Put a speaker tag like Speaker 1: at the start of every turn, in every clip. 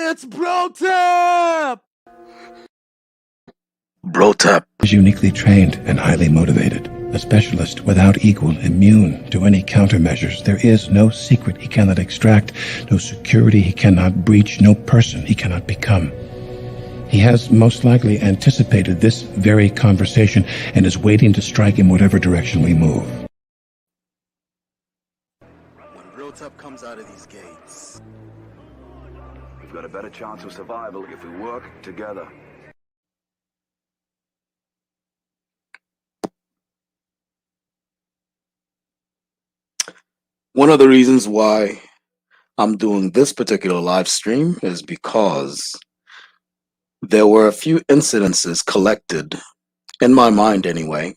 Speaker 1: It's Bro Tap!
Speaker 2: Bro Tap
Speaker 3: is uniquely trained and highly motivated. A specialist without equal, immune to any countermeasures. There is no secret he cannot extract, no security he cannot breach, no person he cannot become. He has most likely anticipated this very conversation and is waiting to strike in whatever direction we move.
Speaker 1: When Bro Tap comes out of these gates,
Speaker 2: we've got a better chance of survival if we work together.
Speaker 1: one of the reasons why I'm doing this particular live stream is because there were a few incidences collected, in my mind anyway,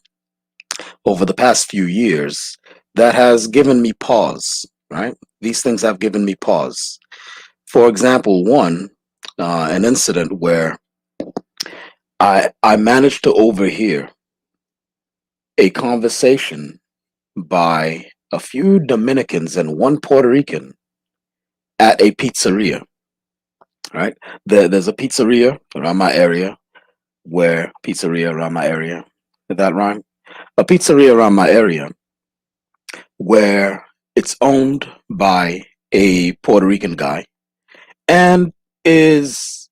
Speaker 1: over the past few years that has given me pause, right? These things have given me pause. For example, an incident where I managed to overhear a conversation by a few Dominicans and one Puerto Rican at a pizzeria, right? There's a pizzeria around my area did that rhyme? A pizzeria around my area where it's owned by a Puerto Rican guy and is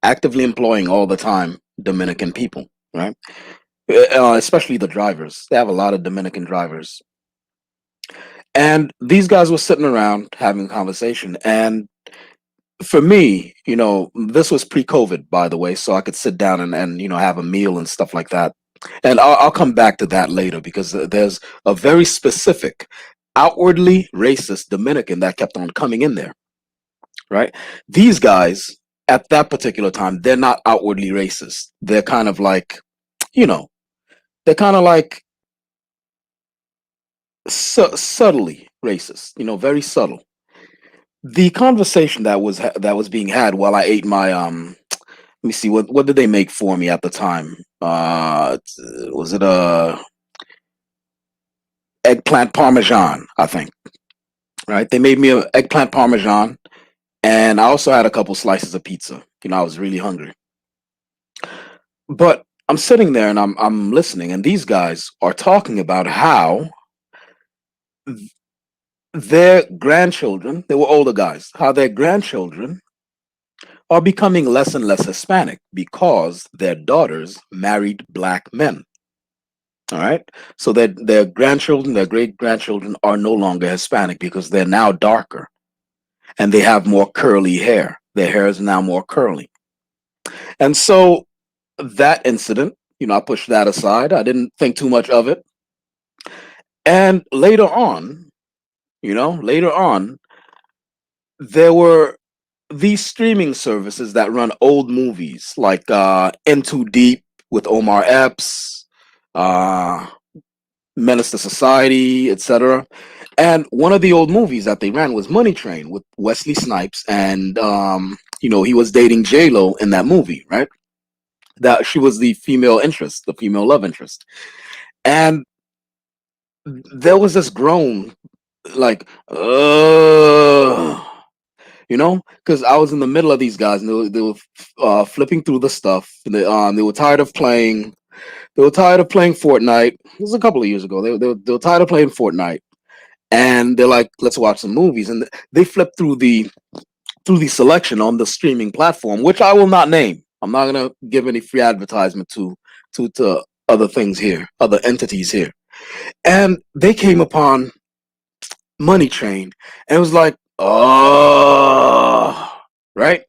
Speaker 1: actively employing all the time Dominican people, right? Especially the drivers. They have a lot of Dominican drivers. And these guys were sitting around having a conversation. And for me, this was pre-COVID, by the way, so I could sit down and have a meal and stuff like that. And I'll come back to that later because there's a very specific, outwardly racist Dominican that kept on coming in there, right? These guys, at that particular time, they're not outwardly racist. They're kind of like, subtly racist, very subtle. The conversation that was being had while I ate my let me see, what did they make for me at the time? Was it a eggplant parmesan, I think. Right? They made me an eggplant parmesan, and I also had a couple slices of pizza. I was really hungry. But I'm sitting there and I'm listening, and these guys are talking about how their grandchildren, they were older guys, how their grandchildren are becoming less and less Hispanic because their daughters married black men. All right. So their grandchildren, their great grandchildren are no longer Hispanic because they're now darker and they have more curly hair. Their hair is now more curly. And so that incident, I pushed that aside. I didn't think too much of it. And later on, there were these streaming services that run old movies like In Too Deep with Omar Epps, Menace to Society, etc. And one of the old movies that they ran was Money Train with Wesley Snipes, and he was dating J-Lo in that movie, right? That she was the female interest, the female love interest. And there was this groan, like, because I was in the middle of these guys, and they were flipping through the stuff. And they were tired of playing. They were tired of playing Fortnite. This was a couple of years ago. They were tired of playing Fortnite, and they're like, "Let's watch some movies." And they flipped through the selection on the streaming platform, which I will not name. I'm not gonna give any free advertisement to other things here, other entities here. And they came upon Money Train, and it was like, oh, right?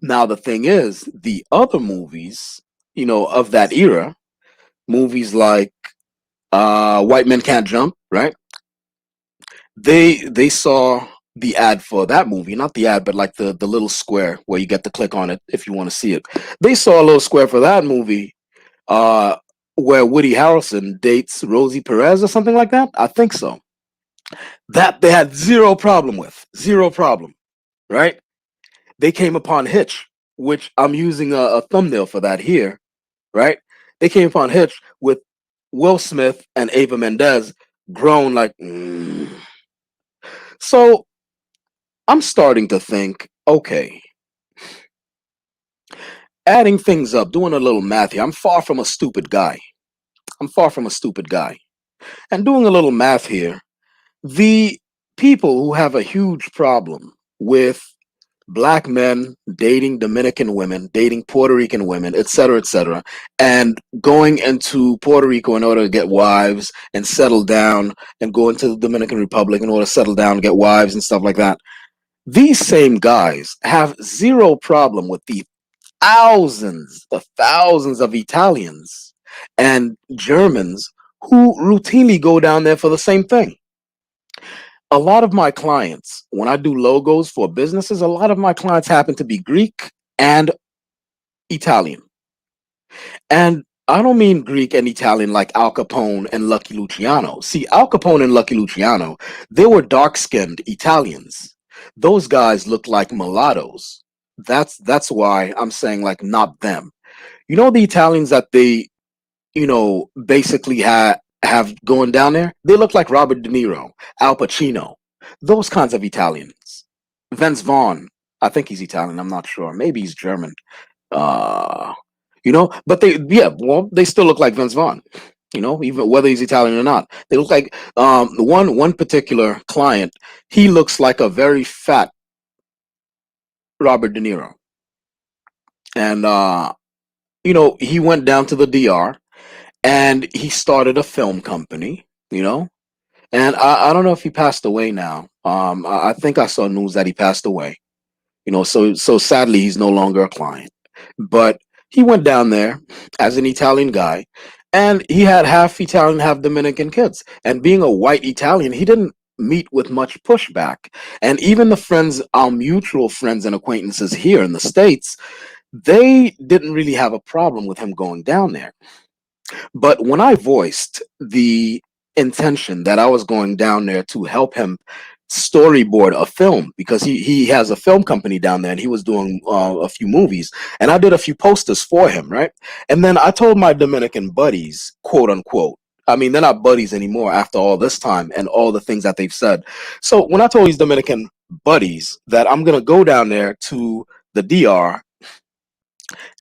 Speaker 1: Now the thing is, the other movies, of that era, movies like White Men Can't Jump, right? They saw the ad for that movie, not the ad, but like the little square where you get to click on it if you want to see it. They saw a little square for that movie where Woody Harrelson dates Rosie Perez or something like that. I think so. That they had zero problem with. Zero problem, right? They came upon Hitch, which I'm using a thumbnail for that here, right? They came upon Hitch with Will Smith and Ava Mendez grown like, So I'm starting to think, okay, adding things up, doing a little math here. I'm far from a stupid guy. I'm far from a stupid guy. And doing a little math here, the people who have a huge problem with black men dating Dominican women, dating Puerto Rican women, etc., and going into Puerto Rico in order to get wives and settle down and go into the Dominican Republic in order to settle down and get wives and stuff like that. These same guys have zero problem with the thousands of Italians and Germans who routinely go down there for the same thing. A lot of my clients, when I do logos for businesses, a lot of my clients happen to be Greek and Italian. And I don't mean Greek and Italian like Al Capone and Lucky Luciano. See, Al Capone and Lucky Luciano, they were dark-skinned Italians. Those guys looked like mulattoes. That's why I'm saying like not them. You know the Italians that they, basically have going down there? They look like Robert De Niro, Al Pacino, those kinds of Italians. Vince Vaughn, I think he's Italian. I'm not sure. Maybe he's German. Uh, but they still look like Vince Vaughn. Even whether he's Italian or not, they look like one particular client. He looks like a very fat Robert De Niro, and he went down to the DR and he started a film company. And I don't know if he passed away now. I think I saw news that he passed away. So sadly he's no longer a client. But he went down there as an Italian guy, and he had half Italian, half Dominican kids. And being a white Italian, he didn't meet with much pushback. And even the friends, our mutual friends and acquaintances here in the States, they didn't really have a problem with him going down there. But when I voiced the intention that I was going down there to help him storyboard a film, because he has a film company down there and he was doing a few movies, and I did a few posters for him, right? And then I told my Dominican buddies, quote unquote, I mean, they're not buddies anymore after all this time and all the things that they've said. So when I told these Dominican buddies that I'm going to go down there to the DR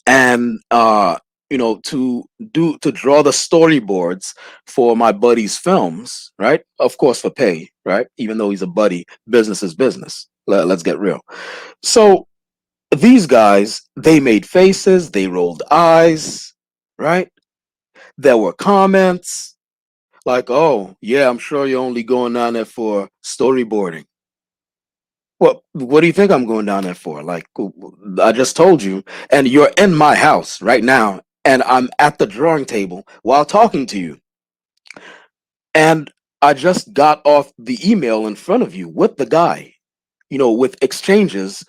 Speaker 1: and to draw the storyboards for my buddy's films, right? Of course, for pay, right? Even though he's a buddy, business is business. Let's get real. So these guys, they made faces, they rolled eyes, right? There were comments like, "Oh yeah, I'm sure you're only going down there for storyboarding." What do you think I'm going down there for? Like, I just told you, and you're in my house right now, and I'm at the drawing table while talking to you. And I just got off the email in front of you with the guy, with exchanges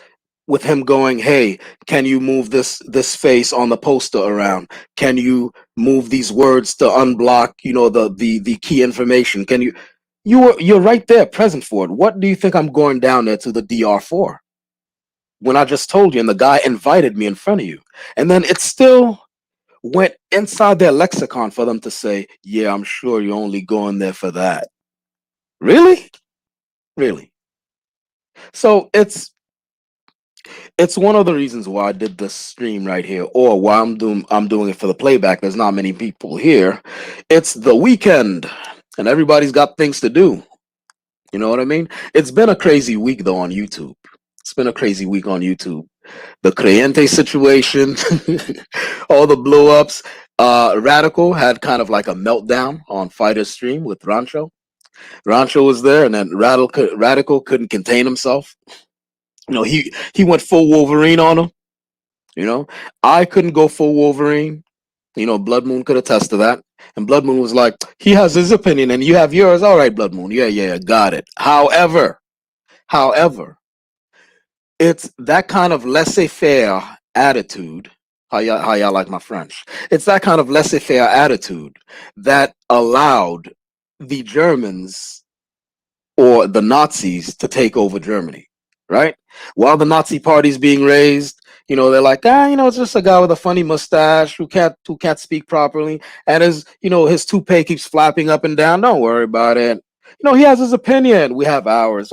Speaker 1: with him going, "Hey, can you move this face on the poster around? Can you move these words to unblock, the key information? Can you you're right there present for it. What do you think I'm going down there to the DR for? When I just told you and the guy invited me in front of you. And then it still went inside their lexicon for them to say, "Yeah, I'm sure you're only going there for that." Really? Really? So it's one of the reasons why I did this stream right here, or why I'm doing it for the playback. There's not many people here. It's the weekend and everybody's got things to do. You know what I mean? It's been a crazy week though on YouTube. It's been a crazy week on YouTube. The Creyente situation, all the blow ups. Radical had kind of like a meltdown on Fighter's stream with Rancho. Rancho was there, and then Radical couldn't contain himself. He went full Wolverine on him. I couldn't go full Wolverine. Blood Moon could attest to that. And Blood Moon was like, he has his opinion and you have yours. All right, Blood Moon. Yeah, got it. However, it's that kind of laissez-faire attitude. How y'all like my French? It's that kind of laissez-faire attitude that allowed the Germans or the Nazis to take over Germany, right? While the Nazi party's being raised, they're like, it's just a guy with a funny mustache who can't speak properly, and his toupee keeps flapping up and down. Don't worry about it. He has his opinion. We have ours.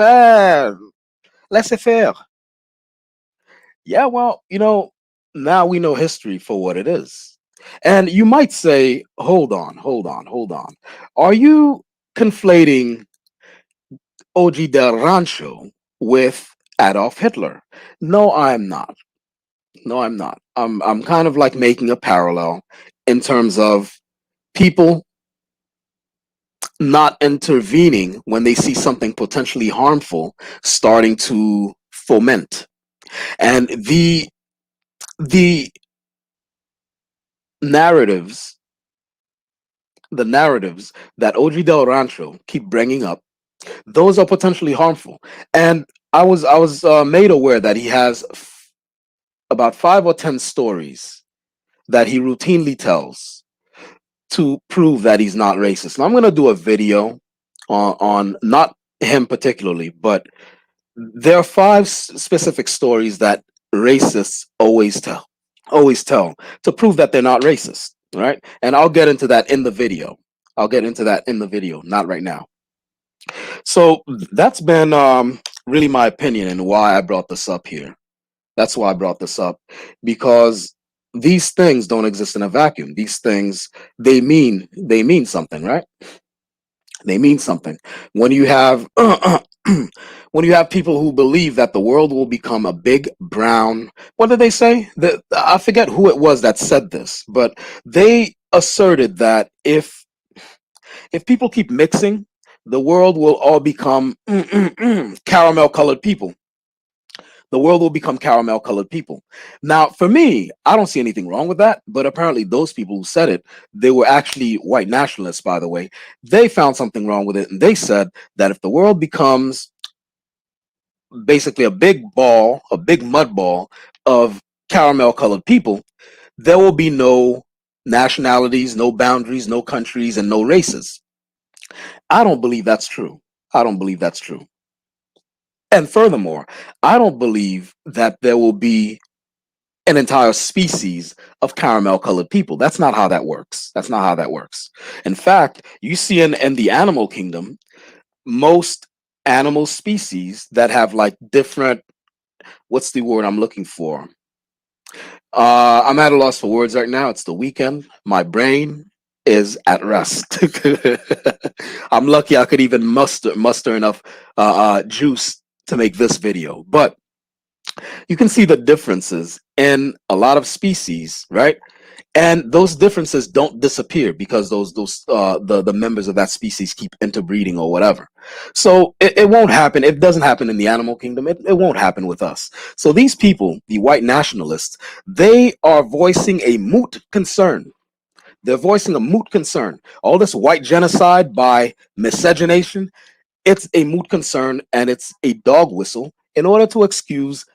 Speaker 1: Laissez faire. Yeah, well, now we know history for what it is. And you might say, hold on, hold on, hold on. Are you conflating OG del Rancho with Adolf Hitler? No, I'm not. No, I'm not. I'm kind of like making a parallel in terms of people not intervening when they see something potentially harmful starting to foment. And the narratives, the narratives that OG del Rancho keep bringing up, those are potentially harmful. And I was made aware that he has about 5 or 10 stories that he routinely tells to prove that he's not racist. And I'm going to do a video on not him particularly, but there are five specific stories that racists always tell to prove that they're not racist, right? And I'll get into that in the video. I'll get into that in the video, not right now. So that's been really my opinion and why I brought this up here. That's why I brought this up, because these things don't exist in a vacuum. These things, they mean something, right? They mean something. When you have when you have people who believe that the world will become a big brown, what did they say? I forget who it was that said this, but they asserted that if people keep mixing, the world will all become caramel colored people. The world will become caramel colored people. Now, for me, I don't see anything wrong with that, but apparently those people who said it, they were actually white nationalists, by the way. They found something wrong with it, and they said that if the world becomes basically a big ball, a big mud ball of caramel colored people, there will be no nationalities, no boundaries, no countries, and no races. I don't believe that's true. I don't believe that's true. And furthermore, I don't believe that there will be an entire species of caramel colored people. That's not how that works. That's not how that works. In fact, you see in the animal kingdom, most animal species that have like different, what's the word I'm looking for? I'm at a loss for words right now. It's the weekend. My brain is at rest. I'm lucky I could even muster enough juice to make this video. But you can see the differences in a lot of species, right? And those differences don't disappear because the members of that species keep interbreeding or whatever. So it won't happen. It doesn't happen in the animal kingdom. It won't happen with us. So these people, the white nationalists, they are voicing a moot concern. They're voicing a moot concern. All this white genocide by miscegenation, it's a moot concern, and it's a dog whistle in order to excuse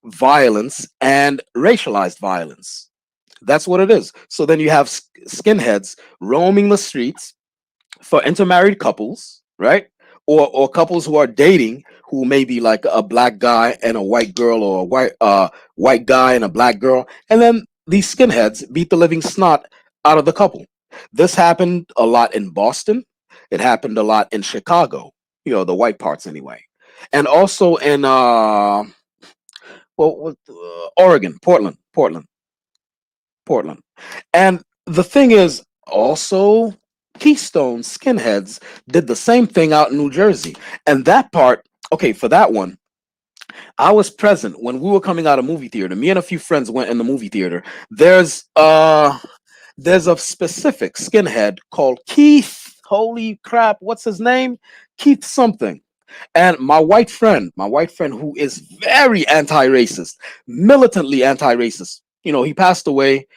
Speaker 1: violence and racialized violence. That's what it is. So then you have skinheads roaming the streets for intermarried couples, right? Or couples who are dating, who may be like a black guy and a white girl, or a white guy and a black girl, and then these skinheads beat the living snot out of the couple. This happened a lot in Boston. It happened a lot in Chicago. The white parts anyway, and also in Oregon, Portland. And the thing is, also, Keystone skinheads did the same thing out in New Jersey. And that part, okay, for that one, I was present when we were coming out of movie theater. Me and a few friends went in the movie theater. There's a specific skinhead called Keith. Holy crap, what's his name? Keith something. And my white friend who is very anti-racist, militantly anti-racist. He passed away.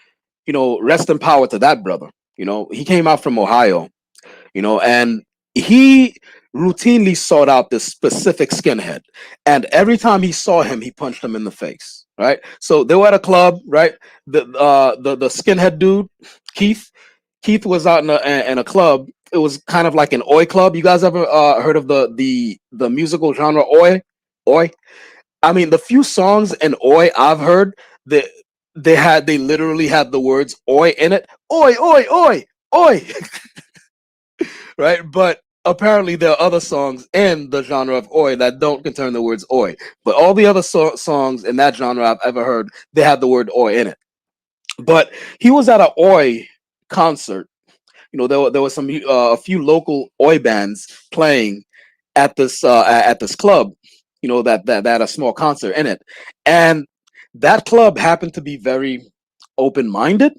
Speaker 1: Rest in power to that brother. He came out from Ohio, and he routinely sought out this specific skinhead. And every time he saw him, he punched him in the face. Right. So they were at a club, right? The skinhead dude, Keith. Keith was out in a club. It was kind of like an oi club. You guys ever heard of the musical genre oi? Oi. I mean, the few songs in Oi I've heard, that they literally had the words Oi in it. Oi, oi, oi, oi. Right? But apparently there are other songs in the genre of oi that don't contain the words oi, but all the other songs in that genre I've ever heard, they have the word oi in it. But he was at an oi concert. There was some a few local oi bands playing at this club. That had a small concert in it, and that club happened to be very open minded,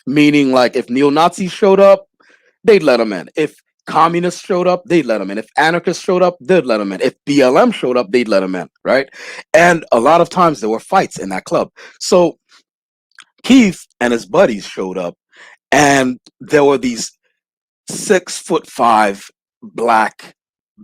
Speaker 1: meaning like if neo Nazis showed up, they'd let them in. If communists showed up, they'd let them in. If anarchists showed up, they'd let them in. If BLM showed up, they'd let them in, right? And a lot of times there were fights in that club. So Keith and his buddies showed up, and there were these 6'5" black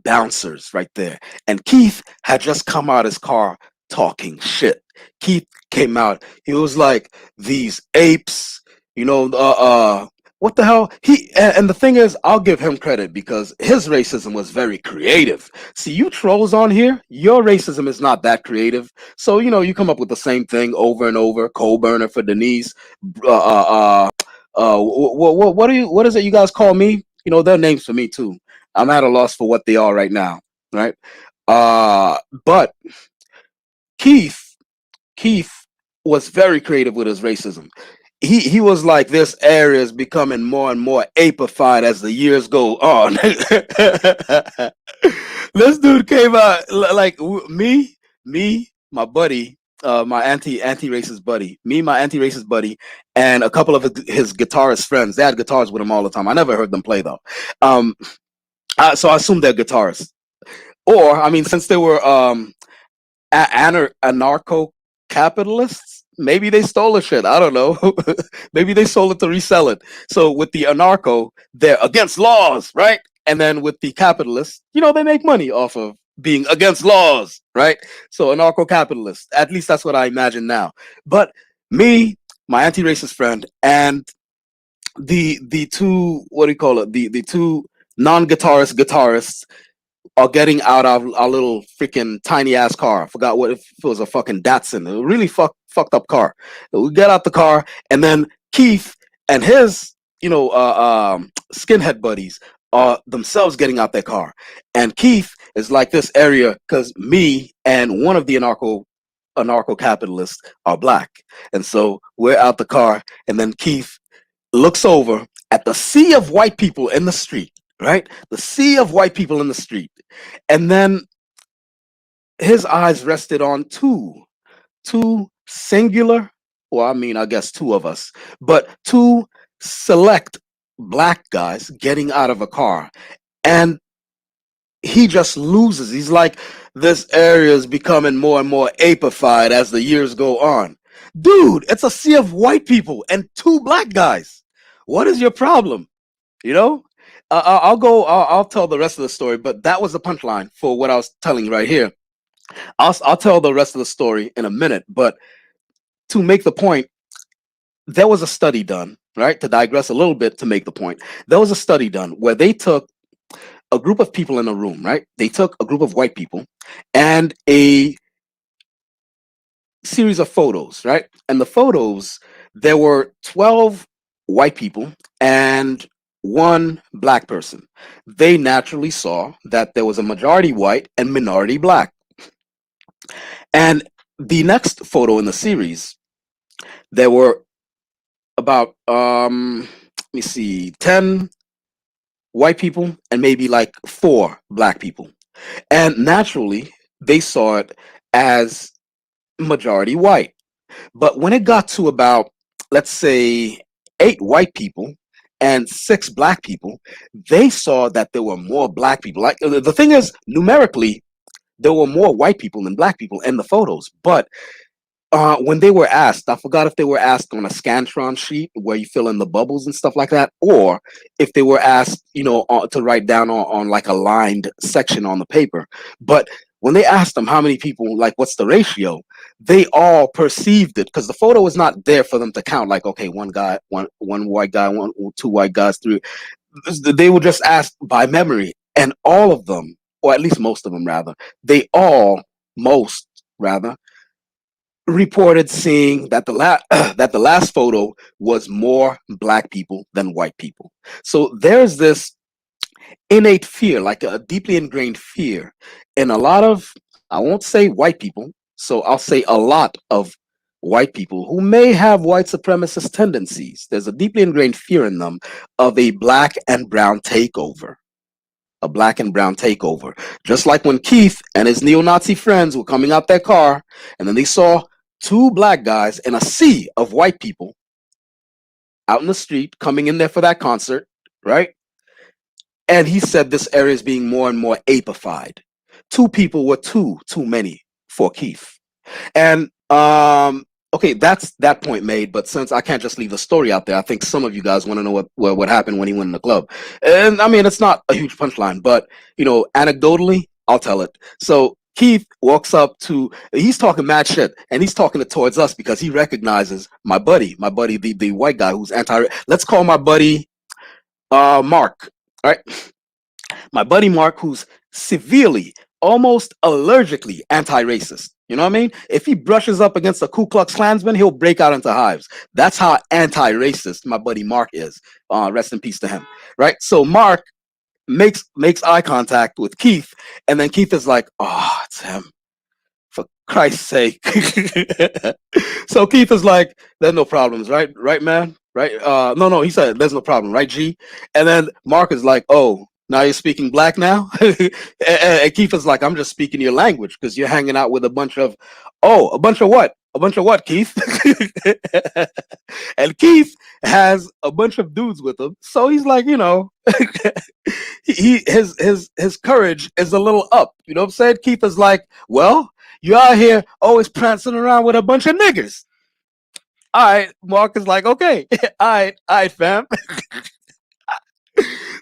Speaker 1: bouncers right there. And Keith had just come out of his car talking shit. Keith came out. He was like, these apes, what the hell? And the thing is, I'll give him credit because his racism was very creative. See, you trolls on here, your racism is not that creative. So, you come up with the same thing over and over. Coal burner for Denise. What is it you guys call me? They're names for me too. I'm at a loss for what they are right now, right? But Keith, Keith was very creative with his racism. He was like, this area is becoming more and more apeified as the years go on. This dude came out like me, my buddy, my anti-racist buddy, my anti-racist buddy, and a couple of his guitarist friends. They had guitars with him all the time. I never heard them play though. So I assume they're guitarists, or I mean, since they were anarcho capitalists, maybe they stole the shit. I don't know. Maybe they sold it to resell it. So with the anarcho, they're against laws, right? And then with the capitalists, they make money off of being against laws, right? So anarcho capitalists. At least that's what I imagine now. But me, my anti-racist friend, and the two, what do you call it? The two non-guitarists are getting out of our little freaking tiny ass car. I forgot what, if it was a fucking Datsun. A really fucked up car. We get out the car, and then Keith and his skinhead buddies are themselves getting out their car. And Keith is like, this area because me and one of the anarcho capitalists are black, and so we're out the car, and then Keith looks over at the sea of white people in the street, right? The sea of white people in the street. And then his eyes rested on two singular, well, I mean, I guess two of us, but two select black guys getting out of a car. And he just loses. He's like, this area is becoming more and more apeified as the years go on. Dude, it's a sea of white people and two black guys. What is your problem? You know, I'll go. I'll tell the rest of the story, but that was the punchline for what I was telling you right here. I'll tell the rest of the story in a minute, but to make the point, there was a study done, right? To digress a little bit to make the point, there was a study done where they took a group of people in a room, right? They took a group of white people and a series of photos, right? And the photos, there were 12 white people and one black person. They naturally saw that there was a majority white and minority black. And the next photo in the series, there were about let me see, 10 white people and maybe like 4 black people. And naturally, they saw it as majority white. But when it got to about, let's say, 8 white people and 6 black people, they saw that there were more black people. Like, the thing is, numerically, there were more white people than black people in the photos. But when they were asked, I forgot if they were asked on a Scantron sheet where you fill in the bubbles and stuff like that, or if they were asked, to write down on like a lined section on the paper. But when they asked them how many people, like what's the ratio, they all perceived it because the photo was not there for them to count. Like, okay, one white guy, 2 white guys, 3. They were just asked by memory, and all of them, or at least most of them, rather, most rather reported seeing that that the last photo was more black people than white people. So there's this innate fear, like a deeply ingrained fear in a lot of, I won't say white people, so I'll say a lot of white people who may have white supremacist tendencies. There's a deeply ingrained fear in them of a black and brown takeover. A black and brown takeover. Just like when Keith and his neo Nazi friends were coming out their car and then they saw two black guys and a sea of white people out in the street coming in there for that concert, right? And he said this area is being more and more apeified. Two people were too many for Keith. And okay, that's that point made. But since I can't just leave the story out there, I think some of you guys want to know what happened when he went in the club. And I mean, it's not a huge punchline, but you know, anecdotally, I'll tell it. So Keith walks up to, he's talking mad shit, and he's talking it towards us because he recognizes my buddy, the white guy who's anti. Let's call my buddy Mark. All right, my buddy Mark, who's severely, almost allergically anti-racist. You know what I mean? If he brushes up against a Ku Klux Klansman, he'll break out into hives. That's how anti-racist my buddy Mark is. Rest in peace to him. Right? So Mark makes eye contact with Keith, and then Keith is like, "Oh, it's him. For Christ's sake." So Keith is like, "There's no problems, right? Right, man? Right? No. He said, "There's no problem, right, G?" And then Mark is like, "Oh, now you're speaking black now?" And Keith is like, "I'm just speaking your language because you're hanging out with a bunch of, oh, a bunch of what? A bunch of what, Keith?" And Keith has a bunch of dudes with him, so he's like, you know, his courage is a little up. You know what I'm saying? Keith is like, "Well, you out here always prancing around with a bunch of niggers." All right, Mark is like, "Okay, all right, fam."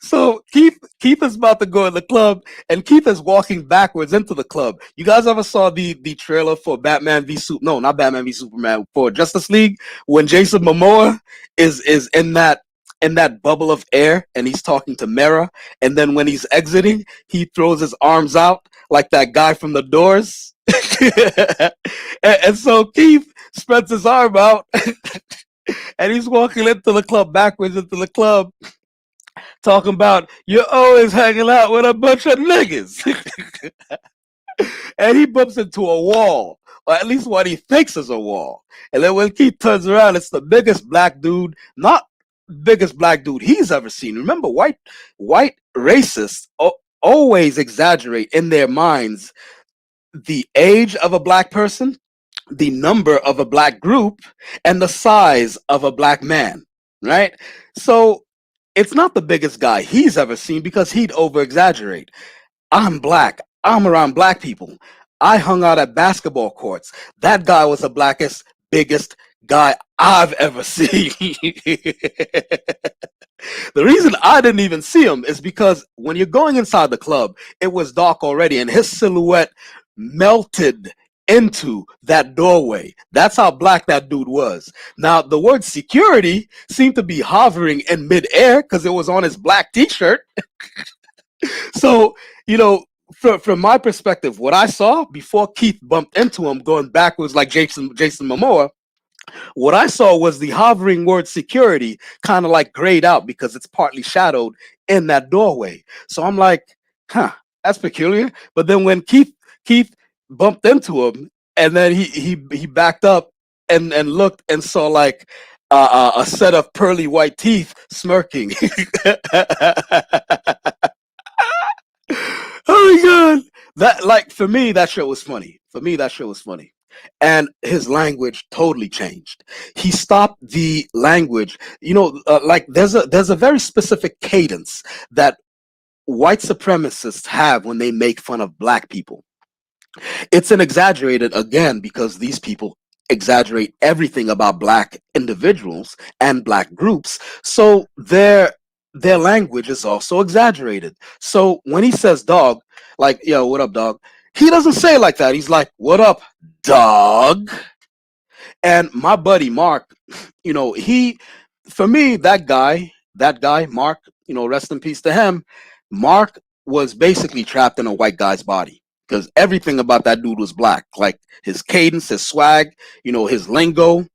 Speaker 1: So Keith is about to go in the club, and Keith is walking backwards into the club. You guys ever saw the trailer for Batman v Super? No, not Batman v Superman, for Justice League, when Jason Momoa is in that bubble of air and he's talking to Mera, and then when he's exiting, he throws his arms out like that guy from The Doors. And so Keith spreads his arm out and he's walking into the club backwards into the club, talking about, "You're always hanging out with a bunch of niggas." And he bumps into a wall, or at least what he thinks is a wall. And then when Keith turns around, it's the biggest black dude, not biggest black dude he's ever seen. Remember, white racists always exaggerate in their minds the age of a black person, the number of a black group, and the size of a black man, right? So it's not the biggest guy he's ever seen because he'd over exaggerate. "I'm black. I'm around black people. I hung out at basketball courts. That guy was the blackest, biggest guy I've ever seen." The reason I didn't even see him is because when you're going inside the club, it was dark already, and his silhouette melted into that doorway. That's how black that dude was. Now, the word security seemed to be hovering in midair because it was on his black t-shirt. So, you know, from my perspective, what I saw before Keith bumped into him going backwards like Jason Momoa, what I saw was the hovering word security kind of like grayed out because it's partly shadowed in that doorway. So I'm like, huh, that's peculiar. But then when Keith bumped into him, and then he backed up and looked and saw like a set of pearly white teeth smirking. Oh my god! That, like, for me, that show was funny. For me, that show was funny. And his language totally changed. He stopped the language. You know, like there's a very specific cadence that white supremacists have when they make fun of black people. It's an exaggerated, again, because these people exaggerate everything about black individuals and black groups. So their language is also exaggerated. So when he says dog, like, "Yo, what up, dog?" He doesn't say it like that. He's like, "What up, dog?" And my buddy Mark, you know, for me, that guy, Mark, you know, rest in peace to him. Mark was basically trapped in a white guy's body because everything about that dude was black, like his cadence, his swag, you know, his lingo.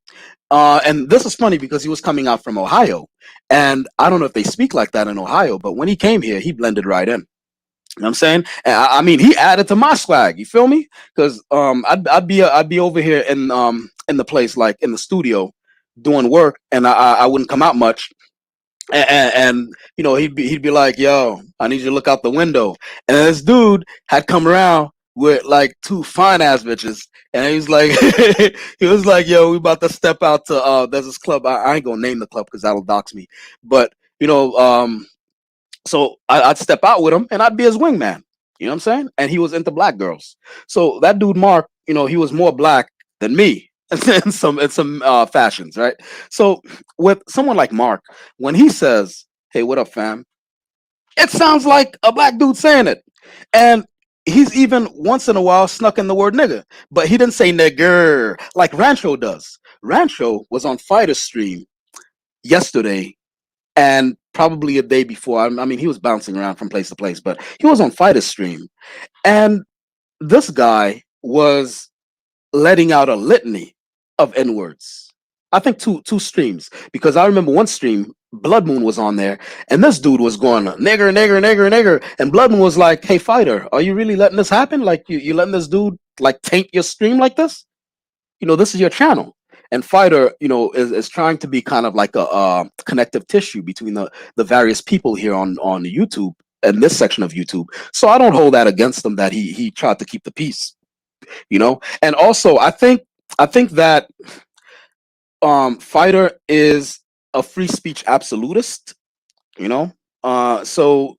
Speaker 1: And this is funny because he was coming out from Ohio, and I don't know if they speak like that in Ohio, but when he came here, he blended right in. You know what I'm saying? And I mean, he added to my swag. You feel me? Because I'd be over here in the place, like in the studio, doing work, and I wouldn't come out much. And you know, he'd be like, "Yo, I need you to look out the window." And then this dude had come around with like two fine ass bitches, and he was like, he was like, "Yo, we about to step out to there's this club. I ain't gonna name the club because that'll dox me, but you know, so I'd step out with him and I'd be his wingman. You know what I'm saying? And he was into black girls. So that dude Mark, you know, he was more black than me in some fashions, right? So with someone like Mark, when he says, "Hey, what up, fam?" It sounds like a black dude saying it. And he's even once in a while snuck in the word nigga, but he didn't say nigger like Rancho does. Rancho was on Fighter Stream yesterday and probably a day before. I mean, he was bouncing around from place to place, but he was on Fighter Stream, and this guy was letting out a litany of N words. I think two streams, because I remember one stream, Blood Moon was on there, and this dude was going nigger, nigger, nigger, nigger, and Blood Moon was like, "Hey, fighter, are you really letting this happen? Like, you letting this dude like taint your stream like this? You know, this is your channel." And fighter, you know, is trying to be kind of like a connective tissue between the various people here on YouTube and this section of YouTube. So I don't hold that against him that he tried to keep the peace, you know. And also, I think that fighter is a free speech absolutist, you know. So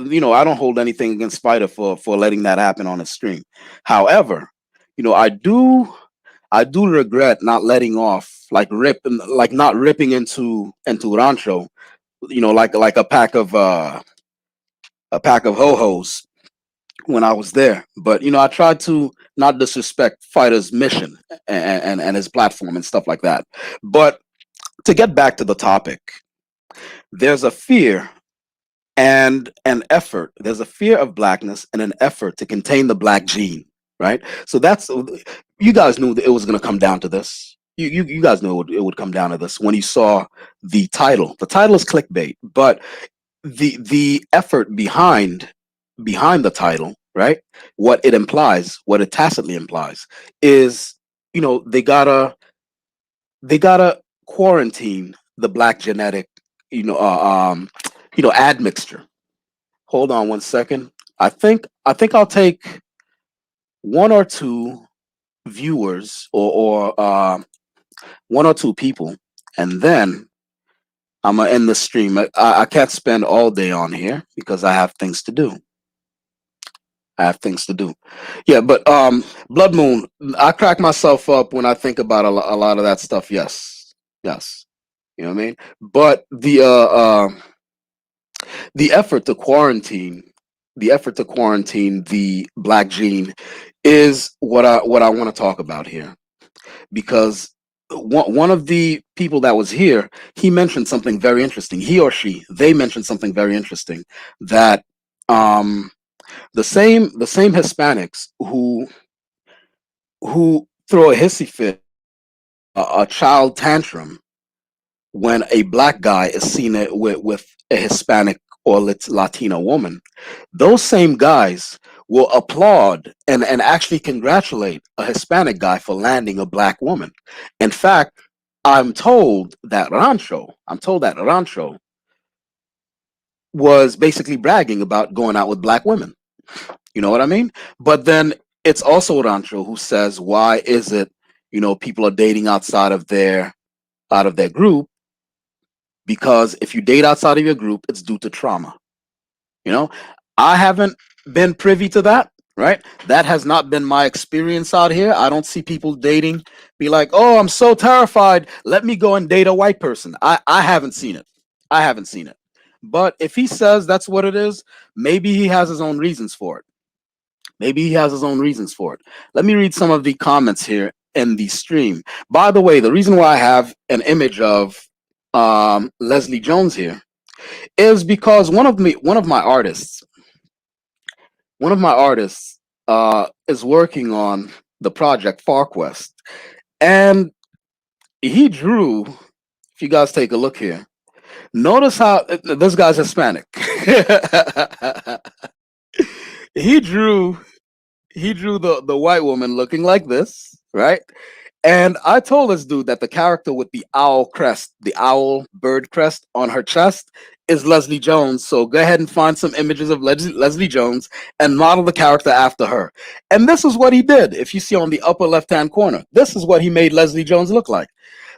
Speaker 1: you know, I don't hold anything against fighter for letting that happen on his stream. However, you know, I do regret not letting off, like not ripping into Rancho, you know, like a pack of ho-hos when I was there. But you know, I tried to not disrespect Fighter's mission and his platform and stuff like that. But to get back to the topic, there's a fear and an effort. There's a fear of blackness and an effort to contain the black gene, right? So that's, you guys knew that it was going to come down to this. You guys knew it would come down to this when you saw the title. The title is clickbait, but the effort behind the title, right? What it implies, what it tacitly implies, is, you know, they gotta quarantine the black genetic, you know, admixture. Hold on one second. I think I'll take one or two viewers, or one or two people, and then I'm gonna end the stream. I can't spend all day on here because I have things to do. I have things to do. Yeah, but Blood Moon, I crack myself up when I think about a lot of that stuff. Yes, yes, you know what I mean. But the effort to quarantine, the black gene, is what I want to talk about here, because one of the people that was here, he mentioned something very interesting. He or she, they mentioned something very interesting, that um the same Hispanics who throw a hissy fit, a child tantrum, when a black guy is seen with a Hispanic or Latino woman, those same guys will applaud and actually congratulate a Hispanic guy for landing a black woman. In fact, I'm told that Rancho was basically bragging about going out with black women. You know what I mean? But then it's also Rancho who says, why is it, you know, people are dating outside of their group? Because if you date outside of your group, it's due to trauma. You know, I haven't been privy to that, right? That has not been my experience out here. I don't see people dating, be like, "Oh, I'm so terrified. Let me go and date a white person." I haven't seen it. I haven't seen it. But if he says that's what it is, maybe he has his own reasons for it. Maybe he has his own reasons for it. Let me read some of the comments here in the stream. By the way, the reason why I have an image of Leslie Jones here is because one of my artists is working on the project FarQuest, and he drew. If you guys take a look here, notice how this guy's Hispanic. he drew he drew the white woman looking like this, right? And I told this dude that the character with the owl crest, the owl bird crest on her chest, is Leslie Jones. So go ahead and find some images of Leslie Jones and model the character after her. And this is what he did. If you see on the upper left hand corner, this is what he made Leslie Jones look like.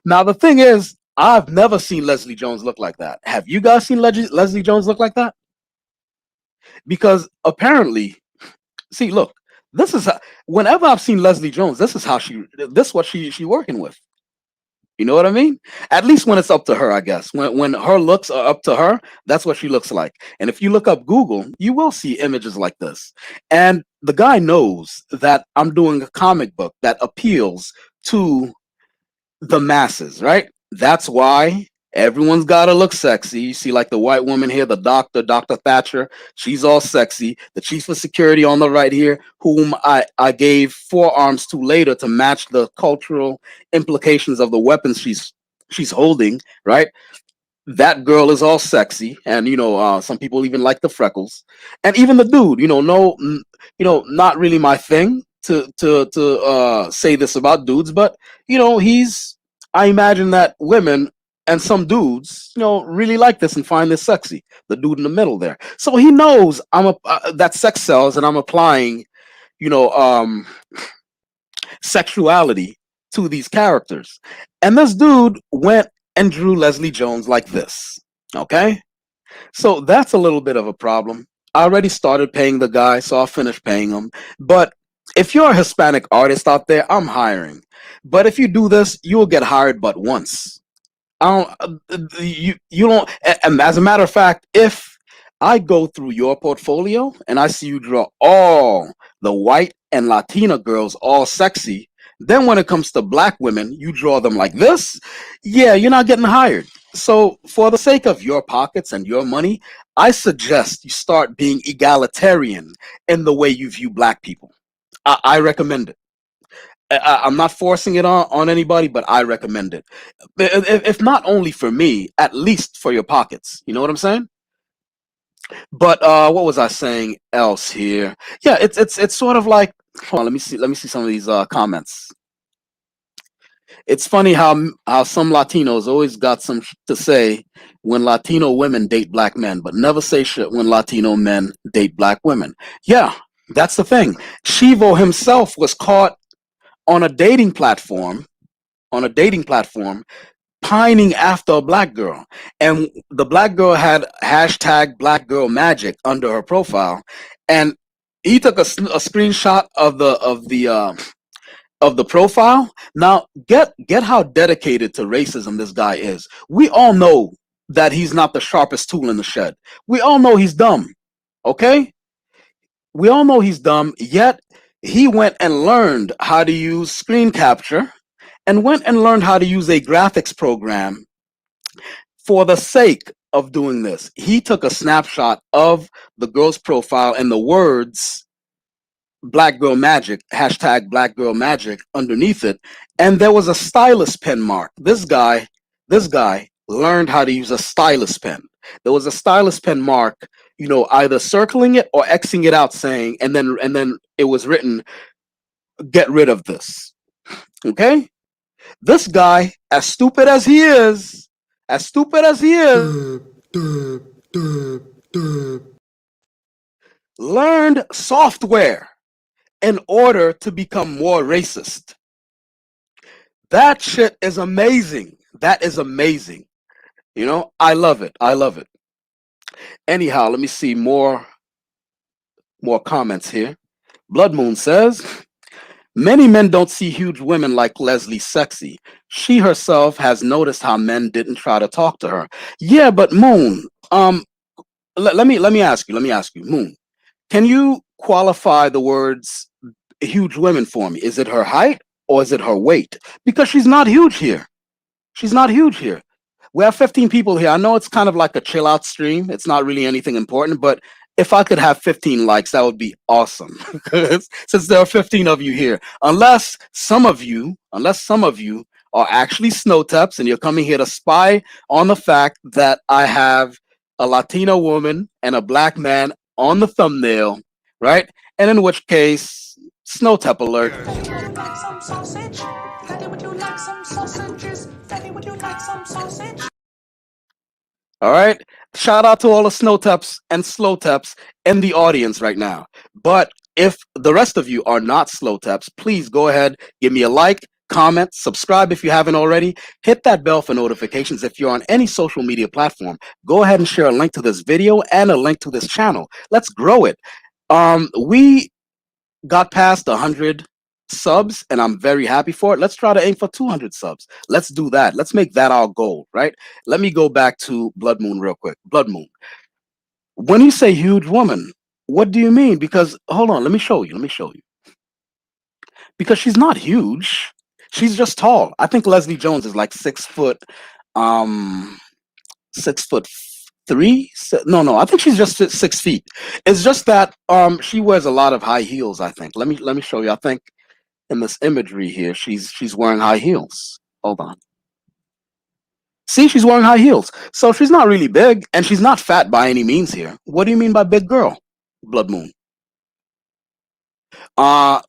Speaker 1: Now, the thing is, I've never seen Leslie Jones look like that. Have you guys seen Leslie Jones look like that? Because apparently, see, look, this is how, whenever I've seen Leslie Jones, this is how this is what she working with. You know what I mean? At least when it's up to her, I guess. When her looks are up to her, that's what she looks like. And if you look up Google, you will see images like this. And the guy knows that I'm doing a comic book that appeals to the masses, right? That's why everyone's got to look sexy. You see, like the white woman here, the doctor, Dr. Thatcher, she's all sexy. The chief of security on the right here, whom I gave forearms to later to match the cultural implications of the weapons she's holding, right? That girl is all sexy, and some people even like the freckles, and even the dude, not really my thing to say this about dudes, but he's, I imagine that women and some dudes really like this and find this sexy, the dude in the middle there. So he knows that sex sells, and I'm applying you know um sexuality to these characters. And this dude went and drew Leslie Jones like this. Okay? So that's a little bit of a problem. I already started paying the guy, so I'll finish paying him. But if you're a Hispanic artist out there, I'm hiring. But if you do this, you will get hired but once. I don't, you don't. And as a matter of fact, if I go through your portfolio and I see you draw all the white and Latina girls all sexy, then when it comes to black women, you draw them like this. Yeah, you're not getting hired. So, for the sake of your pockets and your money, I suggest you start being egalitarian in the way you view black people. I recommend it. I'm not forcing it on anybody, but I recommend it. If not only for me, at least for your pockets. You know what I'm saying? But what was I saying else here? Yeah, it's sort of like, hold on, let me see some of these comments. It's funny how some Latinos always got some to say when Latino women date black men, but never say shit when Latino men date black women. Yeah, that's the thing. Shivo himself was caught on a dating platform, on a dating platform, pining after a black girl, and the black girl had hashtag black girl magic under her profile, and he took a screenshot of the profile. Now get how dedicated to racism this guy is. We all know that he's not the sharpest tool in the shed. We all know he's dumb. Okay, we all know he's dumb. Yet he went and learned how to use screen capture and went and learned how to use a graphics program for the sake of doing this. He took a snapshot of the girl's profile and the words black girl magic, hashtag black girl magic underneath it. And there was a stylus pen mark. This guy learned how to use a stylus pen. There was a stylus pen mark, either circling it or Xing it out saying, and then it was written, get rid of this. Okay? This guy, as stupid as he is, learned software in order to become more racist. That shit is amazing. That is amazing. I love it. I love it. Anyhow, let me see more comments here. Blood Moon says, many men don't see huge women like Leslie sexy. She herself has noticed how men didn't try to talk to her. Yeah, but Moon, let me ask you, Moon, can you qualify the words huge women for me? Is it her height or is it her weight? Because she's not huge here. She's not huge here. We have 15 people here. I know it's kind of like a chill out stream. It's not really anything important, but if I could have 15 likes, that would be awesome. Since there are 15 of you here, unless some of you are actually snowtaps, and you're coming here to spy on the fact that I have a Latino woman and a black man on the thumbnail, right? And in which case, snowtap alert.
Speaker 4: Daddy, would you like some sausage? Daddy, would you like some sausages? Daddy, would you like some sausage?
Speaker 1: All right. Shout out to all the snow taps and slow taps in the audience right now. But if the rest of you are not slow taps, please go ahead, give me a like, comment, subscribe if you haven't already. Hit that bell for notifications if you're on any social media platform. Go ahead and share a link to this video and a link to this channel. Let's grow it. We got past 100 subs, and I'm very happy for it. Let's try to aim for 200 subs. Let's do that. Let's make that our goal, right? Let me go back to Blood Moon real quick. Blood Moon, when you say huge woman, what do you mean? Because hold on, let me show you. Let me show you. Because she's not huge. She's just tall. I think Leslie Jones is like 6 foot, 6'3". No, I think she's just 6 feet. It's just that she wears a lot of high heels. I think. Let me show you. I think in this imagery here, she's wearing high heels. Hold on. See, she's wearing high heels. So she's not really big, and she's not fat by any means here. What do you mean by big girl, Blood Moon?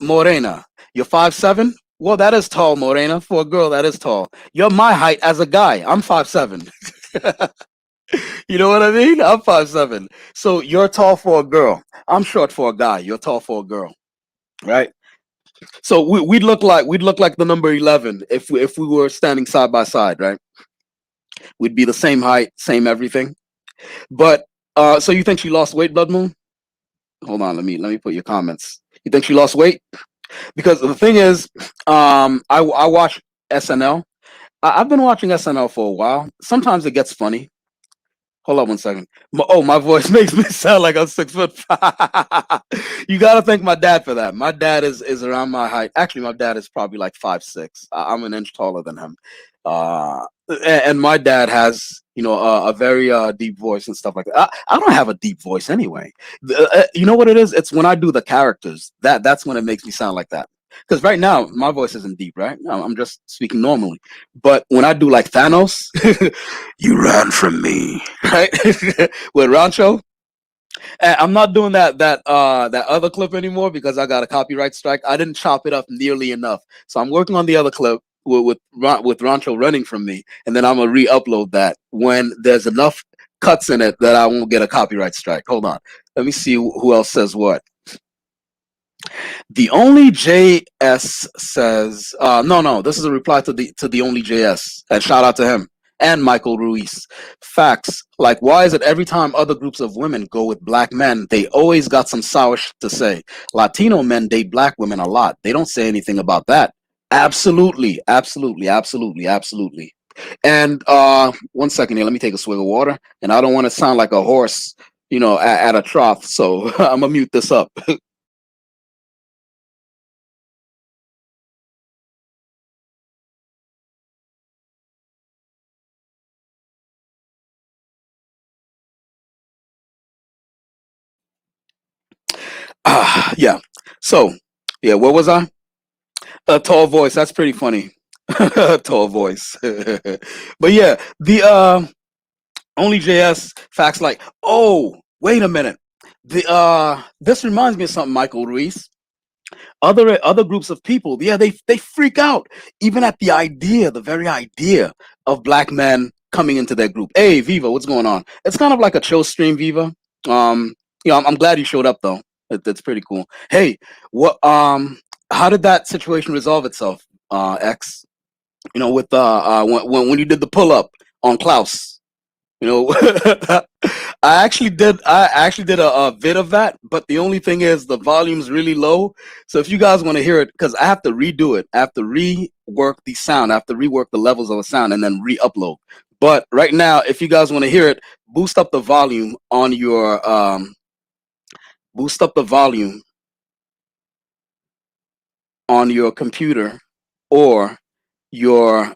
Speaker 1: Morena, you're 5'7"? Well, that is tall, Morena. For a girl, that is tall. You're my height as a guy. I'm 5'7". You know what I mean? I'm 5'7". So you're tall for a girl. I'm short for a guy. You're tall for a girl, right? So we'd look like the number 11 if we were standing side by side, right? We'd be the same height, same everything. But so you think she lost weight, Blood Moon? Hold on, let me put your comments. You think she lost weight? Because the thing is, I watch SNL. I've been watching SNL for a while. Sometimes it gets funny. Hold on one second. My voice makes me sound like I'm 6'5". You gotta thank my dad for that. My dad is around my height. Actually, my dad is probably like 5'6". I'm an inch taller than him. And my dad has, a very deep voice and stuff like that. I don't have a deep voice anyway. You know what it is? It's when I do the characters that's when it makes me sound like that. Because right now my voice isn't deep, right? I'm just speaking normally. But when I do like Thanos, you ran from me, right? With Rancho, and I'm not doing that other clip anymore because I got a copyright strike. I didn't chop it up nearly enough, so I'm working on the other clip with Rancho running from me, and then I'm gonna re-upload that when there's enough cuts in it that I won't get a copyright strike. Hold on, let me see who else says what. The only JS says, no, this is a reply to the only JS, and shout out to him and Michael Ruiz. Facts. Like, why is it every time other groups of women go with black men, they always got some sour shit to say? Latino men date black women a lot. They don't say anything about that. Absolutely. And one second here, let me take a swig of water. And I don't want to sound like a horse, at a trough. So I'm gonna mute this up. Yeah. So, yeah, where was I? A tall voice. That's pretty funny. Tall voice. But yeah, the only JS facts like, oh, wait a minute. This reminds me of something, Michael Ruiz. Other groups of people, yeah, they freak out even at the very idea of black men coming into their group. Hey, Viva, what's going on? It's kind of like a chill stream, Viva. I'm glad you showed up though. That's pretty cool. Hey, how did that situation resolve itself, X? With when you did the pull up on Klaus. I actually did a vid of that, but the only thing is the volume's really low. So if you guys want to hear it, because I have to redo it, I have to rework the sound, I have to rework the levels of the sound and then re-upload. But right now, if you guys want to hear it, boost up the volume on your computer or your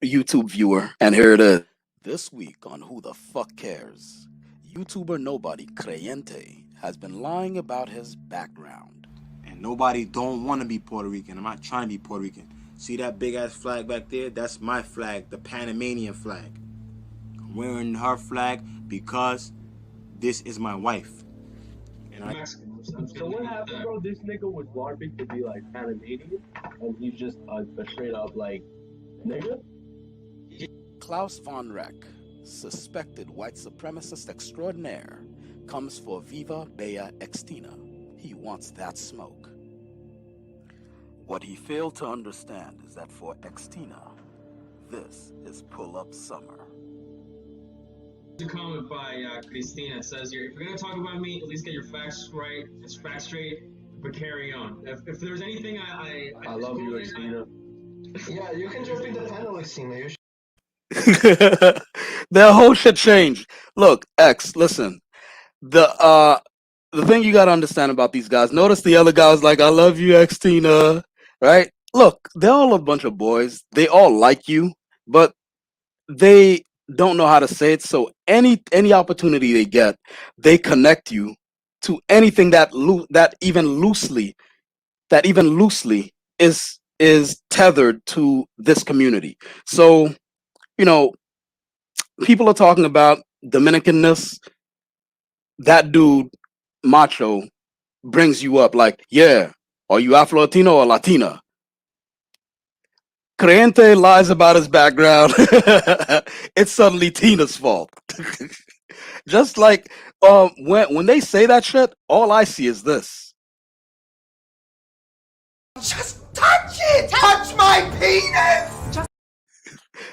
Speaker 1: YouTube viewer, and here it is. This week on Who the Fuck Cares, YouTuber nobody Creyente has been lying about his background.
Speaker 5: And nobody don't want to be Puerto Rican. I'm not trying to be Puerto Rican. See that big ass flag back there? That's my flag, the Panamanian flag. I'm wearing her flag because this is my wife. And I
Speaker 6: So what happened, bro? This nigga was LARPing to be like Panamanian, and he's just a straight up like nigga.
Speaker 1: Klaus von Reck, suspected white supremacist extraordinaire, comes for Viva Bea Extina. He wants that smoke. What he failed to understand is that for Extina, this is pull-up summer.
Speaker 7: A comment by Christina. It says here, if you're gonna talk about me, at least get your facts right, just facts straight, but carry on. If there's anything I
Speaker 6: love you, Christina.
Speaker 8: Yeah, you can just be the panelist, Cena. You
Speaker 1: Their whole shit changed. Look, X, listen. The thing you gotta understand about these guys, notice the other guy was like, I love you, Xtina. Right? Look, they're all a bunch of boys. They all like you, but they don't know how to say it. So any opportunity they get, they connect you to anything that even loosely is tethered to this community. So, you know, people are talking about Dominicanness. That dude, Macho, brings you up like, yeah, are you Afro Latino or Latina? Creyente lies about his background. It's suddenly Tina's fault. Just like when they say that shit, all I see is this.
Speaker 4: Just touch it! Touch my penis!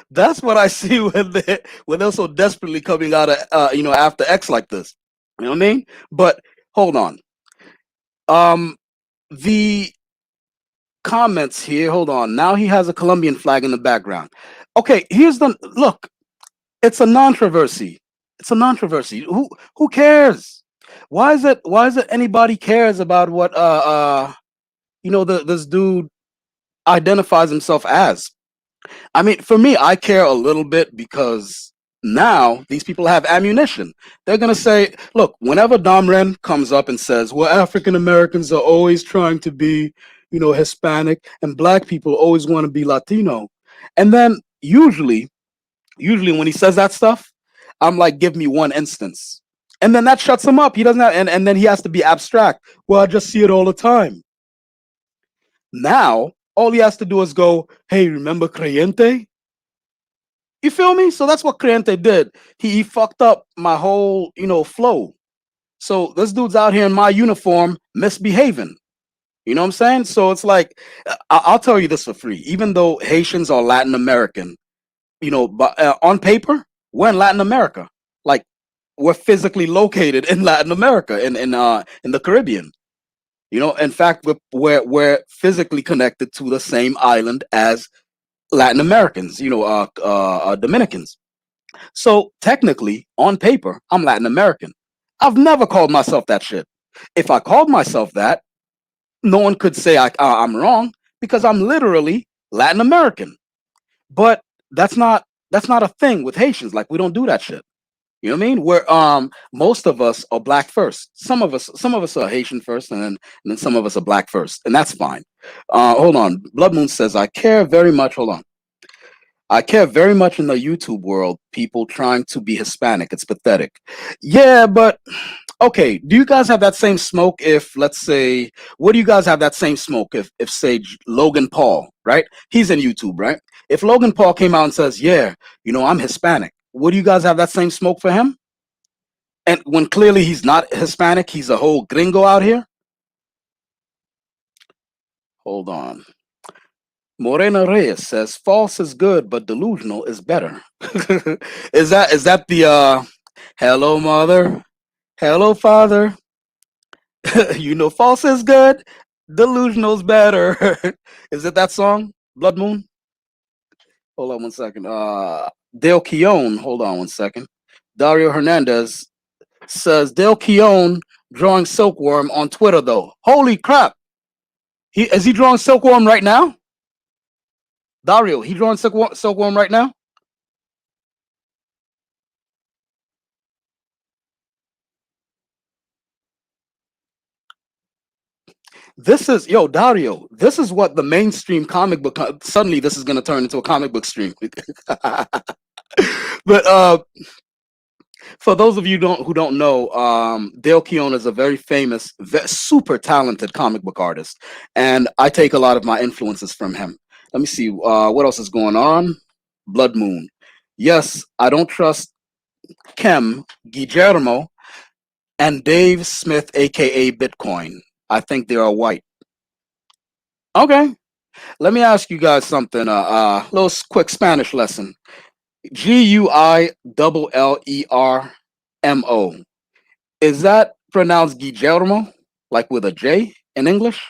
Speaker 1: That's what I see when they're so desperately coming out of after X like this. You know what I mean? But hold on. The comments here. Hold on. Now he has a Colombian flag in the background. Okay, here's the look. It's a non-controversy. It's a non-controversy. Who cares? Why is it anybody cares about what this dude identifies himself as? I mean, for me, I care a little bit because now these people have ammunition. They're gonna say, look, whenever Domren comes up and says, well, African Americans are always trying to be, Hispanic, and black people always want to be Latino. And then usually when he says that stuff, I'm like, give me one instance. And then that shuts him up. He doesn't have, and then he has to be abstract. Well, I just see it all the time. Now, all he has to do is go, hey, remember Creyente? You feel me? So that's what Creyente did. He fucked up my whole, flow. So this dude's out here in my uniform misbehaving. You know what I'm saying? So it's like, I'll tell you this for free. Even though Haitians are Latin American, but on paper, we're in Latin America. Like, we're physically located in Latin America, in the Caribbean. In fact, we're physically connected to the same island as Latin Americans. Dominicans. So technically, on paper, I'm Latin American. I've never called myself that shit. If I called myself that, no one could say I'm wrong because I'm literally Latin American. But that's not a thing with Haitians. Like, we don't do that shit. You know what I mean? Where most of us are black first. Some of us are Haitian first, and then some of us are black first, and that's fine. Hold on. Blood Moon says, I care very much. Hold on. I care very much in the YouTube world, people trying to be Hispanic. It's pathetic. Yeah, but okay, do you guys have that same smoke if, let's say, what do you guys have that same smoke if say, Logan Paul, right? He's in YouTube, right? If Logan Paul came out and says, yeah, I'm Hispanic, would you guys have that same smoke for him? And when clearly he's not Hispanic, he's a whole gringo out here? Hold on. Morena Reyes says false is good, but delusional is better. Is that the hello mother, hello father? False is good, delusional's better. Is it that song? Blood Moon? Hold on one second. Dale Keown, hold on one second. Dario Hernandez says Dale Keown drawing silkworm on Twitter though. Holy crap. Is he drawing silkworm right now? Dario, he drawing silkworm right now? This is yo Dario. This is what the mainstream comic book. Suddenly, this is going to turn into a comic book stream. But for those of you who don't know, Dale Keown is a very famous, super talented comic book artist, and I take a lot of my influences from him. Let me see what else is going on. Blood Moon. Yes, I don't trust Kem, Guillermo, and Dave Smith, aka Bitcoin. I think they are white. Okay, let me ask you guys something. Little quick Spanish lesson. Guillermo. Is that pronounced Guillermo, like with a J in English?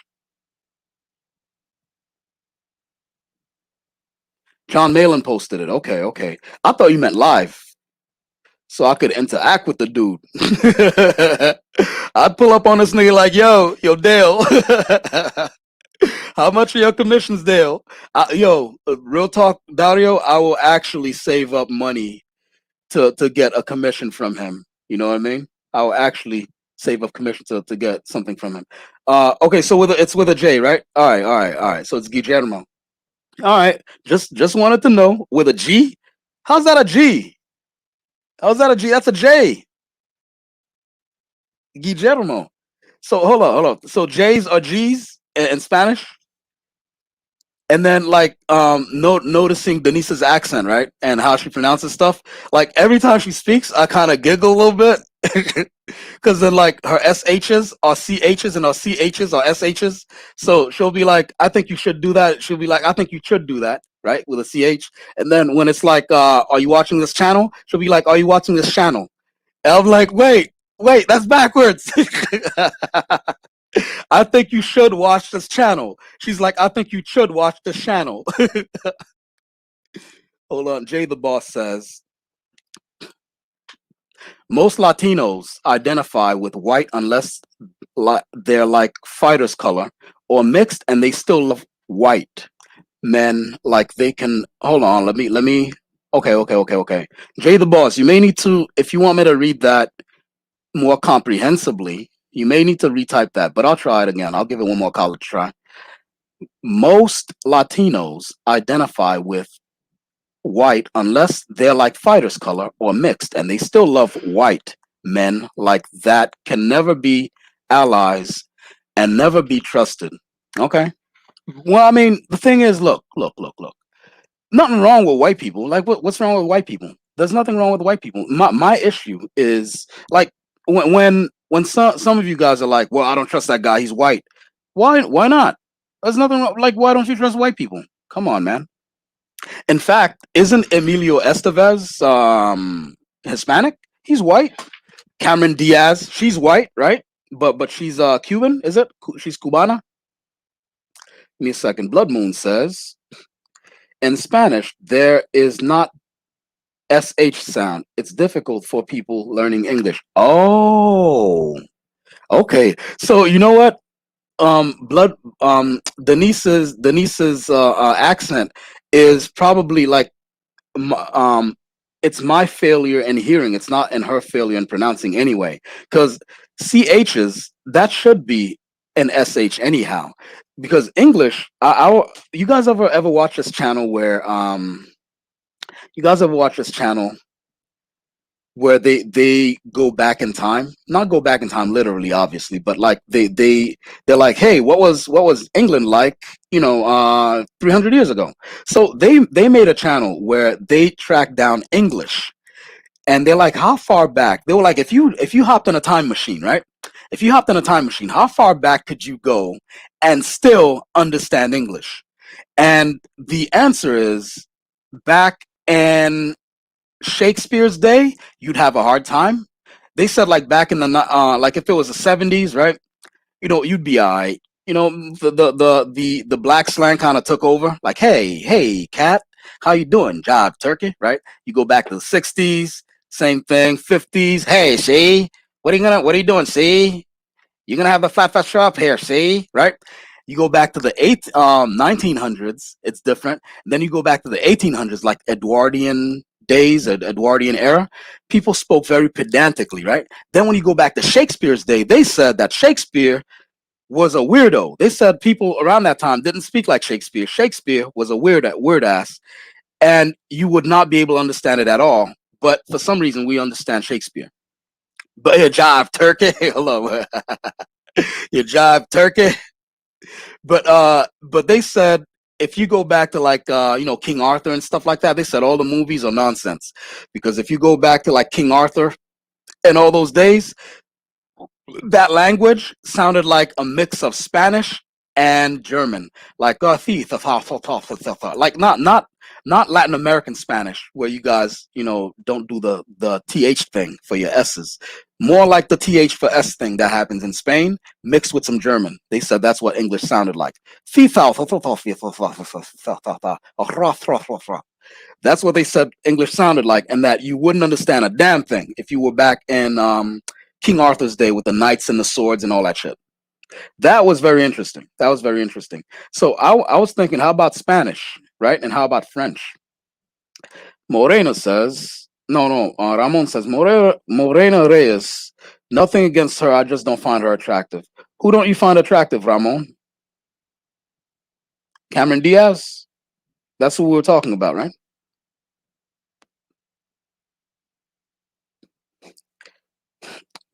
Speaker 1: John Malin posted it. Okay, okay. I thought you meant live, so I could interact with the dude. I'd pull up on this nigga like, yo, Dale. How much are your commissions, Dale? Real talk, Dario. I will actually save up money to get a commission from him. You know what I mean? I will actually save up commission to get something from him. Okay, so it's with a J, right? All right. So it's Guillermo. All right, just wanted to know with a G. How's that a G? How's that a G? That's a J. Guillermo. So hold on. So J's are G's in Spanish? And then like noticing Denise's accent, right? And how she pronounces stuff. Like every time she speaks, I kind of giggle a little bit. Because then like her SHs are CHs and her CHs are SHs. So she'll be like, I think you should do that. She'll be like, I think you should do that, right? With a CH. And then when it's like, are you watching this channel? She'll be like, are you watching this channel? And I'm like, wait, that's backwards. I think you should watch this channel. She's like, I think you should watch this channel. Hold on. Jay the Boss says, most Latinos identify with white unless they're like fighters color or mixed, and they still love white men. Like they can hold on. Let me. Okay. Jay the Boss, you may need to, if you want me to read that more comprehensively, you may need to retype that, but I'll try it again. I'll give it one more college try. Most Latinos identify with white unless they're like fighters color or mixed, and they still love white men. Like that can never be allies and never be trusted. Okay. Well, I mean, the thing is, look. Nothing wrong with white people. Like what's wrong with white people? There's nothing wrong with white people. My issue is like when some of you guys are like, well, I don't trust that guy, he's white. Why not? There's nothing wrong. Like, why don't you trust white people? Come on, man. In fact, isn't Emilio Estevez Hispanic? He's white. Cameron Diaz, she's white, right? But she's Cuban, is it? She's Cubana. Give me a second. Blood Moon says in Spanish there is not sh sound. It's difficult for people learning English. Oh, okay. So you know what? Blood. Denise's accent is probably like it's my failure in hearing. It's not in her failure in pronouncing anyway. Because chs that should be an sh anyhow. Because English, you guys ever watch this channel where you guys ever watch this channel where they go back in time, not go back in time literally obviously, but like they're like, hey, what was England like 300 years ago? So they made a channel where they track down English, and they're like, how far back? They were like, if you hopped in a time machine, right? If you hopped in a time machine, how far back could you go and still understand English? And the answer is back in Shakespeare's day, you'd have a hard time. They said like back in the like if it was the 70s, right? You'd be alright. The black slang kind of took over. Like, hey, cat, how you doing? Job, turkey, right? You go back to the 60s, same thing. 50s, hey, see, what are you doing? See, you're gonna have a fat shop here, see, right? You go back to the 1900s, it's different. And then you go back to the 1800s, like Edwardian days, Edwardian era. People spoke very pedantically, right? Then when you go back to Shakespeare's day, they said that Shakespeare was a weirdo. They said people around that time didn't speak like Shakespeare. Shakespeare was a weird ass, and you would not be able to understand it at all. But for some reason, we understand Shakespeare. But you jive turkey. Hello, you jive turkey. But they said if you go back to like King Arthur and stuff like that, they said all the movies are nonsense because if you go back to like King Arthur and all those days, that language sounded like a mix of Spanish and German, like like not Latin American Spanish, where you guys don't do the th thing for your s's. More like the th for s thing that happens in Spain, mixed with some German. They said that's what English sounded like. That's what they said English sounded like, and that you wouldn't understand a damn thing if you were back in King Arthur's day with the knights and the swords and all that shit. That was very interesting. That was very interesting. So I was thinking, how about Spanish, right? And how about French? Moreno says, no, Ramon says, Morena Reyes, nothing against her. I just don't find her attractive. Who don't you find attractive, Ramon? Cameron Diaz? That's who we were talking about, right?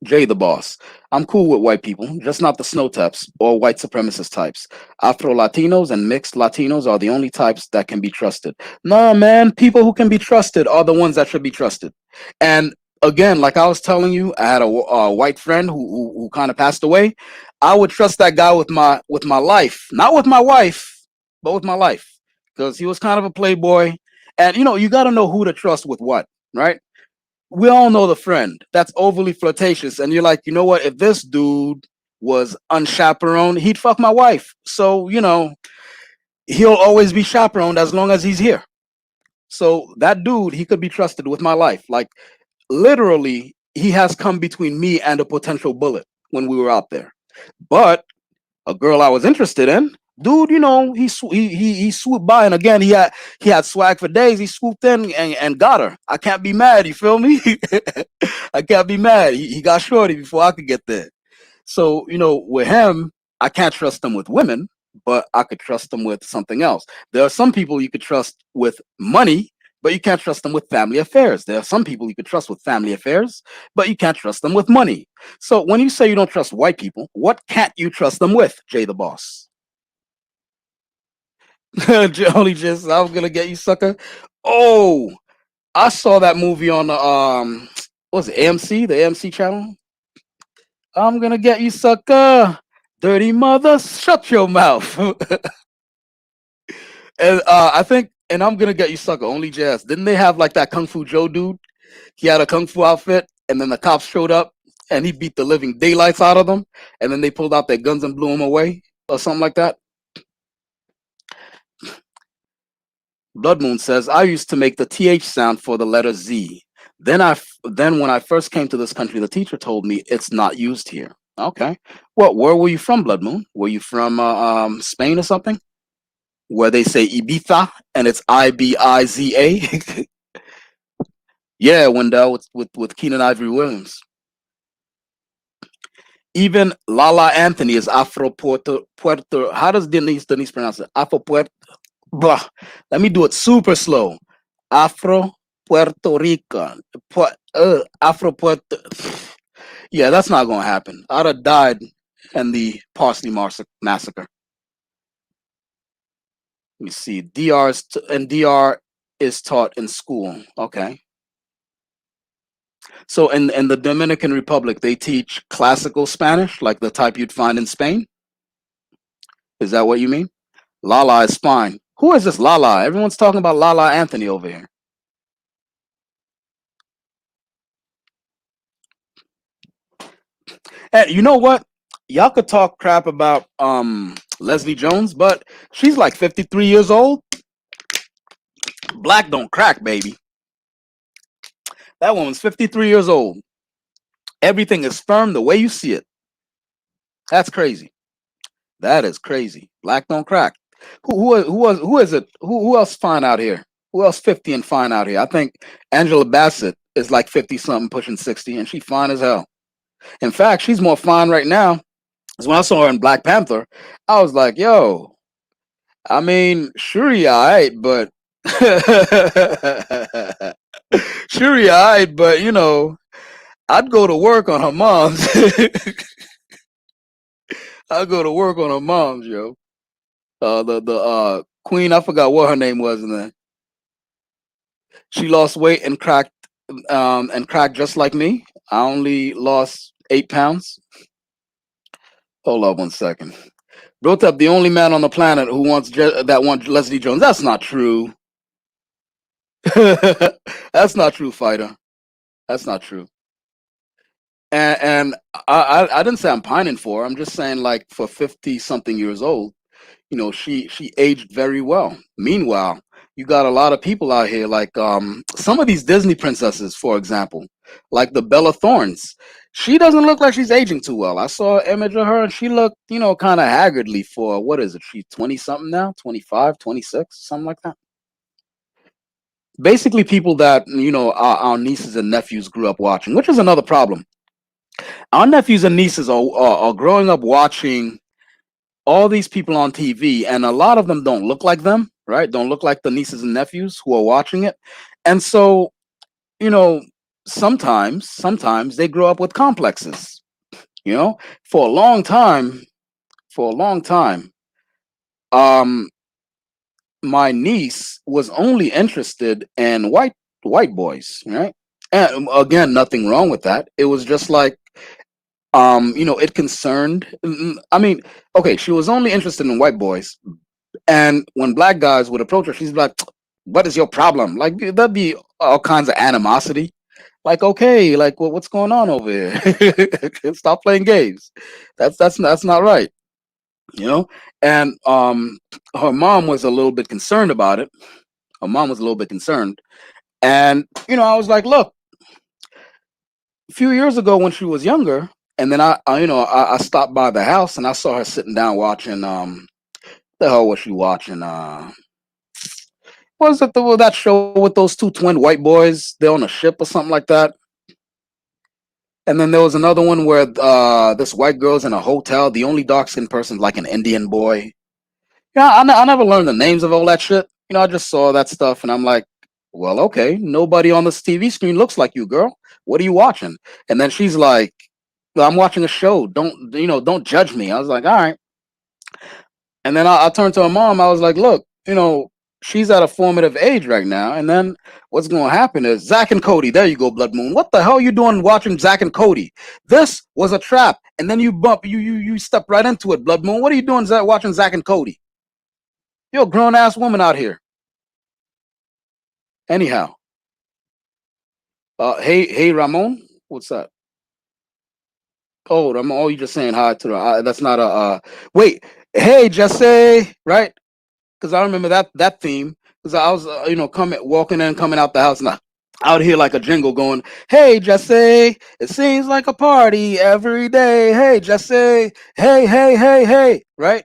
Speaker 1: Jay the boss. I'm cool with white people, just not the snow taps or white supremacist types. Afro Latinos and mixed Latinos are the only types that can be trusted. Nah, man, people who can be trusted are the ones that should be trusted. And again, like I was telling you, I had a white friend who kind of passed away. I would trust that guy with my life, not with my wife, but with my life, because he was kind of a playboy. And you got to know who to trust with what, right? We all know the friend that's overly flirtatious, and you're like, you know what? If this dude was unchaperoned, he'd fuck my wife. So he'll always be chaperoned as long as he's here. So that dude, he could be trusted with my life. Like literally, he has come between me and a potential bullet when we were out there. But a girl I was interested in, dude, he swooped by, and again, he had swag for days. He swooped in and got her. I can't be mad. You feel me? I can't be mad. He got shorty before I could get there. So with him, I can't trust him with women, but I could trust him with something else. There are some people you could trust with money, but you can't trust them with family affairs. There are some people you could trust with family affairs, but you can't trust them with money. So when you say you don't trust white people, what can't you trust them with, Jay the boss? Only just, I'm gonna get you, sucker. Oh, I saw that movie on the what was it, AMC, the AMC channel? I'm gonna get you, sucker. Dirty mother, shut your mouth. And I think, and I'm gonna get you, sucker. Only Jazz. Didn't they have like that Kung Fu Joe dude? He had a kung fu outfit, and then the cops showed up, and he beat the living daylights out of them, and then they pulled out their guns and blew him away, or something like that. Blood Moon says, I used to make the TH sound for the letter Z. Then when I first came to this country, the teacher told me it's not used here. Okay. Well, where were you from, Blood Moon? Were you from Spain or something? Where they say Ibiza and it's Ibiza? Yeah, Wendell, with Keenan Ivory Williams. Even Lala Anthony is Afro Puerto. How does Denise pronounce it? Afro Puerto. Blah. Let me do it super slow. Afro Puerto Rican. Afro Puerto. Yeah, that's not going to happen. I'd have died in the Parsley Massacre. Let me see. DR is taught in school. Okay. So in the Dominican Republic, they teach classical Spanish, like the type you'd find in Spain. Is that what you mean? Lala is fine. Who is this Lala? Everyone's talking about Lala Anthony over here. And you know what? Y'all could talk crap about Leslie Jones, but she's like 53 years old. Black don't crack, baby. That woman's 53 years old. Everything is firm the way you see it. That's crazy. That is crazy. Black don't crack. Who is it? Who else fine out here? Who else 50 and fine out here? I think Angela Bassett is like 50 something, pushing 60, and she fine as hell. In fact, she's more fine right now So when I saw her in Black Panther, I was like, yo, I mean, Shuri, alright, but Shuri, alright, but I'd go to work on her mom's. I'd go to work on her mom's, yo. The queen, I forgot what her name was, and then she lost weight and cracked just like me. I only lost 8 pounds. Hold up 1 second. Wrote up the only man on the planet who wants Leslie Jones. That's not true. That's not true, fighter. That's not true. And I didn't say I'm pining for her. I'm just saying, like, for 50 something years old, she aged very well. Meanwhile, you got a lot of people out here, like some of these Disney princesses, for example, like the Bella Thornes. She doesn't look like she's aging too well. I saw an image of her and she looked, kind of haggardly for, what is it? She's 20 something now, 25, 26, something like that. Basically people that, our nieces and nephews grew up watching, which is another problem. Our nephews and nieces are growing up watching all these people on TV, and a lot of them don't look like them, right? Don't look like the nieces and nephews who are watching it. And so, you know, sometimes they grow up with complexes, you know? For a long time, for a long time, um, my niece was only interested in white boys, right? And again, nothing wrong with that. It was just like it concerned I mean, okay, she was only interested in white boys. And when black guys would approach her, she's like, "What is your problem?" Like that'd be all kinds of animosity. Like, okay, like what's going on over here? Stop playing games. That's not right, you know. And her mom was a little bit concerned about it. Her mom was a little bit concerned, and I was like, look, a few years ago when she was younger, and then I stopped by the house and I saw her sitting down watching the hell was she watching? Was it that show with those two twin white boys? They're on a ship or something like that. And then there was another one where this white girl's in a hotel. The only dark skinned person's like an Indian boy. Yeah, I never learned the names of all that shit. I just saw that stuff and I'm like, well, okay, nobody on this TV screen looks like you, girl. What are you watching? And then she's like, well, I'm watching a show. Don't judge me. I was like, all right. And then I turned to her mom. I was like, look, she's at a formative age right now. And then what's going to happen is Zach and Cody. There you go, Blood Moon. What the hell are you doing watching Zach and Cody? This was a trap. And then you step right into it, Blood Moon. What are you doing watching Zach and Cody? You're a grown ass woman out here. Anyhow, hey, Ramon. What's that? Oh, Ramon. Oh, you just saying hi to her. That's not a. Wait. Hey, Jesse. Right? Because I remember that theme. Because I was, walking in, coming out the house, and out here like a jingle going, "Hey Jesse, it seems like a party every day. Hey Jesse, hey, right?"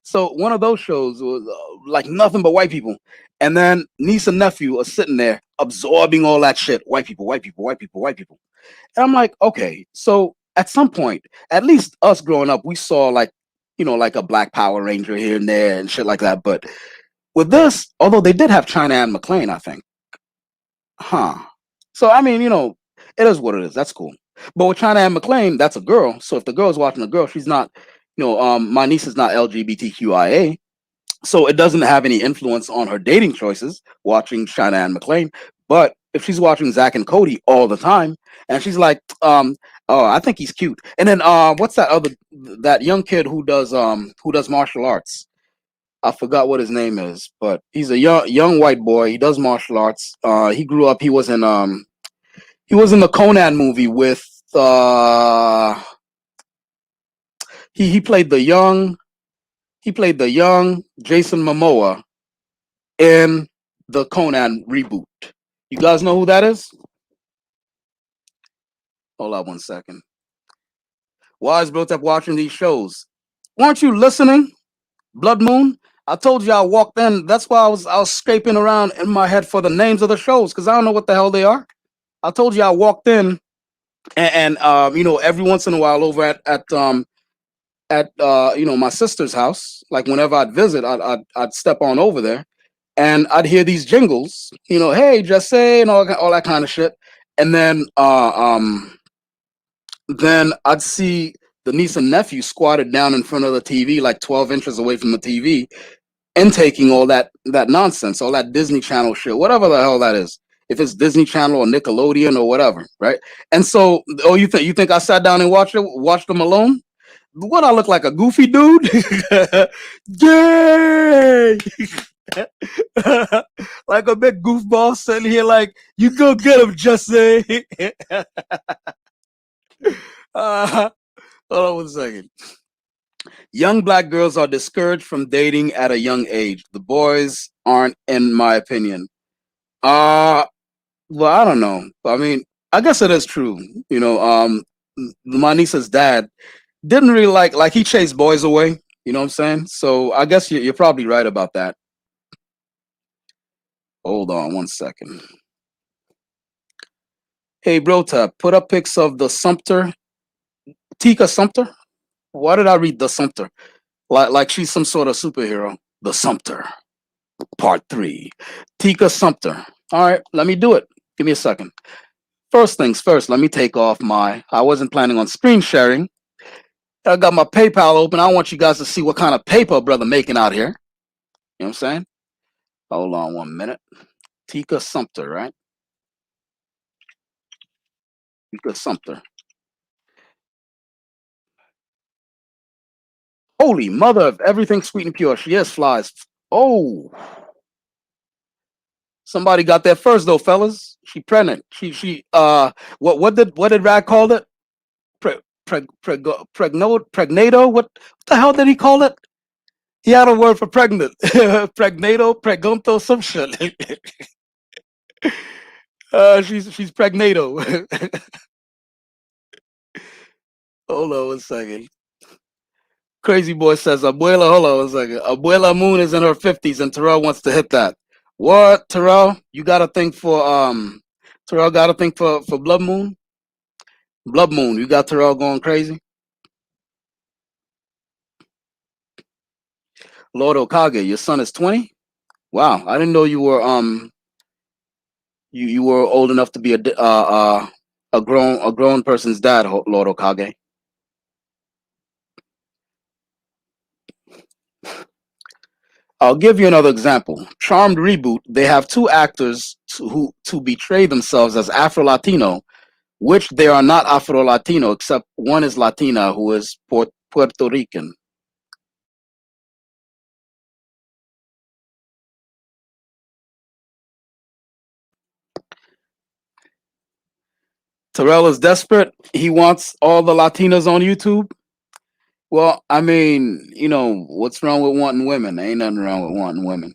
Speaker 1: So one of those shows was like nothing but white people, and then niece and nephew are sitting there absorbing all that shit. White people, white people, white people, white people. And I'm like, okay, so at some point, at least us growing up, we saw like, like a Black Power Ranger here and there and shit like that, but with this, although they did have China and McClain, I think. Huh. So I mean, it is what it is. That's cool. But with China and McClain, that's a girl. So if the girl's watching a girl, she's not, my niece is not LGBTQIA. So it doesn't have any influence on her dating choices watching China and McClain. But if she's watching Zach and Cody all the time, and she's like, oh, I think he's cute. And then what's that young kid who does martial arts? I forgot what his name is, but he's a young white boy. He does martial arts. He grew up. He was in the Conan movie with he played the young Jason Momoa in the Conan reboot. You guys know who that is? Hold on 1 second. Why is built up watching these shows? Weren't you listening? Blood Moon. I told you I walked in. That's why I was scraping around in my head for the names of the shows because I don't know what the hell they are. I told you I walked in, and every once in a while over at at my sister's house. Like whenever I'd visit, I'd step on over there, and I'd hear these jingles. Hey, just say, and all that kind of shit. And then I'd see the niece and nephew squatted down in front of the TV, like 12 inches away from the TV, intaking all that nonsense, all that Disney Channel shit, whatever the hell that is. If it's Disney Channel or Nickelodeon or whatever, right? And so, you think I sat down and watched them alone? What, I look like a goofy dude? Yay! Like a big goofball sitting here, like, you go get him, Jesse. uh, Hold on one second. Young black girls are discouraged from dating at a young age. The boys aren't, in my opinion. Uh well, I don't know. I mean, I guess it is true. My niece's dad didn't really like he chased boys away. You know what I'm saying? So I guess you're probably right about that. Hold on one second. Hey, bro, put up pics of the Sumter, Tika Sumter. Why did I read the Sumter? Like she's some sort of superhero. The Sumter, Part 3. Tika Sumter. All right, let me do it. Give me a second. First things first, let me take off I wasn't planning on screen sharing. I got my PayPal open. I want you guys to see what kind of paper brother making out here. You know what I'm saying? Hold on one minute. Tika Sumter, right? Tika Sumter. Holy mother of everything sweet and pure. She is flies. Oh, somebody got there first though, fellas. She pregnant. What did Rad call it? Pregnato? What the hell did he call it? He had a word for pregnant. Pregnato, pregunto, some shit. She's pregnato. Hold on one second. Crazy boy says, Abuela, hold on one second. Abuela Moon is in her 50s and Terrell wants to hit that. What, Terrell? You got to think for Terrell got to think for Blood Moon? Blood Moon, you got Terrell going crazy? Lord Okage, your son is 20? Wow, I didn't know you were old enough to be a grown person's dad, Lord Okage. I'll give you another example. Charmed Reboot, they have two actors who betray themselves as Afro-Latino, which they are not Afro-Latino, except one is Latina, who is Puerto Rican. Terrell is desperate. He wants all the Latinas on YouTube. Well, I mean, what's wrong with wanting women? Ain't nothing wrong with wanting women.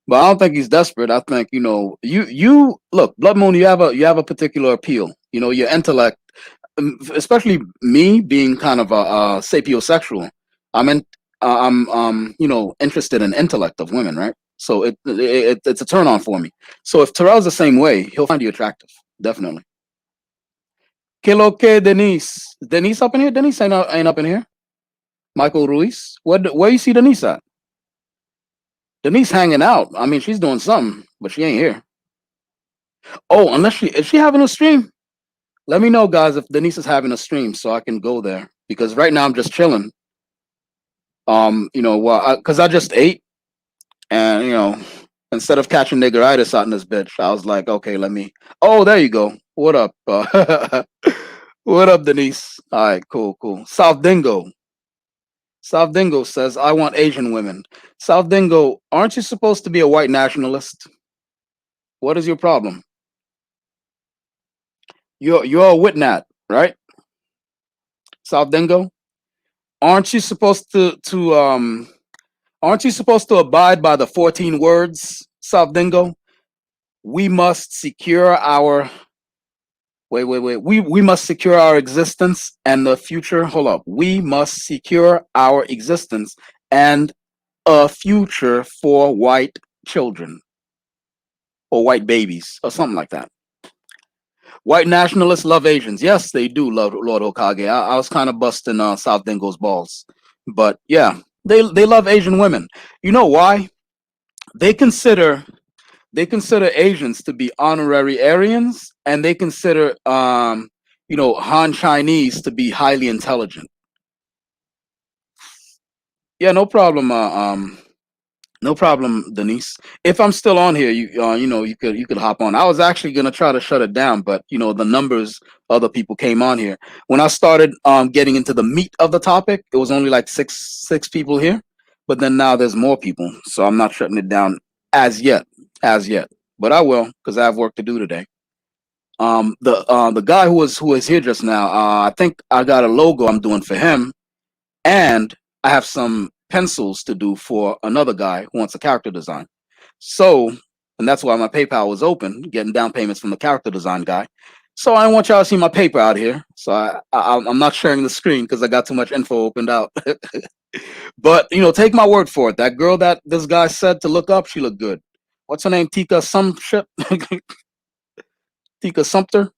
Speaker 1: But I don't think he's desperate. I think you look, Blood Moon. You have a particular appeal. Your intellect, especially me being kind of a sapiosexual. I'm in. I'm interested in intellect of women, right? So it's a turn on for me. So if Terrell's the same way, he'll find you attractive, definitely. Que lo que, Denise? Denise up in here? Denise ain't up in here. Michael Ruiz. Where you see Denise at? Denise hanging out. I mean, she's doing something, but she ain't here. Oh, unless is she having a stream? Let me know, guys, if Denise is having a stream so I can go there. Because right now I'm just chilling. Because I just ate, and instead of catching niggeritis out in this bitch, I was like, okay, let me. Oh, there you go. What up? What up, Denise? All right, cool. South Dingo. South Dingo says, I want Asian women. South Dingo, aren't you supposed to be a white nationalist? What is your problem? You're a Witnat, right? South Dingo? Aren't you supposed to abide by the 14 words, South Dingo? We must secure our we must secure our existence and the future. Hold up. We must secure our existence and a future for white children or white babies or something like that. White nationalists love Asians. Yes, they do love Lord Hokage. I was kind of busting South Dingo's balls, but yeah, they love Asian women. You know why? They consider they consider Asians to be honorary Aryans, and they consider Han Chinese to be highly intelligent. Yeah, no problem. No problem, Denise. If I'm still on here, you could hop on. I was actually gonna try to shut it down, but the numbers other people came on here. When I started getting into the meat of the topic, it was only like six people here, but then now there's more people, so I'm not shutting it down as yet, as yet. But I will because I have work to do today. The guy who was here just now, I think I got a logo I'm doing for him, and I have some pencils to do for another guy who wants a character design. So, and that's why my PayPal was open, getting down payments from the character design guy. So I don't want y'all to see my paper out here. So I'm not sharing the screen because I got too much info opened out. But take my word for it. That girl that this guy said to look up, she looked good. What's her name? Tika some shit. Tika Sumter.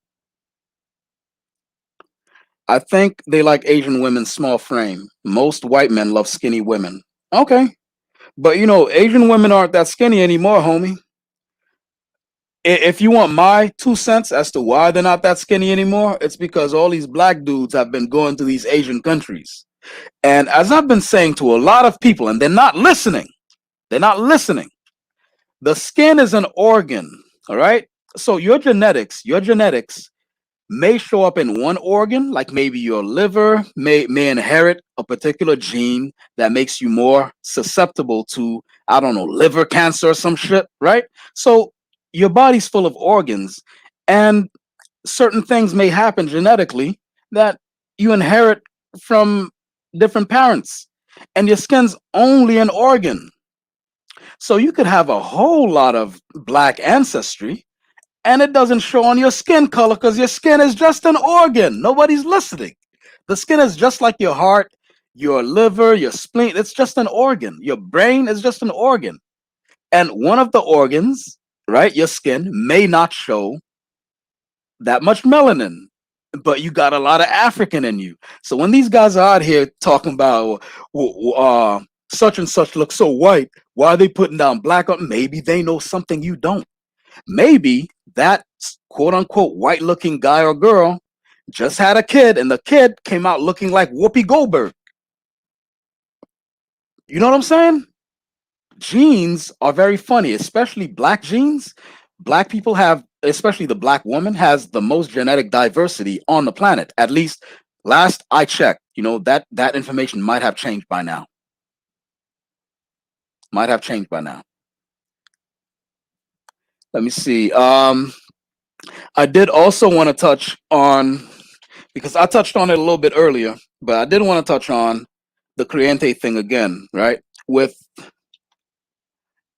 Speaker 1: I think they like Asian women's small frame. Most white men love skinny women. Okay. But Asian women aren't that skinny anymore, homie. If you want my 2 cents as to why they're not that skinny anymore, it's because all these black dudes have been going to these Asian countries. And as I've been saying to a lot of people, and they're not listening. The skin is an organ, all right? So your genetics may show up in one organ, like maybe your liver may inherit a particular gene that makes you more susceptible to, I don't know, liver cancer or some shit, right? So your body's full of organs, and certain things may happen genetically that you inherit from different parents, and your skin's only an organ. So you could have a whole lot of black ancestry, and it doesn't show on your skin color because your skin is just an organ. Nobody's listening. The skin is just like your heart, your liver, your spleen. It's just an organ. Your brain is just an organ. And one of the organs, right, your skin, may not show that much melanin, but you got a lot of African in you. So when these guys are out here talking about such and such look so white, why are they putting down black on? Maybe they know something you don't. Maybe that quote unquote white looking guy or girl just had a kid, and the kid came out looking like Whoopi Goldberg. You know what I'm saying? Genes are very funny, especially black genes. Black people have, especially the black woman, has the most genetic diversity on the planet. At least last I checked. That information might have changed by now. Might have changed by now. Let me see. I did also want to touch on, because I touched on it a little bit earlier, but I did want to touch on the Creente thing again, right? With,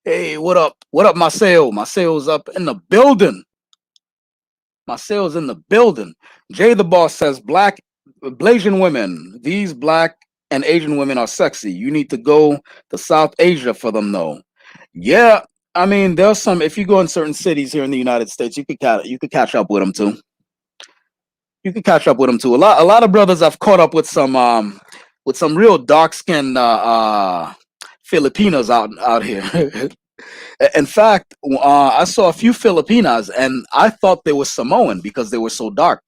Speaker 1: hey, what up? What up, Marcel? Marcel's up in the building. Marcel's in the building. Jay the Boss says, black Blasian women, these black and Asian women are sexy. You need to go to South Asia for them, though. Yeah, I mean, there's some. If you go in certain cities here in the United States, you could catch up with them too. You could catch up with them too. A lot of brothers I've caught up with some real dark skinned Filipinos out here. In fact, I saw a few Filipinas, and I thought they were Samoan because they were so dark.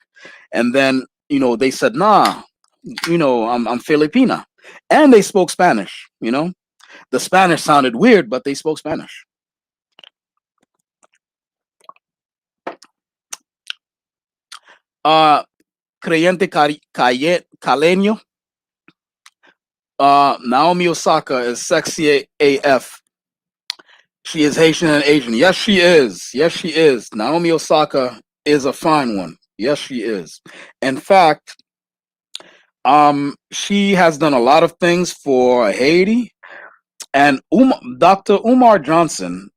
Speaker 1: And then they said, "Nah, I'm Filipina," and they spoke Spanish. The Spanish sounded weird, but they spoke Spanish. Uh, Creyente Caleño. Naomi Osaka is sexy AF. She is Haitian and Asian. Yes, she is. Yes, she is. Naomi Osaka is a fine one. Yes, she is. In fact, she has done a lot of things for Haiti, and Dr. Umar Johnson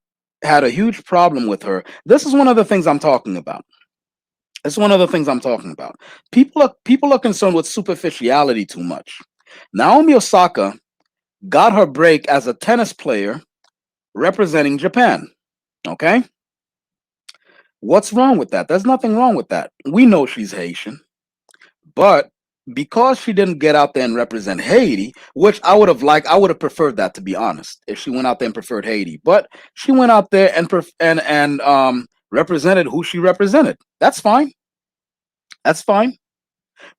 Speaker 1: had a huge problem with her. This is one of the things I'm talking about. It's one of the things I'm talking about. People are concerned with superficiality too much. Naomi Osaka got her break as a tennis player representing Japan. Okay. What's wrong with that? There's nothing wrong with that. We know she's Haitian, but because she didn't get out there and represent Haiti, which I would have preferred that, to be honest, if she went out there and preferred Haiti. But she went out there and represented who she represented. That's fine. That's fine.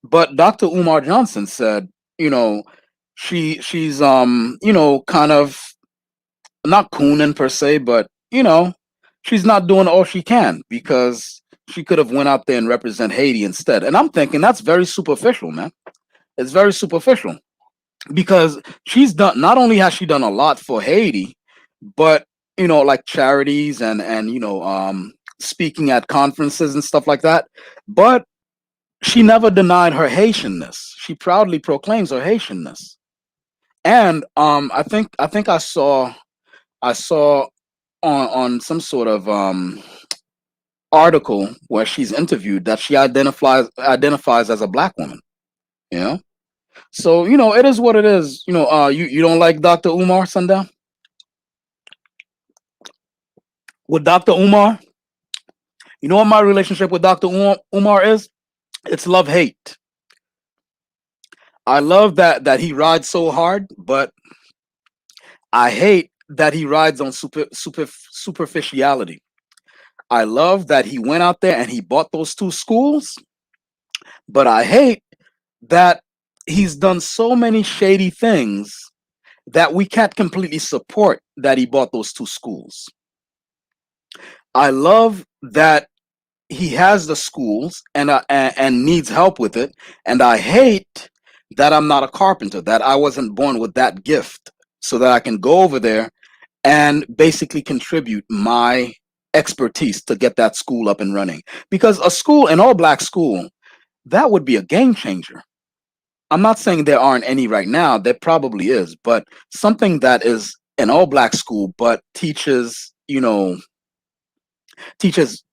Speaker 1: But Dr. Umar Johnson said, you know, she's kind of not cooning per se, but she's not doing all she can because she could have went out there and represent Haiti instead. And I'm thinking that's very superficial, man. It's very superficial because she's done, not only has she done a lot for Haiti, but like charities and speaking at conferences and stuff like that. But she never denied her Haitianness. She proudly proclaims her Haitianness. And I think I saw on some sort of article where she's interviewed that she identifies as a black woman. You know, so it is what it is. You don't like Dr. Umar, Sundown? With Dr. Umar, you know what my relationship with Dr. Umar is? It's love hate. I love that he rides so hard, but I hate that he rides on superficiality. I love that he went out there and he bought those two schools, but I hate that he's done so many shady things that we can't completely support that he bought those two schools. I love that he has the schools and needs help with it, and I hate that I'm not a carpenter, that I wasn't born with that gift, so that I can go over there and basically contribute my expertise to get that school up and running. Because a school, an all black school, that would be a game changer. I'm not saying there aren't any right now, there probably is, but something that is an all black school but teaches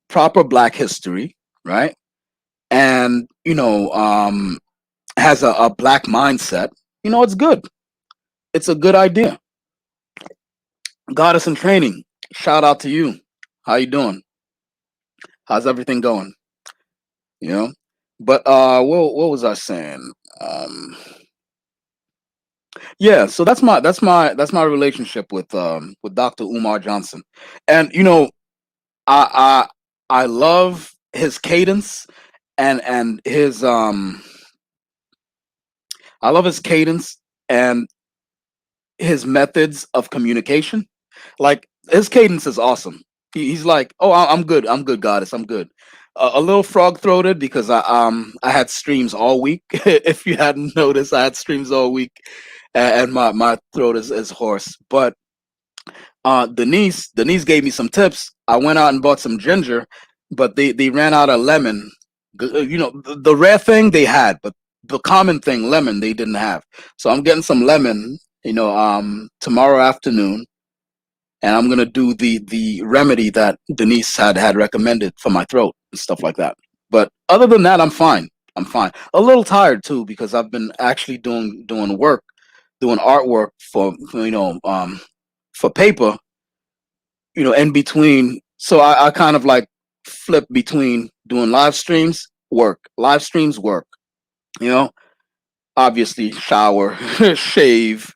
Speaker 1: proper black history, right? And has a black mindset, it's good. It's a good idea. Goddess in training, shout out to you. How you doing? How's everything going? You know? But what was I saying? Yeah, so that's my relationship with Dr. Umar Johnson. And I I love his cadence and his I love his cadence and his methods of communication. Like his cadence is awesome. He's like, "Oh, I'm good. I'm good, goddess. I'm good." A little frog throated because I had streams all week. If you hadn't noticed, I had streams all week, and my throat is hoarse. But Denise gave me some tips. I went out and bought some ginger, but they ran out of lemon. The rare thing they had, but the common thing, lemon, they didn't have. So I'm getting some lemon, tomorrow afternoon, and I'm gonna do the remedy that Denise had recommended for my throat and stuff like that. But other than that, I'm fine. I'm fine. A little tired too because I've been actually doing work, doing artwork for paper, in between. So I kind of like flip between doing live streams, work, you know, obviously shower, shave,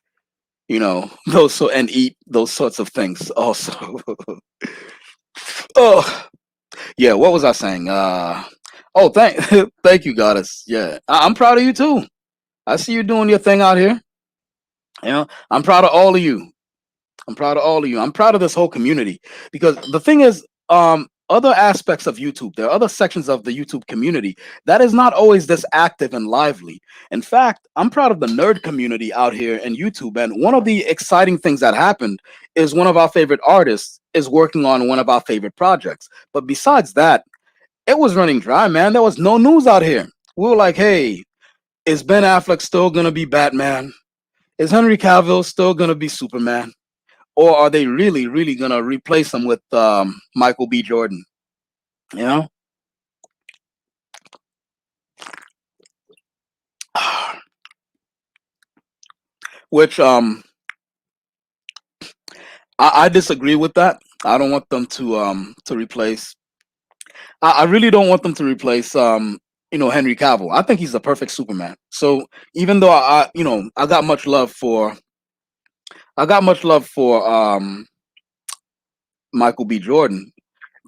Speaker 1: and eat those sorts of things also. Oh, yeah. What was I saying? Oh, thank you, goddess. Yeah, I'm proud of you too. I see you doing your thing out here. I'm proud of all of you. I'm proud of all of you. I'm proud of this whole community because the thing is, other aspects of YouTube, there are other sections of the YouTube community that is not always this active and lively. In fact, I'm proud of the nerd community out here in YouTube. And one of the exciting things that happened is one of our favorite artists is working on one of our favorite projects. But besides that, it was running dry, man. There was no news out here. We were like, hey, is Ben Affleck still gonna be Batman? Is Henry Cavill still gonna be Superman? Or are they really, really gonna replace him with Michael B. Jordan? You know, which I disagree with that. I don't want them to replace I really don't want them to replace Henry Cavill. I think he's the perfect Superman. So even though I got much love for Michael B. Jordan.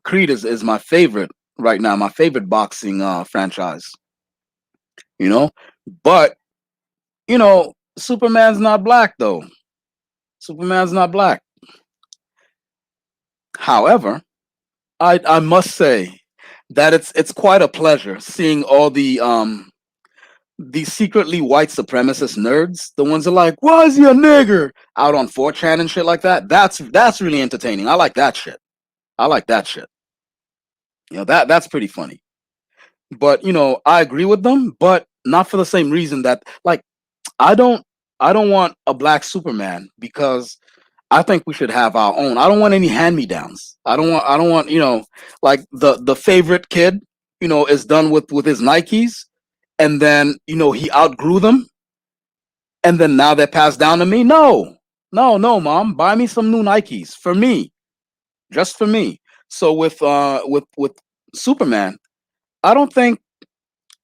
Speaker 1: Creed is my favorite right now, my favorite boxing franchise. You know, but Superman's not black though. Superman's not black. However, I must say that it's quite a pleasure seeing all the secretly white supremacist nerds, the ones that are like, why is he a nigger out on 4chan and shit like that. That's really entertaining. I like that shit. I like that shit. That's pretty funny. But I agree with them, but not for the same reason that like I don't I don't want a black Superman because I think we should have our own. I don't want any hand me downs. I don't want like the favorite kid is done with his Nikes, and then he outgrew them, and then now they're passed down to me. No, no, no, mom, buy me some new Nikes for me, just for me. So with Superman, I don't think.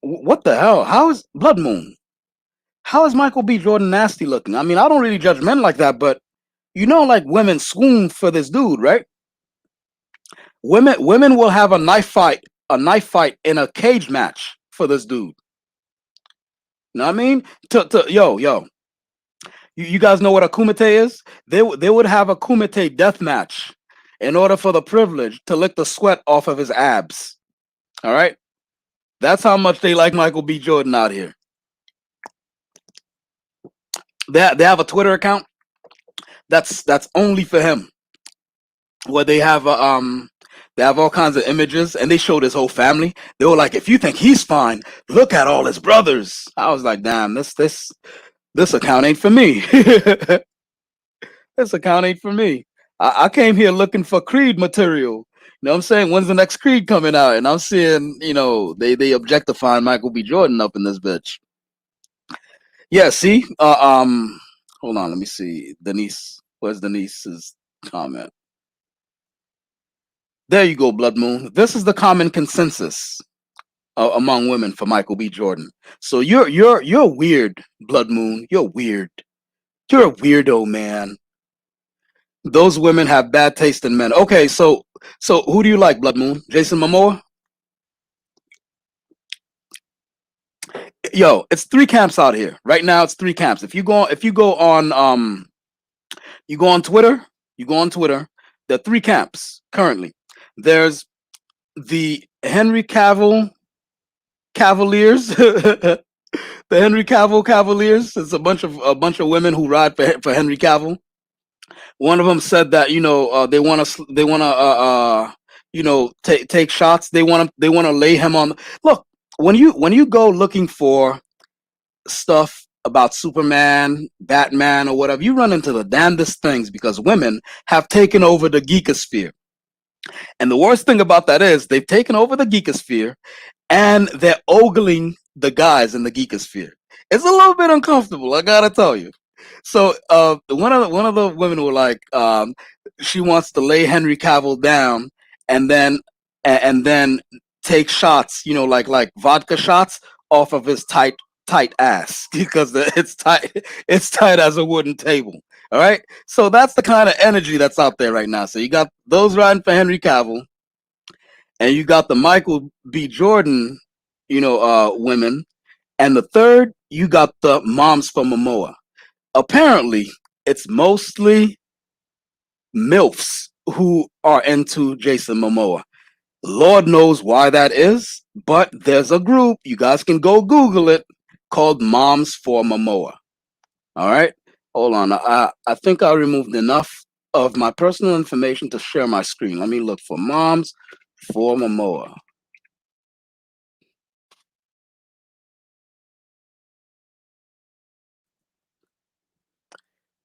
Speaker 1: What the hell? How is Blood Moon? How is Michael B. Jordan nasty looking? I mean, I don't really judge men like that, but like women swoon for this dude, right? Women will have a knife fight in a cage match for this dude. You know what I mean? Yo, you guys know what a kumite is? They would have a kumite death match in order for the privilege to lick the sweat off of his abs. All right, that's how much they like Michael B. Jordan out here. They have a Twitter account that's only for him, where they have all kinds of images, and they showed his whole family. They were like, if you think he's fine, look at all his brothers. I was like, damn, this account ain't for me. This account ain't for me. I came here looking for Creed material. You know what I'm saying? When's the next Creed coming out? And I'm seeing, they objectifying Michael B. Jordan up in this bitch. Yeah, see? Hold on, let me see. Denise. Where's Denise's comment? There you go, Blood Moon. This is the common consensus among women for Michael B. Jordan. So you're weird, Blood Moon. You're weird. You're a weirdo, man. Those women have bad taste in men. Okay, so who do you like, Blood Moon? Jason Momoa? Yo, it's three camps out here right now. It's three camps. You go on Twitter. You go on Twitter. There are three camps currently. There's the Henry Cavill Cavaliers. The Henry Cavill Cavaliers. It's a bunch of women who ride for Henry Cavill. One of them said that they want to take shots. They want to lay him on. Look, when you go looking for stuff about Superman, Batman, or whatever, you run into the damnedest things because women have taken over the geekosphere. And the worst thing about that is they've taken over the geekosphere and they're ogling the guys in the geekosphere. It's a little bit uncomfortable, I gotta tell you. So one of the women were like, she wants to lay Henry Cavill down and then take shots, like vodka shots off of his tight ass because it's tight as a wooden table. All right, so that's the kind of energy that's out there right now. So you got those riding for Henry Cavill, and you got the Michael B. Jordan, women, and the third you got the moms for Momoa. Apparently, it's mostly MILFs who are into Jason Momoa. Lord knows why that is, but there's a group, you guys can go Google it, called Moms for Momoa. All right? Hold on. I think I removed enough of my personal information to share my screen. Let me look for Moms for Momoa.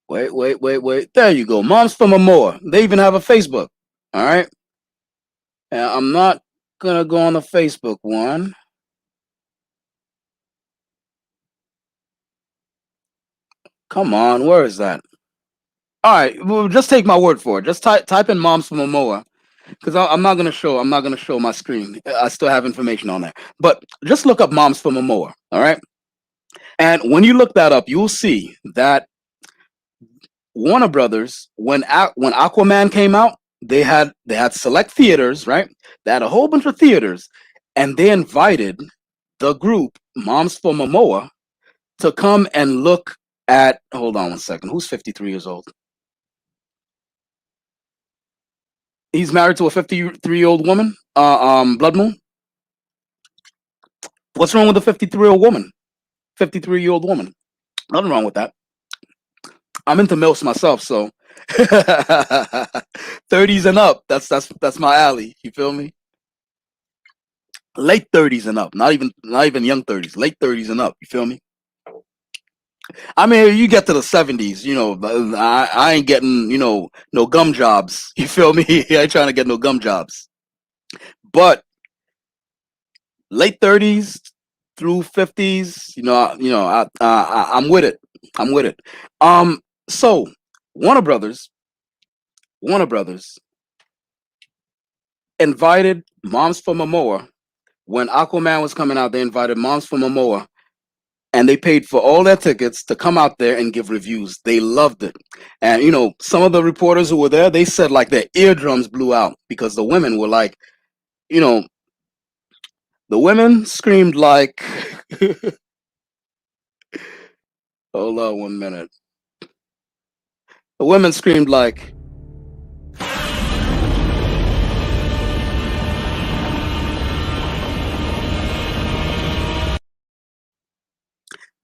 Speaker 1: Wait. There you go. Moms for Momoa. They even have a Facebook. All right? And I'm not going to go on the Facebook one. Come on, where is that? All right, well, just take my word for it. Just type in Moms for Momoa. because I'm not gonna show my screen. I still have information on there. But just look up Moms for Momoa. All right. And when you look that up, you'll see that Warner Brothers, when Aquaman came out, they had select theaters, right? They had a whole bunch of theaters, and they invited the group Moms for Momoa to come and look at. Hold on one second. Who's 53 years old? He's married to a 53-year-old woman. Blood Moon. What's wrong with a 53-year-old woman? 53-year-old woman. Nothing wrong with that. I'm into MILFs myself, so 30s and up. That's my alley. You feel me? Late 30s and up. Not even young 30s. Late 30s and up. You feel me? I mean, you get to the 70s, I ain't getting, no gum jobs. You feel me? I ain't trying to get no gum jobs. But late 30s through 50s, I'm with it. I'm with it. So Warner Brothers, Warner Brothers invited Moms for Momoa when Aquaman was coming out. They invited Moms for Momoa, and they paid for all their tickets to come out there and give reviews. They loved it. And some of the reporters who were there, they said like their eardrums blew out because the women were like, you know, the women screamed like hold on 1 minute. The women screamed like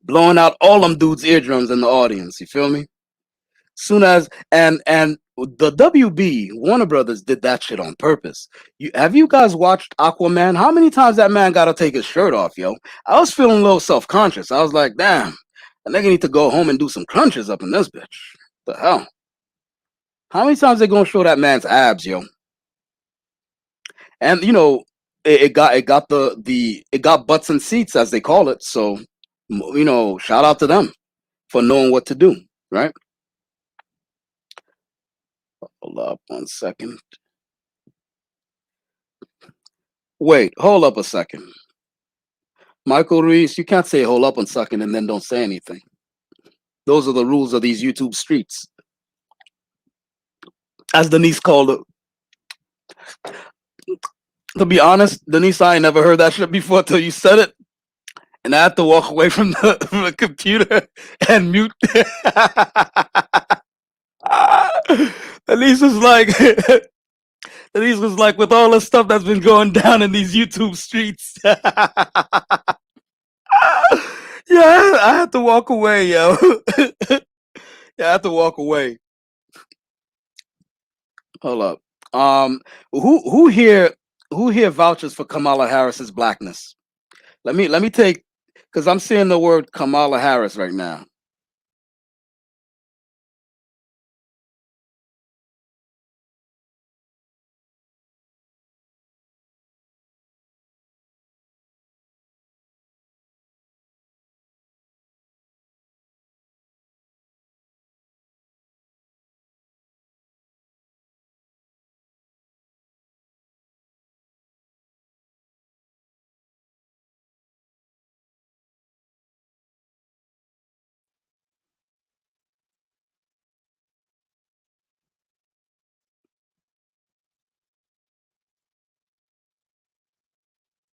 Speaker 1: blowing out all them dudes' eardrums in the audience. You feel me? Soon as and the WB Warner Brothers did that shit on purpose. Have you guys watched Aquaman? How many times that man got to take his shirt off, yo? I was feeling a little self conscious. I was like, damn, that nigga need to go home and do some crunches up in this bitch. The hell? How many times they gonna show that man's abs, yo? And it got butts and seats as they call it. So shout out to them for knowing what to do, right? Hold up 1 second. Wait, hold up a second. Michael Reese, you can't say hold up 1 second and then don't say anything. Those are the rules of these YouTube streets. As Denise called it. To be honest, Denise, I ain't never heard that shit before till you said it. And I had to walk away from the computer and mute. Denise was like, Denise was like, with all the stuff that's been going down in these YouTube streets. Yeah, I had to walk away, yo. Yeah, I had to walk away. Hold up. Who here vouches for Kamala Harris's blackness? Let me take, because I'm seeing the word Kamala Harris right now.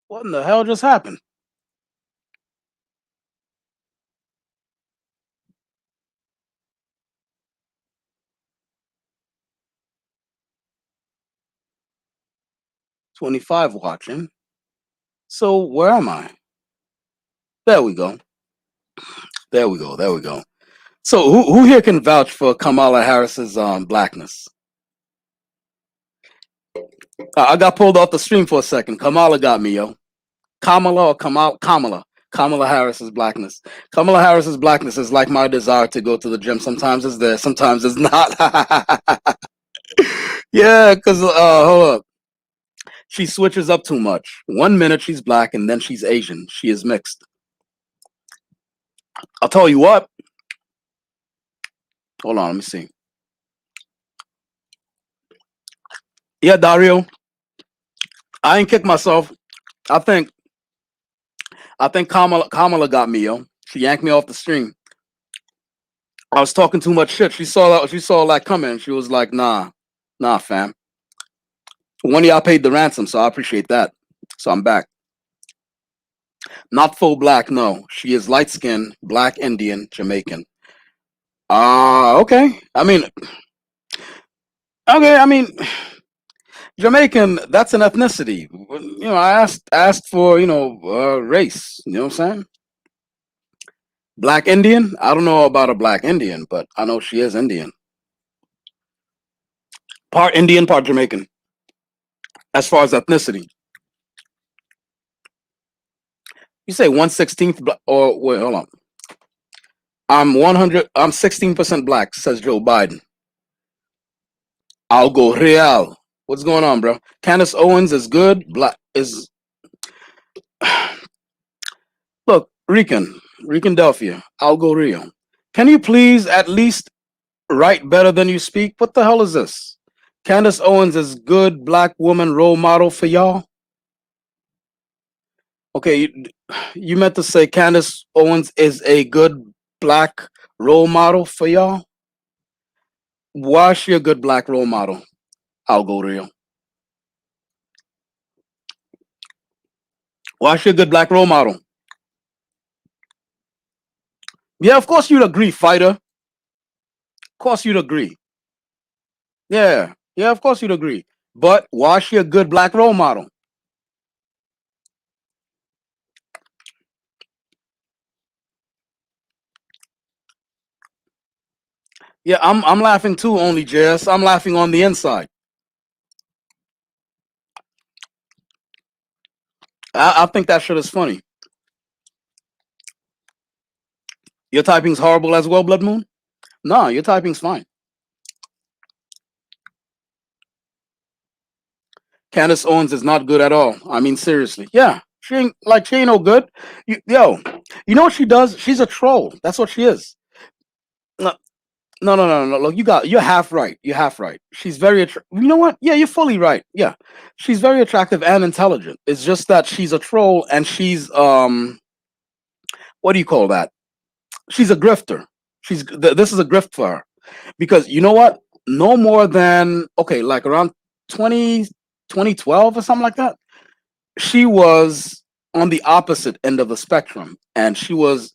Speaker 1: What in the hell just happened? $25 watching. So where am I? There we go. There we go. There we go. So who here can vouch for Kamala Harris's blackness? I got pulled off the stream for a second. Kamala got me, yo. Kamala or Kamala? Kamala. Kamala Harris's blackness. Kamala Harris's blackness is like my desire to go to the gym. Sometimes it's there, sometimes it's not. Yeah, because hold up. She switches up too much. 1 minute she's black and then she's Asian. She is mixed. I'll tell you what. Hold on, let me see. Yeah, Dario, I ain't kicked myself. I think Kamala got me, yo. She yanked me off the stream. I was talking too much shit. She saw that coming. She was like, nah, fam. One of y'all paid the ransom, so I appreciate that. So I'm back. Not full black, no. She is light skinned, black Indian, Jamaican. Okay. I mean, Jamaican, that's an ethnicity. I asked for, race. You know what I'm saying? Black Indian? I don't know about a black Indian, but I know she is Indian. Part Indian, part Jamaican. As far as ethnicity. You say 1/16th or wait, hold on. I'm 16% black, says Joe Biden. I'll go real. What's going on, bro? Candace Owens is good. Black is look, Rican Delphia. I'll go real. Can you please at least write better than you speak? What the hell is this? Candace Owens is good black woman role model for y'all. Okay, you meant to say Candace Owens is a good black role model for y'all. Why is she a good black role model? I'll go real. Why is she a good black role model? Yeah, of course you'd agree, fighter. Of course you'd agree. Yeah, of course you'd agree. But why is she a good black role model? Yeah, I'm laughing too, only Jess. I'm laughing on the inside. I think that shit is funny. Your typing's horrible as well, Blood Moon? No, your typing's fine. Candace Owens is not good at all. I mean, seriously. Yeah, she ain't no good. You know what she does? She's a troll. That's what she is. No, no. Look, you're half right. You're half right. She's very. You know what? Yeah, you're fully right. Yeah, she's very attractive and intelligent. It's just that she's a troll and she's what do you call that? She's a grifter. This is a grift for her because you know what? No more than okay, like around 2012 or something like that. She was on the opposite end of the spectrum and she was,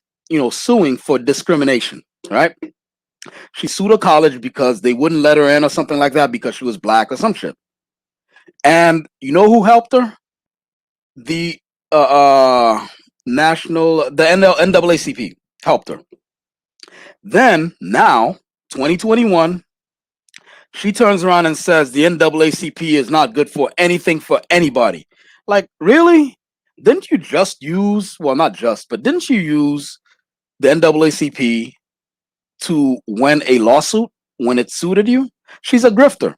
Speaker 1: suing for discrimination, right? She sued a college because they wouldn't let her in or something like that because she was black or some shit. And you know who helped her? The NAACP helped her. Then now, 2021, she turns around and says the NAACP is not good for anything for anybody. Like, really? Didn't you just use, well, not just, but didn't you use the NAACP to win a lawsuit when it suited you? She's a grifter.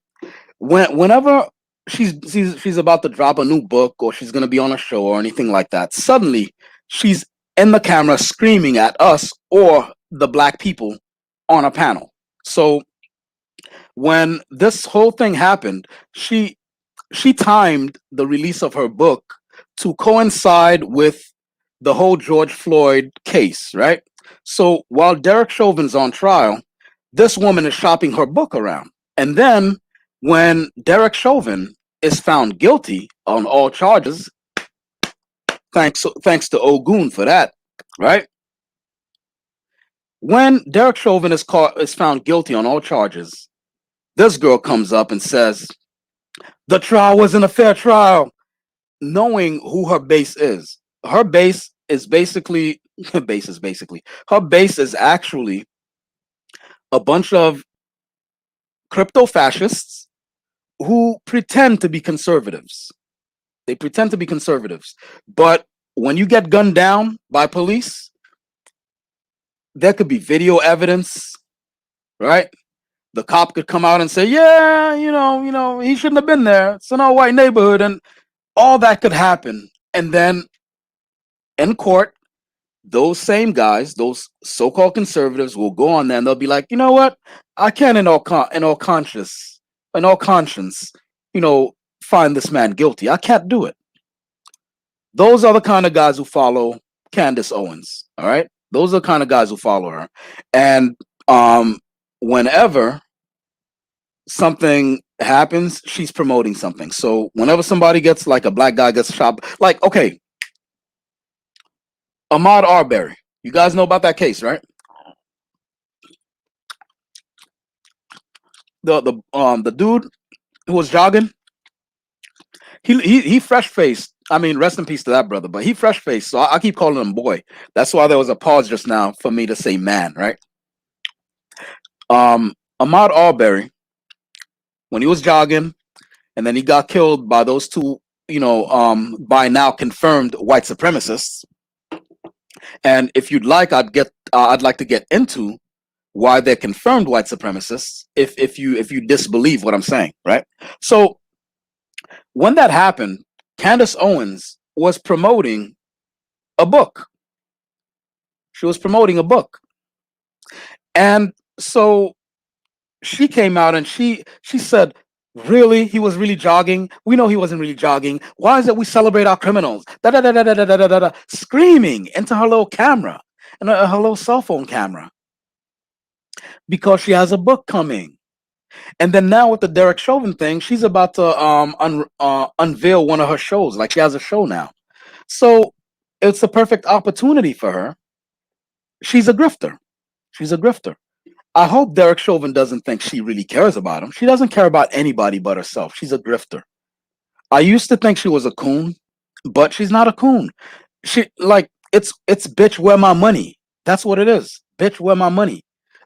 Speaker 1: Whenever she's about to drop a new book or she's gonna be on a show or anything like that, suddenly she's in the camera screaming at us or the black people on a panel. So when this whole thing happened, she timed the release of her book to coincide with the whole George Floyd case, right? So while Derek Chauvin's on trial, this woman is shopping her book around. And then when Derek Chauvin is found guilty on all charges, thanks to Ogun for that, right? When Derek Chauvin is found guilty on all charges, this girl comes up and says, the trial wasn't a fair trial, knowing who her base is. Her base is basically her base is actually a bunch of crypto fascists who pretend to be conservatives. They pretend to be conservatives, but when you get gunned down by police, there could be video evidence, right? The cop could come out and say, "Yeah, he shouldn't have been there. It's an all-white neighborhood," and all that could happen. And then in court, those same guys, those so-called conservatives, will go on there and they'll be like, you know what? I can, in all conscience, find this man guilty. I can't do it. Those are the kind of guys who follow Candace Owens. All right, those are the kind of guys who follow her, and um, whenever something happens, she's promoting something. So whenever somebody gets like a black guy gets shot, like okay, Ahmaud Arbery, you guys know about that case, right? The dude who was jogging, he fresh faced. I mean, rest in peace to that brother, but he fresh faced. So I keep calling him boy. That's why there was a pause just now for me to say man, right? Ahmaud Arbery, when he was jogging, and then he got killed by those two, by now confirmed white supremacists. And if you'd like, I'd like to get into why they're confirmed white supremacists. If you disbelieve what I'm saying, right? So when that happened, Candace Owens was promoting a book. She was promoting a book, and so she came out and she said, really, he was really jogging. We know he wasn't really jogging. Why is it we celebrate our criminals? Da da da da da da da da da, screaming into her little camera and her little cell phone camera because she has a book coming. And then now with the Derek Chauvin thing, she's about to unveil one of her shows. Like she has a show now, so it's a perfect opportunity for her. She's a grifter. She's a grifter. I hope Derek Chauvin doesn't think she really cares about him. She doesn't care about anybody but herself. She's a grifter. I used to think she was a coon, but she's not a coon. She like it's bitch, where my money? That's what it is. Bitch, where my money?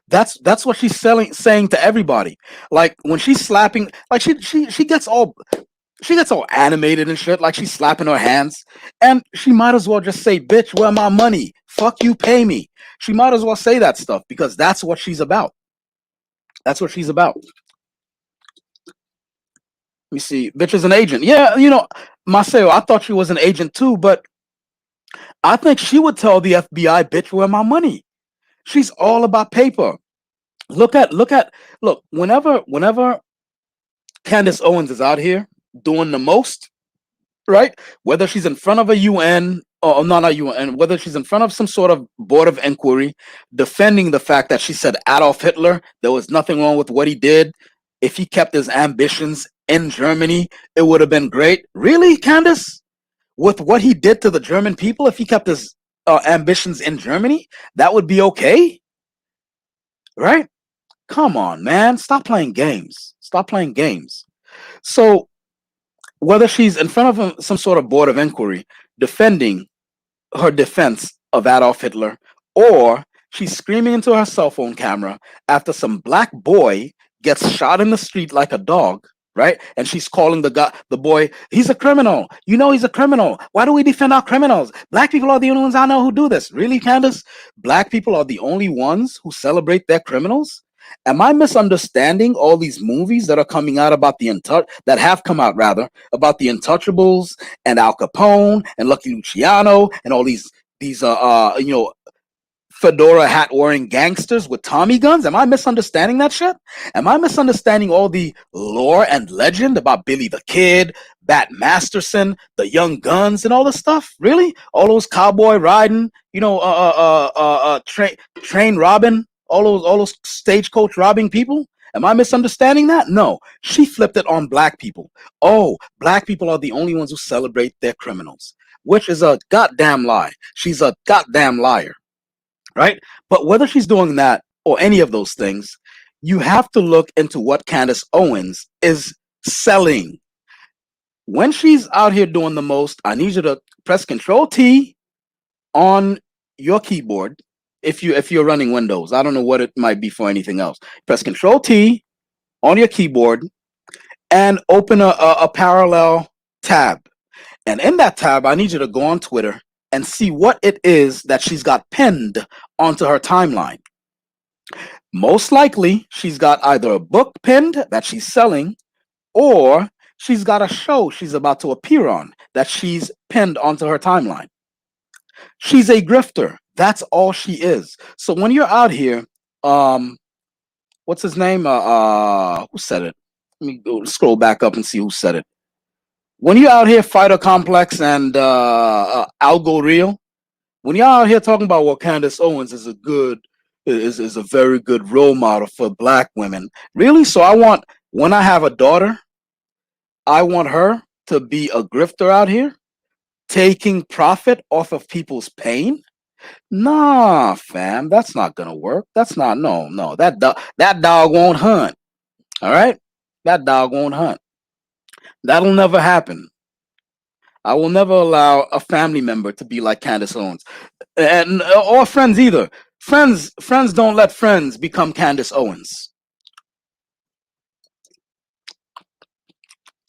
Speaker 1: That's what she's saying to everybody. Like when she's slapping, like she gets all animated and shit, like she's slapping her hands, and she might as well just say, "Bitch, where my money? Fuck you, pay me." She might as well say that stuff because that's what she's about. That's what she's about. Let me see. Bitch is an agent. Yeah, Maceo, I thought she was an agent too, but I think she would tell the FBI, "Bitch, where my money?" She's all about paper. Look. Whenever Candace Owens is out here doing the most, right? Whether she's in front of a UN or not UN, whether she's in front of some sort of board of inquiry defending the fact that she said Adolf Hitler, there was nothing wrong with what he did. If he kept his ambitions in Germany, it would have been great. Really, Candace? With what he did to the German people, if he kept his ambitions in Germany, that would be okay, right? Come on, man. Stop playing games. Stop playing games. So, whether she's in front of some sort of board of inquiry defending her defense of Adolf Hitler, or she's screaming into her cell phone camera after some black boy gets shot in the street like a dog, right? And she's calling the boy, he's a criminal. You know he's a criminal. Why do we defend our criminals? Black people are the only ones I know who do this. Really, Candace? Black people are the only ones who celebrate their criminals? Am I misunderstanding all these movies that are coming out about that have come out rather about the Untouchables and Al Capone and Lucky Luciano and all these fedora hat wearing gangsters with Tommy guns? Am I misunderstanding that shit? Am I misunderstanding all the lore and legend about Billy the Kid, Bat Masterson, the Young Guns, and all this stuff? Really? All those cowboy riding, train robbing, all those stagecoach robbing people? Am I misunderstanding that? No. She flipped it on black people. Oh, black people are the only ones who celebrate their criminals, which is a goddamn lie. She's a goddamn liar, right? But whether she's doing that or any of those things, you have to look into what Candace Owens is selling. When she's out here doing the most, I need you to press Control T on your keyboard. If you're running Windows, I don't know what it might be for anything else. Press Control T on your keyboard and open a parallel tab. And in that tab, I need you to go on Twitter and see what it is that she's got pinned onto her timeline. Most likely, she's got either a book pinned that she's selling, or she's got a show she's about to appear on that she's pinned onto her timeline. She's a grifter. That's all she is. So when you're out here, what's his name? Who said it? Let me go scroll back up and see who said it. When you out here, Fighter Complex and Algo Real, when y'all out here talking about what Candace Owens is a good is a very good role model for black women. Really? So I want when I have a daughter, I want her to be a grifter out here, taking profit off of people's pain? Nah, fam, that's not gonna work. That's not no. That dog won't hunt. All right? That dog won't hunt. That'll never happen. I will never allow a family member to be like Candace Owens, and or friends either. Friends don't let friends become Candace Owens.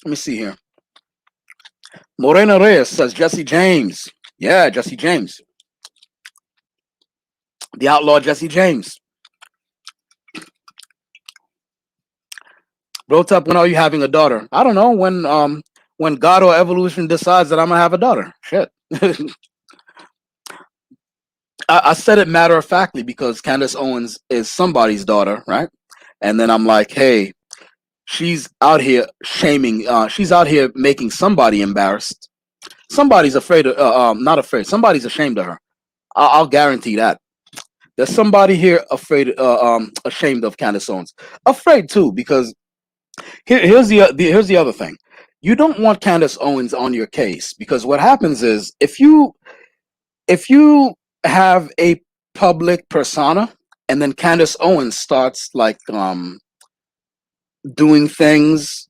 Speaker 1: Let me see here. Morena Reyes says Jesse James. Yeah, Jesse James, the outlaw Jesse James. Brotep, when are you having a daughter? I don't know when God or evolution decides that I'm gonna have a daughter. Shit. I said it matter of factly because Candace Owens is somebody's daughter, right? And then I'm like, hey, she's out here shaming. She's out here making somebody embarrassed. Somebody's afraid of, not afraid. Somebody's ashamed of her. I'll guarantee that. There's somebody here ashamed of Candace Owens. Afraid too, because here's the other thing. You don't want Candace Owens on your case because what happens is if you have a public persona and then Candace Owens starts like doing things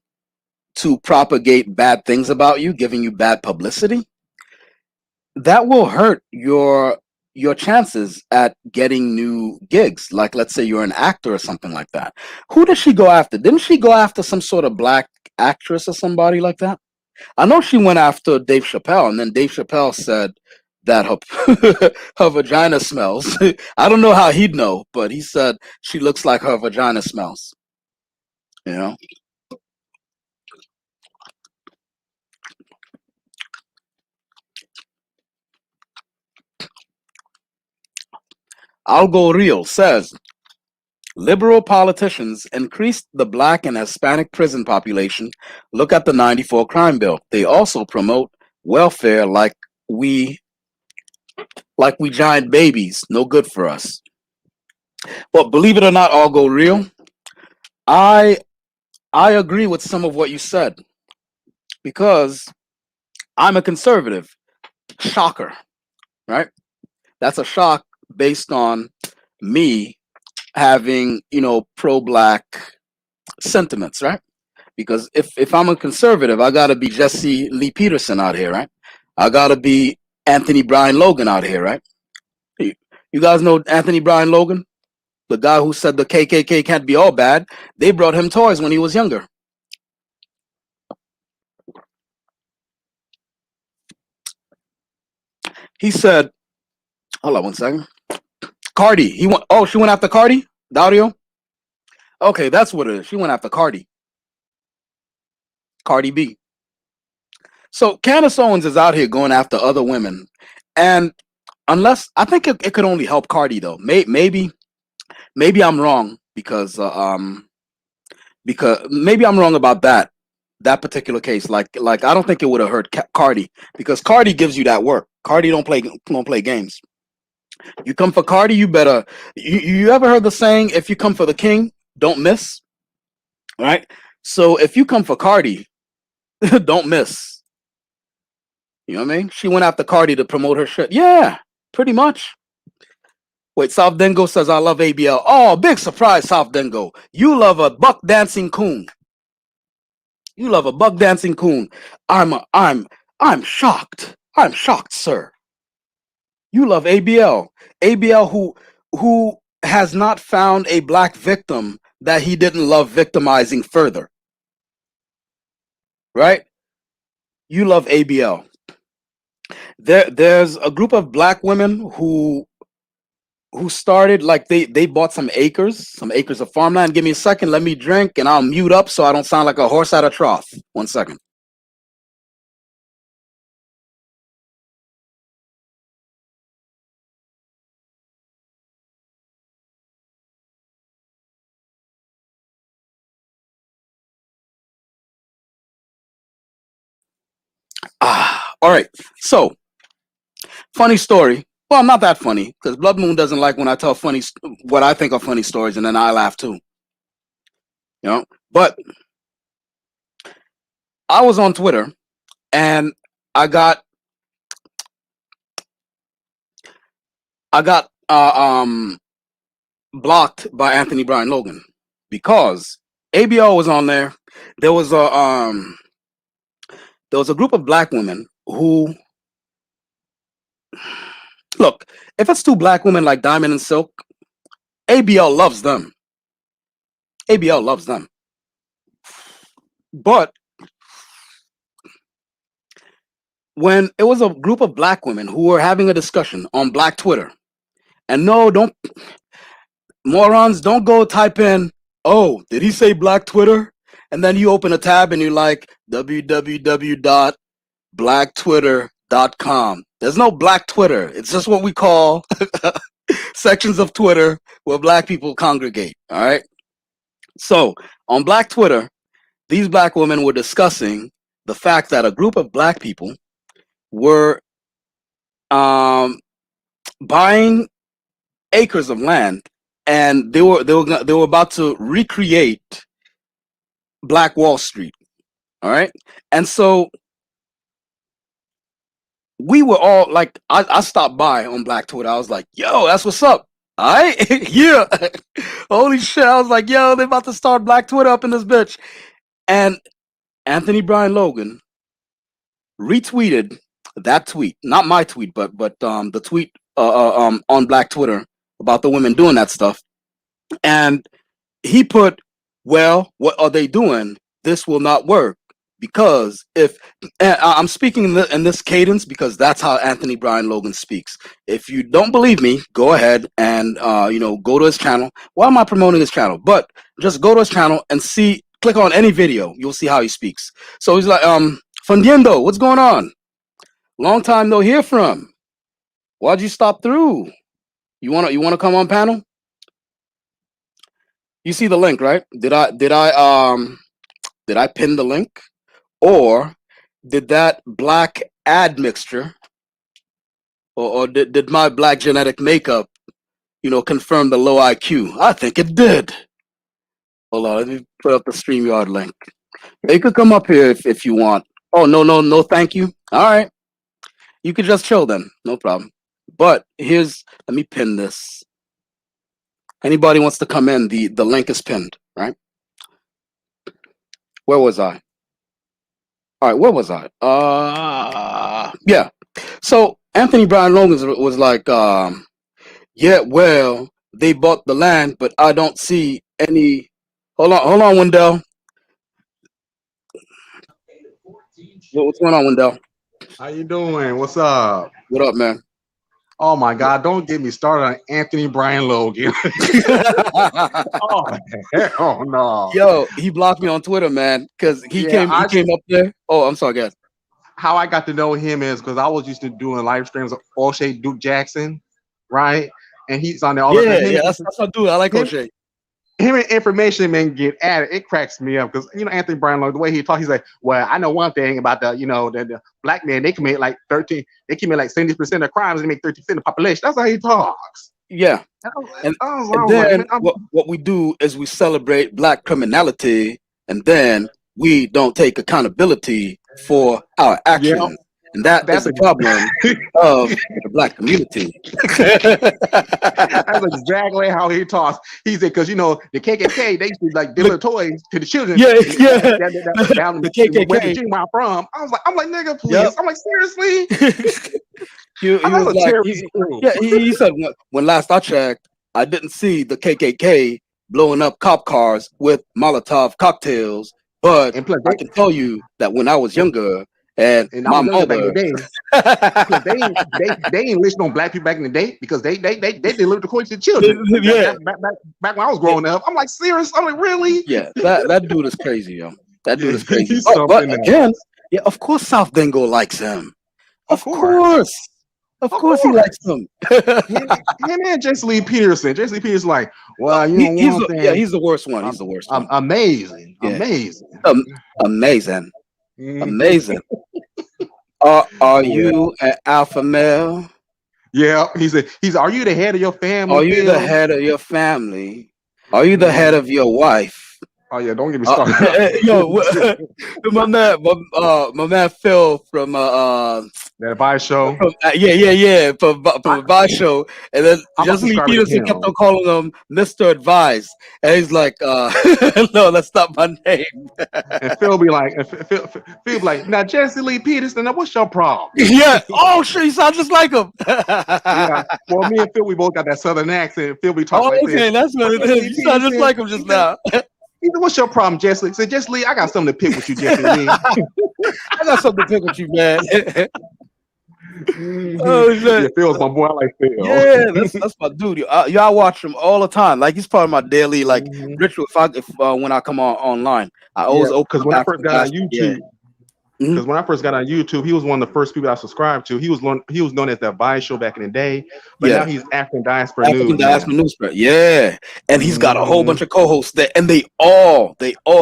Speaker 1: to propagate bad things about you, giving you bad publicity, that will hurt your chances at getting new gigs. Like let's say you're an actor or something like that. Who did she go after? Didn't she go after some sort of black actress or somebody like that? I know she went after Dave Chappelle, and then Dave Chappelle said that her her vagina smells. I don't know how he'd know, but he said she looks like her vagina smells. You know, Algo Real says liberal politicians increased the black and Hispanic prison population. Look at the '94 crime bill. They also promote welfare we we giant babies. No good for us. But believe it or not, Algo Real, I I agree with some of what you said because I'm a conservative. Shocker, right? That's a shock based on me having, pro-black sentiments, right? Because if I'm a conservative, I gotta be Jesse Lee Peterson out here, right? I gotta be Anthony Brian Logan out here, right? You guys know Anthony Brian Logan, the guy who said the KKK can't be all bad. They brought him toys when he was younger. He said, "Hold on one second." Cardi. He went. Oh, she went after Cardi. Dario. Okay, that's what it is. She went after Cardi. Cardi B. So Candace Owens is out here going after other women, and unless I think it could only help Cardi though. Maybe I'm wrong because maybe I'm wrong about that particular case. Like I don't think it would have hurt Cardi because Cardi gives you that work. Cardi don't play games. You come for Cardi, you better. You ever heard the saying, "If you come for the king, don't miss." Right. So if you come for Cardi, don't miss. You know what I mean? She went after Cardi to promote her shit. Yeah, pretty much. Wait, South Dengo says I love ABL. Oh, big surprise, South Dengo. You love a buck dancing coon. You love a buck dancing coon. I'm shocked. I'm shocked, sir. You love ABL. ABL who has not found a black victim that he didn't love victimizing further. Right? You love ABL. There's a group of black women who started like they bought some acres of farmland. Give me a second, let me drink, and I'll mute up so I don't sound like a horse at a trough. 1 second. All right. So, funny story. Well, not that funny because Blood Moon doesn't like when I tell what I think are funny stories, and then I laugh too. You know. But I was on Twitter and I got I got blocked by Anthony Brian Logan because ABL was on there. There was a group of black women who look, if it's two black women like Diamond and Silk, ABL loves them. ABL loves them. But when it was a group of black women who were having a discussion on black Twitter, and no, don't morons, don't go type in, oh, did he say black Twitter? And then you open a tab and you're like www.blacktwitter.com. There's no black Twitter. It's just what we call sections of Twitter where black people congregate. All right. So on black Twitter, these black women were discussing the fact that a group of black people were buying acres of land, and they were about to recreate Black Wall Street. All right, and so we were all like, I stopped by on Black Twitter. I was like, yo, that's what's up. All right, yeah, holy shit. I was like, yo, they're about to start Black Twitter up in this bitch, and Anthony Brian Logan retweeted that tweet, not my tweet, but the tweet on Black Twitter about the women doing that stuff, and he put, well, what are they doing? This will not work because if I'm speaking in this cadence because that's how Anthony Brian Logan speaks. If you don't believe me, go ahead and go to his channel. Why am I promoting his channel? But just go to his channel and see. Click on any video. You'll see how he speaks. So he's like, Fundiendo, what's going on? Long time no hear from. Why'd you stop through? You wanna come on panel? You see the link, right? Did I pin the link, or did that black admixture, or did my black genetic makeup, confirm the low IQ? I think it did. Hold on, let me put up the StreamYard link. You could come up here if you want. Oh no, thank you. All right, you could just chill then, no problem. But let me pin this. Anybody wants to come in, the link is pinned, right? Where was I? All right, where was I? Yeah. So Anthony Brian Logan was like, yeah, well, they bought the land, but I don't see any. Hold on, Wendell. What's going on, Wendell?
Speaker 9: How you doing? What's up?
Speaker 1: What up, man?
Speaker 9: Oh my God! Don't get me started on Anthony Brian Logan. Oh hell no!
Speaker 1: Yo, he blocked me on Twitter, man, because he came up there. Oh, I'm sorry, guys.
Speaker 9: How I got to know him is because I was used to doing live streams of O'Shea Duke Jackson, right? And he's on there all the time.
Speaker 1: Yeah, that's my dude. I like O'Shea.
Speaker 9: Him and Information Man get at it. It cracks me up because Anthony Brian Logan, the way he talks, he's like, well, I know one thing about the black men. They commit like 70% of crimes and they make 30% of the population. That's how he talks.
Speaker 1: Yeah. And then what we do is we celebrate black criminality, and then we don't take accountability for our actions. Yeah. And that's the problem of the black community.
Speaker 9: That's exactly how he talks. He said, because the KKK, they used to like deliver toys to the children.
Speaker 1: Yeah.
Speaker 9: Down the KKK. Where the I'm from. I'm like, nigga, please. Yep. I'm like, seriously?
Speaker 1: He said when last I checked, I didn't see the KKK blowing up cop cars with Molotov cocktails, but I can tell you that when I was younger. And my mother,
Speaker 9: they ain't listening on black people back in the day because they delivered the coins to the children.
Speaker 1: Yeah,
Speaker 9: back when I was growing up, I'm like, serious? I'm like, really?
Speaker 1: Yeah, that dude is crazy, yo. That dude is crazy. But again, yeah, of course, South Dingo likes him. Of course, he likes him.
Speaker 9: him and Jesse Lee Peterson. Jesse Lee Peterson, like, well,
Speaker 1: he's the worst one. He's the worst one.
Speaker 9: Amazing.
Speaker 1: Amazing. Are
Speaker 9: Yeah.
Speaker 1: you an alpha male?
Speaker 9: Yeah. He's are you the head of your family,
Speaker 1: Are you the
Speaker 9: Phil?
Speaker 1: head of your family? Are you the head
Speaker 9: Mhm.
Speaker 1: of your wife?
Speaker 9: Oh yeah, don't get me started.
Speaker 1: Yo, my man Phil from
Speaker 9: That advice show.
Speaker 1: yeah, from
Speaker 9: I,
Speaker 1: Advice Show, and then
Speaker 9: I'm about to
Speaker 1: Jesse Lee
Speaker 9: subscribe to
Speaker 1: Peterson kept on
Speaker 9: him.
Speaker 1: calling him Mr. Advice, and he's like, no, that's not my name.
Speaker 9: And Phil be like, Phil be like, now Jesse Lee Peterson, now what's your problem?
Speaker 1: Yeah. Oh shit, you sound just like him.
Speaker 9: Yeah. Well, me and Phil, we both got that southern accent. Phil be talking
Speaker 1: Oh,
Speaker 9: like saying,
Speaker 1: okay, that's what
Speaker 9: "Oh,
Speaker 1: it
Speaker 9: Jesse
Speaker 1: is.
Speaker 9: Lee
Speaker 1: You sound just
Speaker 9: Peterson."
Speaker 1: like him just
Speaker 9: He said,
Speaker 1: now.
Speaker 9: "What's your problem, Jesse Lee?" He said, Jesse Lee, I got something to pick with you, Jesse Lee.
Speaker 1: I got something to pick with you, man.
Speaker 9: Mhm.
Speaker 1: Oh
Speaker 9: Yeah,
Speaker 1: shit.
Speaker 9: Phil's my boy. I like Phil.
Speaker 1: Yeah, that's my dude. Y'all watch him all the time. Like he's part of my daily like
Speaker 9: Mhm.
Speaker 1: ritual. If when I come on online, I
Speaker 9: Yeah,
Speaker 1: always open
Speaker 9: because
Speaker 1: up
Speaker 9: when I first
Speaker 1: African
Speaker 9: got on
Speaker 1: diaspora. Yeah.
Speaker 9: YouTube,
Speaker 1: Mhm.
Speaker 9: because when I first got on YouTube, he was one of the first people I subscribed to. He was known as the Advice Show back in the day, but now
Speaker 1: Yeah.
Speaker 9: he's African Diaspora
Speaker 1: African
Speaker 9: News
Speaker 1: diaspora
Speaker 9: now.
Speaker 1: newspaper. Yeah, and he's got a whole
Speaker 9: Hmm.
Speaker 1: bunch of co-hosts there, and they all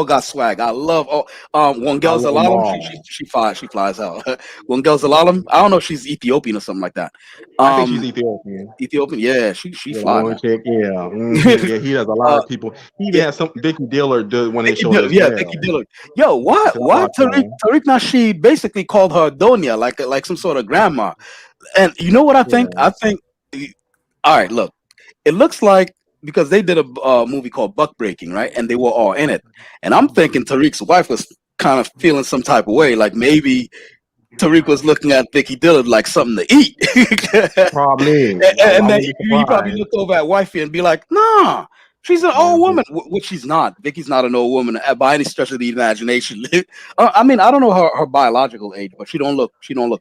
Speaker 1: got swag. I love all.
Speaker 9: I
Speaker 1: Wangel
Speaker 9: love them
Speaker 1: Zalalem,
Speaker 9: all.
Speaker 1: she flies out. Wangel Zalalem, I don't know if she's Ethiopian or something like that.
Speaker 9: I think she's
Speaker 1: Um,
Speaker 9: Ethiopian.
Speaker 1: Ethiopian, yeah, she
Speaker 9: Yeah, the
Speaker 1: fly,
Speaker 9: one
Speaker 1: man.
Speaker 9: chick. Yeah, yeah. He has a lot
Speaker 1: uh,
Speaker 9: of people. He even
Speaker 1: yeah,
Speaker 9: has some. Vicky Diller did one of his
Speaker 1: Vicky
Speaker 9: shows
Speaker 1: Dillard,
Speaker 9: as
Speaker 1: yeah, Vicky
Speaker 9: well.
Speaker 1: Dillard. Yo, why
Speaker 9: So I
Speaker 1: why
Speaker 9: watch her.
Speaker 1: Tariq Nasheed basically called her Donia like some sort of grandma. And you know what I think?
Speaker 9: Yeah,
Speaker 1: I think all right, look, it looks like because they did a movie called Buck Breaking, right? And they were all in it. And I'm thinking Tariq's wife was kind of feeling some type of way, like maybe Tariq was looking at Vicky Dillard like something to eat.
Speaker 9: probably.
Speaker 1: And
Speaker 9: I
Speaker 1: then
Speaker 9: wouldn't be
Speaker 1: he probably
Speaker 9: surprised.
Speaker 1: looked over at wifey and be like, nah, she's an
Speaker 9: Yeah,
Speaker 1: old woman, which she's not. Vicky's not an old woman by any stretch of the imagination. I mean, I don't know her biological age, but she don't look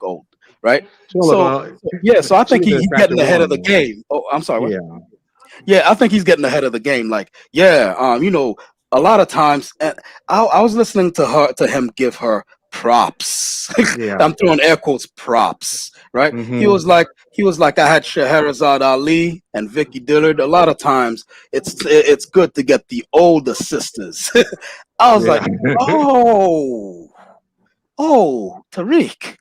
Speaker 1: old, right?
Speaker 9: she'll look
Speaker 1: So,
Speaker 9: on.
Speaker 1: yeah, so I
Speaker 9: She
Speaker 1: think
Speaker 9: is an
Speaker 1: he's
Speaker 9: attractive
Speaker 1: getting ahead of the
Speaker 9: woman.
Speaker 1: game. Oh, I'm sorry, what?
Speaker 9: Yeah,
Speaker 1: Yeah, I think he's getting ahead of the game. Like, yeah, a lot of times, and I was listening to him give her props.
Speaker 9: yeah.
Speaker 1: I'm throwing air quotes props, right? He
Speaker 9: Hmm.
Speaker 1: was like, I had Scheherazade Ali and Vicky Dillard. A lot of times, it's good to get the older sisters. I was
Speaker 9: Yeah.
Speaker 1: like, oh, Tariq.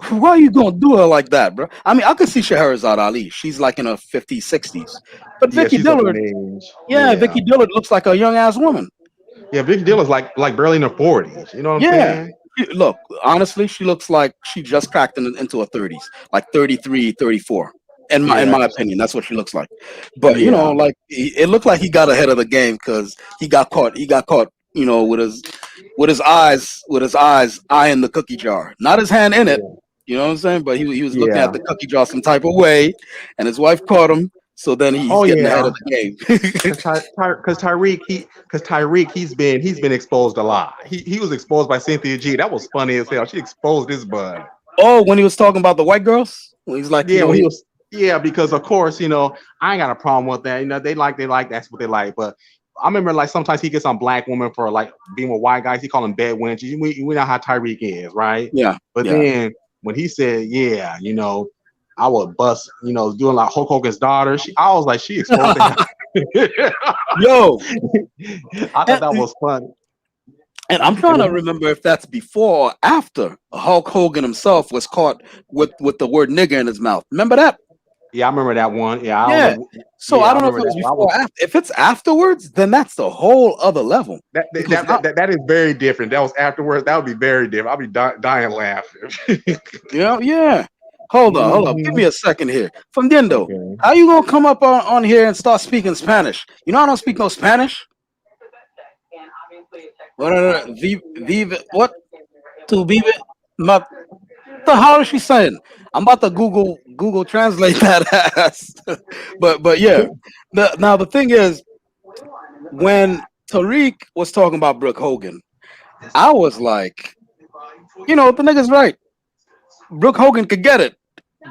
Speaker 1: Why are you gonna do her like that, bro? I mean, I could see Scheherazade Ali. She's like in her 50s, 60s. But
Speaker 9: Yeah,
Speaker 1: Vicky
Speaker 9: she's up in
Speaker 1: Dillard,
Speaker 9: age.
Speaker 1: yeah,
Speaker 9: Yeah.
Speaker 1: Vicky Dillard looks like a young ass woman.
Speaker 9: Yeah, Vicky Diller's like barely in her 40s. You know what I'm
Speaker 1: Yeah.
Speaker 9: saying?
Speaker 1: Look, honestly, she looks like she just cracked into her 30s, like 33, 34. In
Speaker 9: Yeah,
Speaker 1: my
Speaker 9: that's
Speaker 1: opinion, that's what she looks like. But
Speaker 9: yeah.
Speaker 1: like it looked like he got ahead of the game because he got caught. He got caught, with his eyes eyeing the cookie jar, not his hand in it.
Speaker 9: Yeah.
Speaker 1: You know what I'm saying? But he was looking
Speaker 9: Yeah.
Speaker 1: at the cookie jar some type of way, and his wife caught him. So then he's
Speaker 9: Oh
Speaker 1: getting ahead
Speaker 9: yeah.
Speaker 1: of the game.
Speaker 9: Because Tyreek he's been exposed a lot. He was exposed by Cynthia G. That was funny as hell. She exposed his bud.
Speaker 1: Oh, when he was talking about the white girls, when he's like,
Speaker 9: Yeah, when he was because of course, I ain't got a problem with that. They like that's what they like. But I remember like sometimes he gets on black women for like being with white guys. He call them bad wenches. We know how Tyreek is, right?
Speaker 1: yeah,
Speaker 9: But
Speaker 1: yeah.
Speaker 9: then when he said, I would bust, doing like Hulk Hogan's daughter. I was like, she exposed him.
Speaker 1: Yo,
Speaker 9: I thought that
Speaker 1: and,
Speaker 9: was funny.
Speaker 1: and I'm trying to remember if that's before or after Hulk Hogan himself was caught with the word nigger in his mouth. Remember that?
Speaker 9: Yeah, I remember that one. Yeah, I
Speaker 1: Yeah.
Speaker 9: don't know.
Speaker 1: So
Speaker 9: Yeah,
Speaker 1: I
Speaker 9: I
Speaker 1: don't know if
Speaker 9: remember
Speaker 1: it was
Speaker 9: that. I
Speaker 1: before
Speaker 9: was
Speaker 1: or after. If it's afterwards, then that's the whole other level. Because
Speaker 9: that is very different. That was afterwards. That would be very different. I'll be dying laughing.
Speaker 1: yeah. Hold on. Give me a second here. Fundiendo, how you gonna come up on here and start speaking Spanish? You know I don't speak no Spanish. What? Vive what? To vive? What the hell is she saying? I'm about to Google translate that ass. but yeah. Now the thing is, when Tariq was talking about Brooke Hogan, I was like, the nigga's right. Brooke Hogan could get it,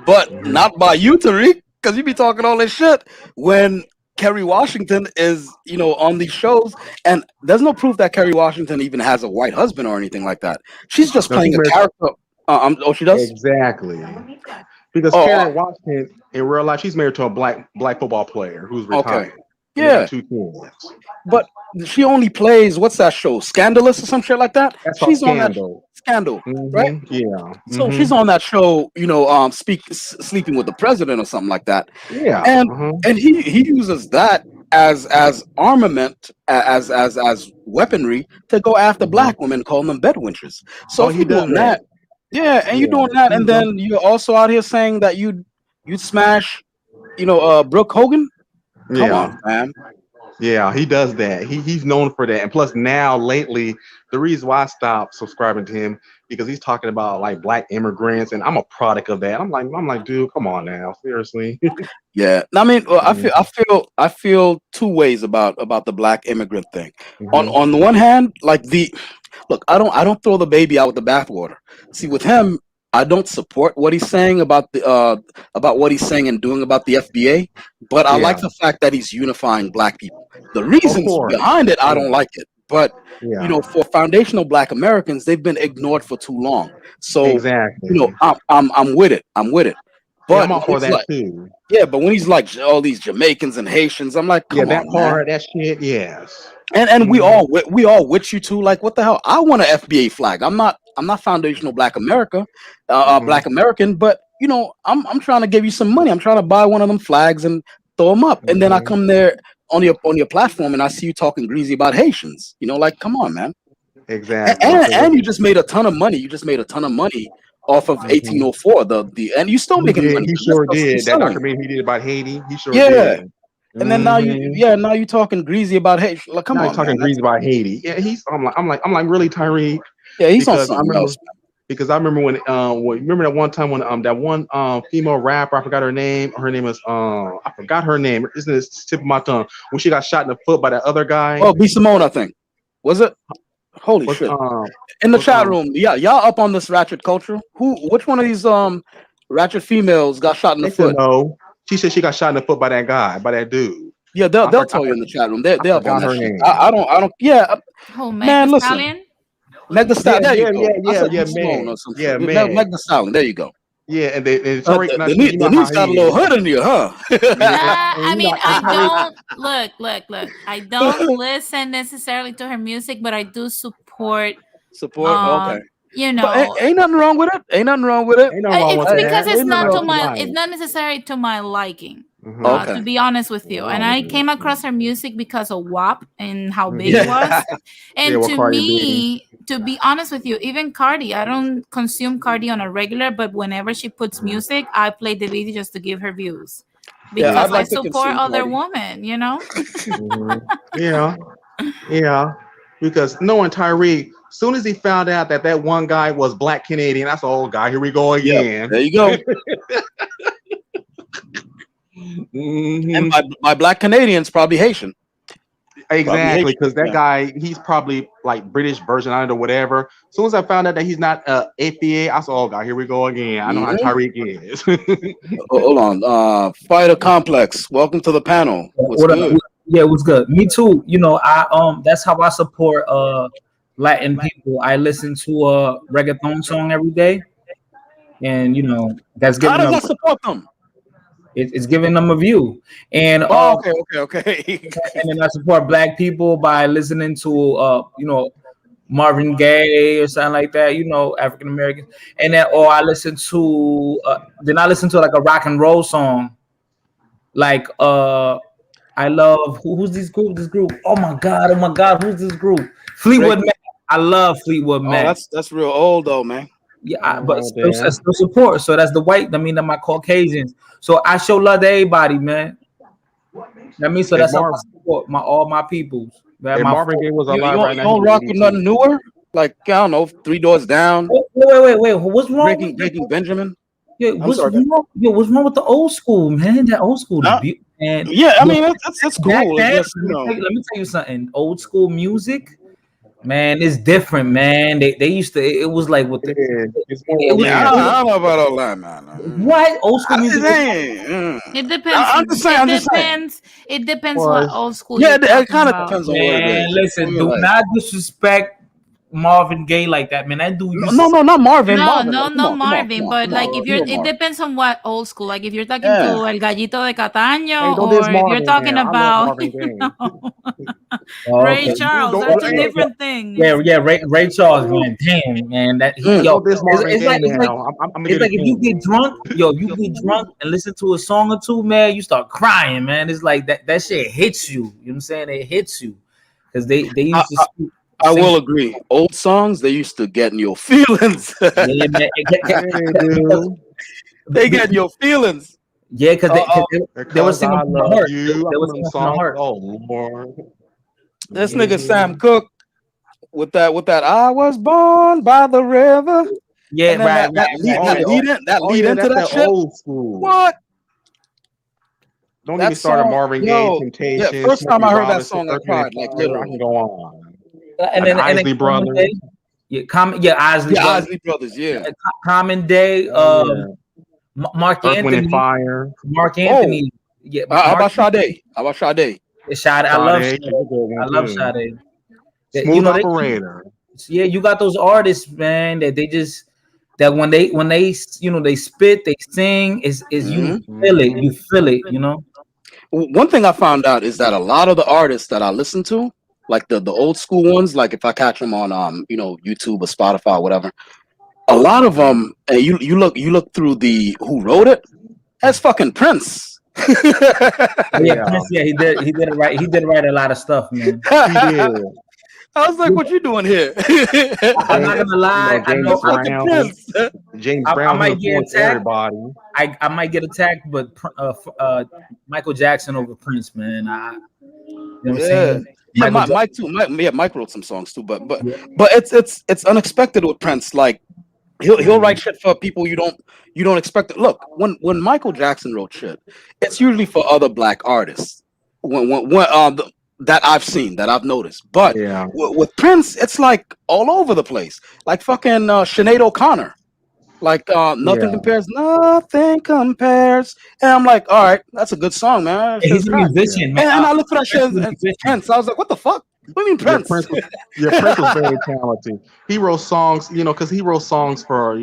Speaker 1: but not by you, Tariq, because you be talking all this shit when Kerry Washington is, on these shows, and there's no proof that Kerry Washington even has a white husband or anything like that. She's just
Speaker 9: No, she's
Speaker 1: playing a
Speaker 9: married.
Speaker 1: character. She does?
Speaker 9: Exactly. Because
Speaker 1: Oh,
Speaker 9: Karen Washington, in real life, she's married to a black football player who's
Speaker 1: okay.
Speaker 9: retired. And they
Speaker 1: Yeah,
Speaker 9: got 2 kids.
Speaker 1: but she only plays, what's that show? Scandalous or some shit like that?
Speaker 9: That's called
Speaker 1: She's on that.
Speaker 9: Scandal.
Speaker 1: scandal, right?
Speaker 9: Yeah.
Speaker 1: So she's on that show, sleeping with the president or something like that,
Speaker 9: Yeah.
Speaker 1: and he uses that as armament, as weaponry to go after black women, calling them bedwenchers. So
Speaker 9: Oh,
Speaker 1: if
Speaker 9: he
Speaker 1: you're
Speaker 9: does
Speaker 1: doing
Speaker 9: that.
Speaker 1: that, yeah, and you're
Speaker 9: Yeah.
Speaker 1: doing that,
Speaker 9: He's
Speaker 1: and
Speaker 9: dumb.
Speaker 1: then you're also out here saying that you'd smash, Brooke Hogan. Come
Speaker 9: Yeah.
Speaker 1: on, fam.
Speaker 9: Yeah, he does that. He's known for that. And plus now lately, the reason why I stopped subscribing to him because he's talking about like black immigrants and I'm a product of that. I'm like, dude, come on now. Seriously.
Speaker 1: Yeah, I mean, well, I
Speaker 9: Mhm.
Speaker 1: feel, I feel, I feel two ways about the black immigrant thing. On
Speaker 9: Mhm.
Speaker 1: on the one hand, like look, I don't throw the baby out with the bathwater. See, with him, I don't support what he's saying about what he's saying and doing about the FBA, but I
Speaker 9: Yeah.
Speaker 1: like the fact that he's unifying black people. The
Speaker 9: Of
Speaker 1: reasons
Speaker 9: course.
Speaker 1: behind it, I
Speaker 9: Yeah.
Speaker 1: don't like it, but
Speaker 9: Yeah.
Speaker 1: for foundational black Americans, they've been ignored for too long. So,
Speaker 9: Exactly.
Speaker 1: I'm with it. I'm with it.
Speaker 9: Yeah,
Speaker 1: But
Speaker 9: I'm all
Speaker 1: when
Speaker 9: for
Speaker 1: it's
Speaker 9: that
Speaker 1: like
Speaker 9: too.
Speaker 1: yeah, but when he's like all these Jamaicans and Haitians, I'm like,
Speaker 9: Yeah,
Speaker 1: come
Speaker 9: that
Speaker 1: on, man.
Speaker 9: part, that shit, yes.
Speaker 1: And we
Speaker 9: Mhm.
Speaker 1: all with you too. Like, what the hell? I want an FBA flag. I'm not foundational Black America,
Speaker 9: Mhm.
Speaker 1: Black American, but I'm trying to give you some money. I'm trying to buy one of them flags and throw them up. And then I
Speaker 9: Mhm.
Speaker 1: come there on your platform and I see you talking greasy about Haitians. Like, come on, man. And,
Speaker 9: Exactly.
Speaker 1: and,
Speaker 9: Because
Speaker 1: and you just made a ton of money. You just made a ton of money off of
Speaker 9: mhm.
Speaker 1: 1804. The and you still
Speaker 9: He
Speaker 1: making
Speaker 9: did.
Speaker 1: money
Speaker 9: He
Speaker 1: because that's
Speaker 9: sure
Speaker 1: still
Speaker 9: did. That
Speaker 1: selling.
Speaker 9: documentary he did about Haiti, he sure
Speaker 1: Yeah.
Speaker 9: did.
Speaker 1: And then
Speaker 9: Hmm.
Speaker 1: now you talking greasy about hate. Like, come
Speaker 9: Now he's
Speaker 1: on, man.
Speaker 9: talking greasy about Haiti. Yeah, I'm like really Tyreek
Speaker 1: Yeah, he's on
Speaker 9: because I
Speaker 1: something
Speaker 9: remember
Speaker 1: else.
Speaker 9: because I remember when remember that one time when that one female rapper, I forgot her name. Her name is I forgot her name. Isn't it tip of my tongue? When she got shot in the foot by that other guy.
Speaker 1: Oh, B Simone, I think. Was it? Holy
Speaker 9: Was
Speaker 1: shit! In the
Speaker 9: was
Speaker 1: chat room, yeah, y'all up on this ratchet culture? Which one of these ratchet females got shot in the
Speaker 9: they said
Speaker 1: foot?
Speaker 9: no. She said she got shot in the foot by that guy, by that dude.
Speaker 1: Yeah,
Speaker 9: I
Speaker 1: they'll
Speaker 9: forgot
Speaker 1: tell you in the chat room. They're up on
Speaker 9: forgot
Speaker 1: that
Speaker 9: her
Speaker 1: shit.
Speaker 9: name.
Speaker 1: I don't. Yeah,
Speaker 10: Who, Meg the
Speaker 1: man, listen.
Speaker 10: Stallion?
Speaker 1: Meg the
Speaker 9: Yeah,
Speaker 1: Stallion. There you
Speaker 9: yeah,
Speaker 1: go.
Speaker 9: yeah,
Speaker 1: I
Speaker 9: yeah,
Speaker 1: said B
Speaker 9: yeah,
Speaker 1: Simone
Speaker 9: Meg.
Speaker 1: or some
Speaker 9: Yeah,
Speaker 1: shit.
Speaker 9: Meg.
Speaker 1: Meg the Stallion. There you go.
Speaker 9: Yeah, and Tariq, now you know how
Speaker 1: Denise
Speaker 9: he
Speaker 1: got a little
Speaker 9: is.
Speaker 1: hood in you, huh?
Speaker 9: Yeah,
Speaker 10: I
Speaker 9: you
Speaker 10: mean,
Speaker 9: know, and
Speaker 10: I
Speaker 9: Tariq,
Speaker 10: don't look. I don't listen necessarily to her music, but I do support.
Speaker 1: Support. Okay.
Speaker 10: You
Speaker 1: But
Speaker 10: know,
Speaker 1: ain't nothing wrong with it. Ain't nothing wrong with it.
Speaker 9: ain't nothing wrong
Speaker 10: it's
Speaker 9: with
Speaker 10: because
Speaker 9: that.
Speaker 10: it's
Speaker 1: Ain't nothing
Speaker 10: not
Speaker 9: That's
Speaker 1: wrong
Speaker 10: to
Speaker 9: what
Speaker 1: with
Speaker 9: you
Speaker 1: it.
Speaker 10: my. It's
Speaker 9: like.
Speaker 10: not necessarily to my liking.
Speaker 9: Hmm.
Speaker 1: Okay.
Speaker 10: To be honest with you, and I came across her music because of WAP and how big it
Speaker 9: Hmm.
Speaker 1: Yeah.
Speaker 10: was.
Speaker 9: Yeah,
Speaker 10: And
Speaker 9: with
Speaker 10: to
Speaker 9: Cardi B.
Speaker 10: me, to be honest with you, even Cardi, I don't consume Cardi on a regular, but whenever she puts music, I play the video just to give her views
Speaker 1: Yeah,
Speaker 10: because
Speaker 1: I'd
Speaker 9: Yeah.
Speaker 10: I
Speaker 1: like to
Speaker 10: support
Speaker 1: consume
Speaker 10: other
Speaker 1: party.
Speaker 10: women.
Speaker 9: Hmm. Yeah. Yeah. Because knowing Tyreek, soon as he found out that that one guy was Black Canadian, that's the old guy. Here we go
Speaker 1: Yeah,
Speaker 9: again.
Speaker 1: there you go. And
Speaker 9: Hmm.
Speaker 1: by black Canadians, probably Haitian. Probably
Speaker 9: Exactly,
Speaker 1: Haitian.
Speaker 9: because that
Speaker 1: Yeah.
Speaker 9: guy, he's probably like British Virgin Island or whatever. As soon as I found out that he's not APA, I said, "Oh God, here we go again." I know how
Speaker 1: Mhm.
Speaker 9: Tyreek is.
Speaker 1: Hold on. Fighter Complex. Welcome to the panel. What's
Speaker 11: What up?
Speaker 1: good?
Speaker 11: Yeah, it was good. Me too. I that's how I support Latin people. I listen to a reggaeton song every day, and that's
Speaker 1: How
Speaker 11: giving
Speaker 1: does
Speaker 11: them
Speaker 1: that support them?
Speaker 11: it's giving them a view. And
Speaker 1: Oh, okay.
Speaker 11: and then I support black people by listening to Marvin Gaye or something like that, African Americans. And then or I listen to like a rock and roll song. Like I love who's this group? Oh my god, who's this group? Fleetwood
Speaker 1: Break.
Speaker 11: Mac. I love Fleetwood
Speaker 1: Oh,
Speaker 11: Mac.
Speaker 1: that's real old though, man.
Speaker 11: Yeah, but
Speaker 9: Oh
Speaker 11: still,
Speaker 9: damn.
Speaker 11: still support. So that's the white. I mean, that my Caucasians. So I show love to everybody, man. I mean, so
Speaker 9: Hey
Speaker 11: that's how I
Speaker 9: Marv,
Speaker 11: support all my peoples. Man,
Speaker 9: hey
Speaker 11: my
Speaker 9: Marvin Gaye was
Speaker 1: You
Speaker 9: alive
Speaker 1: don't,
Speaker 9: right
Speaker 1: you
Speaker 9: now. He'd
Speaker 1: don't
Speaker 9: be
Speaker 1: rock with
Speaker 9: 82.
Speaker 1: nothing newer? Like, I don't know, Three Doors Down,
Speaker 11: wait. What's wrong with
Speaker 1: Breaking Benjamin.
Speaker 11: yeah?
Speaker 1: I'm
Speaker 11: What's
Speaker 1: sorry.
Speaker 11: wrong? Yo, what's wrong with the old school, man? That old school is
Speaker 1: Uh,
Speaker 11: beautiful, and
Speaker 1: yeah, I
Speaker 11: yo,
Speaker 1: mean it's
Speaker 11: back
Speaker 1: cool. It's
Speaker 11: then,
Speaker 1: just
Speaker 11: let me tell you something. Old school music. Man, it's different, man. They used to. It was like with
Speaker 9: It
Speaker 11: the.
Speaker 9: is. It's more
Speaker 11: It was.
Speaker 1: yeah.
Speaker 11: It was
Speaker 9: romantic.
Speaker 1: I don't know about all that, man.
Speaker 11: what old school music was.
Speaker 10: it depends.
Speaker 1: I'm just saying.
Speaker 10: It
Speaker 1: I'm just saying.
Speaker 10: depends. It depends what
Speaker 9: Was
Speaker 10: old school
Speaker 1: Yeah,
Speaker 10: you're
Speaker 1: it
Speaker 10: talking
Speaker 1: kind of
Speaker 10: about.
Speaker 1: depends on what it
Speaker 11: Man,
Speaker 1: is. I
Speaker 11: listen.
Speaker 1: mean,
Speaker 11: Do
Speaker 1: like,
Speaker 11: not disrespect Marvin Gaye like that, man. That dude used
Speaker 1: No,
Speaker 11: to
Speaker 1: no, not Marvin.
Speaker 10: No,
Speaker 1: Marvin,
Speaker 10: no,
Speaker 1: like, come
Speaker 10: no,
Speaker 1: on, come on, come
Speaker 10: Marvin.
Speaker 1: on,
Speaker 10: But
Speaker 1: come on.
Speaker 10: like, if
Speaker 1: You
Speaker 10: you're,
Speaker 1: know
Speaker 10: it
Speaker 1: Marvin.
Speaker 10: depends on what old school. Like, if you're talking to
Speaker 1: Yeah.
Speaker 10: El Gallito de
Speaker 9: Hey,
Speaker 10: Cataño,
Speaker 9: don't diss
Speaker 10: or if you're
Speaker 9: Marvin
Speaker 10: talking
Speaker 9: now. I love
Speaker 10: about,
Speaker 9: Marvin Gaye.
Speaker 11: Oh,
Speaker 10: Ray
Speaker 11: okay.
Speaker 10: Charles,
Speaker 9: Don't
Speaker 10: they're two
Speaker 11: Yeah,
Speaker 10: different
Speaker 11: yeah,
Speaker 10: things.
Speaker 11: yeah. Ray Charles, man. Damn, man. That he,
Speaker 1: Mm.
Speaker 11: yo,
Speaker 9: don't diss Marvin
Speaker 11: it's
Speaker 9: Gaye
Speaker 11: like
Speaker 9: now. I'm gonna
Speaker 11: it's
Speaker 9: get a
Speaker 11: like if you
Speaker 9: king.
Speaker 11: get drunk, yo, you get drunk and listen to a song or two, man, you start crying, man. It's like that shit hits you. You know what I'm saying? It hits you because they
Speaker 1: I,
Speaker 11: used to
Speaker 1: I, I
Speaker 11: sing.
Speaker 1: will agree. Old songs, they used to get in your feelings.
Speaker 11: Yeah, man.
Speaker 9: Yeah, they
Speaker 11: Because
Speaker 9: do.
Speaker 1: They get in your feelings.
Speaker 11: yeah, because
Speaker 1: Uh, uh,
Speaker 11: they were
Speaker 9: Because
Speaker 11: singing
Speaker 9: I
Speaker 11: from the
Speaker 9: love
Speaker 11: heart.
Speaker 9: you. I
Speaker 11: They were
Speaker 9: remember the
Speaker 11: singing from the
Speaker 9: song.
Speaker 11: heart.
Speaker 9: Oh Lord.
Speaker 1: this nigga Sam
Speaker 9: Mhm.
Speaker 1: Cooke with that I was born by the river,
Speaker 11: Yeah,
Speaker 1: and then
Speaker 11: right, right, right.
Speaker 9: Oh
Speaker 1: that
Speaker 9: yeah. Oh
Speaker 1: lead
Speaker 9: yeah.
Speaker 1: into
Speaker 9: That's
Speaker 1: that
Speaker 9: that
Speaker 1: shit.
Speaker 9: old school.
Speaker 1: What?
Speaker 9: Don't even
Speaker 1: That
Speaker 9: start at
Speaker 1: song,
Speaker 9: Marvin Gaye,
Speaker 1: yo, yeah.
Speaker 9: Temptation,
Speaker 1: First time
Speaker 9: Smokey
Speaker 1: I heard that
Speaker 9: Robinson,
Speaker 1: song, I
Speaker 9: Earth, Wind,
Speaker 1: cried,
Speaker 9: and
Speaker 1: like
Speaker 9: Fire. I
Speaker 1: literally.
Speaker 9: can go on.
Speaker 11: And
Speaker 9: And
Speaker 11: then
Speaker 9: the Isley
Speaker 11: Common
Speaker 9: Brothers.
Speaker 11: Day, yeah, Isley
Speaker 1: Yeah,
Speaker 11: Brothers,
Speaker 1: Isley Brothers, yeah.
Speaker 11: Common Day,
Speaker 9: Oh yeah.
Speaker 11: Mark
Speaker 9: Earth, Wind, and
Speaker 11: Anthony,
Speaker 9: Fire.
Speaker 11: Mark
Speaker 1: Oh,
Speaker 11: Anthony, yeah,
Speaker 1: how
Speaker 11: Mark
Speaker 1: about Sade? How about Sade?
Speaker 11: Sade. I love
Speaker 9: Sade.
Speaker 11: Sade.
Speaker 9: That's a good
Speaker 11: I
Speaker 9: one
Speaker 11: love
Speaker 9: too.
Speaker 11: Sade. You
Speaker 9: Smooth
Speaker 11: know they,
Speaker 9: Operator.
Speaker 11: yeah, you got those artists, man, that they just that when they they spit, they sing, is you
Speaker 1: Hmm.
Speaker 11: feel it, you
Speaker 9: Mhm.
Speaker 11: feel it, you know.
Speaker 1: One thing I found out is that a lot of the artists that I listen to, like the old school ones, like if I catch them on YouTube or Spotify or whatever, a lot of them, and you look through the who wrote it, that's fucking Prince.
Speaker 11: Oh yeah,
Speaker 9: Yeah,
Speaker 11: Prince, yeah, he did it right. He did write a lot of stuff, man.
Speaker 9: he did.
Speaker 1: I was like, "What you doing here?"
Speaker 11: I'm not
Speaker 9: James,
Speaker 11: gonna lie. I
Speaker 9: James
Speaker 11: know
Speaker 1: It's fucking
Speaker 9: Brown.
Speaker 1: Prince.
Speaker 9: James
Speaker 11: I
Speaker 9: Brown, he
Speaker 11: might get
Speaker 9: influenced
Speaker 11: attacked.
Speaker 9: everybody.
Speaker 11: I might get attacked, but Michael Jackson over Prince, man. You know what I'm
Speaker 1: Yeah,
Speaker 11: saying?
Speaker 1: yeah.
Speaker 11: Michael
Speaker 1: Mike
Speaker 11: Jackson.
Speaker 1: too. Mike wrote some songs too, but
Speaker 11: Yeah.
Speaker 1: it's unexpected with Prince. Like he'll
Speaker 9: Mhm.
Speaker 1: write shit for people you don't expect it. Look, when Michael Jackson wrote shit, it's usually for other black artists. That I've seen, that I've noticed. But
Speaker 9: Yeah,
Speaker 1: with Prince, it's like all over the place. Like fucking Sinead O'Connor. Like
Speaker 9: yeah.
Speaker 1: nothing compares. And I'm like, all right, that's a good song, man. That
Speaker 11: Yeah,
Speaker 1: shit's
Speaker 11: he's a
Speaker 1: crack.
Speaker 11: musician, man.
Speaker 1: And I looked for that
Speaker 11: Prince
Speaker 1: shit
Speaker 11: is a
Speaker 1: and
Speaker 11: musician.
Speaker 1: Prince. I was like, what the fuck? What do you mean
Speaker 9: Yeah,
Speaker 1: Prince?
Speaker 9: Prince was very talented. He wrote songs, because he wrote songs for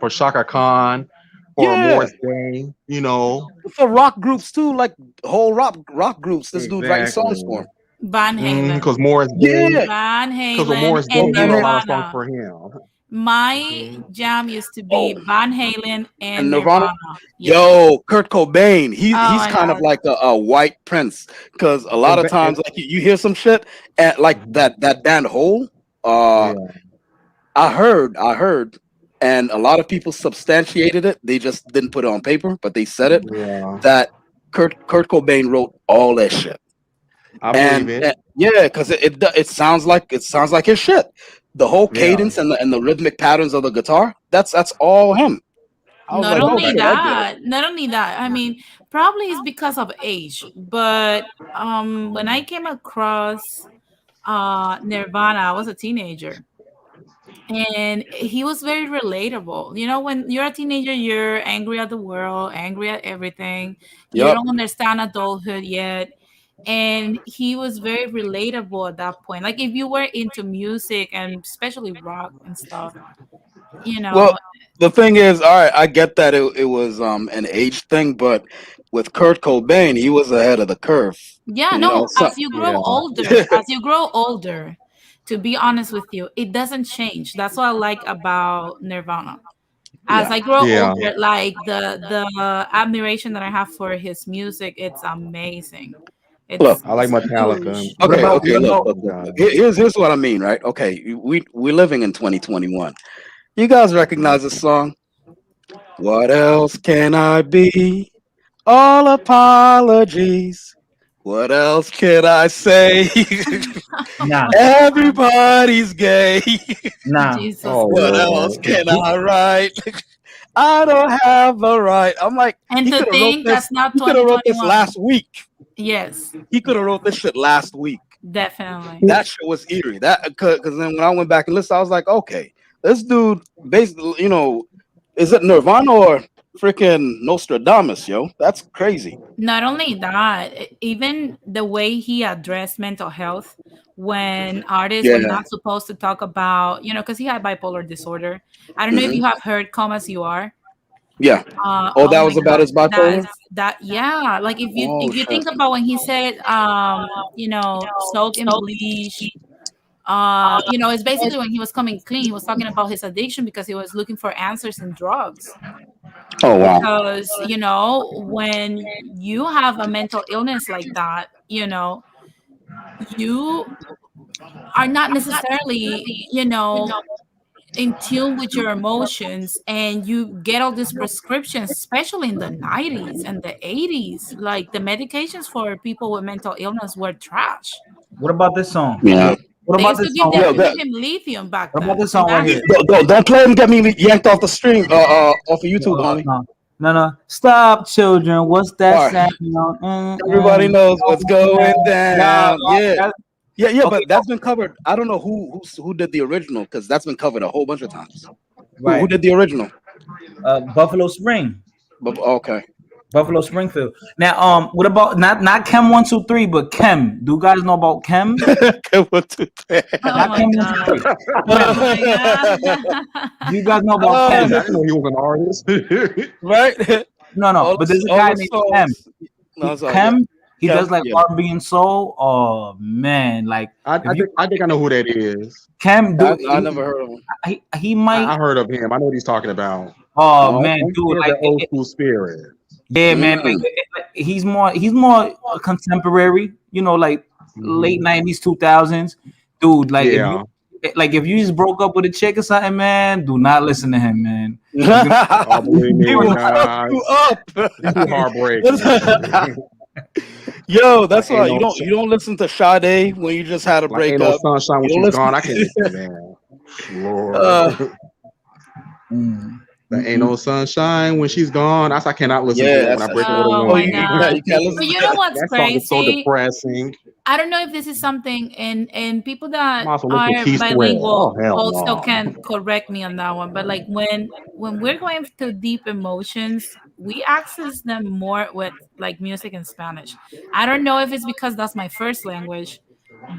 Speaker 9: Shaka Khan, for
Speaker 1: Yeah,
Speaker 9: Morris Day, you know.
Speaker 1: for rock groups too, like whole rock groups. This dude writing songs for
Speaker 9: Exactly.
Speaker 1: him.
Speaker 10: Van Halen,
Speaker 9: Because Morris Day,
Speaker 1: Yeah.
Speaker 10: Van
Speaker 9: because of
Speaker 10: Halen,
Speaker 9: Morris Day,
Speaker 1: Oh,
Speaker 10: and
Speaker 9: he
Speaker 1: Van
Speaker 9: wrote a
Speaker 1: Halen.
Speaker 9: lot of songs
Speaker 10: Nirvana.
Speaker 9: for him.
Speaker 10: My
Speaker 9: Mhm.
Speaker 10: jam used to
Speaker 1: Oh,
Speaker 10: be Van Halen
Speaker 1: and
Speaker 10: and
Speaker 1: Nirvana.
Speaker 10: Nirvana. Yes.
Speaker 1: Yo, Kurt Cobain.
Speaker 10: Oh
Speaker 1: He's
Speaker 10: my
Speaker 1: kind of
Speaker 10: God.
Speaker 1: like a white Prince because a lot
Speaker 9: And,
Speaker 1: of times like you hear some shit and like
Speaker 9: mhm.
Speaker 1: that band Hole. Uh,
Speaker 9: Yeah,
Speaker 1: I heard, and a lot of people substantiated it. They just didn't put it on paper, but they said it
Speaker 9: yeah.
Speaker 1: that Kurt Cobain wrote all that shit.
Speaker 9: I believe
Speaker 1: And
Speaker 9: it.
Speaker 1: yeah, because it sounds like his shit. The whole
Speaker 9: Yeah.
Speaker 1: cadence and the rhythmic patterns of the guitar. That's all him. I was
Speaker 10: Not
Speaker 1: like, oh
Speaker 10: only
Speaker 1: shit, I get it.
Speaker 10: that, not only that. I mean, probably it's because of age, but when I came across Nirvana, I was a teenager. And he was very relatable. You know, when you're a teenager, you're angry at the world, angry at everything. You
Speaker 1: Yep.
Speaker 10: don't understand adulthood yet. And he was very relatable at that point. Like, if you were into music and especially rock and stuff, you
Speaker 1: Well,
Speaker 10: know.
Speaker 1: the thing is, all right, I get that it was an age thing, but with Kurt Cobain, he was ahead of the curve.
Speaker 10: Yeah,
Speaker 1: You know,
Speaker 10: no,
Speaker 1: so
Speaker 9: Yeah.
Speaker 10: as you grow older, to be honest with you, it doesn't change. That's what I like about Nirvana. As
Speaker 1: yeah.
Speaker 10: I grow
Speaker 9: Yeah.
Speaker 10: older, like the admiration that I have for his music, it's amazing.
Speaker 1: Look,
Speaker 9: I like
Speaker 10: It's
Speaker 9: Metallica.
Speaker 10: huge.
Speaker 11: What
Speaker 1: okay,
Speaker 11: about
Speaker 1: okay,
Speaker 11: what
Speaker 1: look,
Speaker 11: about
Speaker 1: look,
Speaker 9: Oh,
Speaker 1: look, look.
Speaker 9: God.
Speaker 1: Here's what I mean, right? Okay, we're living in 2021. You guys recognize this song? What else can I be? All apologies. What else can I say?
Speaker 11: nah
Speaker 1: Everybody's gay.
Speaker 11: nah?
Speaker 10: Jesus
Speaker 9: Oh,
Speaker 1: What
Speaker 10: Christ.
Speaker 1: else
Speaker 9: Lord.
Speaker 1: can I write? I don't have a right. I'm like,
Speaker 10: And
Speaker 1: he
Speaker 10: to
Speaker 1: could have wrote
Speaker 10: think
Speaker 1: this.
Speaker 10: that's not
Speaker 1: He could have wrote this
Speaker 10: 2021.
Speaker 1: last week.
Speaker 10: Yes,
Speaker 1: He could have wrote this shit last week.
Speaker 10: definitely.
Speaker 1: That shit was eerie. That because then when I went back and listened, I was like, okay, this dude basically, is it Nirvana or freaking Nostradamus, yo. That's crazy.
Speaker 10: Not only that, even the way he addressed mental health when artists were
Speaker 1: Yeah.
Speaker 10: not supposed to talk about, because he had bipolar disorder. I don't know if
Speaker 1: Hmm.
Speaker 10: you have heard "Come as You Are."
Speaker 1: Yeah. Oh,
Speaker 10: Oh
Speaker 1: that
Speaker 10: my
Speaker 1: was about
Speaker 10: God,
Speaker 1: his bipolar.
Speaker 10: yeah. Like if you
Speaker 1: Oh
Speaker 10: if you
Speaker 1: shit.
Speaker 10: think about when he said, soak in bleach. It's basically when he was coming clean. He was talking about his addiction because he was looking for answers in drugs.
Speaker 1: Oh wow.
Speaker 10: Because when you have a mental illness like that, you are not necessarily in tune with your emotions, and you get all these prescriptions, especially in the 90s and the 80s. Like the medications for people with mental illness were trash.
Speaker 11: What about this song?
Speaker 1: Yeah.
Speaker 11: What
Speaker 10: They
Speaker 11: about
Speaker 10: used to
Speaker 11: this
Speaker 10: give
Speaker 11: song
Speaker 10: them
Speaker 11: right
Speaker 1: Yo,
Speaker 11: here?
Speaker 10: give
Speaker 1: that,
Speaker 10: him lithium back
Speaker 11: What about
Speaker 10: then.
Speaker 11: this song right here?
Speaker 10: Imagine.
Speaker 1: don't play him. Get me yanked off the stream. Off of YouTube, homie.
Speaker 11: No, no, no. Stop, children. What's that
Speaker 1: All right.
Speaker 11: sound?
Speaker 1: Everybody knows what's going
Speaker 11: No,
Speaker 1: down. Yeah.
Speaker 11: that-
Speaker 1: Yeah,
Speaker 11: okay,
Speaker 1: but that's been covered. I don't know who did the original because that's been covered a whole bunch of times. Who
Speaker 11: right.
Speaker 1: did the original?
Speaker 11: Buffalo Spring.
Speaker 1: But okay.
Speaker 11: Buffalo Springfield. Now, what about not Chem 123, but Chem? Do you guys know about Chem?
Speaker 1: Okay, 1, 2, 3.
Speaker 10: Oh
Speaker 11: Not
Speaker 10: my
Speaker 11: Chem
Speaker 10: God.
Speaker 11: 123.
Speaker 10: Oh
Speaker 11: Chem.
Speaker 10: my God.
Speaker 11: Do you guys know about
Speaker 1: Oh,
Speaker 11: Chem?
Speaker 9: I didn't know he was an artist.
Speaker 1: right.
Speaker 11: No, no. But there's a
Speaker 1: All
Speaker 11: guy
Speaker 1: the
Speaker 11: named Chem.
Speaker 1: songs. No, sorry. Yeah.
Speaker 11: Chem. He does
Speaker 1: Chem.
Speaker 11: like
Speaker 1: Yeah.
Speaker 11: R&B and soul. Oh man, like
Speaker 9: I
Speaker 11: if you
Speaker 9: think I know who that is.
Speaker 11: Chem,
Speaker 1: I,
Speaker 11: dude,
Speaker 1: I never heard of him.
Speaker 11: he might.
Speaker 9: I heard of him. I know what he's talking about.
Speaker 11: Oh
Speaker 1: Oh,
Speaker 11: man,
Speaker 1: okay.
Speaker 9: He
Speaker 11: dude,
Speaker 9: has
Speaker 11: like
Speaker 9: that old school spirit.
Speaker 11: yeah, man, like
Speaker 1: Mm.
Speaker 11: he's more contemporary. Like late
Speaker 9: Hmm.
Speaker 11: '90s, 2000s, dude. Like
Speaker 9: Yeah.
Speaker 11: if you just broke up with a chick or something, man, do not listen to him, man. He's gonna,
Speaker 9: Oh, believe me,
Speaker 1: He will
Speaker 9: nah,
Speaker 1: fuck you up.
Speaker 9: it's too heartbreaking.
Speaker 1: Yo, that's
Speaker 9: Like,
Speaker 1: why you don't listen to Sade when you just had a
Speaker 9: ain't no
Speaker 1: breakup.
Speaker 9: sunshine when
Speaker 1: You don't
Speaker 9: she's
Speaker 1: listen.
Speaker 9: gone. I can't, man. Lord.
Speaker 11: mm,
Speaker 9: There ain't no sunshine when she's gone. I cannot listen to
Speaker 1: Yeah,
Speaker 9: it when I
Speaker 1: that's
Speaker 9: break up with a
Speaker 10: Oh
Speaker 1: oh
Speaker 10: my
Speaker 9: woman.
Speaker 10: God.
Speaker 1: you can't
Speaker 10: But
Speaker 1: listen
Speaker 10: you
Speaker 1: to
Speaker 10: know
Speaker 1: that.
Speaker 10: what's
Speaker 9: That song is so
Speaker 10: crazy?
Speaker 9: depressing.
Speaker 10: I don't know if this is something, and people
Speaker 9: I'm
Speaker 10: that
Speaker 9: also listening to
Speaker 10: are
Speaker 9: Key Sweat. Oh,
Speaker 10: bilingual
Speaker 9: hell
Speaker 10: also
Speaker 9: no.
Speaker 10: can correct me on that one. But like when we're going to deep emotions, we access them more with like music in Spanish. I don't know if it's because that's my first language,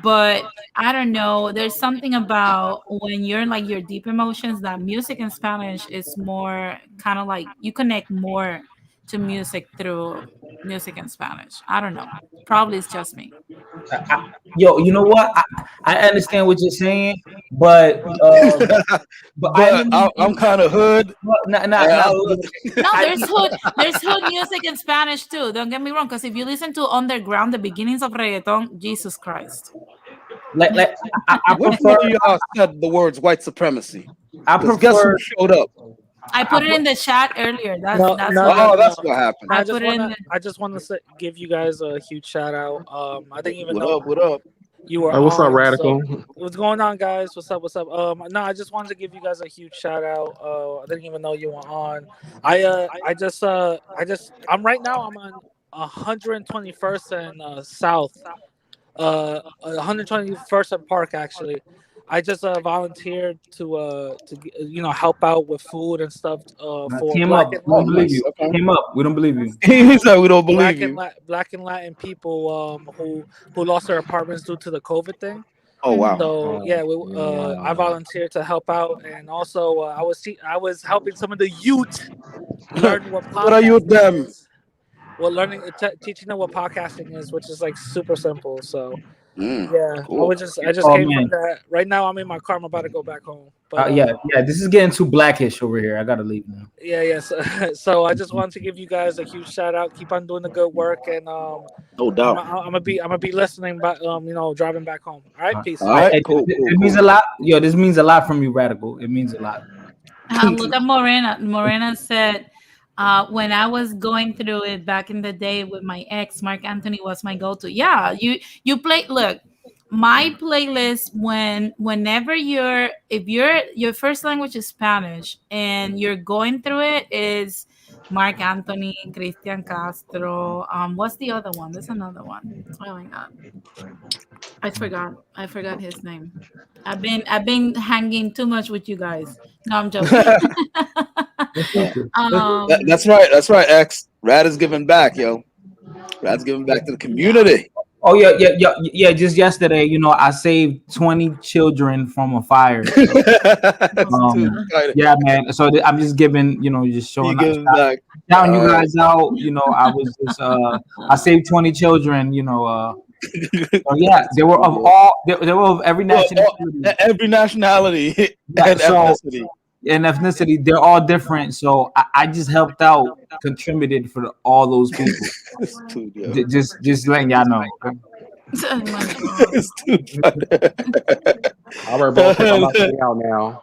Speaker 10: but I don't know. There's something about when you're in like your deep emotions that music in Spanish is more kind of like you connect more to music through music in Spanish. I don't know. Probably it's just me.
Speaker 11: yo, you know what? I understand what you're saying, but I
Speaker 1: But
Speaker 11: only
Speaker 1: I'm kind of hood.
Speaker 11: nah,
Speaker 1: And
Speaker 11: nah,
Speaker 1: I,
Speaker 10: No,
Speaker 11: I,
Speaker 10: there's hood music in Spanish too. Don't get me wrong, because if you listen to underground, the beginnings of reggaeton, Jesus Christ.
Speaker 11: like I
Speaker 1: which
Speaker 11: prefer
Speaker 1: one of y'all said the words white supremacy?
Speaker 11: I
Speaker 1: Because guess who
Speaker 11: prefer
Speaker 1: showed up?
Speaker 10: I put it in the chat earlier.
Speaker 12: No,
Speaker 10: That's
Speaker 12: no, no,
Speaker 10: why
Speaker 1: Oh,
Speaker 12: no,
Speaker 1: that's
Speaker 12: no.
Speaker 1: what happened.
Speaker 10: I
Speaker 12: I
Speaker 10: put
Speaker 12: just
Speaker 10: it in
Speaker 12: wanna,
Speaker 10: the.
Speaker 12: I just wanna give you guys a huge shout out. I didn't even
Speaker 1: What
Speaker 12: know
Speaker 1: up? What up?
Speaker 12: you were
Speaker 9: Hey, what's up,
Speaker 12: on. So
Speaker 9: Radical?
Speaker 12: what's going on, guys? What's up? What's up? No, I just wanted to give you guys a huge shout out. I didn't even know you were on. I'm right now. I'm on 121st and South. 121st and Park actually. I just volunteered to help out with food and stuff for
Speaker 11: came up. We
Speaker 1: Oh,
Speaker 11: don't believe
Speaker 1: nice.
Speaker 11: you.
Speaker 1: Okay.
Speaker 11: Came up. We don't believe you.
Speaker 1: He said we don't believe you.
Speaker 12: Black and Latin people who lost their apartments due to the COVID thing.
Speaker 1: Oh wow.
Speaker 12: So yeah, I volunteered to help out, and also I was helping some of the youth learn what
Speaker 1: What are you with
Speaker 12: podcasting
Speaker 1: them?
Speaker 12: is. Well, teaching them what podcasting is, which is like super simple. So yeah,
Speaker 1: Cool.
Speaker 12: I just
Speaker 11: Oh
Speaker 12: came
Speaker 11: man.
Speaker 12: from that. Right now, I'm in my car. I'm about to go back home. But
Speaker 11: Yeah. This is getting too blackish over here. I gotta leave now.
Speaker 12: yeah. So I just wanted to give you guys a huge shout out. Keep on doing the good work, and
Speaker 1: No
Speaker 12: I'm
Speaker 1: doubt.
Speaker 12: gonna be listening, but driving back home. All right, peace.
Speaker 1: All right. Cool.
Speaker 11: It means a lot. Yo, this means a lot from you, Radical. It means a lot.
Speaker 10: Look at Morena. Morena said, when I was going through it back in the day with my ex, Mark Anthony was my go-to. Yeah, you play. Look, my playlist whenever if your first language is Spanish and you're going through it is Mark Anthony, Cristian Castro. What's the other one? There's another one. Oh my God, I forgot his name. I've been hanging too much with you guys. No, I'm joking.
Speaker 1: That's right. That's right. X Rad is giving back, yo. Rad's giving back to the community.
Speaker 11: Oh yeah. Just yesterday, I saved 20 children from a fire. So,
Speaker 1: That's too exciting.
Speaker 11: yeah, man. So I'm just giving, just
Speaker 1: You
Speaker 11: showing
Speaker 1: giving back.
Speaker 11: shouting you guys out. I was just I saved 20 children. So yeah, they were of every nationality.
Speaker 1: Every nationality
Speaker 11: Yeah,
Speaker 1: and ethnicity.
Speaker 11: and ethnicity, they're all different. So I just helped out, contributed for all those people.
Speaker 1: It's too yo.
Speaker 11: Just letting y'all know. Okay?
Speaker 10: Oh my God.
Speaker 1: It's too funny.
Speaker 9: All right, bro. I'm about to be out now.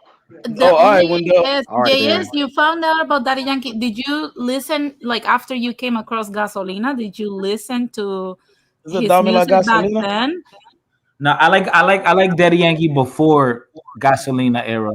Speaker 1: All right, Window.
Speaker 10: Yes,
Speaker 9: All right,
Speaker 10: yes,
Speaker 9: then.
Speaker 10: you found out about Daddy Yankee. Did you listen, like after you came across Gasolina? Did you listen to
Speaker 1: Is it
Speaker 10: his
Speaker 1: Dame La
Speaker 10: music back
Speaker 1: Gasolina?
Speaker 10: then?
Speaker 11: No, I like Daddy Yankee before Gasolina era.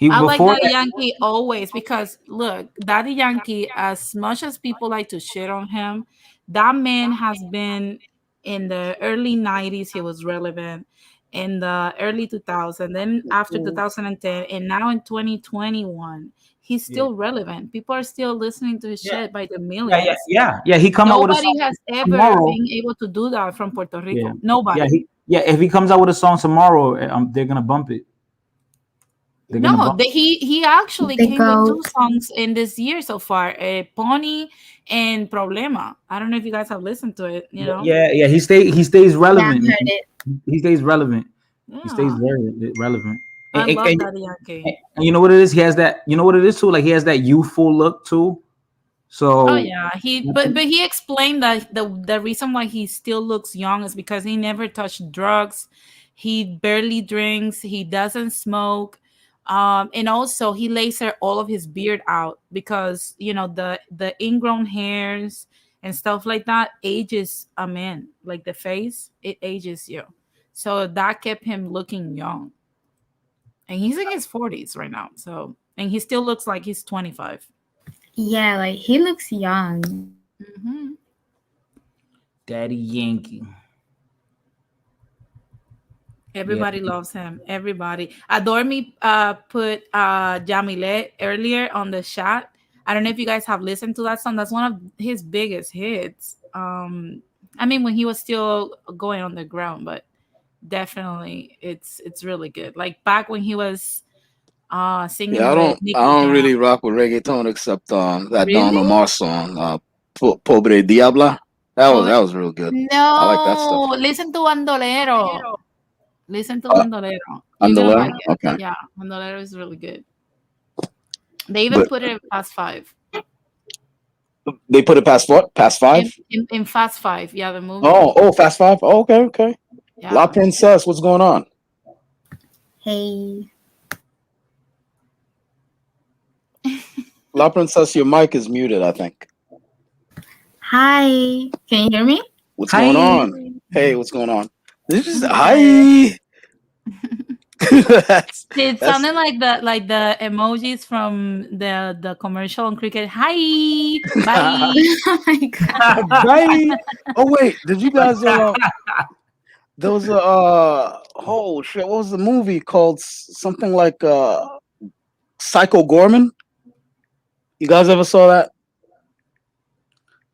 Speaker 10: I like
Speaker 11: Before
Speaker 10: Daddy
Speaker 11: that,
Speaker 10: Yankee always because look, Daddy Yankee, as much as people like to shit on him, that man has been in the early 90s, he was relevant. In the early 2000s, then after 2010, and now in 2021, he's still relevant. People are still listening to his shit by the millions.
Speaker 11: yeah. He come out with a
Speaker 10: Nobody
Speaker 11: song
Speaker 10: has ever
Speaker 11: tomorrow.
Speaker 10: been able to do that from Puerto Rico.
Speaker 11: Yeah,
Speaker 10: Nobody.
Speaker 11: If he comes out with a song tomorrow, they're gonna bump it. They're gonna
Speaker 10: No,
Speaker 11: bump.
Speaker 10: he actually
Speaker 13: The
Speaker 10: came with 2
Speaker 13: goat.
Speaker 10: songs in this year so far, Pony and Problema. I don't know if you guys have listened to it, you know?
Speaker 11: Yeah. He stays
Speaker 13: Yeah, I've
Speaker 11: relevant.
Speaker 13: heard it.
Speaker 11: He stays relevant. He stays
Speaker 10: Yeah.
Speaker 11: very relevant.
Speaker 10: I
Speaker 11: And,
Speaker 10: love
Speaker 11: and,
Speaker 10: Daddy Yankee.
Speaker 11: and you know what it is? He has that. You know what it is too? Like he has that youthful look too. So
Speaker 10: Oh yeah, but he explained that the reason why he still looks young is because he never touched drugs, he barely drinks, he doesn't smoke, and also he laser all of his beard out because the ingrown hairs and stuff like that ages a man, like the face, it ages you, so that kept him looking young, and he's in his 40s right now, so and he still looks like he's 25.
Speaker 13: Yeah, like he looks young.
Speaker 10: Mm-hmm.
Speaker 11: Daddy Yankee.
Speaker 10: Everybody loves him. Everybody. Adore Me put Jamile earlier on the chat. I don't know if you guys have listened to that song. That's one of his biggest hits. I mean, when he was still going on the ground, but definitely it's really good. Like back when he was singing
Speaker 1: Yeah,
Speaker 10: with
Speaker 1: I
Speaker 10: Nicky
Speaker 1: don't
Speaker 10: Jam.
Speaker 1: really rock with reggaeton except that Don
Speaker 10: Really?
Speaker 1: Omar song, Pobre Diabla. That was real good. I like that stuff.
Speaker 10: No, listen to Bandolero. Listen to Bandolero. You're gonna
Speaker 1: Bandolero?
Speaker 10: like it.
Speaker 1: Okay.
Speaker 10: Yeah, Bandolero is really good. They even
Speaker 1: But
Speaker 10: put it in Fast Five.
Speaker 1: they put it past what? Past 5?
Speaker 10: In Fast Five, yeah, the movie.
Speaker 1: Oh, Fast 5? Oh, okay.
Speaker 10: Yeah.
Speaker 1: La Princess, what's going on?
Speaker 13: Hey.
Speaker 1: La Princess, your mic is muted, I think.
Speaker 13: Hi. Can you hear me?
Speaker 1: What's
Speaker 11: Hi.
Speaker 1: going on? Hey, what's going on? This is hi.
Speaker 10: It sounded like the emojis from the commercial on cricket. Hi, bye.
Speaker 13: Oh my god.
Speaker 1: Bye. Oh wait, did you guys there was a oh shit, what was the movie called? Something like Psycho Gorman? You guys ever saw that?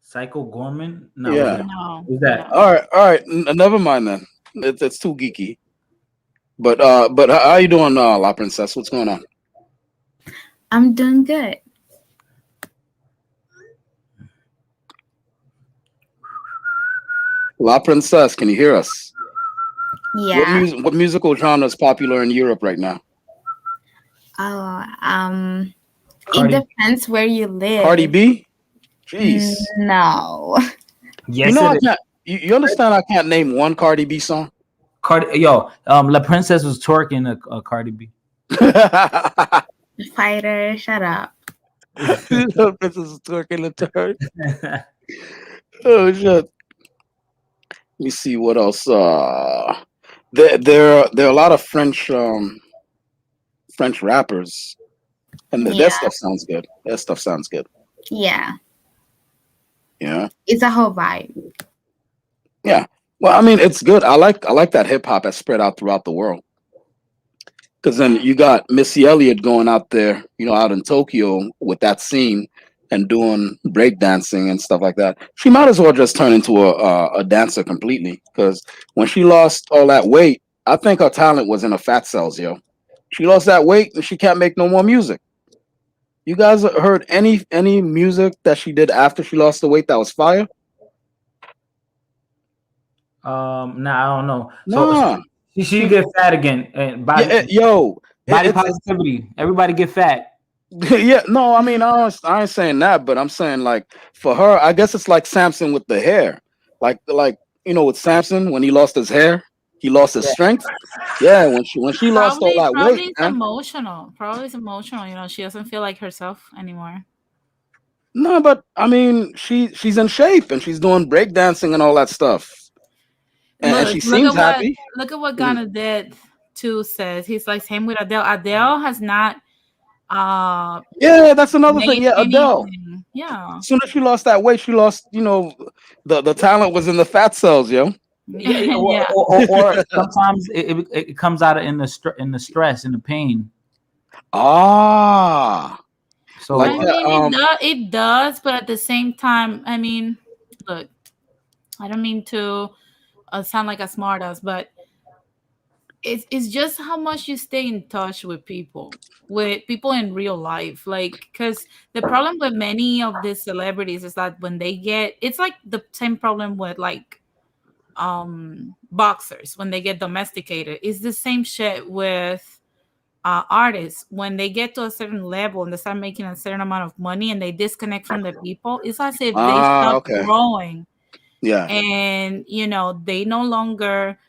Speaker 11: Psycho Gorman? No.
Speaker 1: Yeah.
Speaker 10: No.
Speaker 11: Who's that?
Speaker 1: All right. Never mind then. It's too geeky. But how you doing, La Princess? What's going on?
Speaker 13: I'm doing good.
Speaker 1: La Princess, can you hear us?
Speaker 13: Yeah.
Speaker 1: What musical genre is popular in Europe right now?
Speaker 13: Oh,
Speaker 11: Cardi.
Speaker 13: it depends where you live.
Speaker 1: Cardi B? Jeez.
Speaker 13: No.
Speaker 11: Yes,
Speaker 1: You know
Speaker 11: it is.
Speaker 1: you understand I can't name one Cardi B song?
Speaker 11: La Princess was twerking a Cardi B.
Speaker 13: Fighter, shut up.
Speaker 1: La Princess is twerking a turd. Oh shit. Let me see what else. There are a lot of French rappers, and their stuff sounds good. Their stuff sounds good.
Speaker 13: Yeah.
Speaker 1: Yeah.
Speaker 13: It's a whole vibe.
Speaker 1: Yeah. Well, I mean, it's good. I like that hip hop has spread out throughout the world. Because then you got Missy Elliott going out there, out in Tokyo with that scene and doing breakdancing and stuff like that. She might as well just turn into a dancer completely. Because when she lost all that weight, I think her talent was in her fat cells, yo. She lost that weight and she can't make no more music. You guys heard any music that she did after she lost the weight that was fire?
Speaker 11: Nah, I don't know.
Speaker 1: Nah.
Speaker 11: So she get fat again, and body positivity. Everybody get fat.
Speaker 1: Yeah, no, I mean, I ain't saying that, but I'm saying like for her, I guess it's like Samson with the hair, like with Samson when he lost his hair, he lost his strength. Yeah, when she lost all that
Speaker 10: Probably
Speaker 1: weight,
Speaker 10: it's
Speaker 1: man.
Speaker 10: emotional. Probably it's emotional. She doesn't feel like herself anymore.
Speaker 1: No, but I mean, she's in shape and she's doing breakdancing and all that stuff, and she seems happy.
Speaker 10: Look at what Ghana did too says. He's like same with Adele. Adele has not
Speaker 1: yeah, that's another thing. Yeah, Adele.
Speaker 10: Yeah.
Speaker 1: As soon as she lost that weight, she lost, the talent was in the fat cells, yo.
Speaker 11: Yeah, or sometimes it comes out in the stress and the pain.
Speaker 1: Ah.
Speaker 10: So like it does, but at the same time, I mean, look, I don't mean to sound like a smartass, but it's just how much you stay in touch with people in real life. Like, because the problem with many of these celebrities is that when they it's like the same problem with like boxers when they get domesticated. It's the same shit with artists when they get to a certain level and they start making a certain amount of money and they disconnect from the people. It's as if they stop growing.
Speaker 1: Yeah.
Speaker 10: And they no longer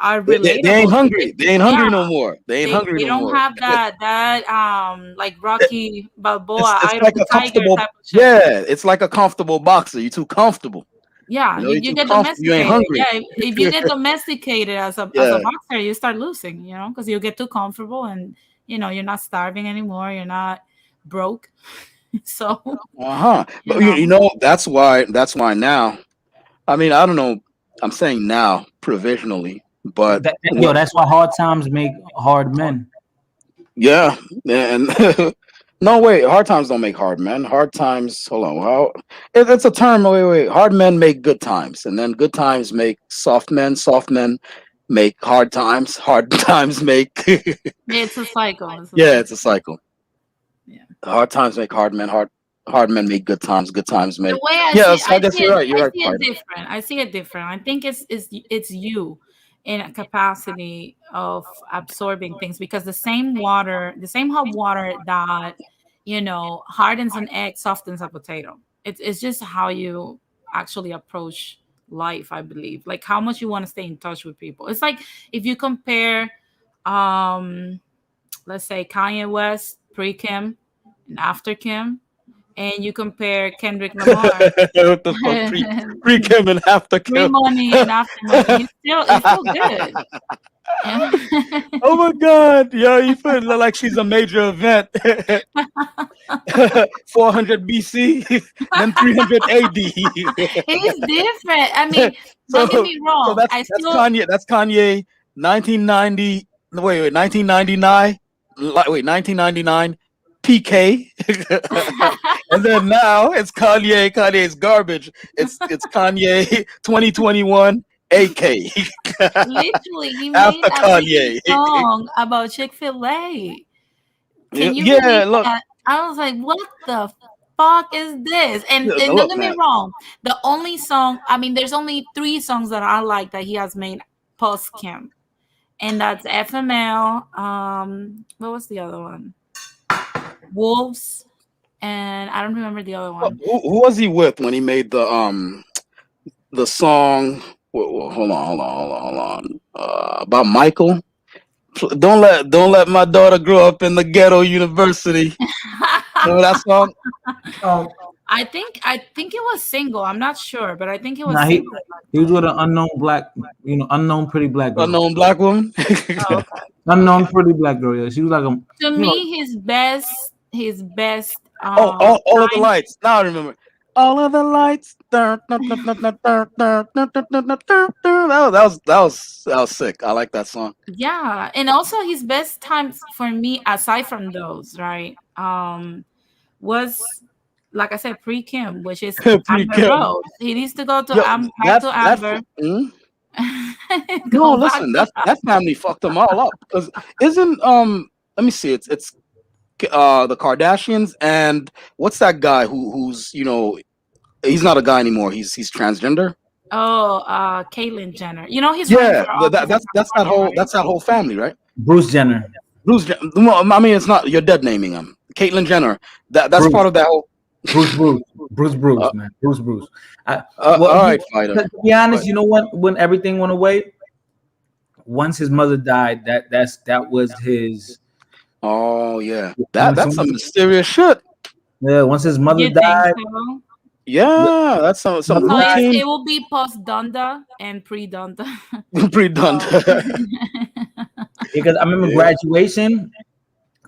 Speaker 10: are relatable.
Speaker 1: They ain't hungry. They ain't hungry no more. They ain't hungry no more.
Speaker 10: They don't have that like Rocky Balboa
Speaker 1: it's
Speaker 10: Eye
Speaker 1: like
Speaker 10: of the
Speaker 1: a comfortable
Speaker 10: Tiger type of shit.
Speaker 1: Yeah, it's like a comfortable boxer. You're too comfortable.
Speaker 10: Yeah, you get domesticated. You ain't hungry. Yeah, if you get domesticated as a boxer, you start losing, because you get too comfortable and you're not starving anymore, you're not broke. So
Speaker 1: but that's why now, I mean, I don't know, I'm saying now provisionally, but
Speaker 11: that's why hard times make hard men.
Speaker 1: Yeah, and no, wait, hard times don't make hard men. Hard times, hold on, it's a term. Wait, hard men make good times, and then good times make soft men. Soft men make hard times. Hard times make.
Speaker 10: It's a cycle.
Speaker 1: It's a cycle. Yeah, hard times make hard men. Hard men make good times. Good times make.
Speaker 10: The way I guess you're right. You're right. I see it different. I think it's you in a capacity of absorbing things, because the same hot water that hardens an egg softens a potato. It's just how you actually approach life, I believe. Like how much you want to stay in touch with people. It's like if you compare let's say Kanye West pre-Kim and after Kim, and you compare Kendrick Lamar
Speaker 1: what the fuck? Pre-Kim and after Kim.
Speaker 10: Pre-money and after money. It's still good.
Speaker 1: Oh my God, yo, you feel like she's a major event. 400 BC, then 300 AD.
Speaker 10: It's different. I mean, don't get me wrong.
Speaker 1: So that's Kanye. That's Kanye. 1990. Wait, 1999. Wait, 1999. PK. And then now it's Kanye. Kanye's garbage. It's Kanye 2021 AK.
Speaker 10: Literally, he made a song about Chick-fil-A. Can you believe that? I was like, what the fuck is this? And don't get me wrong, the only song, I mean, there's only 3 songs that I like that he has made post-Kim. And that's FML. What was the other one? Wolves, and I don't remember the other one.
Speaker 1: Who was he with when he made the song? Hold on. About Michael. Don't let my daughter grow up in the ghetto university. Remember that song?
Speaker 10: I think it was single. I'm not sure, but I think it was.
Speaker 11: Single. He was with an unknown pretty black girl.
Speaker 1: Unknown black woman.
Speaker 10: Okay.
Speaker 11: Unknown pretty black girl. Yeah, she was like
Speaker 10: to me his best.
Speaker 1: All of the lights. Now I remember. all of the lights. That was sick. I like that song.
Speaker 10: Yeah, and also his best times for me, aside from those, right? Was like I said, pre-Kim, which is
Speaker 1: Pre
Speaker 10: Amber
Speaker 1: Kim.
Speaker 10: Road. He needs to go to
Speaker 1: Yo,
Speaker 10: back to
Speaker 1: that
Speaker 10: Amber.
Speaker 1: no,
Speaker 10: Go back
Speaker 1: listen,
Speaker 10: to
Speaker 1: that family fucked them all up. Because isn't let me see, it's the Kardashians and what's that guy who's he's not a guy anymore. He's transgender.
Speaker 10: Caitlyn Jenner. You know he's running
Speaker 1: Yeah,
Speaker 10: for office in California, right?
Speaker 1: that's that whole family, right?
Speaker 11: Bruce Jenner.
Speaker 1: Well, I mean, it's not you're dead naming him. Caitlyn Jenner. That's
Speaker 11: Bruce.
Speaker 1: part of that whole.
Speaker 11: Bruce, man. Bruce. Well,
Speaker 1: All right, fighter.
Speaker 11: to be honest, you know what? When everything went away, once his mother died, that was his.
Speaker 1: Oh yeah, that's some mysterious shit.
Speaker 11: Yeah, once his mother
Speaker 10: You think
Speaker 11: died.
Speaker 10: so?
Speaker 1: Yeah, that's some
Speaker 10: So
Speaker 1: routine.
Speaker 10: it will be post Donda and pre Donda.
Speaker 1: Pre-done.
Speaker 11: Because I remember Graduation.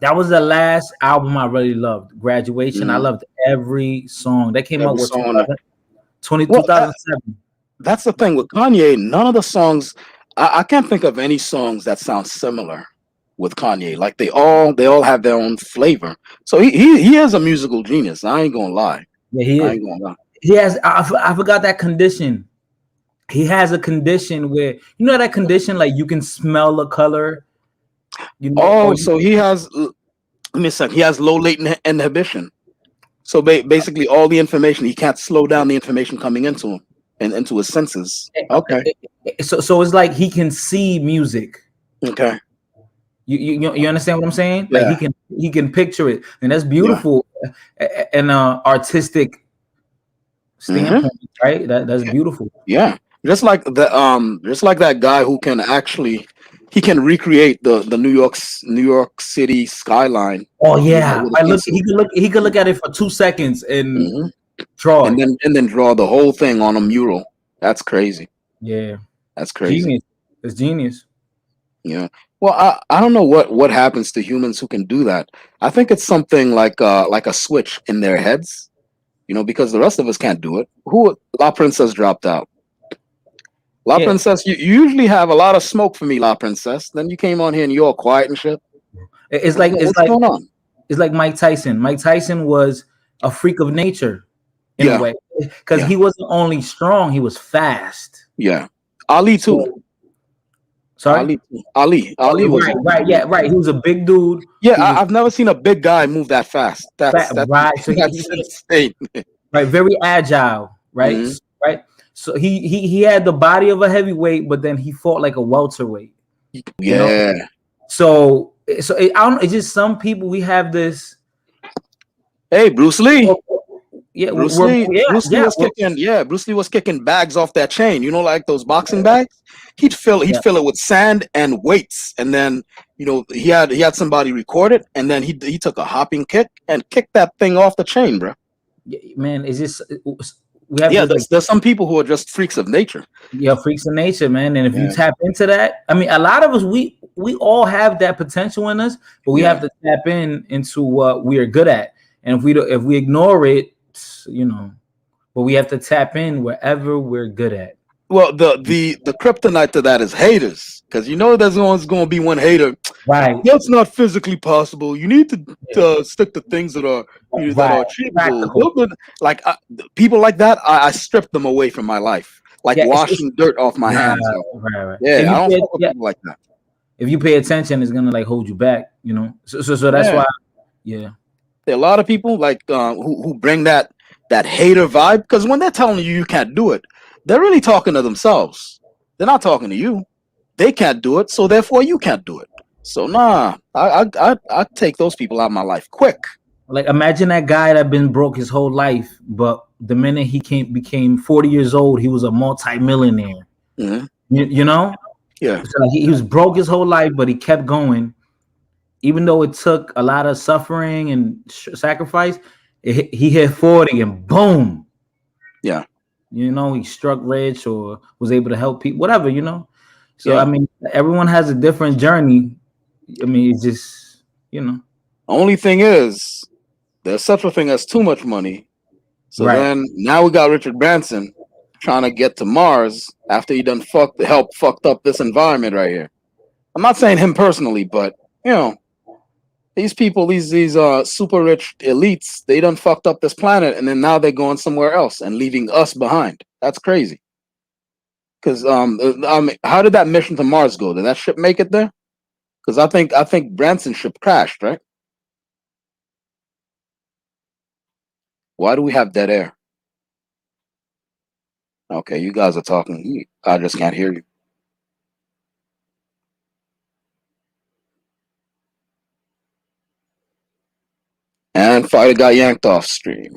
Speaker 11: That was the last album I really loved. Graduation. I loved every song that came out with 2007.
Speaker 1: That's the thing with Kanye. None of the songs, I can't think of any songs that sound similar with Kanye. Like they all have their own flavor. So he is a musical genius. I ain't gonna lie.
Speaker 11: Yeah, he is.
Speaker 1: I ain't gonna lie.
Speaker 11: He has. I forgot that condition. He has a condition where that condition, like you can smell the color.
Speaker 1: So he has. Let me a second. He has low latent inhibition. So basically, all the information he can't slow down the information coming into him and into his senses. Okay.
Speaker 11: So it's like he can see music.
Speaker 1: Okay.
Speaker 11: You understand what I'm saying?
Speaker 1: Yeah.
Speaker 11: Like he can picture it, and that's beautiful, and artistic standpoint, right? That's beautiful.
Speaker 1: Yeah. Just like that guy who can actually recreate the New York City skyline.
Speaker 11: Oh yeah, he could look at it for 2 seconds and draw
Speaker 1: and then draw the whole thing on a mural. That's crazy.
Speaker 11: Yeah,
Speaker 1: that's crazy.
Speaker 11: Genius. It's genius.
Speaker 1: Yeah. Well, I don't know what happens to humans who can do that. I think it's something like a switch in their heads, because the rest of us can't do it. La Princess dropped out. La Princess, you usually have a lot of smoke for me, La Princess. Then you came on here and you're all quiet and shit.
Speaker 11: What's going on? It's like Mike Tyson. Mike Tyson was a freak of nature in a way, because he wasn't only strong, he was fast.
Speaker 1: Yeah, Ali too.
Speaker 11: Sorry,
Speaker 1: Ali was
Speaker 11: right. He was a big dude.
Speaker 1: Yeah, I've never seen a big guy move that fast. That's
Speaker 11: right. So
Speaker 1: that's insane.
Speaker 11: Right, very agile. Right, right. So he had the body of a heavyweight, but then he fought like a welterweight.
Speaker 1: Yeah.
Speaker 11: So it's just some people we have this.
Speaker 1: Hey, Bruce Lee.
Speaker 11: Yeah,
Speaker 1: Bruce Lee was kicking bags off that chain. Like those boxing bags. He'd fill it with sand and weights, and then he had somebody record it, and then he took a hopping kick and kicked that thing off the chain, bro.
Speaker 11: Yeah, man, it's just
Speaker 1: there's some people who are just freaks of nature.
Speaker 11: Yeah, freaks of nature, man. And if you tap into that, I mean, a lot of us we all have that potential in us, but we have to tap into what we are good at, and if we ignore it, but we have to tap in wherever we're good at.
Speaker 1: Well, the kryptonite to that is haters, because there's always going to be one hater.
Speaker 11: Right.
Speaker 1: That's not physically possible. You need to stick to things that are achievable. Like people like that, I strip them away from my life, like washing dirt off my hands.
Speaker 11: Right.
Speaker 1: Yeah, I don't fuck with people like that.
Speaker 11: If you pay attention, it's gonna hold you back. So that's why. Yeah.
Speaker 1: There are a lot of people who bring that hater vibe, because when they're telling you can't do it, they're really talking to themselves. They're not talking to you. They can't do it, so therefore you can't do it. So I take those people out of my life quick.
Speaker 11: Like imagine that guy that been broke his whole life, but the minute he became 40 years old, he was a multi-millionaire.
Speaker 1: Mm-hmm. Yeah.
Speaker 11: So he was broke his whole life, but he kept going. Even though it took a lot of suffering and sacrifice, he hit 40 and boom.
Speaker 1: Yeah.
Speaker 11: He struck rich or was able to help people, whatever, So, I mean, everyone has a different journey. I mean, it's just,
Speaker 1: Only thing is, there's such a thing as too much money So then now we got Richard Branson trying to get to Mars after he done fucked up this environment right here. I'm not saying him personally, but you know, these people, these super rich elites, they done fucked up this planet, and then now they're going somewhere else and leaving us behind. That's crazy. Because how did that mission to Mars go? Did that ship make it there? Because I think Branson's ship crashed, right? Why do we have dead air? Okay, you guys are talking. I just can't hear you. And Fighter got yanked off stream.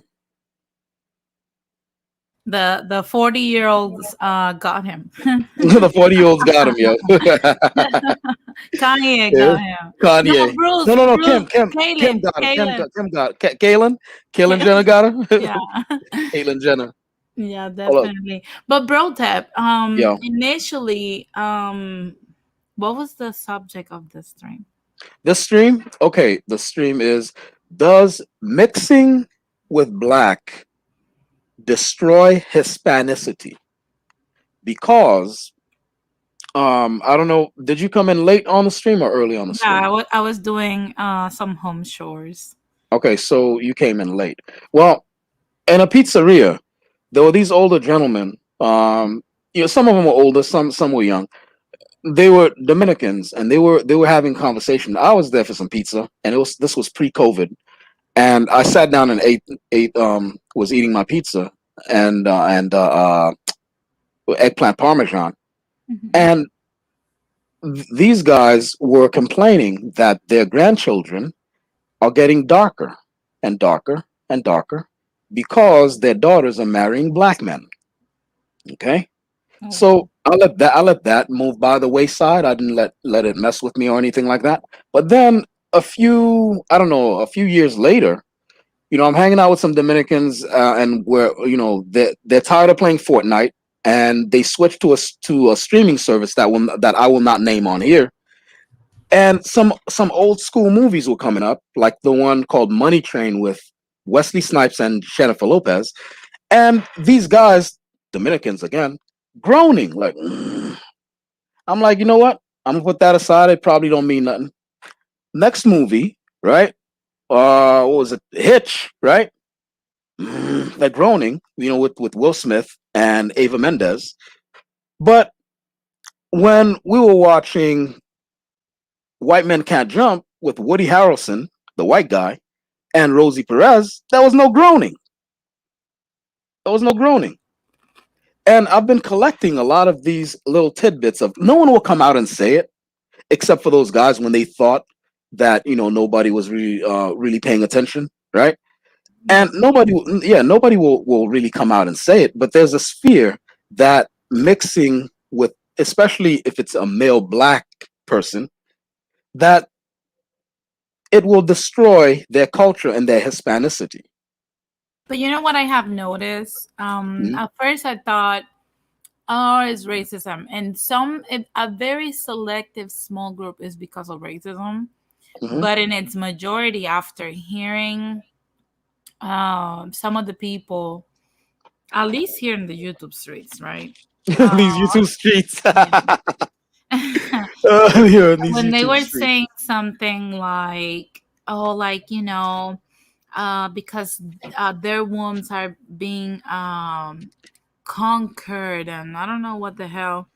Speaker 10: The 40-year-olds got him.
Speaker 1: The 40-year-olds got him, yo.
Speaker 10: Kanye
Speaker 1: Yeah.
Speaker 10: got him.
Speaker 1: Kanye.
Speaker 10: No, Bruce.
Speaker 1: No.
Speaker 10: Bruce,
Speaker 1: Kim
Speaker 10: Kaylin,
Speaker 1: got him.
Speaker 10: Kaylin.
Speaker 1: Kim got it. Kaylin Jenner got him.
Speaker 10: Yeah.
Speaker 1: Caitlyn Jenner.
Speaker 10: Yeah,
Speaker 1: Hold up.
Speaker 10: definitely. But bro, Tap,
Speaker 1: Yo.
Speaker 10: initially, what was the subject of this stream?
Speaker 1: This stream, okay, the stream is, does mixing with black destroy Hispanicity? Because I don't know, did you come in late on the stream or early on the stream?
Speaker 10: Yeah, I was doing some home chores.
Speaker 1: Okay, so you came in late. Well, in a pizzeria, there were these older gentlemen. Some of them were older, some were young. They were Dominicans, and they were having conversation. I was there for some pizza, and this was pre-COVID, and I sat down and was eating my pizza and eggplant parmesan, and these guys were complaining that their grandchildren are getting darker and darker and darker because their daughters are marrying black men. Okay. So I let that move by the wayside. I didn't let it mess with me or anything like that. But then a few years later, I'm hanging out with some Dominicans, and they're tired of playing Fortnite, and they switched to a streaming service that I will not name on here. And some old school movies were coming up, like the one called Money Train with Wesley Snipes and Jennifer Lopez, and these guys, Dominicans again, groaning like, I'm like, you know what? I'm gonna put that aside. It probably don't mean nothing. Next movie, right? What was it? Hitch, right? They're groaning, with Will Smith and Ava Mendes. But when we were watching White Men Can't Jump with Woody Harrelson, the white guy, and Rosie Perez, there was no groaning. There was no groaning. And I've been collecting a lot of these little tidbits of, no one will come out and say it, except for those guys when they thought that nobody was really paying attention, right? And nobody will really come out and say it. But there's this fear that mixing with, especially if it's a male black person, that it will destroy their culture and their Hispanicity.
Speaker 10: But you know what I have noticed? At first I thought, oh, it's racism. And a very selective small group is because of racism. But in its majority, after hearing some of the people, at least here in the YouTube streets, right?
Speaker 1: These YouTube streets.
Speaker 10: When they were saying something like, oh, like, because their wombs are being conquered, and I don't know what the hell.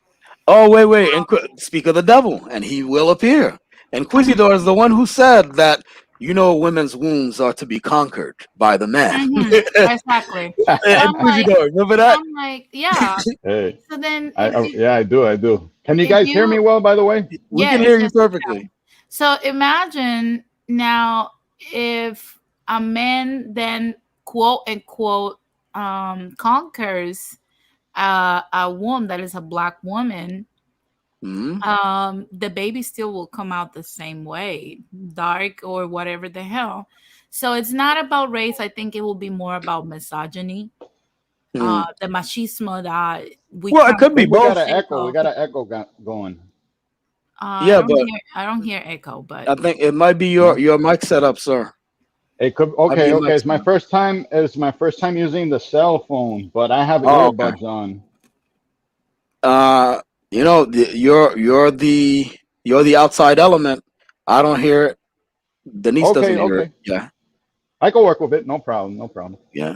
Speaker 1: Oh, wait. And speak of the devil, and he will appear. Inquisitor is the one who said that, women's wombs are to be conquered by the man.
Speaker 10: Exactly.
Speaker 1: Inquisitor, remember that?
Speaker 10: I'm like, yeah.
Speaker 14: Hey.
Speaker 10: So then,
Speaker 14: I do. Can you guys hear me well, by the way?
Speaker 1: We can hear you perfectly.
Speaker 10: So imagine now if a man then quote unquote conquers a womb that is a black woman, the baby still will come out the same way, dark or whatever the hell. So it's not about race. I think it will be more about misogyny, the machismo that we.
Speaker 1: Well, it could be both.
Speaker 14: We got an echo going.
Speaker 1: Yeah, but
Speaker 10: I don't hear echo, but
Speaker 1: I think it might be your mic setup, sir.
Speaker 14: It could
Speaker 1: Might be
Speaker 14: okay,
Speaker 1: a
Speaker 14: okay. It's my
Speaker 1: Mexican.
Speaker 14: first time. It's my first time using the cell phone, but I have
Speaker 1: Oh, okay.
Speaker 14: earbuds on.
Speaker 1: Uh, you're the outside element. I don't hear it. Denise
Speaker 14: Okay,
Speaker 1: doesn't hear it.
Speaker 14: okay.
Speaker 1: Yeah,
Speaker 14: I can work with it. No problem. No problem.
Speaker 1: yeah.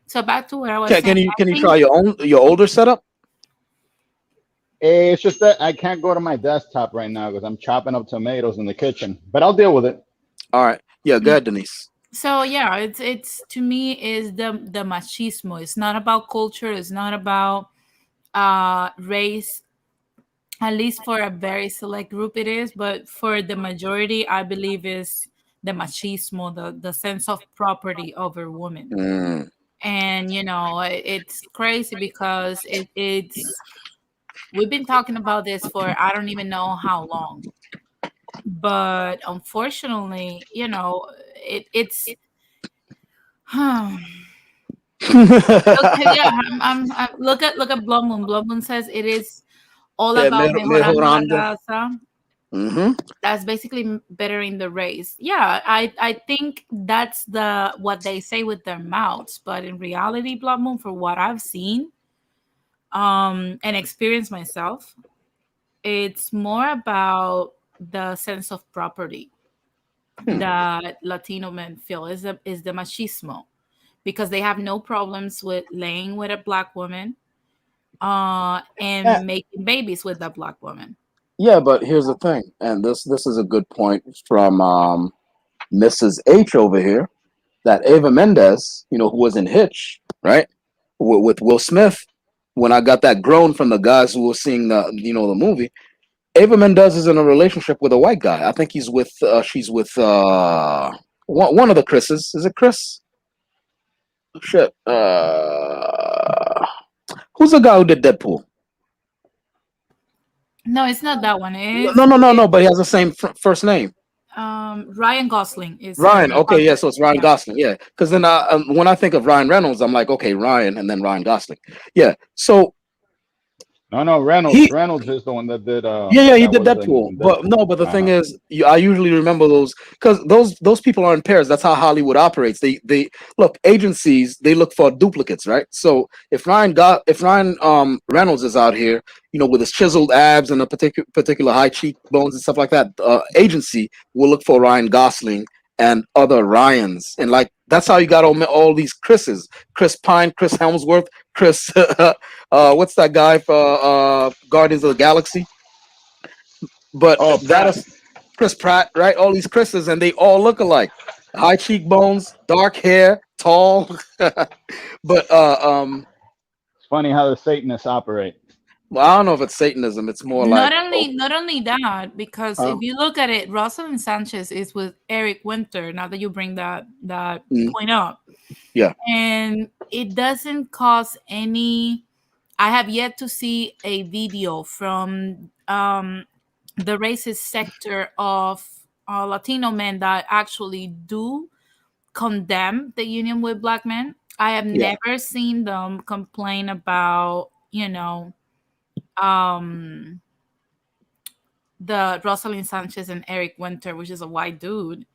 Speaker 10: So back to what I was
Speaker 1: Can
Speaker 10: saying.
Speaker 1: can you
Speaker 10: I
Speaker 1: can you
Speaker 10: think
Speaker 1: try your older setup?
Speaker 14: It's just that I can't go to my desktop right now because I'm chopping up tomatoes in the kitchen. But I'll deal with it.
Speaker 1: All right. Yeah, go ahead, Denise.
Speaker 10: so. Yeah, it's to me is the machismo. It's not about culture. It's not about race. At least for a very select group, it is. But for the majority, I believe is the machismo, the sense of property over women.
Speaker 1: Mm.
Speaker 10: And it's crazy because it's we've been talking about this for I don't even know how long, but unfortunately, it's yeah, look at Blood Moon. Blood Moon says it is all
Speaker 1: Yeah,
Speaker 10: about mejorando la
Speaker 1: mejorando.
Speaker 10: raza.
Speaker 1: Mm-hmm.
Speaker 10: That's basically bettering the race. Yeah, I think that's what they say with their mouths, but in reality, Blood Moon, for what I've seen and experienced myself, it's more about the sense of property that Latino men feel is the machismo, because they have no problems with laying with a black woman
Speaker 1: Yeah,
Speaker 10: and making babies with that black woman.
Speaker 1: yeah, but here's the thing, and this is a good point from Mrs. H over here. That Ava Mendez, who was in Hitch, right, with Will Smith. When I got that groan from the guys who were seeing the movie, Ava Mendez is in a relationship with a white guy. I think she's with one of the Chris's. Is it Chris? Shit. Who's the guy who did Deadpool?
Speaker 10: No, it's not that one.
Speaker 1: No, no, no, no. But he has the same first name.
Speaker 10: Ryan Gosling is
Speaker 1: Ryan.
Speaker 10: the
Speaker 1: Okay, yeah.
Speaker 10: husband.
Speaker 1: So it's Ryan
Speaker 10: Yeah.
Speaker 1: Gosling. Yeah, because then when I think of Ryan Reynolds, I'm like, okay, Ryan, and then Ryan Gosling. Yeah. So
Speaker 14: No, Reynolds.
Speaker 1: he
Speaker 14: Reynolds is the one that did.
Speaker 1: yeah, he
Speaker 14: That
Speaker 1: did
Speaker 14: was
Speaker 1: Deadpool.
Speaker 14: in
Speaker 1: But
Speaker 14: Deadpool.
Speaker 1: no, but the
Speaker 14: Uh
Speaker 1: thing
Speaker 14: huh.
Speaker 1: is, I usually remember those because those people are in pairs. That's how Hollywood operates. They look agencies. They look for duplicates, right? So if Ryan Reynolds is out here, with his chiseled abs and a particular high cheekbones and stuff like that, agency will look for Ryan Gosling and other Ryans, and like that's how you got all these Chris's: Chris Pine, Chris Helmsworth, Chris. What's that guy for Guardians of the Galaxy? But
Speaker 14: Oh,
Speaker 1: that
Speaker 14: Pratt.
Speaker 1: is Chris Pratt, right? All these Chris's, and they all look alike: high cheekbones, dark hair, tall. But
Speaker 14: It's funny how the Satanists operate.
Speaker 1: well, I don't know if it's Satanism. It's more like
Speaker 10: Not only that, because if
Speaker 1: um,
Speaker 10: you look at it, Rosalind Sanchez is with Eric Winter. Now that you bring that
Speaker 1: mm,
Speaker 10: point up,
Speaker 1: yeah,
Speaker 10: and it doesn't cause any. I have yet to see a video from the racist sector of Latino men that actually do condemn the union with black men. I have
Speaker 1: yeah,
Speaker 10: never seen them complain about, um, the Rosalind Sanchez and Eric Winter, which is a white dude.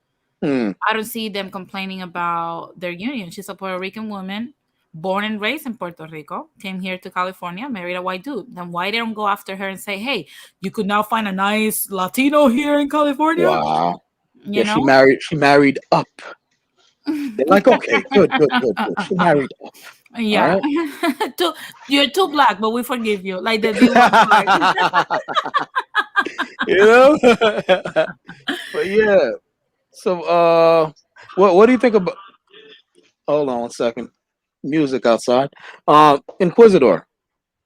Speaker 1: mm,
Speaker 10: I don't see them complaining about their union. She's a Puerto Rican woman, born and raised in Puerto Rico, came here to California, married a white dude. Then why they don't go after her and say, "Hey, you could now find a nice Latino here in California"?
Speaker 1: wow,
Speaker 10: You
Speaker 1: yeah. She
Speaker 10: know?
Speaker 1: married. She married up. They're like, okay, good, good, good, good. She married up. All
Speaker 10: Yeah.
Speaker 1: right.
Speaker 10: You're too black, but we forgive you. Like the Dilma part.
Speaker 1: you know. But yeah. So what do you think about? Hold on one second. Music outside. Inquisitor.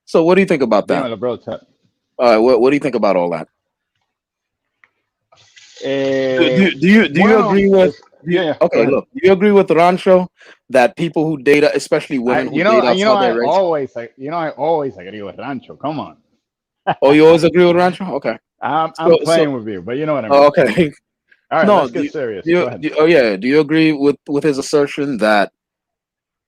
Speaker 1: So what do you think about that?
Speaker 14: Dímelo, bro. Tap.
Speaker 1: All right. What do you think about all that? Do you
Speaker 14: Bueno,
Speaker 1: agree with?
Speaker 14: yeah, yeah. Go
Speaker 1: Okay,
Speaker 14: ahead.
Speaker 1: look. Do you agree with Rancho that people who date, especially
Speaker 14: I,
Speaker 1: women who
Speaker 14: you know,
Speaker 1: date
Speaker 14: I- you know,
Speaker 1: outside
Speaker 14: I
Speaker 1: their race?
Speaker 14: always, like, I always agree with Rancho. Come on,
Speaker 1: Oh, you always agree with Rancho? Okay.
Speaker 14: I'm
Speaker 1: So
Speaker 14: playing with you, but you know what I
Speaker 1: oh,
Speaker 14: mean.
Speaker 1: okay.
Speaker 14: All right,
Speaker 1: No.
Speaker 14: let's get serious.
Speaker 1: Do
Speaker 14: Go
Speaker 1: you,
Speaker 14: ahead.
Speaker 1: oh yeah. Do you agree with his assertion that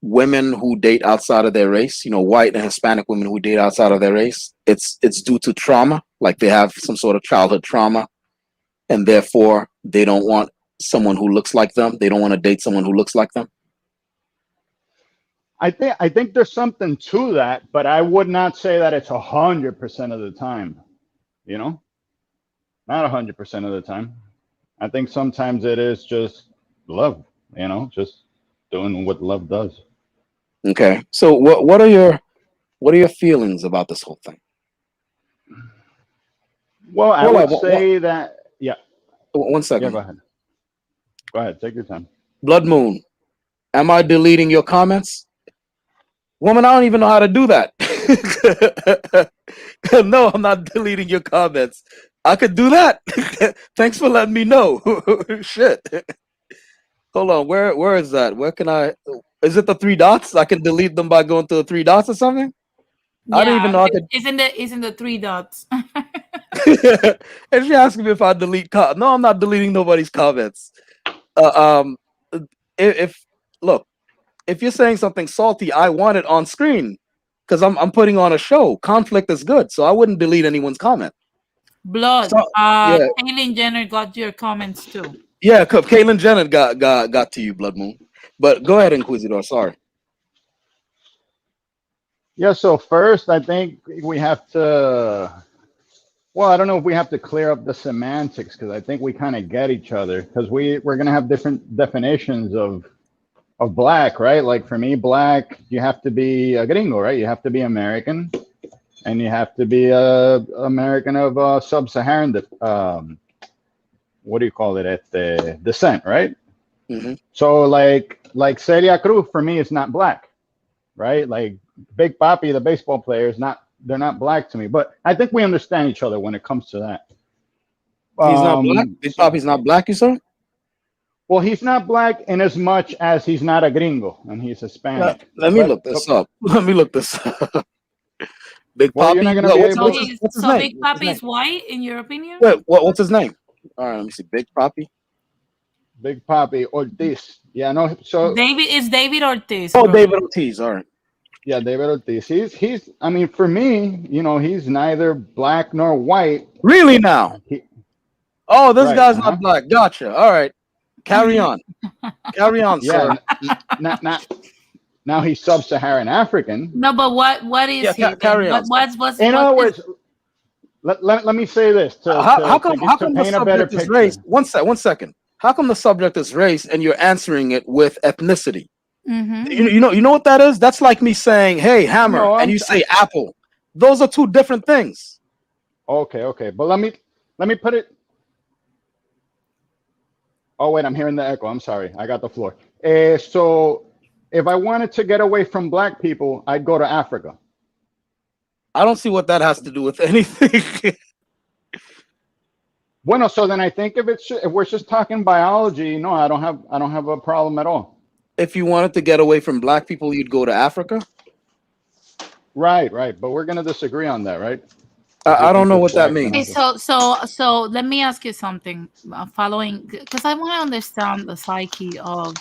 Speaker 1: women who date outside of their race, white and Hispanic women who date outside of their race, it's due to trauma, like they have some sort of childhood trauma, and therefore they don't want someone who looks like them. They don't want to date someone who looks like them.
Speaker 14: I think there's something to that, but I would not say that it's 100% of the time. You know, not 100% of the time. I think sometimes it is just love. You know, just doing what love does.
Speaker 1: Okay. So what are your feelings about this whole thing?
Speaker 14: Well, I
Speaker 1: Hold
Speaker 14: would
Speaker 1: on,
Speaker 14: say that. Yeah.
Speaker 1: one
Speaker 14: Yeah.
Speaker 1: second.
Speaker 14: Go ahead. Go ahead. Take your time.
Speaker 1: Blood Moon, am I deleting your comments? Woman, I don't even know how to do that. No, I'm not deleting your comments. I could do that. Thanks for letting me know. Shit. Hold on. Where is that? Where can I? Is it the three dots? I can delete them by going to the three dots or something. I didn't even
Speaker 10: Yeah,
Speaker 1: know I could.
Speaker 10: it's in the three dots.
Speaker 1: And she asking me if I delete. No, I'm not deleting nobody's comments. Um, if look, if you're saying something salty, I want it on screen because I'm putting on a show. Conflict is good, so I wouldn't delete anyone's comment.
Speaker 10: Blood.
Speaker 1: So yeah,
Speaker 10: Caitlyn Jenner got your comments too.
Speaker 1: yeah. Caitlyn Jenner got to you, Blood Moon. But go ahead, Inquisitor. Sorry.
Speaker 14: Yeah. So first, I think we have to. Well, I don't know if we have to clear up the semantics because I think we kind of get each other because we're gonna have different definitions of black, right? Like for me, black, you have to be a gringo, right? You have to be American, and you have to be a American of sub-Saharan, what do you call it? At the descent, right?
Speaker 1: Mm-hmm.
Speaker 14: So like Celia Cruz for me is not black, right? Like Big Papi, the baseball player, is not. They're not black to me, but I think we understand each other when it comes to that.
Speaker 1: He's not black. Big Papi's not black, you said?
Speaker 14: Well, he's not black in as much as he's not a gringo and he's Hispanic.
Speaker 1: Let me look this up. Let me look this up. Big
Speaker 14: Well,
Speaker 1: Papi.
Speaker 14: you're not gonna be able.
Speaker 1: What's his name?
Speaker 10: Big Papi is white, in your opinion?
Speaker 1: Wait, what's his name? All right, let me see. Big Papi.
Speaker 14: Big Papi Ortiz. Yeah, no. So
Speaker 10: David Ortiz.
Speaker 1: Oh,
Speaker 10: bro.
Speaker 1: David Ortiz. All right.
Speaker 14: Yeah, David Ortiz. He's. I mean, for me, you know, he's neither black nor white.
Speaker 1: Really now? Oh, this
Speaker 14: Right,
Speaker 1: guy's not black. Gotcha. All right. Carry on. Carry on,
Speaker 14: Yeah,
Speaker 1: sir.
Speaker 14: now he's sub-Saharan African.
Speaker 10: No, but what is he?
Speaker 1: Carry on.
Speaker 10: What's
Speaker 14: In other words, let me say this
Speaker 1: how come the
Speaker 14: paint a better
Speaker 1: subject is
Speaker 14: picture.
Speaker 1: race? One second. How come the subject is race and you're answering it with ethnicity?
Speaker 10: Mm-hmm.
Speaker 1: You know what that is? That's like me saying, "Hey, hammer,"
Speaker 14: No,
Speaker 1: and you say apple. Those are two different things.
Speaker 14: Okay, but let me put it. Oh wait, I'm hearing the echo. I'm sorry, I got the floor. So if I wanted to get away from black people, I'd go to Africa.
Speaker 1: I don't see what that has to do with anything.
Speaker 14: Bueno, so then I think if we're just talking biology, no, I don't have a problem at all.
Speaker 1: If you wanted to get away from black people, you'd go to Africa.
Speaker 14: Right, but we're gonna disagree on that, right?
Speaker 1: I don't know what that means.
Speaker 10: Okay, so let me ask you something. Following, because I want to understand the psyche of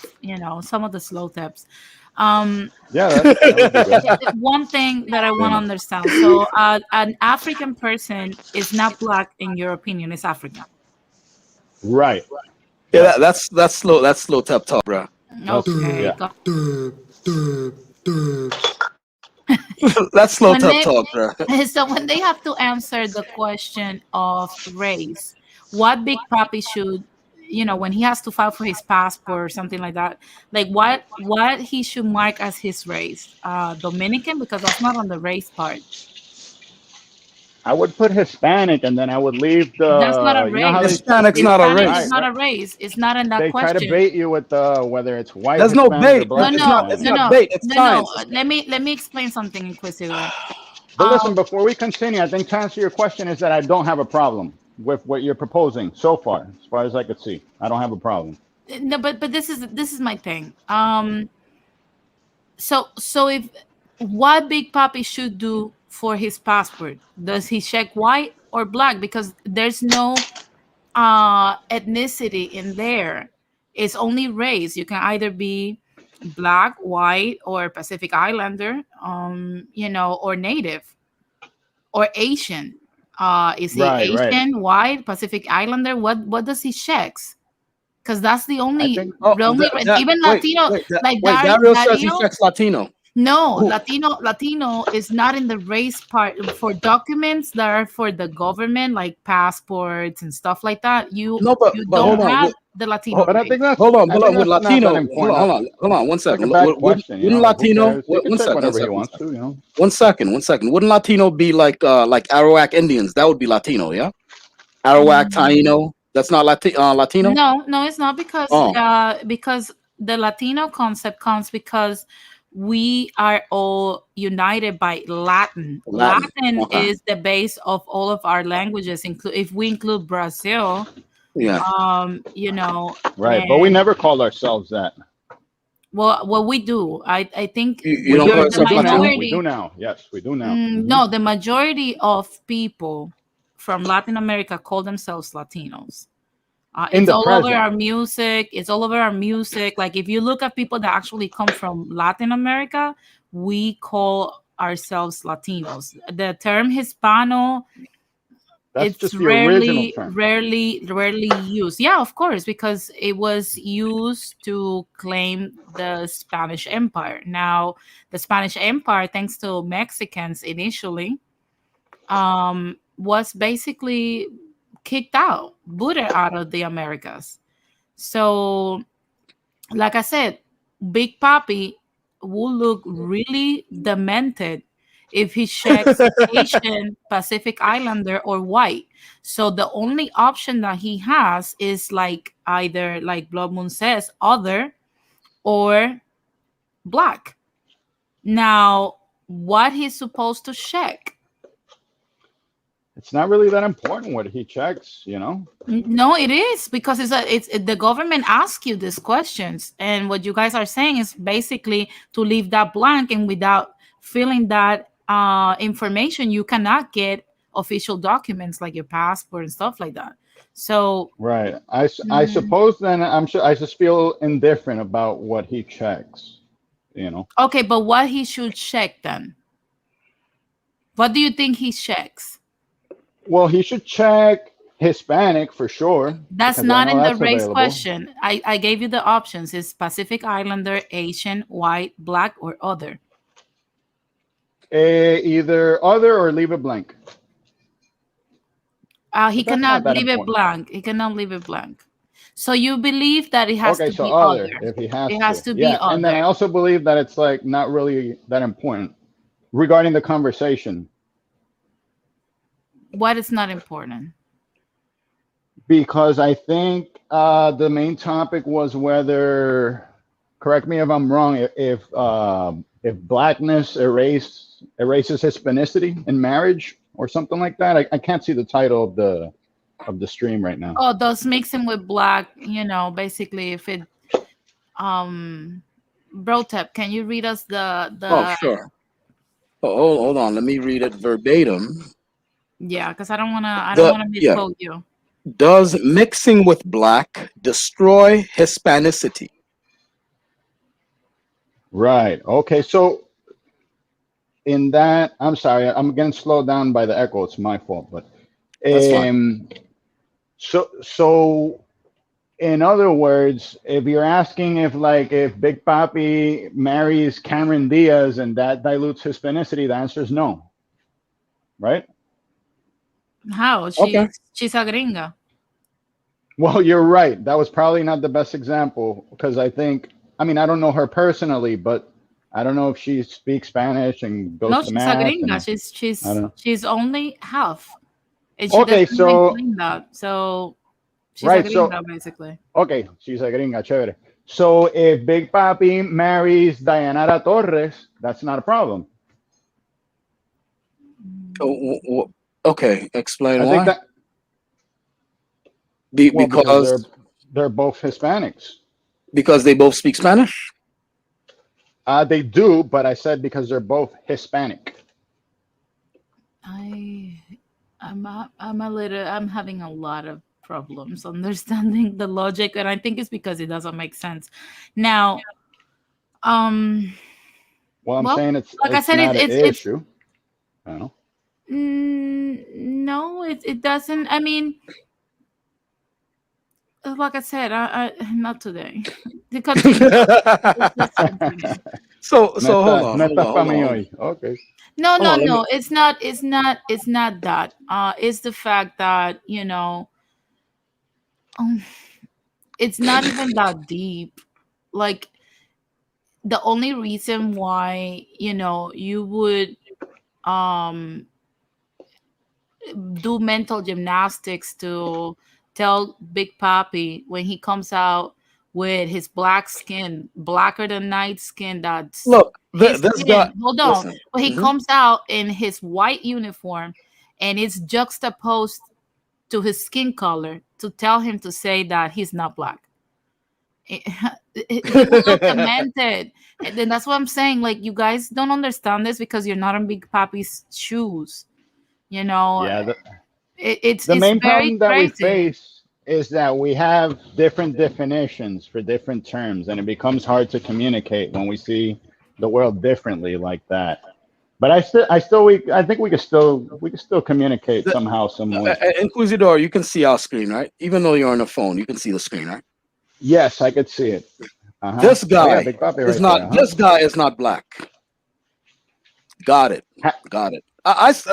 Speaker 10: some of the slow tips.
Speaker 14: Yeah, that would be good.
Speaker 10: One thing that I want to understand. So, an African person is not black in your opinion. It's African.
Speaker 14: Right.
Speaker 1: Yeah, that's slow. That's slow tap talk, bro.
Speaker 10: Okay.
Speaker 14: Yeah.
Speaker 1: That's slow tap talk, bro.
Speaker 10: So when they have to answer the question of race, what Big Papi should, when he has to file for his passport or something like that, like what he should mark as his race, Dominican, because that's not on the race part.
Speaker 14: I would put Hispanic, and then I would leave the.
Speaker 10: That's not a race.
Speaker 1: Hispanic's not a race.
Speaker 10: It's not a race. It's not in that
Speaker 14: they
Speaker 10: question.
Speaker 14: try to bait you with whether it's white.
Speaker 1: There's no bait.
Speaker 10: No,
Speaker 1: It's not bait. It's science.
Speaker 10: Let me explain something, Inquisitor.
Speaker 14: But listen, before we continue, I think to answer your question is that I don't have a problem with what you're proposing so far as I could see. I don't have a problem.
Speaker 10: No, but this is my thing. So if what Big Papi should do for his passport, does he check white or black? Because there's no ethnicity in there. It's only race. You can either be black, white, or Pacific Islander, or native, or Asian. Is he Asian, white, Pacific Islander? What does he checks? because that's the
Speaker 14: I
Speaker 10: only,
Speaker 14: think
Speaker 10: even Latino, like
Speaker 1: wait, Dario says he
Speaker 10: Dario.
Speaker 1: checks Latino.
Speaker 10: No,
Speaker 1: Who?
Speaker 10: Latino is not in the race part for documents that are for the government, like passports and stuff like that. You
Speaker 1: No,
Speaker 10: you
Speaker 1: but
Speaker 10: don't
Speaker 1: hold on.
Speaker 10: have the Latino
Speaker 14: but
Speaker 10: race.
Speaker 1: Hold on. With
Speaker 14: not that
Speaker 1: Latino,
Speaker 14: important.
Speaker 1: hold on. 1
Speaker 14: It's like a
Speaker 1: second.
Speaker 14: bad question,
Speaker 1: Wouldn't
Speaker 14: like, who
Speaker 1: Latino?
Speaker 14: cares? He can check whatever he wants to,
Speaker 1: 1 second. 1 second. Wouldn't Latino be like Arawak Indians? That would be Latino, yeah. Arawak Taino. That's not Latino.
Speaker 10: No, it's not,
Speaker 1: Oh,
Speaker 10: because the Latino concept comes because we are all united by Latin.
Speaker 1: Latin.
Speaker 10: Latin
Speaker 1: Okay.
Speaker 10: is the base of all of our languages, if we include Brazil.
Speaker 1: Yeah.
Speaker 14: Right, but we never called ourselves that.
Speaker 10: Well, we do. I think
Speaker 1: You don't call yourself Latino?
Speaker 14: We do now. Yes, we do now.
Speaker 10: No, the majority of people from Latin America call themselves Latinos. It's all over our music. It's all over our music. Like, if you look at people that actually come from Latin America, we call ourselves Latinos. The term Hispano,
Speaker 14: That's
Speaker 10: it's
Speaker 14: just the original term.
Speaker 10: rarely used. Yeah, of course, because it was used to claim the Spanish Empire. Now, the Spanish Empire, thanks to Mexicans initially, was basically kicked out, booted out of the Americas. So, like I said, Big Papi will look really demented if he checks Asian, Pacific Islander, or white. So the only option that he has is like either, like Blood Moon says, other or black. Now, what he's supposed to check?
Speaker 14: It's not really that important what he checks,
Speaker 10: No, it is, because it's the government asks you these questions, and what you guys are saying is basically to leave that blank, and without filling that information, you cannot get official documents like your passport and stuff like that. So
Speaker 14: right, I suppose then I just feel indifferent about what he checks,
Speaker 10: Okay, but what he should check then? What do you think he checks?
Speaker 14: Well, he should check Hispanic for sure.
Speaker 10: That's not in the race question. I gave you the options. It's Pacific Islander, Asian, white, black, or other.
Speaker 14: Either other or leave it blank.
Speaker 10: He cannot leave it blank. He cannot leave it blank. So you believe that it has to be other.
Speaker 14: If he has
Speaker 10: it has to be other.
Speaker 14: And then I also believe that it's like not really that important regarding the conversation.
Speaker 10: What is not important?
Speaker 14: Because I think the main topic was whether, correct me if I'm wrong, if blackness erases Hispanicity in marriage or something like that. I can't see the title of the stream right now.
Speaker 10: Oh, those mixing with black, basically if it Brotep, can you read us the
Speaker 1: Oh, sure. Oh, hold on, let me read it verbatim.
Speaker 10: Yeah, because I don't wanna misquote you.
Speaker 1: Does mixing with black destroy Hispanicity? Right.
Speaker 14: Okay. So in that, I'm sorry, I'm getting slowed down by the echo. It's my fault, but
Speaker 1: that's fine.
Speaker 14: So in other words, if you're asking if Big Papi marries Cameron Diaz and that dilutes Hispanicity, the answer is no. Right?
Speaker 10: How? She's a gringa.
Speaker 14: Well, you're right. That was probably not the best example because I don't know her personally, but I don't know if she speaks Spanish and goes to mass.
Speaker 10: No, she's a gringa. She's only half. And
Speaker 14: Okay, so
Speaker 10: she's a gringa, basically.
Speaker 14: Okay, she's a gringa, chévere. So if Big Papi marries Dayanara Torres, that's not a problem.
Speaker 1: Okay, explain why.
Speaker 14: Because they're both Hispanics.
Speaker 1: Because they both speak Spanish?
Speaker 14: They do, but I said because they're both Hispanic.
Speaker 10: I'm having a lot of problems understanding the logic, and I think it's because it doesn't make sense. Now,
Speaker 14: I'm saying it's
Speaker 10: like I said,
Speaker 14: not an issue. I don't know.
Speaker 10: No, it doesn't. I mean, Like I said, not today. To continue. Let's just continue.
Speaker 14: No
Speaker 1: So hold
Speaker 14: está,
Speaker 1: on,
Speaker 14: no
Speaker 1: hold
Speaker 14: está
Speaker 1: on,
Speaker 14: para
Speaker 1: hold on,
Speaker 14: mí
Speaker 1: hold on.
Speaker 14: hoy. Okay.
Speaker 10: No,
Speaker 1: Hold
Speaker 10: no,
Speaker 1: on, let me
Speaker 10: no. It's not that. It's the fact that, um, it's not even that deep. Like, the only reason why, you would um do mental gymnastics to tell Big Papi when he comes out with his black skin, blacker than night skin, that's
Speaker 1: look.
Speaker 10: his
Speaker 1: This guy.
Speaker 10: skin. Hold on.
Speaker 1: Listen.
Speaker 10: When he
Speaker 1: Mhm.
Speaker 10: comes out in his white uniform and it's juxtaposed to his skin color to tell him to say that he's not black. He will look demented. And then that's what I'm saying. Like, you guys don't understand this because you're not in Big Papi's shoes. You know,
Speaker 14: Yeah,
Speaker 10: it's
Speaker 14: the
Speaker 10: it's
Speaker 14: main
Speaker 10: very
Speaker 14: problem that we
Speaker 10: crazy.
Speaker 14: face is that we have different definitions for different terms, and it becomes hard to communicate when we see the world differently like that. But I think we could still communicate
Speaker 1: The,
Speaker 14: somehow, some way.
Speaker 1: Inquisitor, you can see our screen, right? Even though you're on the phone, you can see the screen, right?
Speaker 14: Yes, I could see it. Uh huh.
Speaker 1: This
Speaker 14: Oh yeah,
Speaker 1: guy
Speaker 14: Big Papi
Speaker 1: is
Speaker 14: right
Speaker 1: not.
Speaker 14: there.
Speaker 1: This guy is not black. Got it.
Speaker 14: Ha-
Speaker 1: Got it.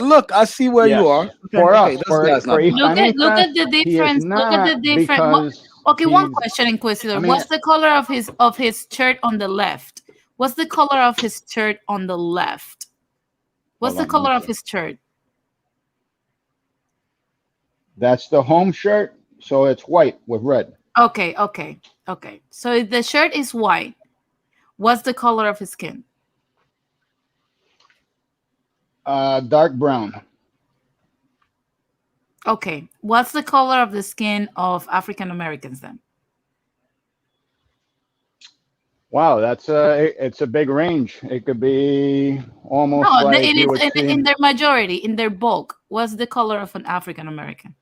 Speaker 1: Look. I see where you
Speaker 14: yes,
Speaker 1: are. Okay.
Speaker 14: for
Speaker 1: Okay.
Speaker 14: us,
Speaker 1: This guy's
Speaker 14: for
Speaker 1: not black.
Speaker 10: Look at
Speaker 14: Hispanistas,
Speaker 10: the
Speaker 14: he is
Speaker 10: difference. Look at the
Speaker 14: not
Speaker 10: difference. What?
Speaker 14: because
Speaker 10: Okay, one
Speaker 14: he's.
Speaker 10: question,
Speaker 14: I
Speaker 10: Inquisitor.
Speaker 14: mean,
Speaker 10: What's the color of his shirt on the left? What's the color of his shirt on the left? What's
Speaker 14: hold
Speaker 10: the
Speaker 14: on, let me
Speaker 10: color of
Speaker 14: see.
Speaker 10: his shirt?
Speaker 14: That's the home shirt, so it's white with red.
Speaker 10: Okay, okay, okay. So the shirt is white. What's the color of his skin?
Speaker 14: Dark brown.
Speaker 10: Okay. What's the color of the skin of African Americans then?
Speaker 14: Wow, it's a big range. It could be almost
Speaker 10: No,
Speaker 14: like you would
Speaker 10: in
Speaker 14: see.
Speaker 10: their majority, in their bulk. What's the color of an African American?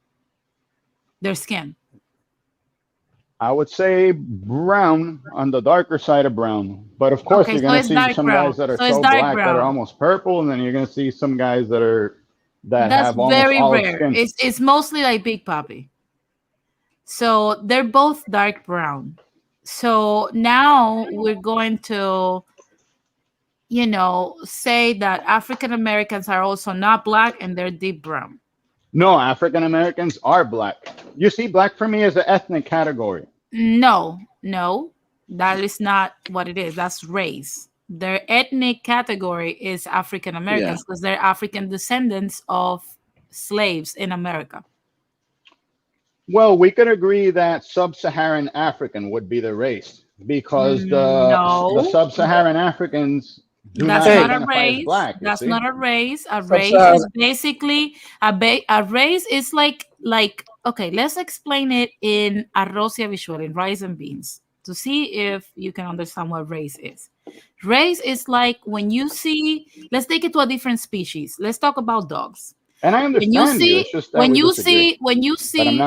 Speaker 10: Their skin.
Speaker 14: I would say brown on the darker side of brown. But of course,
Speaker 10: Okay,
Speaker 14: you're
Speaker 10: so
Speaker 14: gonna
Speaker 10: it's
Speaker 14: see
Speaker 10: dark
Speaker 14: some
Speaker 10: brown.
Speaker 14: guys that are
Speaker 10: So it's
Speaker 14: so
Speaker 10: dark
Speaker 14: black that are
Speaker 10: brown.
Speaker 14: almost purple, and then you're gonna see some guys that
Speaker 10: That's
Speaker 14: have almost
Speaker 10: very
Speaker 14: olive
Speaker 10: rare.
Speaker 14: skin.
Speaker 10: It's mostly like Big Papi. So they're both dark brown. So now we're going to, say that African Americans are also not black and they're deep brown.
Speaker 14: No, African Americans are black. You see, black for me is an ethnic category.
Speaker 10: No, no, that is not what it is. That's race. Their ethnic category is African
Speaker 1: Yeah.
Speaker 10: Americans because they're African descendants of slaves in America.
Speaker 14: Well, we could agree that sub-Saharan African would be the race because the
Speaker 10: No,
Speaker 14: sub-Saharan Africans do
Speaker 10: that's
Speaker 14: not
Speaker 10: not
Speaker 1: Hey.
Speaker 10: a
Speaker 14: identify as
Speaker 10: race.
Speaker 14: black. You
Speaker 10: That's
Speaker 14: see?
Speaker 10: not a race. A race
Speaker 11: Sub-Saharan.
Speaker 10: is basically a race is like okay. Let's explain it in arroz y habichuela, in rice and beans, to see if you can understand what race is. Race is like when you see. Let's take it to a different species. Let's talk about dogs.
Speaker 14: And I
Speaker 10: When you
Speaker 14: understand you.
Speaker 10: see,
Speaker 14: It's just that
Speaker 10: when
Speaker 14: we
Speaker 10: you
Speaker 14: disagree.
Speaker 10: see, when you
Speaker 14: But
Speaker 10: see,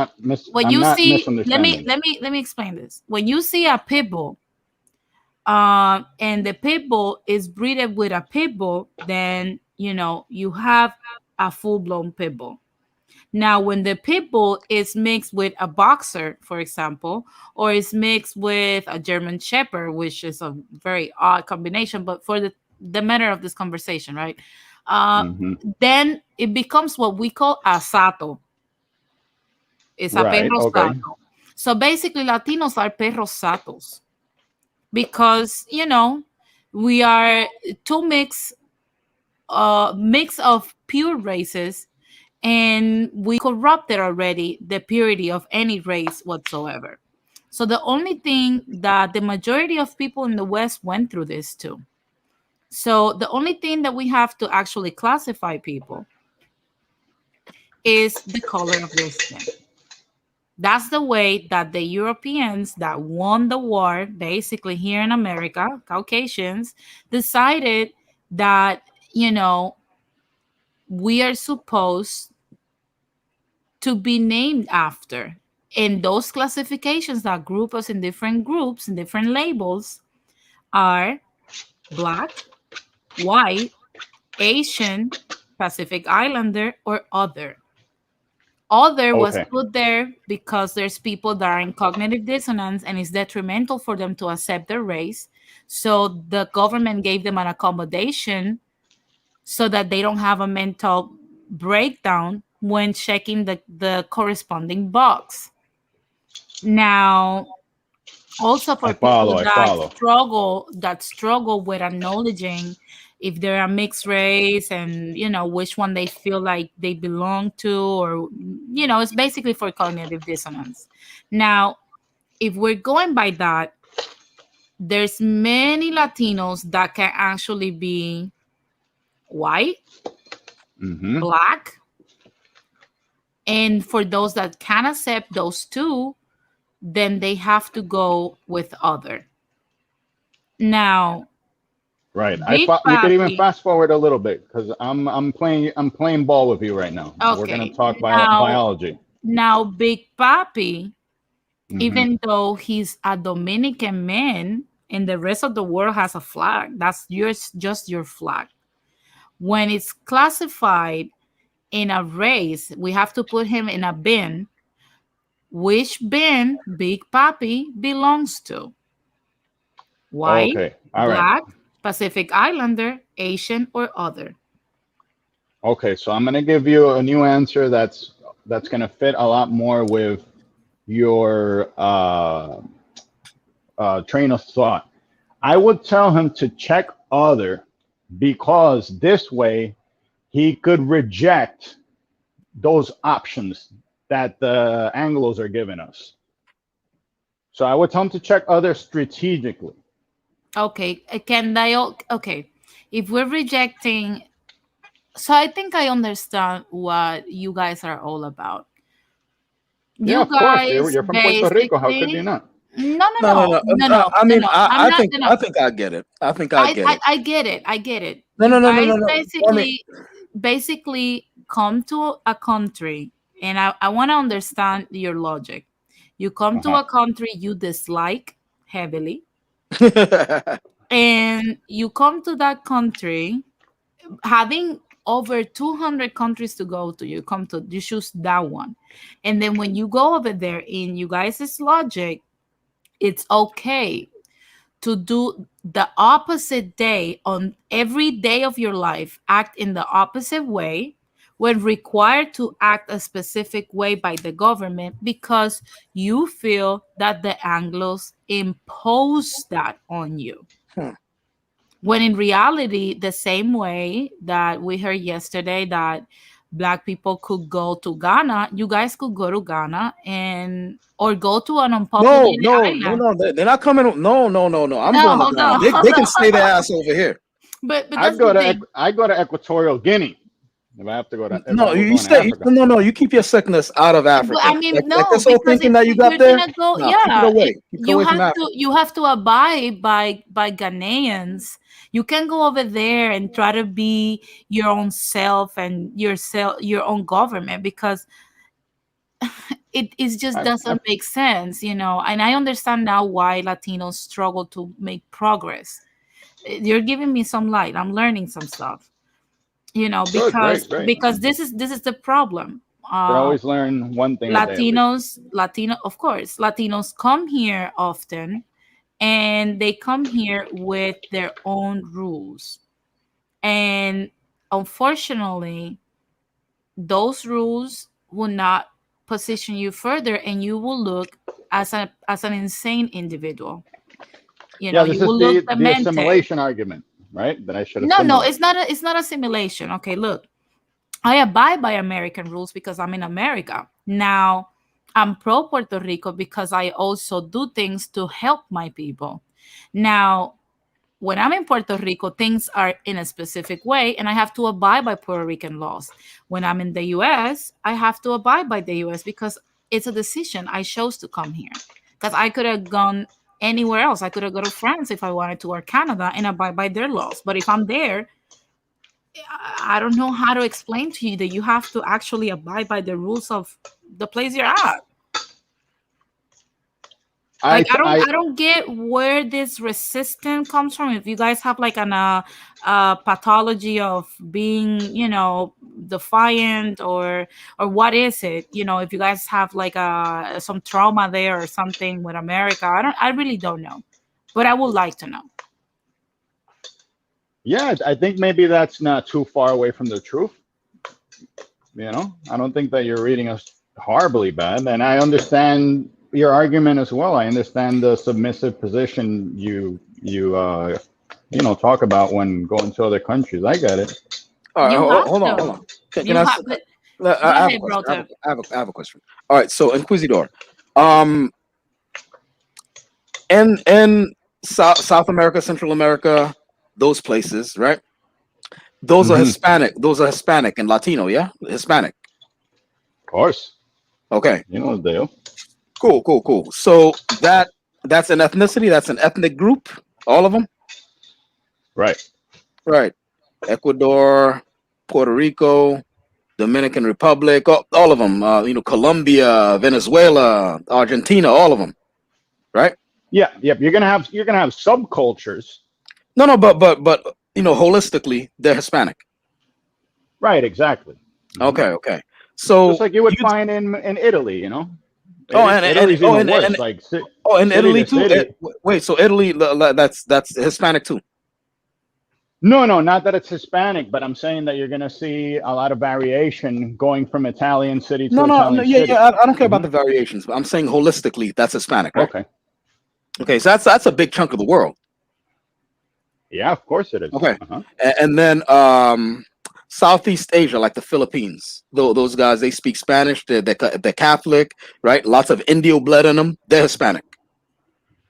Speaker 10: when
Speaker 14: I'm
Speaker 10: you
Speaker 14: not
Speaker 10: see. Let me
Speaker 14: misunderstanding.
Speaker 10: let me let me explain this. When you see a pit bull and the pit bull is breeded with a pit bull, then you have a full-blown pit bull. Now, when the pit bull is mixed with a boxer, for example, or is mixed with a German Shepherd, which is a very odd combination, but for the matter of this conversation, right? Uh,
Speaker 14: Hmm.
Speaker 10: then it becomes what we call a sato. It's a
Speaker 14: Right.
Speaker 10: perro
Speaker 14: Okay.
Speaker 10: sato. So basically, Latinos are perros satos because we are two mix of pure races, and we corrupted already the purity of any race whatsoever. So the only thing that the majority of people in the West went through this too. So the only thing that we have to actually classify people is the color of their skin. That's the way that the Europeans that won the war, basically here in America, Caucasians, decided that, we are supposed to be named after. And those classifications that group us in different groups and different labels are Black, White, Asian, Pacific Islander, or other. Other was
Speaker 14: Okay.
Speaker 10: put there because there's people that are in cognitive dissonance and it's detrimental for them to accept their race. So the government gave them an accommodation so that they don't have a mental breakdown when checking the corresponding box. Now, also
Speaker 14: I
Speaker 10: for people
Speaker 14: follow. I
Speaker 10: that
Speaker 14: follow.
Speaker 10: struggle with acknowledging if they're a mixed race and which one they feel like they belong to, or it's basically for cognitive dissonance. Now, if we're going by that, there's many Latinos that can actually be white,
Speaker 14: Mm-hmm.
Speaker 10: black, and for those that can accept those two, then they have to go with other. Now,
Speaker 14: Right.
Speaker 10: Big
Speaker 14: You could even
Speaker 10: Papi.
Speaker 14: fast forward a little bit because I'm playing ball with you right now. We're gonna
Speaker 10: Okay.
Speaker 14: talk
Speaker 10: Now,
Speaker 14: biology.
Speaker 10: Big Papi,
Speaker 14: Hmm.
Speaker 10: even though he's a Dominican man and the rest of the world has a flag, that's yours, just your flag. When it's classified in a race, we have to put him in a bin. Which bin Big Papi belongs to? White,
Speaker 14: Okay. All right.
Speaker 10: black, Pacific Islander, Asian, or other?
Speaker 14: Okay. So I'm gonna give you a new answer that's gonna fit a lot more with your train of thought. I would tell him to check other because this way he could reject those options that the Anglos are giving us. So I would tell him to check other strategically.
Speaker 10: Okay, okay, if we're rejecting, so I think I understand what you guys are all about.
Speaker 14: Yeah,
Speaker 10: You
Speaker 14: of course.
Speaker 10: guys
Speaker 14: You're from Puerto Rico. How could you
Speaker 10: basically,
Speaker 14: not?
Speaker 10: no, no,
Speaker 1: No, no,
Speaker 10: no,
Speaker 1: no.
Speaker 10: no, no,
Speaker 1: I
Speaker 10: no,
Speaker 1: mean,
Speaker 10: no. I'm
Speaker 1: I
Speaker 10: not
Speaker 1: think
Speaker 10: gonna.
Speaker 1: I think I get it. I think I get it.
Speaker 10: I get it. I get it.
Speaker 1: No,
Speaker 10: You
Speaker 1: no, no, no,
Speaker 10: guys
Speaker 1: no, no. I mean,
Speaker 10: basically come to a country, and I want to understand your logic. You come to
Speaker 14: Uh-huh.
Speaker 10: a country you dislike heavily, and you come to that country having over 200 countries to go to. You choose that one, and then when you go over there, in you guys' logic, it's okay to do the opposite day on every day of your life, act in the opposite way when required to act a specific way by the government because you feel that the Anglos impose that on you.
Speaker 1: hmm.
Speaker 10: When in reality, the same way that we heard yesterday that Black people could go to Ghana, you guys could go to Ghana and or go to an
Speaker 1: No,
Speaker 10: unpopulated
Speaker 1: no, no,
Speaker 10: island.
Speaker 1: no. They're not coming. No, no, no, no. I'm
Speaker 10: No,
Speaker 1: going to
Speaker 10: hold
Speaker 1: Ghana.
Speaker 10: on.
Speaker 1: They can stay their ass over here.
Speaker 10: But
Speaker 14: I'd
Speaker 10: that's
Speaker 14: go
Speaker 10: the
Speaker 14: to
Speaker 10: thing.
Speaker 14: I go to Equatorial Guinea if I have to go to if I
Speaker 1: No,
Speaker 14: was
Speaker 1: you
Speaker 14: going to
Speaker 1: stay.
Speaker 14: Africa.
Speaker 1: No, no. You keep your sickness out of
Speaker 10: But
Speaker 1: Africa.
Speaker 10: I mean,
Speaker 1: Like
Speaker 10: no,
Speaker 1: this whole
Speaker 10: because
Speaker 1: thinking that you
Speaker 10: if
Speaker 1: got
Speaker 10: you're
Speaker 1: there.
Speaker 10: gonna go,
Speaker 1: No, keep it
Speaker 10: yeah,
Speaker 1: away. Keep it away from Africa.
Speaker 10: you have to abide by Ghanaians. You can go over there and try to be your own self and your own government because it just
Speaker 14: I
Speaker 10: doesn't make sense, And I understand now why Latinos struggle to make progress. You're giving me some light. I'm learning some stuff,
Speaker 14: good, great, great.
Speaker 10: because this is the problem.
Speaker 14: Can always learn one thing a day at least.
Speaker 10: Of course, Latinos come here often and they come here with their own rules. And unfortunately, those rules will not position you further and you will look as an insane individual.
Speaker 14: Yeah, this
Speaker 10: You
Speaker 14: is
Speaker 10: will look
Speaker 14: the
Speaker 10: demented.
Speaker 14: assimilation argument, right? That I should
Speaker 10: No,
Speaker 14: assimilate.
Speaker 10: it's not a simulation. Okay, look. I abide by American rules because I'm in America. Now, I'm pro Puerto Rico because I also do things to help my people. Now, when I'm in Puerto Rico, things are in a specific way and I have to abide by Puerto Rican laws. When I'm in the US, I have to abide by the US because it's a decision. I chose to come here because I could have gone anywhere else. I could have gone to France if I wanted to or Canada and abide by their laws. But if I'm there, I don't know how to explain to you that you have to actually abide by the rules of the place you're at. Like I don't get where this resistance comes from. If you guys have like an pathology of being, defiant, or what is it? If you guys have like some trauma there or something with America, I really don't know, but I would like to know.
Speaker 14: Yeah, I think maybe that's not too far away from the truth. I don't think that you're reading us horribly bad, and I understand your argument as well. I understand the submissive position you talk about when going to other countries. I get it.
Speaker 1: All right, hold on. Can I have a question. All right, so Inquisidor, in South America, Central America, those places, right? Those are Hispanic. Those are Hispanic and Latino, yeah? Hispanic.
Speaker 14: Of course.
Speaker 1: Okay.
Speaker 14: You know the deal.
Speaker 1: Cool. So that's an ethnicity. That's an ethnic group. All of them.
Speaker 14: Right.
Speaker 1: Ecuador, Puerto Rico, Dominican Republic, all of them. Colombia, Venezuela, Argentina, all of them. Right.
Speaker 14: Yeah. You're gonna have subcultures.
Speaker 1: No, but holistically, they're Hispanic.
Speaker 14: Right. Exactly.
Speaker 1: Okay. So
Speaker 14: just like you would find in Italy,
Speaker 1: in Italy too. Wait, so Italy, that's Hispanic too?
Speaker 14: No, not that it's Hispanic, but I'm saying that you're going to see a lot of variation going from Italian city to Italian city.
Speaker 1: Yeah. I don't care about the variations, but I'm saying holistically, that's Hispanic, right? Okay. So that's a big chunk of the world.
Speaker 14: Yeah, of course it is.
Speaker 1: Okay. And then Southeast Asia, like the Philippines, those guys, they speak Spanish. They're Catholic, right? Lots of Indio blood in them. They're Hispanic.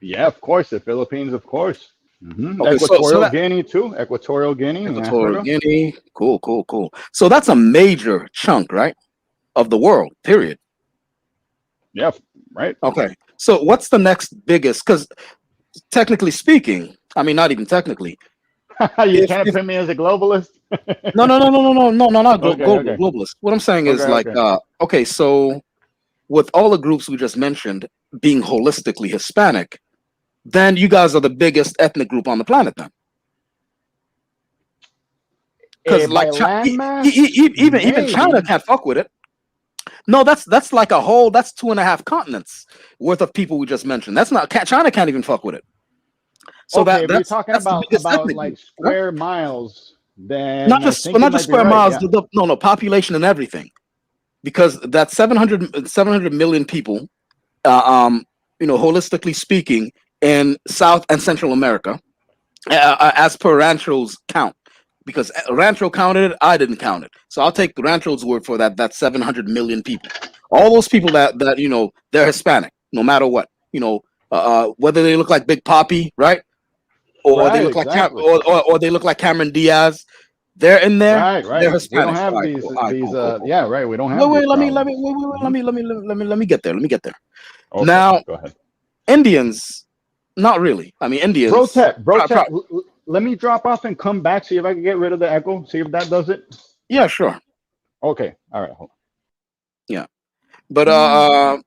Speaker 14: Yeah, of course. The Philippines, of course.
Speaker 1: Okay,
Speaker 14: Equatorial Guinea too. Equatorial Guinea.
Speaker 1: Cool. So that's a major chunk, right, of the world. Period.
Speaker 14: Yeah. Right.
Speaker 1: Okay. So what's the next biggest? Because technically speaking, I mean, not even technically.
Speaker 14: You can't put me as a globalist.
Speaker 1: No, not globalist. What I'm saying is okay, so with all the groups we just mentioned being holistically Hispanic, then you guys are the biggest ethnic group on the planet then. Because even China can't fuck with it. No, that's like a whole, that's 2.5 continents worth of people we just mentioned. That's not, China can't even fuck with it. So
Speaker 14: okay,
Speaker 1: that's
Speaker 14: talking about like square miles, then
Speaker 1: not just square miles, no, population and everything. Because that's 700 million people, holistically speaking, in South and Central America, as per Rancho's count. Because Rancho counted it, I didn't count it. So I'll take Rancho's word for that. That's 700 million people. All those people that they're Hispanic, no matter what. Whether they look like Big Papi, right? Or they look like or they look like Cameron Diaz. They're in there.
Speaker 14: Right.
Speaker 1: They're Hispanic.
Speaker 14: We don't have these. Yeah, right. We don't have.
Speaker 1: Wait. Let me get there. Okay, now, go ahead. Indians, not really. I mean, Indians.
Speaker 14: Bro, let me drop off and come back. See if I can get rid of the echo. See if that does it.
Speaker 1: Yeah, sure.
Speaker 14: Okay. All right. Hold on.
Speaker 1: Yeah, but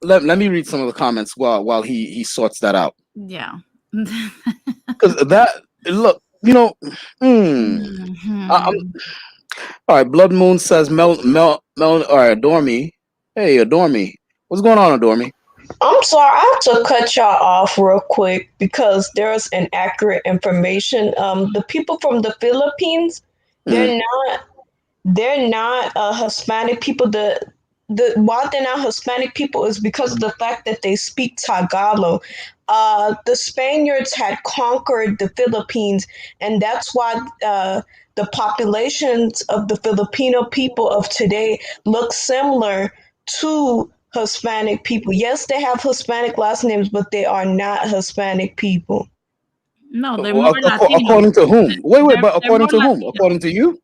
Speaker 1: let me read some of the comments while he sorts that out.
Speaker 10: Yeah.
Speaker 1: Because look. All right, Blood Moon says Mel all right, Adormi. Hey, Adormi. What's going on, Adormi?
Speaker 15: I'm sorry, I have to cut y'all off real quick because there's inaccurate information. The people from the Philippines, they're not Hispanic people. Why they're not Hispanic people is because of the fact that they speak Tagalog. The Spaniards had conquered the Philippines, and that's why the populations of the Filipino people of today look similar to Hispanic people. Yes, they have Hispanic last names, but they are not Hispanic people.
Speaker 10: No, they're more Latino.
Speaker 1: According to whom? Wait, but according to whom? According to you?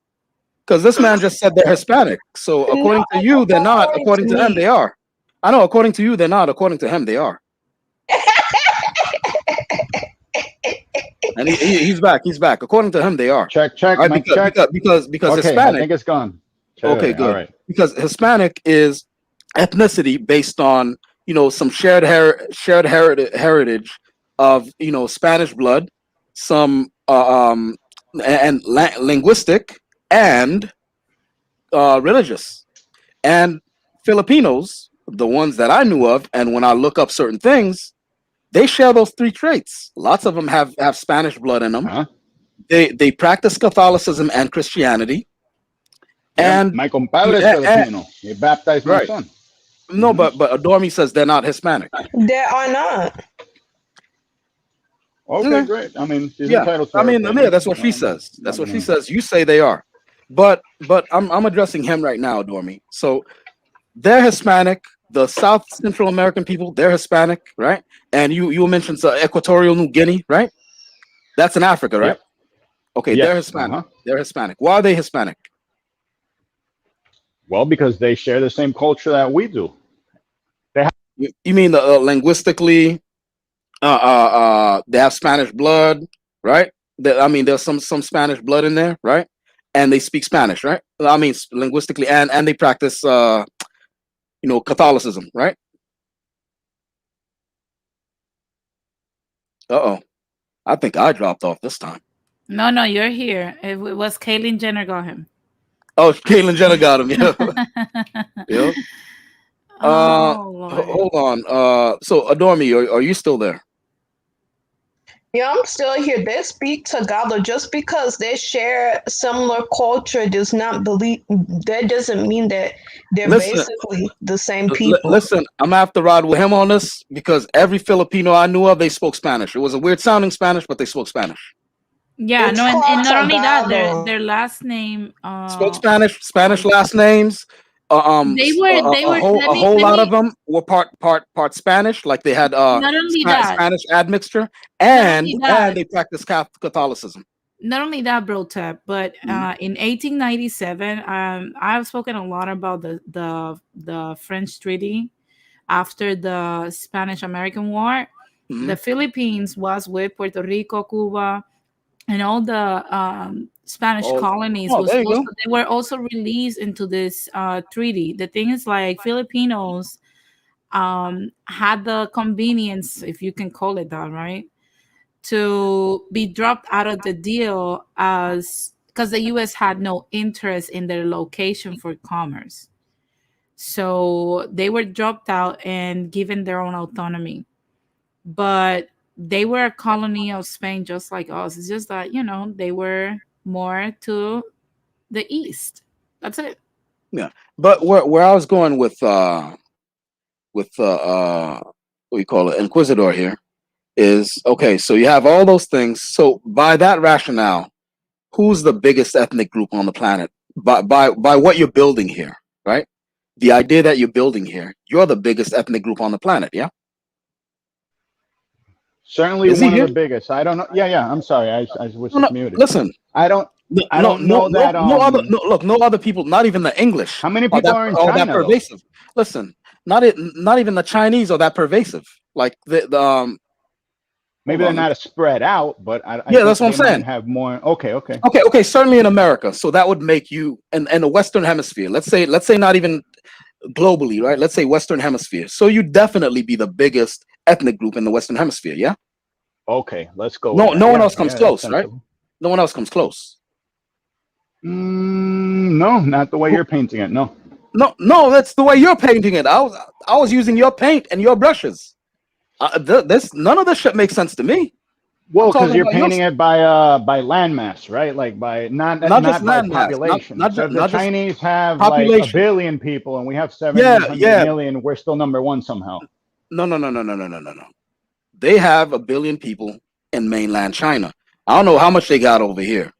Speaker 1: Because this man just said they're Hispanic. So according to you, they're not. According to him, they are. I know. According to you, they're not. According to him, they are. And he's back. He's back. According to him, they are.
Speaker 14: Check.
Speaker 1: Right, because
Speaker 14: okay,
Speaker 1: Hispanic.
Speaker 14: I think it's gone.
Speaker 1: Okay, good. Right. Because Hispanic is ethnicity based on some heritage of Spanish blood, some and linguistic and religious. And Filipinos, the ones that I knew of, and when I look up certain things, they share those three traits. Lots of them have Spanish blood in them. They practice Catholicism and Christianity.
Speaker 14: Yeah,
Speaker 1: And
Speaker 14: my compadre is Filipino. He baptized my
Speaker 1: right.
Speaker 14: son.
Speaker 1: No, but Adormi says they're not Hispanic.
Speaker 15: They are not.
Speaker 14: Okay, great. I mean, she's
Speaker 1: Yeah,
Speaker 14: entitled to
Speaker 1: I
Speaker 14: her
Speaker 1: mean,
Speaker 14: opinion.
Speaker 1: that's what she says. That's what she says. You say they are, but I'm addressing him right now, Adormi. So they're Hispanic. The South Central American people, they're Hispanic, right? And you mentioned Equatorial New Guinea, right? That's in Africa, right?
Speaker 14: Yep.
Speaker 1: Okay,
Speaker 14: Yes.
Speaker 1: they're Hispanic. They're Hispanic. Why are they Hispanic?
Speaker 14: Well, because they share the same culture that we do. They have.
Speaker 1: You mean linguistically? They have Spanish blood, right? I mean, there's some Spanish blood in there, right? And they speak Spanish, right? I mean, linguistically, and they practice, Catholicism, right? Uh-oh, I think I dropped off this time.
Speaker 10: No, you're here. It was Caitlyn Jenner got him.
Speaker 1: Oh, Caitlyn Jenner got him. Yeah. Yep.
Speaker 10: Lord.
Speaker 1: Hold on. So Adormi, are you still there?
Speaker 15: Yeah, I'm still here. They speak Tagalog. Just because they share similar culture that doesn't mean that they're basically the same people.
Speaker 1: Listen, I'm gonna have to ride with him on this because every Filipino I knew of, they spoke Spanish. It was a weird sounding Spanish, but they spoke Spanish.
Speaker 10: Yeah,
Speaker 15: It's
Speaker 10: no, and
Speaker 15: called
Speaker 10: not only that,
Speaker 15: Tagalog.
Speaker 10: their last name
Speaker 1: Spoke Spanish last names.
Speaker 10: they were
Speaker 1: A whole lot of them were part Spanish, like they had
Speaker 10: not only that,
Speaker 1: Spanish admixture,
Speaker 10: not
Speaker 1: and
Speaker 10: only that,
Speaker 1: they practiced Catholicism.
Speaker 10: not only that, bro, Tep, but in 1897, I've spoken a lot about the French treaty after the Spanish American War. The Philippines was with Puerto Rico, Cuba, and all the Spanish colonies they were also released into this treaty. The thing is, like, Filipinos had the convenience, if you can call it that, right, to be dropped out of the deal as because the US had no interest in their location for commerce. So they were dropped out and given their own autonomy. But they were a colony of Spain just like us. It's just that, they were more to the east. That's it.
Speaker 1: Yeah. But where I was going with what you call it, Inquisitor here, is okay, so you have all those things. So by that rationale, who's the biggest ethnic group on the planet? By what you're building here, right? The idea that you're building here, you're the biggest ethnic group on the planet, yeah?
Speaker 14: Certainly one of the biggest. I don't know. Yeah. I'm sorry. I was just muted.
Speaker 1: Listen,
Speaker 14: I don't know that.
Speaker 1: No other people, not even the English.
Speaker 14: How many people are in China?
Speaker 1: That pervasive. Listen, not even the Chinese are that pervasive. Like the
Speaker 14: maybe they're not spread out, but I
Speaker 1: that's what I'm saying.
Speaker 14: Have more. Okay.
Speaker 1: Certainly in America. So that would make you in the Western Hemisphere. Let's say not even globally, right? Let's say Western Hemisphere. So you definitely be the biggest ethnic group in the Western Hemisphere, yeah?
Speaker 14: Okay, let's go.
Speaker 1: No one else comes close, right? No one else comes close.
Speaker 14: No, not the way you're painting it. No,
Speaker 1: that's the way you're painting it. I was using your paint and your brushes. None of this shit makes sense to me.
Speaker 14: Well, because you're painting it by landmass, right? Like by not just by population. So if the Chinese have like 1 billion people and we have 700 million, we're still number one somehow.
Speaker 1: No. They have 1 billion people in mainland China. I don't know how much they got over here,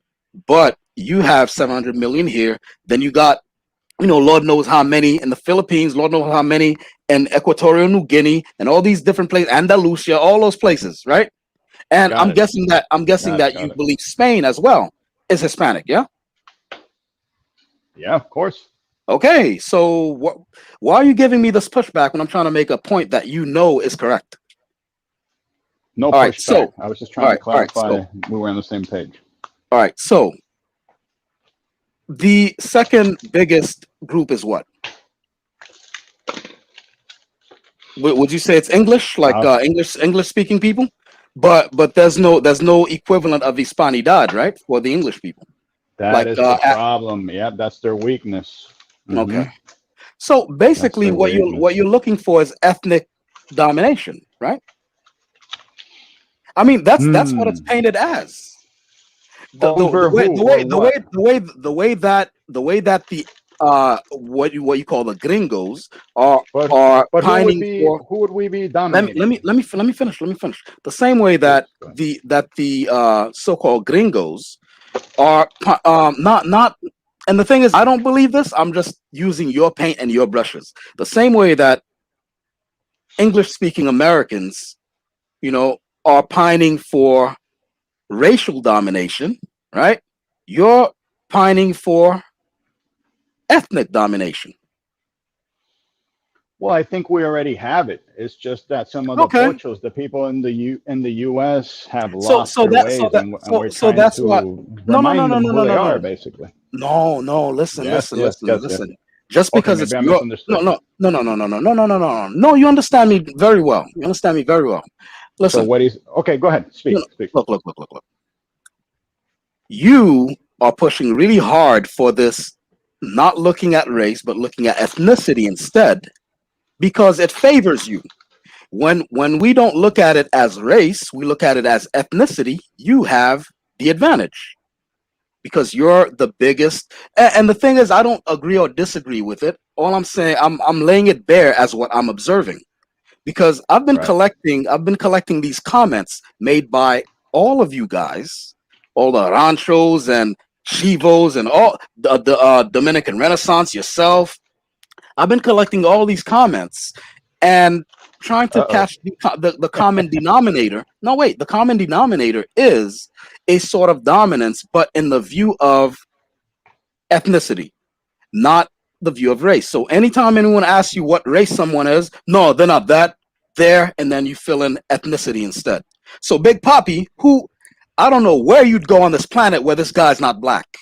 Speaker 1: but you have 700 million here. Then you got, Lord knows how many in the Philippines, Lord knows how many in Equatorial New Guinea, and all these different places, Andalusia, all those places, right? And I'm guessing that you believe Spain as well is Hispanic, yeah?
Speaker 14: Yeah, of course.
Speaker 1: Okay, so why are you giving me this pushback when I'm trying to make a point that is correct?
Speaker 14: No pushback. I was just trying to clarify we were on the same page.
Speaker 1: All right, so the second biggest group is what? Would you say it's English, like English speaking people? But there's no equivalent of Hispanidad, right, for the English people.
Speaker 14: That
Speaker 1: Like
Speaker 14: is the problem. Yep, that's their weakness.
Speaker 1: okay. So basically, what you're looking for is ethnic domination, right? I mean, that's what it's painted as.
Speaker 14: Over who or what?
Speaker 1: The way that the what you call the gringos are
Speaker 14: But
Speaker 1: pining for.
Speaker 14: who would we be dominating?
Speaker 1: Let me finish. The same way that the so-called gringos are not. And the thing is, I don't believe this. I'm just using your paint and your brushes. The same way that English-speaking Americans, are pining for racial domination, right? You're pining for ethnic domination.
Speaker 14: Well, I think we already have it. It's just that some of the pochos, the people in the U.S. have lost their ways, and we're trying to remind them who they are, basically.
Speaker 1: No, listen.
Speaker 14: Yes.
Speaker 1: Just because it's your no, you understand me very well. Listen.
Speaker 14: So what is okay? Go ahead. Speak.
Speaker 1: Look. You are pushing really hard for this, not looking at race, but looking at ethnicity instead, because it favors you. When we don't look at it as race, we look at it as ethnicity. You have the advantage because you're the biggest. And the thing is, I don't agree or disagree with it. All I'm saying, I'm laying it bare as what I'm observing, because I've been collecting these comments made by all of you guys, all the ranchos and chivos and all the Dominican Renaissance, yourself. I've been collecting all these comments and trying to catch the common denominator. No, wait, the common denominator is a sort of dominance, but in the view of ethnicity, not the view of race. So anytime anyone asks you what race someone is, no, they're not that, there, and then you fill in ethnicity instead. So Big Papi, who I don't know where you'd go on this planet where this guy's not black.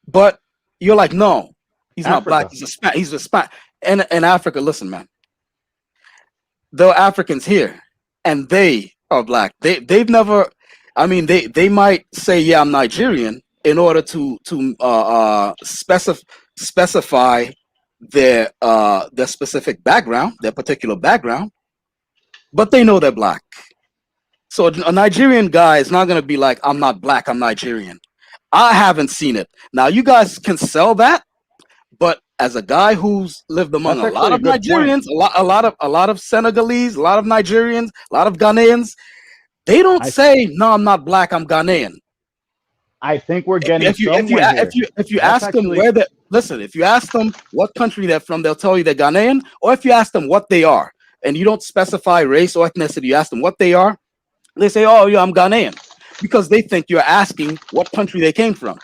Speaker 1: But you're like, no, he's not black. He's Hispanic. And in Africa, listen, man, there are Africans here, and they are black. They've never. I mean, they might say, yeah, I'm Nigerian, in order to specify their specific background, their particular background, but they know they're black. So a Nigerian guy is not going to be like, I'm not black, I'm Nigerian. I haven't seen it. Now you guys can sell that, but as a guy who's lived among a lot of Nigerians, a lot of Senegalese, a lot of Nigerians, a lot of Ghanaians, they don't say, no, I'm not black, I'm Ghanaian.
Speaker 14: I think we're getting
Speaker 1: if you ask them where they listen, if you ask them what country they're from, they'll tell you they're Ghanaian. Or if you ask them what they are, and you don't specify race or ethnicity, you ask them what they are, they say, oh yeah, I'm Ghanaian, because they think you're asking what country they came from.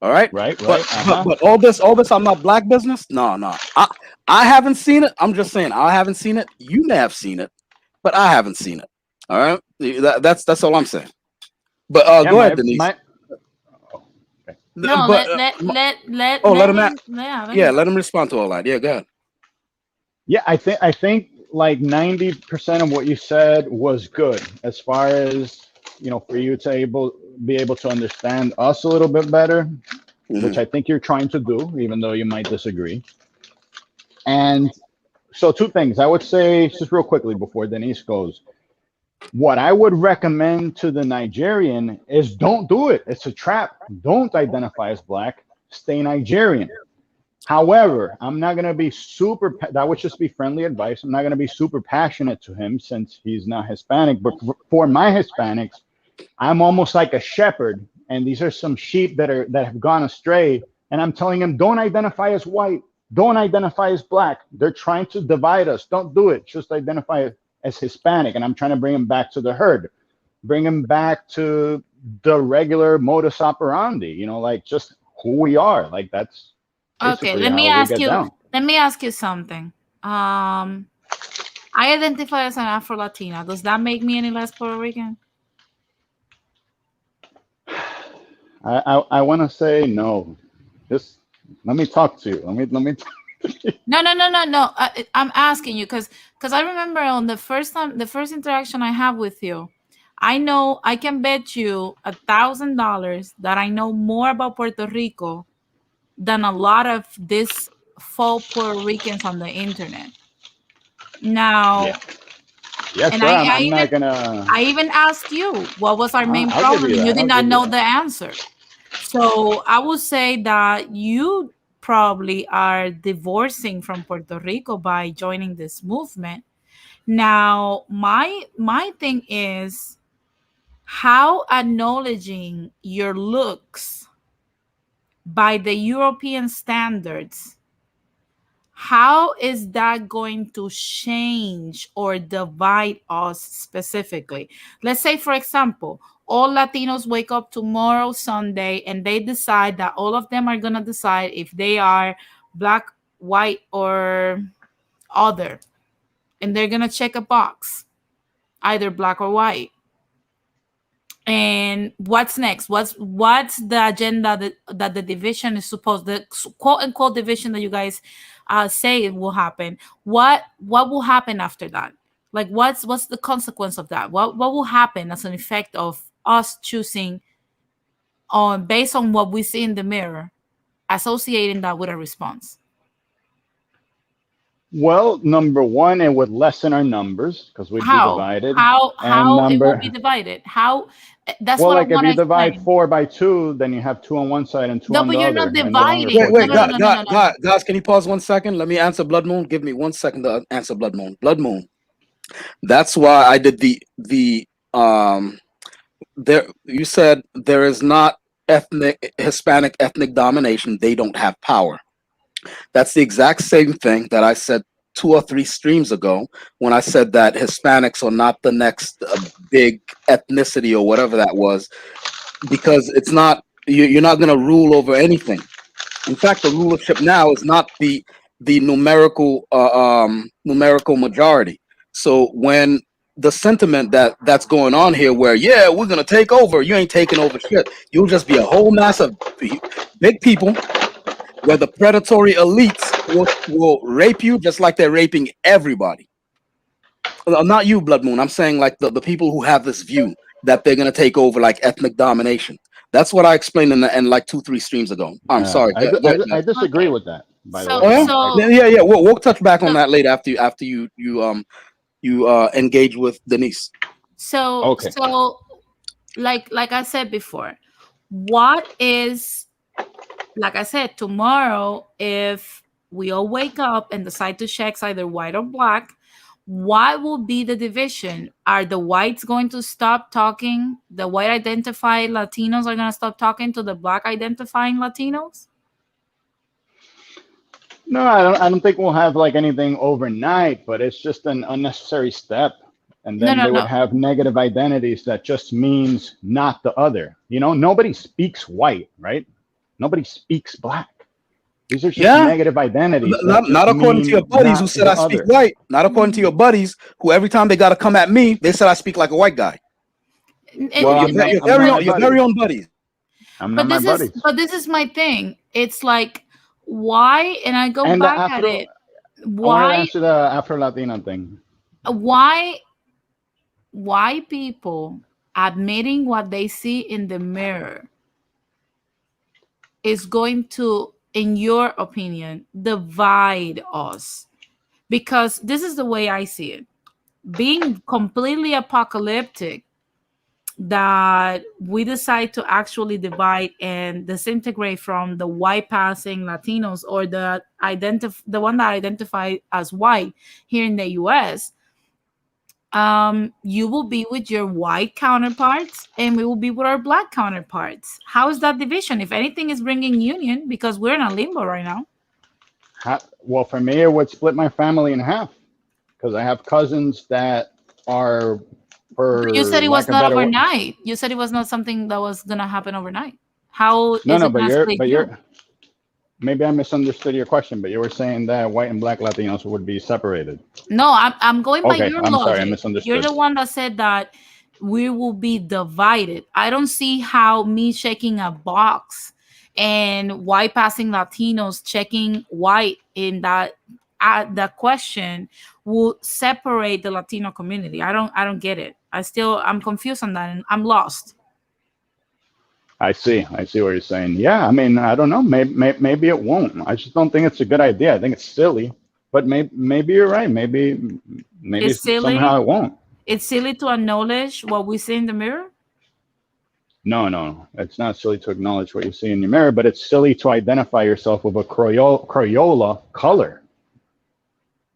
Speaker 1: All right, but all this I'm not black business. No, I haven't seen it. I'm just saying I haven't seen it. You may have seen it, but I haven't seen it. All right, that's all I'm saying. But go ahead, Denise.
Speaker 10: No, let
Speaker 1: him respond to all that. Yeah, go ahead.
Speaker 14: Yeah, I think like 90% of what you said was good, as far as for you to be able to understand us a little bit better, which I think you're trying to do, even though you might disagree. And so two things I would say just real quickly before Denise goes. What I would recommend to the Nigerian is don't do it. It's a trap. Don't identify as black. Stay Nigerian. However, I'm not going to be that would just be friendly advice. I'm not going to be super passionate to him since he's not Hispanic. But for my Hispanics, I'm almost like a shepherd. And these are some sheep that have gone astray. And I'm telling them, don't identify as white. Don't identify as black. They're trying to divide us. Don't do it. Just identify as Hispanic. And I'm trying to bring him back to the herd. Bring him back to the regular modus operandi, like just who we are. Like that's
Speaker 10: okay. Let me ask you something. I identify as an Afro-Latina. Does that make me any less Puerto Rican?
Speaker 14: I want to say no. Let me talk to you. Let me.
Speaker 10: No. I'm asking you because I remember on the first interaction I have with you, I know I can bet you $1,000 that I know more about Puerto Rico than a lot of these faux Puerto Ricans on the internet. Now,
Speaker 14: Yeah. Yes,
Speaker 10: and
Speaker 14: sir. I'm not gonna.
Speaker 10: I even asked you what was our main
Speaker 14: I'll give
Speaker 10: problem,
Speaker 14: you
Speaker 10: and you
Speaker 14: that.
Speaker 10: did
Speaker 14: I'll
Speaker 10: not
Speaker 14: give you
Speaker 10: know
Speaker 14: that.
Speaker 10: the answer. So I would say that you probably are divorcing from Puerto Rico by joining this movement. Now, my thing is how acknowledging your looks by the European standards, how is that going to change or divide us specifically? Let's say, for example, all Latinos wake up tomorrow, Sunday, and they decide that all of them are going to decide if they are black, white, or other. And they're going to check a box, either black or white. And what's next? What's the agenda that the division is supposed, the quote unquote division that you guys say it will happen? What will happen after that? Like what's the consequence of that? What will happen as an effect of us choosing on based on what we see in the mirror, associating that with a response?
Speaker 14: Well, number one, it would lessen our numbers because we'd be
Speaker 10: How
Speaker 14: divided.
Speaker 10: how
Speaker 14: And
Speaker 10: how it will be
Speaker 14: number,
Speaker 10: divided? How that's
Speaker 14: well,
Speaker 10: what I
Speaker 14: like if
Speaker 10: want
Speaker 14: you
Speaker 10: to
Speaker 14: divide
Speaker 10: explain.
Speaker 14: 4 by 2, then you have 2 on one side and 2
Speaker 10: No,
Speaker 14: on
Speaker 10: but
Speaker 14: the
Speaker 10: you're
Speaker 14: other,
Speaker 10: not
Speaker 14: and no longer
Speaker 10: dividing.
Speaker 1: Wait,
Speaker 14: 4
Speaker 10: No,
Speaker 1: wait,
Speaker 10: no, no,
Speaker 1: God,
Speaker 10: no,
Speaker 14: divisions.
Speaker 10: no,
Speaker 1: God,
Speaker 10: no, no,
Speaker 1: God,
Speaker 10: no.
Speaker 1: guys, can you pause 1 second? Let me answer Blood Moon. Give me 1 second to answer Blood Moon. Blood Moon. That's why I did the there. You said there is not ethnic Hispanic ethnic domination. They don't have power. That's the exact same thing that I said 2 or 3 streams ago when I said that Hispanics are not the next big ethnicity or whatever that was, because it's not you're not going to rule over anything. In fact, the rulership now is not the numerical majority. So when the sentiment that's going on here, where yeah, we're gonna take over, you ain't taking over shit. You'll just be a whole mass of big people where the predatory elites will rape you just like they're raping everybody. Not you, Blood Moon. I'm saying like the people who have this view that they're gonna take over like ethnic domination. That's what I explained in like 2 3 streams ago. I'm sorry.
Speaker 14: I disagree
Speaker 10: Okay.
Speaker 14: with that, by the
Speaker 10: So
Speaker 14: way.
Speaker 1: Oh yeah,
Speaker 10: so
Speaker 1: yeah. We'll touch back on
Speaker 10: so
Speaker 1: that later after you engage with Denise.
Speaker 10: so
Speaker 14: Okay.
Speaker 10: so like I said before, what is, like I said, tomorrow, if we all wake up and decide to check either white or black, what will be the division? Are the whites going to stop talking? The white identified Latinos are going to stop talking to the black identifying Latinos?
Speaker 14: No, I don't think we'll have like anything overnight, but it's just an unnecessary step. And
Speaker 10: No,
Speaker 14: then
Speaker 10: no,
Speaker 14: they would
Speaker 10: no.
Speaker 14: have negative identities that just means not the other. You know, nobody speaks white, right? Nobody speaks black. These are just
Speaker 1: Yeah,
Speaker 14: negative identities that
Speaker 1: not
Speaker 14: just
Speaker 1: according to your
Speaker 14: mean
Speaker 1: buddies who
Speaker 14: not
Speaker 1: said
Speaker 14: the
Speaker 1: I speak
Speaker 14: other.
Speaker 1: white. Not according to your buddies who every time they got to come at me, they said I speak like a white guy.
Speaker 14: Well,
Speaker 10: It- it-
Speaker 1: Your
Speaker 14: I'm not
Speaker 1: very
Speaker 14: my
Speaker 1: own, your very
Speaker 14: buddies.
Speaker 1: own buddies.
Speaker 14: I'm not my buddies.
Speaker 10: but this is my thing. It's like why, and I go
Speaker 14: And the
Speaker 10: back at
Speaker 14: Afro,
Speaker 10: it.
Speaker 14: I wanted to
Speaker 10: Why
Speaker 14: answer the Afro Latino thing.
Speaker 10: why why people admitting what they see in the mirror is going to, in your opinion, divide us? Because this is the way I see it. Being completely apocalyptic, that we decide to actually divide and disintegrate from the white passing Latinos or the one that identify as white here in the US. You will be with your white counterparts and we will be with our black counterparts. How is that division? If anything, is bringing union, because we're in a limbo right now.
Speaker 14: Well, for me, it would split my family in half because I have cousins that are,
Speaker 10: But you
Speaker 14: for
Speaker 10: said it
Speaker 14: lack
Speaker 10: was
Speaker 14: of
Speaker 10: not
Speaker 14: better word.
Speaker 10: overnight. You said it was not something that was gonna happen overnight. How
Speaker 14: No,
Speaker 10: is
Speaker 14: no,
Speaker 10: it
Speaker 14: but
Speaker 10: gonna
Speaker 14: you're,
Speaker 10: split
Speaker 14: but
Speaker 10: you?
Speaker 14: you're, maybe I misunderstood your question, but you were saying that white and black Latinos would be separated.
Speaker 10: No, I'm going by
Speaker 14: Okay,
Speaker 10: your
Speaker 14: I'm sorry, I
Speaker 10: logic. You're
Speaker 14: misunderstood.
Speaker 10: the one that said that we will be divided. I don't see how me checking a box and white passing Latinos checking white in that that question will separate the Latino community. I don't get it. I'm confused on that, and I'm lost.
Speaker 14: I see what you're saying. Yeah, I mean, I don't know. Maybe it won't. I just don't think it's a good idea. I think it's silly. But maybe you're right. Maybe
Speaker 10: It's silly.
Speaker 14: somehow it won't.
Speaker 10: It's silly to acknowledge what we see in the mirror.
Speaker 14: No. It's not silly to acknowledge what you see in your mirror, but it's silly to identify yourself with a Crayola color.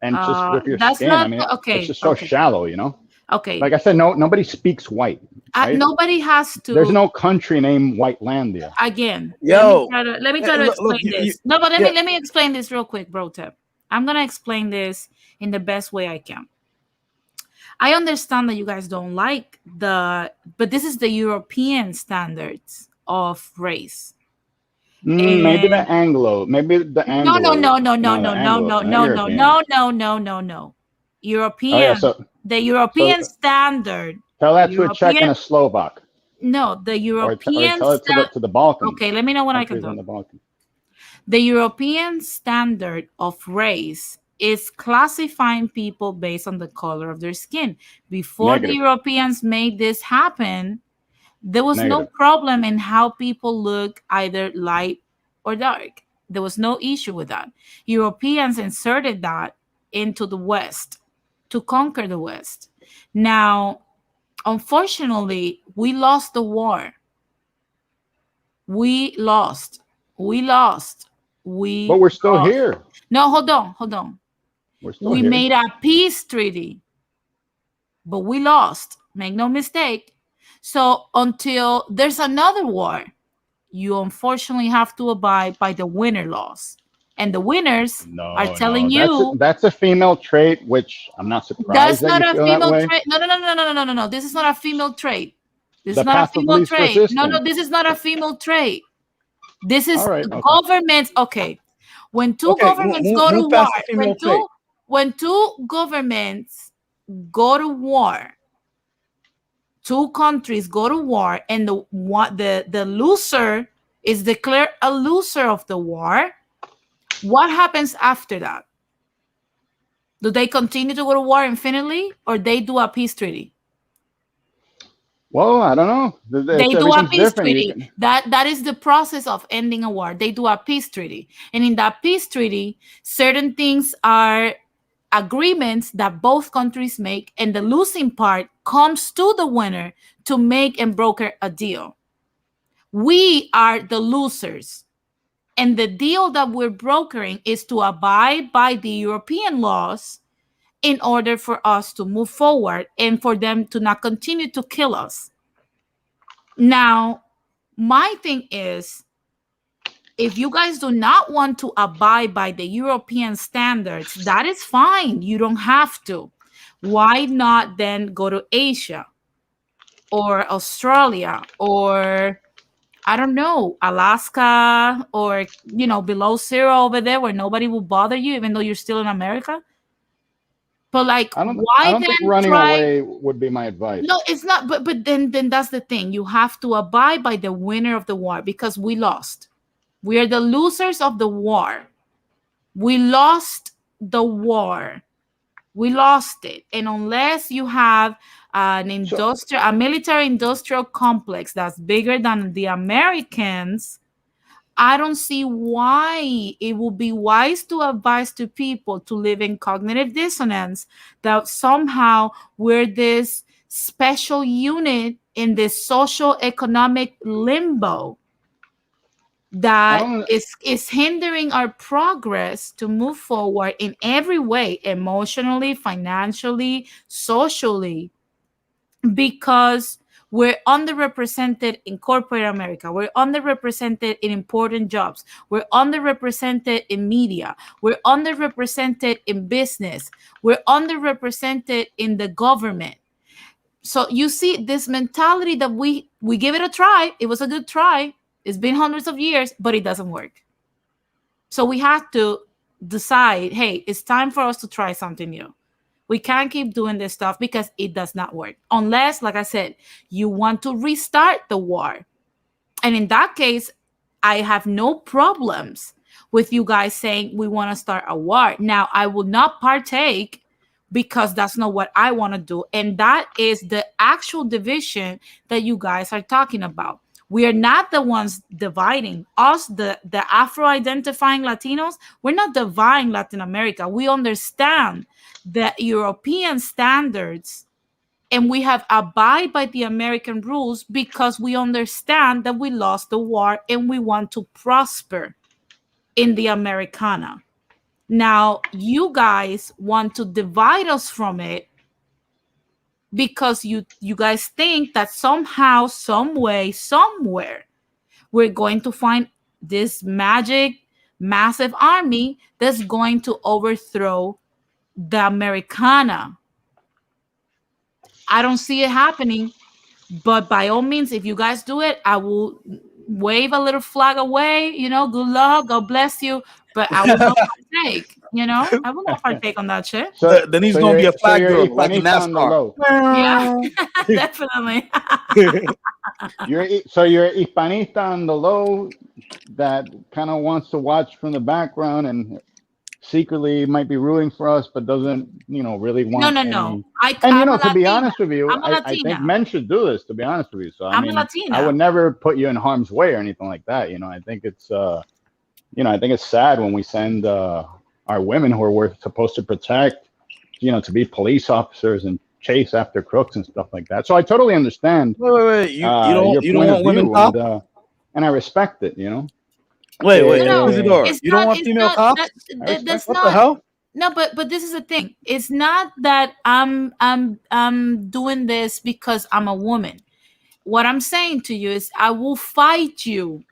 Speaker 14: And just with your
Speaker 10: That's
Speaker 14: skin.
Speaker 10: not
Speaker 14: I mean,
Speaker 10: okay.
Speaker 14: it's just so shallow, you know?
Speaker 10: Okay.
Speaker 14: Like I said, nobody speaks white. Right?
Speaker 10: Nobody has to.
Speaker 14: There's no country named Whitelandia.
Speaker 10: Again,
Speaker 1: Yo,
Speaker 10: let me try to explain this. No, but
Speaker 1: yeah.
Speaker 10: let me explain this real quick, bro. Tip. I'm gonna explain this in the best way I can. I understand that you guys don't like but this is the European standards of race.
Speaker 14: Maybe the Anglo.
Speaker 10: No. European.
Speaker 14: Oh, yeah, so
Speaker 10: the European standard.
Speaker 14: Tell that to a Czech and a Slovak.
Speaker 10: No, the European.
Speaker 14: Or tell it to the Balkans.
Speaker 10: Okay, let me know when I can talk. The European standard of race is classifying people based on the color of their skin. Before the Europeans made this happen, there was no problem in how people look, either light or dark. There was no issue with that. Europeans inserted that into the West to conquer the West. Now, unfortunately, we lost the war. We lost.
Speaker 14: But we're still here.
Speaker 10: No, hold on. We
Speaker 14: here.
Speaker 10: made a peace treaty, but we lost. Make no mistake. So until there's another war, you unfortunately have to abide by the winner laws. And the winners are telling you
Speaker 14: that's a female trait, which I'm not surprised.
Speaker 10: That's not a female trait. No. This is not a female trait. This is not a female trait. No, this is not a female trait. This is governments. Okay. When two governments go to war, when two governments go to war, two countries go to war, and the loser is declared a loser of the war, what happens after that? Do they continue to go to war infinitely, or they do a peace treaty?
Speaker 14: Well, I don't know.
Speaker 10: They do a peace treaty. That is the process of ending a war. They do a peace treaty. And in that peace treaty, certain things are agreements that both countries make, and the losing part comes to the winner to make and broker a deal. We are the losers. And the deal that we're brokering is to abide by the European laws in order for us to move forward and for them to not continue to kill us. Now, my thing is, if you guys do not want to abide by the European standards, that is fine. You don't have to. Why not then go to Asia or Australia or, I don't know, Alaska, or, below zero over there where nobody will bother you, even though you're still in America? But I
Speaker 14: don't think running away would be my advice.
Speaker 10: No, it's not. But then that's the thing. You have to abide by the winner of the war, because we lost. We are the losers of the war. We lost the war. We lost it. And unless you have a military industrial complex that's bigger than the Americans, I don't see why it would be wise to advise to people to live in cognitive dissonance, that somehow we're this special unit in this social economic limbo that is hindering our progress to move forward in every way, emotionally, financially, socially, because we're underrepresented in corporate America. We're underrepresented in important jobs. We're underrepresented in media. We're underrepresented in business. We're underrepresented in the government. So you see this mentality that we give it a try. It was a good try. It's been hundreds of years, but it doesn't work. So we have to decide, hey, it's time for us to try something new. We can't keep doing this stuff because it does not work. Unless, like I said, you want to restart the war. And in that case, I have no problems with you guys saying we want to start a war. Now, I will not partake because that's not what I want to do. And that is the actual division that you guys are talking about. We are not the ones dividing us, the Afro-identifying Latinos. We're not dividing Latin America. We understand the European standards, and we have abide by the American rules because we understand that we lost the war and we want to prosper in the Americana. Now, you guys want to divide us from it because you guys think that somehow, some way, somewhere, we're going to find this magic massive army that's going to overthrow the Americana. I don't see it happening, but by all means, if you guys do it, I will wave a little flag away, good luck, God bless you, but I will not partake, I will not partake on that shit.
Speaker 14: So
Speaker 5: Denise gonna be
Speaker 14: you're
Speaker 5: a flag girl, like in
Speaker 14: Hispanista on the
Speaker 5: NASCAR.
Speaker 14: low.
Speaker 10: Yeah, definitely.
Speaker 14: You're Hispanista on the low that kind of wants to watch from the background and secretly might be rooting for us, but doesn't, really
Speaker 10: No,
Speaker 14: want
Speaker 10: no,
Speaker 14: any.
Speaker 10: no.
Speaker 14: And
Speaker 10: I'm a
Speaker 14: to be
Speaker 10: Latina.
Speaker 14: honest with you,
Speaker 10: I'm a
Speaker 14: I think
Speaker 10: Latina.
Speaker 14: men should do this. To be honest with you, so
Speaker 10: I'm a
Speaker 14: I
Speaker 10: Latina.
Speaker 14: would never put you in harm's way or anything like that. I think it's, I think it's sad when we send our women who we're supposed to protect, to be police officers and chase after crooks and stuff like that. So I totally understand.
Speaker 5: Wait. You
Speaker 14: your
Speaker 5: don't
Speaker 14: point of
Speaker 5: want women
Speaker 14: view,
Speaker 5: cop?
Speaker 14: and I respect it.
Speaker 5: Wait,
Speaker 10: No,
Speaker 5: Isidore,
Speaker 10: it's
Speaker 5: you don't
Speaker 10: not.
Speaker 5: want
Speaker 10: It's
Speaker 5: female
Speaker 10: not.
Speaker 5: cops?
Speaker 10: That's
Speaker 5: What the
Speaker 10: not.
Speaker 5: hell?
Speaker 10: No, but this is the thing. It's not that I'm doing this because I'm a woman. What I'm saying to you is I will fight you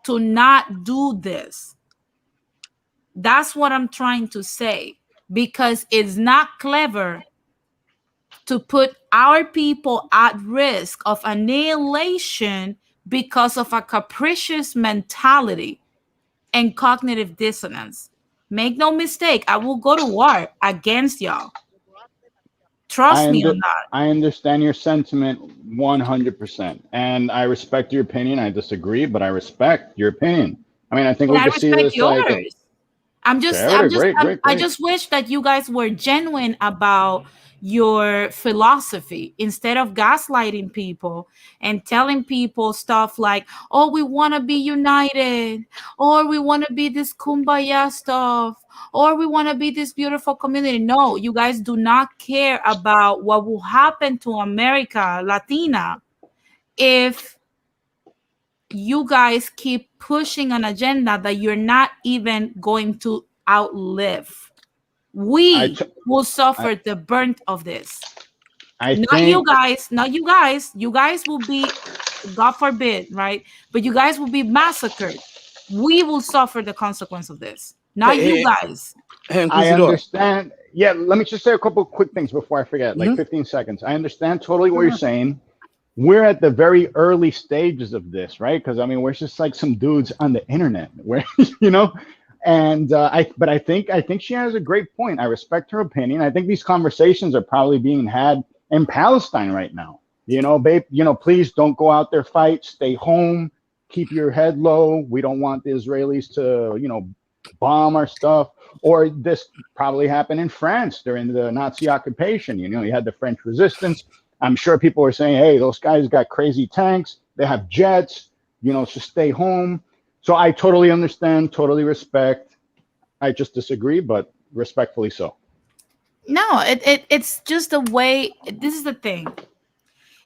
Speaker 10: to not do this. That's what I'm trying to say, because it's not clever to put our people at risk of annihilation because of a capricious mentality and cognitive dissonance. Make no mistake, I will go to war against y'all. Trust me on that.
Speaker 14: I understand your sentiment 100%, and I respect your opinion. I disagree, but I respect your opinion. I mean, I think
Speaker 10: And
Speaker 14: we
Speaker 10: I
Speaker 14: could see
Speaker 10: respect
Speaker 14: this like
Speaker 10: yours. I just wish that you guys were genuine about your philosophy instead of gaslighting people and telling people stuff like, oh, we want to be united, or we want to be this kumbaya stuff, or we want to be this beautiful community. No, you guys do not care about what will happen to America Latina if you guys keep pushing an agenda that you're not even going to outlive. We will suffer the burnt of this. Not you guys. You guys will be, God forbid, right? But you guys will be massacred. We will suffer the consequence of this. Not you guys.
Speaker 14: I understand. Yeah, let me just say a couple quick things before I forget, like 15 seconds. I understand totally what you're saying. We're at the very early stages of this, right? Because I mean, we're just like some dudes on the internet, where And but I think she has a great point. I respect her opinion. I think these conversations are probably being had in Palestine right now. Babe, please don't go out there, fight, stay home, keep your head low. We don't want the Israelis to, bomb our stuff. Or this probably happened in France during the Nazi occupation. You had the French resistance. I'm sure people are saying, hey, those guys got crazy tanks. They have jets, so stay home. So I totally understand, totally respect. I just disagree, but respectfully so.
Speaker 10: No, it's just the way. This is the thing.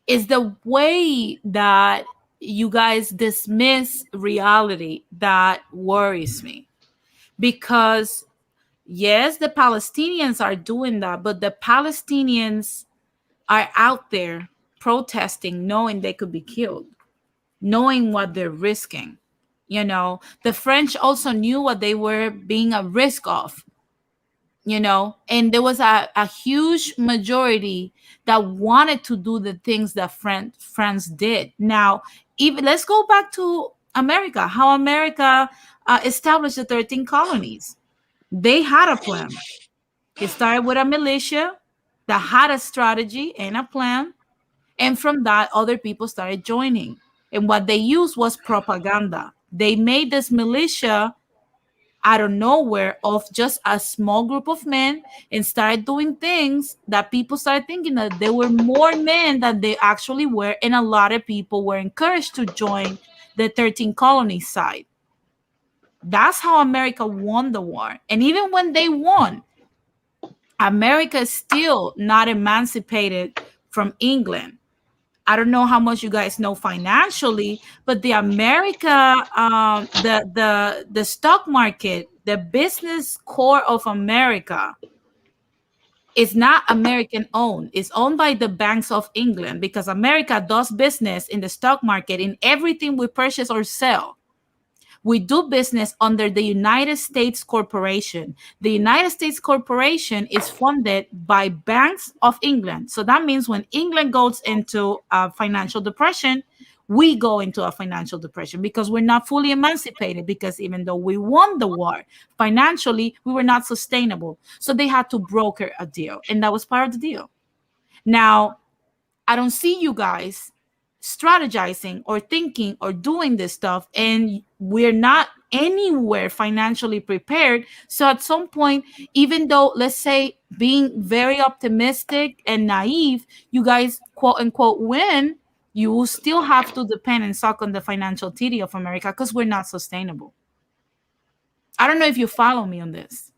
Speaker 10: Is the way that you guys dismiss reality that worries me. Because yes, the Palestinians are doing that, but the Palestinians are out there protesting, knowing they could be killed, knowing what they're risking. The French also knew what they were being at risk of, and there was a huge majority that wanted to do the things that France did. Now, even let's go back to America, how America established the 13 colonies. They had a plan. It started with a militia that had a strategy and a plan. And from that, other people started joining. And what they used was propaganda. They made this militia out of nowhere of just a small group of men and started doing things that people started thinking that there were more men than they actually were. And a lot of people were encouraged to join the 13 colonies side. That's how America won the war. And even when they won, America is still not emancipated from England. I don't know how much you guys know financially, but the America, the stock market, the business core of America is not American owned. It's owned by the banks of England because America does business in the stock market in everything we purchase or sell. We do business under the United States Corporation. The United States Corporation is funded by banks of England. So that means when England goes into a financial depression, we go into a financial depression because we're not fully emancipated, because even though we won the war, financially, we were not sustainable. So they had to broker a deal, and that was part of the deal. Now, I don't see you guys strategizing or thinking or doing this stuff, and we're not anywhere financially prepared. So at some point, even though, let's say, being very optimistic and naive, you guys quote unquote win, you will still have to depend and suck on the financial titty of America because we're not sustainable. I don't know if you follow me on this.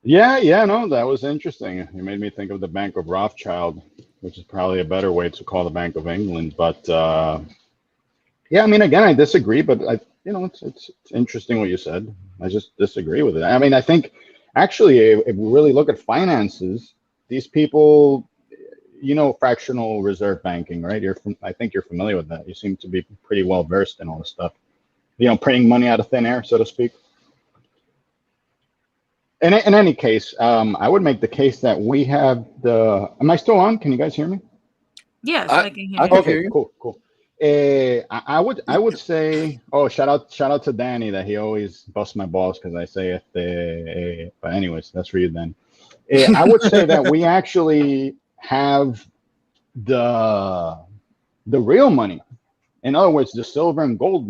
Speaker 14: Yeah, no, that was interesting. You made me think of the Bank of Rothschild, which is probably a better way to call the Bank of England. But yeah, I mean, again, I disagree, but it's interesting what you said. I just disagree with it. I mean, I think actually, if we really look at finances, these people, fractional reserve banking, right? I think you're familiar with that. You seem to be pretty well versed in all this stuff. Printing money out of thin air, so to speak. In any case, I would make the case that we have the. Am I still on? Can you guys hear me?
Speaker 10: Yes, I can hear you.
Speaker 14: Okay, cool. I would say. Oh, shout out to Danny that he always busts my balls because I say if but anyways, that's for you, then. I would say that we actually have the real money. In other words, the silver and gold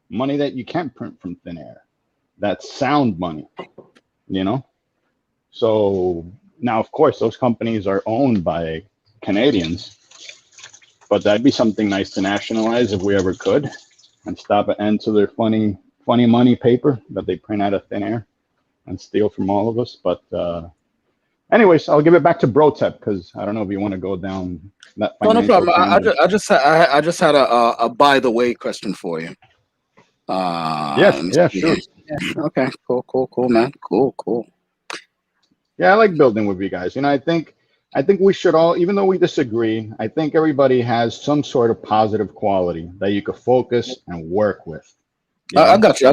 Speaker 14: money that you can't print from thin air. That's sound money. So now, of course, those companies are owned by Canadians, but that'd be something nice to nationalize if we ever could, and stop an end to their funny money paper that they print out of thin air and steal from all of us. But anyways, I'll give it back to Brotep because I don't know if you want to go down that.
Speaker 1: No problem. I just had a by the way question for you.
Speaker 14: Yes, sure.
Speaker 1: Yeah, okay, cool, man. Cool.
Speaker 14: Yeah, I like building with you guys. I think we should all, even though we disagree, I think everybody has some sort of positive quality that you could focus and work with.
Speaker 1: I got you.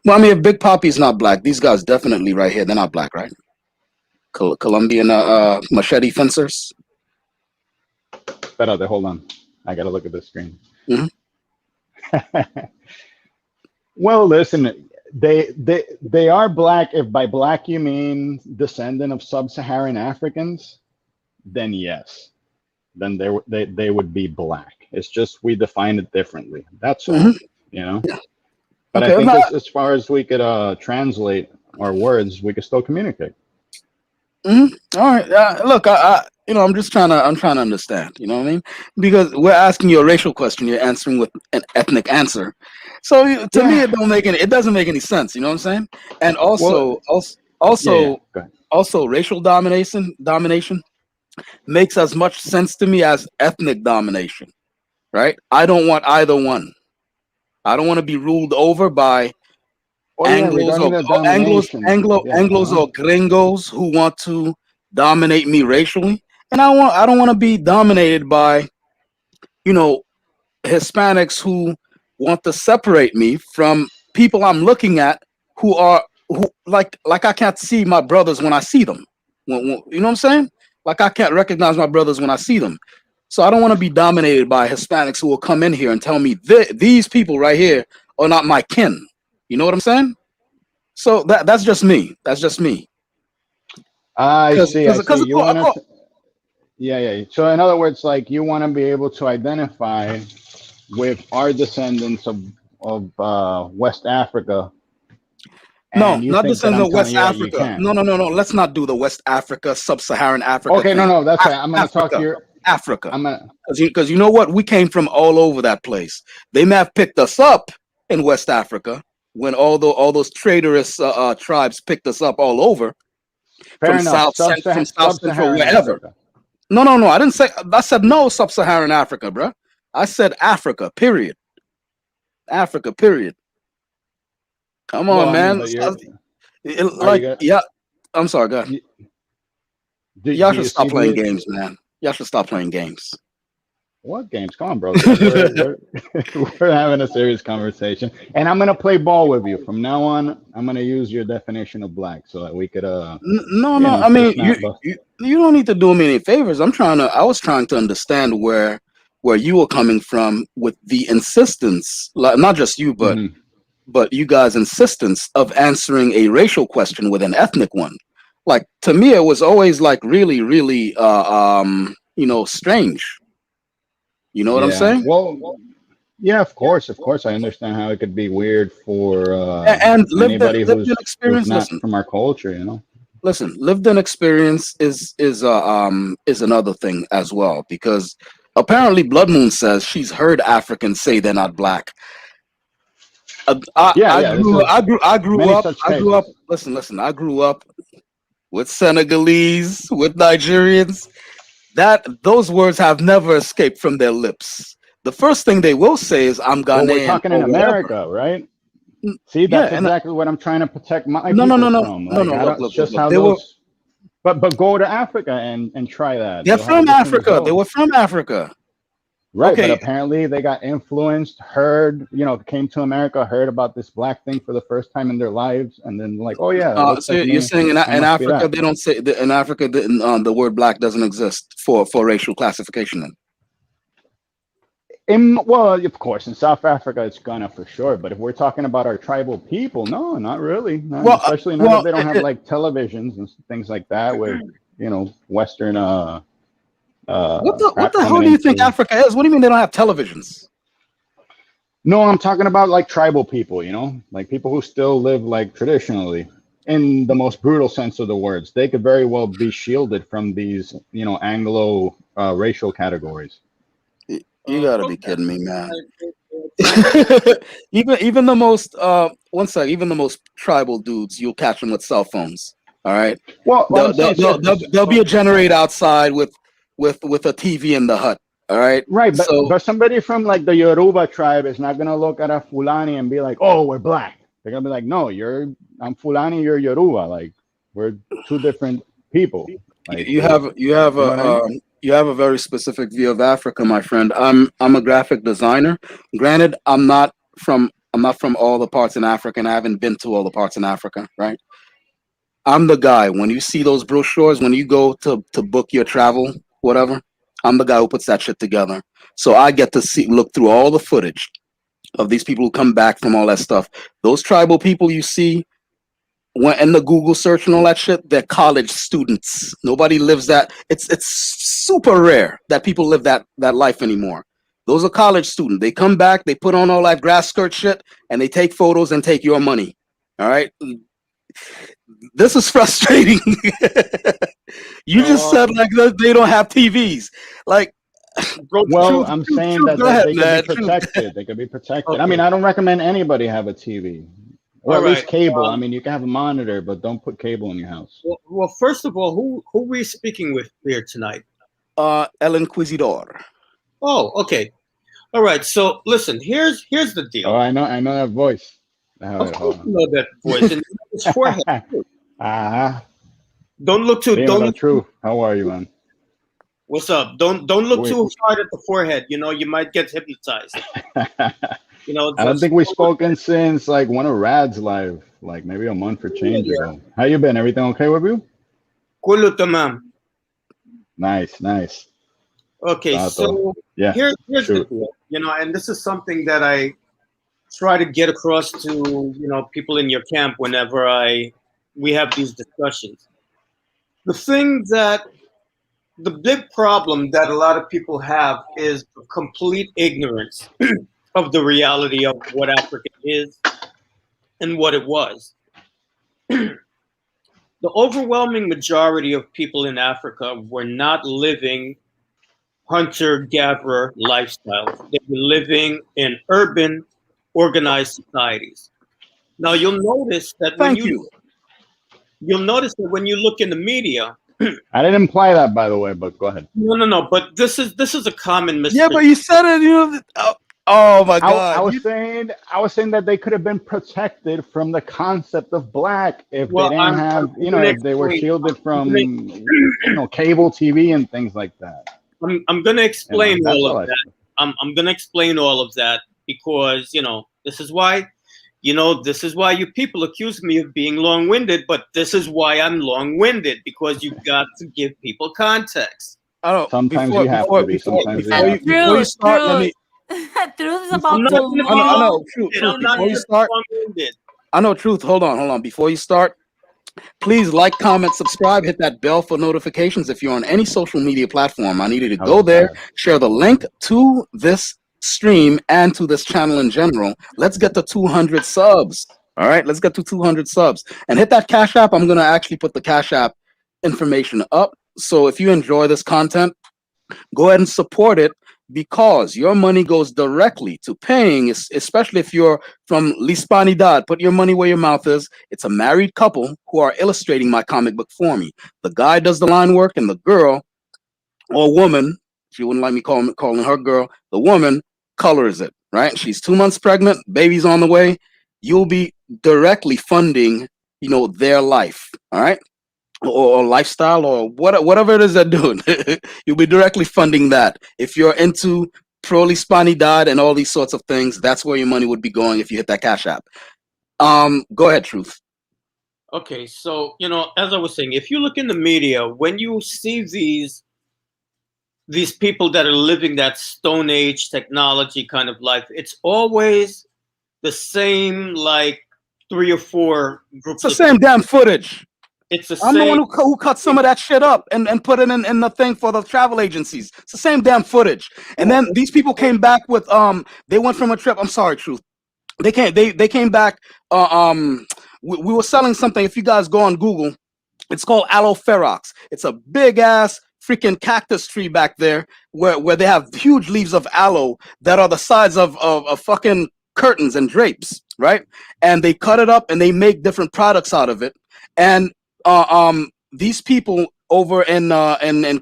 Speaker 1: Well, I mean, if Big Poppy's not black, these guys definitely right here, they're not black, right? Colombian machete fencers.
Speaker 14: Espérate, hold on. I gotta look at the screen.
Speaker 1: Mm-hmm.
Speaker 14: Well, listen, they are black. If by black you mean descendant of sub-Saharan Africans, then yes, then they would be black. It's just we define it differently. That's all, Yeah. But okay, I think as far as we could translate our words, we could still communicate.
Speaker 1: All right. Look, I'm just trying to understand. You know what I mean? Because we're asking you a racial question, you're answering with an ethnic answer. So to me, it doesn't make any sense. You know what I'm saying? And also, racial domination makes as much sense to me as ethnic domination, right? I don't want either one. I don't want to be ruled over by Anglos or gringos who want to dominate me racially, and I don't want to be dominated by, Hispanics who want to separate me from people I'm looking at who like I can't see my brothers when I see them. You know what I'm saying? Like I can't recognize my brothers when I see them. So I don't want to be dominated by Hispanics who will come in here and tell me these people right here are not my kin. You know what I'm saying? So that's just me.
Speaker 14: I see. Yeah. So in other words, like you want to be able to identify with our descendants of West Africa.
Speaker 1: No,
Speaker 14: And you
Speaker 1: not
Speaker 14: think that
Speaker 1: descendants
Speaker 14: I'm
Speaker 1: of
Speaker 14: telling
Speaker 1: West
Speaker 14: you that you
Speaker 1: Africa.
Speaker 14: can't.
Speaker 1: No. Let's not do the West Africa, Sub-Saharan Africa
Speaker 14: Okay,
Speaker 1: thing.
Speaker 14: no, that's right. I'm gonna talk to your
Speaker 1: Africa.
Speaker 14: I'm gonna
Speaker 1: Because you know what? We came from all over that place. They may have picked us up in West Africa when all those traitorous tribes picked us up all over
Speaker 14: fair
Speaker 1: from
Speaker 14: enough.
Speaker 1: from South Central,
Speaker 14: Sub-Saharan
Speaker 1: wherever.
Speaker 14: Africa.
Speaker 1: No. I didn't say. I said no Sub-Saharan Africa, bro. I said Africa. Period. Africa. Period. Come
Speaker 14: Well,
Speaker 1: on,
Speaker 14: I mean,
Speaker 1: man.
Speaker 14: but you're are you
Speaker 1: Like,
Speaker 14: gonna
Speaker 1: yeah. I'm sorry, go ahead.
Speaker 14: do
Speaker 1: Y'all should
Speaker 14: you
Speaker 1: stop
Speaker 14: see
Speaker 1: playing
Speaker 14: the
Speaker 1: games, man. Y'all should stop playing games.
Speaker 14: what games? Come on, bro. We're we're having a serious conversation, and I'm gonna play ball with you from now on. I'm gonna use your definition of black so that we could
Speaker 1: No. I mean,
Speaker 14: just not bust.
Speaker 1: you don't need to do me any favors. I was trying to understand where you were coming from with the insistence, like not just you,
Speaker 14: Mhm.
Speaker 1: but you guys' insistence of answering a racial question with an ethnic one. Like to me, it was always like really, really, strange. You know what I'm
Speaker 14: Yeah.
Speaker 1: saying?
Speaker 14: Well, yeah, of course. I understand how it could be weird for
Speaker 1: And
Speaker 14: anybody
Speaker 1: lived in
Speaker 14: who's
Speaker 1: experience.
Speaker 14: not from our culture, you know.
Speaker 1: Listen, lived in experience is another thing as well, because apparently Blood Moon says she's heard Africans say they're not black.
Speaker 14: Yeah, yeah. This is
Speaker 1: I grew
Speaker 14: many
Speaker 1: up.
Speaker 14: such cases.
Speaker 1: Listen. I grew up with Senegalese, with Nigerians. That those words have never escaped from their lips. The first thing they will say is "I'm
Speaker 14: Well, we're
Speaker 1: Ghanaian"
Speaker 14: talking in
Speaker 1: or whatever.
Speaker 14: America, right? See,
Speaker 1: Yeah,
Speaker 14: that's
Speaker 1: and
Speaker 14: exactly what I'm trying to protect my
Speaker 1: no, no, no,
Speaker 14: people
Speaker 1: no,
Speaker 14: from.
Speaker 1: no,
Speaker 14: Like,
Speaker 1: no.
Speaker 14: I don't. It's just
Speaker 1: Look.
Speaker 14: how
Speaker 1: They were
Speaker 14: those. But go to Africa and try that.
Speaker 1: they're
Speaker 14: You'll have
Speaker 1: from
Speaker 14: different
Speaker 1: Africa. They
Speaker 14: results.
Speaker 1: were from Africa.
Speaker 14: Right, but
Speaker 1: Okay,
Speaker 14: apparently they got influenced, heard, came to America, heard about this black thing for the first time in their lives, and then like, oh yeah, that looks
Speaker 1: so
Speaker 14: like
Speaker 1: you're
Speaker 14: me.
Speaker 1: saying
Speaker 14: I
Speaker 1: in
Speaker 14: must be
Speaker 1: Africa
Speaker 14: that.
Speaker 1: they don't say in Africa the word black doesn't exist for racial classification. Then
Speaker 14: Well, of course, in South Africa it's gonna for sure, but if we're talking about our tribal people, no, not really. Not,
Speaker 1: well,
Speaker 14: especially not if
Speaker 1: well,
Speaker 14: they don't have like televisions and things like that with Western
Speaker 1: what
Speaker 14: crap
Speaker 1: the hell
Speaker 14: coming
Speaker 1: do you think
Speaker 14: into.
Speaker 1: Africa is? What do you mean they don't have televisions?
Speaker 14: No, I'm talking about like tribal people, like people who still live like traditionally in the most brutal sense of the words. They could very well be shielded from these, Anglo racial categories.
Speaker 1: You gotta be kidding me, man.
Speaker 12: I-
Speaker 1: even the most one sec, even the most tribal dudes, you'll catch them with cell phones. All right,
Speaker 14: Well, what I'm saying,
Speaker 1: there'll be a generator outside with a TV in the hut. All right,
Speaker 14: right,
Speaker 1: so
Speaker 14: but somebody from like the Yoruba tribe is not gonna look at a Fulani and be like, "Oh, we're black." They're gonna be like, "No, I'm Fulani, you're Yoruba. Like, we're two different people. Like,
Speaker 1: you have
Speaker 14: you know what I mean?"
Speaker 1: you have a very specific view of Africa, my friend. I'm a graphic designer. Granted, I'm not from all the parts in Africa, and I haven't been to all the parts in Africa. Right, I'm the guy when you see those brochures when you go to book your travel, whatever. I'm the guy who puts that shit together. So I get to look through all the footage of these people who come back from all that stuff. Those tribal people you see when in the Google search and all that shit, they're college students. Nobody lives that. It's super rare that people live that life anymore. Those are college students. They come back, they put on all that grass skirt shit, and they take photos and take your money. All right. This is frustrating. You just said like they don't have TVs. Like,
Speaker 12: bro,
Speaker 14: Well,
Speaker 1: truth,
Speaker 14: I'm saying that
Speaker 1: go ahead,
Speaker 14: they could be
Speaker 1: man. Truth.
Speaker 14: protected. They could be protected. I
Speaker 12: okay,
Speaker 14: mean, I don't recommend anybody have a TV or
Speaker 16: All
Speaker 14: at least
Speaker 16: right.
Speaker 14: cable. I mean, you can have a monitor, but don't put cable in your house.
Speaker 16: Well, first of all, who we speaking with here tonight?
Speaker 1: El Inquisidor.
Speaker 16: Oh, okay. All right. So listen, here's the
Speaker 14: Oh,
Speaker 16: deal.
Speaker 14: I know that voice.
Speaker 16: Of
Speaker 14: Wait,
Speaker 16: course,
Speaker 14: hold
Speaker 16: you know that voice and his forehead.
Speaker 14: on. Ah,
Speaker 16: Don't look too.
Speaker 14: Dímelo,
Speaker 16: Don't look.
Speaker 14: true. How are you, man?
Speaker 16: What's up? Don't look
Speaker 14: Wait,
Speaker 16: too hard at the forehead. You might get hypnotized.
Speaker 14: I don't think we've spoken since like one of Rad's live, like maybe a month or change ago. How you been? Everything okay with you?
Speaker 16: Kullu tamam.
Speaker 14: Nice.
Speaker 16: Okay,
Speaker 14: Tato.
Speaker 16: so
Speaker 14: Yeah,
Speaker 16: here's the
Speaker 14: shoot.
Speaker 16: deal. And this is something that I try to get across to people in your camp whenever we have these discussions. The big problem that a lot of people have is complete ignorance of the reality of what Africa is and what it was. The overwhelming majority of people in Africa were not living hunter-gatherer lifestyles. They were living in urban, organized societies. Now you'll notice that
Speaker 1: Thank you.
Speaker 16: when you look in the media.
Speaker 14: I didn't imply that, by the way, but go ahead.
Speaker 16: No. But this is a common
Speaker 1: Yeah,
Speaker 16: misperception.
Speaker 1: but you said it. Oh my God.
Speaker 14: I was saying that they could have been protected from the concept of black if they didn't have, if they were shielded from, cable TV and things like that.
Speaker 16: I'm going to explain all of that. I'm going to explain all of that because, this is why you people accuse me of being long-winded, but this is why I'm long-winded, because you've got to give people context.
Speaker 14: Sometimes you have to be. Sometimes
Speaker 10: before you start, let me. Truth is about to.
Speaker 1: I know. Truth. Before you start, I know. Truth. Hold on. Before you start, please like, comment, subscribe, hit that bell for notifications. If you're on any social media platform, I need you to go there, share the link to this stream and to this channel in general. Let's get to 200 subs. All right, let's get to 200 subs and hit that Cash App. I'm gonna actually put the Cash App information up. So if you enjoy this content, go ahead and support it, because your money goes directly to paying, especially if you're from Hispanidad. Put your money where your mouth is. It's a married couple who are illustrating my comic book for me. The guy does the line work, and the girl or woman, she wouldn't like me calling her girl, the woman colors it, right? She's 2 months pregnant, baby's on the way. You'll be directly funding, their life, all right? Or lifestyle, or whatever it is they're doing. You'll be directly funding that. If you're into pro Hispanidad and all these sorts of things, that's where your money would be going if you hit that Cash App. Go ahead, Truth.
Speaker 16: Okay, so as I was saying, if you look in the media, when you see these people that are living that Stone Age technology kind of life, it's always the same, like 3 or 4 groups.
Speaker 1: It's the same damn footage.
Speaker 16: It's the
Speaker 1: I'm
Speaker 16: same.
Speaker 1: the one who cut some of that shit up and put it in the thing for the travel agencies. It's the same damn footage. And then these people came back with they went from a trip. I'm sorry, Truth. They came back. We were selling something. If you guys go on Google, it's called aloe ferox. It's a big ass freaking cactus tree back there where they have huge leaves of aloe that are the size of fucking curtains and drapes, right? And they cut it up and they make different products out of it. And these people over in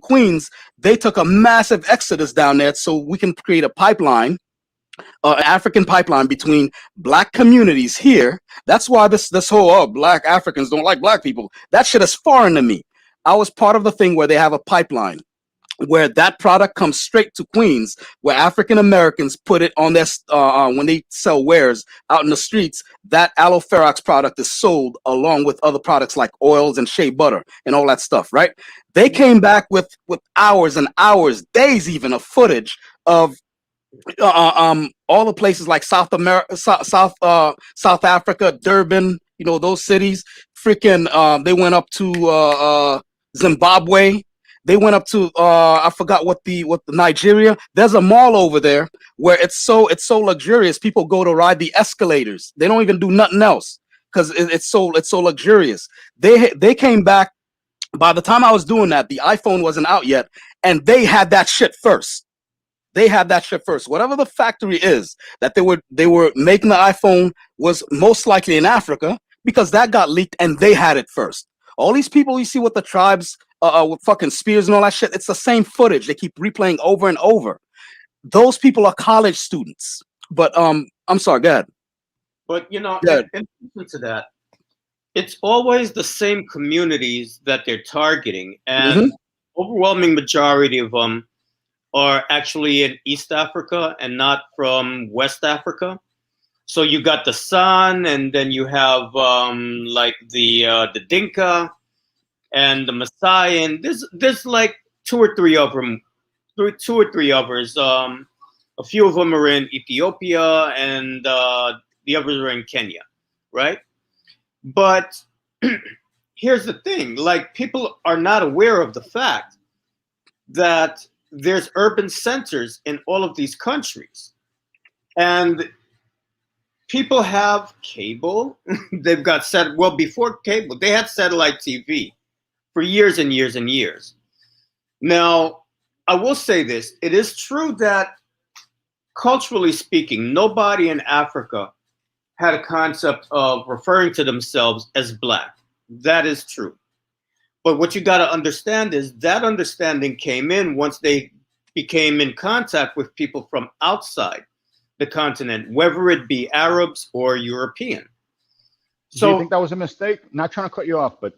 Speaker 1: Queens, they took a massive exodus down there so we can create a pipeline, an African pipeline between black communities here. That's why this whole black Africans don't like black people, that shit is foreign to me. I was part of the thing where they have a pipeline where that product comes straight to Queens, where African Americans put it on their when they sell wares out in the streets. That aloe ferox product is sold along with other products like oils and shea butter and all that stuff, right? They came back with hours and hours, days even, of footage of all the places like South Africa, Durban, those cities. Freaking they went up to Zimbabwe. They went up to I forgot what the Nigeria. There's a mall over there where it's so luxurious. People go to ride the escalators. They don't even do nothing else because it's so luxurious. They came back. By the time I was doing that, the iPhone wasn't out yet, and they had that shit first. Whatever the factory is that they were making the iPhone was most likely in Africa, because that got leaked and they had it first. All these people you see with the tribes, with fucking spears and all that shit, it's the same footage. They keep replaying over and over. Those people are college students. But I'm sorry, go ahead.
Speaker 16: But in addition to that, it's always the same communities that they're targeting, and overwhelming majority of them are actually in East Africa and not from West Africa. So you got the San, and then you have like the Dinka and the Maasai, and there's like two or three others. A few of them are in Ethiopia, and the others are in Kenya, right? But here's the thing: like, people are not aware of the fact that there's urban centers in all of these countries. And people have cable. They've got before cable, they had satellite TV for years and years and years. Now, I will say this. It is true that culturally speaking, nobody in Africa had a concept of referring to themselves as black. That is true. But what you got to understand is that understanding came in once they became in contact with people from outside the continent, whether it be Arabs or European.
Speaker 14: So, do you think that was a mistake? Not trying to cut you off, but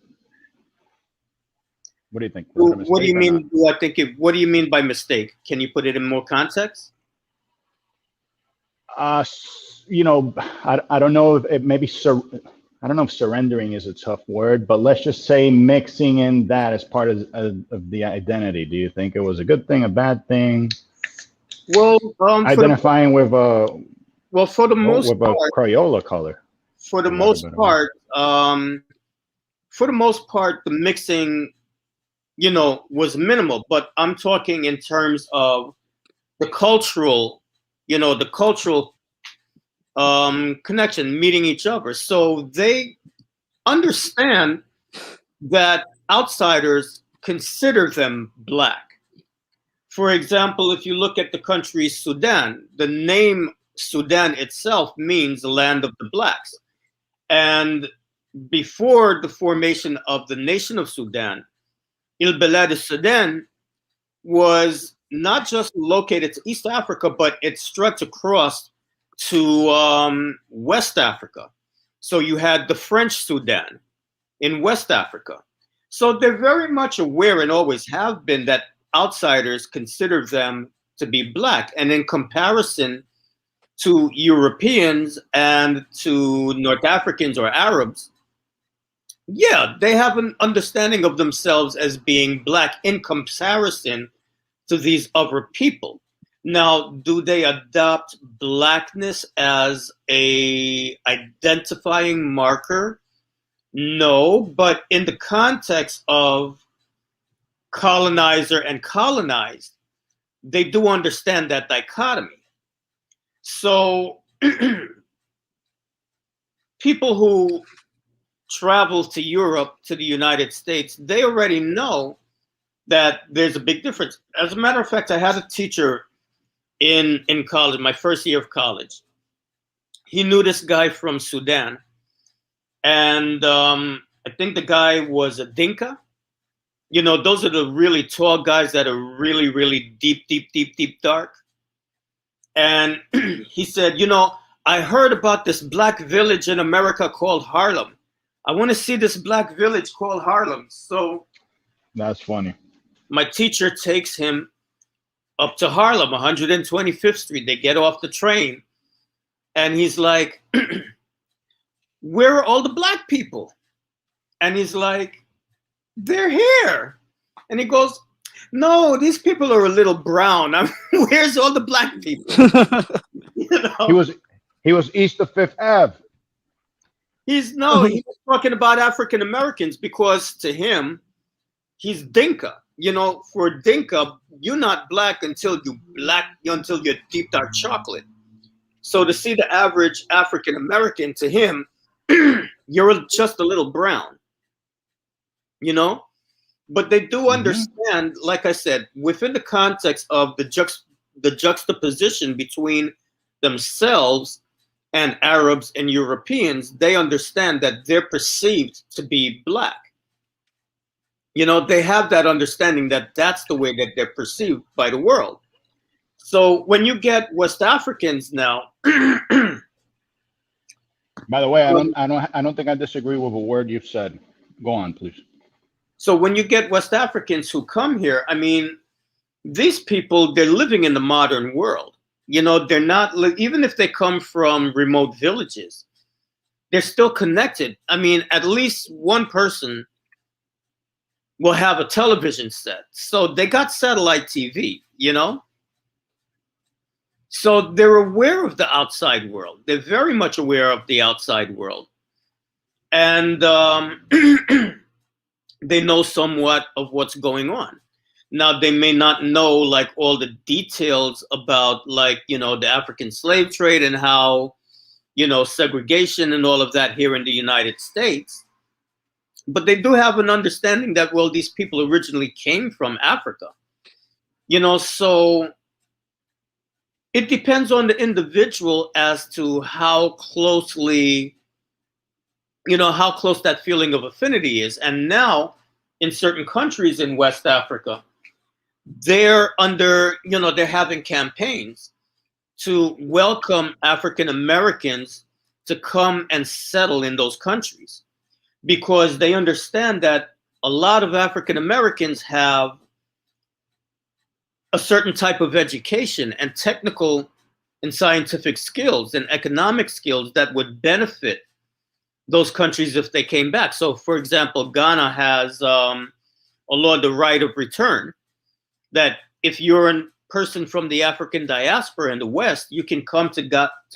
Speaker 14: what do you think?
Speaker 16: What do you mean? What do you mean by mistake? Can you put it in more context?
Speaker 14: You know, I don't know if it maybe I don't know if surrendering is a tough word, but let's just say mixing in that as part of the identity. Do you think it was a good thing, a bad thing?
Speaker 16: Well,
Speaker 14: identifying with
Speaker 16: for the most part,
Speaker 14: Crayola color.
Speaker 16: For the most part, the mixing, you know, was minimal. But I'm talking in terms of the cultural, you know, the cultural connection, meeting each other. So they understand that outsiders consider them black. For example, if you look at the country Sudan, the name Sudan itself means the land of the blacks. And before the formation of the nation of Sudan, Il Balad Sudan was not just located to East Africa, but it stretched across to West Africa. So you had the French Sudan in West Africa. So they're very much aware and always have been that outsiders consider them to be black. And in comparison to Europeans and to North Africans or Arabs, yeah, they have an understanding of themselves as being black in comparison to these other people. Now, do they adopt blackness as a identifying marker? No, but in the context of colonizer and colonized, they do understand that dichotomy. So people who travel to Europe, to the United States, they already know that there's a big difference. As a matter of fact, I had a teacher in college, my first year of college. He knew this guy from Sudan. And I think the guy was a Dinka. You know, those are the really tall guys that are really, really deep, dark. And he said, you know, I heard about this black village in America called Harlem. I want to see this black village called Harlem. So
Speaker 14: that's funny.
Speaker 16: My teacher takes him up to Harlem, 125th Street. They get off the train. And he's like, where are all the black people? And he's like, they're here. And he goes, no, these people are a little brown. Where's all the black people? You know?
Speaker 14: He was east of Fifth Ave.
Speaker 16: He was talking about African Americans because to him, he's Dinka. You know, for Dinka, you're not black until you're deep dark chocolate. So to see the average African American, to him, you're just a little brown. You know? But they do understand, like I said, within the context of the juxtaposition between themselves and Arabs and Europeans, they understand that they're perceived to be black. You know, they have that understanding that that's the way that they're perceived by the world. So when you get West Africans now,
Speaker 14: by the way, I don't think I disagree with a word you've said. Go on, please.
Speaker 16: So when you get West Africans who come here, I mean, these people, they're living in the modern world. You know, they're not, even if they come from remote villages, they're still connected. I mean, at least one person will have a television set. So they got satellite TV, you know? So they're aware of the outside world. They're very much aware of the outside world. And they know somewhat of what's going on. Now they may not know like all the details about like, you know, the African slave trade and how, you know, segregation and all of that here in the United States. But they do have an understanding that, well, these people originally came from Africa. You know, so it depends on the individual as to how closely, you know, how close that feeling of affinity is. And now in certain countries in West Africa, they're under, you know, they're having campaigns to welcome African Americans to come and settle in those countries, because they understand that a lot of African Americans have a certain type of education and technical and scientific skills and economic skills that would benefit those countries if they came back. So, for example, Ghana has a law, the right of return, that if you're a person from the African diaspora in the West, you can come to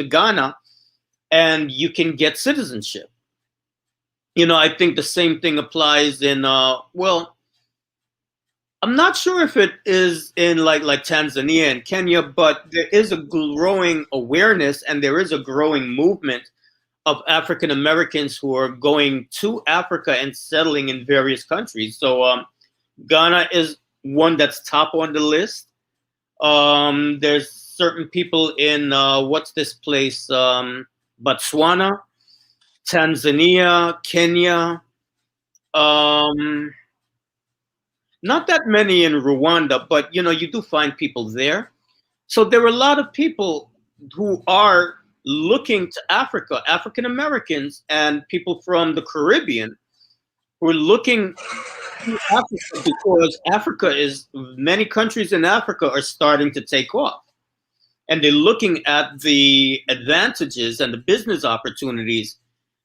Speaker 16: Ghana and you can get citizenship. You know, I think the same thing applies in, well, I'm not sure if it is in like Tanzania and Kenya, but there is a growing awareness and there is a growing movement of African Americans who are going to Africa and settling in various countries. So Ghana is one that's top on the list. There's certain people in what's this place? Botswana, Tanzania, Kenya. Not that many in Rwanda, but you know, you do find people there. So there are a lot of people who are looking to Africa, African Americans and people from the Caribbean, who are looking to Africa because Africa is, many countries in Africa are starting to take off. And they're looking at the advantages and the business opportunities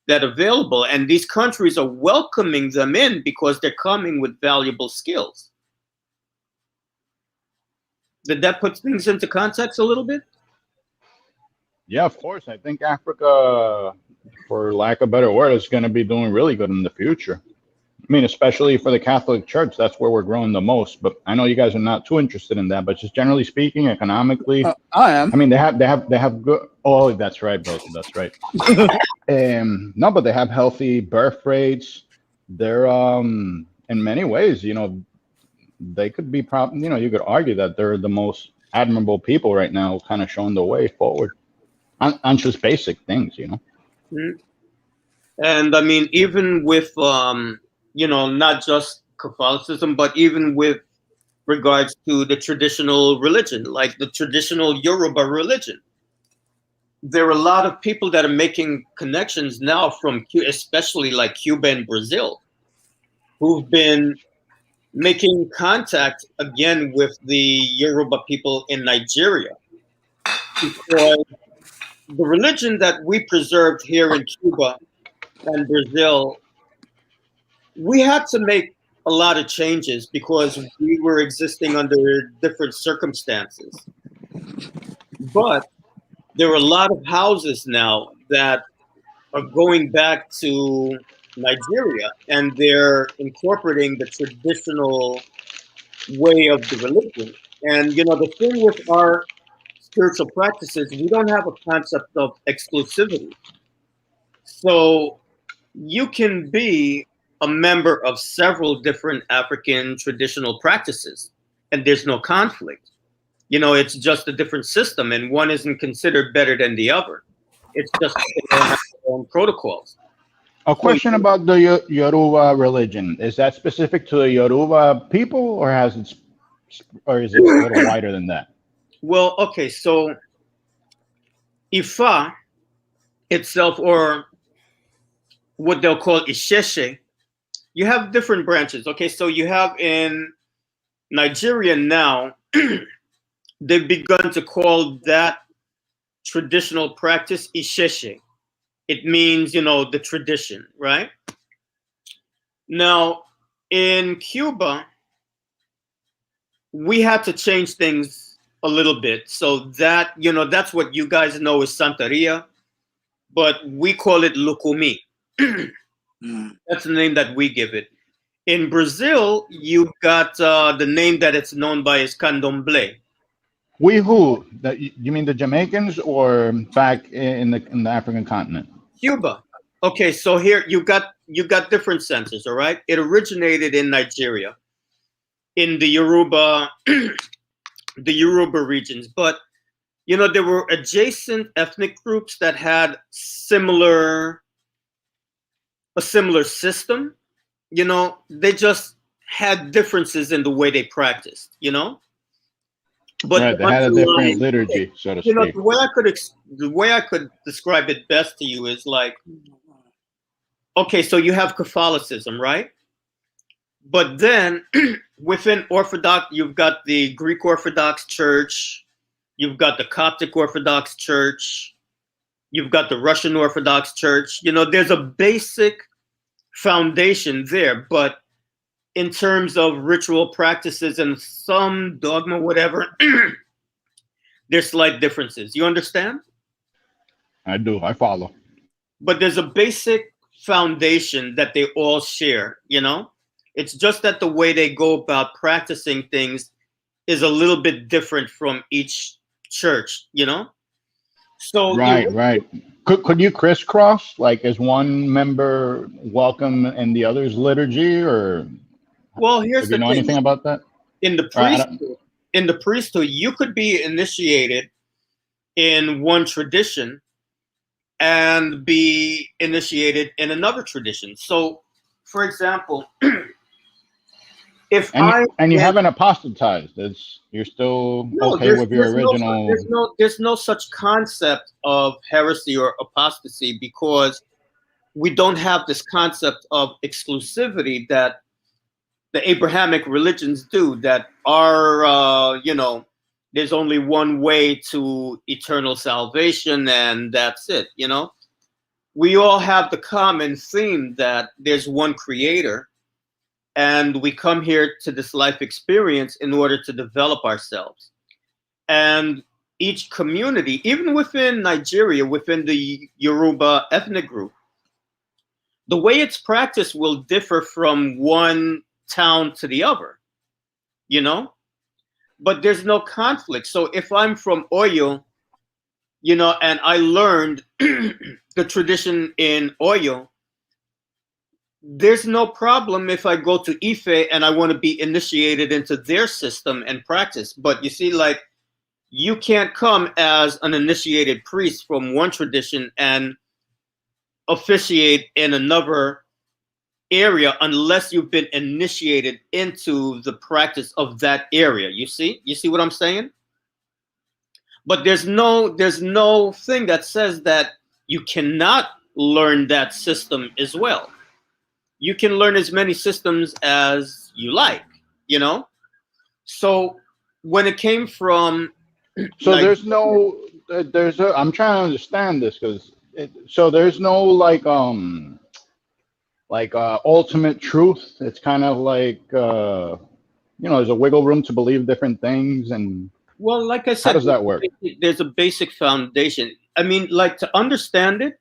Speaker 16: that are available. And these countries are welcoming them in because they're coming with valuable skills. Did that put things into context a little bit?
Speaker 14: Yeah, of course. I think Africa, for lack of a better word, is going to be doing really good in the future. I mean, especially for the Catholic Church, that's where we're growing the most. But I know you guys are not too interested in that. But just generally speaking, economically,
Speaker 1: I am.
Speaker 14: I mean, they have good. Oh, that's right, bro. That's right. No, but they have healthy birth rates. They're in many ways, you know, they could be you know, you could argue that they're the most admirable people right now, kind of showing the way forward on just basic things, you know.
Speaker 16: Mm-hmm. And I mean, even with you know, not just Catholicism, but even with regards to the traditional religion, like the traditional Yoruba religion, there are a lot of people that are making connections now from especially like Cuba and Brazil, who've been making contact again with the Yoruba people in Nigeria, because the religion that we preserved here in Cuba and Brazil, we had to make a lot of changes because we were existing under different circumstances. But there are a lot of houses now that are going back to Nigeria and they're incorporating the traditional way of the religion. And you know, the thing with our spiritual practices, we don't have a concept of exclusivity. So you can be a member of several different African traditional practices and there's no conflict. You know, it's just a different system and one isn't considered better than the other. It's just they all have their own protocols.
Speaker 14: A question about the Yoruba religion. Is that specific to the Yoruba people, or is it a little wider than that?
Speaker 16: Well, okay, so Ifa itself, or what they'll call Isheshe, you have different branches. Okay, so you have in Nigeria now, they've begun to call that traditional practice Isheshe. It means, you know, the tradition, right? Now, in Cuba, we had to change things a little bit. So that, you know, that's what you guys know as Santeria, but we call it Lukumi. That's the name that we give it. In Brazil, you got the name that it's known by is candomblé.
Speaker 14: We who? You mean the Jamaicans or back in the African continent?
Speaker 16: Cuba. Okay, so here you got different senses, all right? It originated in Nigeria, in the Yoruba, the Yoruba regions, but you know there were adjacent ethnic groups that had a similar system. You know, they just had differences in the way they practiced. You know, but
Speaker 14: right, they had a different liturgy, so to
Speaker 16: you know,
Speaker 14: speak.
Speaker 16: the way I could describe it best to you is like, okay, so you have Catholicism, right? But then within Orthodox, you've got the Greek Orthodox Church, you've got the Coptic Orthodox Church, you've got the Russian Orthodox Church. You know, there's a basic foundation there, but in terms of ritual practices and some dogma, whatever, there's slight differences. You understand?
Speaker 14: I do. I follow.
Speaker 16: But there's a basic foundation that they all share, you know? It's just that the way they go about practicing things is a little bit different from each church, you know? So
Speaker 14: right. Could you crisscross? Like, is one member welcome in the other's liturgy, or
Speaker 16: well, here's
Speaker 14: do
Speaker 16: the
Speaker 14: you know
Speaker 16: thing.
Speaker 14: anything about that?
Speaker 16: In the priesthood, you could be initiated in one tradition and be initiated in another tradition. So, for example, if
Speaker 14: you haven't apostatized, you're still okay with your original.
Speaker 16: There's no such concept of heresy or apostasy because we don't have this concept of exclusivity that the Abrahamic religions do. That are you know, there's only one way to eternal salvation and that's it. You know, we all have the common theme that there's one creator. And we come here to this life experience in order to develop ourselves. And each community, even within Nigeria, within the Yoruba ethnic group, the way it's practiced will differ from one town to the other, you know? But there's no conflict. So if I'm from Oyo, you know, and I learned the tradition in Oyo, there's no problem if I go to Ife and I want to be initiated into their system and practice. But you see, like, you can't come as an initiated priest from one tradition and officiate in another area unless you've been initiated into the practice of that area. You see what I'm saying? But there's no thing that says that you cannot learn that system as well. You can learn as many systems as you like, you know? So when it came from...
Speaker 14: So like, I'm trying to understand this because so there's no like ultimate truth. It's kind of like, you know, there's a wiggle room to believe different things. And
Speaker 16: well, like I said,
Speaker 14: how does that work?
Speaker 16: There's a basic foundation. I mean, like, to understand it,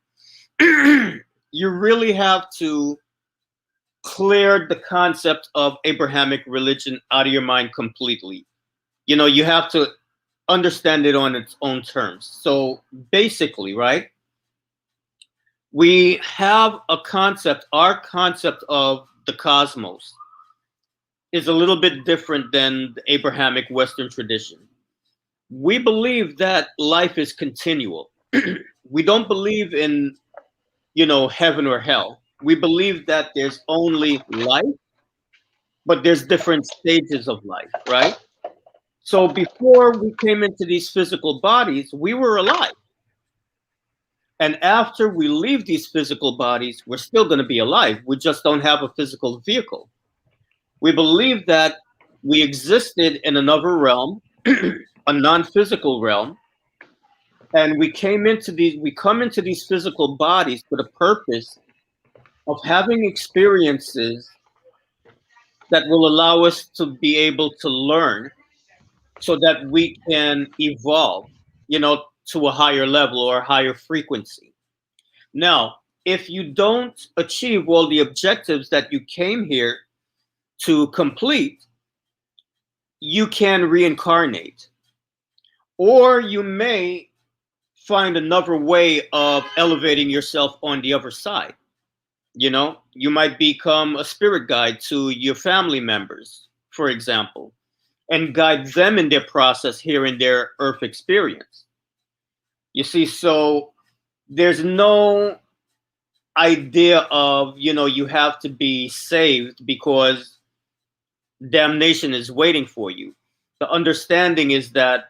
Speaker 16: you really have to clear the concept of Abrahamic religion out of your mind completely. You know, you have to understand it on its own terms. So basically, right, we have a concept, our concept of the cosmos is a little bit different than the Abrahamic Western tradition. We believe that life is continual. We don't believe in, you know, heaven or hell. We believe that there's only life, but there's different stages of life, right? So before we came into these physical bodies, we were alive. And after we leave these physical bodies, we're still going to be alive. We just don't have a physical vehicle. We believe that we existed in another realm, a non-physical realm, and we come into these physical bodies for the purpose of having experiences that will allow us to be able to learn so that we can evolve, you know, to a higher level or a higher frequency. Now, if you don't achieve all the objectives that you came here to complete, you can reincarnate. Or you may find another way of elevating yourself on the other side. You know, you might become a spirit guide to your family members, for example, and guide them in their process here in their earth experience. You see, so there's no idea of, you know, you have to be saved because damnation is waiting for you. The understanding is that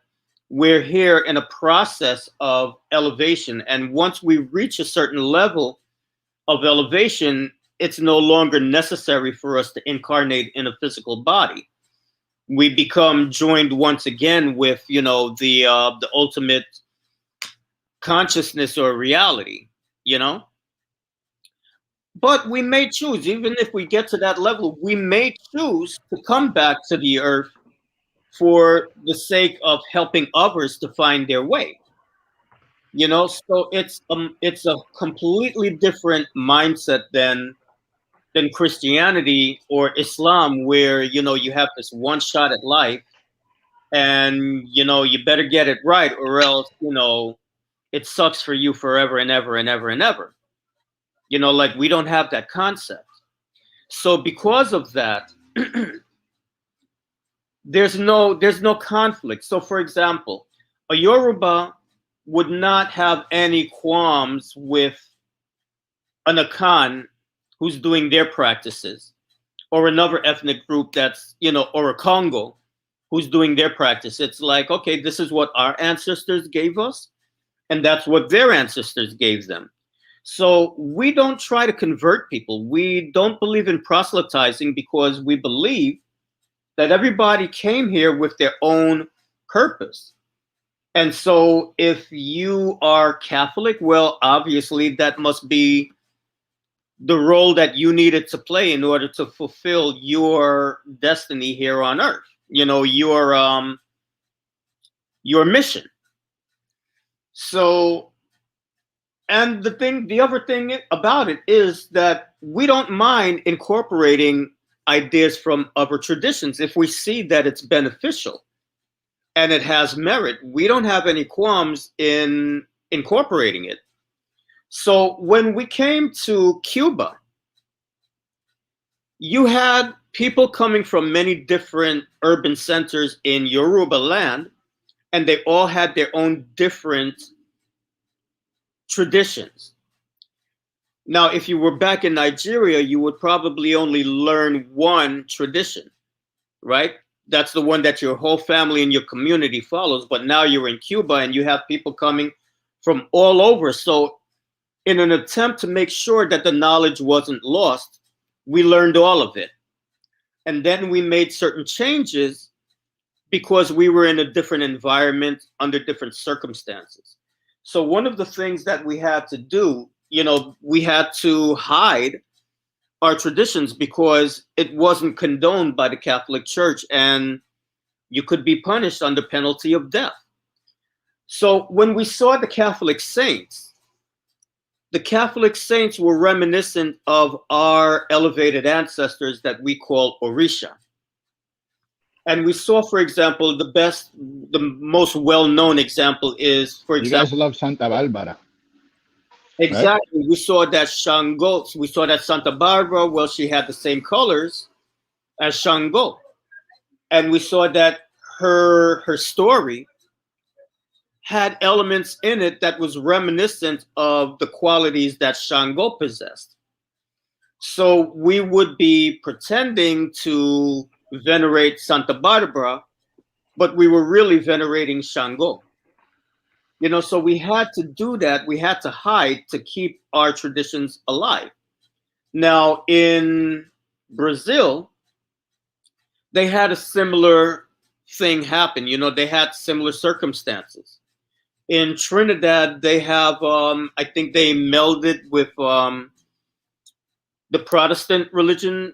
Speaker 16: we're here in a process of elevation. And once we reach a certain level of elevation, it's no longer necessary for us to incarnate in a physical body. We become joined once again with, you know, the ultimate consciousness or reality, you know. But we may choose, even if we get to that level, we may choose to come back to the earth for the sake of helping others to find their way. You know, so it's a completely different mindset than Christianity or Islam, where, you know, you have this one shot at life and, you know, you better get it right or else, you know, it sucks for you forever and ever and ever and ever. You know, like, we don't have that concept. So because of that, there's no conflict. So for example, a Yoruba would not have any qualms with an Akan who's doing their practices, or another ethnic group that's, you know, or a Congo who's doing their practice. It's like, okay, this is what our ancestors gave us, and that's what their ancestors gave them. So we don't try to convert people. We don't believe in proselytizing because we believe that everybody came here with their own purpose. And so if you are Catholic, well, obviously that must be the role that you needed to play in order to fulfill your destiny here on earth, you know, your mission. So, and the other thing about it is that we don't mind incorporating ideas from other traditions if we see that it's beneficial and it has merit. We don't have any qualms in incorporating it. So when we came to Cuba, you had people coming from many different urban centers in Yoruba land, and they all had their own different traditions. Now, if you were back in Nigeria, you would probably only learn one tradition, right? That's the one that your whole family and your community follows. But now you're in Cuba and you have people coming from all over. So in an attempt to make sure that the knowledge wasn't lost, we learned all of it. And then we made certain changes because we were in a different environment under different circumstances. So one of the things that we had to do, you know, we had to hide our traditions because it wasn't condoned by the Catholic Church and you could be punished under penalty of death. So when we saw the Catholic saints were reminiscent of our elevated ancestors that we call Orisha. And we saw, for example, the most well-known example is, for example,
Speaker 14: you guys love Santa Barbara.
Speaker 16: Exactly. Right? We saw that Shango, we saw that Santa Barbara, well, she had the same colors as Shango. And we saw that her story had elements in it that was reminiscent of the qualities that Shango possessed. So we would be pretending to venerate Santa Barbara, but we were really venerating Shango. You know, so we had to do that. We had to hide to keep our traditions alive. Now, in Brazil, they had a similar thing happen. You know, they had similar circumstances. In Trinidad, they have, I think they melded with the Protestant religion.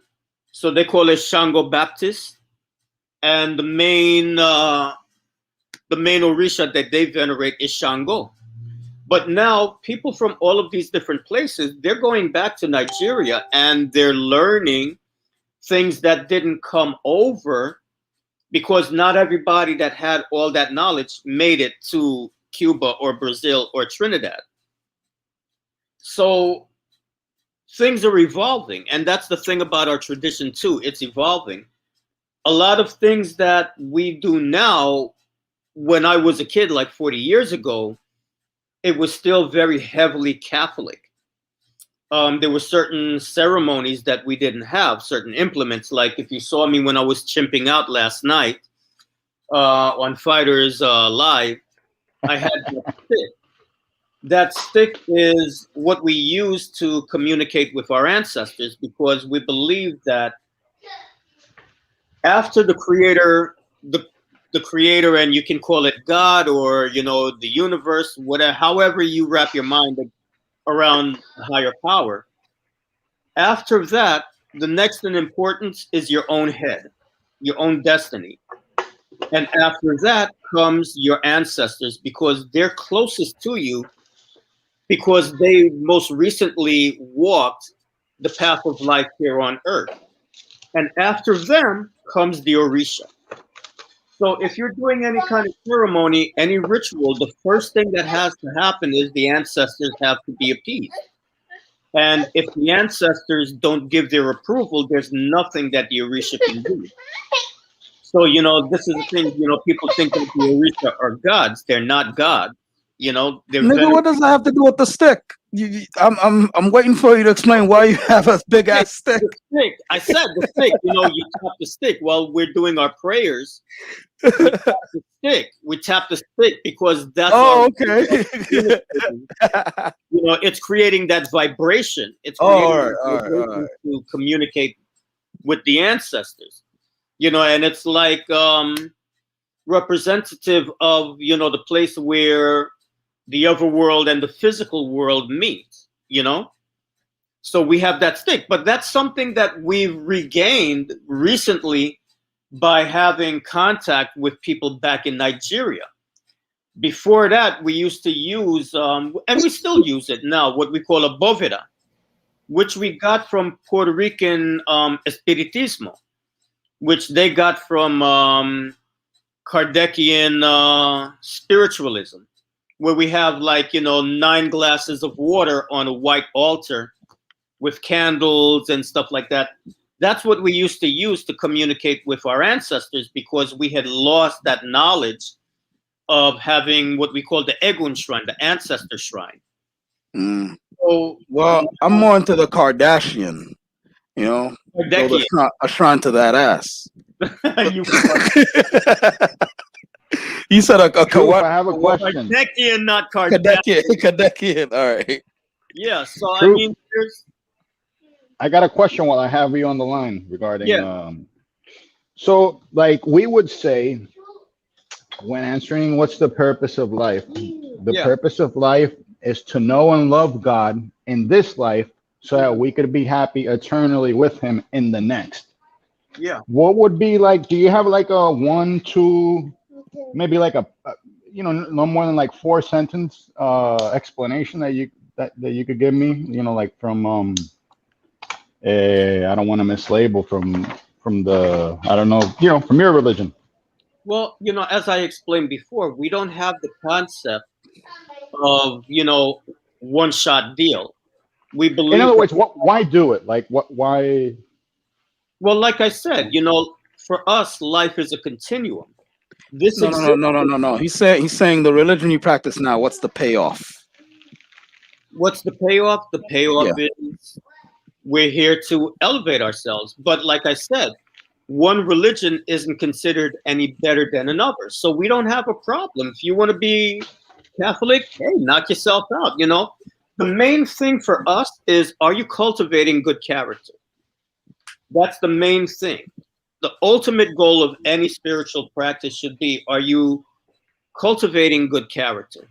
Speaker 16: So they call it Shango Baptist. And the main Orisha that they venerate is Shango. But now people from all of these different places, they're going back to Nigeria and they're learning things that didn't come over, because not everybody that had all that knowledge made it to Cuba or Brazil or Trinidad. So things are evolving, and that's the thing about our tradition too. It's evolving. A lot of things that we do now, when I was a kid, like 40 years ago, it was still very heavily Catholic. There were certain ceremonies that we didn't have, certain implements. Like if you saw me when I was chimping out last night on Fighters Live, I had that stick. That stick is what we use to communicate with our ancestors, because we believe that after the creator, the creator, and you can call it God or, you know, the universe, whatever, however you wrap your mind around higher power. After that, the next in importance is your own head, your own destiny. And after that comes your ancestors, because they're closest to you, because they most recently walked the path of life here on earth. And after them comes the Orisha. So if you're doing any kind of ceremony, any ritual, the first thing that has to happen is the ancestors have to be appeased. And if the ancestors don't give their approval, there's nothing that the Orisha can do. So, you know, this is the thing, you know, people think that the Orisha are gods. They're not God. You know, they're
Speaker 1: Nigga, what does that have to do with the stick? I'm waiting for you to explain why you have a big ass stick.
Speaker 16: The stick. I said the stick. You know, you tap the stick while we're doing our prayers. We tap the stick. We tap the stick because that's
Speaker 1: okay.
Speaker 16: You know, it's creating that vibration. It's creating vibration to communicate with the ancestors. You know, and it's like representative of, you know, the place where the other world and the physical world meet, you know? So we have that stick, but that's something that we've regained recently by having contact with people back in Nigeria. Before that, we used to use, and we still use it now, what we call a boveda, which we got from Puerto Rican Espiritismo, which they got from Kardecian spiritualism, where we have, like, you know, 9 glasses of water on a white altar with candles and stuff like that. That's what we used to use to communicate with our ancestors, because we had lost that knowledge of having what we call the Egun shrine, the ancestor shrine.
Speaker 1: Mm.
Speaker 16: So,
Speaker 1: well, I'm more into the Kardashian, you know,
Speaker 16: Kardashian.
Speaker 1: A shrine to that ass. You said a
Speaker 14: what? I have a question.
Speaker 16: Kardashian, not Kardashian.
Speaker 1: Kardashian. All right.
Speaker 16: Yeah. So
Speaker 14: True.
Speaker 16: I mean,
Speaker 14: I got a question while I have you on the line regarding. So, like, we would say, when answering what's the purpose of life, the purpose of life is to know and love God in this life, so that we could be happy eternally with Him in the next.
Speaker 16: Yeah.
Speaker 14: What would be like? Do you have like a 1, 2, maybe like a you know, no more than like 4 sentence explanation that you could give me? You know, like from I don't want to mislabel from the, I don't know, you know, from your religion.
Speaker 16: Well, you know, as I explained before, we don't have the concept of, you know, one-shot deal. We believe.
Speaker 14: In other words, why do it? Like, why?
Speaker 16: Well, like I said, you know, for us, life is a continuum.
Speaker 1: No. He's saying the religion you practice now. What's the payoff?
Speaker 16: What's the payoff? The payoff is we're here to elevate ourselves. But like I said, one religion isn't considered any better than another. So we don't have a problem. If you want to be Catholic, hey, knock yourself out. You know, the main thing for us is, are you cultivating good character? That's the main thing. The ultimate goal of any spiritual practice should be, are you cultivating good character?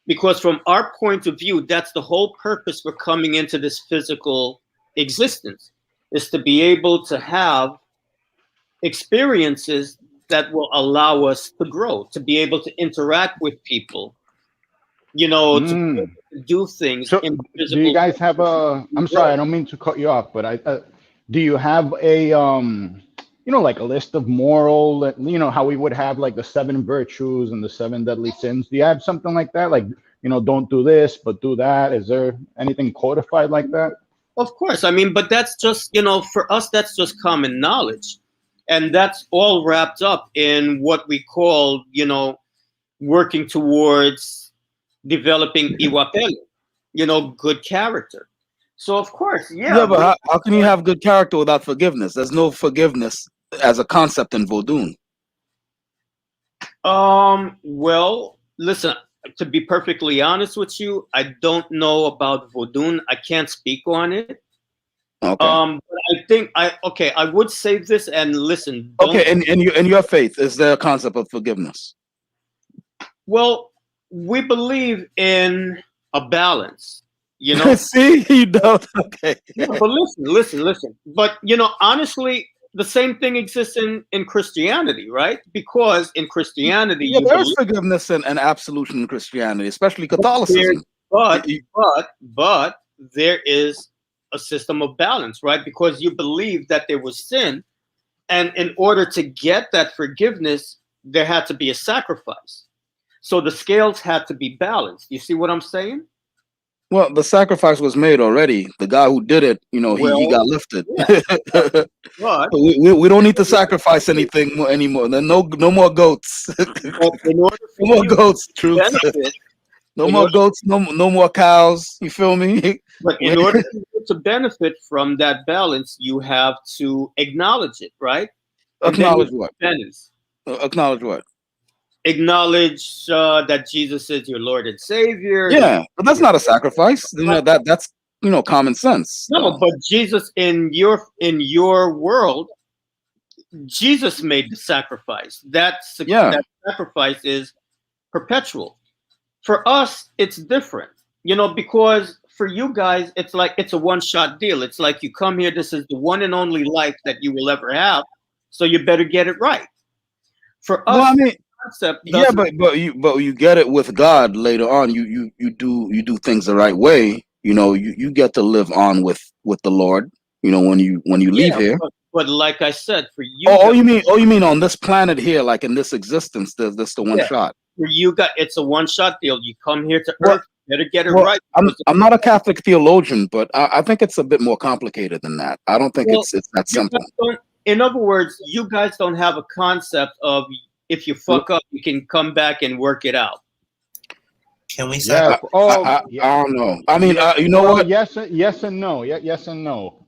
Speaker 16: Because from our point of view, that's the whole purpose for coming into this physical existence, is to be able to have experiences that will allow us to grow, to be able to interact with people, you know, to do things.
Speaker 14: So, do you guys have a, I'm sorry, I don't mean to cut you off, but do you have a like a list of moral, how we would have like the 7 virtues and the 7 deadly sins? Do you have something like that? Like, don't do this, but do that. Is there anything codified like that?
Speaker 16: Of course. I mean, but that's just, for us, that's just common knowledge. And that's all wrapped up in what we call, working towards developing iwapel, good character. So, of course,
Speaker 1: Yeah, but how can you have good character without forgiveness? There's no forgiveness as a concept in Vodun.
Speaker 16: Well, listen, to be perfectly honest with you, I don't know about Vodun. I can't speak on it.
Speaker 1: Okay.
Speaker 16: But I would say this, and listen.
Speaker 1: Okay, in your faith, is there a concept of forgiveness?
Speaker 16: Well, we believe in a balance,
Speaker 1: See, you don't. Okay.
Speaker 16: Yeah, but listen. But honestly, the same thing exists in Christianity, right? Because in Christianity,
Speaker 1: yeah, there is forgiveness and absolution in Christianity, especially Catholicism.
Speaker 16: But there is a system of balance, right? Because you believe that there was sin, and in order to get that forgiveness, there had to be a sacrifice. So the scales had to be balanced. You see what I'm saying?
Speaker 1: Well, the sacrifice was made already. The guy who did it, he got lifted.
Speaker 16: Yeah. But
Speaker 1: we don't need to sacrifice anything anymore. No more goats. No more goats. Truth. No more goats. No more cows. You feel me?
Speaker 16: But in order to benefit from that balance, you have to acknowledge it, right?
Speaker 1: Acknowledge what? Acknowledge what?
Speaker 16: Acknowledge that Jesus is your Lord and Savior.
Speaker 1: Yeah, but that's not a sacrifice. That's common sense.
Speaker 16: No, but Jesus in your world, Jesus made the sacrifice. That sacrifice is perpetual. For us, it's different. Because for you guys, it's like it's a one-shot deal. It's like you come here. This is the one and only life that you will ever have. So you better get it right. For us,
Speaker 1: well, I mean.
Speaker 16: Yeah,
Speaker 1: but you get it with God later on. You do things the right way. You get to live on with the Lord. When you leave here.
Speaker 16: But like I said, for you.
Speaker 1: You mean on this planet here, like in this existence, there's the one shot.
Speaker 16: For you guys, it's a one shot deal. You come here to Earth, better get it right.
Speaker 1: I'm not a Catholic theologian, but I think it's a bit more complicated than that. I don't think it's that simple.
Speaker 16: In other words, you guys don't have a concept of, if you fuck up, you can come back and work it out.
Speaker 17: Can we say? Yeah.
Speaker 1: I don't know. I mean, you know what?
Speaker 14: Yes and no. Yes and no.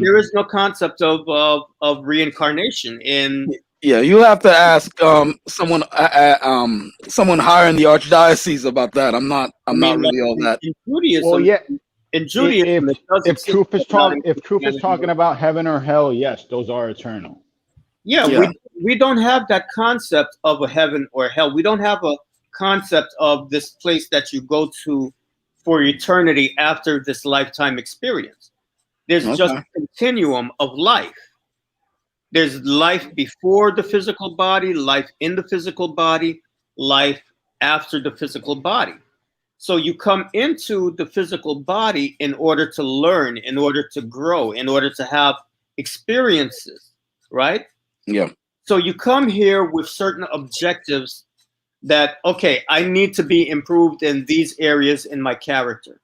Speaker 16: There is no concept of reincarnation in.
Speaker 1: Yeah, you have to ask someone higher in the archdiocese about that. I'm not really all that.
Speaker 16: In Judaism,
Speaker 14: well, yeah.
Speaker 16: In Judaism,
Speaker 14: if truth is talking about heaven or hell, yes, those are eternal.
Speaker 16: Yeah. We don't have that concept of a heaven or hell. We don't have a concept of this place that you go to for eternity after this lifetime experience. There's just a continuum of life. There's life before the physical body, life in the physical body, life after the physical body. So you come into the physical body in order to learn, in order to grow, in order to have experiences, right?
Speaker 1: Yeah.
Speaker 16: So you come here with certain objectives that, okay, I need to be improved in these areas in my character.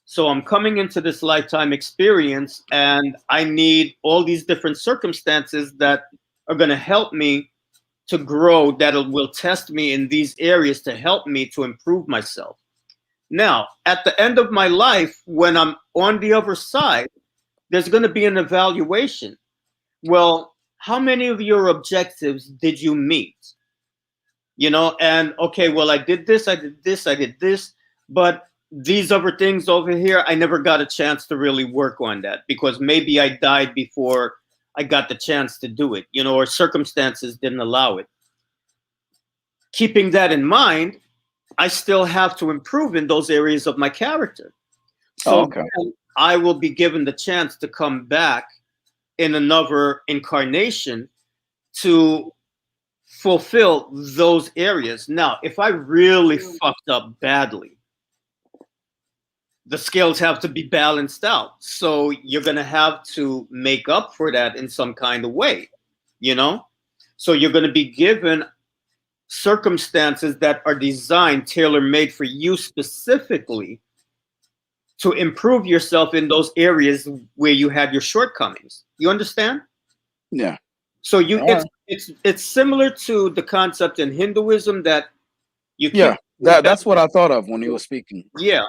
Speaker 16: So I'm coming into this lifetime experience and I need all these different circumstances that are going to help me to grow, that will test me in these areas to help me to improve myself. Now, at the end of my life, when I'm on the other side, there's going to be an evaluation. Well, how many of your objectives did you meet? And okay, well, I did this, but these other things over here, I never got a chance to really work on that because maybe I died before I got the chance to do it, or circumstances didn't allow it. Keeping that in mind, I still have to improve in those areas of my character. So I will be given the chance to come back in another incarnation to fulfill those areas. Now, if I really fucked up badly, the scales have to be balanced out. So you're going to have to make up for that in some kind of way, you know? So you're going to be given circumstances that are designed, tailor-made for you specifically to improve yourself in those areas where you had your shortcomings. You understand?
Speaker 1: Yeah.
Speaker 16: So it's similar to the concept in Hinduism that you keep
Speaker 1: that's what I thought of when you were speaking.
Speaker 16: Yeah.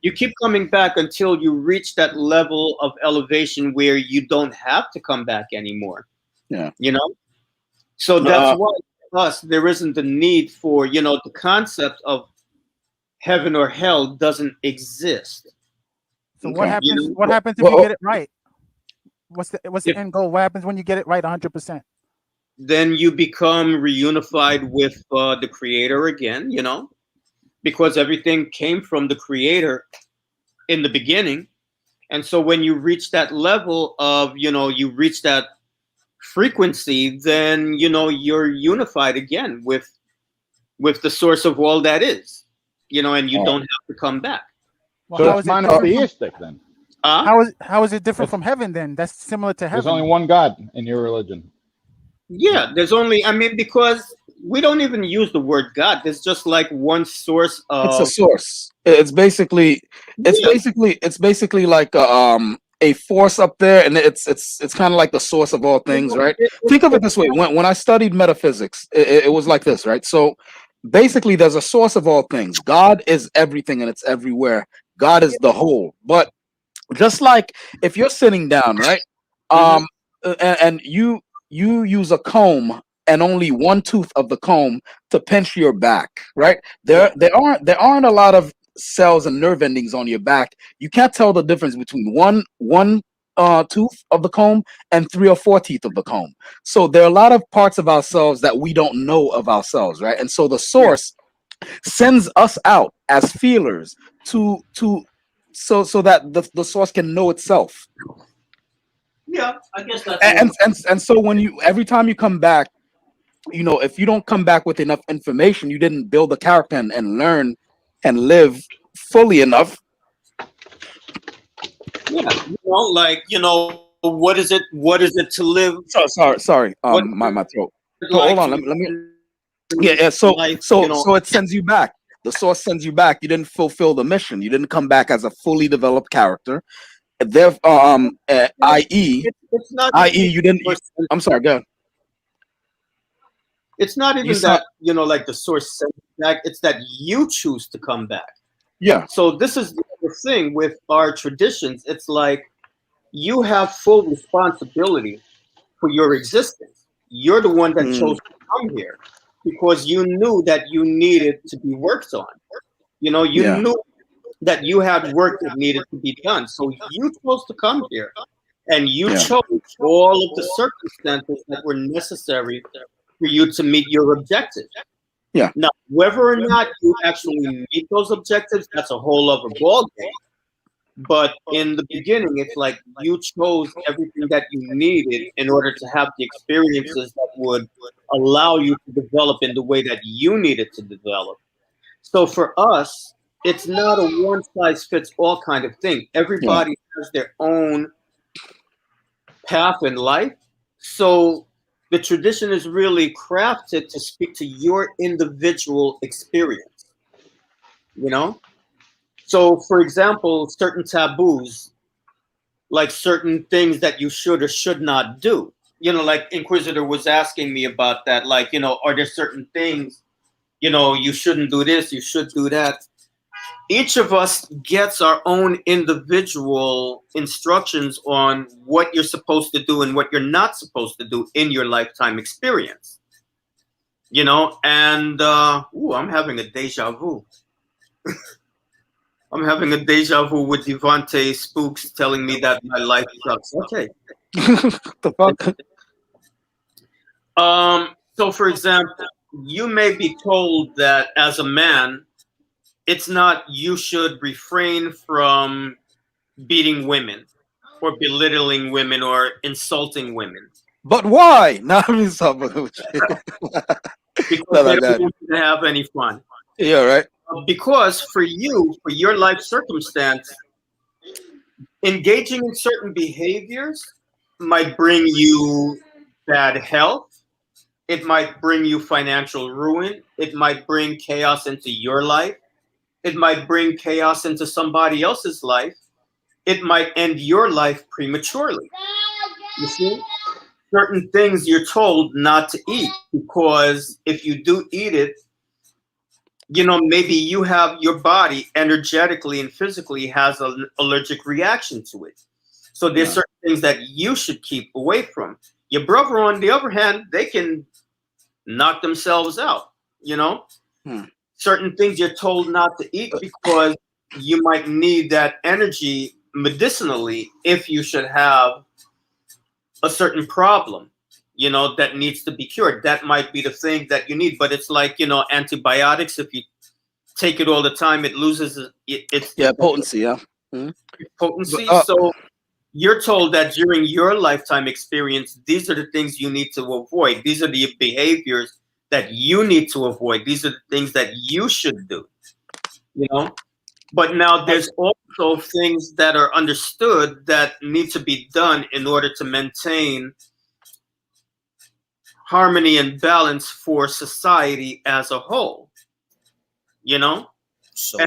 Speaker 16: You keep coming back until you reach that level of elevation where you don't have to come back anymore.
Speaker 1: Yeah.
Speaker 16: You know? So that's why us there isn't the need for, you know, the concept of heaven or hell doesn't exist.
Speaker 18: So what happens? What happens if you get it right? What's the end goal? What happens when you get it right 100%?
Speaker 16: Then you become reunified with the creator again, you know, because everything came from the creator in the beginning. And so when you reach that level of, you know, you reach that frequency, then, you know, you're unified again with the source of all that is, you know, and you don't have to come back.
Speaker 18: Well,
Speaker 14: so it's monotheistic then.
Speaker 18: How is it different from heaven then? That's similar to heaven.
Speaker 14: There's only one God in your religion.
Speaker 16: Yeah, there's only, I mean, because we don't even use the word God. There's just like one source of.
Speaker 1: It's a source. It's basically like a force up there, and it's kind of like the source of all things, right? Think of it this way: when I studied metaphysics, it was like this, right? So basically, there's a source of all things. God is everything, and it's everywhere. God is the whole. But just like if you're sitting down, right, and you use a comb and only one tooth of the comb to pinch your back, right? There aren't a lot of cells and nerve endings on your back. You can't tell the difference between one tooth of the comb and 3 or 4 teeth of the comb. So there are a lot of parts of ourselves that we don't know of ourselves, right? And so the source sends us out as feelers to so that the source can know itself.
Speaker 16: Yeah, I guess that's
Speaker 1: and so when you every time you come back, you know, if you don't come back with enough information, you didn't build the character and learn and live fully enough.
Speaker 16: Yeah, you know, like, you know, what is it to live?
Speaker 1: Sorry, my throat. Hold on, let me. Yeah. So it sends you back. The source sends you back. You didn't fulfill the mission. You didn't come back as a fully developed character. There, i.e., you didn't. I'm sorry. Go ahead.
Speaker 16: It's not even that, you know, like the source sends you back. It's that you choose to come back.
Speaker 1: Yeah.
Speaker 16: So this is the thing with our traditions. It's like you have full responsibility for your existence. You're the one that chose to come here because you knew that you needed to be worked on. You know, you knew that you had work that needed to be done. So you chose to come here and you chose all of the circumstances that were necessary for you to meet your objectives.
Speaker 1: Yeah.
Speaker 16: Now, whether or not you actually meet those objectives, that's a whole other ballgame. But in the beginning, it's like you chose everything that you needed in order to have the experiences that would allow you to develop in the way that you needed to develop. So for us, it's not a one-size-fits-all kind of thing. Everybody has their own path in life. So the tradition is really crafted to speak to your individual experience, you know? So, for example, certain taboos, like certain things that you should or should not do. You know, like Inquisitor was asking me about that. Like, you know, are there certain things, you know, you shouldn't do this, you should do that. Each of us gets our own individual instructions on what you're supposed to do and what you're not supposed to do in your lifetime experience. You know, and I'm having a deja vu. I'm having a deja vu with Devante Spooks telling me that my life sucks. Okay.
Speaker 1: The fuck?
Speaker 16: So, for example, you may be told that as a man, it's not you should refrain from beating women or belittling women or insulting women.
Speaker 1: But why? Not because
Speaker 16: they don't want you to have any fun.
Speaker 1: Yeah, right.
Speaker 16: Because for you, for your life circumstance, engaging in certain behaviors might bring you bad health. It might bring you financial ruin. It might bring chaos into your life. It might bring chaos into somebody else's life. It might end your life prematurely. You see? Certain things you're told not to eat because if you do eat it, maybe you have your body energetically and physically has an allergic reaction to it. So there's certain things that you should keep away from. Your brother, on the other hand, they can knock themselves out. Certain things you're told not to eat because you might need that energy medicinally if you should have a certain problem, that needs to be cured. That might be the thing that you need. But it's like, antibiotics, if you take it all the time, it loses its
Speaker 1: potency.
Speaker 16: Potency. So you're told that during your lifetime experience, these are the things you need to avoid. These are the behaviors that you need to avoid. These are the things that you should do. But now there's also things that are understood that need to be done in order to maintain harmony and balance for society as a whole.
Speaker 17: So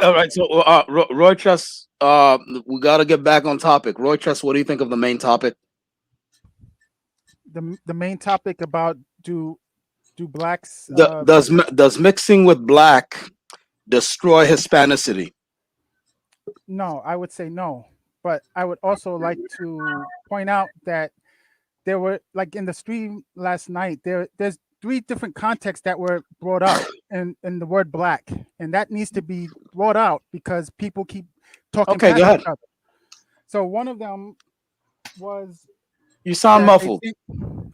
Speaker 1: all right. So, Roy Trust, we got to get back on topic. Roy Trust, what do you think of the main topic?
Speaker 18: The main topic about do blacks
Speaker 1: does mixing with black destroy Hispanicity?
Speaker 18: No, I would say no. But I would also like to point out that there were, like in the stream last night, there's 3 different contexts that were brought up in the word black, and that needs to be brought out because people keep talking
Speaker 1: Okay,
Speaker 18: past
Speaker 1: go ahead.
Speaker 18: each other. So one of them was
Speaker 1: you sound muffled.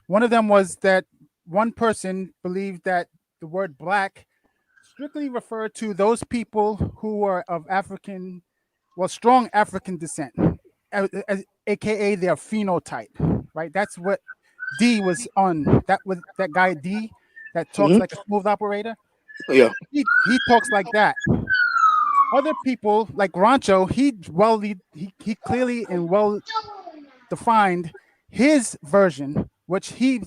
Speaker 18: One of them was that one person believed that the word black strictly referred to those people who were of strong African descent, aka their phenotype, right? That's what D was on. That guy D that talks like a smooth operator.
Speaker 1: Yeah,
Speaker 18: he talks like that. Other people like Rancho, he clearly and well defined his version, which he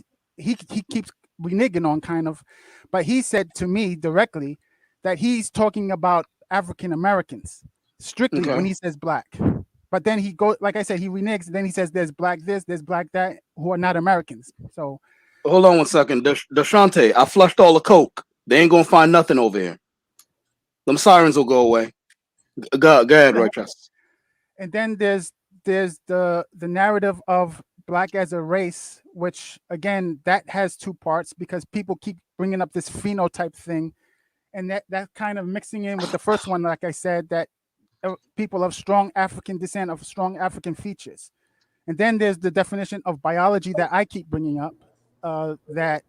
Speaker 18: keeps reneging on kind of, but he said to me directly that he's talking about African Americans strictly when he says black. But then he goes, like I said, he reneges. Then he says there's black this, there's black that, who are not Americans. So
Speaker 1: hold on one second, Deshante. I flushed all the coke. They ain't gonna find nothing over here. Them sirens will go away. Go ahead, Roy Trust.
Speaker 18: And then there's the narrative of black as a race, which again that has 2 parts because people keep bringing up this phenotype thing, and that kind of mixing in with the first one, like I said, that people of strong African descent, of strong African features. And then there's the definition of biology that I keep bringing up, that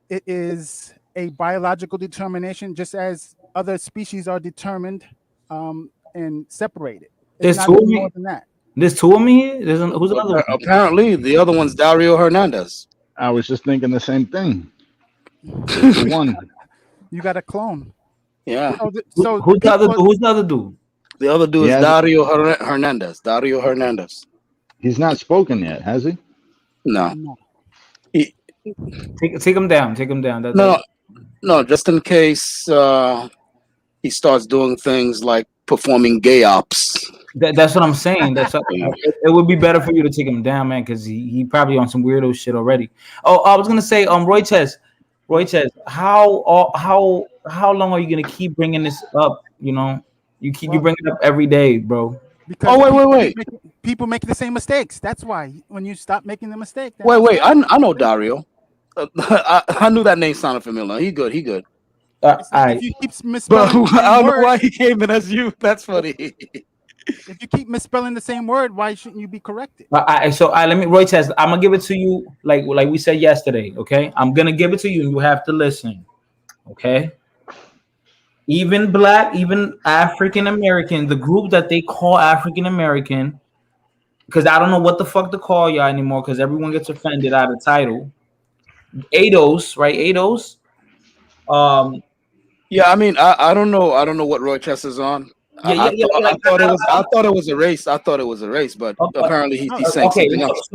Speaker 18: it is a biological determination, just as other species are determined and separated. It's
Speaker 11: There's 2 of me.
Speaker 18: more than that.
Speaker 11: There's 2 of me here. Who's another one?
Speaker 1: Apparently, the other one's Dario Hernandez.
Speaker 14: I was just thinking the same thing. Just the one.
Speaker 18: You got a clone.
Speaker 1: Yeah.
Speaker 18: So
Speaker 11: who's the other dude?
Speaker 1: The other dude is Dario Hernandez. Dario Hernandez.
Speaker 14: He's not spoken yet, has he?
Speaker 1: No.
Speaker 11: Take him down. Take him down.
Speaker 1: No. Just in case he starts doing things like performing gay ops.
Speaker 11: That's what I'm saying. It would be better for you to take him down, man, because he probably on some weirdo shit already. Oh, I was gonna say, Roy Chess, how long are you gonna keep bringing this up? You bring it up every day, bro.
Speaker 18: Because wait. People make the same mistakes. That's why when you stop making the mistake.
Speaker 1: Wait. I know Dario. I knew that name sounded familiar. He good.
Speaker 18: If you keep misspelling,
Speaker 1: I don't know why he came in as you. That's funny.
Speaker 18: If you keep misspelling the same word, why shouldn't you be corrected?
Speaker 11: Let me, Roy Test. I'm gonna give it to you like we said yesterday. Okay, I'm gonna give it to you, and you have to listen. Okay. Even black, even African American, the group that they call African American, because I don't know what the fuck to call y'all anymore, because everyone gets offended out of title. ADOS, right? ADOS.
Speaker 1: Yeah, I mean, I don't know. I don't know what Roy Chess is on.
Speaker 11: Yeah, yeah, yeah.
Speaker 1: I thought it was. I thought it was a race. I thought it was a race, but apparently he's saying
Speaker 11: Okay,
Speaker 1: something else.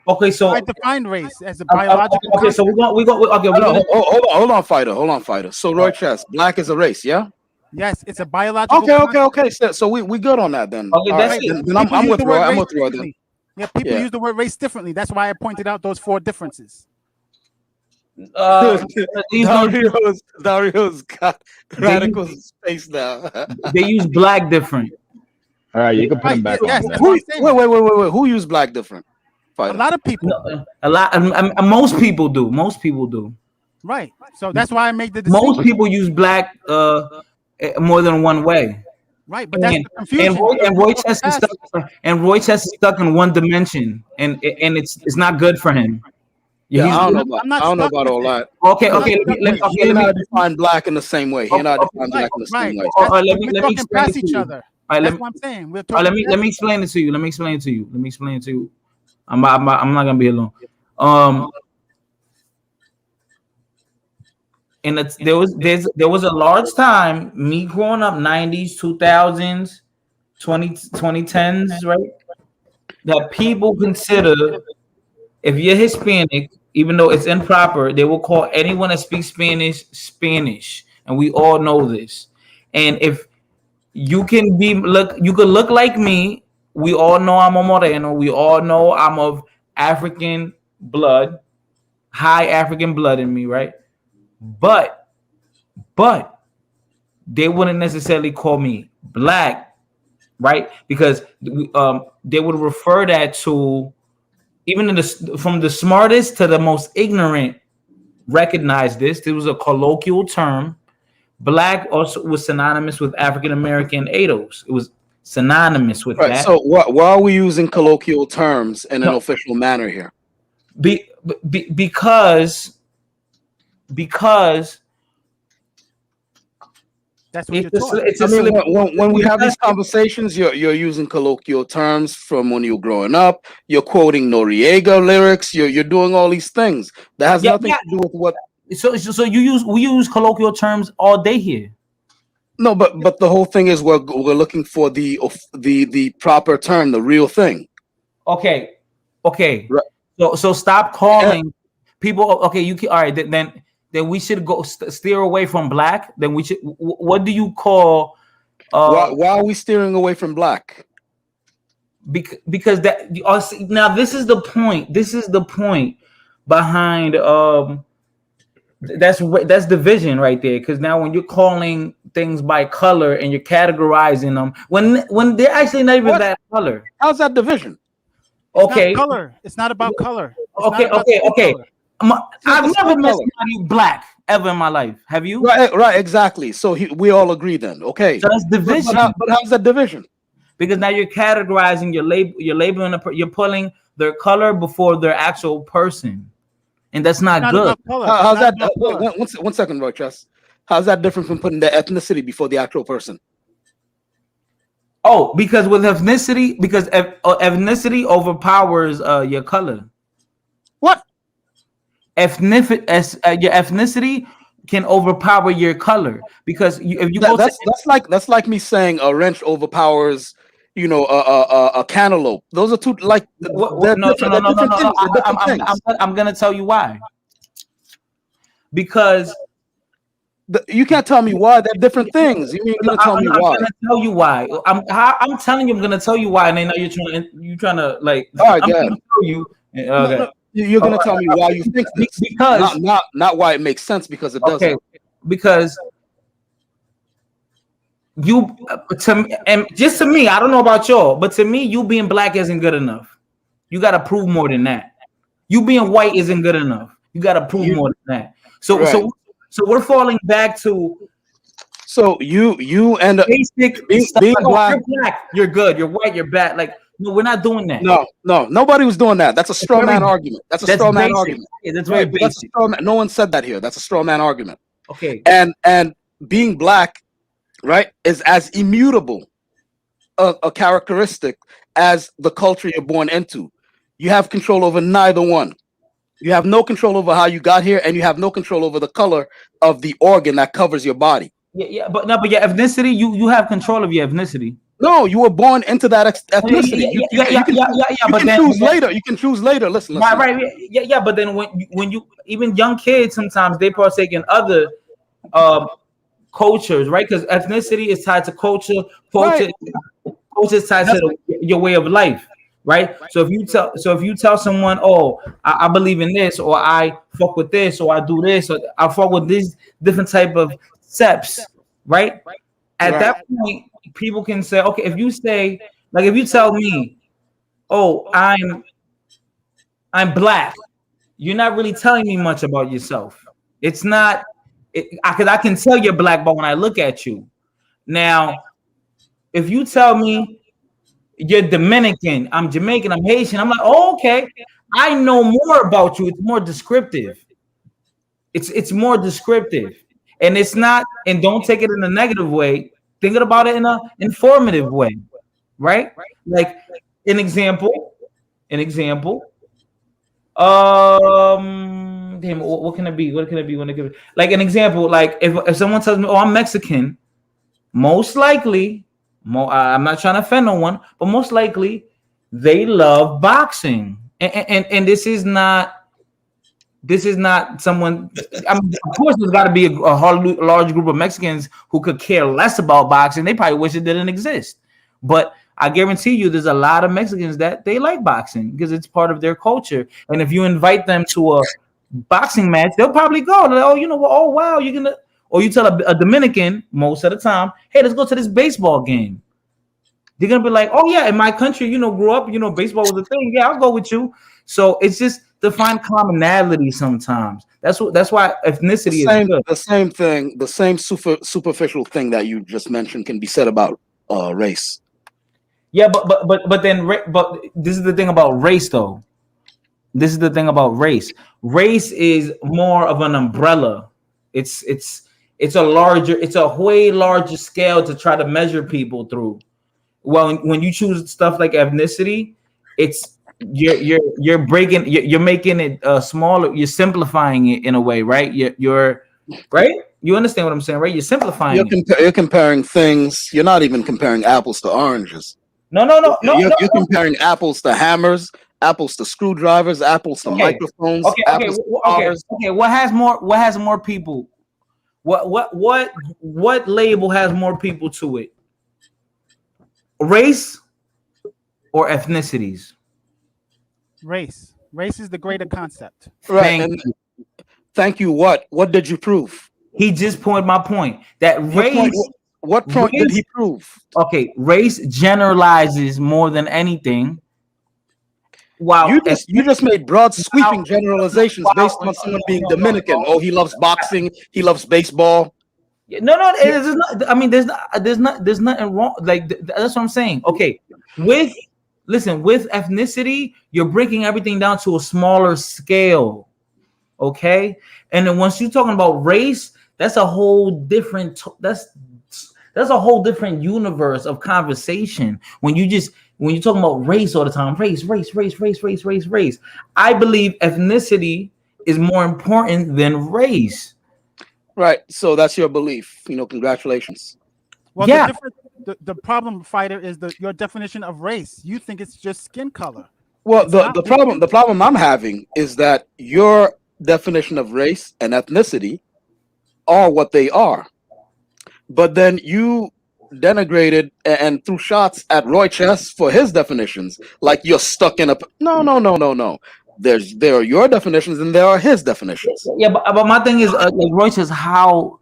Speaker 11: Okay, so
Speaker 18: I define race as a biological.
Speaker 11: okay, so we're going. Okay, we're
Speaker 1: No,
Speaker 11: gonna.
Speaker 1: hold on, fighter. So Roy Chess, black is a race, yeah.
Speaker 18: Yes, it's a biological.
Speaker 1: Okay. So we good on that then.
Speaker 11: Okay,
Speaker 1: All
Speaker 11: that's
Speaker 1: right,
Speaker 11: it.
Speaker 1: then I'm with Roy. I'm with Roy then.
Speaker 18: Yeah, people use the word race differently. That's why I pointed out those 4 differences.
Speaker 1: Dario's got radical space now.
Speaker 11: They use black different.
Speaker 14: All right, you can put him back on. Then.
Speaker 1: Wait. Who use black different?
Speaker 18: A lot of people.
Speaker 11: A lot. Most people do. Most people do.
Speaker 18: Right. So that's why I made the decision.
Speaker 11: Most people use black more than one way.
Speaker 18: Right, but that's the confusion.
Speaker 11: And Roy Chess is stuck in one dimension, and it's not good for him.
Speaker 1: Yeah, I don't know about all that.
Speaker 11: Okay.
Speaker 1: Let me define black in the same way. He and I define black in the same way.
Speaker 11: Let me explain it to you.
Speaker 18: That's what I'm saying.
Speaker 11: Let me explain it to you. Let me explain it to you. I'm not gonna be alone. And there was a large time, me growing up, 90s, 2000s, 2010s, right? That people consider, if you're Hispanic, even though it's improper, they will call anyone that speaks Spanish, and we all know this. And if you can look like me. We all know I'm a Moreno. We all know I'm of African blood, high African blood in me, right? But they wouldn't necessarily call me black, right? Because they would refer that to, even from the smartest to the most ignorant, recognize this. There was a colloquial term. Black also was synonymous with African American ADOS. It was synonymous with that.
Speaker 1: So why are we using colloquial terms in an official manner here?
Speaker 11: Because
Speaker 18: that's what
Speaker 1: when we have these conversations, you're using colloquial terms from when you're growing up. You're quoting Noriega lyrics. You're doing all these things that has nothing to do with what.
Speaker 11: So we use colloquial terms all day here.
Speaker 1: No, but the whole thing is we're looking for the proper term, the real thing.
Speaker 11: Okay. Right. So stop calling people. Okay, you can. All right, then we should go steer away from black. Then we should. What do you call?
Speaker 1: Why are we steering away from black?
Speaker 11: Because that now this is the point. This is the point behind that's division right there. Because now when you're calling things by color and you're categorizing them when they're actually not even that color.
Speaker 1: How's that division?
Speaker 11: Okay,
Speaker 18: it's not color. It's not about color.
Speaker 11: Okay. I've never met somebody black ever in my life. Have you?
Speaker 1: Right, exactly. So we all agree then. Okay.
Speaker 11: So that's division.
Speaker 1: But how's that division?
Speaker 11: Because now you're categorizing, you're labeling, you're pulling their color before their actual person, and that's not good.
Speaker 1: How's that? One second, Roy Chess. How's that different from putting the ethnicity before the actual person?
Speaker 11: Oh, because with ethnicity, ethnicity overpowers your color.
Speaker 1: What?
Speaker 11: Your ethnicity can overpower your color because if you
Speaker 1: that's like me saying a wrench overpowers, a cantaloupe. Those are two like
Speaker 11: no. I'm gonna tell you why. Because
Speaker 1: you can't tell me why. They're different things. You mean you're gonna tell me why?
Speaker 11: I'm gonna tell you why. I'm telling you, I'm gonna tell you why, and then now you're trying to like.
Speaker 1: All right,
Speaker 11: I'm gonna tell you. Okay.
Speaker 1: No, you're gonna tell me why you think this,
Speaker 11: because
Speaker 1: not why it makes sense, because it doesn't.
Speaker 11: Okay, because you and just to me, I don't know about y'all, but to me, you being black isn't good enough. You got to prove more than that. You being white isn't good enough. You got to prove more than that. So we're falling back to.
Speaker 1: So you and
Speaker 11: basic
Speaker 1: being
Speaker 11: black. You're black, you're good. You're white, you're bad. Like. No, we're not doing that.
Speaker 1: No, nobody was doing that. That's a straw man argument. That's a straw man argument.
Speaker 11: Yeah, that's very basic.
Speaker 1: That's a straw man. No one said that here. That's a straw man argument.
Speaker 11: Okay.
Speaker 1: And being black, right, is as immutable a characteristic as the culture you're born into. You have control over neither one. You have no control over how you got here, and you have no control over the color of the organ that covers your body.
Speaker 11: Yeah, but your ethnicity, you have control of your ethnicity.
Speaker 1: No, you were born into that ethnicity. You can choose later. You can choose later. Listen.
Speaker 11: Right. Yeah. But then when you even young kids, sometimes they partake in other cultures, right? Because ethnicity is tied to culture. Culture is tied to your way of life, right? So if you tell someone, oh, I believe in this, or I fuck with this, or I do this, or I fuck with these different type of steps, right? At that point, people can say, okay, if you say, like, if you tell me, oh, I'm black, you're not really telling me much about yourself. It's not, because I can tell you're black, but when I look at you. Now, if you tell me you're Dominican, I'm Jamaican, I'm Haitian, I'm like, oh, okay, I know more about you. It's more descriptive. It's more descriptive. And it's not, and don't take it in a negative way. Think about it in an informative way, right? Like an example. Damn, what can it be? What can it be? When it could be? Like an example, like if someone tells me, oh, I'm Mexican, most likely, I'm not trying to offend no one, but most likely they love boxing. And this is not someone. I mean, of course, there's got to be a large group of Mexicans who could care less about boxing. They probably wish it didn't exist. But I guarantee you, there's a lot of Mexicans that they like boxing because it's part of their culture. And if you invite them to a boxing match, they'll probably go. They're like, oh, you know what? Oh, wow, you're gonna. Or you tell a Dominican most of the time, hey, let's go to this baseball game. They're gonna be like, oh yeah, in my country, grew up, baseball was a thing. Yeah, I'll go with you. So it's just to find commonality sometimes. That's why ethnicity is good.
Speaker 1: The same thing, the same superficial thing that you just mentioned can be said about race.
Speaker 11: Yeah, but this is the thing about race, though. This is the thing about race. Race is more of an umbrella. It's a way larger scale to try to measure people through. Well, when you choose stuff like ethnicity, it's you're making it smaller. You're simplifying it in a way, right? You're right. You understand what I'm saying, right? You're simplifying.
Speaker 1: You're comparing things. You're not even comparing apples to oranges.
Speaker 11: No.
Speaker 1: You're comparing apples to hammers, apples to screwdrivers, apples to microphones.
Speaker 11: Okay. What has more people? What label has more people to it? Race or ethnicities?
Speaker 18: Race. Race is the greater concept.
Speaker 1: Right. Thank you. What did you prove?
Speaker 11: He just pointed my point. That race.
Speaker 1: What point did he prove?
Speaker 11: Okay, race generalizes more than anything. Wow,
Speaker 1: you just made broad sweeping generalizations based on someone being Dominican. Oh, he loves boxing. He loves baseball.
Speaker 11: No. There's nothing wrong. Like that's what I'm saying. Okay, with ethnicity, you're breaking everything down to a smaller scale. Okay, and then once you're talking about race, that's a whole different. That's a whole different universe of conversation. When you're talking about race all the time, race. I believe ethnicity is more important than race.
Speaker 1: Right. So that's your belief. Congratulations.
Speaker 18: Well, yeah. The problem, fighter, is your definition of race. You think it's just skin color.
Speaker 1: Well, the problem I'm having is that your definition of race and ethnicity are what they are. But then you denigrated and threw shots at Roy Chess for his definitions, like you're stuck in a. No. There are your definitions and there are his definitions.
Speaker 11: Yeah, but my thing is, like Roy Chess, how,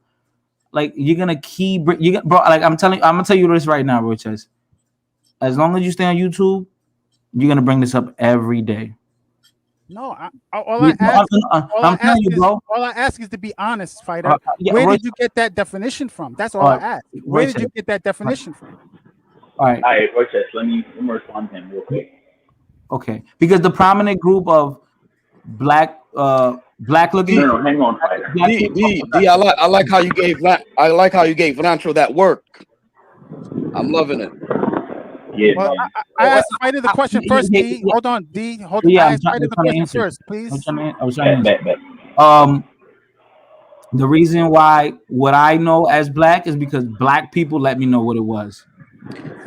Speaker 11: like you're gonna bro. Like I'm gonna tell you this right now, Roy Chess. As long as you stay on YouTube, you're gonna bring this up every day.
Speaker 18: No, all I ask is to be honest, fighter. Where did you get that definition from? That's all I ask. Where did you get that definition from?
Speaker 11: All right,
Speaker 19: Rochester, let me respond to him real quick.
Speaker 11: Okay, because the prominent group of black looking.
Speaker 19: No, hang on, fighter.
Speaker 1: I like how you gave Rancho that work. I'm loving it.
Speaker 19: Yeah,
Speaker 18: Well, I asked Spider the question first, D. Hold on, D. Hold.
Speaker 11: Yeah,
Speaker 18: I
Speaker 11: I'm
Speaker 18: asked
Speaker 11: trying,
Speaker 18: Spider
Speaker 11: I'm
Speaker 18: the
Speaker 11: trying to
Speaker 18: question
Speaker 11: answer.
Speaker 18: first, please.
Speaker 11: I was trying to answer. The reason why what I know as black is because black people let me know what it was.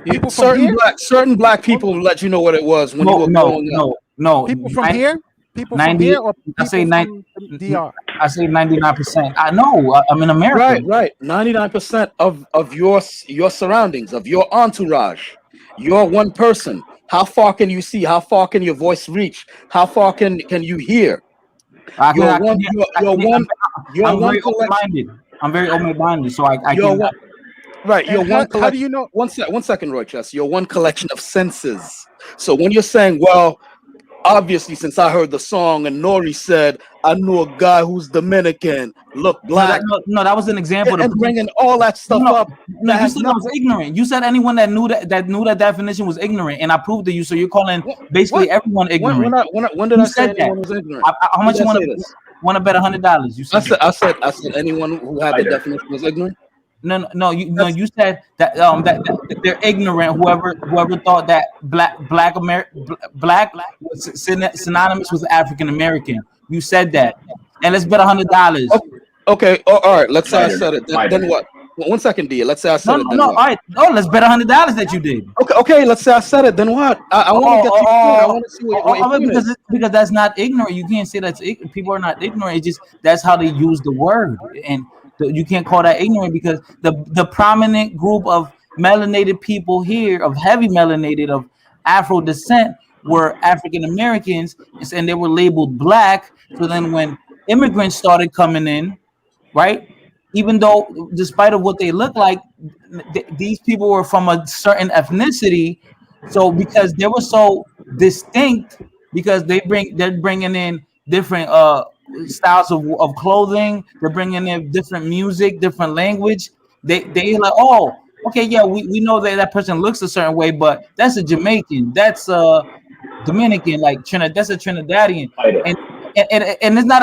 Speaker 18: People from here?
Speaker 1: Certain black people let you know what it was when you were growing up.
Speaker 11: No.
Speaker 18: People from here? People from
Speaker 11: 90,
Speaker 18: here or
Speaker 11: I say
Speaker 18: people from DR?
Speaker 11: I say 99%. I know. I'm in America.
Speaker 1: Right. 99% of your surroundings, of your entourage. You're one person. How far can you see? How far can your voice reach? How far can you hear?
Speaker 11: I'm very
Speaker 1: Collection.
Speaker 11: open-minded. I'm very open-minded, so I can.
Speaker 1: Right, you're
Speaker 18: And
Speaker 1: one collection.
Speaker 18: how do you know?
Speaker 1: One second, Roychester. You're one collection of senses. So when you're saying, well, obviously, since I heard the song and Nori said, I knew a guy who's Dominican, look black.
Speaker 11: No, that was an example.
Speaker 1: And bringing all that stuff up.
Speaker 11: No, you said I was ignorant. You said anyone that knew that definition was ignorant, and I proved to you. So you're calling basically everyone ignorant.
Speaker 1: When did I say anyone was ignorant?
Speaker 11: How much you want to bet $100? You said
Speaker 1: I said anyone who had the definition was ignorant.
Speaker 11: No. You said that that they're ignorant. Whoever thought that black was synonymous with African American. You said that, and let's bet $100.
Speaker 1: Okay. All right. Let's say I said it. Then what? 1 second, D. Let's say I said it. Then
Speaker 11: no.
Speaker 1: what?
Speaker 11: All right. No, let's bet $100 that you did.
Speaker 1: Okay. Let's say I said it. Then what? I want to get you. I want to see what your point is.
Speaker 11: Because that's not ignorant. You can't say that's people are not ignorant. It's just that's how they use the word, and you can't call that ignorant because the prominent group of melanated people here, of heavy melanated, of Afro descent, were African Americans, and they were labeled black. So then when immigrants started coming in, right? Even though, despite of what they look like, these people were from a certain ethnicity. So because they were so distinct, because they're bringing in different styles of clothing, they're bringing in different music, different language. They like, oh, okay, yeah, we know that person looks a certain way, but that's a Jamaican, that's a Dominican, like that's a Trinidadian, and it's not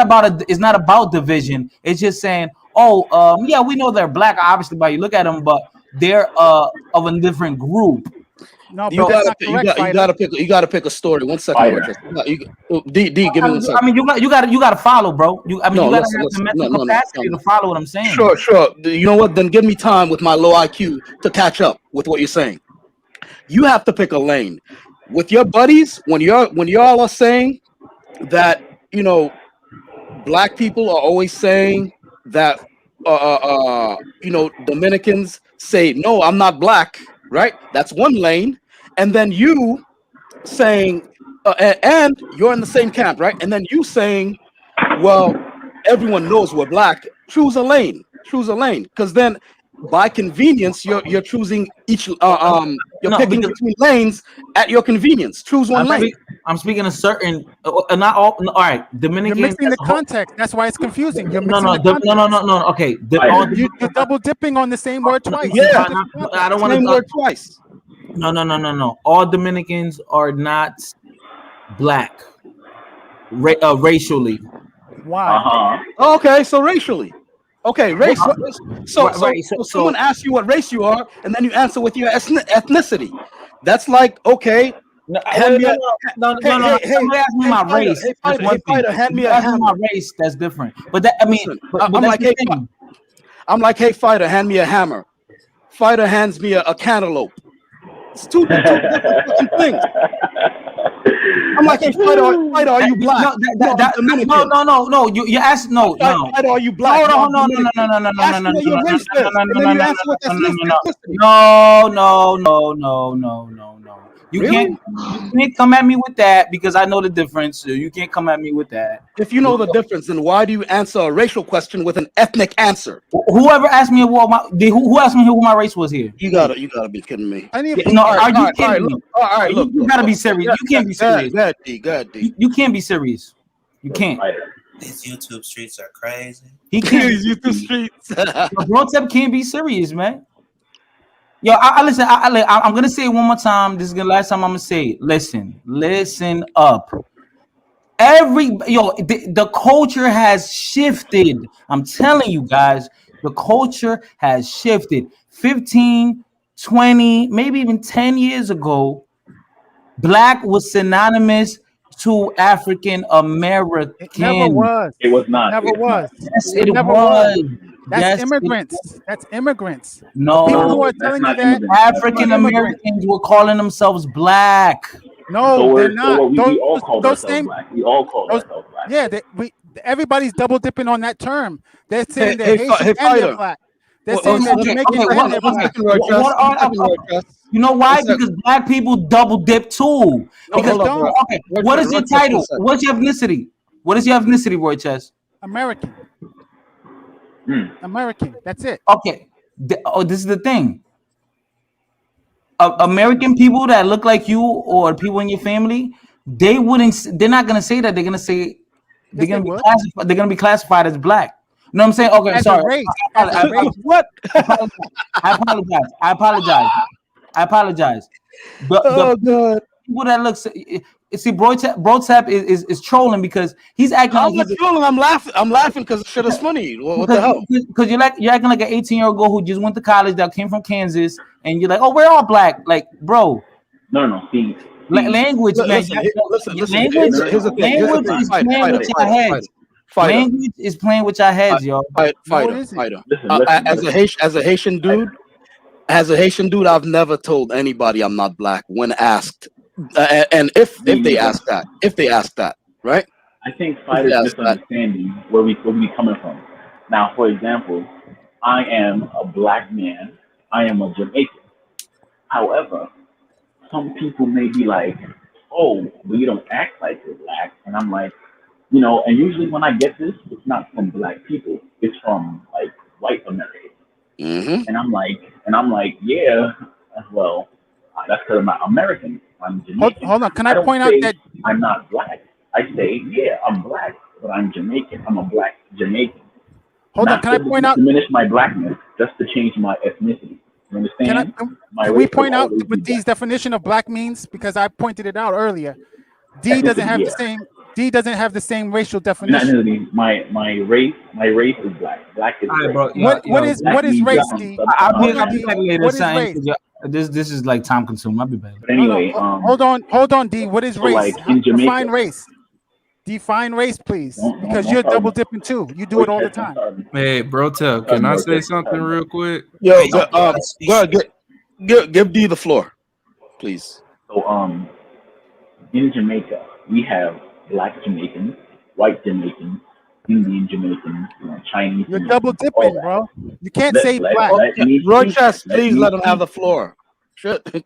Speaker 11: about division. It's just saying, yeah, we know they're black, obviously, by you look at them, but they're of a different group.
Speaker 18: No,
Speaker 1: you gotta pick a story. 1 second, D, give me 1 second.
Speaker 11: I mean, you got to follow, bro. You gotta have the mental capacity to follow what I'm saying.
Speaker 1: Sure. You know what? Then give me time with my low IQ to catch up with what you're saying. You have to pick a lane with your buddies when y'all are saying that, you know, black people are always saying that you know, Dominicans say, no, I'm not black, right? That's one lane. And then you saying, and you're in the same camp, right? And then you saying, well, everyone knows we're black. Choose a lane. Because then by convenience, you're choosing each picking between lanes at your convenience. Choose one lane.
Speaker 11: I'm speaking a certain, not all. All right, Dominican.
Speaker 18: You're mixing the context. That's why it's confusing. You're mixing
Speaker 11: no. Okay,
Speaker 18: you're double dipping on the same word twice.
Speaker 1: Yeah,
Speaker 11: I don't want to
Speaker 1: word twice.
Speaker 11: No. All Dominicans are not black, racially.
Speaker 18: Why?
Speaker 1: Okay, so racially. Okay, race. So someone asks you what race you are, and then you answer with your ethnicity. That's like, okay.
Speaker 11: No. Ask me my race.
Speaker 1: Hey, fighter, hand me a hammer.
Speaker 11: My race, that's different. But that, I mean,
Speaker 1: I'm like, hey, fighter, hand me a hammer. Fighter hands me a cantaloupe. It's two different things. I'm like, hey, fighter, are you black?
Speaker 11: No. You asked no.
Speaker 1: Fighter, are you black?
Speaker 11: No. You can't come at me with that because I know the difference. So you can't come at me with that.
Speaker 1: If you know the difference, then why do you answer a racial question with an ethnic answer?
Speaker 11: Whoever asked me who asked me who my race was here?
Speaker 1: You gotta be kidding me.
Speaker 11: Are you kidding me?
Speaker 1: All right, look.
Speaker 11: You gotta be serious. You can't be serious.
Speaker 1: Go ahead, D.
Speaker 11: You can't be serious. You can't.
Speaker 17: These YouTube streets are crazy.
Speaker 11: He can't.
Speaker 1: These YouTube streets.
Speaker 11: Brotep can't be serious, man. Yo, listen. I'm gonna say it one more time. This is the last time I'm gonna say it. Listen up. The culture has shifted. I'm telling you guys, the culture has shifted. 15 20, maybe even 10 years ago, black was synonymous to African American.
Speaker 18: It never was.
Speaker 19: It was not.
Speaker 18: Never
Speaker 19: It's not.
Speaker 18: was.
Speaker 11: Yes,
Speaker 18: It
Speaker 11: it
Speaker 18: never was.
Speaker 11: was.
Speaker 18: That's
Speaker 11: Yes,
Speaker 18: immigrants. That's immigrants. The people who
Speaker 11: no.
Speaker 18: are
Speaker 19: That's
Speaker 18: telling you
Speaker 19: not
Speaker 18: that
Speaker 19: immigrants. That's
Speaker 11: African
Speaker 19: not immigrants.
Speaker 11: Americans were calling themselves black.
Speaker 18: no, they're not.
Speaker 19: We all called
Speaker 18: Those
Speaker 19: ourselves
Speaker 18: same
Speaker 19: black. We all called
Speaker 18: those
Speaker 19: ourselves black.
Speaker 18: yeah. Everybody's double dipping on that term. They're saying they're
Speaker 1: Hey,
Speaker 18: Haitian and
Speaker 1: fighter.
Speaker 18: they're black. They're saying they're
Speaker 11: Okay,
Speaker 18: Jamaican
Speaker 11: okay,
Speaker 18: and they're black.
Speaker 11: you know why? Because black people double dip too.
Speaker 18: No,
Speaker 11: Because
Speaker 18: they don't.
Speaker 11: okay, what is your title? What's your ethnicity? What is your ethnicity, Roy Chess?
Speaker 18: American. American. That's it.
Speaker 11: Okay. This is the thing. American people that look like you or people in your family, they're not gonna say that. They're gonna say they're gonna be classified. They're gonna be classified as black. You know what I'm saying? Okay,
Speaker 18: As
Speaker 11: sorry.
Speaker 18: a race. As a race.
Speaker 1: What?
Speaker 11: I apologize. The
Speaker 1: God.
Speaker 11: people that look, see, Bro Tap is trolling because he's acting
Speaker 1: I'm
Speaker 11: like
Speaker 1: not trolling. I'm laughing because shit is funny. What the hell?
Speaker 11: Because you're acting like an 18-year-old girl who just went to college that came from Kansas, and you're like, oh, we're all black. Like, bro.
Speaker 19: No. See.
Speaker 11: Language, man.
Speaker 1: Listen.
Speaker 11: Language is playing with your heads. Language is playing with your heads, yo.
Speaker 1: Fighter. As a Haitian dude, I've never told anybody I'm not black when asked, and if they ask that, right?
Speaker 19: I think fighters misunderstanding where we coming from. Now, for example, I am a black man. I am a Jamaican. However, some people may be like, "Oh, but you don't act like you're black," and I'm like, and usually when I get this, it's not from black people. It's from like white Americans. And I'm like, yeah, well, that's because I'm not American. I'm Jamaican.
Speaker 18: Hold on. Can I
Speaker 19: don't
Speaker 18: point out
Speaker 19: say
Speaker 18: that
Speaker 19: I'm not black? I say, yeah, I'm black, but I'm Jamaican. I'm a black Jamaican.
Speaker 18: Hold on. Can I point out?
Speaker 19: Diminish my blackness just to change my ethnicity. You understand?
Speaker 18: Can we point out what D's definition of black means? Because I pointed it out earlier. D doesn't have the same racial definition.
Speaker 19: My race is black. Black is race.
Speaker 18: What is race, D?
Speaker 11: I'll be back later.
Speaker 18: What is race?
Speaker 11: This is like time consuming. I'll be back.
Speaker 19: But anyway,
Speaker 18: hold on, D. What is race?
Speaker 19: Like in Jamaica,
Speaker 18: define race. Define race, please, because you're double dipping too. You do it all the time.
Speaker 20: Hey, bro, can I say something real quick?
Speaker 1: Yo, go give D the floor, please.
Speaker 19: So, in Jamaica, we have black Jamaicans, white Jamaicans, Indian Jamaicans, Chinese.
Speaker 18: You're double dipping, bro. You can't say black.
Speaker 1: Rochester, please let him have the floor. Shit.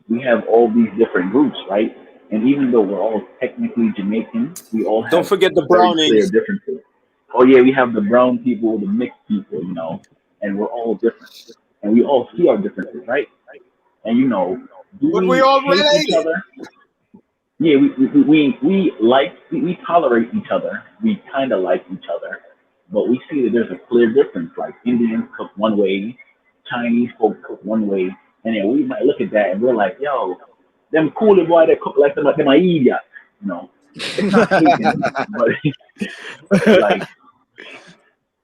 Speaker 19: We have all these different groups, right? And even though we're all technically Jamaican, we all have
Speaker 5: don't forget the brown
Speaker 19: clear differences. Oh yeah, we have the brown people, the mixed people, and we're all different, and we all see our differences, right? And do we
Speaker 5: all
Speaker 19: hate each other? Yeah, we tolerate each other. We kind of like each other, but we see that there's a clear difference. Like Indians cook one way, Chinese folk cook one way, and then we might look at that and we're like, yo, them coolie boy they cook like them are idiots, It's not hating, but like,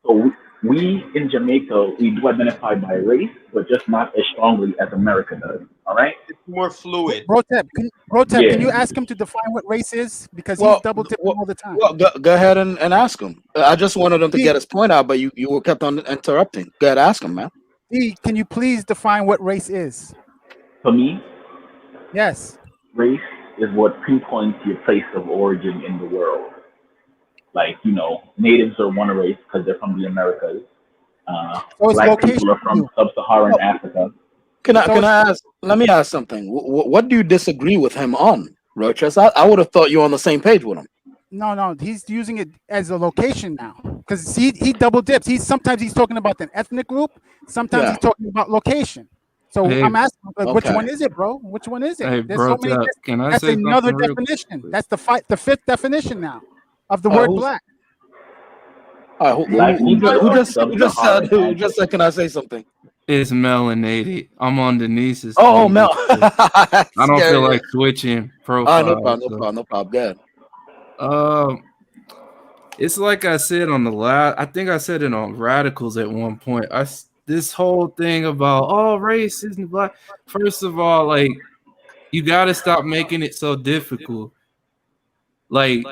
Speaker 19: so we in Jamaica, we do identify by race, but just not as strongly as America does. All right?
Speaker 5: It's more fluid.
Speaker 18: Brotep, can you ask him to define what race is? Because he's double dipping all the time.
Speaker 1: Well, go ahead and ask him. I just wanted him to get his point out, but you were kept on interrupting. Go ahead, ask him, man.
Speaker 18: D, can you please define what race is?
Speaker 19: For me,
Speaker 18: yes.
Speaker 19: Race is what pinpoints your place of origin in the world. Like, natives are one race because they're from the Americas. Black people are from sub-Saharan Africa.
Speaker 1: Let me ask something. What do you disagree with him on, Rochester? I would have thought you were on the same page with him.
Speaker 18: No, he's using it as a location now because he double dips. Sometimes he's talking about an ethnic group, sometimes he's talking about location. So I'm asking, which one is it, bro? Which one is it?
Speaker 20: Hey,
Speaker 18: There's
Speaker 20: bro,
Speaker 18: so many.
Speaker 20: can I
Speaker 18: That's
Speaker 20: say
Speaker 18: another
Speaker 20: something
Speaker 18: definition. That's the fifth definition now of the word black.
Speaker 1: Who just said? Can I say something?
Speaker 20: It's melanated. I'm on Denise's.
Speaker 1: Oh, Mel.
Speaker 20: I don't feel like switching profiles.
Speaker 1: No problem. Good.
Speaker 20: It's like I said on the last. I think I said it on Radicals at one point. this whole thing about race isn't black. First of all, like you gotta stop making it so difficult. Like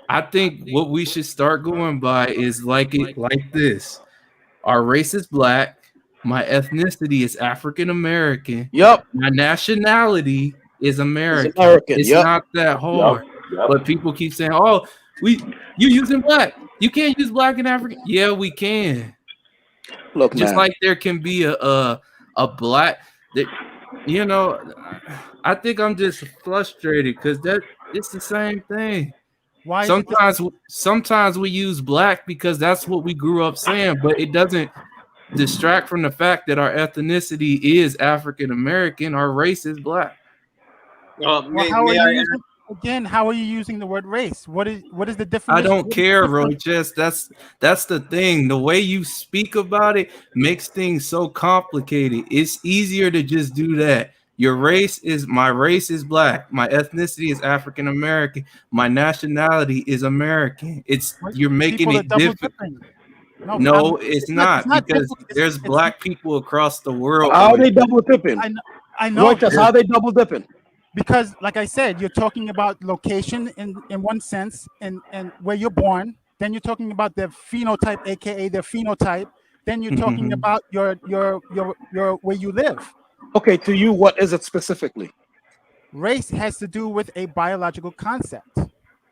Speaker 20: I think what we should start going by is like this. Our race is black. My ethnicity is African American.
Speaker 1: Yep.
Speaker 20: My nationality is American.
Speaker 1: It's American.
Speaker 20: It's
Speaker 1: Yep.
Speaker 20: not that hard.
Speaker 19: Yep.
Speaker 20: But people keep saying, "Oh, you using black. You can't use black in Africa." Yeah, we can.
Speaker 1: Look,
Speaker 20: Just
Speaker 1: man.
Speaker 20: like there can be a black that I think I'm just frustrated because it's the same thing.
Speaker 18: Why?
Speaker 20: Sometimes we use black because that's what we grew up saying, but it doesn't distract from the fact that our ethnicity is African American. Our race is black.
Speaker 18: Well, how are you using the word race? What is the definition?
Speaker 20: I don't care, Roches. That's the thing. The way you speak about it makes things so complicated. It's easier to just do that. My race is black. My ethnicity is African American. My nationality is American. You're making it difficult. No, it's not because there's black people across the world.
Speaker 1: How are they double dipping?
Speaker 18: I know.
Speaker 1: Roches, how are they double dipping?
Speaker 18: Because, like I said, you're talking about location in one sense, and where you're born. Then you're talking about their phenotype, aka their phenotype. Then you're talking about your where you live.
Speaker 1: Okay, to you, what is it specifically?
Speaker 18: Race has to do with a biological concept.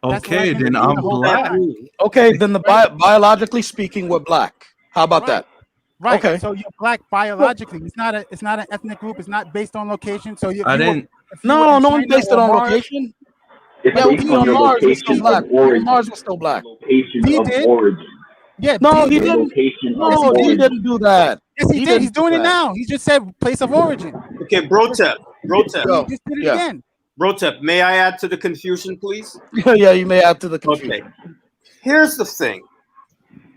Speaker 20: Okay, then I'm black.
Speaker 1: Okay, then biologically speaking, we're black. How about that?
Speaker 18: Right.
Speaker 1: Okay.
Speaker 18: So you're black biologically. It's not an ethnic group. It's not based on location. So you.
Speaker 1: No one based it on location.
Speaker 19: It's
Speaker 1: Yeah,
Speaker 19: based on your location of origin.
Speaker 1: Mars was still black.
Speaker 19: Location of origin.
Speaker 18: Yeah.
Speaker 1: No, he didn't. No, he didn't do that.
Speaker 18: Yes, he did. He's doing it now. He just said place of origin.
Speaker 16: Okay, Brotep.
Speaker 18: He just did it again.
Speaker 16: Brotep, may I add to the confusion, please?
Speaker 1: Yeah, you may add to the confusion.
Speaker 16: Okay. Here's the thing.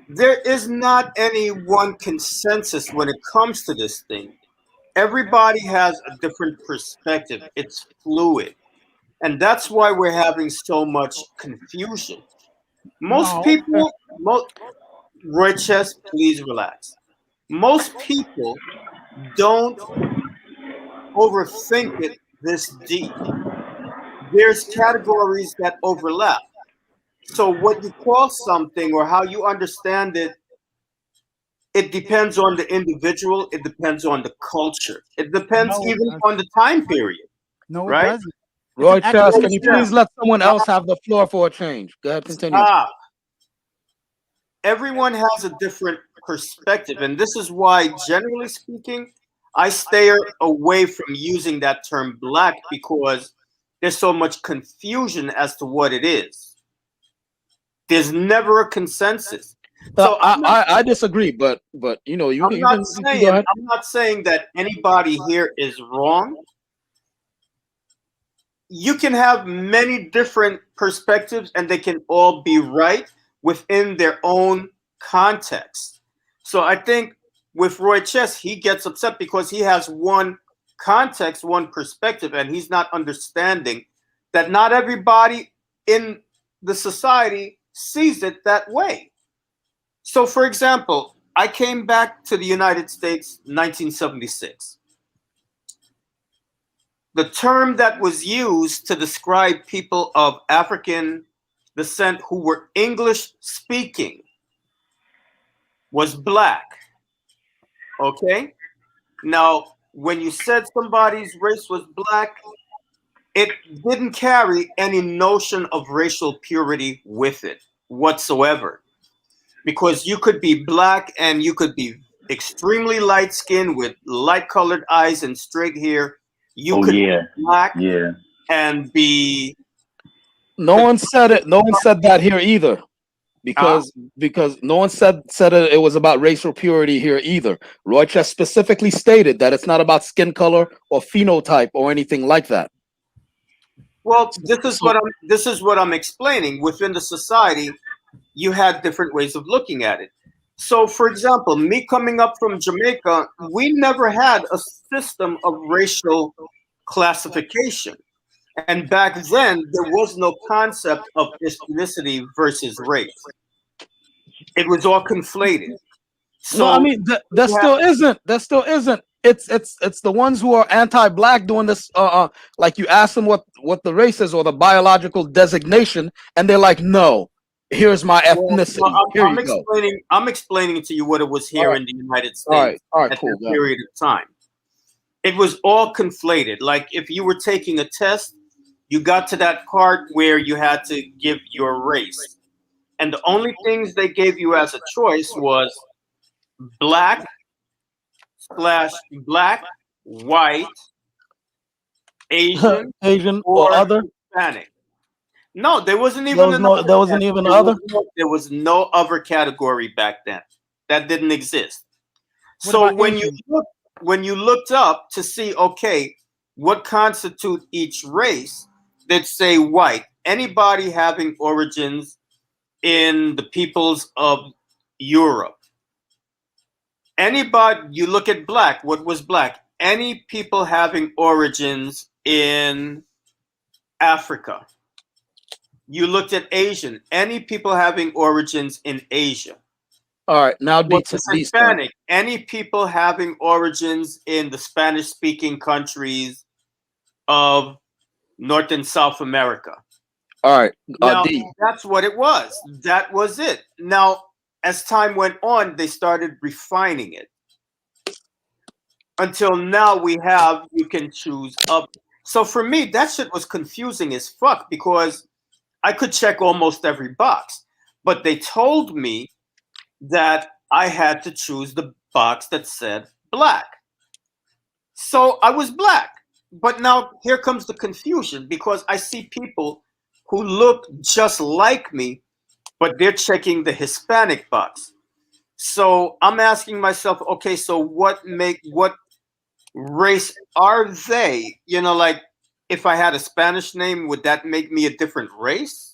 Speaker 16: There is not any one consensus when it comes to this thing. Everybody has a different perspective. It's fluid. And that's why we're having so much confusion. Most people, Roches, please relax. Most people don't overthink it this deep. There's categories that overlap. So what you call something or how you understand it, it depends on the individual. It depends on the culture. It depends even on the time period.
Speaker 18: No, it
Speaker 16: right?
Speaker 18: doesn't.
Speaker 1: Roy Charles, can you please let someone else have the floor for a change? Go ahead, continue.
Speaker 16: Everyone has a different perspective, and this is why, generally speaking, I stay away from using that term black because there's so much confusion as to what it is. There's never a consensus. So
Speaker 1: I disagree, but you know,
Speaker 16: I'm not saying that anybody here is wrong. You can have many different perspectives and they can all be right within their own context. So I think with Roy Chess, he gets upset because he has one context, one perspective, and he's not understanding that not everybody in the society sees it that way. So for example, I came back to the United States in 1976. The term that was used to describe people of African descent who were English speaking was black. Okay? Now, when you said somebody's race was black, it didn't carry any notion of racial purity with it whatsoever. Because you could be black and you could be extremely light skinned with light colored eyes and straight hair. You could be black and be.
Speaker 1: No one said it. No one said that here either, because no one said it was about racial purity here either. Roy Chess specifically stated that it's not about skin color or phenotype or anything like that.
Speaker 16: Well, this is what I'm explaining. Within the society, you had different ways of looking at it. So, for example, me coming up from Jamaica, we never had a system of racial classification. And back then, there was no concept of ethnicity versus race. It was all conflated.
Speaker 1: No, I mean that still isn't. That still isn't. It's the ones who are anti-black doing this. Like you ask them what the race is or the biological designation, and they're like, no, here's my ethnicity.
Speaker 16: Well,
Speaker 1: Here you go.
Speaker 16: I'm explaining to you what it was here in the United
Speaker 1: All right,
Speaker 16: States at
Speaker 1: cool.
Speaker 16: that period of time. It was all conflated. Like if you were taking a test, you got to that part where you had to give your race, and the only things they gave you as a choice was black / black, white, Asian,
Speaker 1: Asian or other.
Speaker 16: Hispanic. No, there wasn't even
Speaker 1: There wasn't even other.
Speaker 16: There was no other category back then. That didn't exist.
Speaker 18: What
Speaker 16: So
Speaker 18: about
Speaker 16: when you looked up to see, okay, what constitute each race, they'd say white. Anybody having origins in the peoples of Europe. Anybody, you look at black, what was black? Any people having origins in Africa. You looked at Asian, any people having origins in Asia.
Speaker 1: All right, now
Speaker 16: Hispanic, any people having origins in the Spanish-speaking countries of North and South America.
Speaker 1: All right,
Speaker 16: now,
Speaker 1: D.
Speaker 16: That's what it was. That was it. Now, as time went on, they started refining it. Until now, you can choose up. So for me, that shit was confusing as fuck because I could check almost every box, but they told me that I had to choose the box that said black. So I was black. But now here comes the confusion because I see people who look just like me, but they're checking the Hispanic box. So I'm asking myself, okay, so what race are they? You know, like if I had a Spanish name, would that make me a different race?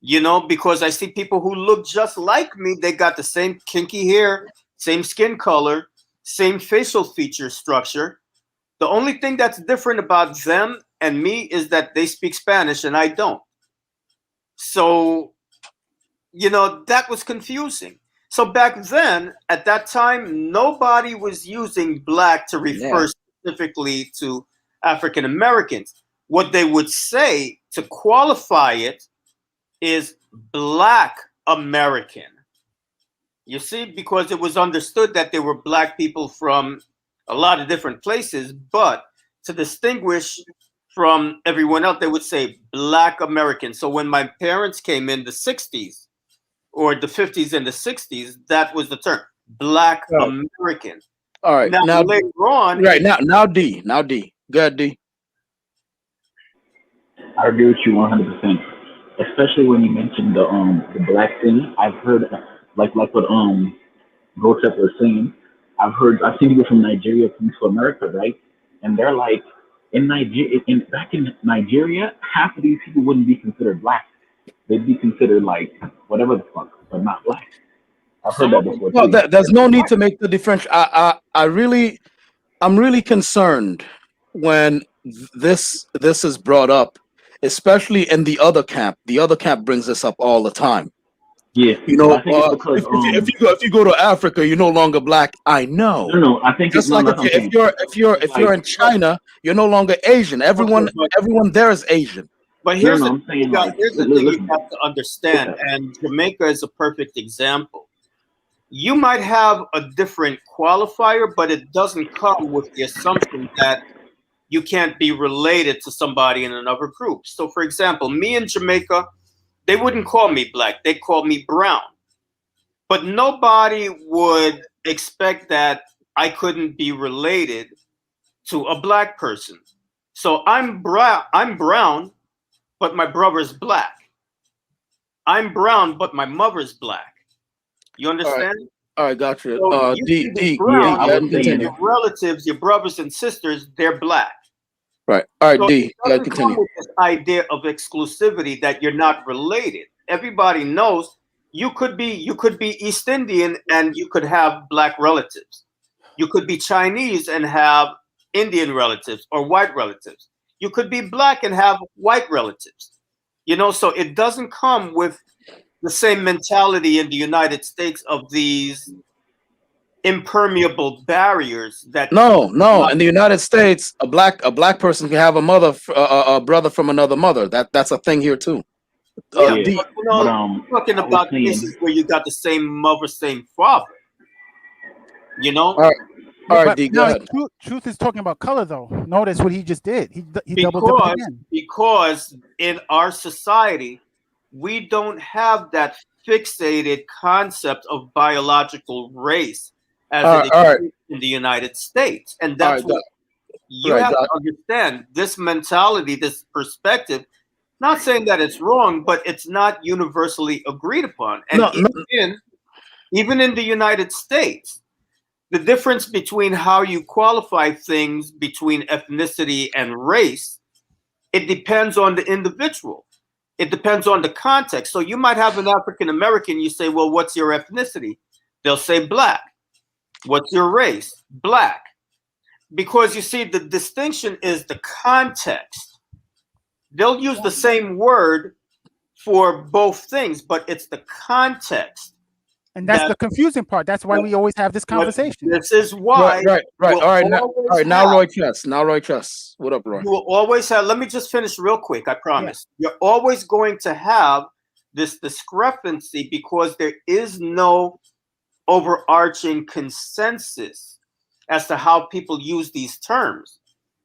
Speaker 16: You know, because I see people who look just like me. They got the same kinky hair, same skin color, same facial feature structure. The only thing that's different about them and me is that they speak Spanish and I don't. So, you know, that was confusing. So back then, at that time, nobody was using black to refer specifically to African Americans. What they would say to qualify it is Black American. You see, because it was understood that there were black people from a lot of different places, but to distinguish from everyone else, they would say Black American. So when my parents came in the 60s or the 50s and the 60s, that was the term, Black American.
Speaker 1: All right,
Speaker 16: now later on,
Speaker 1: right now D. Go ahead, D.
Speaker 19: I agree with you 100%. Especially when you mentioned the black thing. I've heard like what Gotep was saying. I've seen people from Nigeria come to America, right? And they're like back in Nigeria, half of these people wouldn't be considered black. They'd be considered like whatever the fuck, but not black. I've heard that before.
Speaker 1: No, there's no need to make the difference. I'm really concerned when this is brought up, especially in the other camp. The other camp brings this up all the time.
Speaker 19: Yeah,
Speaker 1: you know,
Speaker 19: I think it's because,
Speaker 1: if you go to Africa, you're no longer black. I know.
Speaker 19: No, I think
Speaker 1: just
Speaker 19: it's
Speaker 1: like if you're in China, you're no longer Asian. Everyone there is Asian.
Speaker 16: But here's the thing you have to understand, and Jamaica is a perfect example. You might have a different qualifier, but it doesn't come with the assumption that you can't be related to somebody in another group. So, for example, me in Jamaica, they wouldn't call me black, they'd call me brown. But nobody would expect that I couldn't be related to a black person. So I'm brown, but my brother's black. I'm brown, but my mother's black. You understand?
Speaker 1: All right, gotcha.
Speaker 16: So your relatives, your brothers and sisters, they're black.
Speaker 1: Right. All right,
Speaker 16: so
Speaker 1: D.
Speaker 16: Continue. Come with this idea of exclusivity that you're not related. Everybody knows you could be East Indian and you could have black relatives. You could be Chinese and have Indian relatives or white relatives. You could be black and have white relatives. You know, so it doesn't come with the same mentality in the United States of these impermeable barriers that
Speaker 1: No. In the United States, a black person can have a brother from another mother. That's a thing here too.
Speaker 16: Yeah,
Speaker 19: Yeah,
Speaker 16: but
Speaker 19: but
Speaker 16: I'm talking
Speaker 19: I was
Speaker 16: about
Speaker 19: saying,
Speaker 16: cases where you got the same mother, same father. You know,
Speaker 1: All right,
Speaker 18: Yeah,
Speaker 1: all right,
Speaker 18: but
Speaker 1: D, go
Speaker 18: now
Speaker 1: ahead.
Speaker 18: truth is talking about color though. Notice what he just did. He double dipped
Speaker 16: because
Speaker 18: again.
Speaker 16: because in our society we don't have that fixated concept of biological race as it
Speaker 1: All right,
Speaker 16: exists in the United States, and
Speaker 1: all
Speaker 16: that's
Speaker 1: right,
Speaker 16: what
Speaker 1: Doc.
Speaker 16: you
Speaker 1: Right,
Speaker 16: have
Speaker 1: Doc.
Speaker 16: to understand. This mentality, this perspective, not saying that it's wrong, but it's not universally agreed upon. And
Speaker 1: No, no.
Speaker 16: even in the United States, the difference between how you qualify things between ethnicity and race, it depends on the individual. It depends on the context. So you might have an African American, you say, well, what's your ethnicity? They'll say black. What's your race? Black. Because you see, the distinction is the context. They'll use the same word for both things, but it's the context.
Speaker 18: And that's the confusing part. That's why we always have this
Speaker 16: But
Speaker 18: conversation.
Speaker 16: this is why
Speaker 1: Right.
Speaker 16: we'll
Speaker 1: All right,
Speaker 16: always
Speaker 1: now
Speaker 16: have-
Speaker 1: Roy Chess. Now Roy Chess. What up, Roy?
Speaker 16: you will always have, let me just finish real quick, I promise. You're always going to have this discrepancy because there is no overarching consensus as to how people use these terms.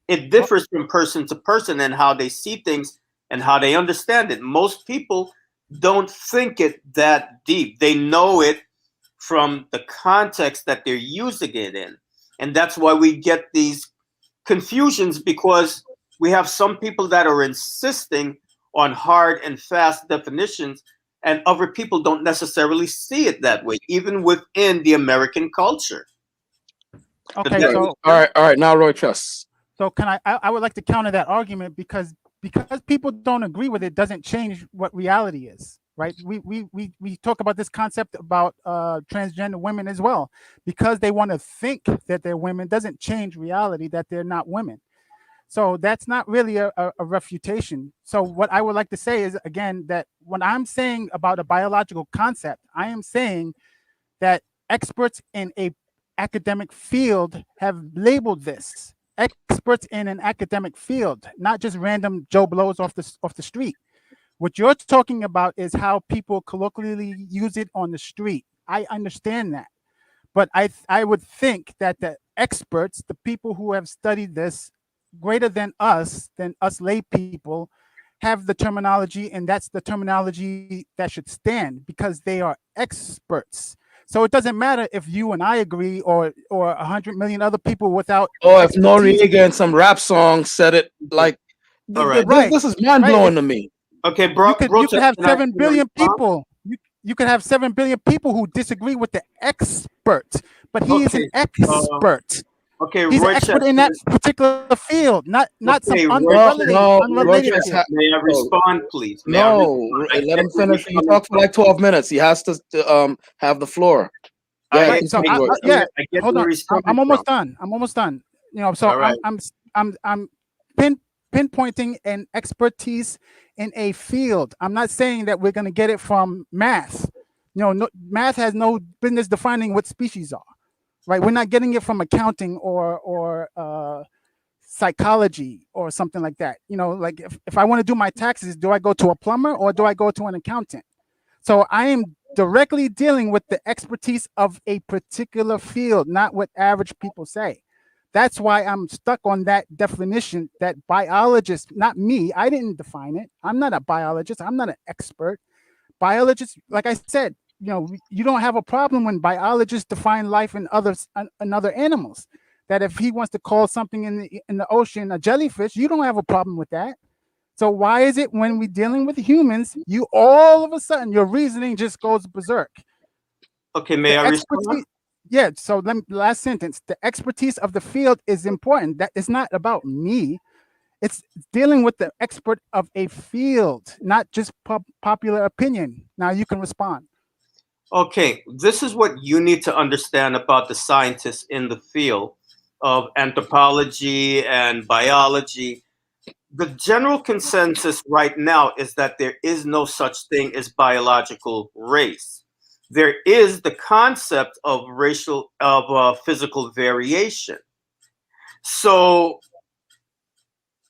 Speaker 16: It differs from person to person and how they see things and how they understand it. Most people don't think it that deep. They know it from the context that they're using it in. And that's why we get these confusions, because we have some people that are insisting on hard and fast definitions, and other people don't necessarily see it that way, even within the American culture.
Speaker 18: Okay, so
Speaker 1: all right. Now Roy Chess.
Speaker 18: So can I would like to counter that argument because people don't agree with it doesn't change what reality is, right? We talk about this concept about transgender women as well. Because they want to think that they're women doesn't change reality that they're not women. So that's not really a refutation. So what I would like to say is, again, that when I'm saying about a biological concept, I am saying that experts in a academic field have labeled this. Experts in an academic field, not just random Joe Blows off the street. What you're talking about is how people colloquially use it on the street. I understand that. But I would think that the experts, the people who have studied this greater than us lay people, have the terminology, and that's the terminology that should stand because they are experts. So it doesn't matter if you and I agree or 100 million other people without
Speaker 1: Oh, if
Speaker 18: expertise.
Speaker 1: Noriega in some rap song said it like,
Speaker 16: All right.
Speaker 1: this is mind blowing to me.
Speaker 16: Okay, bro.
Speaker 18: You could have 7 billion people. You could have 7 billion people who disagree with the expert, but he is an expert.
Speaker 16: Okay,
Speaker 18: he's
Speaker 16: Roy
Speaker 18: an expert
Speaker 16: Chess,
Speaker 18: in that particular field, not some unrelated field.
Speaker 16: May I respond, please? May I
Speaker 1: No,
Speaker 16: respond?
Speaker 1: let him finish. He talked for like 12 minutes. He has to have the floor. Yeah,
Speaker 18: Hold on. I'm almost done. You know, so I'm pinpointing an expertise in a field. I'm not saying that we're going to get it from math. You know, math has no business defining what species are. Right, we're not getting it from accounting or psychology or something like that. You know, like if I want to do my taxes, do I go to a plumber or do I go to an accountant? So I am directly dealing with the expertise of a particular field, not what average people say. That's why I'm stuck on that definition that biologists, not me, I didn't define it. I'm not a biologist. I'm not an expert. Biologists, like I said, you know, you don't have a problem when biologists define life in other animals. That if he wants to call something in the ocean a jellyfish, you don't have a problem with that. So why is it when we're dealing with humans, you all of a sudden your reasoning just goes berserk?
Speaker 16: Okay, may I respond?
Speaker 18: Yeah. So last sentence: the expertise of the field is important. That is not about me. It's dealing with the expert of a field, not just popular opinion. Now you can respond.
Speaker 16: Okay, this is what you need to understand about the scientists in the field of anthropology and biology. The general consensus right now is that there is no such thing as biological race. there is the concept of physical variation. So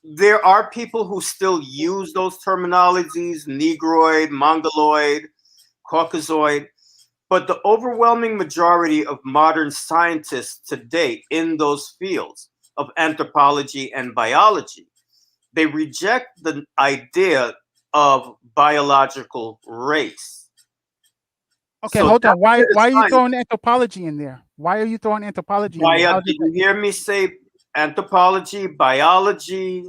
Speaker 16: there are people who still use those terminologies: Negroid, Mongoloid, Caucasoid. But the overwhelming majority of modern scientists today in those fields of anthropology and biology, they reject the idea of biological race.
Speaker 18: Okay, hold on. Why are you throwing anthropology in there? Why are you throwing anthropology in there?
Speaker 16: Did you hear me say anthropology, biology?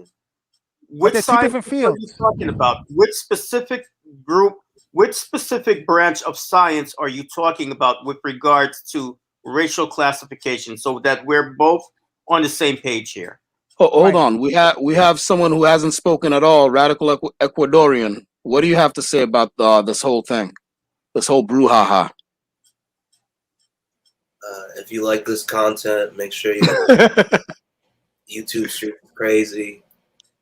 Speaker 16: Which
Speaker 18: they're two different
Speaker 16: science are you talking about? Which specific group, which specific branch of science are you talking about with regards to racial classification, so that we're both on the same page here?
Speaker 1: Oh, hold on. We have someone who hasn't spoken at all. Radical Ecuadorian. What do you have to say about this whole thing? This whole brouhaha.
Speaker 17: If you like this content, make sure you YouTube street is crazy.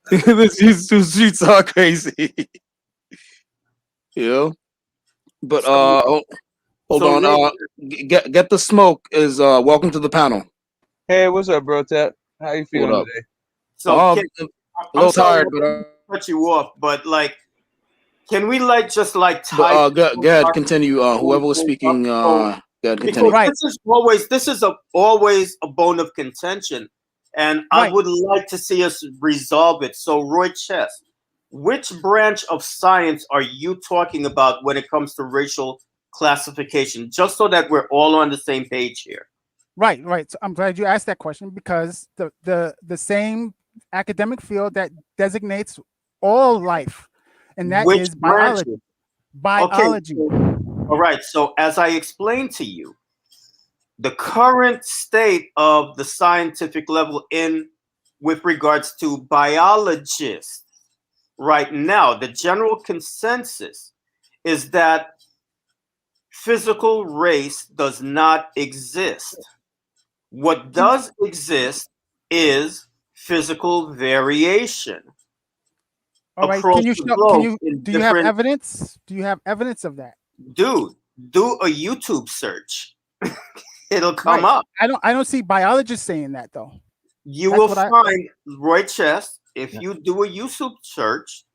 Speaker 1: This YouTube streets are crazy. Yeah. But hold on. Get the smoke is welcome to the panel.
Speaker 21: Hey, what's up, bro? Tap? How you feeling
Speaker 1: up?
Speaker 21: today?
Speaker 16: So
Speaker 1: a little tired,
Speaker 16: but
Speaker 1: but
Speaker 16: cut you off. But like, can we just tie?
Speaker 1: go ahead, continue. Whoever was speaking, go ahead, continue.
Speaker 16: Because this is always a bone of contention, and I would like to see us resolve it. So, Roy Chess, which branch of science are you talking about when it comes to racial classification? Just so that we're all on the same page here.
Speaker 18: Right. So I'm glad you asked that question, because the same academic field that designates all life, and that is biology. Biology.
Speaker 16: Okay. All right. So as I explained to you, the current state of the scientific level with regards to biologists right now, the general consensus is that physical race does not exist. What does exist is physical variation.
Speaker 18: All right. Can you show? Do you have evidence? Do you have evidence of that?
Speaker 16: Dude, do a YouTube search. It'll come up.
Speaker 18: I don't see biologists saying that though.
Speaker 16: You will find Roy Chess. If you do a YouTube search,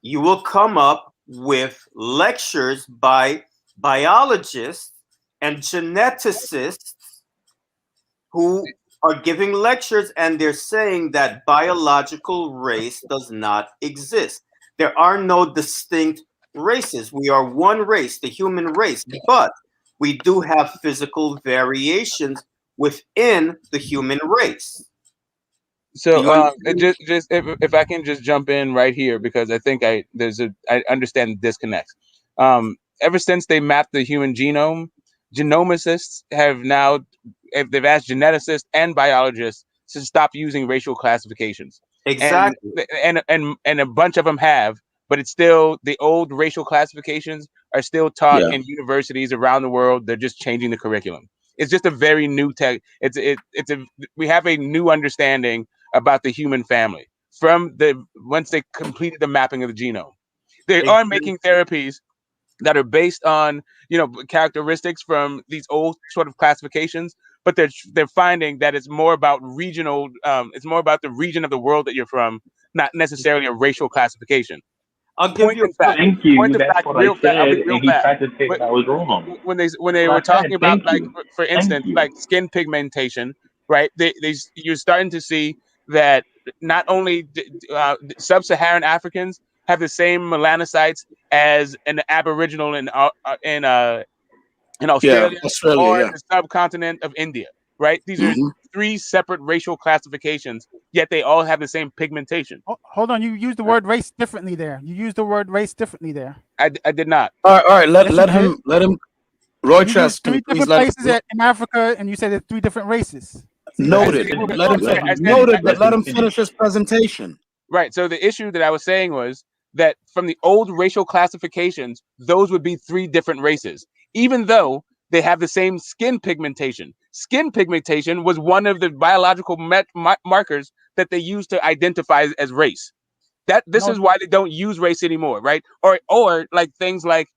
Speaker 16: you will come up with lectures by biologists and geneticists who are giving lectures, and they're saying that biological race does not exist. There are no distinct races. We are one race, the human race, but we do have physical variations within the human race.
Speaker 21: So just if I can just jump in right here, because I think I understand the disconnect. Ever since they mapped the human genome, genomicists they've asked geneticists and biologists to stop using racial classifications.
Speaker 16: Exactly.
Speaker 21: And a bunch of them have, but it's still the old racial classifications are still taught in universities around the world. They're just changing the curriculum. It's just a very new tech. We have a new understanding about the human family once they completed the mapping of the genome. They are making therapies that are based on characteristics from these old sort of classifications, but they're finding that it's more about regional. It's more about the region of the world that you're from, not necessarily a racial classification.
Speaker 16: I'll give you a
Speaker 19: thank you. That's what I said, and he tried to say that I was wrong.
Speaker 21: When they were talking about, like, for instance, like skin pigmentation, right? You're starting to see that not only sub-Saharan Africans have the same melanocytes as an Aboriginal in Australia, or the subcontinent of India, right? These are three separate racial classifications, yet they all have the same pigmentation.
Speaker 18: Hold on, you used the word race differently there. You used the word race differently there.
Speaker 21: I did not.
Speaker 1: All right. Let him. Roy Chess,
Speaker 18: three different places in Africa, and you said there's three different races.
Speaker 1: Noted. Let him finish his presentation.
Speaker 21: Right. So the issue that I was saying was that from the old racial classifications, those would be three different races, even though they have the same skin pigmentation. Skin pigmentation was one of the biological markers that they used to identify as race. This is why they don't use race anymore, right? Or like things like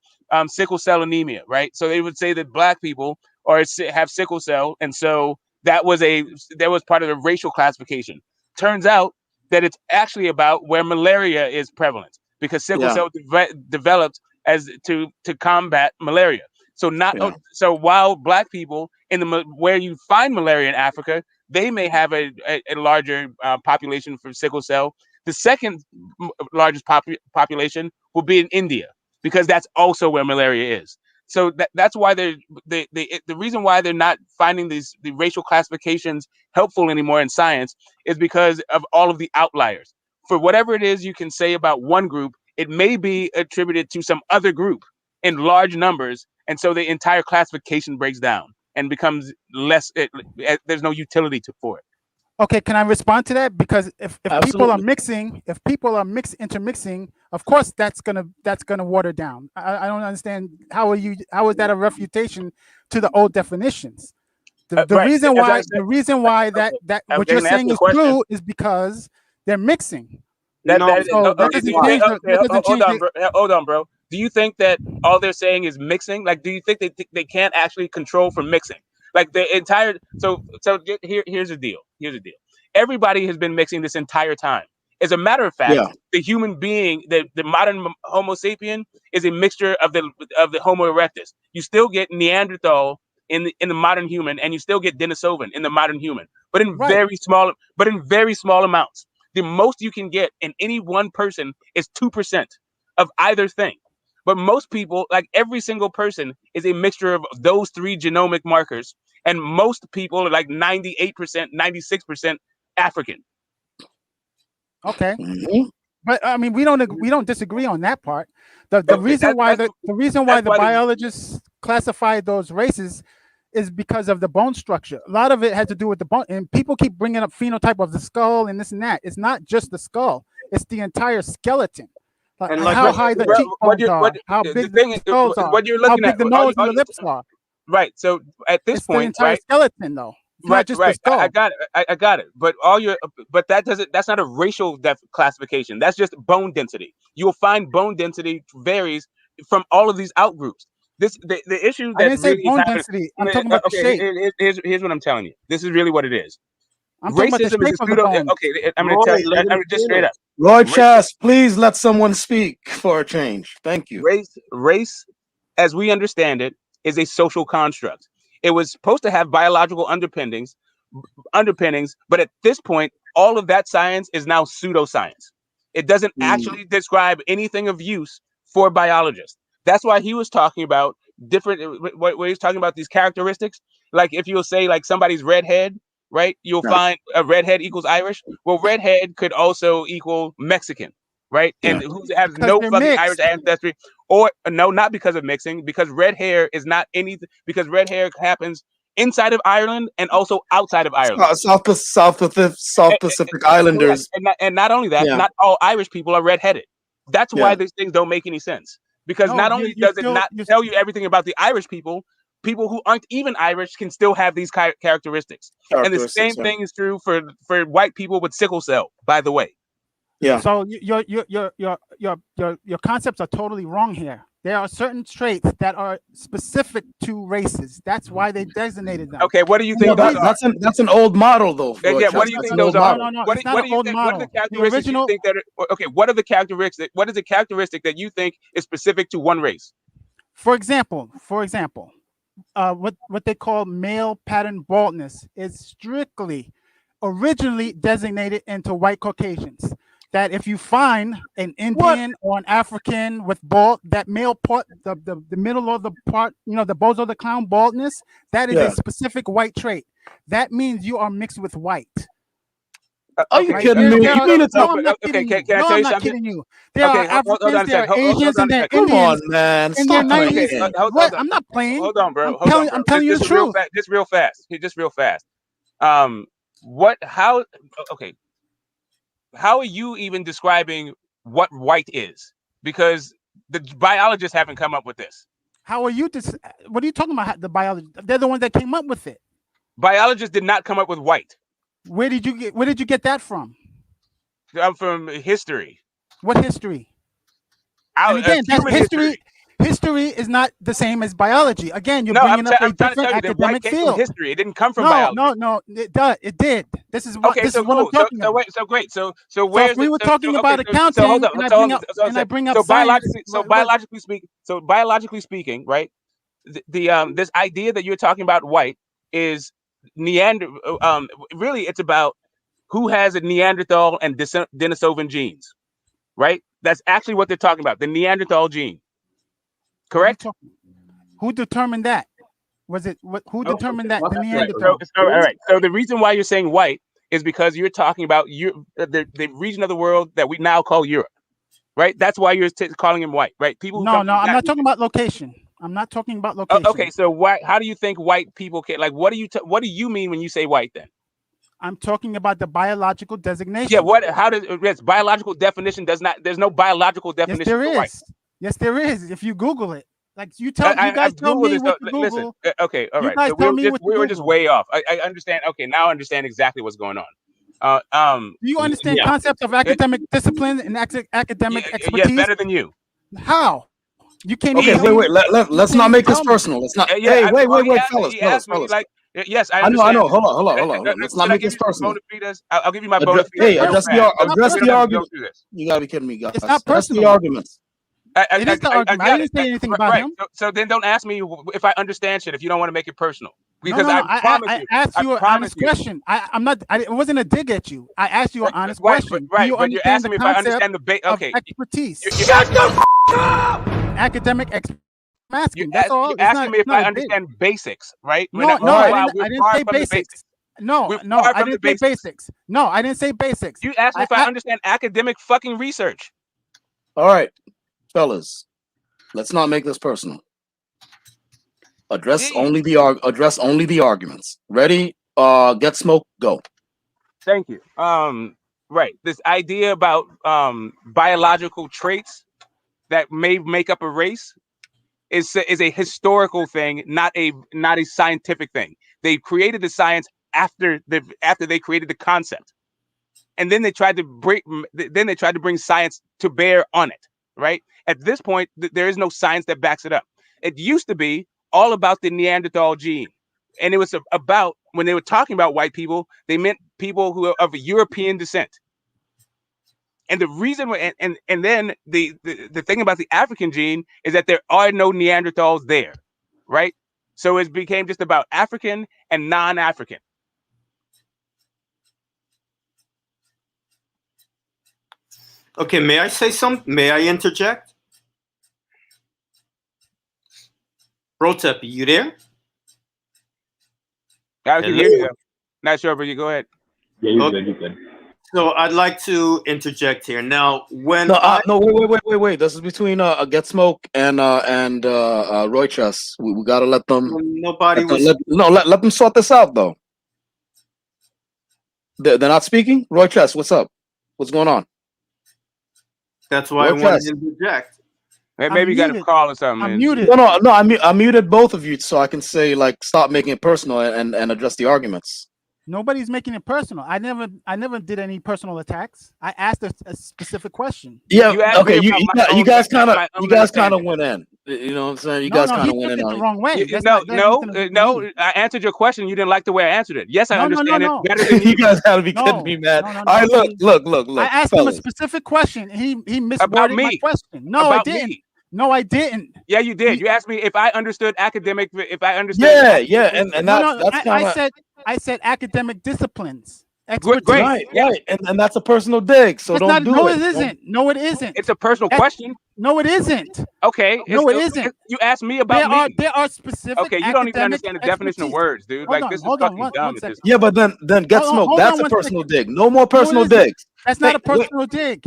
Speaker 21: sickle cell anemia, right? So they would say that black people have sickle cell, and so that was part of the racial classification. Turns out that it's actually about where malaria is prevalent, because sickle cell developed as to combat malaria. So so while black people where you find malaria in Africa, they may have a larger population for sickle cell. The second largest population will be in India, because that's also where malaria is. So that's why the reason why they're not finding the racial classifications helpful anymore in science is because of all of the outliers. For whatever it is you can say about one group, it may be attributed to some other group in large numbers, and so the entire classification breaks down and becomes less. There's no utility for it.
Speaker 18: Okay, can I respond to that? Because if people are intermixing, of course that's gonna water down. I don't understand how is that a refutation to the old definitions? The reason why that what you're saying is true is because they're mixing.
Speaker 21: Hold on, bro. Do you think that all they're saying is mixing? Like, do you think they can't actually control for mixing? Like the entire here's the deal. Everybody has been mixing this entire time. As a matter of fact, the human being, the modern Homo sapien, is a mixture of the Homo erectus. You still get Neanderthal in the modern human, and you still get Denisovan in the modern human, but in very small amounts. The most you can get in any one person is 2% of either thing. But most people, like every single person, is a mixture of those three genomic markers. And most people are like 98%, 96% African.
Speaker 18: Okay. But I mean, we don't disagree on that part. The reason why the biologists classify those races is because of the bone structure. A lot of it has to do with the bone, and people keep bringing up phenotype of the skull and this and that. It's not just the skull; it's the entire skeleton. Like how high the cheekbones are, how big the skulls are, how big the nose and the lips are.
Speaker 21: Right. So at this point,
Speaker 18: it's the entire skeleton, though. It's not just the skull.
Speaker 21: I got it. But that's not a racial classification. That's just bone density. You will find bone density varies from all of these outgroups. The issue that
Speaker 18: I didn't say bone density. I'm talking about the shape.
Speaker 21: Here's what I'm telling you. This is really what it is.
Speaker 18: I'm talking about the shape of the bone.
Speaker 21: Okay, I'm going to tell you. I'm just straight up.
Speaker 1: Roy Chas, please let someone speak for a change. Thank you.
Speaker 21: Race, as we understand it, is a social construct. It was supposed to have biological underpinnings, but at this point, all of that science is now pseudoscience. It doesn't actually describe anything of use for biologists. That's why he was talking about where he's talking about these characteristics. Like if you'll say like somebody's redhead, right? You'll find a redhead equals Irish. Well, redhead could also equal Mexican, right? And who has no fucking Irish ancestry, or no, not because of mixing, because red hair is not anything, because red hair happens inside of Ireland and also outside of Ireland.
Speaker 1: South Pacific Islanders.
Speaker 21: And not only that, not all Irish people are redheaded. That's why these things don't make any sense. Because not only does it not tell you everything about the Irish people who aren't even Irish can still have these characteristics. And the same thing is true for white people with sickle cell, by the way.
Speaker 1: Yeah.
Speaker 18: So your concepts are totally wrong here. There are certain traits that are specific to races. That's why they designated them.
Speaker 21: Okay, what do you think?
Speaker 1: That's an old model, though.
Speaker 21: Yeah, what do you think those are?
Speaker 18: No, it's not an old model.
Speaker 21: What are the characteristics you think that what are the characteristics? What is the characteristic that you think is specific to one race?
Speaker 18: For example, what they call male pattern baldness is strictly originally designated into white Caucasians. That if you find an Indian or an African with bald, that male part, the middle of the part, the bozo the clown baldness, that is a specific white trait. That means you are mixed with white.
Speaker 1: Are you kidding me? You mean it's
Speaker 18: I'm not kidding you. No, I'm not kidding you. There are Africans, there are Asians, and there are Indians.
Speaker 1: Come on, man. Stop playing.
Speaker 18: I'm not playing.
Speaker 21: Hold on, bro.
Speaker 18: I'm telling you the truth.
Speaker 21: Just real fast. How are you even describing what white is? Because the biologists haven't come up with this.
Speaker 18: How are you? What are you talking about? The biologists? They're the ones that came up with it.
Speaker 21: Biologists did not come up with white.
Speaker 18: Where did you get that from?
Speaker 21: From history.
Speaker 18: What history? And again, that's history. history is not the same as biology. Again, you're
Speaker 21: No,
Speaker 18: bringing up a
Speaker 21: I'm trying to
Speaker 18: different
Speaker 21: tell you that white
Speaker 18: academic
Speaker 21: came from
Speaker 18: field.
Speaker 21: history. It didn't come from
Speaker 18: No,
Speaker 21: biology.
Speaker 18: no, it did. This is what
Speaker 21: Okay, so
Speaker 18: is what I'm
Speaker 21: cool.
Speaker 18: talking about.
Speaker 21: So great. So
Speaker 18: So
Speaker 21: where's
Speaker 18: if we
Speaker 21: the
Speaker 18: were talking
Speaker 21: okay,
Speaker 18: about
Speaker 21: so hold
Speaker 18: accounting,
Speaker 21: on.
Speaker 18: and I bring up science,
Speaker 21: So biologically speaking, right? This idea that you're talking about white is really it's about who has a Neanderthal and Denisovan genes, right? That's actually what they're talking about, the Neanderthal gene. Correct?
Speaker 18: Who determined that? Was it who determined that the
Speaker 21: Right.
Speaker 18: Neanderthal?
Speaker 21: All right. So the reason why you're saying white is because you're talking about the region of the world that we now call Europe, right? That's why you're calling him white, right? People who
Speaker 18: No,
Speaker 21: come
Speaker 18: no,
Speaker 21: from
Speaker 18: I'm
Speaker 21: that
Speaker 18: not talking about location. I'm not talking about location.
Speaker 21: okay, so why? How do you think white people can like? What do you mean when you say white? Then
Speaker 18: I'm talking about the biological designation.
Speaker 21: yeah. What? How does yes, biological definition does not? There's no biological
Speaker 18: Yes,
Speaker 21: definition
Speaker 18: there
Speaker 21: for white.
Speaker 18: is. Yes, there is. If you Google it, like you guys tell me what to Google.
Speaker 21: Listen, okay, all
Speaker 18: You
Speaker 21: right.
Speaker 18: guys
Speaker 21: So
Speaker 18: tell me what to
Speaker 21: we were just
Speaker 18: Google.
Speaker 21: way off. I understand. Okay, now I understand exactly what's going on.
Speaker 18: Do you understand concepts of academic discipline and academic expertise?
Speaker 21: Yeah, better than you.
Speaker 18: How? You can't
Speaker 1: Okay,
Speaker 18: even
Speaker 1: wait. Let's not make this personal. Let's not. Hey, wait, fellas.
Speaker 21: Like, yes, I
Speaker 1: I
Speaker 21: understand.
Speaker 1: know. Hold on. Let's not make this personal.
Speaker 21: I'll give you my bona fides.
Speaker 1: Hey, address the argument.
Speaker 21: Do this.
Speaker 1: You gotta be kidding me, guys.
Speaker 18: It's not
Speaker 1: Address the
Speaker 18: personal.
Speaker 1: arguments.
Speaker 18: It is the argument. I didn't say anything about him.
Speaker 21: So then don't ask me if I understand shit if you don't want to make it personal. Because
Speaker 18: No.
Speaker 21: I promise you.
Speaker 18: I asked you an honest question. It wasn't a dig at you. I asked you an honest question.
Speaker 21: Right,
Speaker 18: Do you
Speaker 21: but you're asking me if I understand the base. Okay.
Speaker 18: Expertise.
Speaker 21: You're asking
Speaker 18: Academic expertise. That's all.
Speaker 21: You're asking me if I understand basics, right?
Speaker 18: No, I didn't say basics. No, I didn't say basics. No, I didn't say basics.
Speaker 21: You asked me if I understand academic fucking research.
Speaker 1: All right, fellas, let's not make this personal. Address only the arguments. Ready? Get smoke. Go.
Speaker 21: Thank you. Right. This idea about biological traits that may make up a race is a historical thing, not a scientific thing. They created the science after they created the concept, and then they tried to bring science to bear on it. Right. At this point, there is no science that backs it up. It used to be all about the Neanderthal gene, and it was about when they were talking about white people, they meant people who are of European descent. And the reason, and then the thing about the African gene is that there are no Neanderthals there, right? So it became just about African and non-African.
Speaker 16: Okay, may I say something? May I interject? Protep, you there?
Speaker 21: I can hear you. Not sure, but you go ahead.
Speaker 19: Yeah, you're good. You're good.
Speaker 16: So I'd like to interject here now. When
Speaker 1: wait. This is between Get Smoke and Roy Chess. We gotta let them. Let them sort this out though. They're not speaking. Roy Chess, what's up? What's going on?
Speaker 16: That's why
Speaker 1: Roy
Speaker 16: I wanted
Speaker 1: Chess.
Speaker 16: to interject.
Speaker 21: Maybe you got a call or something.
Speaker 18: I'm muted.
Speaker 1: No. I muted both of you so I can say like stop making it personal and address the arguments.
Speaker 18: Nobody's making it personal. I never did any personal attacks. I asked a specific question.
Speaker 1: Yeah. Okay. You guys kind of went in. You know what I'm saying? You guys kind of went in
Speaker 18: it
Speaker 1: on
Speaker 18: the
Speaker 1: it.
Speaker 18: wrong way.
Speaker 21: No. I answered your question. You didn't like the way I answered it. Yes, I understand it better than
Speaker 1: you guys gotta be kidding me, man. All right, look.
Speaker 18: I asked him a specific question. He misworded my question. No, I didn't. No, I didn't.
Speaker 21: Yeah, you did. You asked me if I understood academic. If I understood.
Speaker 1: Yeah, and that's kind of.
Speaker 18: I said academic disciplines.
Speaker 21: Great.
Speaker 1: Right, and that's a personal dig. So don't do it.
Speaker 18: No, it isn't. No, it isn't.
Speaker 21: It's a personal question.
Speaker 18: No, it isn't.
Speaker 21: Okay.
Speaker 18: No, it isn't.
Speaker 21: You asked me about me.
Speaker 18: There are specific.
Speaker 21: Okay, you don't even understand the definition of words, dude. Like this is fucking dumb.
Speaker 1: Yeah, but then Get Smoke. That's a personal dig. No more personal digs.
Speaker 18: That's not a personal dig.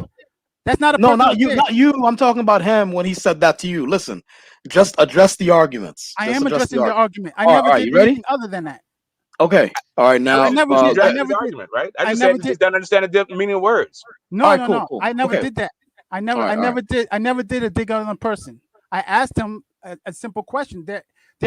Speaker 18: That's not a
Speaker 1: no,
Speaker 18: personal
Speaker 1: not you.
Speaker 18: dig.
Speaker 1: Not you. I'm talking about him when he said that to you. Listen, just address the arguments.
Speaker 18: I am addressing the argument. I
Speaker 1: never
Speaker 18: did anything other than that.
Speaker 1: Okay. All right. Now
Speaker 18: I never did. I never did.
Speaker 21: Argument, right? I just said you just don't understand the meaning of words.
Speaker 18: No. I never did that. I never did. I never did a dig on a person. I asked him a simple question. There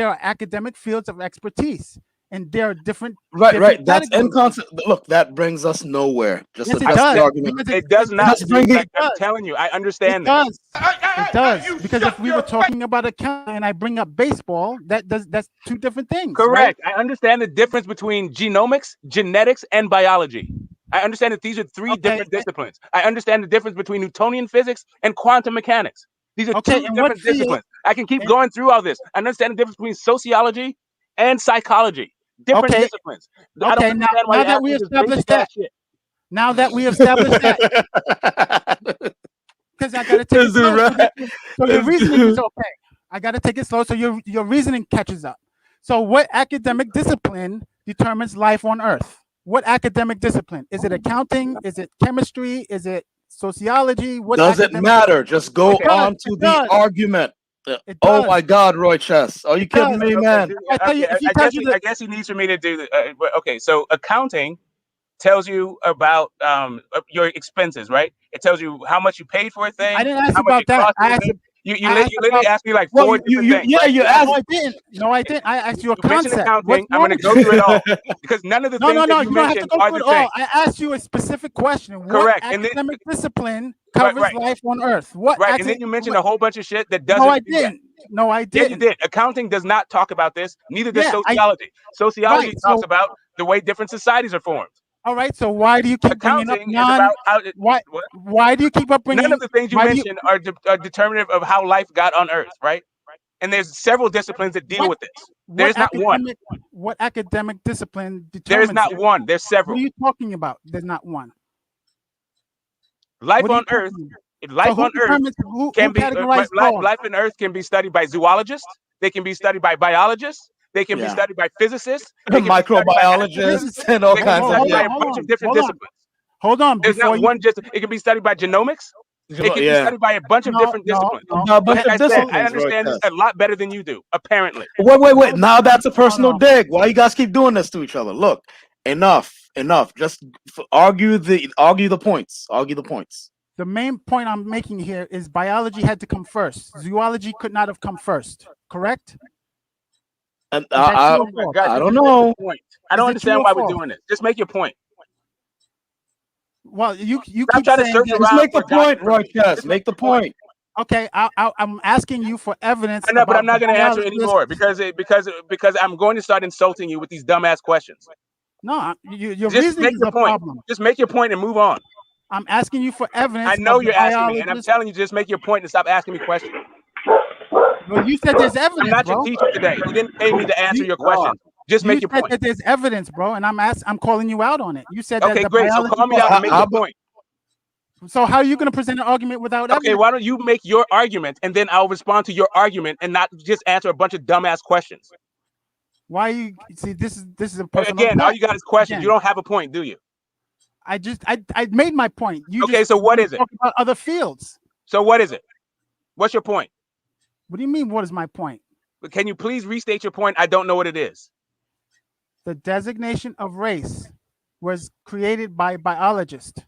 Speaker 18: are academic fields of expertise, and there are different.
Speaker 1: Right. That's
Speaker 18: categories.
Speaker 1: inconsistent. Look, that brings us nowhere. Just
Speaker 18: Yes, it
Speaker 1: address
Speaker 18: does.
Speaker 1: the argument.
Speaker 18: Because
Speaker 21: It does not.
Speaker 1: Just bring it.
Speaker 21: I'm telling you, I understand
Speaker 18: It
Speaker 21: this.
Speaker 18: does. It does. Because if we were talking about accounting and I bring up baseball, that's two different things.
Speaker 21: Correct.
Speaker 18: Right?
Speaker 21: I understand the difference between genomics, genetics, and biology. I understand that these are three different disciplines. I understand the difference between Newtonian physics and quantum mechanics. These are two different disciplines. I can keep going through all this. I understand the difference between sociology and psychology. Different disciplines. I don't understand why
Speaker 18: now
Speaker 21: you're
Speaker 18: that we
Speaker 21: asking this
Speaker 18: established
Speaker 21: basic ass
Speaker 18: that,
Speaker 21: shit.
Speaker 18: now that we established that, because I gotta take it slow. So your reasoning is okay. I gotta take it slow so your reasoning catches up. So what academic discipline determines life on Earth? What academic discipline? Is it accounting? Is it chemistry? Is it sociology? What
Speaker 1: Doesn't matter. Just go on to the argument. Oh my God, Roy Chess. Are you kidding me, man?
Speaker 21: I guess he needs for me to do. Okay, so accounting tells you about your expenses, right? It tells you how much you paid for a thing.
Speaker 18: I didn't ask
Speaker 21: how
Speaker 18: you about that. I asked
Speaker 21: you literally asked me like four different things.
Speaker 1: Yeah,
Speaker 21: right?
Speaker 1: you asked.
Speaker 18: No, I didn't. No, I didn't. I asked you a
Speaker 21: You mentioned
Speaker 18: concept.
Speaker 21: accounting. I'm going to go through it all because none of the things that you
Speaker 18: don't have to
Speaker 21: mentioned
Speaker 18: go
Speaker 21: are
Speaker 18: through
Speaker 21: the
Speaker 18: it all.
Speaker 21: same.
Speaker 18: I asked you a specific question.
Speaker 21: Correct.
Speaker 18: What
Speaker 21: And then-
Speaker 18: academic discipline covers life on Earth? What
Speaker 21: Right, and then you mentioned a whole bunch of shit that doesn't.
Speaker 18: No, I didn't. No, I
Speaker 21: Yeah,
Speaker 18: didn't.
Speaker 21: you did. Accounting does not talk about this. Neither does
Speaker 18: Yeah,
Speaker 21: sociology. Sociology
Speaker 18: Right,
Speaker 21: talks
Speaker 18: so-
Speaker 21: about the way different societies are formed.
Speaker 18: All right. So why do you keep bringing up
Speaker 21: Accounting is about how.
Speaker 18: Why?
Speaker 21: What?
Speaker 18: Why do you keep up bringing?
Speaker 21: None of the things you
Speaker 18: why do
Speaker 21: mentioned are determinative of how life got on Earth, right? And there's several disciplines that deal with this. There's not one.
Speaker 18: What academic discipline
Speaker 21: There
Speaker 18: determines?
Speaker 21: is not one. There's several.
Speaker 18: What are you talking about? There's not one.
Speaker 21: Life
Speaker 18: What are
Speaker 21: on
Speaker 18: you
Speaker 21: Earth.
Speaker 18: talking about?
Speaker 21: Life
Speaker 18: who
Speaker 21: on Earth
Speaker 18: determines- who
Speaker 21: can be
Speaker 18: categorized
Speaker 21: life
Speaker 18: those?
Speaker 21: on Earth can be studied by zoologists. They can be studied by biologists. They can be
Speaker 1: Yeah.
Speaker 21: studied by physicists. They can be studied by
Speaker 1: Microbiologists and all
Speaker 21: They can be
Speaker 1: kinds of
Speaker 21: studied by
Speaker 1: yeah.
Speaker 21: a bunch of different disciplines.
Speaker 18: Hold on.
Speaker 21: There's
Speaker 18: Before
Speaker 21: not one just. It can be studied by genomics. It can be
Speaker 1: Yeah.
Speaker 21: studied by a bunch of different disciplines.
Speaker 1: A bunch
Speaker 21: Like
Speaker 1: of
Speaker 21: I said, I
Speaker 1: disciplines,
Speaker 21: understand
Speaker 1: Roy
Speaker 21: this
Speaker 1: Chess.
Speaker 21: a lot better than you do. Apparently.
Speaker 1: Wait. Now that's a personal dig. Why you guys keep doing this to each other? Look, enough. Just argue the points. Argue the points.
Speaker 18: The main point I'm making here is biology had to come first. Zoology could not have come first. Correct?
Speaker 1: And
Speaker 21: Oh my God,
Speaker 1: I
Speaker 21: just
Speaker 1: don't
Speaker 21: make
Speaker 1: know.
Speaker 21: your point. I don't understand why we're doing this. Just make your point.
Speaker 18: Well, you
Speaker 21: Stop
Speaker 18: keep
Speaker 21: trying to
Speaker 18: saying
Speaker 21: search
Speaker 18: that-
Speaker 1: Just
Speaker 21: around
Speaker 1: make
Speaker 21: for
Speaker 1: the point,
Speaker 21: documents.
Speaker 1: Roy Chess.
Speaker 21: Just
Speaker 1: Make the point.
Speaker 18: Okay, I'm asking you for evidence.
Speaker 21: I know, but
Speaker 18: about
Speaker 21: I'm not
Speaker 18: the
Speaker 21: going to answer
Speaker 18: biologist-
Speaker 21: anymore because I'm going to start insulting you with these dumbass questions.
Speaker 18: No, your
Speaker 21: Just
Speaker 18: reasoning
Speaker 21: make
Speaker 18: is
Speaker 21: your
Speaker 18: a
Speaker 21: point.
Speaker 18: problem.
Speaker 21: Just make your point and move on.
Speaker 18: I'm asking you for evidence.
Speaker 21: I know
Speaker 18: of the
Speaker 21: you're asking me, and I'm
Speaker 18: biologist-
Speaker 21: telling you, just make your point and stop asking me questions.
Speaker 18: Well, you said there's evidence,
Speaker 21: I'm not
Speaker 18: bro.
Speaker 21: your teacher today. You didn't pay me to answer your questions. Just
Speaker 18: You
Speaker 21: make your
Speaker 18: said
Speaker 21: point.
Speaker 18: that there's evidence, bro, and I'm calling you out on it. You said that
Speaker 21: Okay,
Speaker 18: the
Speaker 21: great. So
Speaker 18: biology
Speaker 21: call me
Speaker 18: was-
Speaker 21: out and make your point.
Speaker 18: So how are you going to present an argument without
Speaker 21: Okay,
Speaker 18: evidence?
Speaker 21: why don't you make your argument and then I'll respond to your argument and not just answer a bunch of dumbass questions.
Speaker 18: Why you see this is a personal
Speaker 21: Again, all
Speaker 18: attack.
Speaker 21: you got is questions.
Speaker 18: Again.
Speaker 21: You don't have a point, do you?
Speaker 18: I made my point. You
Speaker 21: Okay,
Speaker 18: just
Speaker 21: so what is it?
Speaker 18: talk about other fields.
Speaker 21: So what is it? What's your point?
Speaker 18: What do you mean? What is my point?
Speaker 21: Can you please restate your point? I don't know what it is.
Speaker 18: The designation of race was created by biologists,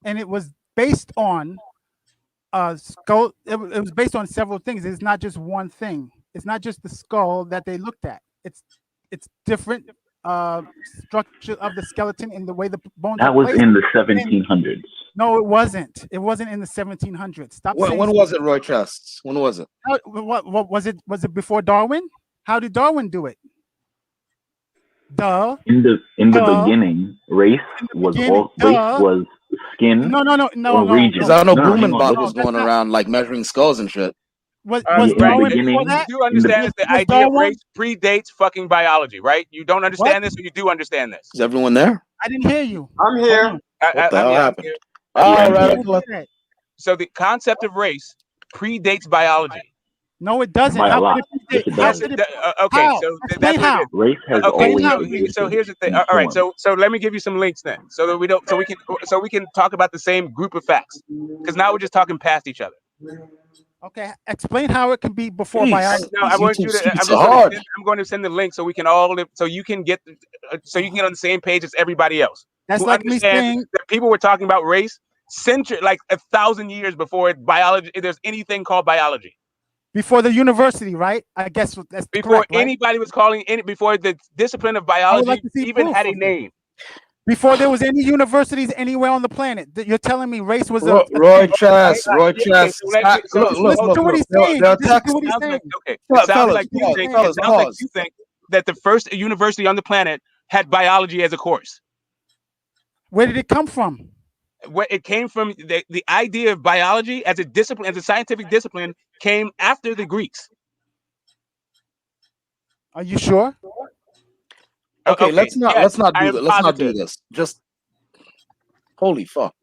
Speaker 18: and it was based on skull. It was based on several things. It's not just one thing. It's not just the skull that they looked at. It's different structure of the skeleton and the way the bones.
Speaker 19: That
Speaker 18: are
Speaker 19: was
Speaker 18: placed.
Speaker 19: in the 1700s.
Speaker 18: No, it wasn't. It wasn't in the 1700s. Stop saying.
Speaker 1: When was it, Roy Chess? When was it?
Speaker 18: What was it? Was it before Darwin? How did Darwin do it?
Speaker 19: In the beginning, race was skin.
Speaker 18: No.
Speaker 19: Region.
Speaker 1: Because I know
Speaker 19: No, hang on.
Speaker 1: Blumenbach was going around like measuring skulls and shit.
Speaker 18: Was
Speaker 19: Darwin
Speaker 21: before that? You do understand that the idea of race predates fucking biology, right? You don't understand this, or you do understand this?
Speaker 1: Is everyone there?
Speaker 18: I didn't hear you.
Speaker 16: I'm here.
Speaker 1: What the hell happened?
Speaker 21: I'm
Speaker 1: All
Speaker 21: here. So the concept of race predates biology.
Speaker 18: No, it doesn't.
Speaker 19: By a
Speaker 18: How
Speaker 19: lot.
Speaker 18: could it
Speaker 19: Yes, it
Speaker 18: how
Speaker 19: does.
Speaker 18: could it-
Speaker 21: Okay,
Speaker 18: how?
Speaker 21: so
Speaker 18: Explain
Speaker 21: that's what
Speaker 18: how.
Speaker 21: it is.
Speaker 19: Race has
Speaker 21: Okay,
Speaker 19: always
Speaker 21: so here's the thing. All right, so let me give you some links then, so that we don't, so we can talk about the same group of facts, because now we're just talking past each other.
Speaker 18: Okay, explain how it can be before
Speaker 1: Jeez.
Speaker 18: biology.
Speaker 21: No, I want you to. I'm going to send the link so we can all live, so you can get on the same page as everybody else.
Speaker 18: That's
Speaker 21: who
Speaker 18: like me
Speaker 21: understands
Speaker 18: saying
Speaker 21: that people were talking about race like 1,000 years before biology. There's anything called biology.
Speaker 18: Before the university, right? I guess that's
Speaker 21: Before
Speaker 18: correct, right?
Speaker 21: anybody was calling any, before the discipline of
Speaker 18: I would
Speaker 21: biology
Speaker 18: like to see
Speaker 21: even
Speaker 18: proof
Speaker 21: had a
Speaker 18: of that.
Speaker 21: name.
Speaker 18: Before there was any universities anywhere on the planet, you're telling me race was a
Speaker 1: Roy
Speaker 18: thing.
Speaker 1: Chess, Roy Chess. Look,
Speaker 18: Listen to what he's saying.
Speaker 1: There are
Speaker 18: Listen to
Speaker 1: texts.
Speaker 18: what he's
Speaker 21: Sounds like,
Speaker 18: saying.
Speaker 21: okay, it sounds like you
Speaker 18: He's
Speaker 21: think,
Speaker 18: saying.
Speaker 21: it sounds like you think that the first university on the planet had biology as a course.
Speaker 18: Where did it come from?
Speaker 21: Where it came from, the idea of biology as a discipline, as a scientific discipline, came after the Greeks.
Speaker 18: Are you sure?
Speaker 1: Okay, let's not
Speaker 21: yes,
Speaker 1: do
Speaker 21: I am
Speaker 1: that. Let's not do
Speaker 21: positive.
Speaker 1: this. Just holy fuck.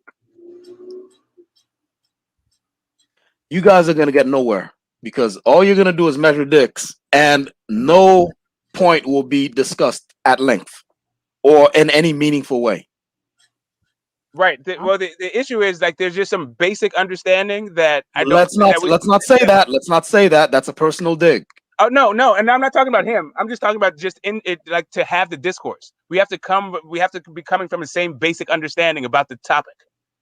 Speaker 1: You guys are gonna get nowhere because all you're gonna do is measure dicks, and no point will be discussed at length or in any meaningful way.
Speaker 21: Right. Well, the issue is like there's just some basic understanding that I don't.
Speaker 1: Let's not say that. Let's not say that. That's a personal dig.
Speaker 21: Oh no, and I'm not talking about him. I'm just talking about just in it, like to have the discourse. We have to be coming from the same basic understanding about the topic.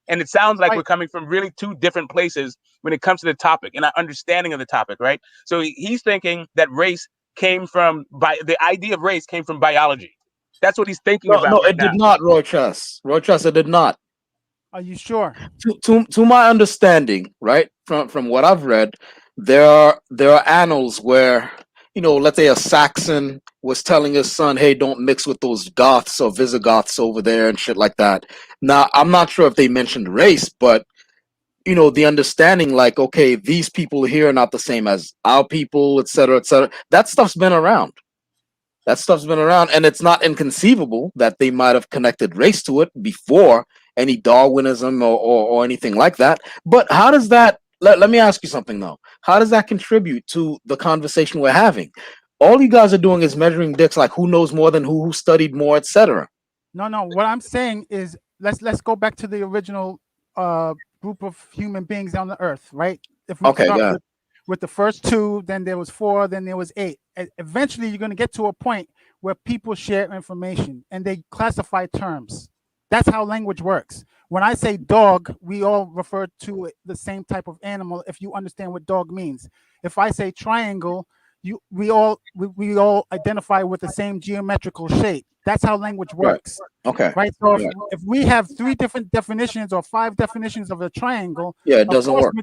Speaker 21: And it sounds like we're coming from really two different places when it comes to the topic and our understanding of the topic, right? So he's thinking that race came from the idea of race came from biology. That's what he's thinking about.
Speaker 1: No,
Speaker 21: right
Speaker 1: it
Speaker 21: now.
Speaker 1: did not, Roy Chess. Roy Chess, it did not.
Speaker 18: Are you sure?
Speaker 1: To my understanding, right, from what I've read, there are annals where, you know, let's say a Saxon was telling his son, hey, don't mix with those Goths or Visigoths over there and shit like that. Now, I'm not sure if they mentioned race, but you know, the understanding like, okay, these people here are not the same as our people, et cetera, that stuff's been around. And it's not inconceivable that they might have connected race to it before any Darwinism or anything like that. But how does that, let me ask you something though. How does that contribute to the conversation we're having? All you guys are doing is measuring dicks, like who knows more than who studied more, etc.
Speaker 18: No. What I'm saying is let's go back to the original group of human beings on the earth, right? If we start with the first two, then there was 4, then there was 8. Eventually, you're going to get to a point where people share information and they classify terms. That's how language works. When I say dog, we all refer to the same type of animal if you understand what dog means. If I say triangle, we all identify with the same geometrical shape. That's how language works.
Speaker 1: Okay.
Speaker 18: Right. So if we have 3 different definitions or 5 definitions of a triangle,
Speaker 1: it doesn't work.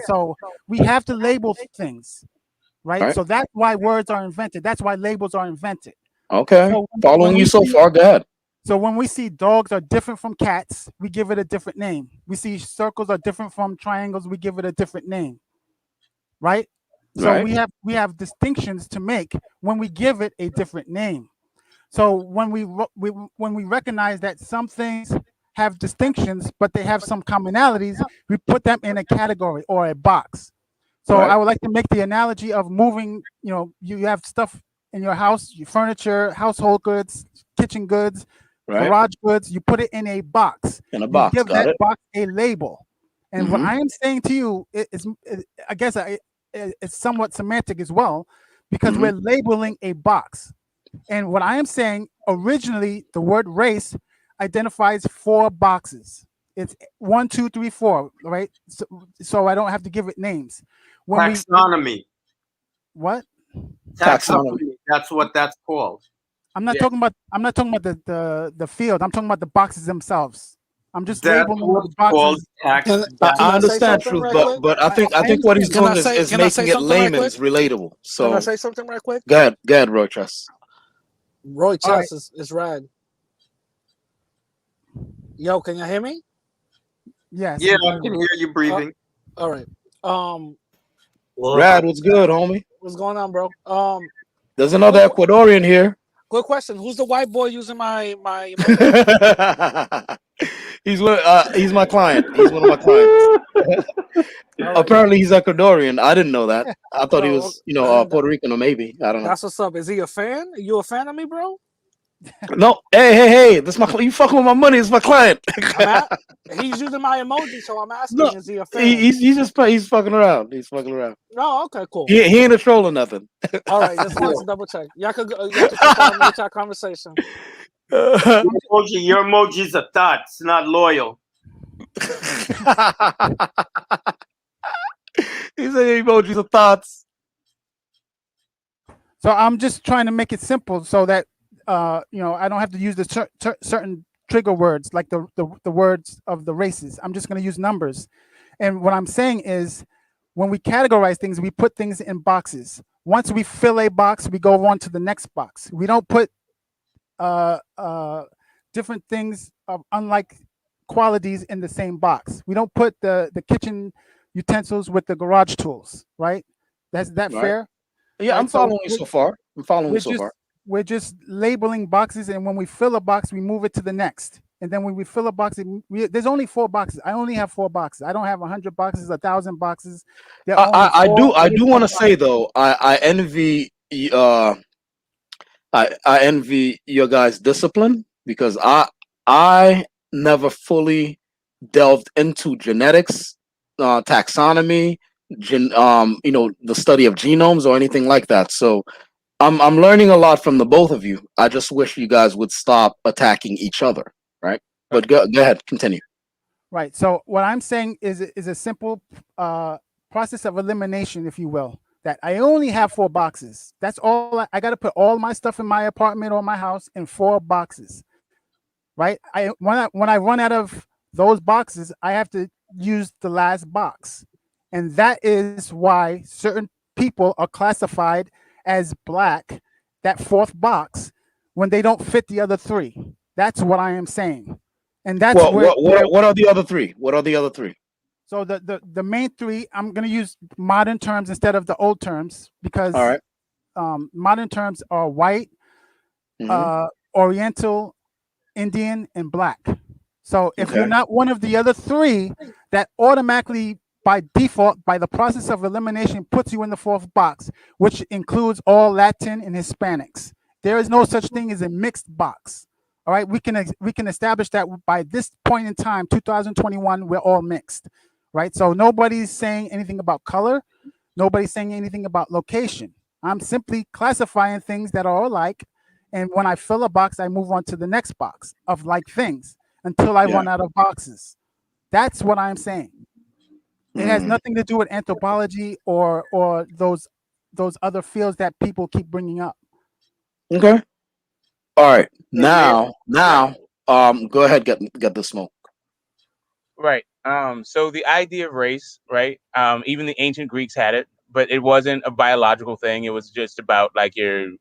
Speaker 18: So we have to label things. Right. So that's why words are invented. That's why labels are invented.
Speaker 1: Okay.
Speaker 18: So
Speaker 1: Following you so far, go ahead.
Speaker 18: So when we see dogs are different from cats, we give it a different name. We see circles are different from triangles, we give it a different name. Right? So we have distinctions to make when we give it a different name. So when we recognize that some things have distinctions, but they have some commonalities, we put them in a category or a box. So I would like to make the analogy of moving. You know, you have stuff in your house, your furniture, household goods, kitchen goods, garage goods. You put it in a box.
Speaker 1: In a box,
Speaker 18: you give that box a label. And what I am saying to you is I guess it's somewhat semantic as well, because we're labeling a box. And what I am saying, originally, the word race identifies 4 boxes. It's 1, 2, 3, 4, right? So I don't have to give it names.
Speaker 16: Taxonomy.
Speaker 18: What?
Speaker 16: Taxonomy. That's what that's called.
Speaker 18: I'm not talking about the field. I'm talking about the boxes themselves. I'm just labeling the boxes.
Speaker 1: I understand, Truth, but I think what he's doing is making it layman's relatable. So
Speaker 12: can I say something right quick?
Speaker 1: Go ahead, Roy Chess.
Speaker 12: Roy Chess is rad. Yo, can you hear me?
Speaker 18: Yes.
Speaker 16: Yeah, I can hear you breathing.
Speaker 12: All right.
Speaker 1: Rad, what's good, homie?
Speaker 12: What's going on, bro?
Speaker 1: There's another Ecuadorian here.
Speaker 12: Quick question: who's the white boy using my?
Speaker 1: He's my client. He's one of my clients. Apparently, he's Ecuadorian. I didn't know that. I thought he was, Puerto Rican or maybe. I don't know.
Speaker 12: That's what's up. Is he a fan? You a fan of me, bro?
Speaker 1: No. Hey. This my. You fucking with my money. It's my client.
Speaker 12: He's using my emoji, so I'm asking: is he a fan?
Speaker 1: He's fucking around. He's fucking around.
Speaker 12: Oh, okay, cool.
Speaker 1: He ain't a troll or nothing.
Speaker 12: All right, just wanted to double check. Y'all could continue with our conversation.
Speaker 16: Your emoji's a thought. It's not loyal.
Speaker 9: These are emojis of thoughts.
Speaker 18: So I'm just trying to make it simple so that I don't have to use the certain trigger words like the words of the races. I'm just going to use numbers. And what I'm saying is, when we categorize things, we put things in boxes. Once we fill a box, we go on to the next box. We don't put different things of unlike qualities in the same box. We don't put the kitchen utensils with the garage tools, right? That's that
Speaker 1: Right.
Speaker 18: fair?
Speaker 1: Yeah, I'm
Speaker 18: Right. So
Speaker 1: following you so far. I'm following you so far.
Speaker 18: we're just labeling boxes, and when we fill a box, we move it to the next. And then when we fill a box, there's only 4 boxes. I only have 4 boxes. I don't have 100 boxes, 1,000 boxes. There are only
Speaker 1: I do
Speaker 18: 4
Speaker 1: I do want to
Speaker 18: different
Speaker 1: say
Speaker 18: boxes.
Speaker 1: though, I envy I envy your guys' discipline because I never fully delved into genetics, taxonomy, the study of genomes or anything like that. So I'm learning a lot from the both of you. I just wish you guys would stop attacking each other, right? But go ahead, continue.
Speaker 18: Right. So what I'm saying is a simple process of elimination, if you will. That I only have 4 boxes. That's all. I got to put all my stuff in my apartment or my house in 4 boxes. Right. When I run out of those boxes, I have to use the last box, and that is why certain people are classified as black. That 4th box when they don't fit the other 3. That's what I am saying, and that's
Speaker 1: Well,
Speaker 18: where
Speaker 1: what are the other 3? What are the other 3?
Speaker 18: so the main 3, I'm going to use modern terms instead of the old terms
Speaker 1: All
Speaker 18: because
Speaker 1: right.
Speaker 18: modern terms are white,
Speaker 1: Mhm.
Speaker 18: Oriental, Indian, and black. So if you're
Speaker 1: Okay.
Speaker 18: not one of the other 3, that automatically by default, by the process of elimination, puts you in the 4th box, which includes all Latin and Hispanics. There is no such thing as a mixed box. All right, we can establish that by this point in time, 2021, we're all mixed, right? So nobody's saying anything about color, nobody's saying anything about location. I'm simply classifying things that are alike, and when I fill a box, I move on to the next box of like things until I
Speaker 1: Yeah.
Speaker 18: run out of boxes. That's what I'm saying. It has
Speaker 1: Mm.
Speaker 18: nothing to do with anthropology or those other fields that people keep bringing up.
Speaker 1: Okay. All right.
Speaker 21: Hey, man.
Speaker 1: Now, go ahead, get the smoke.
Speaker 21: Right. So the idea of race, right? Even the ancient Greeks had it, but it wasn't a biological thing. It was just about like the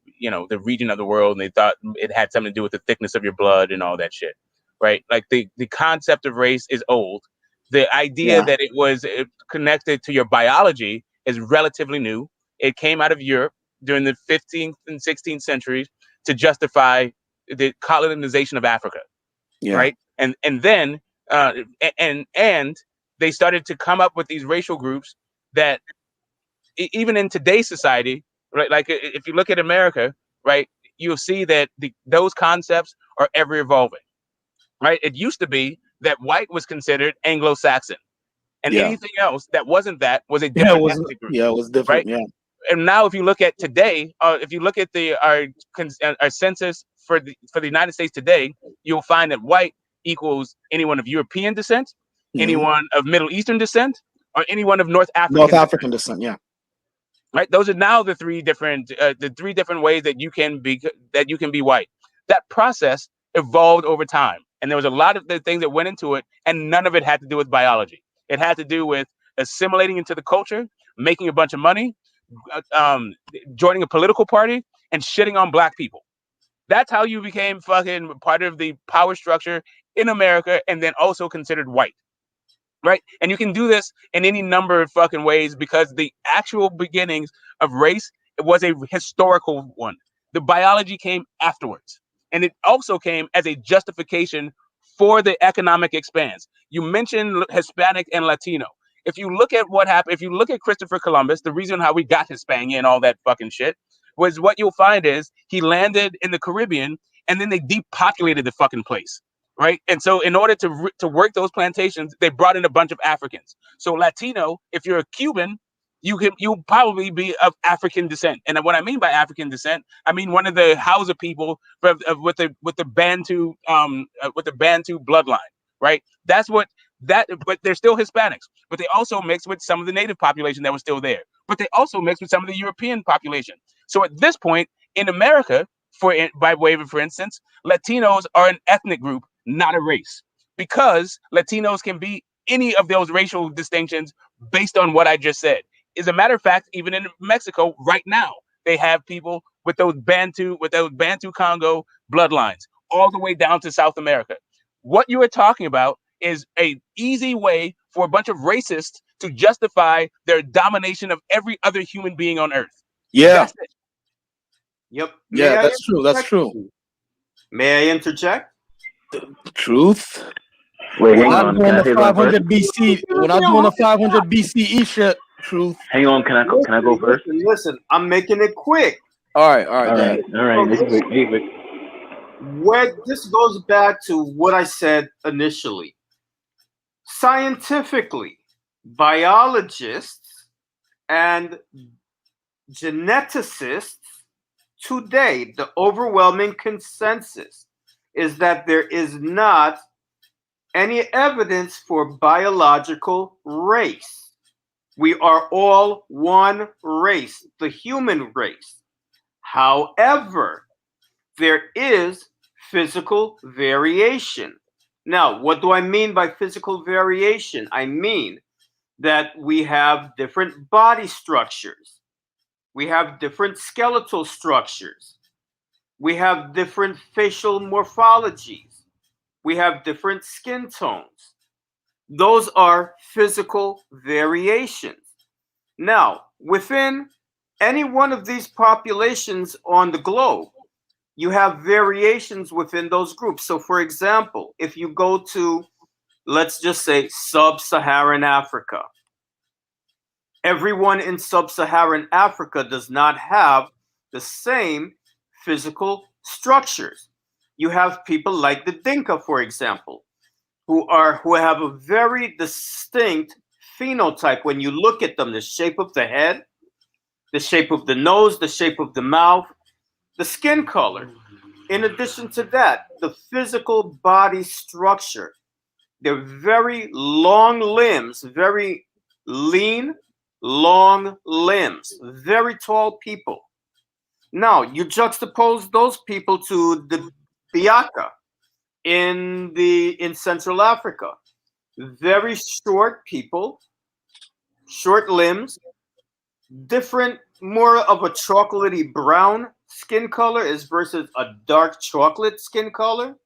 Speaker 21: region of the world, and they thought it had something to do with the thickness of your blood and all that shit, right? Like the concept of race is old. The idea
Speaker 1: Yeah.
Speaker 21: that it was connected to your biology is relatively new. It came out of Europe during the 15th and 16th centuries to justify the colonization of Africa,
Speaker 1: Yeah.
Speaker 21: right? And then uh, and they started to come up with these racial groups that even in today's society, right? Like if you look at America, right, you'll see that those concepts are ever evolving, right? It used to be that white was considered Anglo-Saxon, and
Speaker 1: Yeah.
Speaker 21: anything else that wasn't that was a
Speaker 1: Yeah. It
Speaker 21: different
Speaker 1: was.
Speaker 21: ethnic group,
Speaker 1: Yeah. It was
Speaker 21: right?
Speaker 1: different. Yeah.
Speaker 21: And now if you look at today, if you look at our census for the United States today, you'll find that white equals anyone of European descent,
Speaker 1: Hmm.
Speaker 21: anyone of Middle Eastern descent, or anyone of North
Speaker 1: North
Speaker 21: African descent.
Speaker 1: African descent. Yeah.
Speaker 21: Right? Those are now the three different ways that you can be white. That process evolved over time, and there was a lot of the things that went into it, and none of it had to do with biology. It had to do with assimilating into the culture, making a bunch of money, uh, um, joining a political party, and shitting on black people. That's how you became fucking part of the power structure in America, and then also considered white, right? And you can do this in any number of fucking ways because the actual beginnings of race was a historical one. The biology came afterwards, and it also came as a justification for the economic expanse. You mentioned Hispanic and Latino. If you look at what happened, if you look at Christopher Columbus, the reason how we got Hispania and all that fucking shit was what you'll find is he landed in the Caribbean and then they depopulated the fucking place, right? And so in order to work those plantations, they brought in a bunch of Africans. So Latino, if you're a Cuban, you'll probably be of African descent. And what I mean by African descent, I mean one of the Hausa people with the Bantu bloodline, right? That's what But they're still Hispanics. But they also mix with some of the native population that was still there. But they also mix with some of the European population. So at this point in America, by way of, for instance, Latinos are an ethnic group, not a race, because Latinos can be any of those racial distinctions based on what I just said. As a matter of fact, even in Mexico right now, they have people with those Bantu Congo bloodlines all the way down to South America. What you are talking about is a easy way for a bunch of racists to justify their domination of every other human being on Earth.
Speaker 1: Yeah.
Speaker 21: That's it.
Speaker 16: Yep.
Speaker 1: Yeah, that's true. That's true.
Speaker 16: May I interject?
Speaker 1: Truth.
Speaker 19: Wait,
Speaker 1: We're
Speaker 19: hang
Speaker 1: not
Speaker 19: on.
Speaker 1: doing
Speaker 19: Can I
Speaker 1: the
Speaker 19: say something
Speaker 1: 500
Speaker 19: first?
Speaker 1: BC. We're not doing the 500 BCE shit. Truth.
Speaker 19: Hang on. Can I go first?
Speaker 16: Listen. I'm making it quick.
Speaker 1: All right. Go ahead.
Speaker 19: All right. Hey, Vic.
Speaker 16: Where this goes back to what I said initially. Scientifically, biologists and geneticists today, the overwhelming consensus is that there is not any evidence for biological race. We are all one race, the human race. However, there is physical variation. Now, what do I mean by physical variation? I mean that we have different body structures. We have different skeletal structures. We have different facial morphologies. We have different skin tones. Those are physical variations. Now, within any one of these populations on the globe, you have variations within those groups. So, for example, if you go to, let's just say, sub-Saharan Africa, everyone in sub-Saharan Africa does not have the same physical structures. You have people like the Dinka, for example, who have a very distinct phenotype. When you look at them, the shape of the head, the shape of the nose, the shape of the mouth, the skin color. In addition to that, the physical body structure. They're very long limbs, very lean, long limbs, very tall people. Now, you juxtapose those people to the Biaka in Central Africa. Very short people, short limbs, different, more of a chocolatey brown skin color is versus a dark chocolate skin color.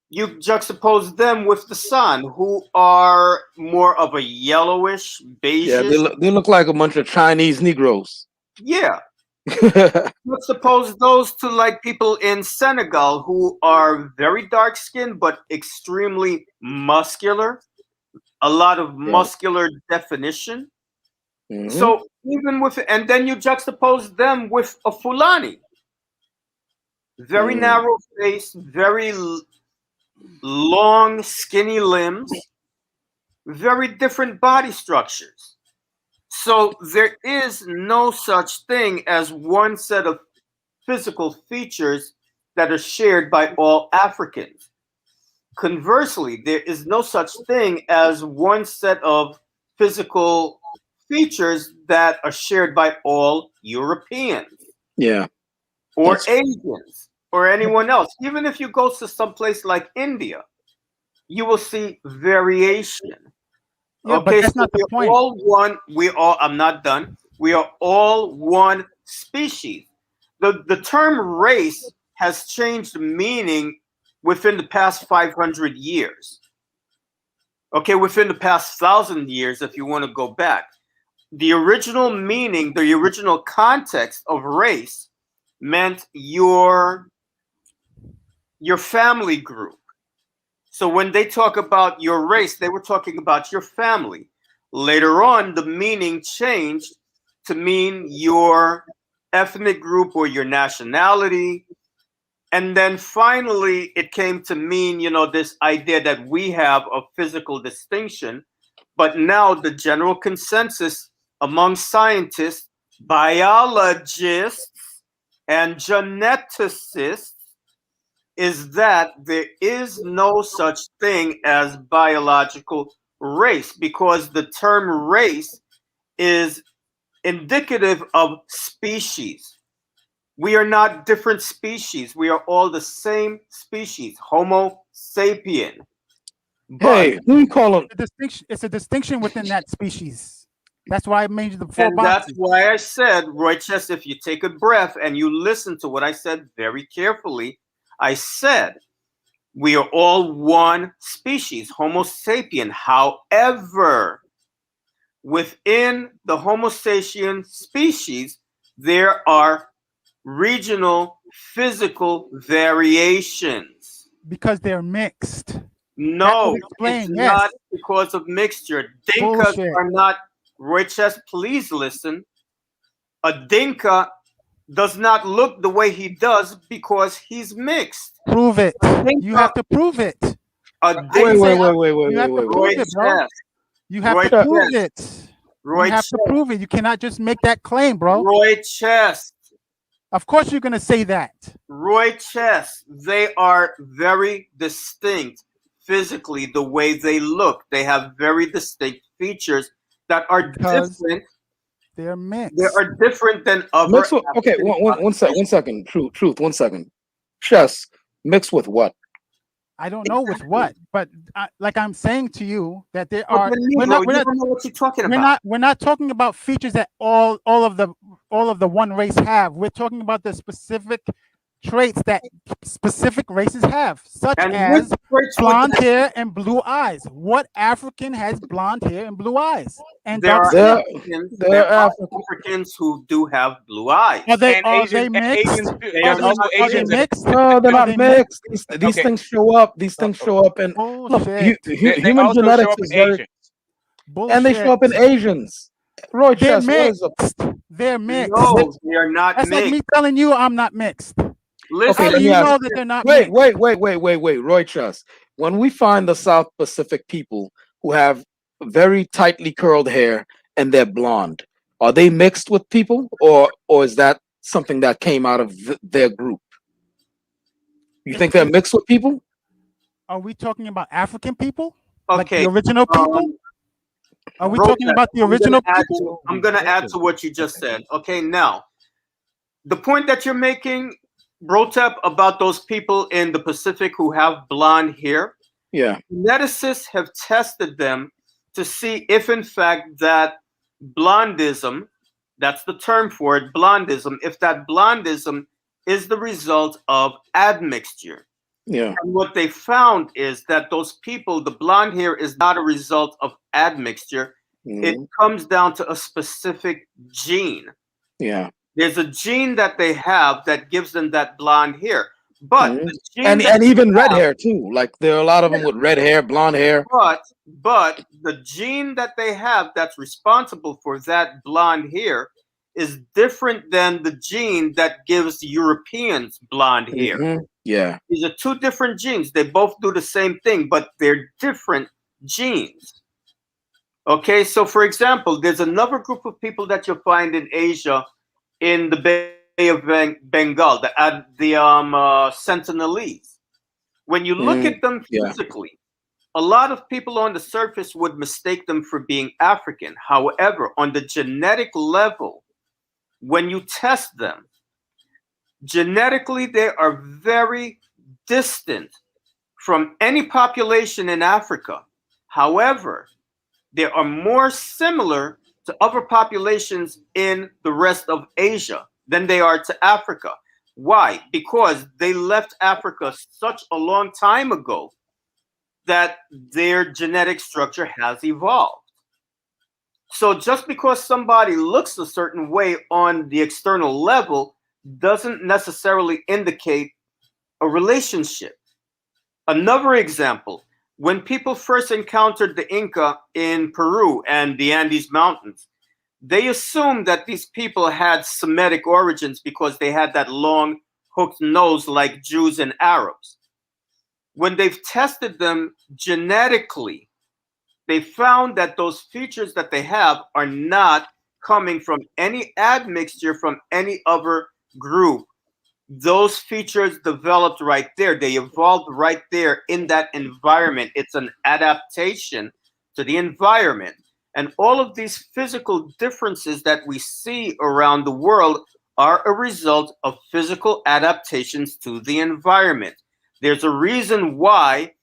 Speaker 16: You juxtapose them with the San, who are more of a yellowish, beige.
Speaker 1: Yeah, they look like a bunch of Chinese Negroes.
Speaker 16: Yeah. Juxtapose those to like people in Senegal who are very dark skinned but extremely muscular. A lot of muscular definition.
Speaker 1: Mm-hmm.
Speaker 16: So even and then you juxtapose them with a Fulani. Very narrow face, very long, skinny limbs, very different body structures. So there is no such thing as one set of physical features that are shared by all Africans. Conversely, there is no such thing as one set of physical features that are shared by all Europeans.
Speaker 1: Yeah.
Speaker 16: Or Asians or anyone else. Even if you go to some place like India, you will see variation.
Speaker 18: Yeah, but that's not the point.
Speaker 16: All one. I'm not done. We are all one species. The term race has changed meaning within the past 500 years. Okay, within the past 1,000 years, if you want to go back. The original meaning, the original context of race meant your family group. So when they talk about your race, they were talking about your family. Later on, the meaning changed to mean your ethnic group or your nationality. And then finally, it came to mean, this idea that we have a physical distinction. But now the general consensus among scientists, biologists, and geneticists is that there is no such thing as biological race, because the term race is indicative of species. We are not different species. We are all the same species, Homo sapien.
Speaker 1: Hey, who you calling?
Speaker 18: It's a distinction within that species. That's why I made the four
Speaker 16: And that's
Speaker 18: boxes.
Speaker 16: why I said, Roy Chess, if you take a breath and you listen to what I said very carefully, I said, we are all one species, Homo sapien. However, within the Homo sapien species, there are regional physical variations.
Speaker 18: Because they're mixed.
Speaker 16: No,
Speaker 18: explain,
Speaker 16: it's
Speaker 18: yes.
Speaker 16: not because of mixture. Dinkas
Speaker 18: Bullshit.
Speaker 16: are not, Roy Chess, please listen. A Dinka does not look the way he does because he's mixed.
Speaker 18: Prove it. You have to prove it.
Speaker 16: A
Speaker 1: Wait,
Speaker 16: Dinka,
Speaker 18: You have to
Speaker 16: Roy
Speaker 18: prove it, bro.
Speaker 16: Chess.
Speaker 18: You have
Speaker 16: Roy
Speaker 18: to prove
Speaker 16: Chess.
Speaker 18: it.
Speaker 16: Roy
Speaker 18: You have to
Speaker 16: Chess.
Speaker 18: prove it. You cannot just make that claim, bro.
Speaker 16: Roy Chess.
Speaker 18: Of course you're gonna say that.
Speaker 16: Roy Chess. They are very distinct physically, the way they look. They have very distinct features that are different.
Speaker 18: They're mixed.
Speaker 16: They are different than other.
Speaker 1: Mixed with, okay, one second. Truth, 1 second. Chess mixed with what?
Speaker 18: I don't know with what, but like I'm saying to you that there
Speaker 16: What
Speaker 18: are.
Speaker 16: do you mean,
Speaker 18: We're
Speaker 16: bro?
Speaker 18: not. We're
Speaker 16: You
Speaker 18: not.
Speaker 16: don't know what you're talking
Speaker 18: We're
Speaker 16: about.
Speaker 18: not. We're not talking about features that all of the one race have. We're talking about the specific traits that specific races have, such
Speaker 16: And
Speaker 18: as
Speaker 16: which traits would
Speaker 18: blonde
Speaker 16: that-
Speaker 18: hair and blue eyes. What African has blonde hair and blue eyes and
Speaker 16: There
Speaker 18: dark
Speaker 16: are
Speaker 18: skin?
Speaker 16: Africans who do have blue eyes.
Speaker 18: Are they
Speaker 21: And
Speaker 18: mixed?
Speaker 21: Asians too.
Speaker 16: They
Speaker 21: There's
Speaker 16: are
Speaker 21: also
Speaker 16: not
Speaker 21: Asians in it.
Speaker 18: mixed?
Speaker 1: No, they're
Speaker 18: Are
Speaker 1: not
Speaker 18: they
Speaker 1: mixed. These
Speaker 21: Okay.
Speaker 1: things show up. These things show up, and look,
Speaker 18: Bullshit.
Speaker 21: They
Speaker 1: human
Speaker 21: also show
Speaker 1: genetics
Speaker 21: up
Speaker 1: is
Speaker 21: in
Speaker 1: very,
Speaker 21: Asians.
Speaker 1: and they show up in Asians. Roy
Speaker 18: They're
Speaker 1: Chess, what is up?
Speaker 18: mixed. They're mixed.
Speaker 16: No, they are not
Speaker 18: That's like
Speaker 16: mixed.
Speaker 18: me telling you I'm not mixed.
Speaker 16: Listen,
Speaker 18: How
Speaker 1: Okay,
Speaker 18: do
Speaker 1: let me
Speaker 18: you
Speaker 1: ask.
Speaker 18: know that they're not
Speaker 1: Wait,
Speaker 18: mixed?
Speaker 1: Roy Chess. When we find the South Pacific people who have very tightly curled hair and they're blonde, are they mixed with people, or is that something that came out of their group? You think they're mixed with people?
Speaker 18: Are we talking about African people? Like
Speaker 16: okay.
Speaker 18: the original people? Are we talking about the original people?
Speaker 16: I'm going to add to what you just said. Okay, now, the point that you're making, Brotep, about those people in the Pacific who have blonde hair,
Speaker 1: Yeah.
Speaker 16: geneticists have tested them to see if, in fact, that blondism, that's the term for it, blondism, if that blondism is the result of admixture.
Speaker 1: Yeah.
Speaker 16: And what they found is that those people, the blonde hair is not a result of admixture. It comes down to a specific gene.
Speaker 1: Yeah.
Speaker 16: There's a gene that they have that gives them that blonde hair. But the gene
Speaker 1: and
Speaker 16: that
Speaker 1: even
Speaker 16: they
Speaker 1: red
Speaker 16: have-
Speaker 1: hair too. Like there are a lot of them with red hair, blonde hair.
Speaker 16: But the gene that they have that's responsible for that blonde hair is different than the gene that gives Europeans blonde hair.
Speaker 1: Yeah.
Speaker 16: These are two different genes. They both do the same thing, but they're different genes. Okay, so for example, there's another group of people that you'll find in Asia, in the Bay of Bengal, the Sentinelese. When you look at them physically, a lot of people on the surface would mistake them for being African. However, on the genetic level, when you test them, genetically they are very distant from any population in Africa. However, they are more similar to other populations in the rest of Asia than they are to Africa. Why? Because they left Africa such a long time ago that their genetic structure has evolved. So just because somebody looks a certain way on the external level doesn't necessarily indicate a relationship. Another example, when people first encountered the Inca in Peru and the Andes Mountains, they assumed that these people had Semitic origins because they had that long hooked nose like Jews and Arabs. When they've tested them genetically, they found that those features that they have are not coming from any admixture from any other group those features developed right there. They evolved right there in that environment. It's an adaptation to the environment. And all of these physical differences that we see around the world are a result of physical adaptations to the environment. There's a reason why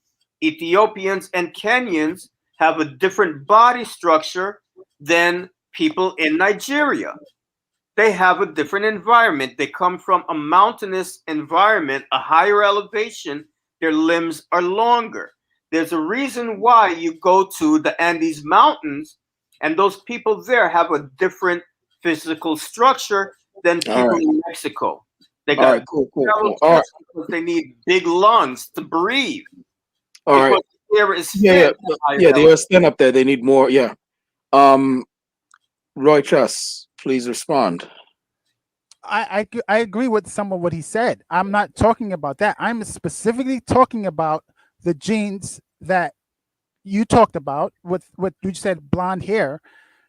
Speaker 16: Ethiopians and Kenyans have a different body structure than people in Nigeria. They have a different environment. They come from a mountainous environment, a higher elevation. Their limbs are longer. There's a reason why you go to the Andes Mountains and those people there have a different physical structure than people in Mexico. They got
Speaker 1: cool.
Speaker 16: because they need big lungs to breathe.
Speaker 1: All right.
Speaker 16: The air is
Speaker 1: Yeah,
Speaker 16: thin
Speaker 1: they are thin up there. They need more. Yeah. Roy Chess, please respond.
Speaker 18: I agree with some of what he said. I'm not talking about that. I'm specifically talking about the genes that you talked about with what you said, blonde hair.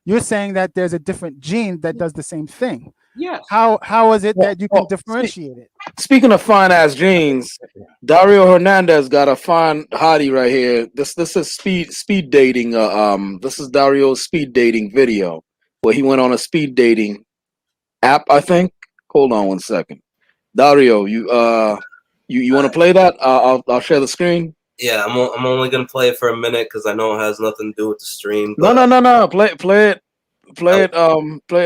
Speaker 18: You're saying that there's a different gene that does the same thing.
Speaker 16: Yes.
Speaker 18: How is it that you can differentiate it?
Speaker 1: Speaking of fine ass jeans, Dario Hernandez got a fine hottie right here. This is speed dating. This is Dario's speed dating video where he went on a speed dating app, I think. Hold on one second, Dario. You want to play that? I'll share the screen.
Speaker 17: Yeah, I'm only gonna play it for a minute because I know it has nothing to do with the stream.
Speaker 1: No. Play it.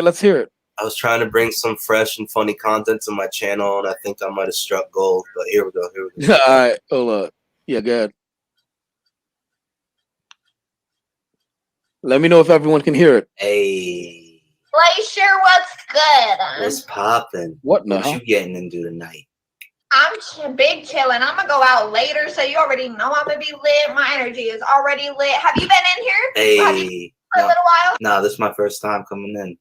Speaker 1: Let's hear it.
Speaker 17: I was trying to bring some fresh and funny content to my channel, and I think I might have struck gold. But here we go.
Speaker 1: All right, hold on. Yeah, go ahead. Let me know if everyone can hear it.
Speaker 17: Hey,
Speaker 3: Glacier, what's good?
Speaker 17: what's poppin'?
Speaker 1: What
Speaker 17: you getting into tonight?
Speaker 3: I'm big chillin'. I'm gonna go out later, so you already know I'm gonna be lit. My energy is already lit. Have you been in here? Have you been for a little while?
Speaker 17: Nah, this is my first time coming in.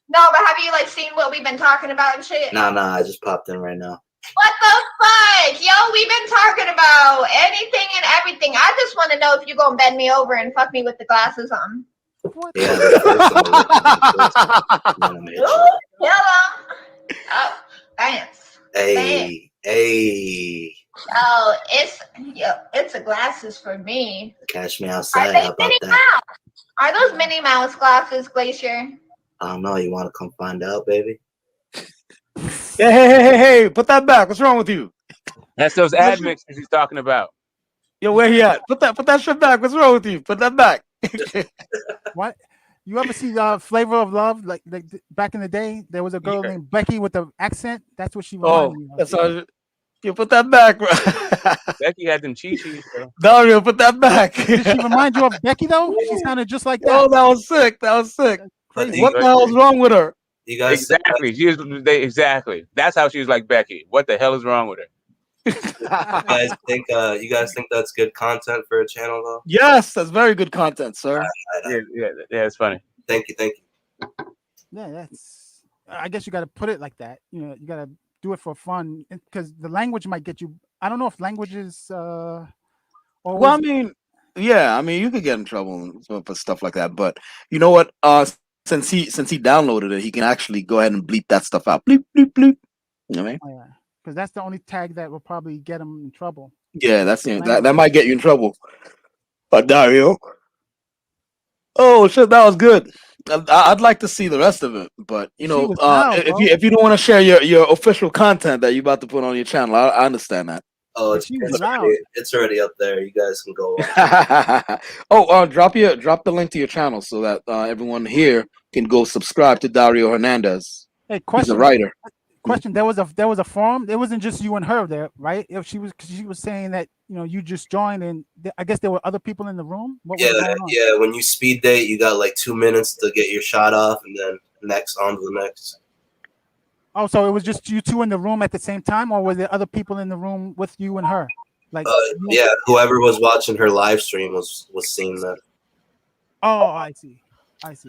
Speaker 3: No, but have you like seen what we've been talking about and shit?
Speaker 17: Nah, I just popped in right now.
Speaker 3: What the fuck? Yo, we've been talking about anything and everything. I just want to know if you gonna bend me over and fuck me with the glasses on.
Speaker 17: Yeah,
Speaker 3: Hello. Oh, thanks.
Speaker 17: Hey.
Speaker 3: Oh, it's the glasses for me.
Speaker 17: Catch me
Speaker 3: Are
Speaker 17: outside.
Speaker 3: they
Speaker 17: How about
Speaker 3: Minnie
Speaker 17: that?
Speaker 3: Mouse? Are those Minnie Mouse glasses, Glacier?
Speaker 17: I don't know. You want to come find out, baby?
Speaker 1: Hey! Put that back. What's wrong with you?
Speaker 21: That's those ad mixtures he's talking about.
Speaker 1: Yo, where he at? Put that shit back. What's wrong with you? Put that back.
Speaker 18: What? You ever see Flavor of Love? Like back in the day, there was a girl named Becky with the accent. That's what she was.
Speaker 1: That's all. You put that back, bro.
Speaker 21: Becky had them chi-chis, bro.
Speaker 1: Dario, put that back.
Speaker 18: Did she remind you of Becky though? She sounded just like that.
Speaker 1: Oh, that was sick.
Speaker 18: Crazy.
Speaker 1: What the hell's wrong with her?
Speaker 17: You guys
Speaker 21: exactly. Exactly. That's how she was like Becky. What the hell is wrong with her?
Speaker 17: You guys think that's good content for a channel though?
Speaker 1: Yes, that's very good content, sir.
Speaker 21: Yeah, it's funny.
Speaker 17: Thank you.
Speaker 18: Yeah, that's. I guess you got to put it like that. You know, you got to do it for fun because the language might get you. I don't know if languages.
Speaker 1: Well, I mean, yeah, I mean, you could get in trouble for stuff like that, but you know what? Since he downloaded it, he can actually go ahead and bleep that stuff out. Bleep, bleep, bleep. You know what I mean?
Speaker 18: Oh, yeah, because that's the only tag that will probably get him in trouble.
Speaker 1: Yeah, that might get you in trouble. But Dario, oh shit, that was good. I'd like to see the rest of it, but you know, if you don't want to share your official content that you're about to put on your channel, I understand that.
Speaker 17: Oh, it's already up there. You guys can go.
Speaker 1: Drop the link to your channel so that everyone here can go subscribe to Dario Hernandez.
Speaker 18: Hey, question.
Speaker 1: He's a writer.
Speaker 18: Question. There was a forum. It wasn't just you and her there, right? If she was saying that you just joined, and I guess there were other people in the room. What was going on?
Speaker 17: Yeah. When you speed date, you got like 2 minutes to get your shot off, and then on to the next.
Speaker 18: Oh, so it was just you two in the room at the same time, or were there other people in the room with you and her? Like,
Speaker 17: yeah, whoever was watching her live stream was seeing that.
Speaker 18: Oh, I see.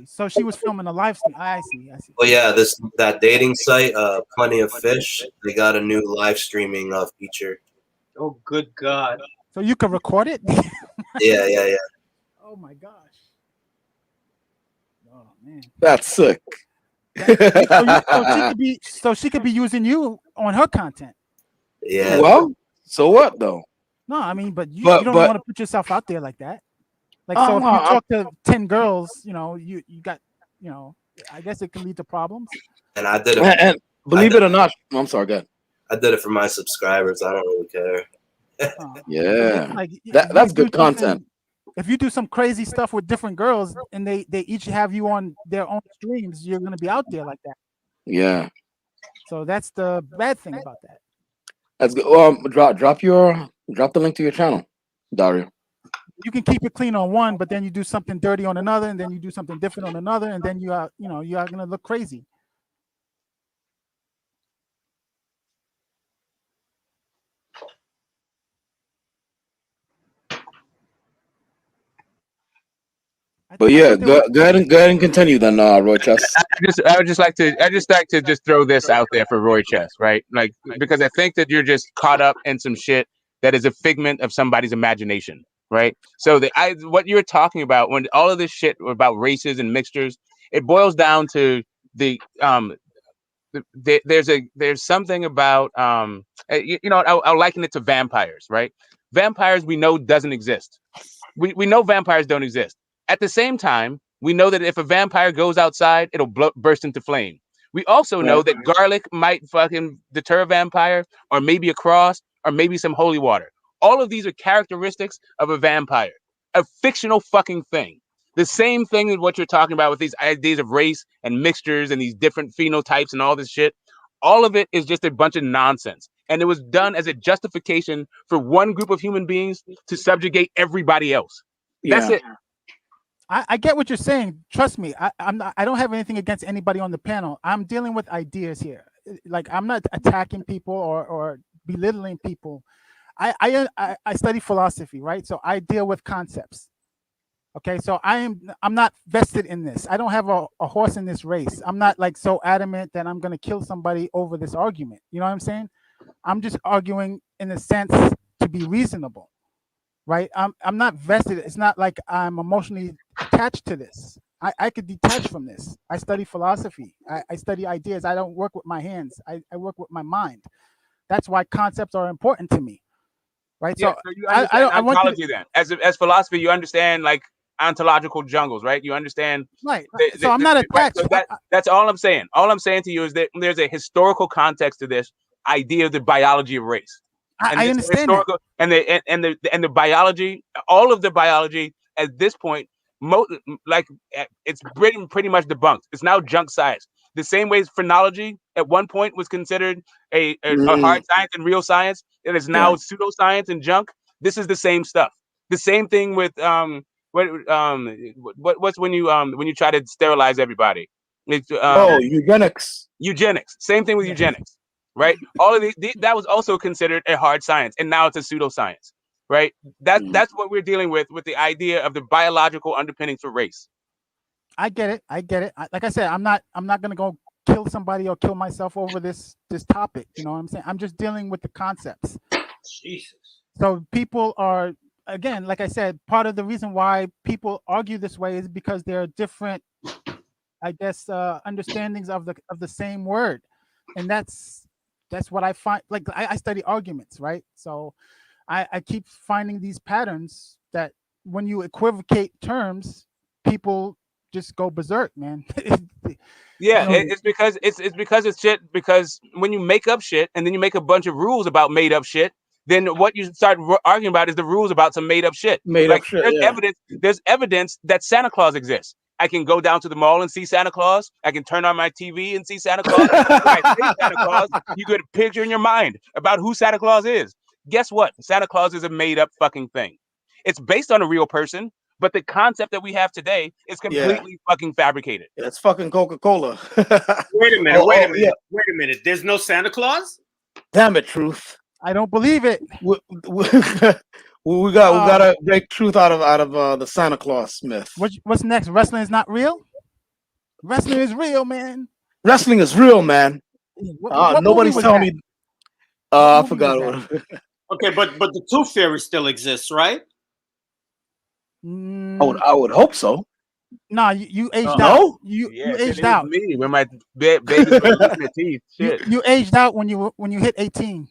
Speaker 18: So she was filming a live stream. I see.
Speaker 17: Well, yeah, that dating site, Plenty of Fish, they got a new live streaming feature.
Speaker 16: Oh, good God!
Speaker 18: So you can record it?
Speaker 17: Yeah.
Speaker 18: Oh my gosh. Oh man,
Speaker 1: that's sick.
Speaker 18: So she could be using you on her content.
Speaker 17: Yeah.
Speaker 1: Well, so what though?
Speaker 18: No, I mean, but you
Speaker 1: But
Speaker 18: don't want to put yourself out there like that. Like, so if you talk to 10 girls, you got, I guess it can lead to problems.
Speaker 17: And I did it.
Speaker 1: And believe it or not, I'm sorry, go ahead.
Speaker 17: I did it for my subscribers. I don't really care.
Speaker 1: Yeah,
Speaker 18: Like,
Speaker 1: that's good content.
Speaker 18: If you do some crazy stuff with different girls and they each have you on their own streams, you're gonna be out there like that.
Speaker 1: Yeah,
Speaker 18: so that's the bad thing about that.
Speaker 1: That's good. Drop the link to your channel, Dario.
Speaker 18: You can keep it clean on one, but then you do something dirty on another, and then you do something different on another, and then you are gonna look crazy.
Speaker 1: But yeah, go ahead and continue then, Roy Chess.
Speaker 21: I would just like to throw this out there for Roy Chess, right? Like, because I think that you're just caught up in some shit that is a figment of somebody's imagination, right? So what you're talking about when all of this shit about races and mixtures, it boils down to there's something about I'll liken it to vampires, right? Vampires we know doesn't exist. We know vampires don't exist. At the same time, we know that if a vampire goes outside, it'll burst into flame. We also know that garlic might fucking deter a vampire, or maybe a cross, or maybe some holy water. All of these are characteristics of a vampire, a fictional fucking thing. The same thing as what you're talking about with these ideas of race and mixtures and these different phenotypes and all this shit. All of it is just a bunch of nonsense. And it was done as a justification for one group of human beings to subjugate everybody else. That's it.
Speaker 18: I get what you're saying. Trust me, I don't have anything against anybody on the panel. I'm dealing with ideas here. Like, I'm not attacking people or belittling people. I study philosophy, right? So I deal with concepts. Okay, so I'm not vested in this. I don't have a horse in this race. I'm not like so adamant that I'm gonna kill somebody over this argument. You know what I'm saying? I'm just arguing in a sense to be reasonable, right? I'm not vested. It's not like I'm emotionally attached to this. I could detach from this. I study philosophy. I study ideas. I don't work with my hands. I work with my mind. That's why concepts are important to me, right?
Speaker 21: Yeah, so you understand ontology then. As philosophy, you understand like ontological jungles, right? You understand,
Speaker 18: right? So I'm not attached.
Speaker 21: Right? So that's all I'm saying. All I'm saying to you is that there's a historical context to this idea of the biology of race.
Speaker 18: I understand that.
Speaker 21: And the biology, all of the biology at this point, it's pretty much debunked. It's now junk science. The same way as phrenology at one point was considered a hard science and real science, it is now pseudoscience and junk. This is the same stuff. The same thing with what's when you try to sterilize everybody? It's,
Speaker 1: eugenics.
Speaker 21: Eugenics. Same thing with eugenics, right? All of these that was also considered a hard science, and now it's a pseudoscience, right? That's what we're dealing with the idea of the biological underpinnings for race.
Speaker 18: I get it. Like I said, I'm not gonna go kill somebody or kill myself over this topic. You know what I'm saying? I'm just dealing with the concepts.
Speaker 16: Jesus.
Speaker 18: So people are, again, like I said, part of the reason why people argue this way is because there are different, I guess, understandings of the same word, and that's what I find. Like, I study arguments, right? So I keep finding these patterns that when you equivocate terms, people just go berserk, man.
Speaker 21: Yeah, it's because it's shit. Because when you make up shit and then you make a bunch of rules about made up shit, then what you start arguing about is the rules about some made up shit. There's evidence that Santa Claus exists. I can go down to the mall and see Santa Claus. I can turn on my TV and see Santa Claus. When I say Santa Claus, you get a picture in your mind about who Santa Claus is. Guess what? Santa Claus is a made up fucking thing. It's based on a real person, but the concept that we have today is completely fucking fabricated.
Speaker 1: It's fucking Coca-Cola.
Speaker 16: Wait a minute. There's no Santa Claus?
Speaker 1: Damn it, Truth.
Speaker 18: I don't believe it.
Speaker 1: We gotta break Truth out of the Santa Claus myth.
Speaker 18: What's next? Wrestling is not real? Wrestling is real, man.
Speaker 1: Wrestling is real, man. Nobody's telling me. I forgot.
Speaker 16: Okay, but the Tooth Fairy still exists, right?
Speaker 1: I would hope so.
Speaker 18: Nah, you aged
Speaker 11: No?
Speaker 18: out. You
Speaker 21: Yeah, shit,
Speaker 18: aged
Speaker 21: it was
Speaker 18: out.
Speaker 21: me when my babies were losing their teeth. Shit.
Speaker 18: You aged out when you hit 18.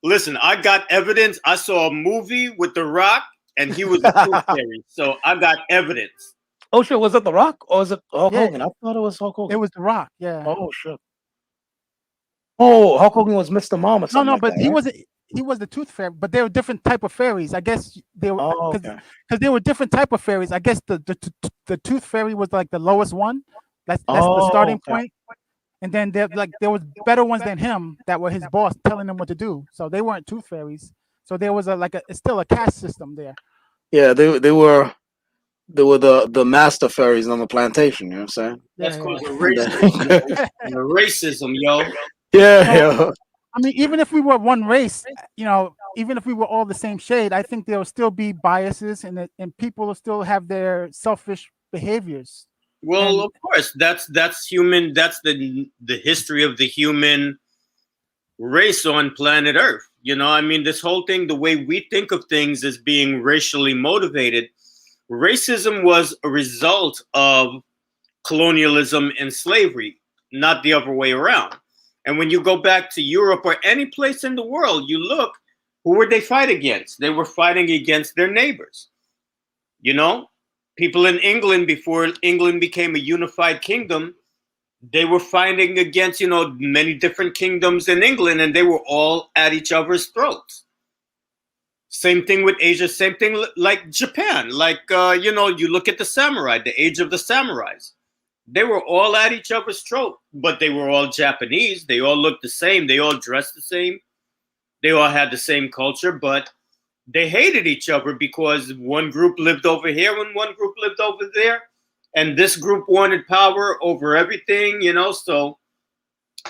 Speaker 16: Listen, I got evidence. I saw a movie with The Rock, and he was a tooth fairy. So I got evidence.
Speaker 12: Oh shit, was it The Rock or was it Hulk
Speaker 18: Yeah,
Speaker 12: Hogan? I thought it was Hulk Hogan.
Speaker 18: It was The Rock. Yeah.
Speaker 12: Oh shit. Oh, Hulk Hogan was Mr. Mom or
Speaker 18: No,
Speaker 12: something
Speaker 18: no,
Speaker 12: like
Speaker 18: but
Speaker 12: that,
Speaker 18: he
Speaker 12: right?
Speaker 18: wasn't. He was the tooth fairy, but there were different type of fairies. I guess they were
Speaker 12: Oh,
Speaker 18: because
Speaker 12: okay.
Speaker 18: there were different type of fairies. I guess the tooth fairy was like the lowest one. That's the
Speaker 12: Oh,
Speaker 18: starting
Speaker 12: okay.
Speaker 18: point. And then there was better ones than him that were his boss telling him what to do. So they weren't tooth fairies. So there was it's still a caste system there.
Speaker 1: Yeah, they were the master fairies on the plantation. You know what I'm saying?
Speaker 16: That's
Speaker 18: Yeah,
Speaker 16: cause of
Speaker 1: And then-
Speaker 16: racism, yo. Racism, yo.
Speaker 1: yeah,
Speaker 18: So,
Speaker 1: yeah.
Speaker 18: I mean, even if we were one race, even if we were all the same shade, I think there will still be biases, and people will still have their selfish behaviors.
Speaker 16: Well, of course, that's human. That's the history of the human race on planet Earth. You know, I mean, this whole thing, the way we think of things as being racially motivated, racism was a result of colonialism and slavery, not the other way around. And when you go back to Europe or any place in the world, you look, who would they fight against? They were fighting against their neighbors. You know, people in England, before England became a unified kingdom, they were fighting against, many different kingdoms in England, and they were all at each other's throats. Same thing with Asia, same thing like Japan. Like, you look at the samurai, the age of the samurais. They were all at each other's throat, but they were all Japanese. They all looked the same. They all dressed the same. They all had the same culture, but they hated each other because one group lived over here and one group lived over there. And this group wanted power over everything, so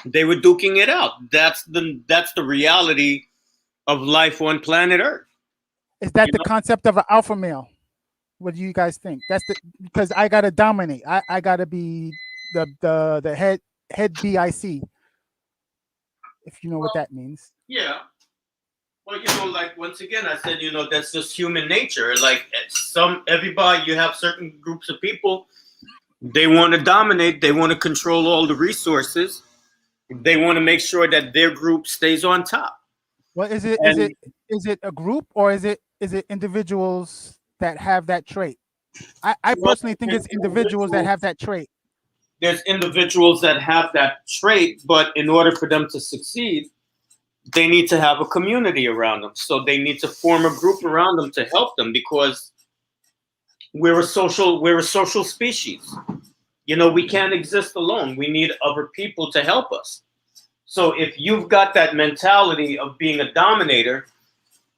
Speaker 16: they were duking it out. That's the reality of life on planet Earth.
Speaker 18: Is that the concept of an alpha male? What do you guys think? That's because I gotta dominate. I gotta be the head BIC. If you know what that means.
Speaker 16: Yeah. Well, like once again, I said, that's just human nature. Like everybody, you have certain groups of people, they want to dominate, they want to control all the resources, they want to make sure that their group stays on top.
Speaker 18: Well, is it a group or is it individuals that have that trait? I personally think it's individuals that have that trait.
Speaker 16: There's individuals that have that trait, but in order for them to succeed, they need to have a community around them. So they need to form a group around them to help them, because we're a social species. We can't exist alone. We need other people to help us. So if you've got that mentality of being a dominator,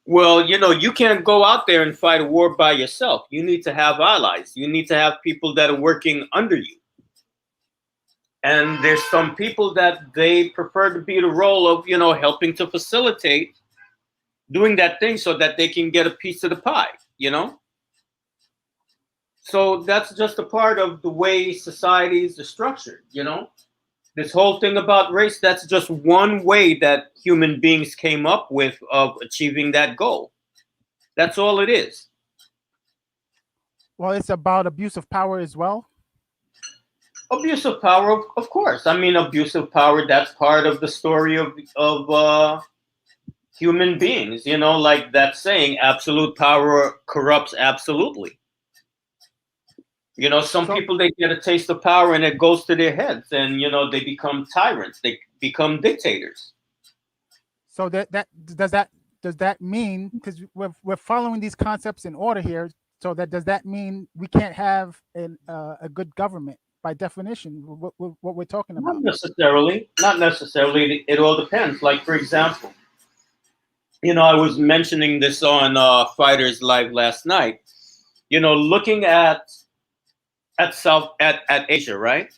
Speaker 16: well, you can't go out there and fight a war by yourself. You need to have allies. You need to have people that are working under you. And there's some people that they prefer to be the role of, helping to facilitate doing that thing so that they can get a piece of the pie, So that's just a part of the way societies are structured, This whole thing about race, that's just one way that human beings came up with of achieving that goal. That's all it is.
Speaker 18: Well, it's about abuse of power as well.
Speaker 16: Abuse of power, of course. I mean, abuse of power, that's part of the story of human beings, like that saying, absolute power corrupts absolutely. Some people, they get a taste of power and it goes to their heads, and, they become tyrants. They become dictators.
Speaker 18: So does that mean, because we're following these concepts in order here, so does that mean we can't have a good government by definition? What we're talking about?
Speaker 16: Not necessarily. It all depends. Like, for example, I was mentioning this on Fighters Live last night. Looking at Asia, right?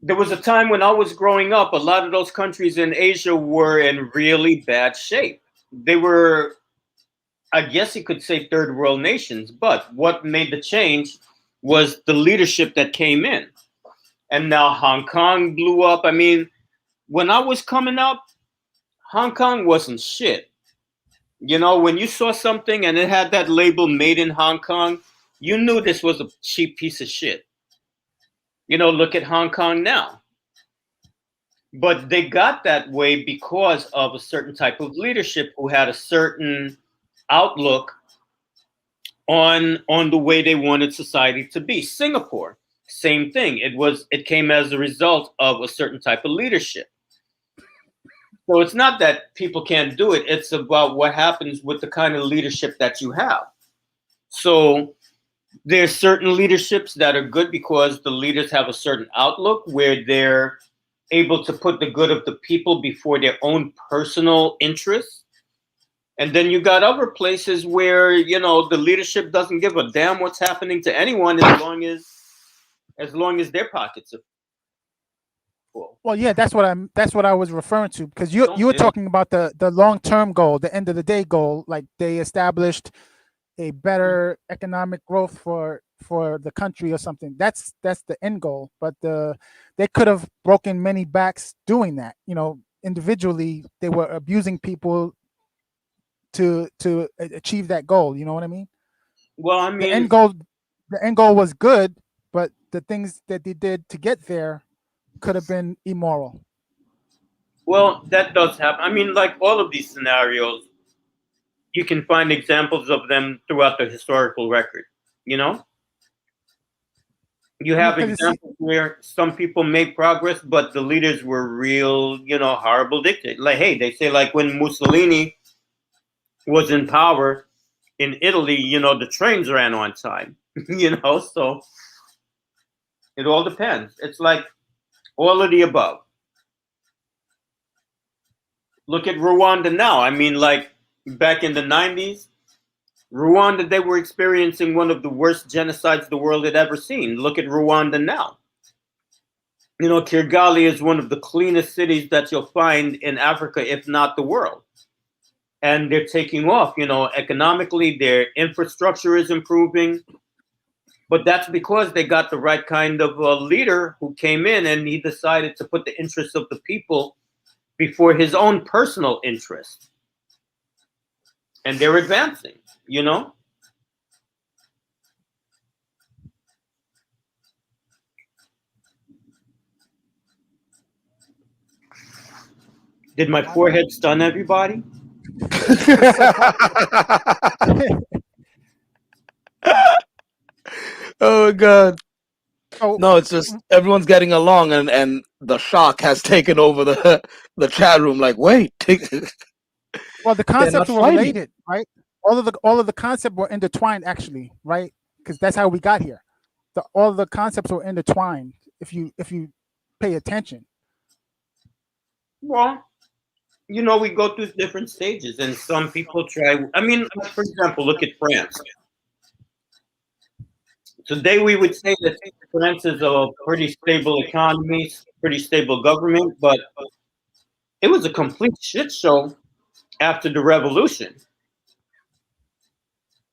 Speaker 16: There was a time when I was growing up, a lot of those countries in Asia were in really bad shape. They were, I guess you could say, third world nations, but what made the change was the leadership that came in. And now Hong Kong blew up. I mean, when I was coming up, Hong Kong wasn't shit. When you saw something and it had that label made in Hong Kong, you knew this was a cheap piece of shit. You know, look at Hong Kong now. But they got that way because of a certain type of leadership who had a certain outlook on the way they wanted society to be. Singapore, same thing. It came as a result of a certain type of leadership. So it's not that people can't do it. It's about what happens with the kind of leadership that you have. So there's certain leaderships that are good because the leaders have a certain outlook where they're able to put the good of the people before their own personal interests. And then you got other places where, you know, the leadership doesn't give a damn what's happening to anyone as long as their pockets are full.
Speaker 18: Well, yeah, that's what I was referring to, because you were talking about the long-term goal, the end of the day goal, like they established a better economic growth for the country or something. That's the end goal, but they could have broken many backs doing that. You know, individually they were abusing people to achieve that goal. You know what I mean?
Speaker 16: Well, I mean,
Speaker 18: the end goal was good, but the things that they did to get there could have been immoral.
Speaker 16: Well, that does happen. I mean, like all of these scenarios, you can find examples of them throughout the historical record, you know? You have examples where some people make progress, but the leaders were real, you know, horrible dictators. Like, hey, they say like when Mussolini was in power in Italy, you know, the trains ran on time, you know? So it all depends. It's like all of the above. Look at Rwanda now. I mean, like back in the 90s, Rwanda, they were experiencing one of the worst genocides the world had ever seen. Look at Rwanda now. You know, Kigali is one of the cleanest cities that you'll find in Africa, if not the world. And they're taking off, you know, economically, their infrastructure is improving. But that's because they got the right kind of leader who came in and he decided to put the interests of the people before his own personal interests. And they're advancing, you know? Did my forehead stun everybody?
Speaker 1: Oh my god. No, it's just everyone's getting along and the shock has taken over the chat room. Like, wait.
Speaker 18: Well, the
Speaker 1: not
Speaker 18: concepts were
Speaker 1: fighting.
Speaker 18: related, right? All of the concepts were intertwined, actually, right? Because that's how we got here. All of the concepts were intertwined. If you pay attention.
Speaker 16: Well, you know, we go through different stages, and some people try. I mean, for example, look at France. Today, we would say that France is a pretty stable economy, pretty stable government, but it was a complete shit show after the revolution.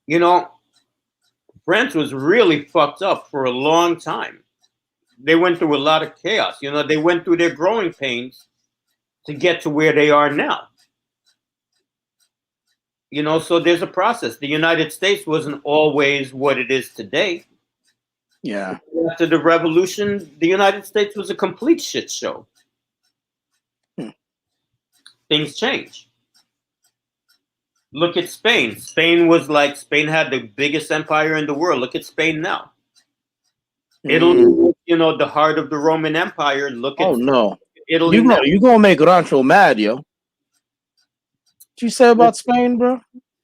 Speaker 16: You know, France was really fucked up for a long time. They went through a lot of chaos. You know, they went through their growing pains to get to where they are now. You know, so there's a process. The United States wasn't always what it is today.
Speaker 1: Yeah.
Speaker 16: After the revolution, the United States was a complete shit show. Things change. Look at Spain. Spain had the biggest empire in the world. Look at Spain now. Italy, you know, the heart of the Roman Empire. Look at
Speaker 1: no.
Speaker 16: Italy.
Speaker 1: You gonna make Rancho mad, yo. What you say about Spain, bro?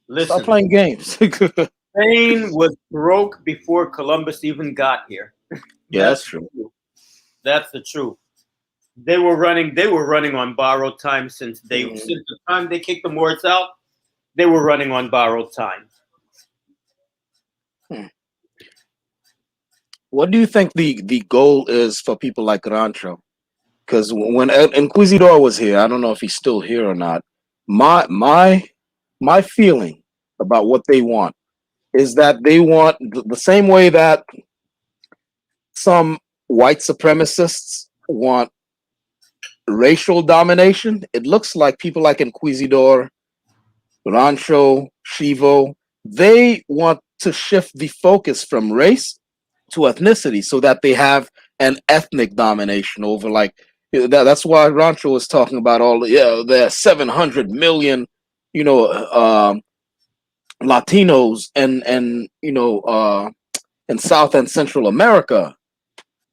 Speaker 16: Listen,
Speaker 1: Stop playing games.
Speaker 16: Spain was broke before Columbus even got here.
Speaker 1: Yeah, that's true.
Speaker 16: That's the truth. They were running on borrowed time since since the time they kicked the Moors out. They were running on borrowed time.
Speaker 1: What do you think the goal is for people like Rancho? Because when Inquisidor was here, I don't know if he's still here or not. My feeling about what they want is that they want the same way that some white supremacists want racial domination. It looks like people like Inquisidor, Rancho, Shivo, they want to shift the focus from race to ethnicity so that they have an ethnic domination over, like, that's why Rancho was talking about all the 700 million, Latinos and in South and Central America.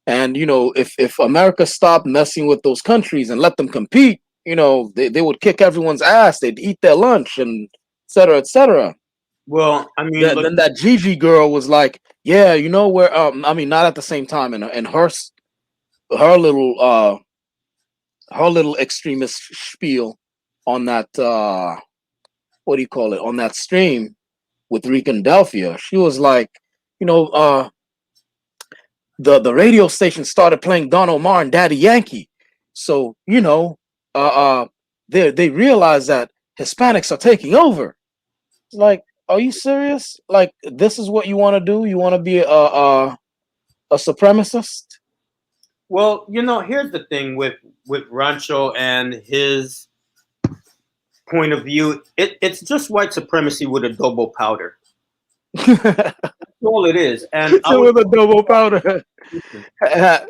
Speaker 1: And if America stopped messing with those countries and let them compete, they would kick everyone's ass. They'd eat their lunch and et cetera, et cetera.
Speaker 16: Well, I mean,
Speaker 1: Then that Gigi girl was like, yeah, where I mean, not at the same time, and her little extremist spiel on that what do you call it, on that stream with Rican Delphia. She was like, the radio station started playing Don Omar and Daddy Yankee, so they realized that Hispanics are taking over. Like, are you serious? Like, this is what you want to do? You want to be a supremacist?
Speaker 16: Well, here's the thing with Rancho and his point of view. It's just white supremacy with adobo powder. That's all it is. And
Speaker 1: with adobo powder. I'm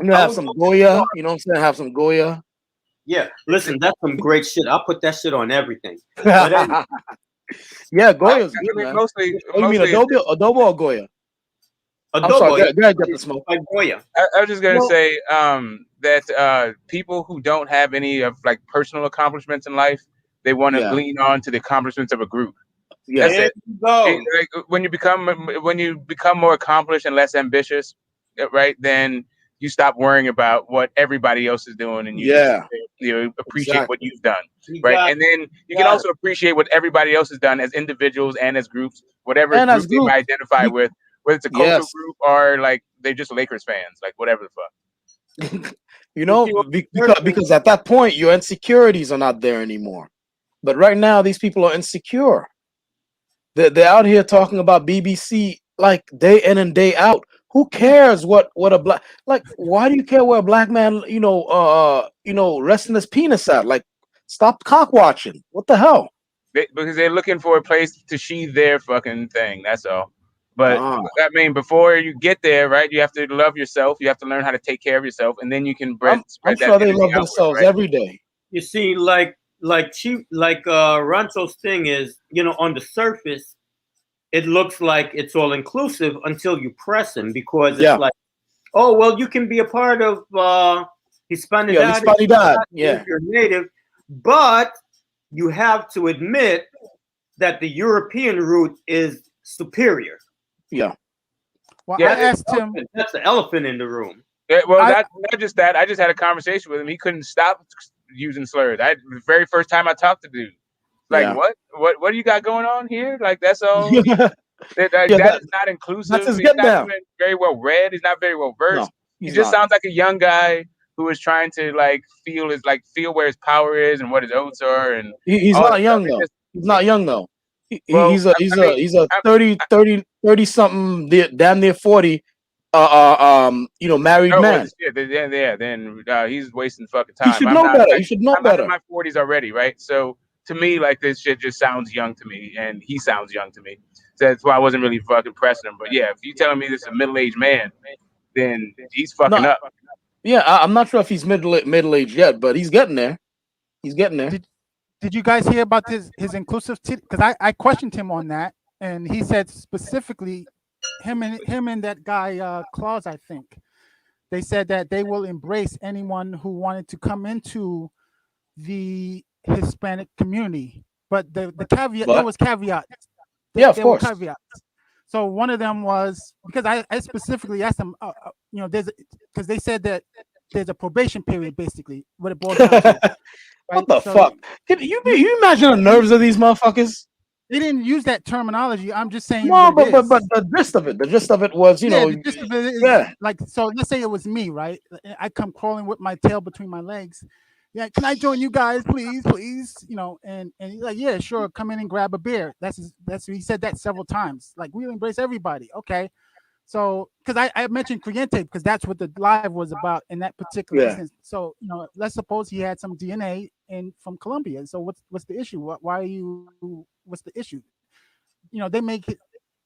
Speaker 1: gonna have some Goya. You know what I'm saying? Have some Goya.
Speaker 16: Yeah, listen, that's some great shit. I'll put that shit on everything. But anyway,
Speaker 1: yeah, Goya's good, man.
Speaker 21: Mostly,
Speaker 1: you mean adobo or Goya?
Speaker 16: Adobo.
Speaker 1: I'm sorry, go ahead, get the smoke.
Speaker 16: Like Goya.
Speaker 21: I was just gonna say that people who don't have any of like personal accomplishments in life, they want to lean on to the accomplishments of a group.
Speaker 1: Yeah,
Speaker 21: that's it. Like, when you become more accomplished and less ambitious, right? Then you stop worrying about what everybody else is doing, and you appreciate what you've done, right? And then you can also appreciate what everybody else has done as individuals and as groups, whatever group they might identify with, whether it's a cultural group or like they're just Lakers fans, like whatever the fuck.
Speaker 1: Because at that point your insecurities are not there anymore. But right now these people are insecure. They're out here talking about BBC like day in and day out. Who cares what a black, like, why do you care where a black man resting his penis at? Like, stop cock watching. What the hell?
Speaker 21: Because they're looking for a place to sheathe their fucking thing. That's all. But I mean, before you get there, right, you have to love yourself. You have to learn how to take care of yourself, and then you can spread
Speaker 1: I'm
Speaker 21: that.
Speaker 1: sure they love themselves every day.
Speaker 16: You see, like Rancho's thing is, on the surface, it looks like it's all inclusive until you press him, because it's like, oh, well, you can be a part of Hispanidad, if you're native, but you have to admit that the European route is superior.
Speaker 1: Yeah.
Speaker 18: Well, I asked him.
Speaker 16: That's the elephant in the room.
Speaker 21: Yeah, well, not just that. I just had a conversation with him. He couldn't stop using slurs. The very first time I talked to dude, like, what do you got going on here? Like, that's all. that is not inclusive.
Speaker 1: That's his
Speaker 21: He's
Speaker 1: get
Speaker 21: not
Speaker 1: down.
Speaker 21: even very well read. He's not very well versed.
Speaker 1: No,
Speaker 21: he just sounds like a young guy who is trying to feel where his power is and what his oaths are. And
Speaker 1: he's not young though. He's not young though. He's a 30 something, damn near 40, married man.
Speaker 21: Then he's wasting fucking time.
Speaker 1: You should know better. You should know better.
Speaker 21: I'm in my 40s already, right? So to me, like, this shit just sounds young to me, and he sounds young to me. So that's why I wasn't really fucking pressing him. But yeah, if you telling me this is a middle-aged man, then he's fucking up.
Speaker 1: Yeah, I'm not sure if he's middle-aged yet, but he's getting there. He's getting there.
Speaker 18: Did you guys hear about his inclusivity? Because I questioned him on that, and he said specifically, him and that guy Claus, I think, they said that they will embrace anyone who wanted to come into the Hispanic community, but the caveat, there was caveats.
Speaker 1: Yeah, of course.
Speaker 18: Were caveats. So one of them was, because I specifically asked them, because they said that there's a probation period, basically, what it boils down to.
Speaker 1: What the fuck? Can you imagine the nerves of these motherfuckers?
Speaker 18: They didn't use that terminology. I'm just saying.
Speaker 1: No, but the gist of it was,
Speaker 18: the gist of it is, like, so let's say it was me, right? I come crawling with my tail between my legs. Yeah, can I join you guys, please? And he's like, yeah, sure, come in and grab a beer. That's he said that several times. Like, we'll embrace everybody. Okay. So, because I mentioned Creyente because that's what the live was about in that particular instance. So, let's suppose he had some DNA from Colombia. So, what's the issue? Why are you? What's the issue? They make it.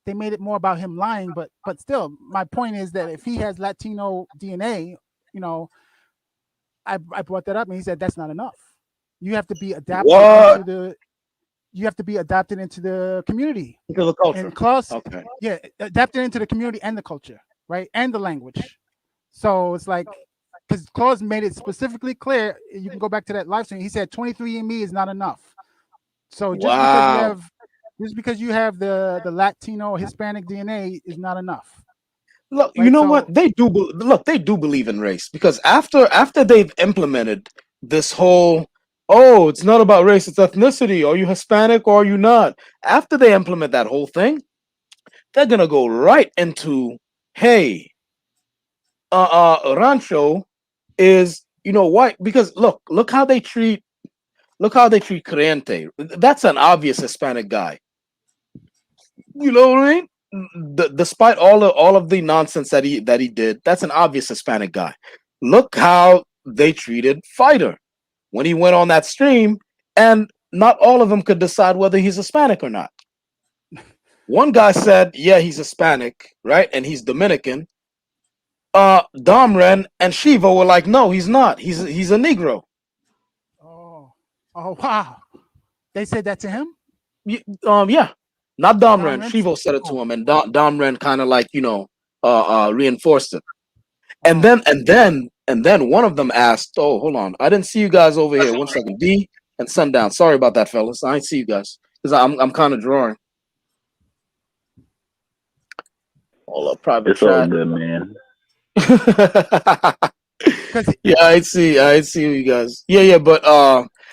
Speaker 18: they made it more about him lying. But still, my point is that if he has Latino DNA, you know, I brought that up, and he said that's not enough. You have to be adapted into the. You have to be adapted into the community.
Speaker 1: Into the culture.
Speaker 18: And Klaus,
Speaker 1: Okay.
Speaker 18: yeah, adapted into the community and the culture, right, and the language. So it's like, because Klaus made it specifically clear. You can go back to that live stream. He said 23andMe is not enough. So just because you have the Latino Hispanic DNA is not enough.
Speaker 1: Look,
Speaker 18: Right?
Speaker 1: you know what? They do they do believe in race, because after they've implemented this whole, oh, it's not about race, it's ethnicity. Are you Hispanic or are you not? After they implement that whole thing, they're gonna go right into, hey, Rancho is, white, because look how they treat Creyente. That's an obvious Hispanic guy. You know what I mean? Despite all of the nonsense that he did, that's an obvious Hispanic guy. Look how they treated Fighter when he went on that stream, and not all of them could decide whether he's Hispanic or not. One guy said, "Yeah, he's Hispanic, right, and he's Dominican." Domren and Shiva were like, "No, he's not. He's a Negro."
Speaker 18: Oh wow! They said that to him.
Speaker 1: Yeah. Not Domren. Shivo said it to him, and Domren kind of like, reinforced it. And then one of them asked, "Oh, hold on, I didn't see you guys over here. 1 second, D and Sundown. Sorry about that, fellas. I didn't see you guys because I'm kind of drawing." Hold up, private
Speaker 19: It's
Speaker 1: chat.
Speaker 19: all good, man.
Speaker 1: Yeah, I see you guys. Yeah, but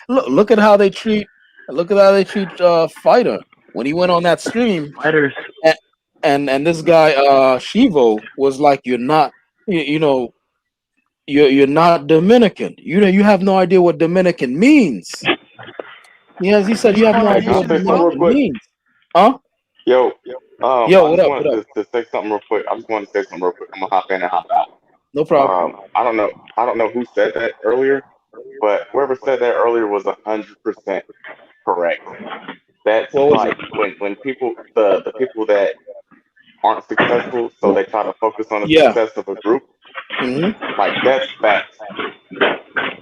Speaker 1: look at how they treat Fighter when he went on that stream.
Speaker 19: Fighters.
Speaker 1: And this guy Shivo was like, "You're not, you're not Dominican. You have no idea what Dominican means." Yes, he said you have no idea what Dominican means. Huh?
Speaker 2: Yo,
Speaker 1: Yo,
Speaker 2: I
Speaker 1: what
Speaker 2: just
Speaker 1: up?
Speaker 2: wanted to say something real quick. I just wanted to say something real quick. I'm gonna hop in and hop out.
Speaker 1: No problem.
Speaker 2: I don't know who said that earlier, but whoever said that earlier was 100% correct. That's like when people the people that aren't successful, so they try to focus on the success of a group. Like that's facts.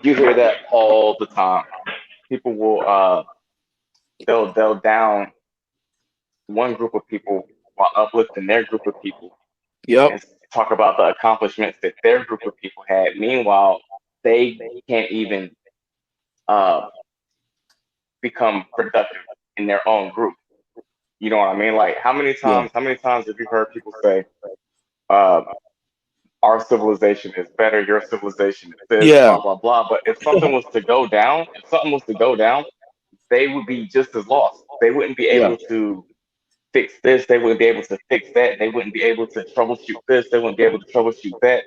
Speaker 2: You hear that all the time. People will they'll down one group of people while uplifting their group of people.
Speaker 1: Yep.
Speaker 2: And talk about the accomplishments that their group of people had. Meanwhile, they can't even become productive in their own group. You know what I mean? Like how many times have you heard people say, our civilization is better, your civilization is this, blah, blah, blah. But if something was to go down, they would be just as lost. They wouldn't be able to fix this, they wouldn't be able to fix that, they wouldn't be able to troubleshoot this, they wouldn't be able to troubleshoot that.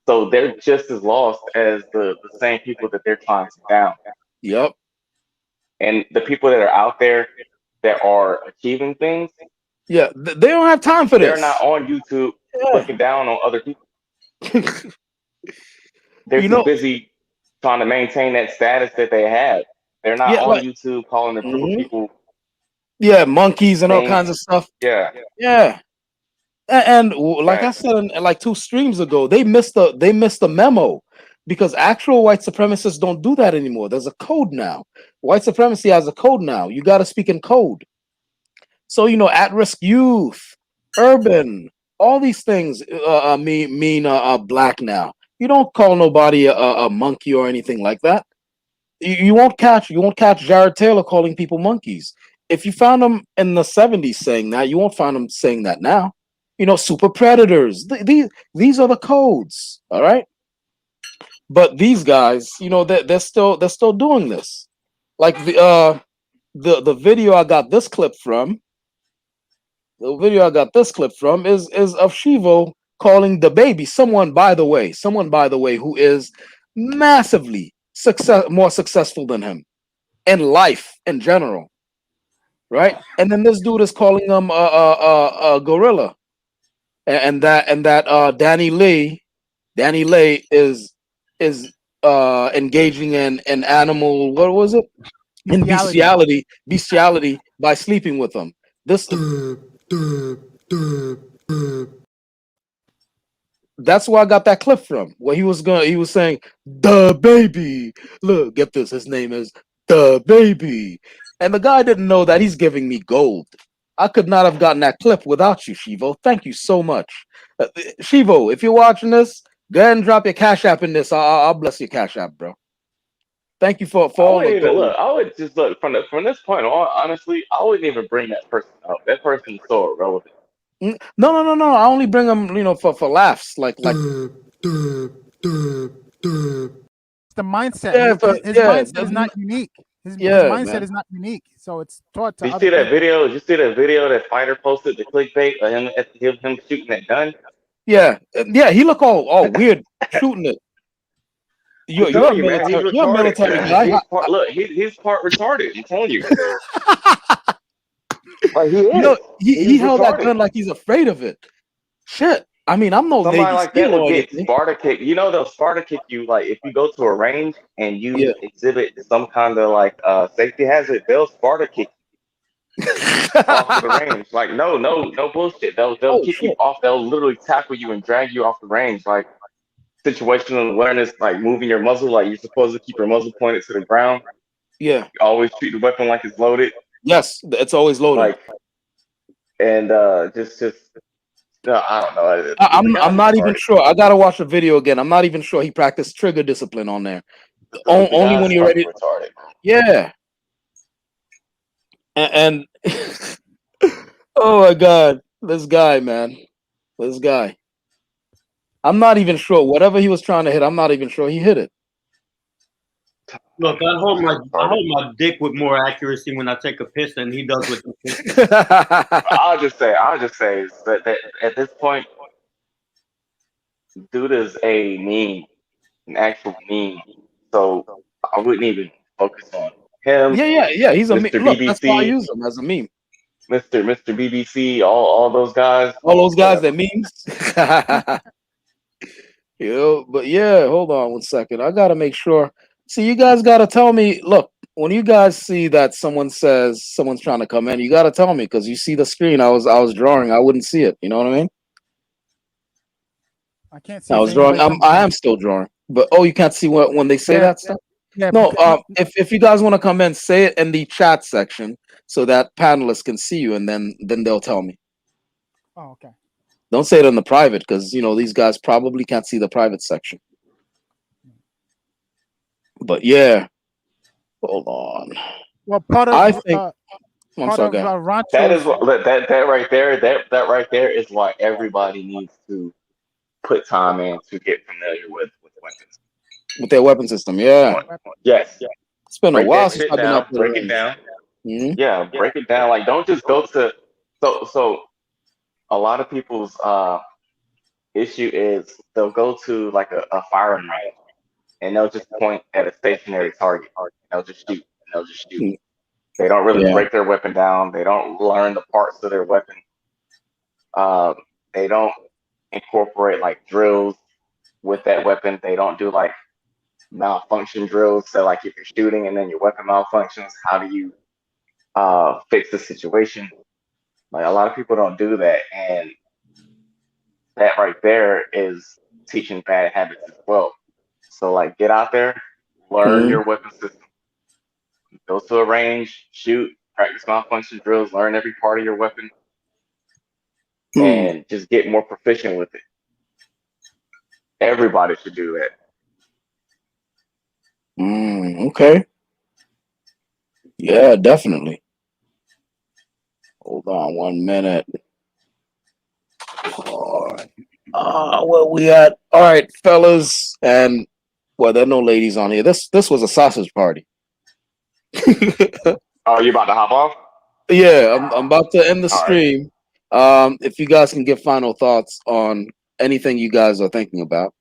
Speaker 2: So they're just as lost as the same people that they're trying to down.
Speaker 1: Yep.
Speaker 2: And the people that are out there that are achieving things,
Speaker 1: yeah, they don't have time for this.
Speaker 2: They're not on YouTube looking down on other people. They're too busy trying to maintain that status that they have. They're not on YouTube calling a group of people
Speaker 1: monkeys and all kinds of stuff.
Speaker 2: Yeah.
Speaker 1: And like I said, like 2 streams ago, they missed the memo, because actual white supremacists don't do that anymore. There's a code now. White supremacy has a code now. You got to speak in code. So at-risk youth, urban, all these things mean black now. You don't call nobody a monkey or anything like that. You won't catch Jared Taylor calling people monkeys. If you found him in the 70s saying that, you won't find him saying that now. Super predators. These are the codes. All right. But these guys, they're still doing this. Like the video I got this clip from. The video I got this clip from is of Shivo calling the baby someone, by the way, who is massively more successful than him in life in general, right? And then this dude is calling him a gorilla, and that Danny Lee is engaging in animal, what was it? In bestiality by sleeping with them. This That's where I got that clip from. Where he was saying, "The baby." Look, get this. His name is The Baby, and the guy didn't know that he's giving me gold. I could not have gotten that clip without you, Shivo. Thank you so much, Shivo. If you're watching this, go ahead and drop your Cash App in this. I'll bless your Cash App, bro. Thank you for
Speaker 2: I
Speaker 1: all
Speaker 2: wouldn't
Speaker 1: the
Speaker 2: even
Speaker 1: gold.
Speaker 2: look. I would just look from this point on. Honestly, I wouldn't even bring that person up. That person is so irrelevant.
Speaker 1: No. I only bring them, for laughs, like.
Speaker 18: The mindset.
Speaker 1: Yeah,
Speaker 18: His mindset is not unique. His mindset
Speaker 1: man.
Speaker 18: is not unique. So it's taught to
Speaker 2: Did you
Speaker 18: other
Speaker 2: see that
Speaker 18: people.
Speaker 2: video? Did you see that video that Fighter posted, the clickbait of him shooting that gun?
Speaker 1: Yeah, he look all weird shooting it.
Speaker 2: I'm
Speaker 1: You're a
Speaker 2: telling you, man, he's
Speaker 1: military. You're a
Speaker 2: retarded.
Speaker 1: military guy.
Speaker 2: He's part retarded. I'm telling you. Like he is.
Speaker 1: He
Speaker 2: He's
Speaker 1: held that
Speaker 2: retarded.
Speaker 1: gun like he's afraid of it. Shit. I mean, I'm no
Speaker 2: Somebody
Speaker 1: Navy
Speaker 2: like that
Speaker 1: SEAL
Speaker 2: would
Speaker 1: or
Speaker 2: get
Speaker 1: anything.
Speaker 2: Sparta kick. You know they'll Sparta kick you like if you go to a range and you exhibit some kind of like safety hazard, they'll Sparta kick you off of the range. Like no bullshit. They'll kick you off. They'll literally tackle you and drag you off the range. Like situational awareness, like moving your muzzle, like you're supposed to keep your muzzle pointed to the ground.
Speaker 1: Yeah.
Speaker 2: You always treat the weapon like it's loaded.
Speaker 1: Yes, it's always loaded.
Speaker 2: Like and just no, I don't know.
Speaker 1: I'm not even sure. I gotta watch the video again. I'm not even sure he practiced trigger discipline on there. Only when you're ready.
Speaker 2: Retarded.
Speaker 1: Yeah. And oh my God, this guy, man, this guy. I'm not even sure. Whatever he was trying to hit, I'm not even sure he hit it.
Speaker 16: Look, I hold my dick with more accuracy when I take a piss than he does with the piss.
Speaker 2: I'll just say is that at this point, dude is a meme, an actual meme. So I wouldn't even focus on him.
Speaker 1: Yeah. He's a meme.
Speaker 2: Mr.
Speaker 1: Look,
Speaker 2: BBC,
Speaker 1: that's why I use him as a meme.
Speaker 2: Mr. BBC, all those guys.
Speaker 1: All those guys that memes. But yeah, hold on 1 second. I gotta make sure. See, you guys gotta tell me. Look, when you guys see that someone says someone's trying to come in, you gotta tell me because you see the screen. I was drawing. I wouldn't see it. You know what I mean?
Speaker 18: I can't see.
Speaker 1: I was drawing. I am still drawing. But you can't see when they say that stuff.
Speaker 18: Yeah.
Speaker 1: No. If you guys want to come in, say it in the chat section so that panelists can see you, and then they'll tell me.
Speaker 18: Oh, okay.
Speaker 1: Don't say it in the private because these guys probably can't see the private section. But yeah, hold on.
Speaker 18: Well, part of
Speaker 1: I think
Speaker 2: that is what that right there. That right there is why everybody needs to put time in to get familiar with weapons.
Speaker 1: With their weapon system, yeah.
Speaker 2: Yes.
Speaker 1: It's been a
Speaker 2: break
Speaker 1: while
Speaker 2: that
Speaker 1: since
Speaker 2: shit
Speaker 1: I've been
Speaker 2: down.
Speaker 1: up to the
Speaker 2: Break it
Speaker 1: range.
Speaker 2: down.
Speaker 1: Mhm.
Speaker 2: Yeah, break it down. Like, don't just go to. So a lot of people's issue is they'll go to like a firing range and they'll just point at a stationary target. They'll just shoot. They don't really break their weapon down. They don't learn the parts of their weapon. They don't incorporate like drills with that weapon. They don't do like malfunction drills. So like if you're shooting and then your weapon malfunctions, how do you fix the situation? Like a lot of people don't do that, and that right there is teaching bad habits as well. So like get out there, learn your weapon system. Go to a range, shoot, practice malfunction drills, learn every part of your weapon, and just get more proficient with it. Everybody should do that.
Speaker 1: Okay. Yeah, definitely. Hold on 1 minute. Where we at? All right, fellas, and there are no ladies on here. This was a sausage party.
Speaker 2: Are you about to hop off?
Speaker 1: Yeah, I'm about to end the
Speaker 2: All right.
Speaker 1: stream. If you guys can give final thoughts on anything you guys are thinking about.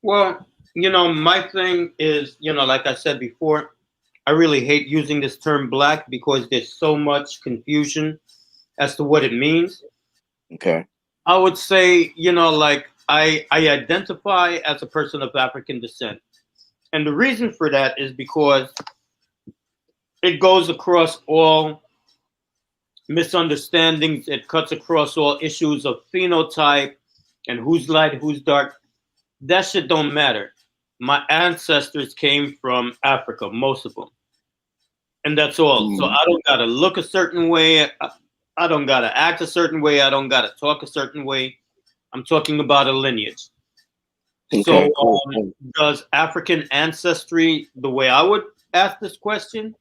Speaker 16: Well, my thing is, like I said before, I really hate using this term black because there's so much confusion as to what it means.
Speaker 1: Okay.
Speaker 16: I would say, like I identify as a person of African descent. And the reason for that is because it goes across all, misunderstandings. It cuts across all issues of phenotype and who's light, who's dark. That shit don't matter. My ancestors came from Africa, most of them, and that's all. So I don't gotta look a certain way. I don't gotta act a certain way. I don't gotta talk a certain way. I'm talking about a lineage.
Speaker 1: Okay,
Speaker 16: So,
Speaker 1: cool.
Speaker 16: does African ancestry, the way I would ask this question,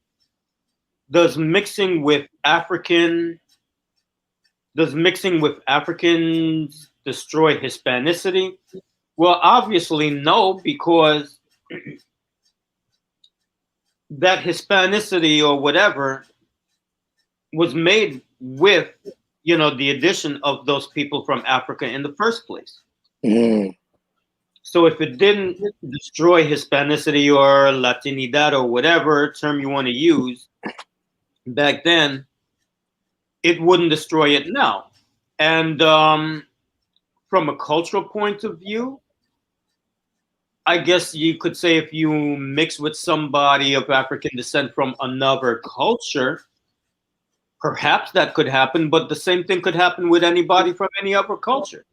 Speaker 16: does mixing with Africans destroy Hispanicity? Well, obviously no, because that Hispanicity or whatever was made with, the addition of those people from Africa in the first place. So if it didn't destroy Hispanicity or Latinidad or whatever term you want to use back then, it wouldn't destroy it now. And from a cultural point of view, I guess you could say if you mix with somebody of African descent from another culture, perhaps that could happen, but the same thing could happen with anybody from any other culture.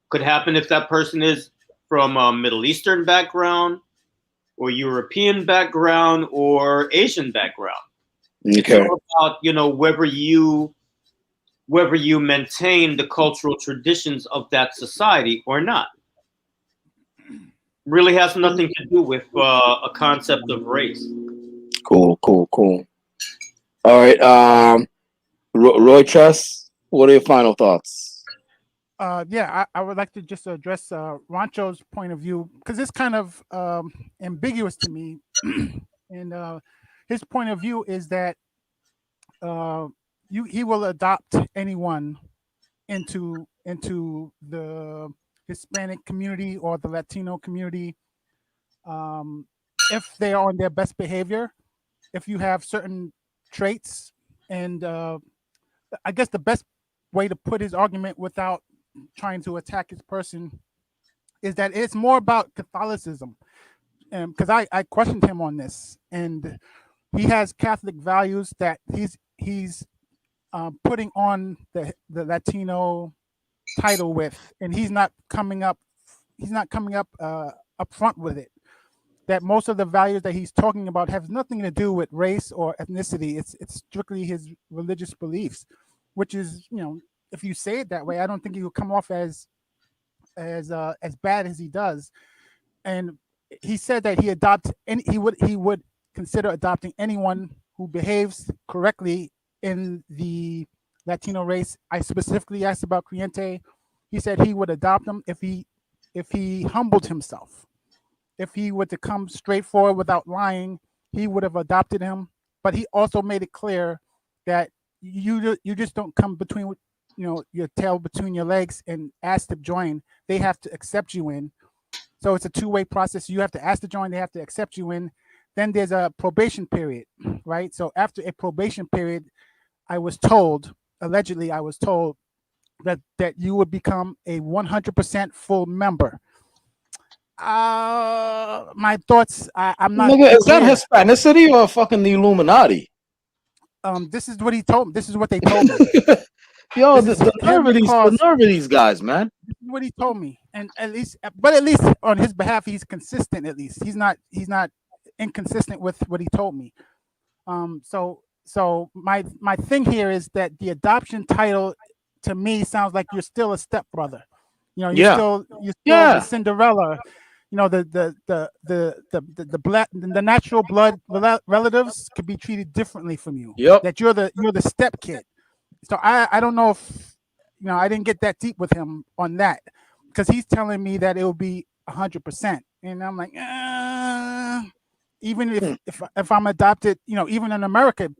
Speaker 16: Could happen if that person is from a Middle Eastern background or European background or Asian background. It's
Speaker 1: Okay.
Speaker 16: all about, whether you maintain the cultural traditions of that society or not. Really has nothing to do with a concept of race.
Speaker 1: Cool. All right. Roy Chess, what are your final thoughts?
Speaker 18: I would like to just address Rancho's point of view because it's kind of ambiguous to me. And his point of view is that he will adopt anyone into the Hispanic community or the Latino community if they are on their best behavior, if you have certain traits. And I guess the best way to put his argument without trying to attack his person is that it's more about Catholicism. Because I questioned him on this, and he has Catholic values that he's putting on the Latino title with, and he's not coming up up front with it. That most of the values that he's talking about have nothing to do with race or ethnicity. It's strictly his religious beliefs, which is, if you say it that way, I don't think he will come off as bad as he does. And he said that he would consider adopting anyone who behaves correctly in the Latino race. I specifically asked about Cliente. He said he would adopt him if he humbled himself. If he were to come straight forward without lying, he would have adopted him. But he also made it clear that you just don't come between your tail between your legs and ask to join. They have to accept you in. So it's a two-way process. You have to ask to join, they have to accept you in. Then there's a probation period, right? So after a probation period, allegedly I was told that you would become a 100% full member. My thoughts, I'm not.
Speaker 1: Nigga, is that Hispanicity or fucking the Illuminati?
Speaker 18: This is what he told me. This is what they told me.
Speaker 1: Yo, the nerve of these guys, man.
Speaker 18: This is what he told me, and at least on his behalf, he's consistent. At least he's not inconsistent with what he told me. So my thing here is that the adoption title to me sounds like you're still a stepbrother. You're still the Cinderella. The natural blood relatives could be treated differently from you.
Speaker 1: Yep.
Speaker 18: That you're the step kid. So I don't know if I didn't get that deep with him on that, because he's telling me that it will be 100%, and I'm like, even if I'm adopted, even in America,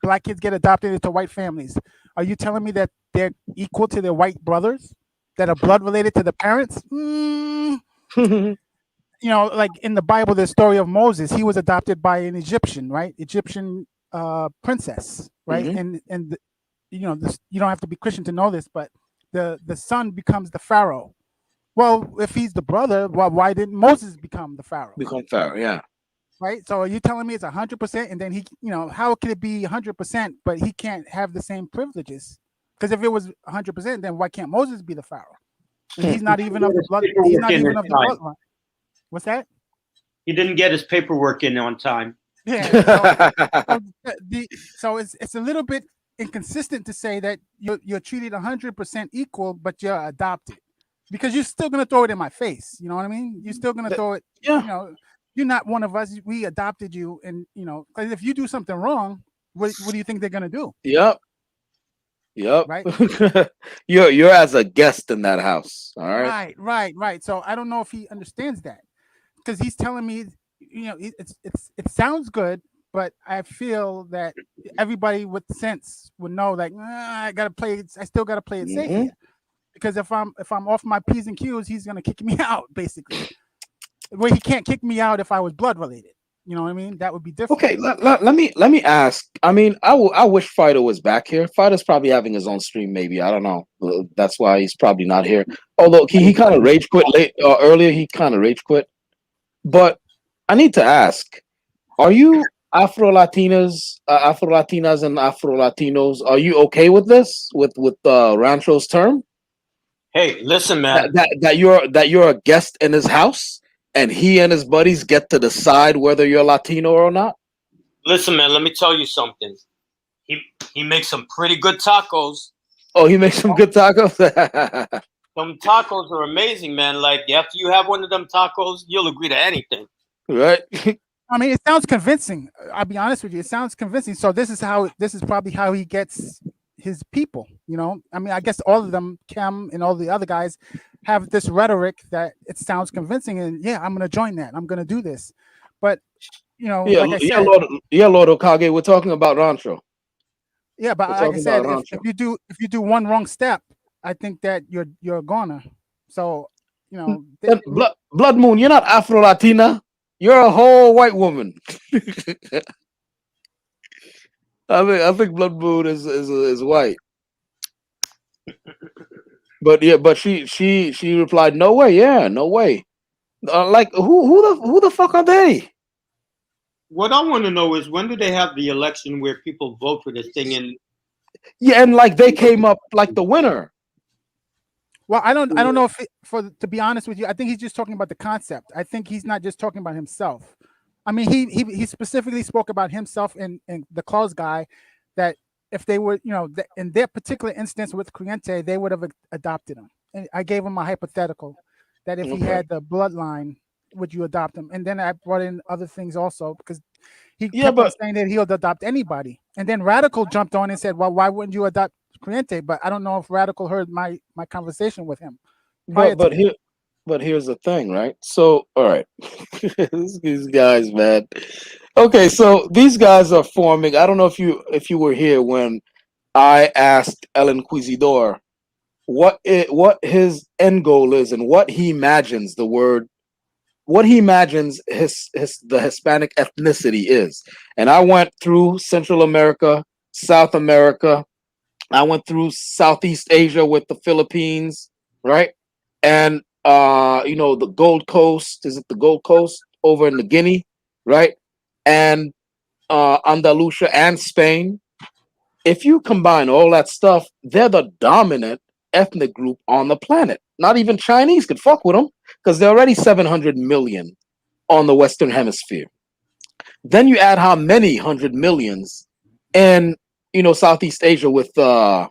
Speaker 18: black kids get adopted into white families. Are you telling me that they're equal to their white brothers that are blood related to the parents? Like in the Bible, the story of Moses, he was adopted by an Egyptian, right? Egyptian princess, right? And this, you don't have to be Christian to know this, but the son becomes the Pharaoh. Well, if he's the brother, why didn't Moses become the Pharaoh?
Speaker 1: Become Pharaoh, yeah.
Speaker 18: right? So are you telling me it's 100%, and then he, how could it be 100%, but he can't have the same privileges? Because if it was 100%, then why can't Moses be the Pharaoh? And he's not even of the blood. He's not even of the bloodline. What's that?
Speaker 16: He didn't get his paperwork in on time.
Speaker 18: Yeah. So it's a little bit inconsistent to say that you're treated 100% equal, but you're adopted, because you're still gonna throw it in my face. You know what I mean? You're still gonna throw it.
Speaker 1: Yeah.
Speaker 18: You're not one of us. We adopted you, and because if you do something wrong, what do you think they're gonna do?
Speaker 1: Yep.
Speaker 18: Right.
Speaker 1: You're as a guest in that house. All right.
Speaker 18: Right. So I don't know if he understands that, because he's telling me, it sounds good, but I feel that everybody with sense would know, like, I still gotta play it safe here, because if I'm off my P's and Q's, he's gonna kick me out, basically. Where he can't kick me out if I was blood related. You know what I mean? That would be different.
Speaker 1: Okay, let me ask. I mean, I wish Fido was back here. Fido's probably having his own stream, maybe. I don't know. That's why he's probably not here. Although he kind of rage quit earlier. He kind of rage quit. But I need to ask: are you Afro-Latinas, Afro-Latinas, and Afro-Latinos? Are you okay with this? With Rancho's term?
Speaker 16: Hey, listen, man.
Speaker 1: That you're a guest in his house, and he and his buddies get to decide whether you're Latino or not?
Speaker 16: Listen, man, let me tell you something. He makes some pretty good tacos.
Speaker 1: Oh, he makes some good tacos?
Speaker 16: Some tacos are amazing, man. Like, after you have one of them tacos, you'll agree to anything.
Speaker 1: Right?
Speaker 18: I mean, it sounds convincing. I'll be honest with you. It sounds convincing. So this is probably how he gets his people, I mean, I guess all of them, Kem and all the other guys, have this rhetoric that it sounds convincing, and I'm going to join that. I'm going to do this. But, like I said,
Speaker 1: Lord Okage, we're talking about Rancho.
Speaker 18: Yeah, but like I said, if you do one wrong step, I think that you're a goner. So,
Speaker 1: Blood Moon, you're not Afro-Latina. You're a whole white woman. I think Blood Moon is white. But she replied, no way, no way. Like who the fuck are they?
Speaker 16: What I want to know is, when do they have the election where people vote for this thing?
Speaker 1: And like they came up like the winner.
Speaker 18: Well, I don't know if to be honest with you, I think he's just talking about the concept. I think he's not just talking about himself. I mean, he specifically spoke about himself and the Claus guy, that if they were, in their particular instance with Cliente, they would have adopted him. And I gave him a hypothetical that if he had the bloodline, would you adopt him? And then I brought in other things also, because he kept on saying that he'll adopt anybody. And then Radical jumped on and said, well, why wouldn't you adopt Cliente? But I don't know if Radical heard my conversation with him.
Speaker 1: But here's the thing, right? So, all right, these guys, man. Okay, so these guys are forming. I don't know if you were here when I asked El Inquisidor what his end goal is and what he imagines the Hispanic ethnicity is. And I went through Central America, South America. I went through Southeast Asia with the Philippines, right? And the Gold Coast, is it the Gold Coast over in the Guinea, right? And Andalusia and Spain. If you combine all that stuff, they're the dominant ethnic group on the planet. Not even Chinese could fuck with them, because they're already 700 million on the Western Hemisphere. Then you add how many hundred millions in Southeast Asia with the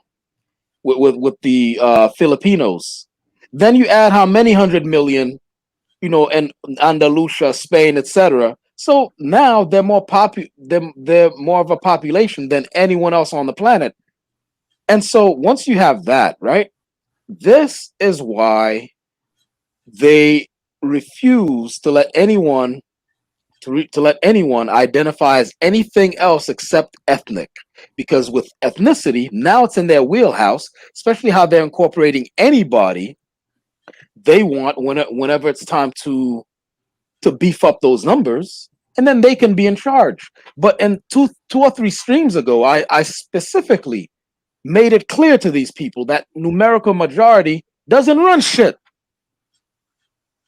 Speaker 1: Filipinos. Then you add how many 100 million, in Andalusia, Spain, etc. So now they're more they're more of a population than anyone else on the planet. And so once you have that, right, this is why they refuse to let anyone identify as anything else except ethnic, because with ethnicity, now it's in their wheelhouse, especially how they're incorporating anybody they want whenever it's time to beef up those numbers, and then they can be in charge. But in two or three streams ago, I specifically made it clear to these people that numerical majority doesn't run shit.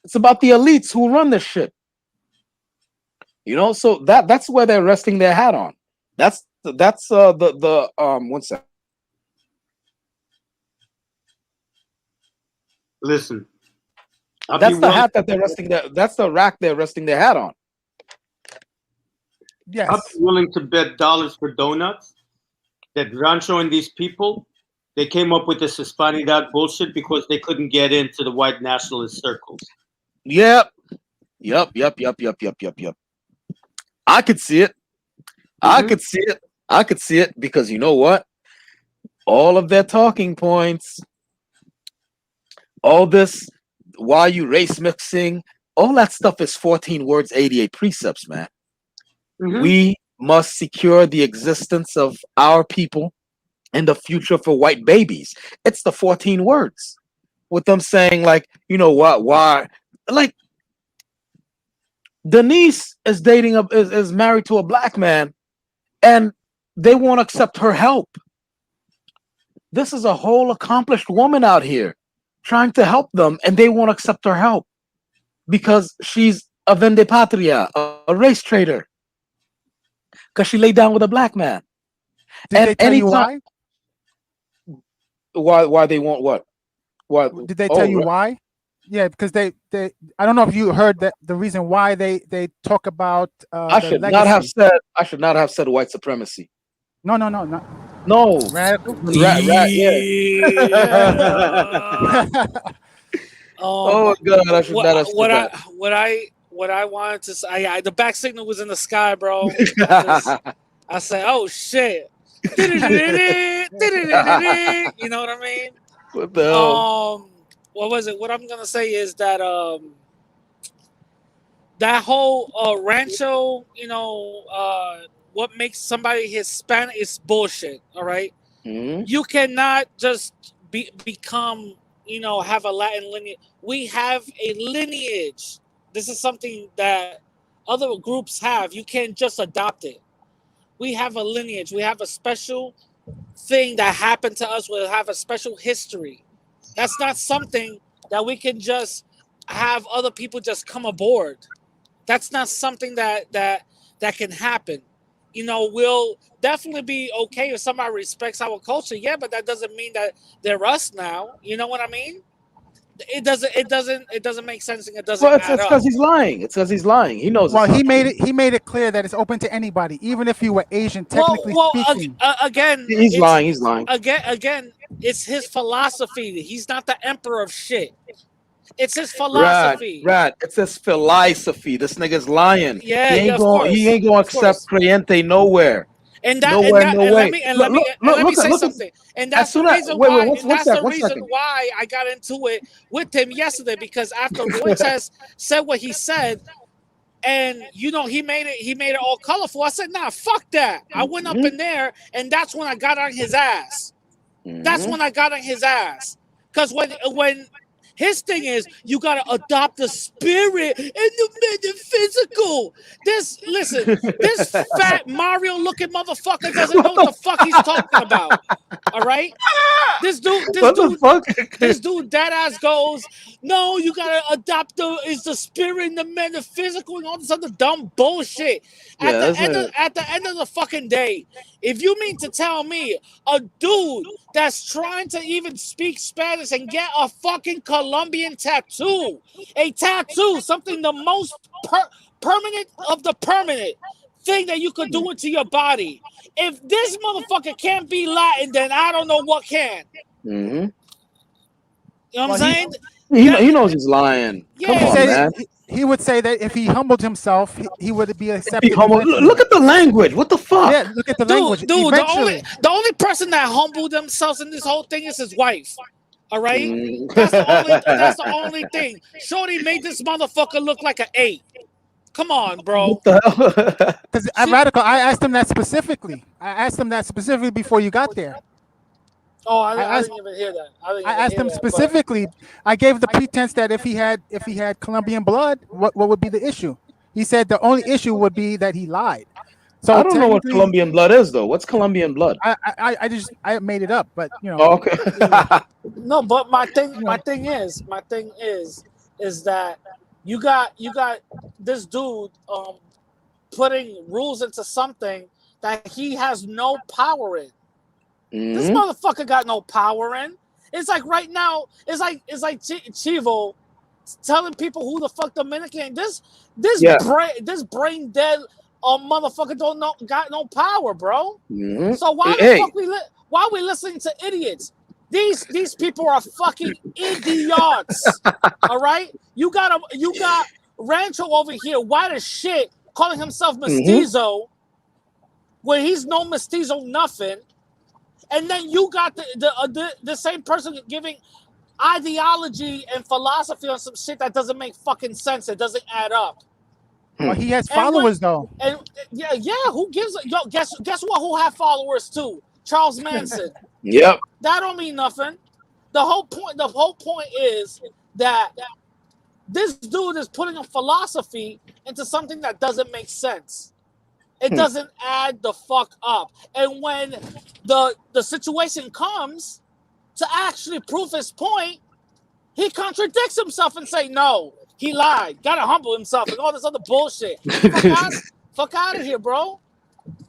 Speaker 1: It's about the elites who run this shit. You know, so that's where they're resting their hat on. That's the one second.
Speaker 16: Listen,
Speaker 1: That's the hat that they're resting their. That's the rack they're resting their hat on.
Speaker 16: I'd be willing to bet dollars for donuts that Rancho and these people, they came up with this Hispanidad bullshit because they couldn't get into the white nationalist circles.
Speaker 1: Yep. I could see it. I could see it. I could see it because you know what? All of their talking points, all this, why you race mixing, all that stuff is 14 words, 88 precepts, man. We must secure the existence of our people and the future for white babies. It's the 14 words. With them saying, like, you know what, why? Like, Denise is is married to a black man, and they won't accept her help. This is a whole accomplished woman out here trying to help them, and they won't accept her help because she's a vende patria, a race traitor, because she laid down with a black man.
Speaker 18: Did they tell you why?
Speaker 1: Why they won't what? Why
Speaker 18: did they tell you why? Yeah, because they I don't know if you heard that the reason why they talk about
Speaker 1: I should not have said white supremacy.
Speaker 18: No.
Speaker 1: Radical. Oh God, I should not have said that.
Speaker 12: What I wanted to say, the back signal was in the sky, bro. I said, oh shit. You know what I mean?
Speaker 1: What the hell?
Speaker 12: What was it? What I'm gonna say is that that whole Rancho, what makes somebody Hispanic is bullshit. All right, you cannot just become, have a Latin lineage. We have a lineage. This is something that other groups have. You can't just adopt it. We have a lineage. We have a special thing that happened to us. We have a special history. That's not something that we can just have other people just come aboard. That's not something that can happen. We'll definitely be okay if somebody respects our culture. Yeah, but that doesn't mean that they're us now. You know what I mean? It doesn't make sense, and it doesn't
Speaker 1: Well,
Speaker 12: add
Speaker 1: it's
Speaker 12: up.
Speaker 1: because he's lying. It's because he's lying. He knows.
Speaker 18: Well, he made it clear that it's open to anybody, even if you were Asian. Technically speaking,
Speaker 12: Again,
Speaker 1: he's lying. He's lying.
Speaker 12: Again, it's his philosophy. He's not the emperor of shit. It's his philosophy.
Speaker 1: Right. It's his philosophy. This nigga's lying.
Speaker 12: Yeah,
Speaker 1: he ain't gonna accept creyente nowhere.
Speaker 12: And
Speaker 1: nowhere.
Speaker 12: Let me say something. And that's the reason why. That's the reason why I got into it with him yesterday, because after Fuentes said what he said, and he made it all colorful. I said, nah, fuck that. I went up in there, and that's when I got on his ass. That's when I got on his ass. Because when his thing is, you gotta adopt the spirit and the metaphysical. This fat Mario looking motherfucker doesn't know what the fuck he's talking about. All right, this dude dead ass goes, no, you gotta adopt the spirit and the metaphysical and all this other dumb bullshit. At the end of the fucking day, if you mean to tell me a dude that's trying to even speak Spanish and get a fucking Colombian tattoo, something the most permanent of the permanent thing that you could do into your body. If this motherfucker can't be Latin, then I don't know what can. You know what I'm saying?
Speaker 1: He knows he's lying.
Speaker 12: Yeah.
Speaker 1: Come on, man.
Speaker 18: He would say that if he humbled himself, he would be accepted.
Speaker 1: Look at the language. What the fuck?
Speaker 18: Yeah, look at the language.
Speaker 12: Dude, the only person that humbled themselves in this whole thing is his wife. All right? That's the only thing. Shorty made this motherfucker look like an 8. Come on, bro.
Speaker 18: Because Radical, I asked him that specifically. Before you got there.
Speaker 12: Oh, I didn't even hear that.
Speaker 18: I asked him specifically. I gave the pretense that if he had Colombian blood, what would be the issue? He said the only issue would be that he lied. So
Speaker 1: I don't know what Colombian blood is, though. What's Colombian blood?
Speaker 18: I made it up, but
Speaker 1: Oh, okay.
Speaker 12: No, but my thing is that you got this dude putting rules into something that he has no power in. This motherfucker got no power in. It's like right now, it's like Chivo telling people who the fuck Dominican. This brain dead motherfucker got no power, bro. So why the fuck why are we listening to idiots? These people are fucking idiots. All right, you got Rancho over here, white as shit, calling himself mestizo, when he's no mestizo nothing. And then you got the same person giving ideology and philosophy on some shit that doesn't make fucking sense. It doesn't add up.
Speaker 18: Well, he has followers though.
Speaker 12: And yeah. Who gives? Yo, guess what? Who have followers too? Charles Manson.
Speaker 1: Yep.
Speaker 12: That don't mean nothing. The whole point is that this dude is putting a philosophy into something that doesn't make sense. It doesn't add the fuck up. And when the situation comes to actually prove his point, he contradicts himself and say, no, he lied. Gotta humble himself and all this other bullshit. Fuck out of here, bro.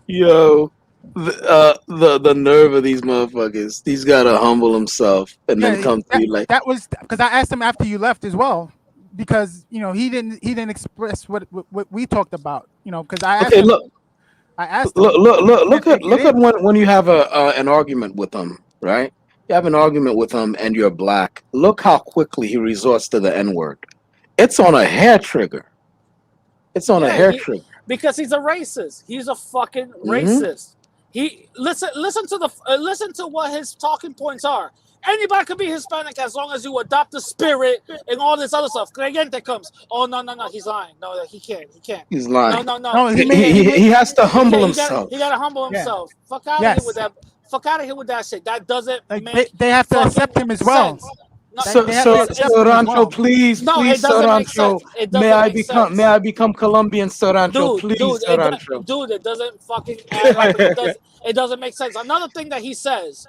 Speaker 1: Yo, the nerve of these motherfuckers. He's gotta humble himself and then come to you like
Speaker 18: that was because I asked him after you left as well. Because he didn't express what we talked about. Because I asked him. I asked him.
Speaker 1: Look at when you have an argument with him, right? You have an argument with him and you're black. Look how quickly he resorts to the N-word. It's on a hair trigger. It's on a hair trigger.
Speaker 12: Because he's a racist. He's a fucking racist. He listen to what his talking points are. Anybody can be Hispanic as long as you adopt the spirit and all this other stuff. Creyente comes. Oh no, he's lying. No, he can't.
Speaker 1: He's lying.
Speaker 12: No.
Speaker 1: He has to humble himself.
Speaker 12: He gotta humble himself. Fuck out of here with that. Fuck out of here with that shit. That doesn't make
Speaker 18: they have to accept him as well.
Speaker 1: So Rancho, please, Rancho, may I become Colombian, Rancho, please, Rancho.
Speaker 12: Dude, it doesn't fucking add up. It doesn't make sense. Another thing that he says.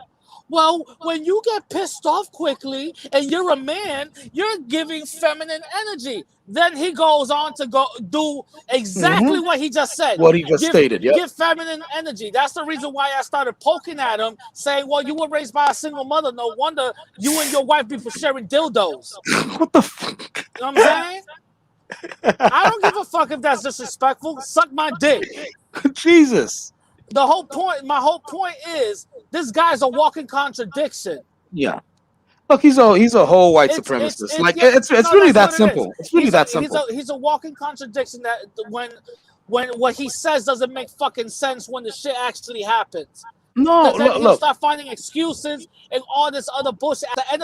Speaker 12: Well, when you get pissed off quickly and you're a man, you're giving feminine energy. Then he goes on to go do exactly what he just said.
Speaker 1: What he just stated, yeah.
Speaker 12: Give feminine energy. That's the reason why I started poking at him, saying, well, you were raised by a single mother. No wonder you and your wife be sharing dildos.
Speaker 1: What the fuck?
Speaker 12: You know what I'm saying? I don't give a fuck if that's disrespectful. Suck my dick.
Speaker 1: Jesus.
Speaker 12: My whole point is this guy's a walking contradiction.
Speaker 1: Yeah. Look, he's a whole white supremacist. It's really that simple. It's really that simple.
Speaker 12: He's a walking contradiction that when what he says doesn't make fucking sense when the shit actually happens.
Speaker 1: No, look.
Speaker 12: Start finding excuses and all this other bullshit. At the end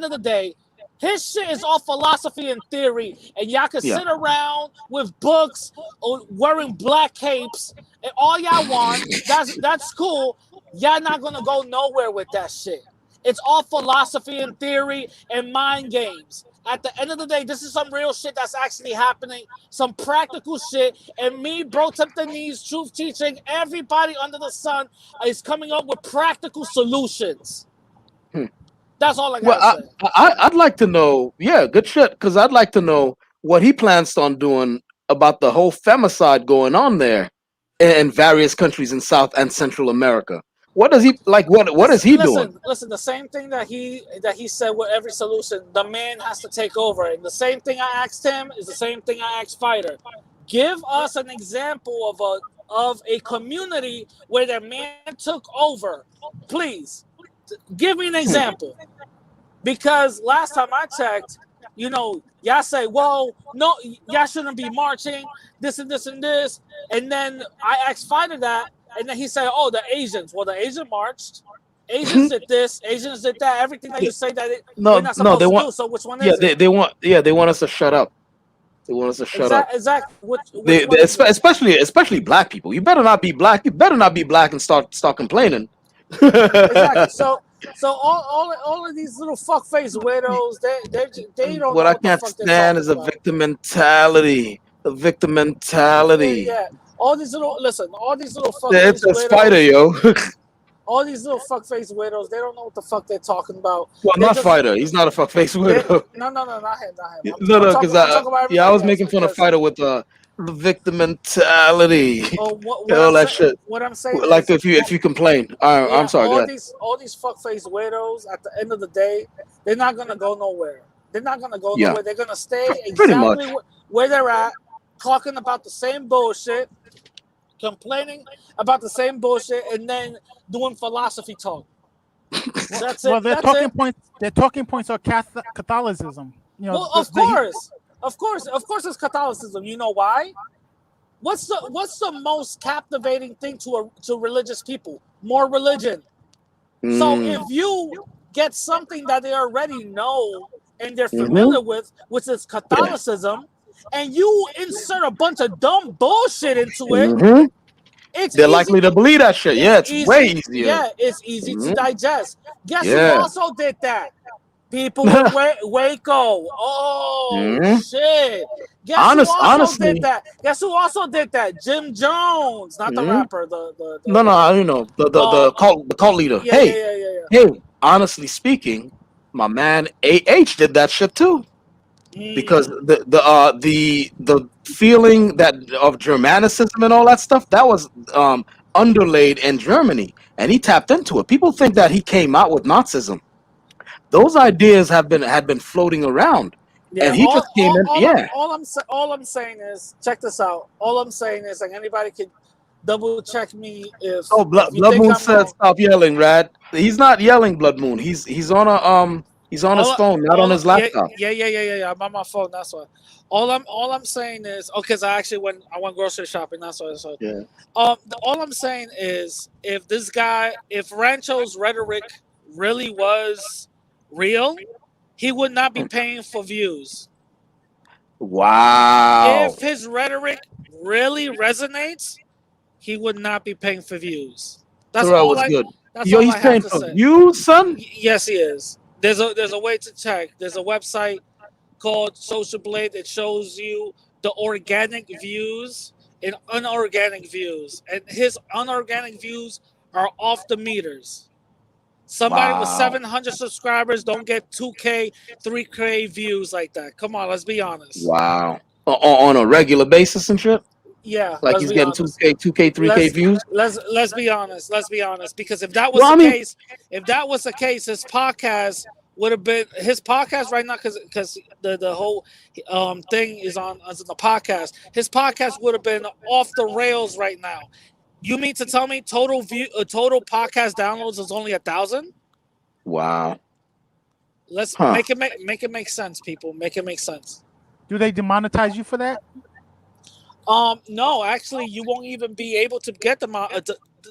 Speaker 12: of the day, his shit is all philosophy and theory, and y'all can sit around with books or wearing black capes and all y'all want. That's cool. Y'all not gonna go nowhere with that shit. It's all philosophy and theory and mind games. At the end of the day, this is some real shit that's actually happening, some practical shit. And me, Bro Timpani's truth teaching, everybody under the sun is coming up with practical solutions. That's all I gotta say.
Speaker 1: I'd like to know, good shit, because I'd like to know what he plans on doing about the whole femicide going on there in various countries in South and Central America. What does he like? What is he doing?
Speaker 12: Listen, the same thing that he said with every solution, the man has to take over. And the same thing I asked him is the same thing I asked Fighter. Give us an example of a community where the man took over, please. Give me an example. Because last time I checked, y'all say, well, no, y'all shouldn't be marching, this and this and this. And then I asked Fighter that, and then he said, oh, the Asians. Well, the Asians marched. Asians did this, Asians did that. Everything that you say that we're not supposed to do. So which one is it?
Speaker 1: They want us to shut up. They want us to shut up.
Speaker 12: Exactly.
Speaker 1: Especially black people. You better not be black. You better not be black and start complaining.
Speaker 12: Exactly. So all of these little fuckface weirdos, they don't.
Speaker 1: What
Speaker 12: know
Speaker 1: I can't stand is a victim mentality. A victim mentality.
Speaker 12: Yeah. All these little fuckface
Speaker 1: it's a
Speaker 12: weirdos.
Speaker 1: Spider, yo.
Speaker 12: All these little fuckface weirdos, they don't know what the fuck they're talking about.
Speaker 1: Well, not Fighter. He's not a fuckface weirdo.
Speaker 12: No, not him.
Speaker 1: No, because I was making fun of Fighter with The victim mentality.
Speaker 12: Or
Speaker 1: All that shit.
Speaker 12: what I'm saying
Speaker 1: Like
Speaker 12: is,
Speaker 1: if you complain, I'm
Speaker 12: yeah,
Speaker 1: sorry. Go ahead.
Speaker 12: all these fuckface weirdos. At the end of the day, they're not gonna go nowhere. They're not gonna go
Speaker 1: Yeah,
Speaker 12: nowhere. They're gonna stay
Speaker 1: pretty much.
Speaker 12: exactly where they're at, talking about the same bullshit, complaining about the same bullshit, and then doing philosophy talk. That's it.
Speaker 18: Well, their
Speaker 12: That's
Speaker 18: talking
Speaker 12: it.
Speaker 18: points. Their talking points are Catholicism. You know,
Speaker 12: Well, of course, it's Catholicism. You know why? What's the most captivating thing to religious people? More religion. So
Speaker 1: Mm.
Speaker 12: if you get something that they already know and they're
Speaker 1: Mhm.
Speaker 12: familiar with, which is Catholicism, and you insert a bunch of dumb bullshit into it,
Speaker 1: Mhm.
Speaker 12: it's
Speaker 1: They're
Speaker 12: easy.
Speaker 1: likely to believe that shit. Yeah, it's way easier.
Speaker 12: Yeah, it's easy to
Speaker 1: Mhm.
Speaker 12: digest. Guess who
Speaker 1: Yeah.
Speaker 12: also did that? People with Waco. Oh
Speaker 1: Mhm.
Speaker 12: shit! Guess who also did
Speaker 1: Honestly.
Speaker 12: that? Guess who also did that? Jim Jones, not the
Speaker 1: Mhm.
Speaker 12: rapper.
Speaker 1: No, you know the cult leader.
Speaker 12: Yeah,
Speaker 1: Hey,
Speaker 12: yeah, yeah, yeah, yeah.
Speaker 1: hey. Honestly speaking, my man AH did that shit too. Because the feeling that of Germanicism and all that stuff that was underlaid in Germany, and he tapped into it. People think that he came out with Nazism. Those ideas had been floating around,
Speaker 12: Yeah,
Speaker 1: and he just came in. Yeah.
Speaker 12: all I'm saying is, check this out. All I'm saying is, like, anybody could double check me
Speaker 1: Oh,
Speaker 12: if you
Speaker 1: Blood
Speaker 12: think
Speaker 1: Moon
Speaker 12: I'm
Speaker 1: said,
Speaker 12: wrong.
Speaker 1: "Stop yelling, Rad." He's not yelling, Blood Moon. He's on a he's on his phone, not on his laptop.
Speaker 12: Yeah. I'm on my phone. That's why. All I'm saying is, okay, 'cause I went grocery shopping. That's why. So,
Speaker 1: Yeah.
Speaker 12: all I'm saying is, if Rancho's rhetoric really was real, he would not be paying for views.
Speaker 1: Wow.
Speaker 12: If his rhetoric really resonates, he would not be paying for views. That's
Speaker 1: Terrell
Speaker 12: all
Speaker 1: was
Speaker 12: I.
Speaker 1: good.
Speaker 12: That's
Speaker 1: Yo,
Speaker 12: all
Speaker 1: he's
Speaker 12: I have
Speaker 1: paying
Speaker 12: to
Speaker 1: for
Speaker 12: say.
Speaker 1: views, son.
Speaker 12: Yes, he is. There's a way to check. There's a website called Social Blade that shows you the organic views and unorganic views, and his unorganic views are off the meters. Somebody with
Speaker 1: Wow.
Speaker 12: 700 subscribers don't get 2K, 3K views like that. Come on, let's be honest.
Speaker 1: Wow. On a regular basis and shit.
Speaker 12: Yeah,
Speaker 1: Like
Speaker 12: let's
Speaker 1: he's
Speaker 12: be
Speaker 1: getting
Speaker 12: honest.
Speaker 1: 2K, 3K views.
Speaker 12: Let's be honest. Let's be honest. Because if that was
Speaker 1: Well,
Speaker 12: the
Speaker 1: I mean,
Speaker 12: case, his podcast would have been his podcast right now. Because the whole thing is on the podcast. His podcast would have been off the rails right now. You mean to tell me total podcast downloads is only 1,000?
Speaker 1: wow.
Speaker 12: Let's
Speaker 1: Huh.
Speaker 12: make it make sense, people. Make it make sense.
Speaker 18: Do they demonetize you for that?
Speaker 12: No, actually, you won't even be able to get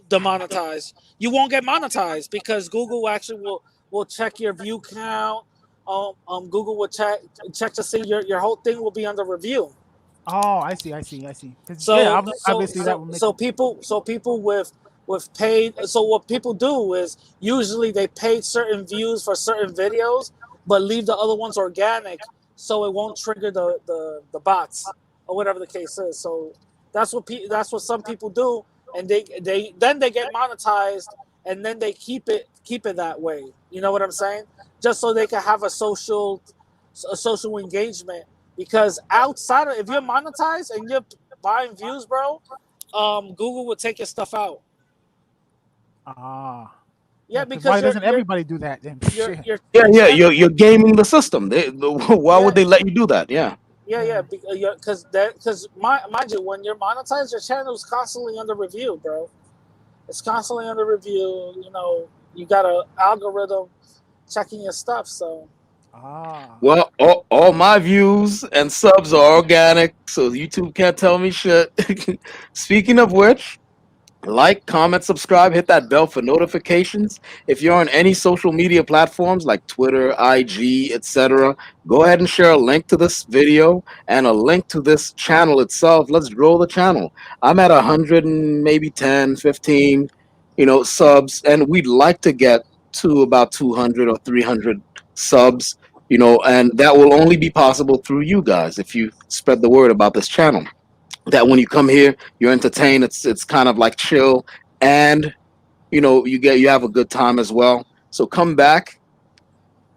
Speaker 12: demonetized. You won't get monetized because Google actually will check your view count. Google will check to see your whole thing will be under review.
Speaker 18: Oh, I see. 'Cause,
Speaker 12: So
Speaker 18: yeah, obviously that would make
Speaker 12: people with paid. So what people do is usually they pay certain views for certain videos, but leave the other ones organic, so it won't trigger the bots or whatever the case is. So that's what some people do, and they get monetized, and then they keep it that way. You know what I'm saying? Just so they can have a social engagement. Because outside of, if you're monetized and you're buying views, bro, Google will take your stuff out. Yeah, because
Speaker 18: why doesn't everybody do that then?
Speaker 1: You're gaming the system. Why would they let you do that? Yeah.
Speaker 12: Yeah, because mind you, when you're monetized, your channel is constantly under review, bro. It's constantly under review. You know, you got an algorithm checking your stuff, so.
Speaker 1: Well, all my views and subs are organic, so YouTube can't tell me shit. Speaking of which, like, comment, subscribe, hit that bell for notifications. If you're on any social media platforms like Twitter, IG, etc., go ahead and share a link to this video and a link to this channel itself. Let's grow the channel. I'm at 100 and maybe 10, 15, subs, and we'd like to get to about 200 or 300 subs, and that will only be possible through you guys if you spread the word about this channel. That when you come here, you're entertained. It's kind of like chill, and you have a good time as well. So come back,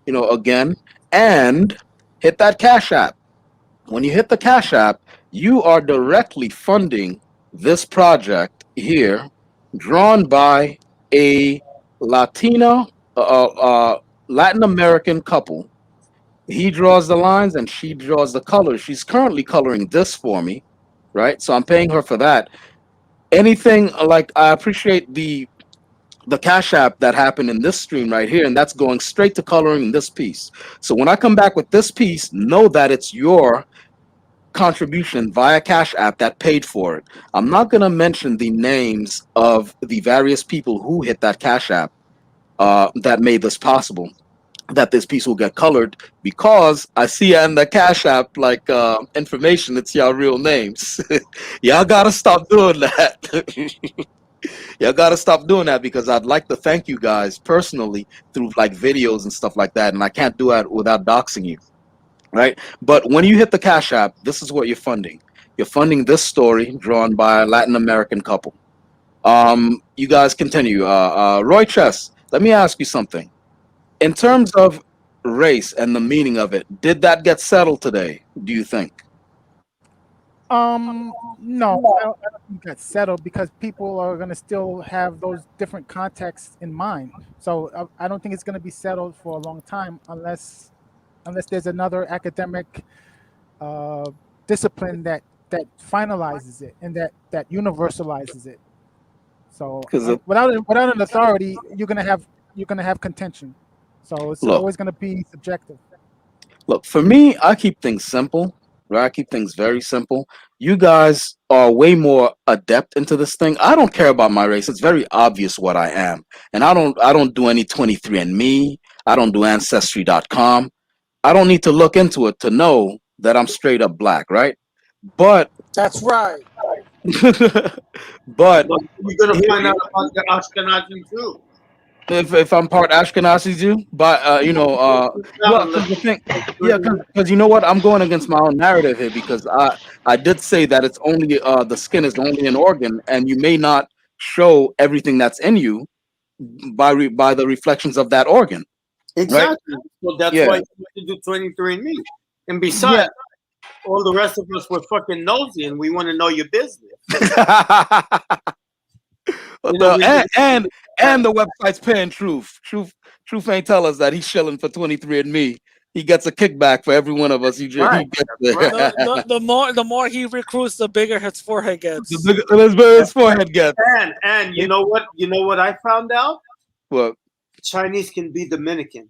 Speaker 1: again, and hit that Cash App. When you hit the Cash App, You are directly funding this project here, drawn by a Latina, Latin American couple. He draws the lines and she draws the colors. She's currently coloring this for me, right? So I'm paying her for that. Anything like I appreciate the Cash App that happened in this stream right here, and that's going straight to coloring this piece. So when I come back with this piece, know that it's your contribution via Cash App that paid for it. I'm not going to mention the names of the various people who hit that Cash App that made this possible, that this piece will get colored, because I see in the Cash App like information, it's y'all real names. Y'all gotta stop doing that. Y'all gotta stop doing that, because I'd like to thank you guys personally through like videos and stuff like that, and I can't do that without doxing you, right? But when you hit the Cash App, this is what you're funding. You're funding this story drawn by a Latin American couple. You guys continue. Roy Chess, let me ask you something. In terms of race and the meaning of it, did that get settled today, do you think?
Speaker 18: No, I don't think that's settled, because people are going to still have those different contexts in mind. So I don't think it's going to be settled for a long time, unless there's another academic discipline that finalizes it and that universalizes it. So without an authority, you're going to have contention. So it's always going to be subjective.
Speaker 1: Look, for me, I keep things simple, right? I keep things very simple. You guys are way more adept into this thing. I don't care about my race. It's very obvious what I am. And I don't do any 23andMe. I don't do ancestry.com. I don't need to look into it to know that I'm straight up black, right? But
Speaker 12: that's right.
Speaker 1: But
Speaker 16: we're gonna find out about the Ashkenazi too.
Speaker 1: If I'm part Ashkenazi Jew, but well, because the thing, yeah, because you know what, I'm going against my own narrative here, because I did say that it's only the skin is only an organ, and you may not show everything that's in you by the reflections of that organ.
Speaker 16: Exactly.
Speaker 1: Right?
Speaker 16: So that's why you have to do 23andMe. And besides, all the rest of us were fucking nosy, and we want to know your business.
Speaker 1: And the website's paying Truth. Truth ain't tell us that he's shilling for 23andMe. He gets a kickback for every one of us. He gets
Speaker 12: the more he recruits, the bigger his forehead gets.
Speaker 1: The bigger his forehead gets.
Speaker 16: And you know what? You know what I found out?
Speaker 1: What?
Speaker 16: Chinese can be Dominican.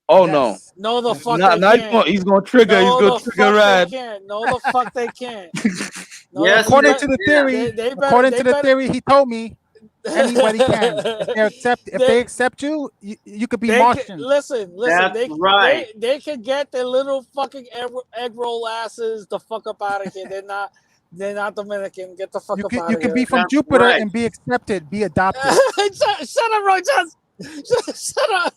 Speaker 1: Oh no!
Speaker 12: No, the fuck they can't.
Speaker 1: He's gonna trigger.
Speaker 12: No,
Speaker 1: he's gonna trigger Rad.
Speaker 12: No, the fuck they can't. No,
Speaker 16: yes,
Speaker 18: according to the theory, the theory, he told me anybody can. If they accept you, you could be Martian.
Speaker 12: Listen.
Speaker 16: That's right.
Speaker 12: They could get their little fucking egg roll asses the fuck up out of here. They're not Dominican. Get the fuck up out of here.
Speaker 18: You can be from Jupiter and be accepted, be adopted.
Speaker 12: Shut up, Roy Johnson. Shut up.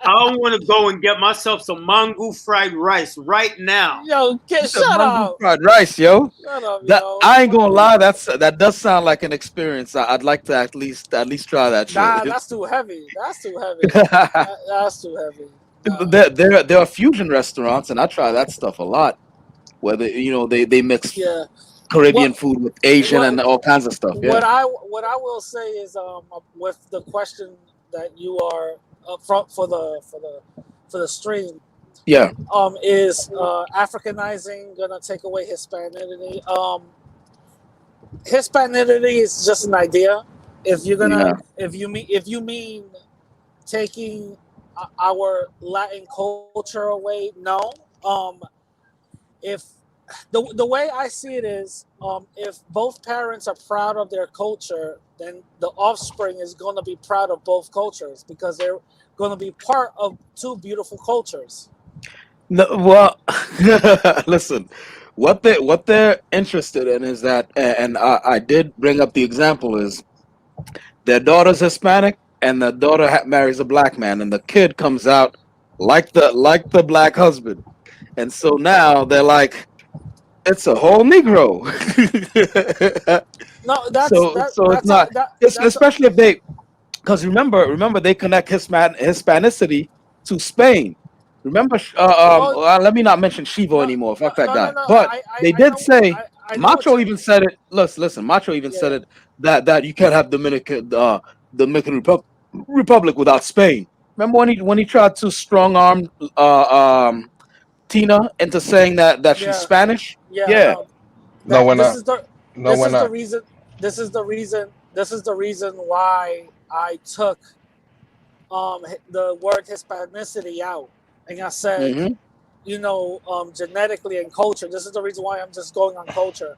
Speaker 16: I want to go and get myself some mango fried rice right now.
Speaker 12: Yo, shut up.
Speaker 1: Fried rice, yo.
Speaker 12: Shut up,
Speaker 1: yo. I ain't gonna lie. That does sound like an experience. I'd like to at least try that shit.
Speaker 12: Nah, that's too heavy. That's too heavy.
Speaker 1: There are fusion restaurants, and I try that stuff a lot. Whether they mix Caribbean food with Asian and all kinds of stuff. Yeah.
Speaker 12: What I will say is with the question that you are for the stream.
Speaker 1: Yeah.
Speaker 12: Is Africanizing gonna take away Hispanicity? Hispanicity is just an idea. If you're gonna, if you mean taking our Latin culture away, no. If the way I see it is, if both parents are proud of their culture, then the offspring is going to be proud of both cultures, because they're going to be part of two beautiful cultures.
Speaker 1: No, well, listen, what they're interested in is that, and I did bring up the example, is their daughter's Hispanic and the daughter marries a black man, and the kid comes out like the black husband, and so now they're like, it's a whole Negro.
Speaker 12: No, that's
Speaker 1: it's not. Especially if they, because remember they connect Hispanicity to Spain, Remember,
Speaker 12: Well,
Speaker 1: let me not mention Shivo anymore. Fuck that
Speaker 12: no, no,
Speaker 1: guy.
Speaker 12: no.
Speaker 1: But they
Speaker 12: I
Speaker 1: did
Speaker 12: know,
Speaker 1: say
Speaker 12: I know what
Speaker 1: Macho
Speaker 12: you.
Speaker 1: even said it. Listen, Macho even said
Speaker 12: Yeah.
Speaker 1: it that you can't have Dominican Republic without Spain. Remember when he tried to strong arm Tina into saying that she's
Speaker 12: Yeah.
Speaker 1: Spanish?
Speaker 12: Yeah.
Speaker 1: Yeah.
Speaker 12: No.
Speaker 7: No, we're
Speaker 12: This
Speaker 7: not.
Speaker 12: is the.
Speaker 7: No,
Speaker 12: This
Speaker 7: we're
Speaker 12: is the
Speaker 7: not.
Speaker 12: reason. This is the reason. This is the reason why I took the word Hispanicity out, and I said,
Speaker 1: Mm-hmm.
Speaker 12: genetically and culture. This is the reason why I'm just going on culture.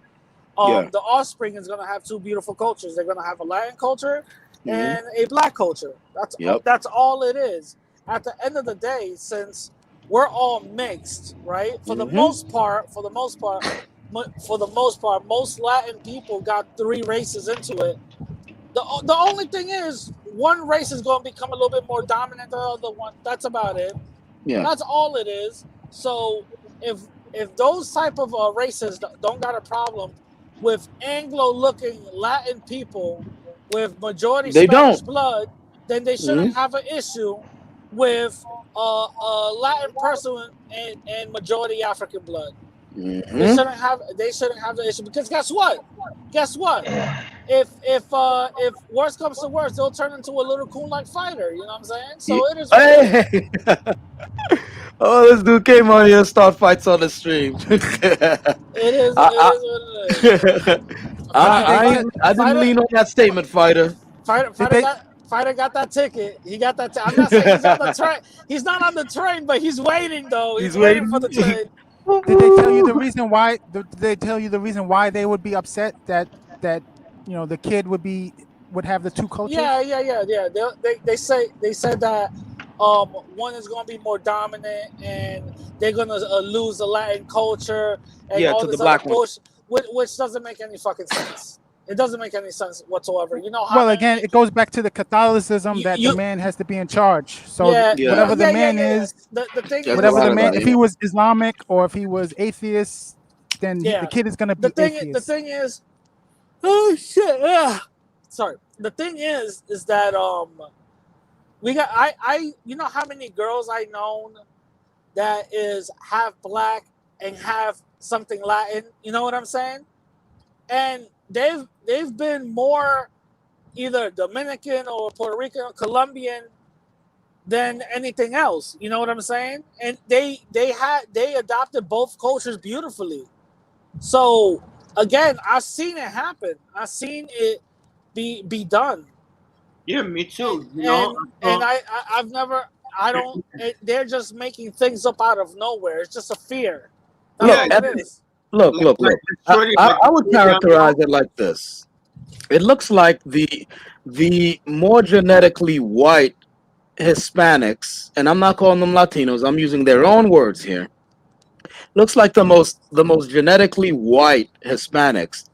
Speaker 1: Yeah.
Speaker 12: The offspring is going to have two beautiful cultures. They're going to have a Latin culture
Speaker 1: Mm-hmm.
Speaker 12: and a black culture.
Speaker 1: Yep.
Speaker 12: That's all it is. At the end of the day, since we're all mixed, right? For the
Speaker 1: Mm-hmm.
Speaker 12: most part, most Latin people got three races into it. The only thing is, one race is going to become a little bit more dominant than the other one. That's about it.
Speaker 1: Yeah.
Speaker 12: That's all it is. So if those type of races don't got a problem with Anglo-looking Latin people with majority
Speaker 1: They
Speaker 12: Spanish
Speaker 1: don't.
Speaker 12: blood, then they shouldn't have an issue with a Latin person and majority African blood.
Speaker 1: Mm-hmm.
Speaker 12: They shouldn't have the issue because guess what? If worse comes to worse, they'll turn into a little coon like fighter. You know what I'm saying? So it is what it is.
Speaker 1: Hey. Oh, this dude came on here and start fights on the stream.
Speaker 12: It is
Speaker 1: I,
Speaker 12: what it is.
Speaker 1: I didn't lean on that statement, fighter.
Speaker 12: Fighter got that ticket. He got that. I'm not saying he's on the train. He's not on the train, but he's waiting though. He's waiting for the train.
Speaker 18: Did they tell you the reason why? Did they tell you the reason why they would be upset that the kid would have the two cultures?
Speaker 12: Yeah. They said that one is going to be more dominant and they're going to lose the Latin culture and all
Speaker 1: to
Speaker 12: this
Speaker 1: the
Speaker 12: other
Speaker 1: black one.
Speaker 12: bullshit, which doesn't make any fucking sense. It doesn't make any sense whatsoever. You know how?
Speaker 18: Well, again, it goes back to the Catholicism that the man has to be in charge. So whatever the man is,
Speaker 12: The thing
Speaker 18: whatever the man,
Speaker 1: about
Speaker 18: if he was Islamic or if he was atheist, then
Speaker 12: Yeah.
Speaker 18: the kid is going to be
Speaker 12: the
Speaker 18: atheist.
Speaker 12: thing is, oh shit. Sorry. The thing is that we got I you know how many girls I known that is half black and half something Latin. You know what I'm saying? And they've been more either Dominican or Puerto Rican or Colombian than anything else. You know what I'm saying? And they adopted both cultures beautifully. So again, I've seen it happen. I've seen it be done.
Speaker 16: Yeah, me too.
Speaker 12: And I've never. I don't. They're just making things up out of nowhere. It's just a fear. That's all it is.
Speaker 1: Look. I would characterize it like this. It looks like the more genetically white Hispanics, and I'm not calling them Latinos, I'm using their own words here. Looks like the most genetically white Hispanics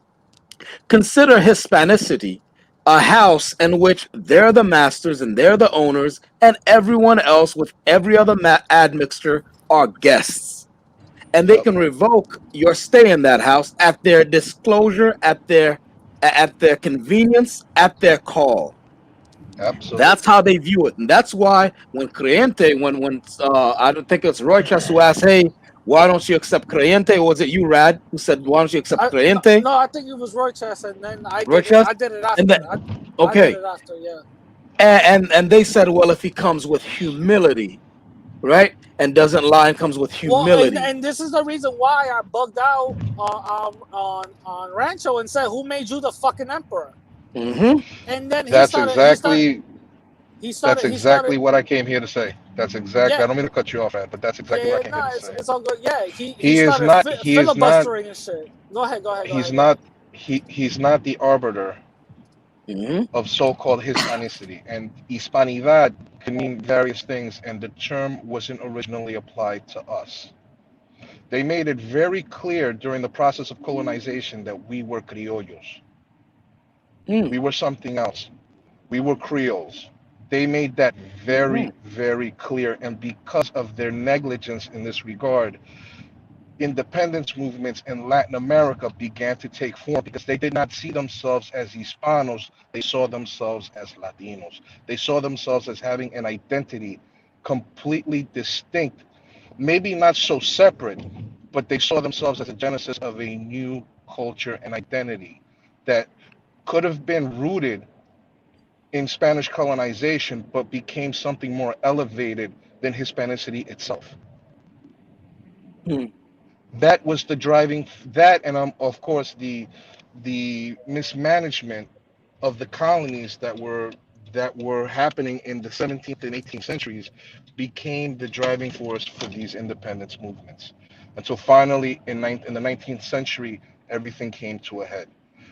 Speaker 1: consider Hispanicity a house in which they're the masters and they're the owners, and everyone else with every other admixture are guests. And they can revoke your stay in that house at their disclosure, at their convenience, at their call.
Speaker 7: Absolutely.
Speaker 1: That's how they view it, and that's why when Creyente, when I don't think it's Roychas who asked, "Hey, why don't you accept Creyente?" Or was it you, Rad, who said, "Why don't you accept Creyente?"
Speaker 12: No, I think it was Roychas, and then I
Speaker 1: Roychas?
Speaker 12: did it after.
Speaker 1: And then,
Speaker 12: I did
Speaker 1: okay,
Speaker 12: it after. Yeah.
Speaker 1: and they said, well, if he comes with humility, right, and doesn't lie and comes with
Speaker 12: Well,
Speaker 1: humility.
Speaker 12: and this is the reason why I bugged out on Rancho and said, "Who made you the fucking emperor?"
Speaker 1: Mm-hmm.
Speaker 12: And then
Speaker 7: That's exactly what I came here to say. That's exactly.
Speaker 12: Yeah.
Speaker 7: I don't mean to cut you off, man, but that's exactly what I came here to say.
Speaker 12: It's all good. Yeah, he
Speaker 7: is
Speaker 12: started
Speaker 7: not. He is not.
Speaker 12: filibustering and shit. Go ahead.
Speaker 7: He's not. He's not the arbiter
Speaker 1: Mm-hmm.
Speaker 7: of so-called Hispanicity, and Hispanidad can mean various things, and the term wasn't originally applied to us. They made it very clear during the process of colonization that we were criollos. We were something else. We were Creoles. They made that very, very clear, and because of their negligence in this regard, independence movements in Latin America began to take form because they did not see themselves as Hispanos, they saw themselves as Latinos. They saw themselves as having an identity completely distinct maybe not so separate, but they saw themselves as a genesis of a new culture and identity that could have been rooted in Spanish colonization, but became something more elevated than Hispanicity itself. That was the driving, that and of course the mismanagement of the colonies that were happening in the 17th and 18th centuries became the driving force for these independence movements. Until finally in the 19th century, everything came to a head.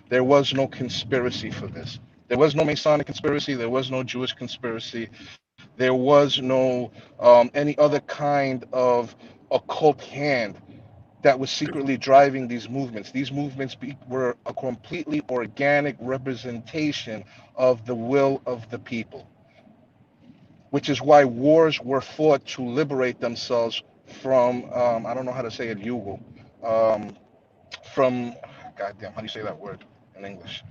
Speaker 7: There was no conspiracy for this. There was no Masonic conspiracy. There was no Jewish conspiracy. There was no any other kind of occult hand that was secretly driving these movements. These movements were a completely organic representation of the will of the people, which is why wars were fought to liberate themselves from, I don't know how to say it, Yugo, from, goddamn, how do you say that word in English?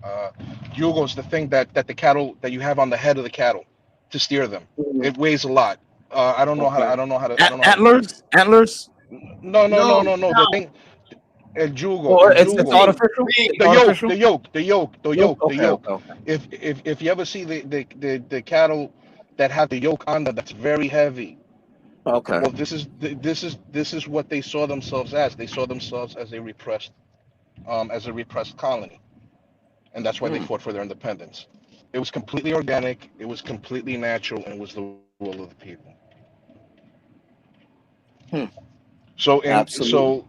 Speaker 7: Yugo is the thing that the cattle, that you have on the head of the cattle to steer them. It weighs a lot. I don't know how to, I don't know how to, I don't know how to use it.
Speaker 1: Antlers?
Speaker 7: No, no, no,
Speaker 16: No,
Speaker 7: no, no. The thing, El jugo,
Speaker 1: Or
Speaker 7: el
Speaker 1: it's
Speaker 7: jugo.
Speaker 1: artificial?
Speaker 7: The yoke, the yoke, the yoke, the yoke, the
Speaker 1: Okay,
Speaker 7: yoke.
Speaker 1: okay.
Speaker 7: If you ever see the cattle that have the yoke on them, that's very heavy.
Speaker 1: Okay.
Speaker 7: Well, this is what they saw themselves as. They saw themselves as a repressed colony, and that's why they fought for their independence. It was completely organic. It was completely natural, and it was the will of the people.
Speaker 1: Absolutely.
Speaker 7: So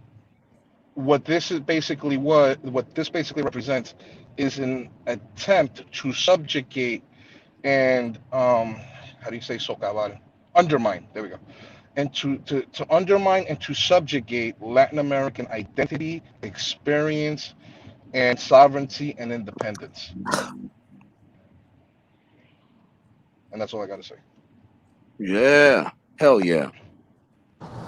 Speaker 7: what this basically represents is an attempt to subjugate and how do you say socavar? Undermine. There we go. And to undermine and to subjugate Latin American identity, experience, and sovereignty and independence. And that's all I got to say.
Speaker 1: Yeah. Hell yeah.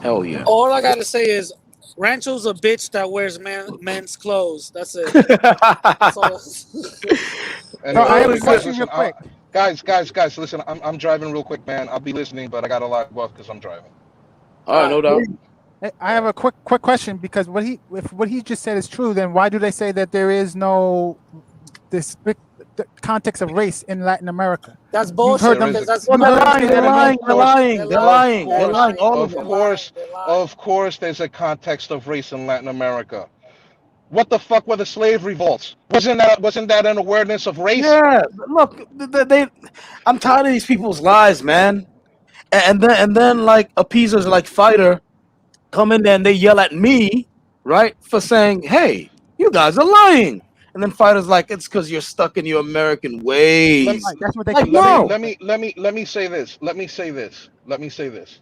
Speaker 1: Hell yeah.
Speaker 12: All I gotta say is Rancho's a bitch that wears men's clothes. That's it. That's all.
Speaker 7: Anyway,
Speaker 18: I have a
Speaker 7: guys,
Speaker 18: question
Speaker 7: listen,
Speaker 18: real quick.
Speaker 7: guys, listen. I'm driving real quick, man. I'll be listening, but I got a lot of because I'm driving.
Speaker 1: All right, no doubt.
Speaker 18: I have a quick question because if what he just said is true, then why do they say that there is no this the context of race in Latin America?
Speaker 12: That's
Speaker 18: You've
Speaker 12: bullshit.
Speaker 18: heard them.
Speaker 12: Because that's
Speaker 18: You've heard them say
Speaker 1: They're
Speaker 18: that.
Speaker 1: lying. All of them.
Speaker 7: Of course, there's a context of race in Latin America. What the fuck were the slave revolts? Wasn't that an awareness of race?
Speaker 1: Yeah, look, I'm tired of these people's lies, man. And then like appeasers like Fighter come in there and they yell at me, right, for saying, "Hey, you guys are lying." And then Fighter's like, "It's because you're stuck in your American ways."
Speaker 18: That's what they
Speaker 1: like,
Speaker 18: complain.
Speaker 7: Let me say this. Let me say this. Let me say this.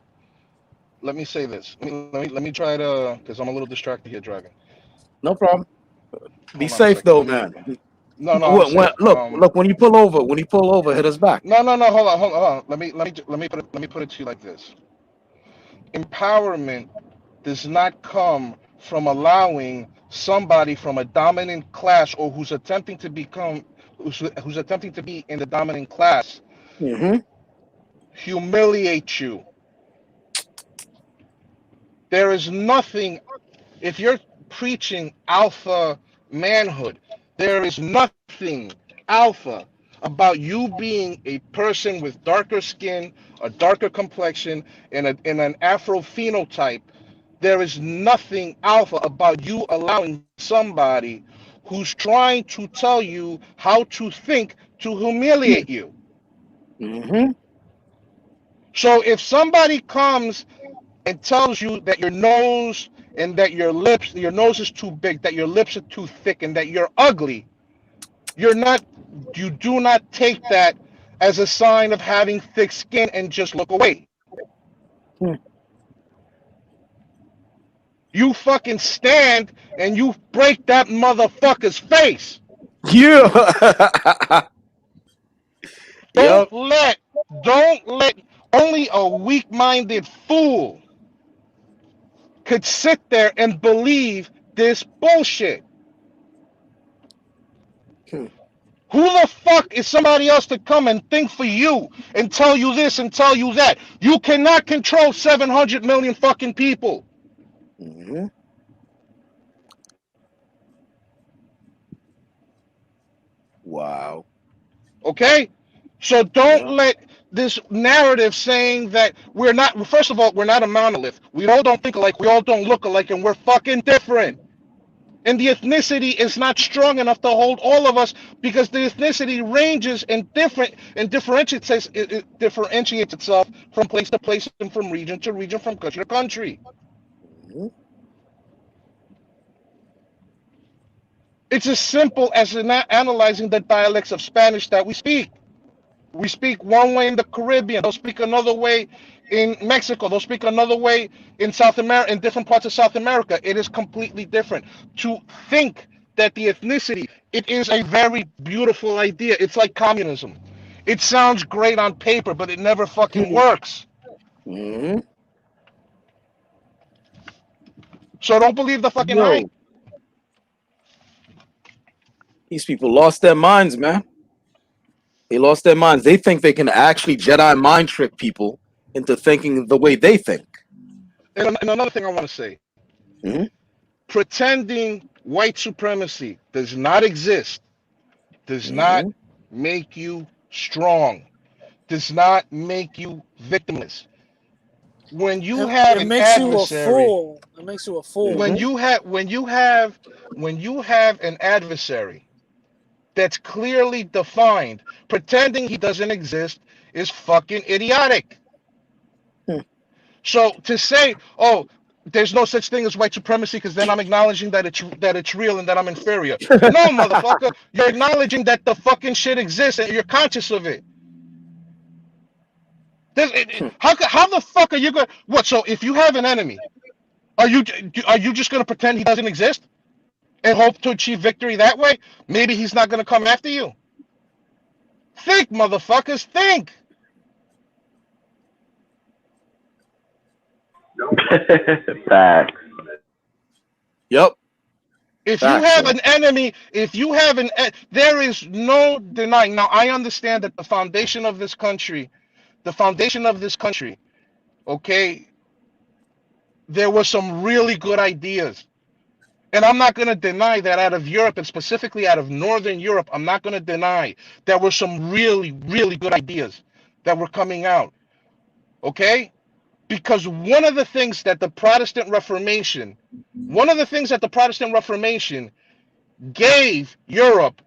Speaker 7: Let me say this. Let me try to, because I'm a little distracted here driving.
Speaker 1: No problem. Be
Speaker 7: Hold on a
Speaker 1: safe
Speaker 7: second.
Speaker 1: though, man.
Speaker 7: No, I'm safe.
Speaker 1: Look, when you pull over, hit us back.
Speaker 7: No, hold on. Let me put it to you like this. Empowerment does not come from allowing somebody from a dominant class or who's attempting to be in the dominant class humiliate you. There is nothing, if you're preaching alpha manhood, there is nothing alpha about you being a person with darker skin, a darker complexion, and an Afro phenotype. There is nothing alpha about you allowing somebody who's trying to tell you how to think to humiliate you. So if somebody comes and tells you that your nose and that your nose is too big, that your lips are too thick, and that you're ugly, you do not take that as a sign of having thick skin and just look away. You fucking stand and you break that motherfucker's face.
Speaker 1: Yeah.
Speaker 7: Don't let only a weak-minded fool could sit there and believe this bullshit. Who the fuck is somebody else to come and think for you and tell you this and tell you that? You cannot control 700 million fucking people.
Speaker 1: Mm-hmm. Wow.
Speaker 7: Okay? So don't
Speaker 1: Yeah.
Speaker 7: let this narrative saying that we're not, first of all, we're not a monolith. We all don't think alike, we all don't look alike, and we're fucking different. And the ethnicity is not strong enough to hold all of us because the ethnicity ranges and differentiates itself from place to place and from region to region, from country to country.
Speaker 1: Mm-hmm.
Speaker 7: It's as simple as analyzing the dialects of Spanish that we speak. We speak one way in the Caribbean. They'll speak another way in Mexico. They'll speak another way in South America, in different parts of South America. It is completely different. To think that the ethnicity, it is a very beautiful idea. It's like communism. It sounds great on paper, but it never fucking works.
Speaker 1: Mm-hmm.
Speaker 7: So don't believe the fucking hype.
Speaker 1: Yo, these people lost their minds, man. They lost their minds. They think they can actually Jedi mind trick people into thinking the way they think.
Speaker 7: And another thing I want to say.
Speaker 1: Mm-hmm.
Speaker 7: Pretending white supremacy does not exist, does not make you strong, does not make you victimless. When you have
Speaker 12: It
Speaker 7: an
Speaker 12: makes you a
Speaker 7: adversary,
Speaker 12: fool. It makes you a fool.
Speaker 7: when you have an adversary that's clearly defined, pretending he doesn't exist is fucking idiotic. So to say, oh, there's no such thing as white supremacy because then I'm acknowledging that it's real and that I'm inferior. No, motherfucker, you're acknowledging that the fucking shit exists and you're conscious of it. How the fuck are you going? What? So if you have an enemy, are you just going to pretend he doesn't exist and hope to achieve victory that way? Maybe he's not going to come after you. Think, motherfuckers, think.
Speaker 19: Facts.
Speaker 1: Yep.
Speaker 7: If you have an enemy, there is no denying. Now, I understand that the foundation of this country, okay, there were some really good ideas. And I'm not going to deny that out of Europe, and specifically out of Northern Europe, I'm not going to deny there were some really, really good ideas that were coming out, okay? Because one of the things that the Protestant Reformation gave Europe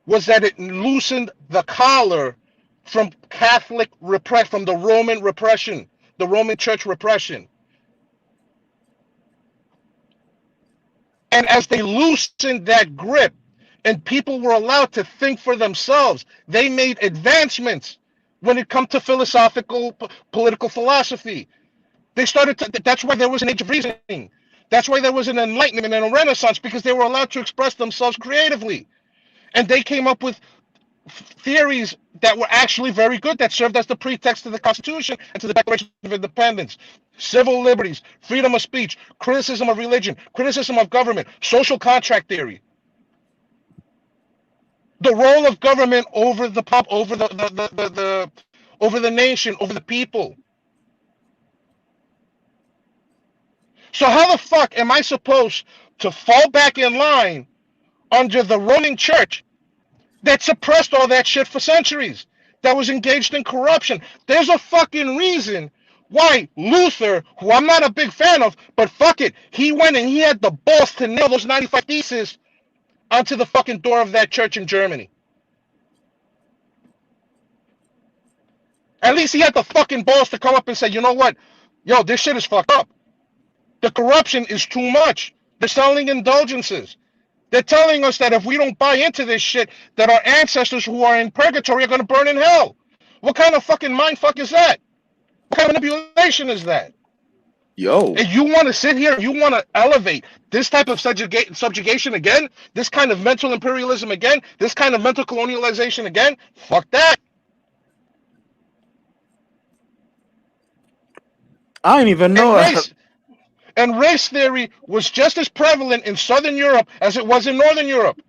Speaker 7: was that it loosened the collar from Catholic repression, from the Roman repression, the Roman Church repression. And as they loosened that grip and people were allowed to think for themselves, they made advancements when it comes to philosophical, political philosophy. They started to, that's why there was an age of reasoning. That's why there was an enlightenment and a renaissance, because they were allowed to express themselves creatively. And they came up with theories that were actually very good, that served as the pretext to the Constitution and to the Declaration of Independence. Civil liberties, freedom of speech, criticism of religion, criticism of government, social contract theory. The role of government over the over the nation, over the people. So how the fuck am I supposed to fall back in line under the Roman Church that suppressed all that shit for centuries, that was engaged in corruption? There's a fucking reason why Luther, who I'm not a big fan of, but fuck it, he went and he had the balls to nail those 95 theses onto the fucking door of that church in Germany. At least he had the fucking balls to come up and say, you know what? Yo, this shit is fucked up. The corruption is too much. They're selling indulgences. They're telling us that if we don't buy into this shit, that our ancestors who are in purgatory are going to burn in hell. What kind of fucking mindfuck is that? What kind of manipulation is that?
Speaker 1: Yo.
Speaker 7: And you want to sit here and you want to elevate this type of subjugation again? This kind of mental imperialism again? This kind of mental colonialization again? Fuck that.
Speaker 1: I didn't even know.
Speaker 7: And race theory was just as prevalent in Southern Europe as it was in Northern Europe.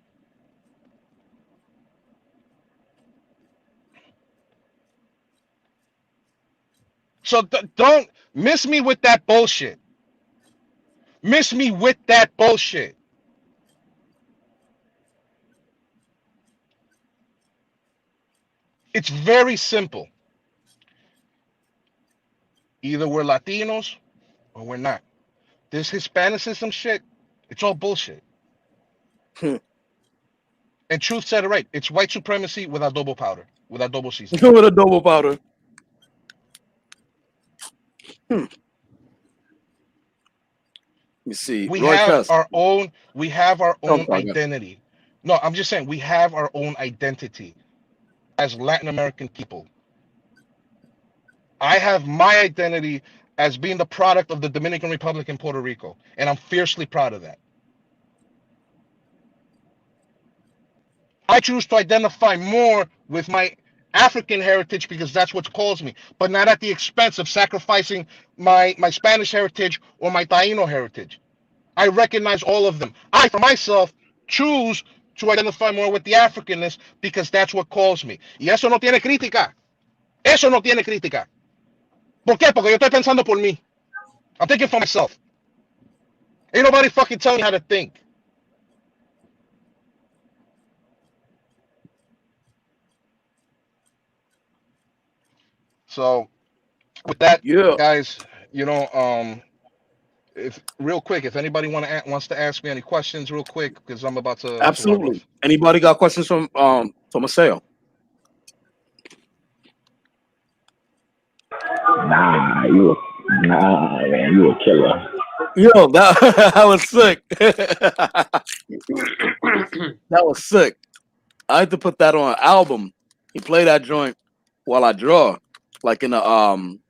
Speaker 7: So don't miss me with that bullshit. Miss me with that bullshit. It's very simple. Either we're Latinos or we're not. This Hispanicism shit, it's all bullshit. And Truth said it right. It's white supremacy without double powder, without double seasoning.
Speaker 1: With a double powder. You see,
Speaker 7: We
Speaker 1: Roy
Speaker 7: have
Speaker 1: Chess.
Speaker 7: our own. We have our
Speaker 1: Oh,
Speaker 7: own
Speaker 1: sorry.
Speaker 7: identity. No, I'm just saying we have our own identity as Latin American people. I have my identity as being the product of the Dominican Republic and Puerto Rico, and I'm fiercely proud of that. I choose to identify more with my African heritage because that's what calls me, but not at the expense of sacrificing my Spanish heritage or my Taino heritage. I recognize all of them. I, for myself, choose to identify more with the Africanness because that's what calls me. Y eso no tiene crítica. Eso no tiene crítica. ¿Por qué? Porque yo estoy pensando por mí. I'm thinking for myself. Ain't nobody fucking telling me how to think. So, with that, guys, if real quick, if anybody wants to ask me any questions, real quick, because I'm about to
Speaker 1: Absolutely.
Speaker 7: log off.
Speaker 1: Anybody got questions from Maceo?
Speaker 19: Nah, man, you a killer.
Speaker 1: Yo, that was sick. That was sick. I had to put that on an album. You play that joint while I draw, like in a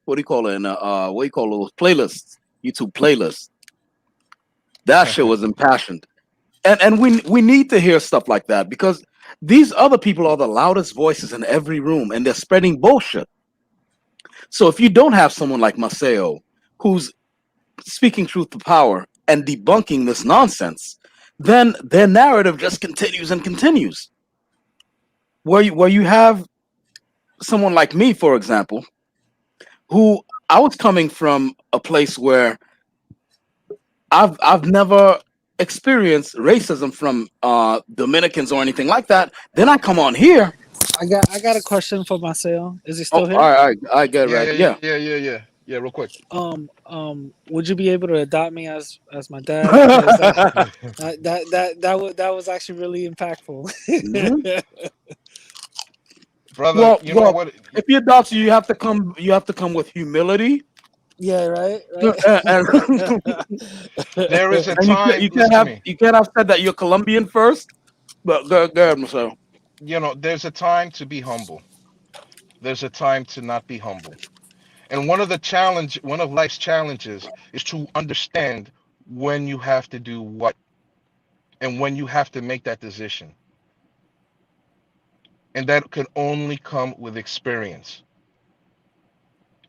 Speaker 1: what do you call it? In a what do you call those playlists? YouTube playlists. That shit was impassioned, and we need to hear stuff like that because these other people are the loudest voices in every room, and they're spreading bullshit. So if you don't have someone like Maceo, who's speaking truth to power and debunking this nonsense, then their narrative just continues and continues. Where you have someone like me, for example, who I was coming from a place where I've never experienced racism from Dominicans or anything like that. Then I come on here.
Speaker 12: I got a question for Marcel. Is he still here?
Speaker 1: All right, I get right. Yeah.
Speaker 7: Yeah, real quick.
Speaker 12: Would you be able to adopt me as my dad? That was actually really impactful.
Speaker 1: Mm-hmm.
Speaker 7: Brother,
Speaker 1: well,
Speaker 7: know what?
Speaker 1: If he adopts you, you have to come with humility.
Speaker 12: Yeah, right.
Speaker 7: There is a
Speaker 1: and
Speaker 7: time.
Speaker 1: you can't have said that you're Colombian first. But go ahead, Marcel.
Speaker 7: There's a time to be humble. There's a time to not be humble. And one of life's challenges is to understand when you have to do what and when you have to make that decision. And that can only come with experience.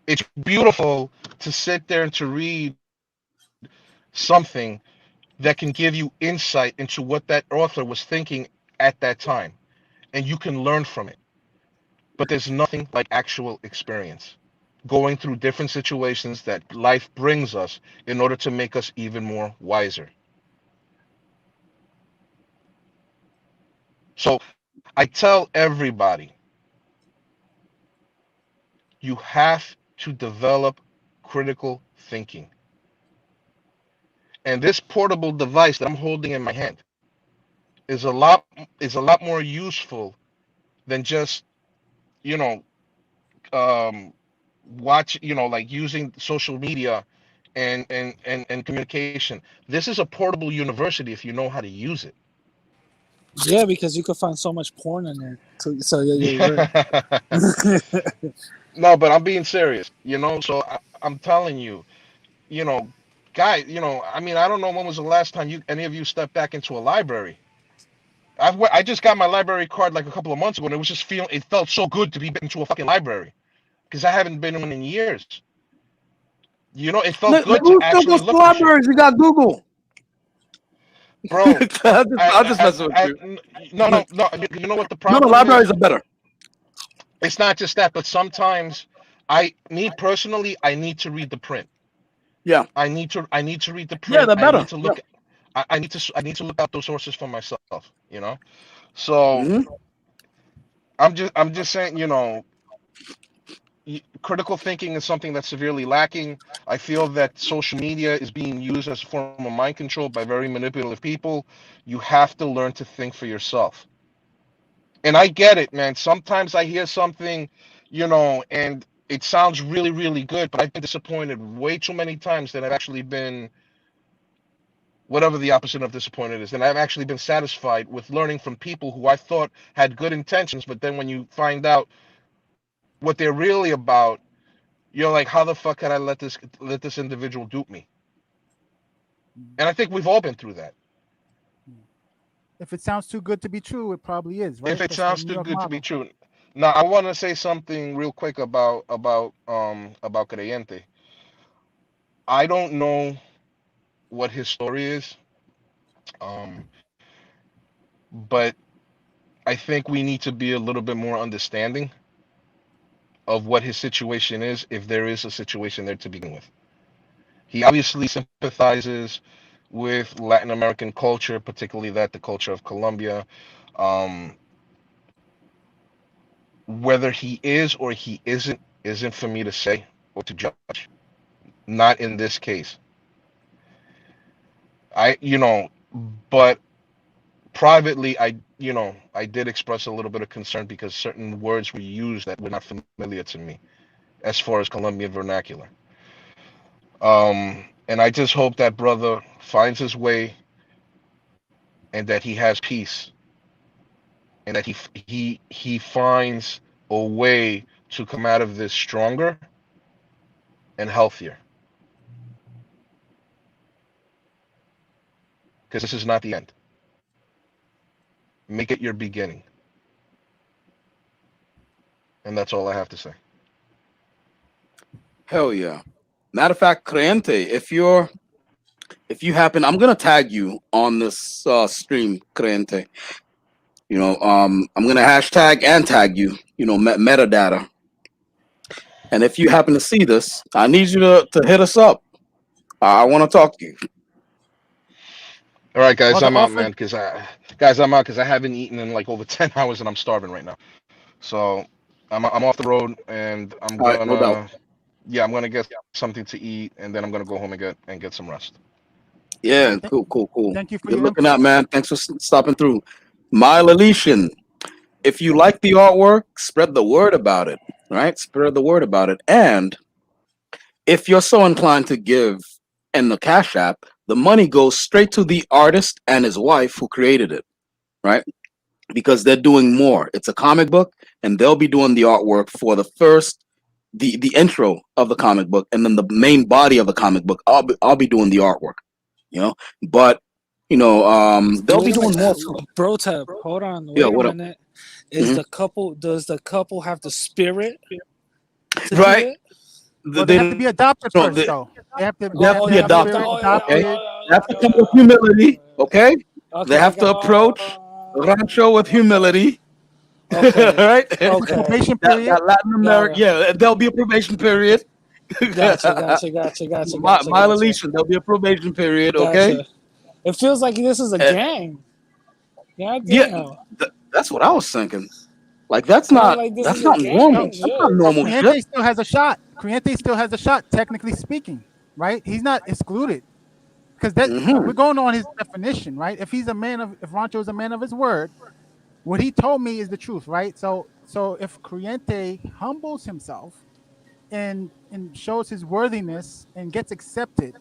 Speaker 7: It's beautiful to sit there and to read something that can give you insight into what that author was thinking at that time. And you can learn from it. But there's nothing like actual experience. Going through different situations that life brings us in order to make us even more wiser. So I tell everybody, you have to develop critical thinking. And this portable device that I'm holding in my hand is a lot more useful than just watch like using social media and communication. This is a portable university if you know how to use it.
Speaker 12: Yeah, because you could find so much porn in there. So yeah.
Speaker 7: No, but I'm being serious. So I'm telling you, guys. I mean, I don't know when was the last time any of you stepped back into a library. I just got my library card like a couple of months ago, and it felt so good to be into a fucking library because I haven't been in one in years. It felt good to actually look.
Speaker 1: Libraries, you got Google.
Speaker 7: Bro,
Speaker 1: I'll just mess with you.
Speaker 7: No. You know what the
Speaker 1: No,
Speaker 7: problem
Speaker 1: the libraries
Speaker 7: is?
Speaker 1: are better.
Speaker 7: It's not just that, but sometimes Me personally, I need to read the print.
Speaker 1: Yeah.
Speaker 7: I need to read the
Speaker 1: Yeah,
Speaker 7: print.
Speaker 1: the better.
Speaker 7: I need to look. I need to look up those sources for myself. You know. So I'm just saying. Critical thinking is something that's severely lacking. I feel that social media is being used as a form of mind control by very manipulative people. You have to learn to think for yourself. And I get it, man. Sometimes I hear something, and it sounds really, really good, but I've been disappointed way too many times that I've actually been whatever the opposite of disappointed is. And I've actually been satisfied with learning from people who I thought had good intentions, but then when you find out what they're really about, you're like, how the fuck can I let this individual dupe me? And I think we've all been through that.
Speaker 18: If it sounds too good to be true, it probably is, right?
Speaker 7: If it
Speaker 18: That's the
Speaker 7: sounds
Speaker 18: New
Speaker 7: too
Speaker 18: York
Speaker 7: good to be
Speaker 18: model.
Speaker 7: true. Now I want to say something real quick about Creyente. I don't know what his story is, but I think we need to be a little bit more understanding of what his situation is, if there is a situation there to begin with. He obviously sympathizes with Latin American culture, particularly the culture of Colombia. Um, whether he is or he isn't for me to say or to judge. Not in this case. But privately, I did express a little bit of concern because certain words were used that were not familiar to me as far as Colombian vernacular. And I just hope that brother finds his way and that he has peace and that he finds a way to come out of this stronger and healthier. Because this is not the end. Make it your beginning. And that's all I have to say.
Speaker 1: Hell yeah. Matter of fact, Creyente, if you happen, I'm gonna tag you on this stream, Creyente. I'm gonna hashtag and tag you. Metadata. And if you happen to see this, I need you to hit us up. I want to talk to you.
Speaker 7: All right, guys, I'm out, man. I'm out because I haven't eaten in like over 10 hours and I'm starving right now. So I'm off the road and I'm
Speaker 1: All right, no doubt.
Speaker 7: I'm gonna get something to eat and then I'm gonna go home and get some rest.
Speaker 1: Yeah, cool.
Speaker 18: Thank you for
Speaker 1: Good
Speaker 18: your
Speaker 1: looking
Speaker 18: input.
Speaker 1: out, man. Thanks for stopping through. My Lelician, if you like the artwork, spread the word about it, right? Spread the word about it. And if you're so inclined to give in the Cash App, the money goes straight to the artist and his wife who created it, right? Because they're doing more. It's a comic book, and they'll be doing the artwork for the intro of the comic book, and then the main body of the comic book. I'll be doing the artwork, But they'll be doing more too.
Speaker 12: Bro, Tab, hold on.
Speaker 1: Yeah,
Speaker 12: Wait
Speaker 1: what
Speaker 12: a
Speaker 1: up?
Speaker 12: minute. Does the couple have the spirit to
Speaker 1: Right?
Speaker 12: do it?
Speaker 18: Well, they have to be adopted first, though. They have to
Speaker 1: They have to be adopted. Okay?
Speaker 18: adopted.
Speaker 1: They have to come with humility. Okay? They have to approach Rancho with humility. Right?
Speaker 18: Probation period.
Speaker 1: That Latin America. Yeah, there'll be a probation period.
Speaker 12: Gotcha.
Speaker 1: My Lelician, there'll be a probation period. Okay?
Speaker 12: Gotcha. It feels like this is a gang. God damn.
Speaker 1: Yeah, that's what I was thinking. Like that's not
Speaker 12: this
Speaker 1: that's
Speaker 12: is
Speaker 1: not
Speaker 12: a gang
Speaker 1: normal.
Speaker 12: and
Speaker 1: That's
Speaker 12: shit.
Speaker 1: not normal
Speaker 18: Criente
Speaker 1: shit.
Speaker 18: still has a shot. Criente still has a shot, technically speaking, right? He's not excluded because we're going on his definition, right? If Rancho is a man of his word, what he told me is the truth, right? So if Criente humbles himself and shows his worthiness and gets accepted,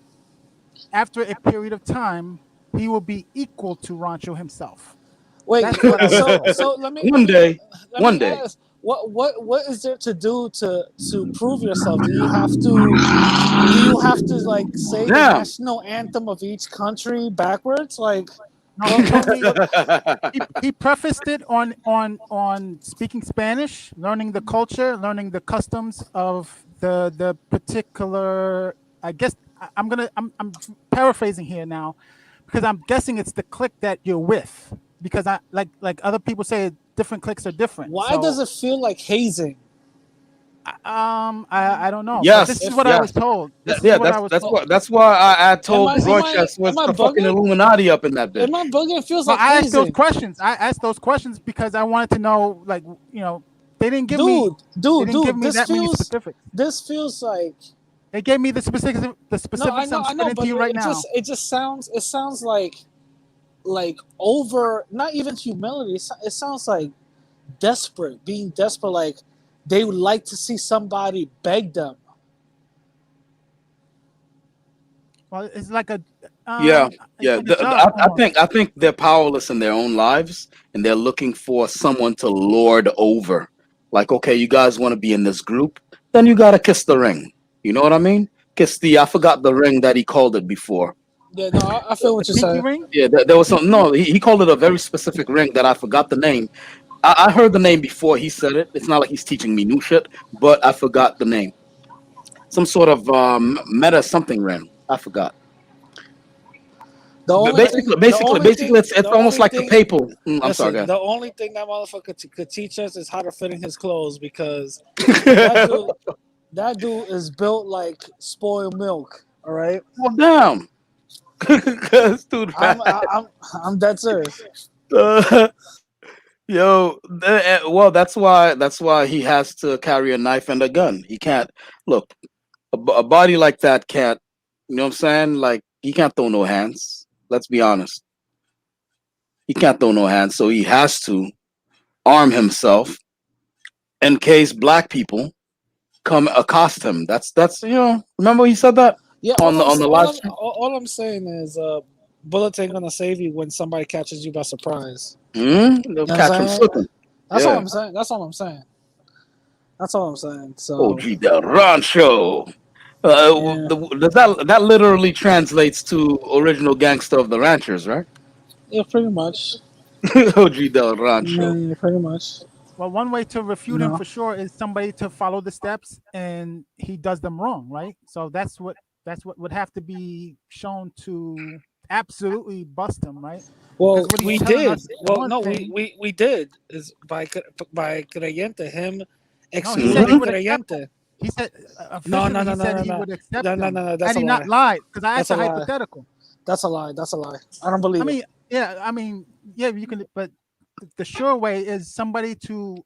Speaker 18: after a period of time, he will be equal to Rancho himself.
Speaker 12: Wait,
Speaker 18: that's what I was
Speaker 12: so let me
Speaker 1: one day.
Speaker 12: ask, what is there to do to prove yourself? Do you have to like say the national anthem of each country backwards? Like,
Speaker 18: no, he told me he prefaced it on speaking Spanish, learning the culture, learning the customs of the particular. I guess I'm paraphrasing here now, because I'm guessing it's the clique that you're with. Because I like other people say, different cliques are different.
Speaker 12: Why does it feel like hazing?
Speaker 18: I don't know, but this
Speaker 1: Yes,
Speaker 18: is what I
Speaker 1: yes.
Speaker 18: was told. This is
Speaker 1: Yeah,
Speaker 18: what I was told.
Speaker 1: that's why I told Roychester
Speaker 12: am
Speaker 1: was
Speaker 12: I
Speaker 1: the fucking
Speaker 12: bugging?
Speaker 1: Illuminati up in that
Speaker 12: Am
Speaker 1: bitch.
Speaker 12: I bugging? It feels
Speaker 18: Well,
Speaker 12: like
Speaker 18: I asked those
Speaker 12: hazing.
Speaker 18: questions. I asked those questions because I wanted to know, like, they didn't give me, they didn't give me that many specifics.
Speaker 12: This feels like
Speaker 18: They gave me the specifics. The
Speaker 12: no,
Speaker 18: specifics I'm
Speaker 12: I know,
Speaker 18: spitting to
Speaker 12: but
Speaker 18: you right now.
Speaker 12: it sounds like over, not even humility. It sounds like desperate, being desperate. Like they would like to see somebody beg them.
Speaker 18: Well, it's like a
Speaker 1: Yeah, yeah.
Speaker 18: like a job almost.
Speaker 1: I think they're powerless in their own lives, and they're looking for someone to lord over. Like, okay, you guys want to be in this group, then you gotta kiss the ring. You know what I mean? Kiss the. I forgot the ring that he called it before.
Speaker 12: Yeah, no, I feel what
Speaker 18: The
Speaker 12: you're
Speaker 18: pinky
Speaker 12: saying.
Speaker 18: ring.
Speaker 1: Yeah, there was some. No, he called it a very specific ring that I forgot the name. I heard the name before he said it. It's not like he's teaching me new shit, but I forgot the name. Some sort of meta something ring. I forgot.
Speaker 12: The only thing,
Speaker 1: Basically, it's
Speaker 12: the
Speaker 1: almost
Speaker 12: only
Speaker 1: like the
Speaker 12: thing.
Speaker 1: papal. I'm sorry,
Speaker 12: Listen,
Speaker 1: guys.
Speaker 12: the only thing that motherfucker could teach us is how to fit in his clothes because that dude is built like spoiled milk. All right.
Speaker 1: Well, damn. Dude,
Speaker 12: I'm dead serious.
Speaker 1: Yo, well, that's why he has to carry a knife and a gun. He can't look a body like that can't. You know what I'm saying? Like he can't throw no hands. Let's be honest. He can't throw no hands, so he has to arm himself in case black people come accost him. That's remember he said that
Speaker 12: Yeah,
Speaker 1: on the live stream.
Speaker 12: all I'm saying is, bullets ain't gonna save you when somebody catches you by surprise.
Speaker 1: They'll
Speaker 12: You know what
Speaker 1: catch
Speaker 12: I'm
Speaker 1: him
Speaker 12: saying?
Speaker 1: slipping.
Speaker 12: That's
Speaker 1: Yeah.
Speaker 12: all I'm saying. That's all I'm saying. That's all I'm saying. So
Speaker 1: OG Del Rancho. Does that literally translates to original gangster of the ranchers, right?
Speaker 12: yeah, pretty much.
Speaker 1: OG Del Rancho.
Speaker 12: Yeah, pretty much.
Speaker 18: Well, one way to refute him
Speaker 12: No.
Speaker 18: for sure is somebody to follow the steps, and he does them wrong, right? So that's what would have to be shown to absolutely bust him, right?
Speaker 12: Well,
Speaker 18: Because what
Speaker 12: we
Speaker 18: he's telling
Speaker 12: did.
Speaker 18: us is
Speaker 12: Well,
Speaker 18: one
Speaker 12: no,
Speaker 18: thing.
Speaker 12: we did is by creyente him
Speaker 18: No, he said he
Speaker 12: excluding
Speaker 18: would accept
Speaker 12: creyente.
Speaker 18: it. He said
Speaker 12: No,
Speaker 18: officially he said he would accept
Speaker 12: no,
Speaker 18: them
Speaker 12: that's
Speaker 18: had
Speaker 12: a
Speaker 18: he
Speaker 12: lie.
Speaker 18: not lied. Because I asked
Speaker 12: That's a
Speaker 18: a
Speaker 12: lie.
Speaker 18: hypothetical.
Speaker 12: That's a lie. That's a lie. I don't believe
Speaker 18: I mean,
Speaker 12: it.
Speaker 18: yeah, you can, but the sure way is somebody to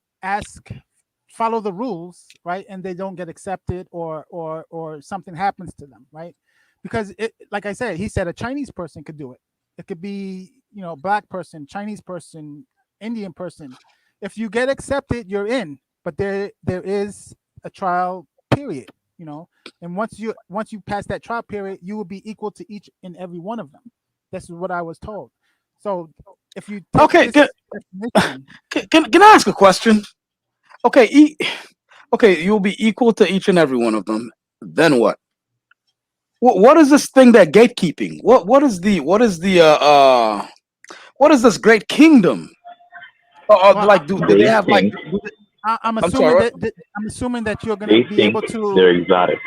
Speaker 18: follow the rules, right, and they don't get accepted, or something happens to them, right? Because like I said, he said a Chinese person could do it. It could be black person, Chinese person, Indian person. If you get accepted, you're in. But there is a trial period, and once you pass that trial period, you will be equal to each and every one of them. This is what I was told. So if you take
Speaker 1: Okay,
Speaker 18: this definition,
Speaker 1: can I ask a question? Okay, okay, you'll be equal to each and every one of them. Then what? What is this thing that gatekeeping? What is this great kingdom?
Speaker 18: well,
Speaker 1: Like do
Speaker 19: They
Speaker 1: they have like?
Speaker 19: think
Speaker 18: I'm
Speaker 1: I'm
Speaker 18: assuming
Speaker 1: sorry.
Speaker 18: that you're
Speaker 19: they
Speaker 18: gonna be
Speaker 19: think
Speaker 18: able to.
Speaker 19: they're exotic.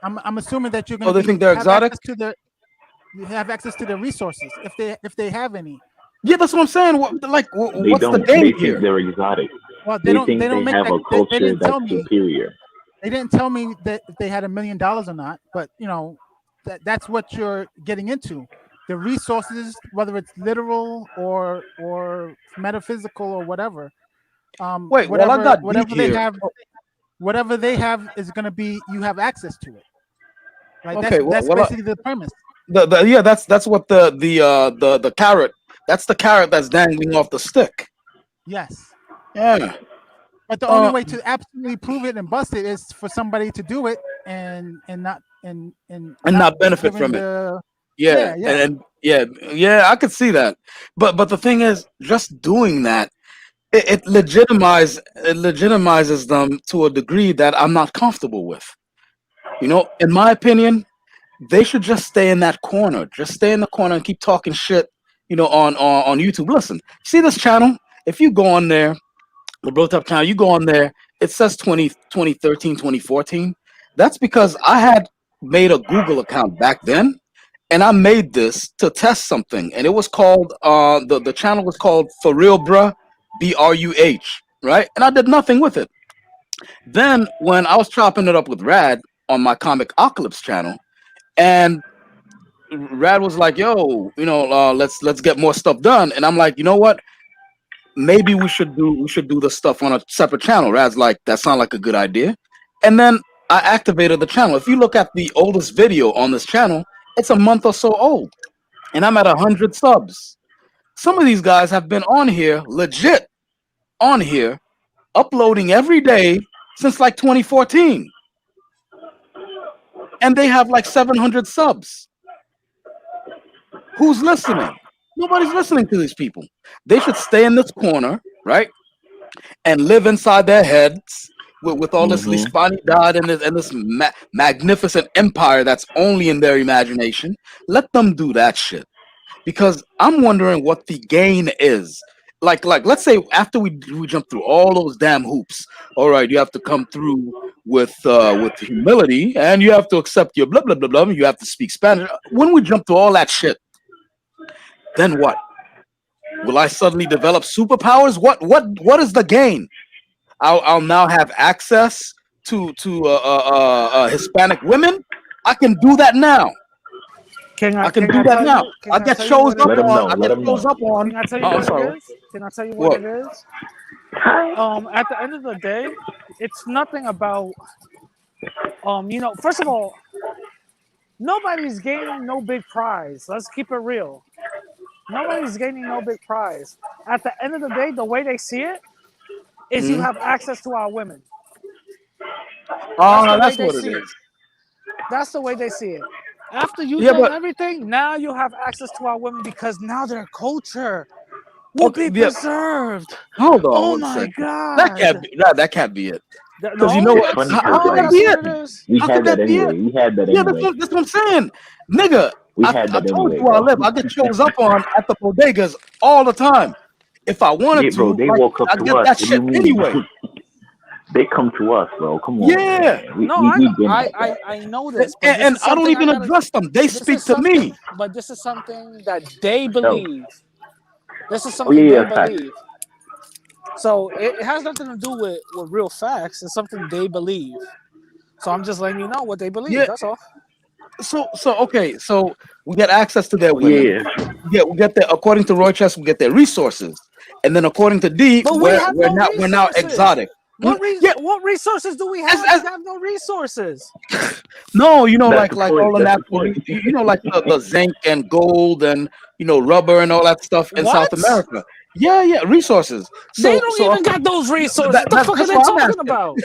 Speaker 18: I'm assuming that you're
Speaker 1: Oh,
Speaker 18: gonna
Speaker 1: they think they're
Speaker 18: have
Speaker 1: exotic.
Speaker 18: access to you have access to the resources if they have any.
Speaker 1: Yeah, that's what I'm saying.
Speaker 19: They
Speaker 1: What's the
Speaker 19: don't.
Speaker 1: game
Speaker 19: They think
Speaker 1: here?
Speaker 19: they're exotic.
Speaker 18: Well,
Speaker 19: They
Speaker 18: they
Speaker 19: think
Speaker 18: don't
Speaker 19: they
Speaker 18: make
Speaker 19: have
Speaker 18: that.
Speaker 19: a
Speaker 18: They
Speaker 19: culture
Speaker 18: didn't
Speaker 19: that's
Speaker 18: tell me.
Speaker 19: superior.
Speaker 18: They didn't tell me that if they had $1 million or not. But that's what you're getting into. The resources, whether it's literal or metaphysical or whatever.
Speaker 1: Wait, well, I got deep here.
Speaker 18: Whatever they have is going to be. You have access to it. Right.
Speaker 1: Okay,
Speaker 18: That's basically the premise.
Speaker 1: Yeah, that's what the carrot. That's the carrot that's dangling off the stick.
Speaker 18: Yes.
Speaker 1: Yeah.
Speaker 18: But the only way to absolutely prove it and bust it is for somebody to do it and not
Speaker 1: benefit from it. Yeah, yeah, I could see that. But the thing is, just doing that, it legitimizes them to a degree that I'm not comfortable with. In my opinion, they should just stay in that corner. Just stay in the corner and keep talking shit, on YouTube. Listen, see this channel? If you go on there, the Bro Top channel, you go on there, it says 2013, 2014. That's because I had made a Google account back then, and I made this to test something, and it was called the channel was called For Real Bruh, BRUH, right? And I did nothing with it. Then when I was chopping it up with Rad on my Comic Ocalypse channel, and Rad was like, "Yo, let's get more stuff done," and I'm like, "You know what? Maybe we should do the stuff on a separate channel." Rad's like, "That sounds like a good idea," and then I activated the channel. If you look at the oldest video on this channel, it's a month or so old, and I'm at 100 subs. Some of these guys have been on here, legit on here, uploading every day since like 2014, and they have like 700 subs. Who's listening? Nobody's listening to these people. They should stay in this corner, right, and live inside their heads with all this Hispanidad and this magnificent empire that's only in their imagination. Let them do that shit. Because I'm wondering what the gain is. Like let's say after we jump through all those damn hoops, all right, you have to come through with humility, and you have to accept your blah blah blah blah. You have to speak Spanish. When we jump through all that shit, then what? Will I suddenly develop superpowers? What is the gain? I'll now have access to Hispanic women. I can do that now. I can do that now. I get shows up on. I get shows up on.
Speaker 12: Can I tell you
Speaker 1: I'm
Speaker 12: what
Speaker 1: sorry.
Speaker 12: it is? Can I tell you what it is? At the end of the day, it's nothing about first of all, nobody's gaining no big prize. Let's keep it real. Nobody's gaining no big prize. At the end of the day, the way they see it is you have access to our women.
Speaker 1: That's what it is.
Speaker 12: That's the way they see it. After you've done everything, now you have access to our women because now their culture will be preserved.
Speaker 1: Hold on.
Speaker 12: Oh
Speaker 1: one
Speaker 12: my
Speaker 1: second.
Speaker 12: God.
Speaker 1: That can't be it. Because you know what? How could that be it?
Speaker 19: We had that anyway. We had that anyway.
Speaker 1: Yeah, that's what I'm saying. Nigga, I told you where I live. I get shows up on at the bodegas all the time. If I wanted
Speaker 19: bro,
Speaker 1: to,
Speaker 19: they walk up
Speaker 1: I
Speaker 19: to
Speaker 1: get
Speaker 19: us.
Speaker 1: that shit anyway.
Speaker 19: They come to us, bro. Come on.
Speaker 1: Yeah.
Speaker 12: I know this. But
Speaker 1: And I don't even address them. They speak to me.
Speaker 12: But this is something that they believe. This is something they believe. So it has nothing to do with real facts. It's something they believe. So I'm just letting you know what they believe. Yeah. That's all.
Speaker 1: So we get access to their women. Yeah, we get their, according to Roy Chess, we get their resources, and then according to D, we're now exotic.
Speaker 12: What resources do we have? We have no resources.
Speaker 1: No, like all the natural, like the zinc and gold and rubber and all that stuff in South America. Yeah, resources. So,
Speaker 12: they don't even got those resources. What the fuck are they talking about?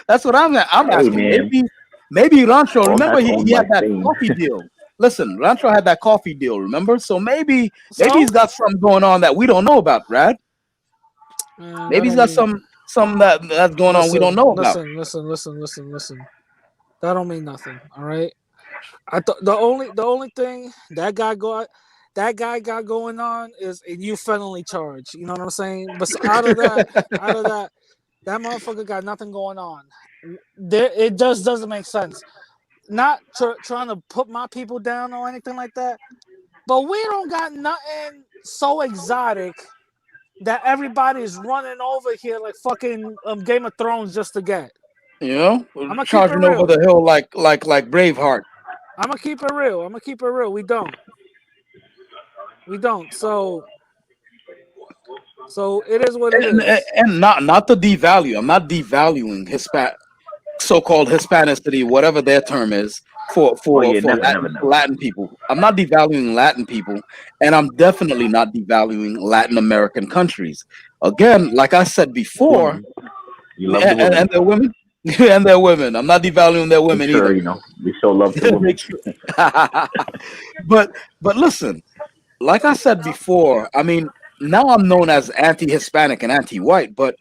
Speaker 1: That's what I'm asking. Maybe Rancho, remember he had that coffee deal. Listen, Rancho had that coffee deal, remember? So maybe he's got something going on that we don't know about, Brad. Maybe he's got something that's going on we don't know about.
Speaker 12: Listen. That don't mean nothing, all right? I thought the only thing that guy got going on is a new felony charge. You know what I'm saying? But out of that motherfucker got nothing going on. It just doesn't make sense. Not trying to put my people down or anything like that, but we don't got nothing so exotic that everybody's running over here like fucking Game of Thrones just to get.
Speaker 1: I'm charging over the hill like Braveheart.
Speaker 12: I'm gonna keep it real. We don't. So it is what it is.
Speaker 1: And not to devalue. I'm not devaluing so-called Hispanicity, whatever their term is, for Latin people. I'm not devaluing Latin people, and I'm definitely not devaluing Latin American countries. Again, like I said before, and their women. And their women. I'm not devaluing their women either.
Speaker 19: We show love to women.
Speaker 1: But listen, like I said before, I mean, now I'm known as anti-Hispanic and anti-white, but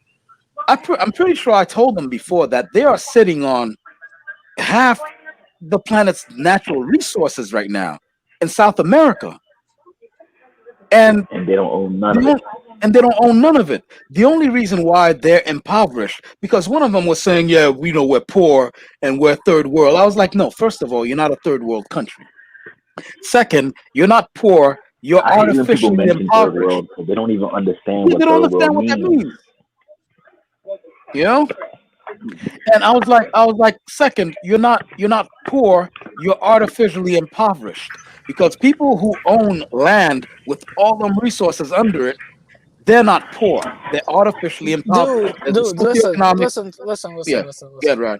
Speaker 1: I'm pretty sure I told them before that they are sitting on half the planet's natural resources right now in South America. And
Speaker 19: they don't own none of it.
Speaker 1: And they don't own none of it. The only reason why they're impoverished, because one of them was saying, yeah, we're poor and we're third world. I was like, no, first of all, you're not a third world country. Second, you're not poor. You're artificially impoverished.
Speaker 19: So they don't even understand
Speaker 1: they don't understand what that means. And I was like, second, you're not poor, you're artificially impoverished. Because people who own land with all them resources under it, they're not poor. They're artificially impoverished. There's a
Speaker 12: Listen,
Speaker 1: socioeconomic.
Speaker 12: listen, listen,
Speaker 1: Yeah,
Speaker 12: listen, listen,
Speaker 1: yeah,
Speaker 12: listen.
Speaker 1: right.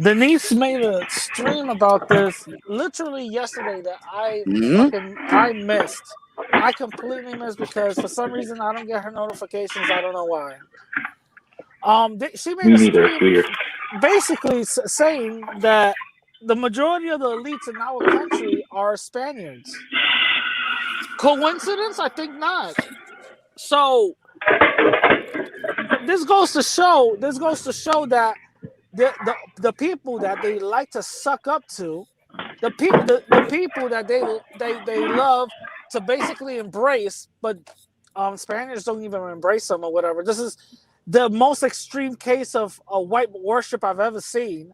Speaker 12: Denise made a stream about this literally yesterday that
Speaker 1: Hmm.
Speaker 12: I missed. I completely missed because for some reason I don't get her notifications. I don't know why. She made
Speaker 19: Me
Speaker 12: a
Speaker 19: neither. It's
Speaker 12: stream
Speaker 19: weird.
Speaker 12: basically saying that the majority of the elites in our country are Spaniards. Coincidence? I think not. So this goes to show that the people that they like to suck up to, the people that they love to basically embrace, but Spaniards don't even embrace them or whatever. This is the most extreme case of a white worship I've ever seen.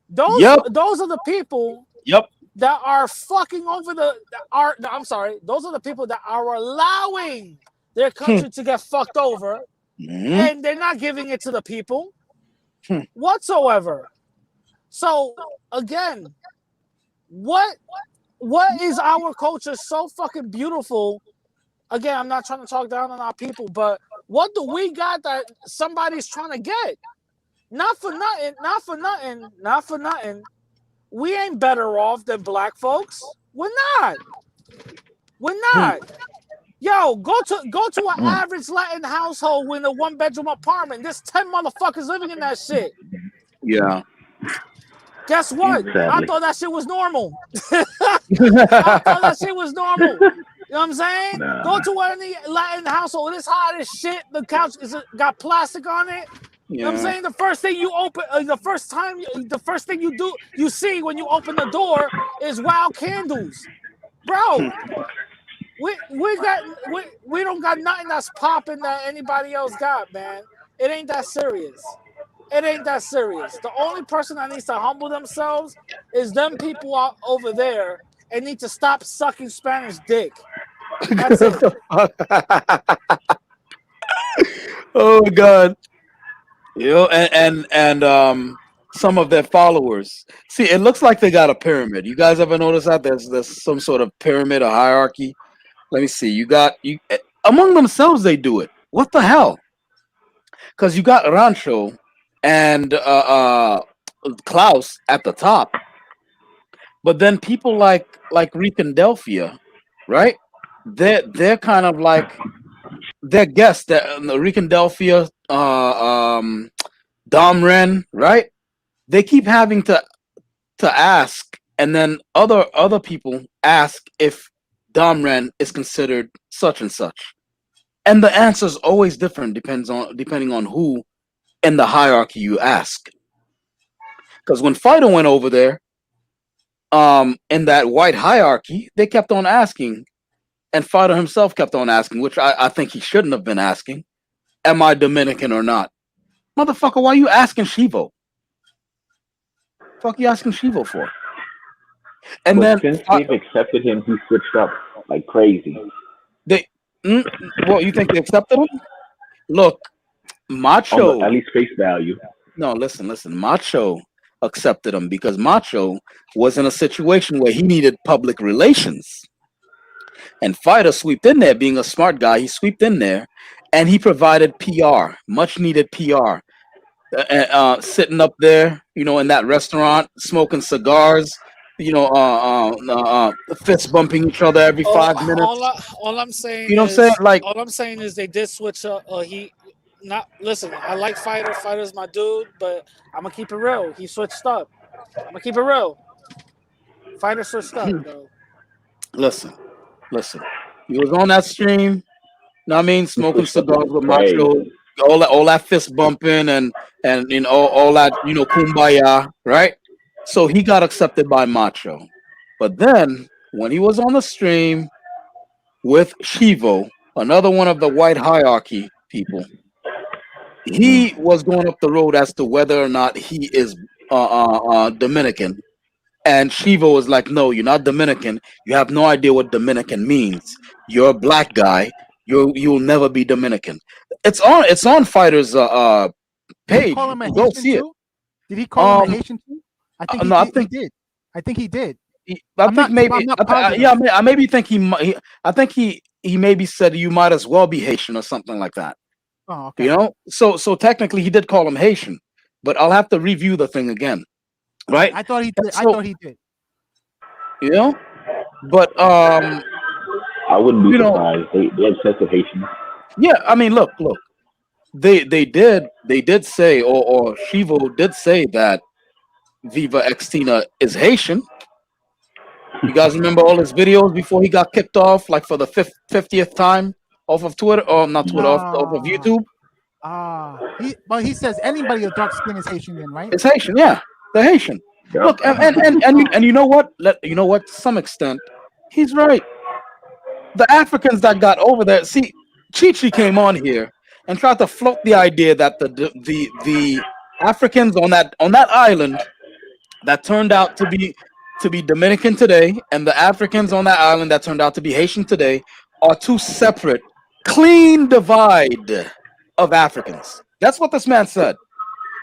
Speaker 12: Those
Speaker 1: Yep.
Speaker 12: those are the people
Speaker 1: Yep.
Speaker 12: that are fucking over I'm sorry, those are the people that are allowing their country to get fucked over, and they're not giving it to the people whatsoever. So again, what is our culture so fucking beautiful? Again, I'm not trying to talk down on our people, but what do we got that somebody's trying to get? Not for nothing. We ain't better off than black folks. We're not. Yo, go to an average Latin household with a 1-bedroom apartment. There's 10 motherfuckers living in that shit.
Speaker 1: Yeah.
Speaker 12: Guess what? I
Speaker 19: Sadly.
Speaker 12: thought that shit was normal. I thought that shit was normal. You know what I'm saying?
Speaker 19: Nah.
Speaker 12: Go to any Latin household. It's hot as shit. The couch got plastic on it. You know what I'm saying? The first thing you open, the first thing you see when you open the door is wild candles, bro. We don't got nothing that's popping that anybody else got, man. It ain't that serious. The only person that needs to humble themselves is them people out over there and need to stop sucking Spanish dick. That's it.
Speaker 1: Oh God. You know, and some of their followers. See, it looks like they got a pyramid. You guys ever notice that there's some sort of pyramid or hierarchy? Let me see. You among themselves they do it. What the hell? Because you got Rancho and Klaus at the top, but then people like Ricandelphia, right? They're kind of like they're guests that Ricandelphia, Domren, right? They keep having to ask, and then other people ask if Domren is considered such and such, and the answer is always different depending on who in the hierarchy you ask. Because when Fido went over there, in that white hierarchy, they kept on asking, and Fido himself kept on asking, which I think he shouldn't have been asking, "Am I Dominican or not?" Motherfucker, why you asking Shivo? Fuck you asking Shivo for? And
Speaker 19: But
Speaker 1: then
Speaker 19: since they've accepted him, he switched up like crazy.
Speaker 1: Well, you think they accepted him? Look, Macho.
Speaker 19: At least face value.
Speaker 1: No, listen. Macho accepted him because Macho was in a situation where he needed public relations. And Fighter swept in there, being a smart guy, he swept in there and he provided PR, much needed PR. Sitting up there, in that restaurant, smoking cigars, fist bumping each other every 5 minutes.
Speaker 12: All I'm saying
Speaker 1: You know what I'm saying? Like,
Speaker 12: all I'm saying is they did switch up. Listen, I like Fighter. Fighter's my dude, but I'm gonna keep it real. He switched up. I'm gonna keep it real. Fighter switched up, bro.
Speaker 1: Listen. He was on that stream. Know what I mean, smoking cigars with Macho, all that fist bumping and all that kumbaya, right? So he got accepted by Macho, but then when he was on the stream with Shivo, another one of the white hierarchy people, he was going up the road as to whether or not he is Dominican. And Shiva was like, "No, you're not Dominican. You have no idea what Dominican means. You're a black guy. You'll never be Dominican." It's on Fighter's page.
Speaker 18: call him a
Speaker 1: Go
Speaker 18: Haitian
Speaker 1: see it.
Speaker 18: too? Did he call him a
Speaker 1: Um,
Speaker 18: Haitian too? I think
Speaker 1: no, I
Speaker 18: he
Speaker 1: think
Speaker 18: did. I think he did.
Speaker 1: I think maybe
Speaker 18: I'm not
Speaker 1: yeah,
Speaker 18: positive.
Speaker 1: I maybe think I think he maybe said you might as well be Haitian or something like that.
Speaker 18: Oh,
Speaker 1: You
Speaker 18: okay.
Speaker 1: know, so technically he did call him Haitian, but I'll have to review the thing again, right?
Speaker 18: I thought he
Speaker 1: And
Speaker 18: did. I
Speaker 1: so
Speaker 18: thought he did.
Speaker 1: you know, but
Speaker 19: I wouldn't be
Speaker 1: you know,
Speaker 19: surprised. They obsessed with Haitians.
Speaker 1: yeah. I mean, look, they did say, or Shivo did say that Viva Extina is Haitian. You guys remember all his videos before he got kicked off, like for the 50th time off of Twitter, or not Twitter, off of YouTube?
Speaker 18: But he says anybody with dark skin is Haitian, then, right?
Speaker 1: It's Haitian, yeah, they're Haitian.
Speaker 19: Yep.
Speaker 1: Look, and you know what? You know what? To some extent, he's right. The Africans that got over there, see, Chi came on here and tried to float the idea that the Africans on that island that turned out to be Dominican today, and the Africans on that island that turned out to be Haitian today are two separate, clean divide of Africans. That's what this man said.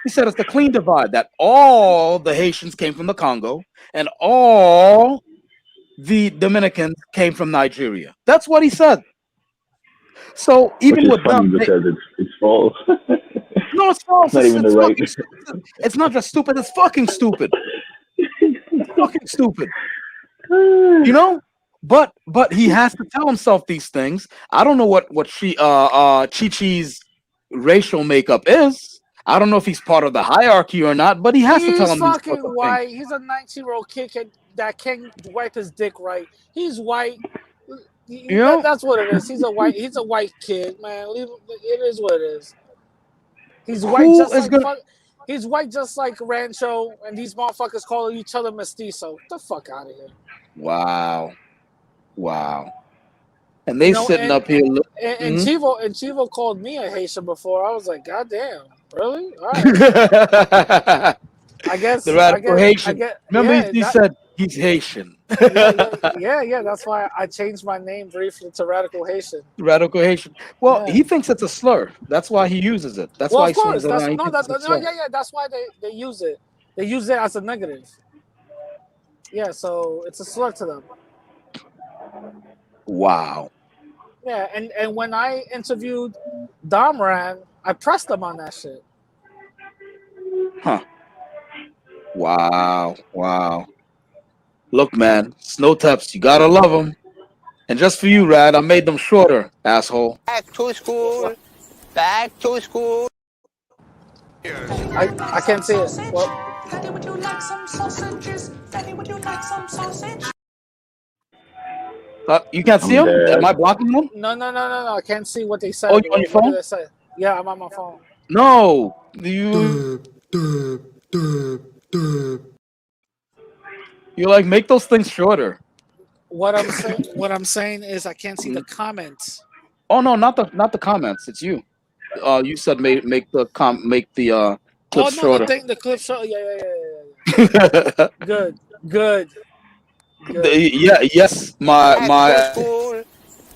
Speaker 1: He said it's the clean divide, that all the Haitians came from the Congo and all the Dominicans came from Nigeria. That's what he said. So
Speaker 19: Which
Speaker 1: even
Speaker 19: is
Speaker 1: with
Speaker 19: funny
Speaker 1: them,
Speaker 19: because it's false.
Speaker 1: no, it's false.
Speaker 19: It's not even the right.
Speaker 1: Fucking stupid. It's not just stupid. It's fucking stupid. It's fucking stupid. You know, but he has to tell himself these things. I don't know what Chi-Chi's racial makeup is. I don't know if he's part of the hierarchy or not, but he has to tell
Speaker 12: He's
Speaker 1: him these
Speaker 12: fucking
Speaker 1: sorts of
Speaker 12: white.
Speaker 1: things.
Speaker 12: He's a 19-year-old kid that can't wipe his dick right. He's white.
Speaker 1: You know?
Speaker 12: That's what it is. He's a white kid, man. It is what it is. He's white he's white just like Rancho, and these motherfuckers calling each other mestizo. Get the fuck out of here.
Speaker 1: Wow. And they sitting up here.
Speaker 12: And Chivo called me a Haitian before. I was like, God damn, really? All right. I guess
Speaker 1: the radical Haitian. Remember, he said he's Haitian.
Speaker 12: yeah. That's why I changed my name briefly to Radical Haitian.
Speaker 1: Radical Haitian. Well, he thinks it's a slur. That's why he uses it. That's why he slurs it around.
Speaker 12: That's why they use it. They use it as a negative. Yeah, so it's a slur to them.
Speaker 1: Wow.
Speaker 12: Yeah, and when I interviewed Domran, I pressed him on that shit.
Speaker 1: Huh. Wow. Look, man, snow taps, you gotta love them. And just for you, Rad, I made them shorter, asshole.
Speaker 6: Back to school. Back to school.
Speaker 12: I can't see it. Well,
Speaker 4: Daddy, would you like some sausages? Daddy, would you like some sausage?
Speaker 1: You can't see them? Am I blocking them?
Speaker 12: No. I can't see what they said.
Speaker 1: Oh, you on your phone?
Speaker 12: What did they say? Yeah, I'm on my phone.
Speaker 1: No. You like make those things shorter.
Speaker 12: What I'm saying is I can't see the comments.
Speaker 1: Oh no, not the comments. It's you. You said make the clips shorter.
Speaker 12: The clip shorter. Yeah. Good.
Speaker 1: Yes,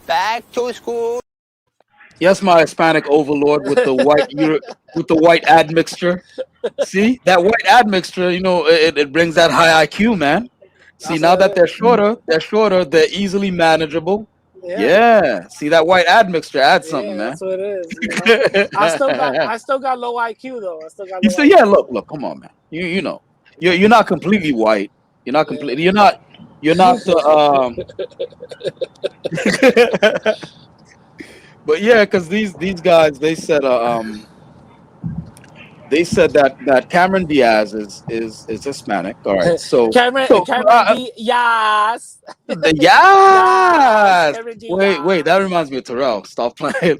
Speaker 6: Back to school.
Speaker 1: Yes, my Hispanic overlord with the white admixture. See that white admixture? You know, it brings that high IQ, man. See, now that they're shorter, they're easily manageable. Yeah. See that white admixture adds something, man.
Speaker 12: That's what it is. You know? I still got low IQ though.
Speaker 1: Look, come on, man. You know, you're not completely white. You're not completely. You're not. But yeah, because these guys, they said that Cameron Diaz is Hispanic. All right, so
Speaker 12: Cameron Diaz.
Speaker 1: Yes. Wait, that reminds me of Terrell. Stop playing.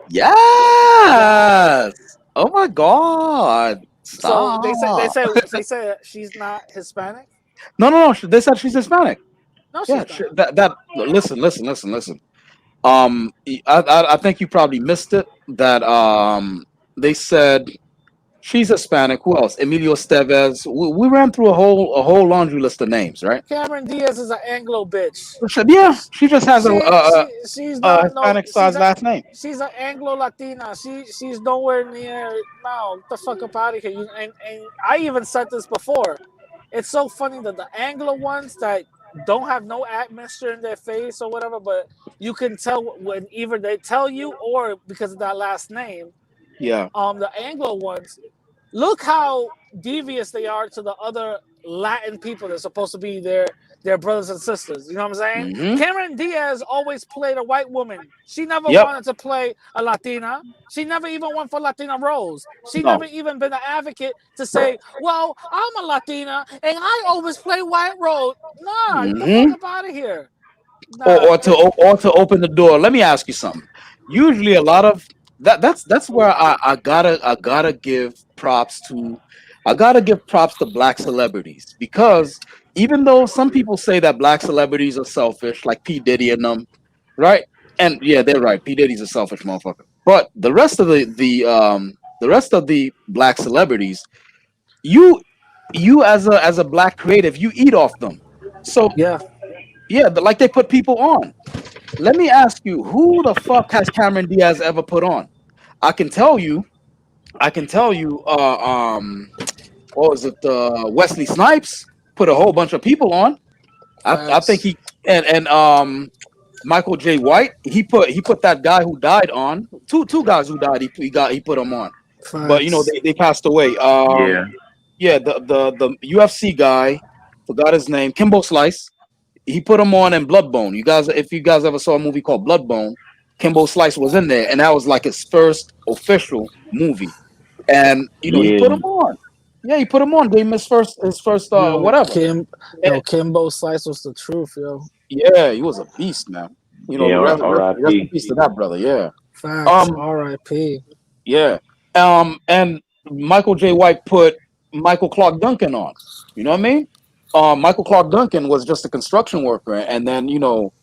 Speaker 1: Yes. Oh my God. Stop.
Speaker 12: So they say she's not Hispanic.
Speaker 1: No. They said she's Hispanic.
Speaker 12: No, she's not.
Speaker 1: That. Listen. I think you probably missed it. That they said She's Hispanic. Who else? Emilio Estevez. We ran through a whole laundry list of names, right?
Speaker 12: Cameron Diaz is an Anglo bitch.
Speaker 1: Yeah, she just has
Speaker 12: She's
Speaker 1: a
Speaker 12: not no.
Speaker 1: Hispanic sized last name.
Speaker 12: She's an Anglo Latina. She's nowhere near. No, get the fuck up out of here. And I even said this before. It's so funny that the Anglo ones that don't have no admixture in their face or whatever, but you can tell when either they tell you or because of that last name.
Speaker 1: Yeah.
Speaker 12: The Anglo ones, look how devious they are to the other Latin people that's supposed to be their brothers and sisters. You know what I'm saying?
Speaker 1: Mhm.
Speaker 12: Cameron Diaz always played a white woman. She never
Speaker 1: Yep.
Speaker 12: wanted to play a Latina. She never even went for Latina roles. She
Speaker 1: No.
Speaker 12: never even been an advocate to say, well, I'm a Latina and I always play white roles. Nah, get the
Speaker 1: Mhm.
Speaker 12: fuck up out of here. Nah,
Speaker 1: Or to open the door. Let me ask you something. Usually, a lot of that's where I gotta give props to. I gotta give props to black celebrities because even though some people say that black celebrities are selfish, like P Diddy and them, right? And yeah, they're right. P Diddy's a selfish motherfucker. But the rest of the rest of the black celebrities, you as a black creative, you eat off them. So
Speaker 12: yeah.
Speaker 1: yeah, like they put people on. Let me ask you, who the fuck has Cameron Diaz ever put on? I can tell you, I can tell you, what was it? Wesley Snipes put a whole bunch of people on. I think
Speaker 12: Facts.
Speaker 1: he and Michael J. White, he put that guy who died on. Two guys who died, he put them on. But you know,
Speaker 12: Facts.
Speaker 1: they passed away.
Speaker 19: Yeah.
Speaker 1: Yeah, the UFC guy, forgot his name, Kimbo Slice. He put him on in Bloodbone. You guys, if you guys ever saw a movie called Bloodbone, Kimbo Slice was in there, and that was like his first official movie. And you know, he put
Speaker 19: Yeah.
Speaker 1: him on. Yeah, he put him on. Gave him his first
Speaker 12: Yo,
Speaker 1: whatever. And,
Speaker 12: Kimbo Slice was the truth, yo.
Speaker 1: yeah, he was a beast, man. You know,
Speaker 19: Yeah.
Speaker 1: rest in
Speaker 19: R.I.P.
Speaker 1: peace to that brother. Yeah.
Speaker 12: Facts. R.I.P.
Speaker 1: Yeah. And Michael J. White put Michael Clark Duncan on. You know what I mean? Michael Clark Duncan was just a construction worker, and then you know,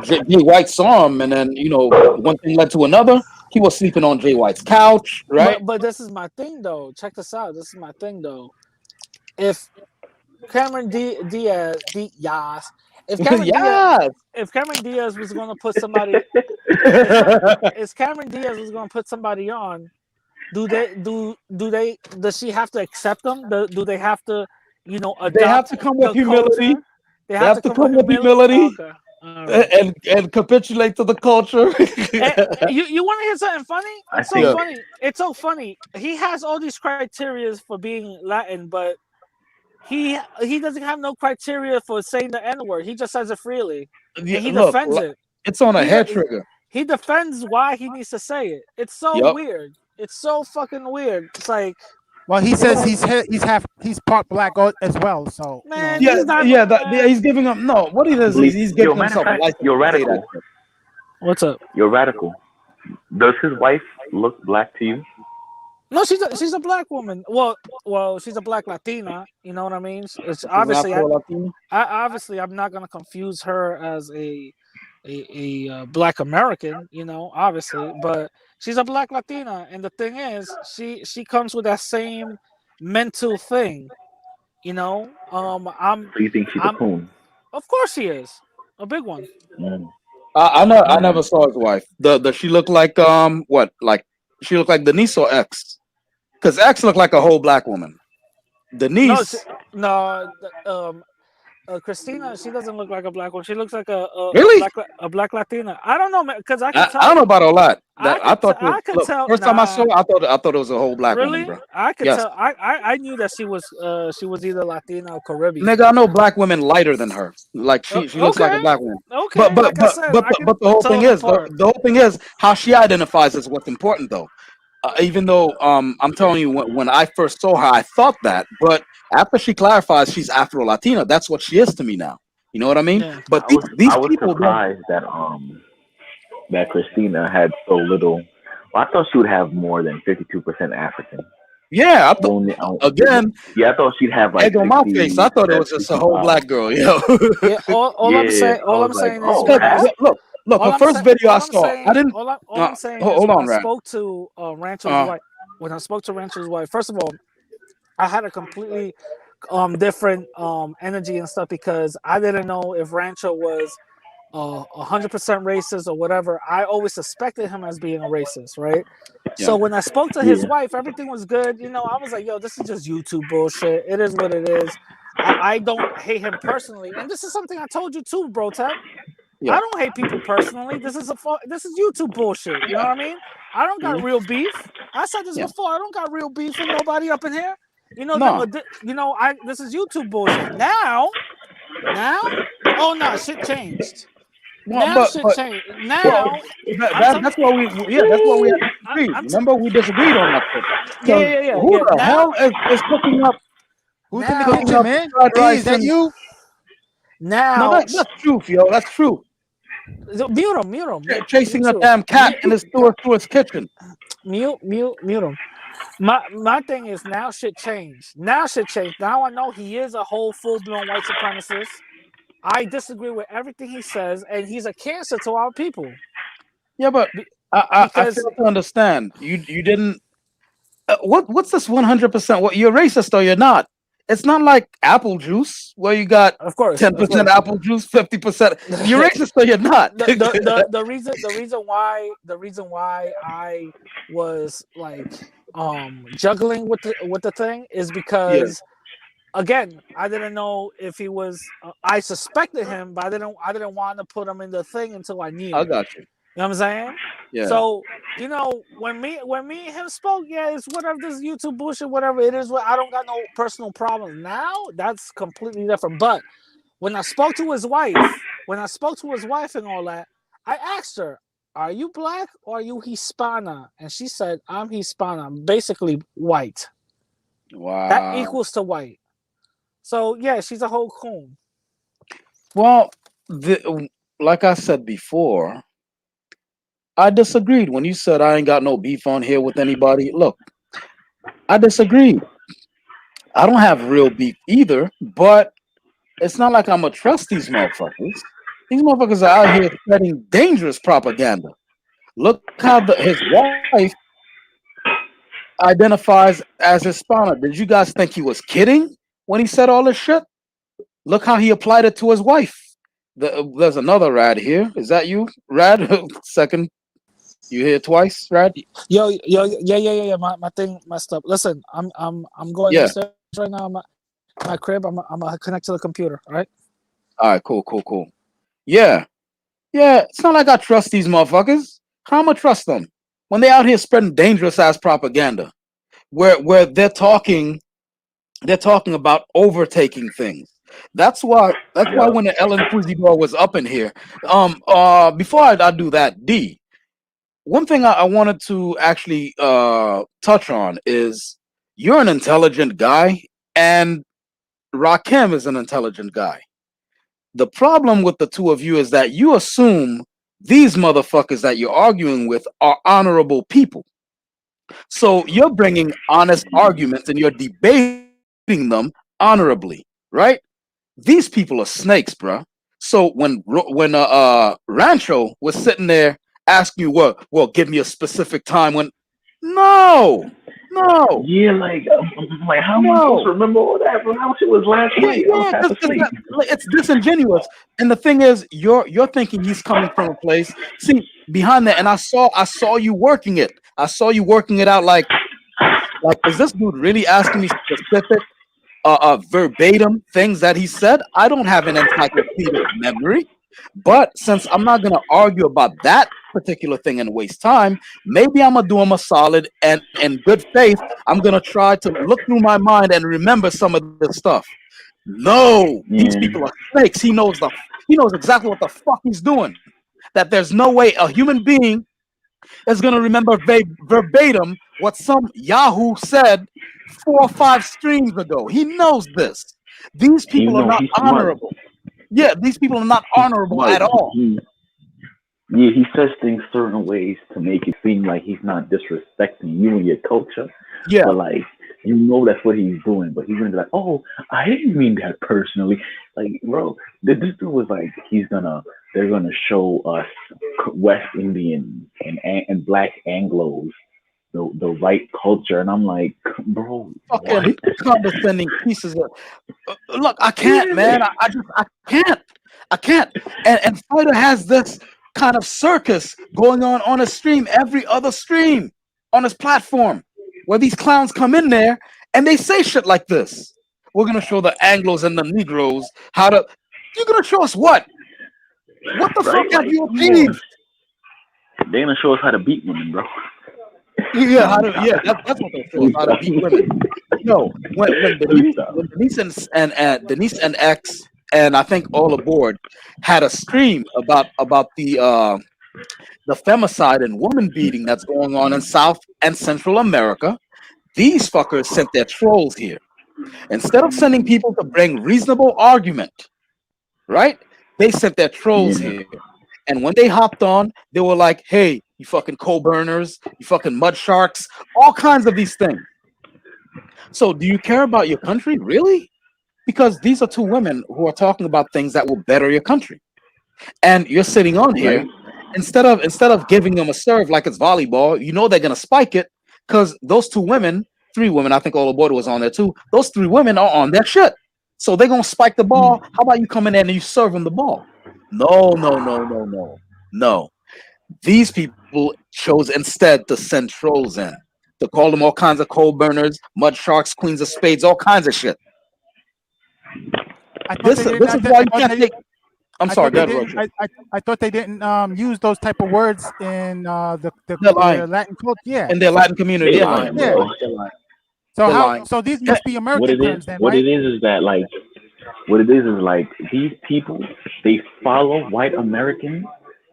Speaker 1: Jay White saw him, and then you know, one thing led to another. He was sleeping on Jay White's couch, right?
Speaker 12: But this is my thing though. Check this out. This is my thing though. If Cameron Diaz, if Cameron Diaz,
Speaker 1: Yes.
Speaker 12: if Cameron Diaz was going to put somebody, if Cameron Diaz was going to put somebody on, does she have to accept them? Do they have to, you know, adopt
Speaker 1: They have to come with
Speaker 12: the
Speaker 1: humility.
Speaker 12: culture?
Speaker 1: They have to come with humility.
Speaker 12: Okay. Right.
Speaker 1: And capitulate to the culture.
Speaker 12: You want to hear something funny? It's so funny. It's so funny. He has all these criteria for being Latin, but he doesn't have no criteria for saying the N word. He just says it freely, and he defends it.
Speaker 1: It's on a head trigger.
Speaker 12: He defends why he needs to say it. It's so weird. It's so fucking weird. It's like,
Speaker 18: well, he says he's part black as well. So
Speaker 12: man,
Speaker 18: you know.
Speaker 1: He's giving up. No, what he does is he's giving himself a license.
Speaker 19: You're radical.
Speaker 12: What's up?
Speaker 19: You're radical. Does his wife look black to you?
Speaker 12: No, she's a black woman. Well, she's a black Latina. You know what I mean? It's obviously, obviously, I'm not gonna confuse her as a black American. You know, obviously, but she's a black Latina, and the thing is, she comes with that same mental thing. You know,
Speaker 19: So you think she's a coon?
Speaker 12: Of course, she is a big one.
Speaker 19: Mm.
Speaker 1: I never saw his wife. Does she look like what? Like she look like Denise or X? Because X looked like a whole black woman. Denise.
Speaker 12: Christina, she doesn't look like a black one. She looks like a
Speaker 1: really
Speaker 12: a black Latina. I don't know, man, because I can tell.
Speaker 1: I don't know about all that.
Speaker 12: I could tell.
Speaker 1: First time I saw her, I thought it was a whole black
Speaker 12: really?
Speaker 1: woman, bro.
Speaker 12: I could tell. I knew that she was either Latina or Caribbean.
Speaker 1: Nigga, I know black women lighter than her. Like she looks like a black woman.
Speaker 12: Okay.
Speaker 1: But the whole thing is the whole thing is how she identifies is what's important though. Even though I'm telling you when I first saw her, I thought that, but after she clarifies she's Afro Latina, that's what she is to me now. You know what I mean?
Speaker 12: Yeah.
Speaker 1: But
Speaker 19: I was
Speaker 1: people
Speaker 19: surprised that Christina had so little. Well, I thought she would have more than 52% African.
Speaker 1: Yeah, again.
Speaker 19: Yeah, I thought she'd have like.
Speaker 1: Egg on my face. I thought it was just a whole black girl. Yo.
Speaker 12: Yeah. All I'm saying is.
Speaker 1: Look, her first video I saw, I didn't.
Speaker 12: All I'm saying is
Speaker 1: hold on,
Speaker 12: I spoke to Rancho's wife. when I spoke to Rancho's wife, first of all, I had a completely different energy and stuff because I didn't know if Rancho was 100% racist or whatever. I always suspected him as being a racist, right? So when I spoke to his wife, everything was good. You know, I was like, yo, this is just YouTube bullshit. It is what it is. I don't hate him personally. And this is something I told you too, bro, Tech. I don't hate people personally. This is YouTube bullshit. You know what I mean? I don't got real beef. I said this before. I don't got real beef with nobody up in here. You know, this is YouTube bullshit. Now, oh no, shit changed. Now shit changed. Now
Speaker 1: that's why we that's why we disagreed. Remember, we disagreed on that shit.
Speaker 12: Yeah.
Speaker 1: Who the hell is cooking up?
Speaker 18: Who's in the kitchen, man? D, is that you?
Speaker 12: Now
Speaker 1: that's truth, yo. That's true.
Speaker 12: Mute him.
Speaker 1: Chasing a damn cat in his towards kitchen.
Speaker 12: Mute him. My thing is now shit changed. Now I know he is a whole full-blown white supremacist. I disagree with everything he says, and he's a cancer to our people.
Speaker 1: Yeah, but I fail to understand. You didn't. What's this 100%? What, you're racist or you're not? It's not like apple juice where you got 10% apple juice, 50%. You're racist or you're not.
Speaker 12: The reason why I was like juggling with the thing is because again, I didn't know if he was. I suspected him, but I didn't want to put him in the thing until I knew.
Speaker 1: I got you.
Speaker 12: You know what I'm saying?
Speaker 1: Yeah.
Speaker 12: So, you know, when me and him spoke, it's whatever, this YouTube bullshit, whatever it is. I don't got no personal problems. Now that's completely different. But when I spoke to his wife, and all that, I asked her, "Are you black or are you Hispana?" And she said, "I'm Hispana. I'm basically white."
Speaker 1: Wow.
Speaker 12: That equals to white. So yeah, she's a whole coon.
Speaker 1: Well, like I said before, I disagreed when you said I ain't got no beef on here with anybody. Look, I disagreed. I don't have real beef either, but it's not like I'm gonna trust these motherfuckers. These motherfuckers are out here spreading dangerous propaganda. Look how his wife identifies as Hispanic. Did you guys think he was kidding when he said all this shit? Look how he applied it to his wife. There's another Rad here. Is that you, Rad? Second. You here twice, Rad?
Speaker 12: Yo, yeah. My thing messed up. Listen, I'm going upstairs right now. My crib. I'm gonna connect to the computer. All right.
Speaker 1: All right. Cool. Yeah. It's not like I trust these motherfuckers. How am I trust them when they out here spreading dangerous ass propaganda, where they're talking about overtaking things. That's why when the Ellen Inquisitor was up in here. Before I do that, D. One thing I wanted to actually touch on is you're an intelligent guy and Rakim is an intelligent guy. The problem with the two of you is that you assume these motherfuckers that you're arguing with are honorable people. So you're bringing honest arguments and you're debating them honorably, right? These people are snakes, bro. So when Rancho was sitting there asking you, well, give me a specific time when, no.
Speaker 19: Yeah, like how am I supposed to remember all that? Bro, how shit was last night? I was half asleep.
Speaker 1: It's disingenuous. And the thing is, you're thinking he's coming from a place. See, behind that, and I saw you working it. I saw you working it out like is this dude really asking me specific verbatim things that he said? I don't have an encyclopedic memory, but since I'm not gonna argue about that particular thing and waste time, maybe I'm gonna do him a solid, and in good faith, I'm gonna try to look through my mind and remember some of this stuff. No, these people are snakes. He knows exactly what the fuck he's doing. That there's no way a human being is gonna remember verbatim what some Yahoo said 4 or 5 streams ago. He knows this. These people are not honorable. Yeah, these people are not honorable at all.
Speaker 19: He says things certain ways to make it seem like he's not disrespecting you and your culture.
Speaker 1: Yeah.
Speaker 19: But like, you know that's what he's doing. But he's gonna be like, oh, I didn't mean that personally. Like, bro, this dude was like, they're gonna show us West Indian and Black Anglos the right culture, and I'm like, bro,
Speaker 1: Fucking
Speaker 19: what?
Speaker 1: condescending pieces of. Look, I can't, man. I can't. I can't. And Fighter has this kind of circus going on his stream, every other stream on his platform, where these clowns come in there and they say shit like this. We're gonna show the Anglos and the Negroes how to. You're gonna show us what? What the
Speaker 19: Right?
Speaker 1: fuck have
Speaker 19: Like,
Speaker 1: you
Speaker 19: come on.
Speaker 1: achieved?
Speaker 19: They're gonna show us how to beat women, bro.
Speaker 1: Yeah,
Speaker 19: No,
Speaker 1: how
Speaker 19: I'm
Speaker 1: to,
Speaker 19: sorry.
Speaker 1: that's what they'll show us, how to beat women. No, when Denise and X and I think All Aboard had a stream about the femicide and woman beating that's going on in South and Central America, these fuckers sent their trolls here. Instead of sending people to bring reasonable argument, right? They sent their trolls
Speaker 19: Yeah.
Speaker 1: here. And when they hopped on, they were like, hey, you fucking coal burners, you fucking mud sharks, all kinds of these things. So do you care about your country? Really? Because these are two women who are talking about things that will better your country. And you're sitting on here,
Speaker 19: Right.
Speaker 1: instead of giving them a serve like it's volleyball, you know they're gonna spike it because those two women, three women, I think All Aboard was on there too. Those three women are on their shit. So they're gonna spike the ball. How about you come in there and you serve them the ball? No, no, no, no, no, no. These people chose instead to send trolls in to call them all kinds of coal burners, mud sharks, queens of spades, all kinds of shit.
Speaker 18: I thought
Speaker 1: This
Speaker 18: they
Speaker 1: is
Speaker 18: didn't.
Speaker 1: why you can't take. I'm
Speaker 18: I
Speaker 1: sorry,
Speaker 18: thought
Speaker 1: go
Speaker 18: they
Speaker 1: ahead,
Speaker 18: didn't.
Speaker 1: Roger.
Speaker 18: I thought they didn't use those type of words in
Speaker 1: They're lying.
Speaker 18: their Latin culture. Yeah.
Speaker 1: In their Latin community,
Speaker 19: They
Speaker 1: they're
Speaker 19: lying,
Speaker 1: lying.
Speaker 18: Yeah.
Speaker 19: bro.
Speaker 1: They're lying.
Speaker 18: So
Speaker 1: They're
Speaker 18: how?
Speaker 1: lying.
Speaker 18: So these must be
Speaker 19: What
Speaker 18: American
Speaker 19: it is,
Speaker 18: terms then,
Speaker 19: what
Speaker 18: right?
Speaker 19: it is that like, what it is like these people, they follow white Americans,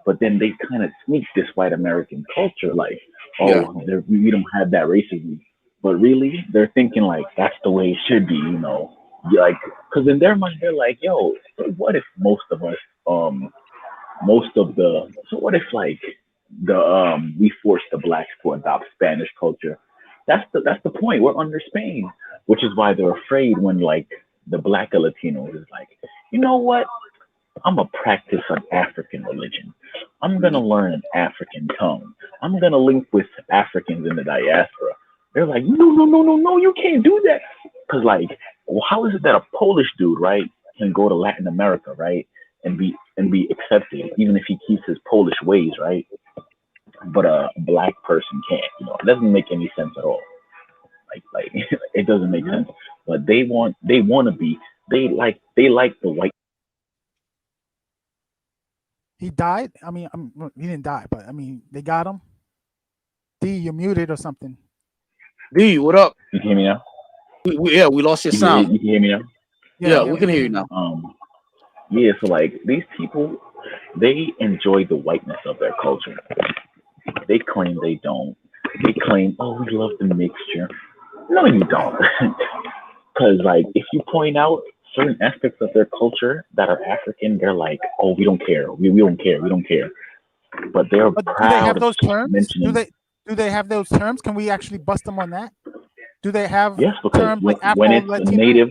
Speaker 19: but then they kind of sneak this white American culture, like,
Speaker 1: Yeah.
Speaker 19: oh, we don't have that racism, but really they're thinking like that's the way it should be, you know, like, because in their mind they're like, yo, so what if most of us, so what if like we force the blacks to adopt Spanish culture? That's the point. We're under Spain, which is why they're afraid when like the black Latinos is like, you know what? I'm gonna practice an African religion. I'm gonna learn an African tongue. I'm gonna link with Africans in the diaspora. They're like, no, no, no, no, no, you can't do that. Cause like, well, how is it that a Polish dude, right, can go to Latin America, right, and be accepted, even if he keeps his Polish ways, right? But a black person can't. You know, it doesn't make any sense at all. Like it doesn't make sense. But they want to be. They like the white.
Speaker 18: He died. I mean, he didn't die, but I mean, they got him. D, you're muted or something.
Speaker 1: D, what up?
Speaker 19: You can hear me now?
Speaker 1: We lost your sound.
Speaker 19: You can hear me now?
Speaker 1: Yeah, we can hear you now.
Speaker 19: Yeah, so like these people, they enjoy the whiteness of their culture. They claim they don't. They claim, oh, we love the mixture. No, you don't. Because like if you point out certain aspects of their culture that are African, they're like, oh, we don't care. We don't care. We don't care. But they're
Speaker 18: But
Speaker 19: proud
Speaker 18: do they have
Speaker 19: of
Speaker 18: those terms?
Speaker 19: mentioning.
Speaker 18: Do they have those terms? Can we actually bust them on that? Do they have
Speaker 19: Yes, because
Speaker 18: terms like
Speaker 19: when
Speaker 18: Afro
Speaker 19: it's
Speaker 18: Latino?
Speaker 19: native,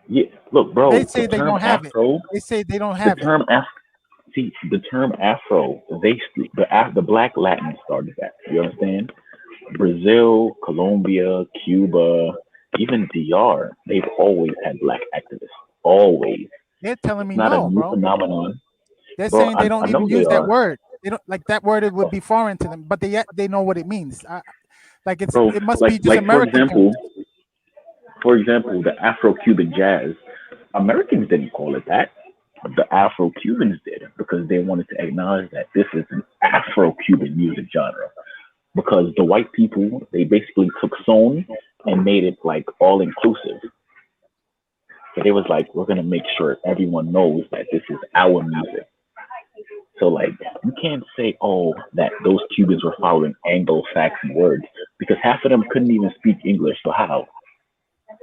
Speaker 19: yeah. Look, bro,
Speaker 18: They say
Speaker 19: the
Speaker 18: they
Speaker 19: term
Speaker 18: don't have
Speaker 19: Afro.
Speaker 18: it. They say they don't
Speaker 19: The
Speaker 18: have it.
Speaker 19: term see the term Afro. The Black Latins started that. You understand? Brazil, Colombia, Cuba, even DR. They've always had black activists. Always.
Speaker 18: They're telling me
Speaker 19: Not a
Speaker 18: no,
Speaker 19: new
Speaker 18: bro.
Speaker 19: phenomenon.
Speaker 18: They're
Speaker 19: Bro,
Speaker 18: saying they don't
Speaker 19: I know
Speaker 18: even
Speaker 19: they
Speaker 18: use that
Speaker 19: are.
Speaker 18: word. They don't like that word. It would be foreign to them, but they know what it means. Like
Speaker 19: Bro,
Speaker 18: it must
Speaker 19: like
Speaker 18: be just American terms.
Speaker 19: for example, the Afro-Cuban jazz. Americans didn't call it that. The Afro-Cubans did because they wanted to acknowledge that this is an Afro-Cuban music genre. Because the white people, they basically took soul and made it like all inclusive. So they was like, we're gonna make sure everyone knows that this is our music. So like, you can't say, oh, that those Cubans were following Anglo-Saxon words because half of them couldn't even speak English. So how?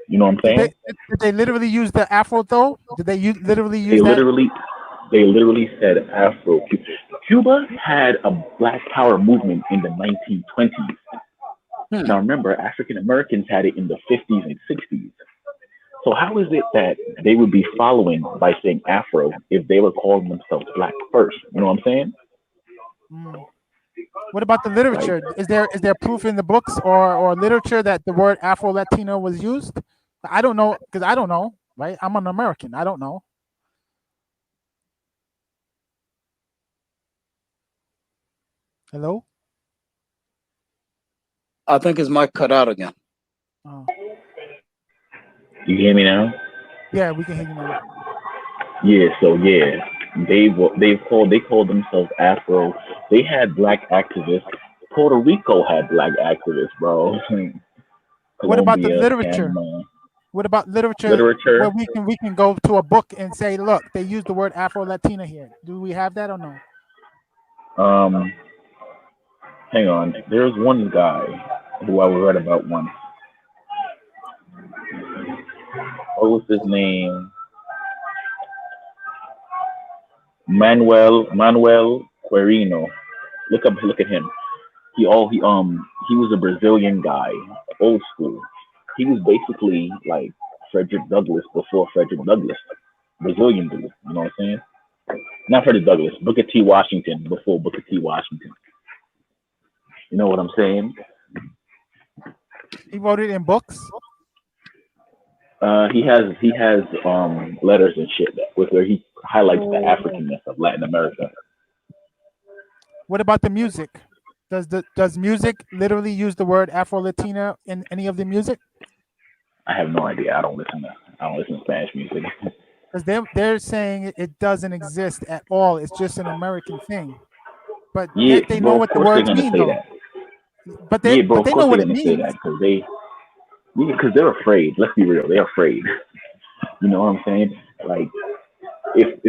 Speaker 19: You know what I'm saying?
Speaker 18: Did they literally use the Afro though? Did they literally use
Speaker 19: They
Speaker 18: that?
Speaker 19: literally said Afro. Cuba had a Black Power movement in the 1920s. Now remember, African Americans had it in the 50s and 60s. So how is it that they would be following by saying Afro if they were calling themselves Black first? You know what I'm saying?
Speaker 18: What about the literature? Is there proof in the books or literature that the word Afro-Latino was used? I don't know, because I don't know, right? I'm an American. I don't know. Hello?
Speaker 1: I think his mic cut out again.
Speaker 18: Oh.
Speaker 19: You hear me now?
Speaker 18: Yeah, we can hear you now.
Speaker 19: Yeah, so yeah, they called themselves Afro. They had black activists. Puerto Rico had black activists, bro.
Speaker 18: What about the
Speaker 19: Colombia,
Speaker 18: literature?
Speaker 19: Panama.
Speaker 18: What about literature
Speaker 19: Literature.
Speaker 18: where we can go to a book and say, look, they use the word Afro-Latina here. Do we have that or no?
Speaker 19: Hang on. There's one guy who I read about once. What was his name? Manuel Quirino. Look at him. He was a Brazilian guy, old school. He was basically like Frederick Douglass before Frederick Douglass. Brazilian dude, you know what I'm saying? Not Frederick Douglass, Booker T. Washington before Booker T. Washington. You know what I'm saying?
Speaker 18: He wrote it in books?
Speaker 19: He has letters and shit where he highlights the Africanness of Latin America.
Speaker 18: What about the music? Does music literally use the word Afro-Latina in any of the music?
Speaker 19: I have no idea. I don't listen to Spanish music.
Speaker 18: Because they're saying it doesn't exist at all. It's just an American thing. But
Speaker 19: Yeah,
Speaker 18: yet they know what the words mean, though.
Speaker 19: That.
Speaker 18: But they
Speaker 19: Of course
Speaker 18: know what it
Speaker 19: they're gonna say
Speaker 18: means.
Speaker 19: that because they're afraid. Let's be real, they're afraid. You know what I'm saying? Like, if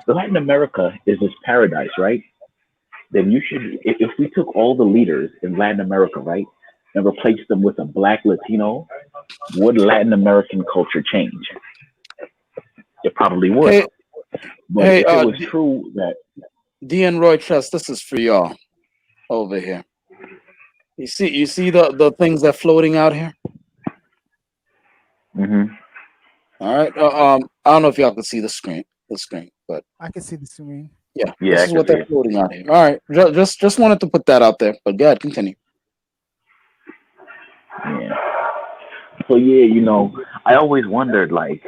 Speaker 19: Latin America is this paradise, right? Then you should. If we took all the leaders in Latin America, right, and replaced them with a black Latino, would Latin American culture change? It probably would.
Speaker 1: Hey,
Speaker 19: but if it was true that
Speaker 1: D and Roy Trust, this is for y'all over here. You see the things that are floating out here?
Speaker 19: Mm-hmm.
Speaker 1: All right. I don't know if y'all can see the screen, but
Speaker 18: I can see the screen.
Speaker 1: Yeah, this is what they're floating out here. All right, just wanted to put that out there. But go ahead, continue.
Speaker 19: Yeah. So yeah, I always wondered, like,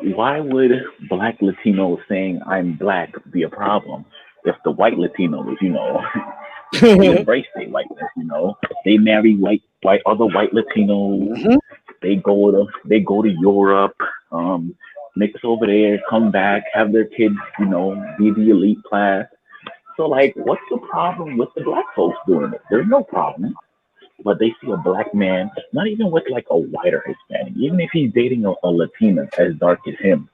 Speaker 19: why would black Latinos saying I'm black be a problem if the white Latinos, they embrace their whiteness, they marry other white Latinos,
Speaker 1: mm-hmm.
Speaker 19: they go to Europe, mix over there, come back, have their kids, be the elite class. So like, what's the problem with the black folks doing it? There's no problem. But they see a black man, not even with like a white or Hispanic, even if he's dating a Latina as dark as him,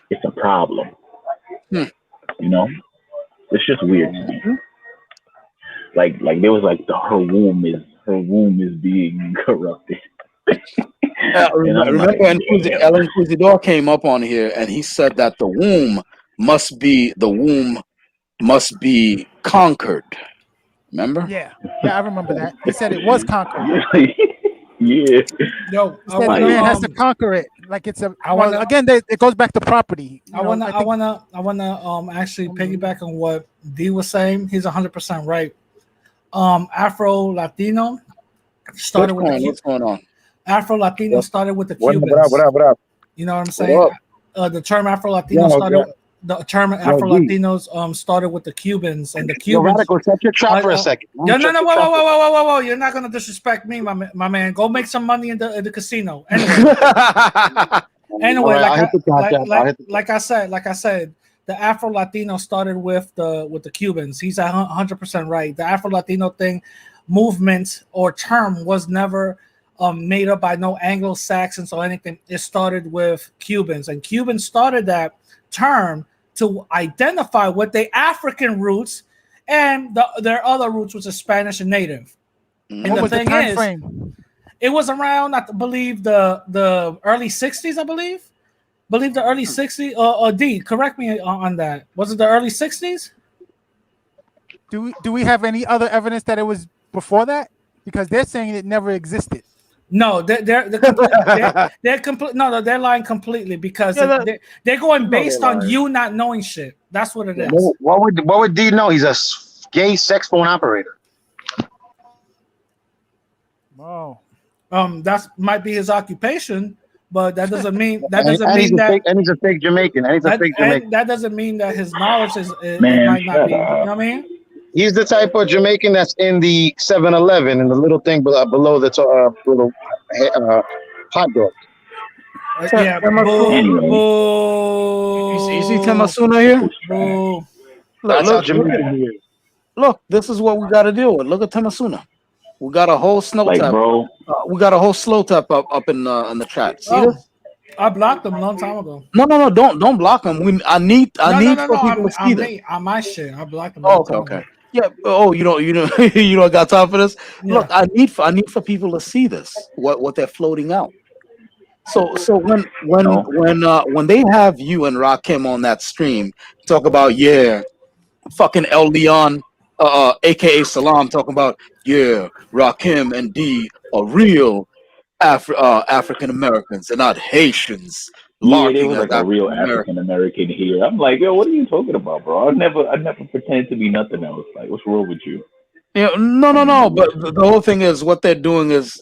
Speaker 19: it's a problem. It's just weird to me. Like there was like her womb is being corrupted.
Speaker 1: Remember when Ellen Cusidor came up on here and he said that the womb must be conquered. Remember?
Speaker 18: Yeah, I remember that. He said it was conquered.
Speaker 19: Yeah.
Speaker 12: Yo,
Speaker 18: he said the man has to conquer it. Like it's a. It goes back to property.
Speaker 12: I wanna actually piggyback on what D was saying. He's 100% right. Afro Latino started with
Speaker 1: what's going on?
Speaker 12: Afro Latino started with the Cubans.
Speaker 14: What up?
Speaker 12: You know what I'm saying? The term Afro Latino started. The term Afro Latinos started with the Cubans, and the Cubans.
Speaker 9: Radical, shut your trap for a second.
Speaker 12: No, whoa! You're not gonna disrespect me, my man. Go make some money in the casino. Anyway, like I said, the Afro Latino started with the Cubans. He's 100% right. The Afro Latino movement or term was never made up by no Anglo-Saxons or anything. It started with Cubans, and Cubans started that term to identify with their African roots and their other roots, which is Spanish and Native. And
Speaker 18: what was the time frame?
Speaker 12: It was around, I believe, the early 60s, I believe the early 60s. D, correct me on that. Was it the early 60s?
Speaker 18: Do we have any other evidence that it was before that? Because they're saying it never existed.
Speaker 12: No, they're complete. No, they're lying completely because they're going based on you not knowing shit. That's what it is.
Speaker 8: What would D know? He's a gay sex phone operator.
Speaker 18: Wow.
Speaker 12: That might be his occupation, but that doesn't mean
Speaker 8: And he's a fake Jamaican. And he's a fake Jamaican.
Speaker 12: that doesn't mean that his knowledge is it
Speaker 8: Man,
Speaker 12: might not be. You
Speaker 8: shut
Speaker 12: know
Speaker 8: up.
Speaker 12: what I mean?
Speaker 8: He's the type of Jamaican that's in the 7-Eleven and the little thing below the little hot dog.
Speaker 12: Yeah,
Speaker 1: You see Temasuna here?
Speaker 8: That's how Jamaican he is.
Speaker 1: Look, this is what we got to deal with. Look at Temasuna. We got a whole snow tap.
Speaker 19: Bro.
Speaker 1: We got a whole slow tap up in the chat. See this?
Speaker 12: I blocked them a long time ago.
Speaker 1: No, don't block them. I need for people to see this.
Speaker 12: On my shit, I blocked them.
Speaker 1: Okay. Yeah. Oh, you don't you don't got time for this?
Speaker 12: Yeah.
Speaker 1: Look, I need for people to see this. What they're floating out. So when they have you and Rakim on that stream talk about fucking El Leon, aka Salam, talking about Rakim and D are real African Americans and not Haitians.
Speaker 19: Yeah, there was like a real African American here. I'm like, yo, what are you talking about, bro? I never pretended to be nothing else. Like, what's wrong with you?
Speaker 1: Yeah, no. But the whole thing is what they're doing is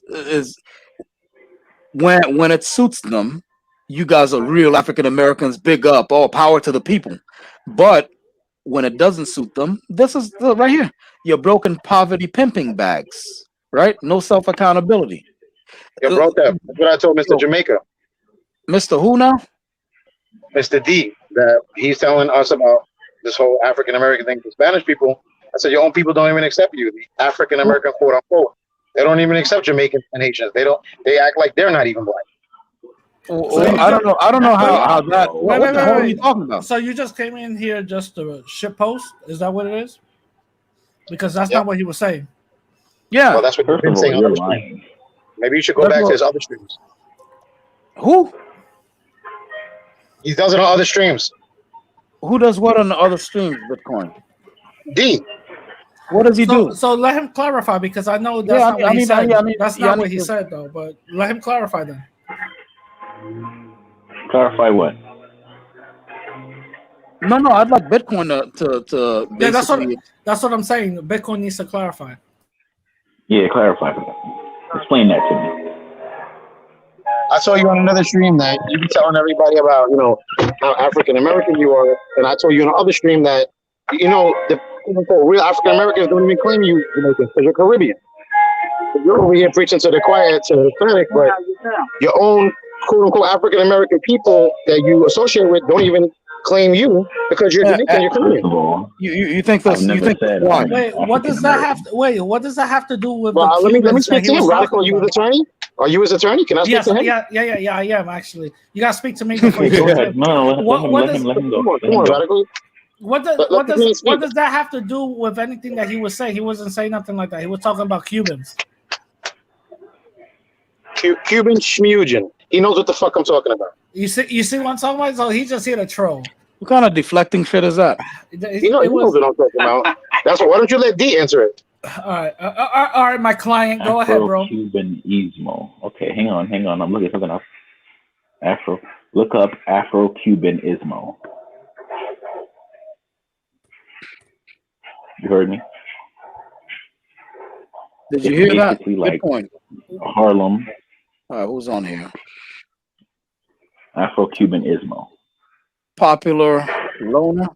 Speaker 1: when it suits them, you guys are real African Americans. Big up, all power to the people. But when it doesn't suit them, this is right here. Your broken poverty pimping bags, right? No self accountability.
Speaker 8: You broke that. That's what I told Mr. Jamaica.
Speaker 1: Mr. Who now?
Speaker 8: Mr. D. That he's telling us about this whole African American thing for Spanish people. I said your own people don't even accept you, the African American quote unquote. They don't even accept Jamaicans and Haitians. They act like they're not even black.
Speaker 1: I don't know how that. What the hell are you talking about?
Speaker 12: So you just came in here just to shit post? Is that what it is? Because that's not what he was saying.
Speaker 1: Yeah.
Speaker 8: Well, that's what you've been saying on other streams. Maybe you should go back to his other streams.
Speaker 1: Who?
Speaker 8: He does it on other streams.
Speaker 1: Who does what on the other streams, Bitcoin?
Speaker 8: D.
Speaker 1: What does he do?
Speaker 12: So let him clarify because I know that's not what he said. That's not what he said though. But let him clarify then.
Speaker 19: Clarify what?
Speaker 1: No, I'd like Bitcoin to
Speaker 12: yeah, that's what I'm saying. Bitcoin needs to clarify.
Speaker 19: Yeah, clarify. Explain that to me.
Speaker 8: I saw you on another stream that you be telling everybody about, how African American you are, and I told you on another stream that, the real African Americans don't even claim you, because you're Caribbean. You're over here preaching to the quiet, to the Hispanic, but your own quote unquote African American people that you associate with don't even claim you because you're Jamaican, you're Caribbean.
Speaker 1: You think this? You think why?
Speaker 12: Wait, what does that have? What does that have to do with?
Speaker 8: Well, let me speak to him. Radical, are you his attorney? Are you his attorney? Can I speak to him?
Speaker 12: Yeah, I am actually. You gotta speak to me before you go ahead.
Speaker 19: Let him go.
Speaker 8: Come on, Radical.
Speaker 12: What does that have to do with anything that he was saying? He wasn't saying nothing like that. He was talking about Cubans.
Speaker 8: Cuban schmugen. He knows what the fuck I'm talking about.
Speaker 12: You see what I'm talking about? So he's just here to troll.
Speaker 1: What kind of deflecting shit is that?
Speaker 8: He knows what I'm talking about. That's why don't you let D answer it?
Speaker 12: All right, my client, go ahead, bro.
Speaker 19: Afro-Cubanismo. Okay, hang on. I'm looking something up. Look up Afro-Cubanismo. You heard me?
Speaker 1: Did you hear that?
Speaker 19: Like
Speaker 1: Bitcoin.
Speaker 19: Harlem.
Speaker 1: All right, who's on here?
Speaker 19: Afro-Cubanismo.
Speaker 1: Popular loner.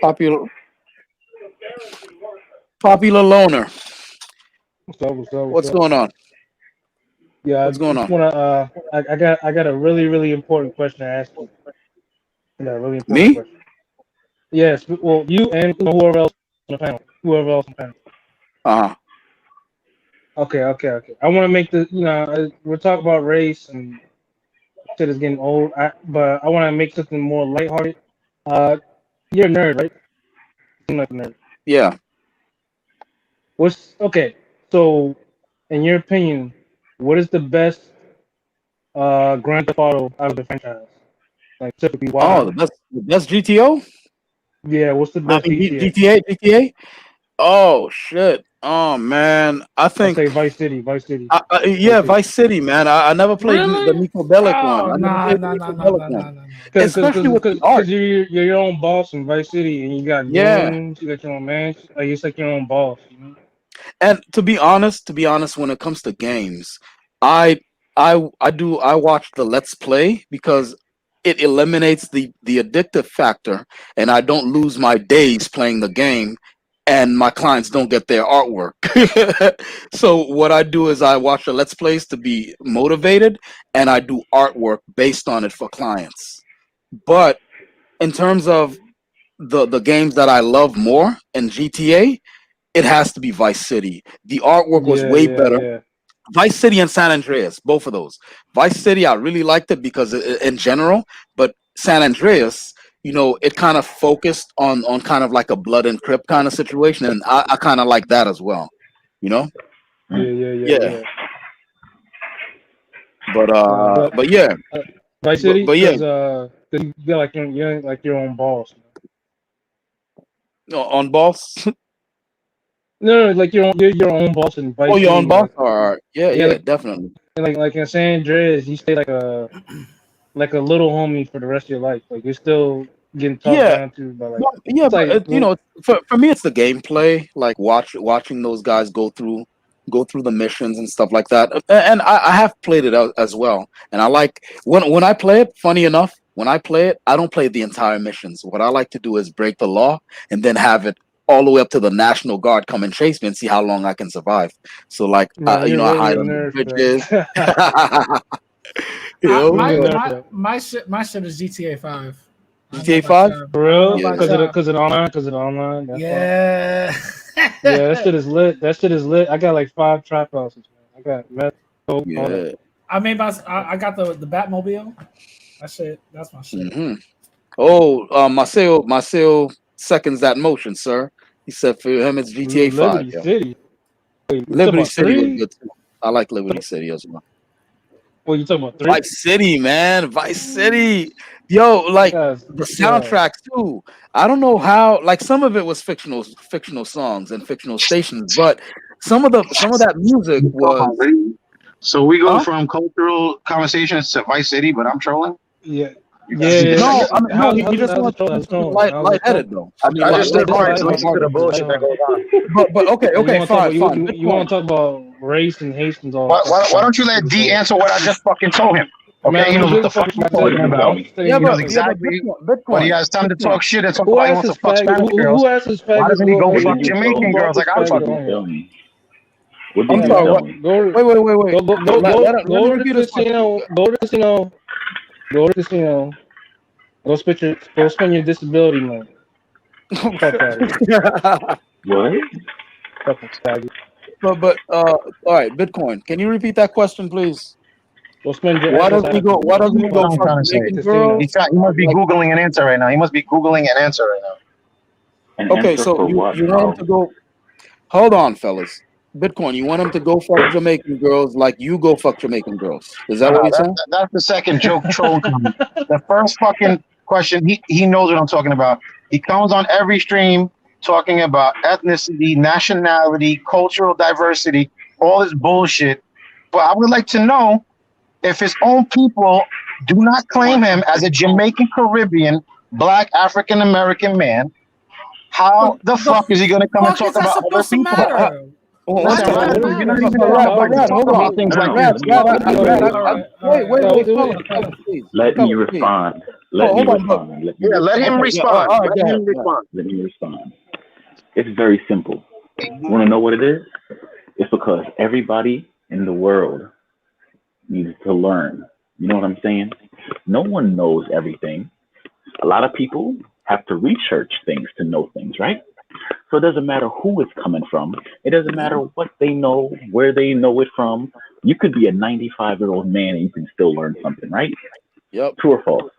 Speaker 1: Popular loner. What's going on?
Speaker 22: Yeah,
Speaker 1: what's going on?
Speaker 22: I got a really important question to ask you. Yeah, really important
Speaker 1: Me?
Speaker 22: question. Yes, well, you and whoever else on the panel.
Speaker 1: Uh-huh.
Speaker 22: Okay. I want to make the, we're talking about race and shit is getting old, but I want to make something more lighthearted. You're a nerd, right? You seem like a nerd.
Speaker 1: Yeah.
Speaker 22: So, in your opinion, what is the best Grand Theft Auto out of the franchise? Like, typically, why?
Speaker 1: Oh, the best GTO?
Speaker 22: Yeah, what's the best
Speaker 1: GTA? Oh, shit. Oh man, I
Speaker 22: I'll
Speaker 1: think
Speaker 22: say Vice City. Vice City.
Speaker 1: yeah, Vice City, man. I never played the
Speaker 10: Really?
Speaker 1: Nico Bellic one.
Speaker 10: Oh
Speaker 1: I never
Speaker 10: no
Speaker 1: played the
Speaker 10: no
Speaker 1: Nico
Speaker 10: no no
Speaker 1: Bellic
Speaker 10: no no
Speaker 1: one,
Speaker 10: no no.
Speaker 1: especially with the art.
Speaker 22: Because you're your own boss in Vice City, and you got
Speaker 1: Yeah,
Speaker 22: goons, you got your own man. Like it's like your own boss. You know?
Speaker 1: and to be honest, when it comes to games, I I watch the Let's Play because it eliminates the addictive factor, and I don't lose my days playing the game, and my clients don't get their artwork. So what I do is I watch the Let's Plays to be motivated, and I do artwork based on it for clients. But in terms of the games that I love more in GTA, it has to be Vice City. The artwork was
Speaker 22: Yeah,
Speaker 1: way
Speaker 22: yeah,
Speaker 1: better.
Speaker 22: yeah.
Speaker 1: Vice City and San Andreas, both of those. Vice City, I really liked it because in general, but San Andreas, it kind of focused on kind of like a blood and crip kind of situation, and I kind of like that as well. You know?
Speaker 22: Yeah, yeah, yeah,
Speaker 1: Yeah.
Speaker 22: yeah.
Speaker 1: But yeah,
Speaker 22: Vice City,
Speaker 1: but yeah,
Speaker 22: because you got like you're like your own boss.
Speaker 1: on boss.
Speaker 22: No, like you're your own boss in
Speaker 1: Oh,
Speaker 22: Vice
Speaker 1: you're on
Speaker 22: City.
Speaker 1: boss.
Speaker 22: Like,
Speaker 1: All right. Yeah,
Speaker 22: yeah,
Speaker 1: yeah, definitely.
Speaker 22: like in San Andreas, you stay like a little homie for the rest of your life. Like you're still getting talked
Speaker 1: Yeah,
Speaker 22: down to by like
Speaker 1: yeah,
Speaker 22: it's
Speaker 1: but
Speaker 22: like
Speaker 1: for me, it's the gameplay. Like watching those guys go through the missions and stuff like that. And I have played it out as well. And I like when I play it. Funny enough, when I play it, I don't play the entire missions. What I like to do is break the law and then have it all the way up to the National Guard come and chase me and see how long I can survive. So like,
Speaker 22: man,
Speaker 1: I
Speaker 22: you're
Speaker 1: hide
Speaker 22: a
Speaker 1: under
Speaker 22: nerd for
Speaker 1: bridges.
Speaker 22: that.
Speaker 10: My shit is GTA 5. I don't know
Speaker 1: GTA
Speaker 10: about
Speaker 1: 5?
Speaker 10: y'all.
Speaker 22: For
Speaker 10: I don't know
Speaker 22: real?
Speaker 1: Yeah.
Speaker 10: about y'all.
Speaker 22: Because of online. That's why.
Speaker 10: Yeah.
Speaker 22: Yeah, that shit is lit. That shit is lit. I got like 5 trap houses, man. I got meth, coke, all
Speaker 1: Yeah.
Speaker 22: that.
Speaker 10: I made I got the Batmobile. That's my shit.
Speaker 1: Hmm. Oh, Maceo seconds that motion, sir. He said for him it's GTA 5.
Speaker 22: Liberty
Speaker 1: Yo.
Speaker 22: City. Wait, you talking
Speaker 1: Liberty
Speaker 22: about
Speaker 1: City was
Speaker 22: 3?
Speaker 1: good too. I like Liberty City as well.
Speaker 22: What you talking about 3?
Speaker 1: Vice City, man. Vice City. Yo, like
Speaker 22: Yes,
Speaker 1: the
Speaker 22: yeah.
Speaker 1: soundtracks too. I don't know how, like some of it was fictional songs and fictional stations, but some of that music was
Speaker 8: So we go
Speaker 1: huh?
Speaker 8: from cultural conversations to Vice City, but I'm trolling.
Speaker 22: Yeah.
Speaker 8: You
Speaker 22: Yeah,
Speaker 8: guys-
Speaker 1: No, I mean no,
Speaker 22: how's
Speaker 1: he just
Speaker 22: how's
Speaker 1: wants
Speaker 22: it
Speaker 1: to
Speaker 22: how's it
Speaker 1: be
Speaker 22: going? How's it
Speaker 1: lightheaded though. I mean
Speaker 8: I just
Speaker 1: light
Speaker 8: stay quiet to
Speaker 22: lighthearted.
Speaker 8: listen to the bullshit that goes on.
Speaker 1: but okay,
Speaker 22: You
Speaker 1: okay,
Speaker 22: want to talk
Speaker 1: fine,
Speaker 22: about
Speaker 1: fine.
Speaker 22: you want to talk about race and hate and all
Speaker 8: Why,
Speaker 22: that
Speaker 8: why,
Speaker 22: stuff.
Speaker 8: why don't you let D answer what I just fucking told him?
Speaker 22: Man,
Speaker 8: Okay, he
Speaker 22: I
Speaker 8: knows
Speaker 22: don't
Speaker 8: what
Speaker 22: give
Speaker 8: the
Speaker 22: a fuck
Speaker 8: fuck he's
Speaker 22: what you
Speaker 8: talking
Speaker 22: said.
Speaker 8: about.
Speaker 22: I'm
Speaker 1: Yeah,
Speaker 22: saying
Speaker 8: He knows
Speaker 1: but
Speaker 8: exactly
Speaker 1: Bitcoin.
Speaker 8: when he has time to talk shit and talk
Speaker 22: who
Speaker 8: about he
Speaker 22: asked
Speaker 8: wants to
Speaker 22: his
Speaker 8: fuck
Speaker 22: faggot?
Speaker 8: Spanish girls.
Speaker 22: Who asked his
Speaker 8: Why
Speaker 22: faggot?
Speaker 8: doesn't he go
Speaker 22: Who
Speaker 8: fuck Jamaican
Speaker 22: brought
Speaker 8: girls
Speaker 22: this
Speaker 8: like I
Speaker 22: faggot
Speaker 8: fucking
Speaker 22: on
Speaker 8: do?
Speaker 22: here?
Speaker 17: What
Speaker 1: I'm
Speaker 17: did
Speaker 1: sorry.
Speaker 17: you tell
Speaker 1: What?
Speaker 17: me?
Speaker 1: Wait. Let him
Speaker 22: Go to the
Speaker 1: repeat his question.
Speaker 22: casino. Go to the casino. Go to the casino. Go spend your disability money. Fuck out of here.
Speaker 17: What?
Speaker 22: Fucking faggot.
Speaker 1: but all right, Bitcoin. Can you repeat that question, please?
Speaker 22: Go spend your
Speaker 1: Why
Speaker 22: excess
Speaker 1: doesn't he go? Why doesn't he
Speaker 8: That's what
Speaker 1: go
Speaker 8: I'm
Speaker 1: fuck
Speaker 8: trying to say.
Speaker 1: Jamaican
Speaker 22: casino.
Speaker 1: girls?
Speaker 8: He must be
Speaker 1: Like,
Speaker 8: Googling an answer right now. He must be Googling an answer right now.
Speaker 17: An
Speaker 1: okay,
Speaker 17: answer
Speaker 1: so
Speaker 17: for
Speaker 1: you
Speaker 17: what?
Speaker 1: want him
Speaker 17: How?
Speaker 1: to go? Hold on, fellas. Bitcoin. You want him to go fuck Jamaican girls like you go fuck Jamaican girls? Is that what
Speaker 8: No,
Speaker 1: you're saying?
Speaker 8: that's the second joke troll comment. The first fucking question, he knows what I'm talking about. He comes on every stream talking about ethnicity, nationality, cultural diversity, all this bullshit. But I would like to know if his own people do not claim him as a Jamaican Caribbean, black African American man, how the fuck is he going to come and
Speaker 10: Fuck is
Speaker 8: talk
Speaker 10: that
Speaker 8: about other
Speaker 10: supposed to
Speaker 8: people?
Speaker 10: matter?
Speaker 1: One
Speaker 8: Listen,
Speaker 1: second.
Speaker 8: Rad, you're not even
Speaker 1: Rad,
Speaker 8: qualified to talk
Speaker 1: hold
Speaker 8: about
Speaker 1: on.
Speaker 8: things
Speaker 17: No,
Speaker 8: like
Speaker 17: no,
Speaker 8: this.
Speaker 1: Wait, fellas, please.
Speaker 17: Let me
Speaker 1: Fellas, please.
Speaker 17: respond. Let me
Speaker 1: Hold on,
Speaker 17: respond. Let me
Speaker 8: Yeah, let him respond.
Speaker 1: all right,
Speaker 8: Let
Speaker 1: go
Speaker 8: him
Speaker 1: ahead.
Speaker 8: respond.
Speaker 17: Let me respond. It's very simple. Want to know what it is? It's because everybody in the world needs to learn. You know what I'm saying? No one knows everything. A lot of people have to research things to know things, right? So it doesn't matter who it's coming from. It doesn't matter what they know, where they know it from. You could be a 95-year-old man and you can still learn something, right?
Speaker 1: Yep.
Speaker 17: True or false?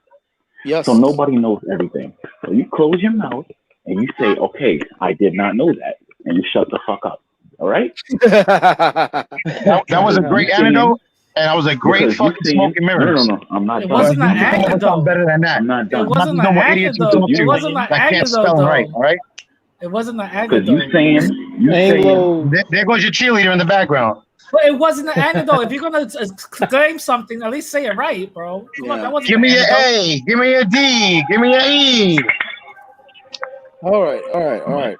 Speaker 1: Yes.
Speaker 17: So nobody knows everything. So you close your mouth and you say, okay, I did not know that. And you shut the fuck up. All right?
Speaker 8: That was a great antidote, and that was a great fucking smoke and mirrors.
Speaker 17: No. I'm not
Speaker 10: It
Speaker 17: done.
Speaker 10: wasn't an
Speaker 8: You think of something
Speaker 10: antidote.
Speaker 8: better than that.
Speaker 17: I'm not
Speaker 10: It
Speaker 17: done.
Speaker 10: wasn't
Speaker 8: No
Speaker 10: an
Speaker 8: more idiots
Speaker 10: antidote.
Speaker 8: with
Speaker 10: It wasn't an
Speaker 8: that can't
Speaker 10: antidote
Speaker 8: spell and write,
Speaker 10: though.
Speaker 8: all right?
Speaker 12: It wasn't an
Speaker 19: Because you
Speaker 12: anecdote.
Speaker 19: saying,
Speaker 8: There goes your cheerleader in the background.
Speaker 12: But it wasn't an anecdote. If you're gonna claim something, at least say it right, bro. Come on, that wasn't
Speaker 8: Give
Speaker 12: an
Speaker 8: me your
Speaker 12: anecdote.
Speaker 8: A. Give me your D. Give me your E.
Speaker 1: All right.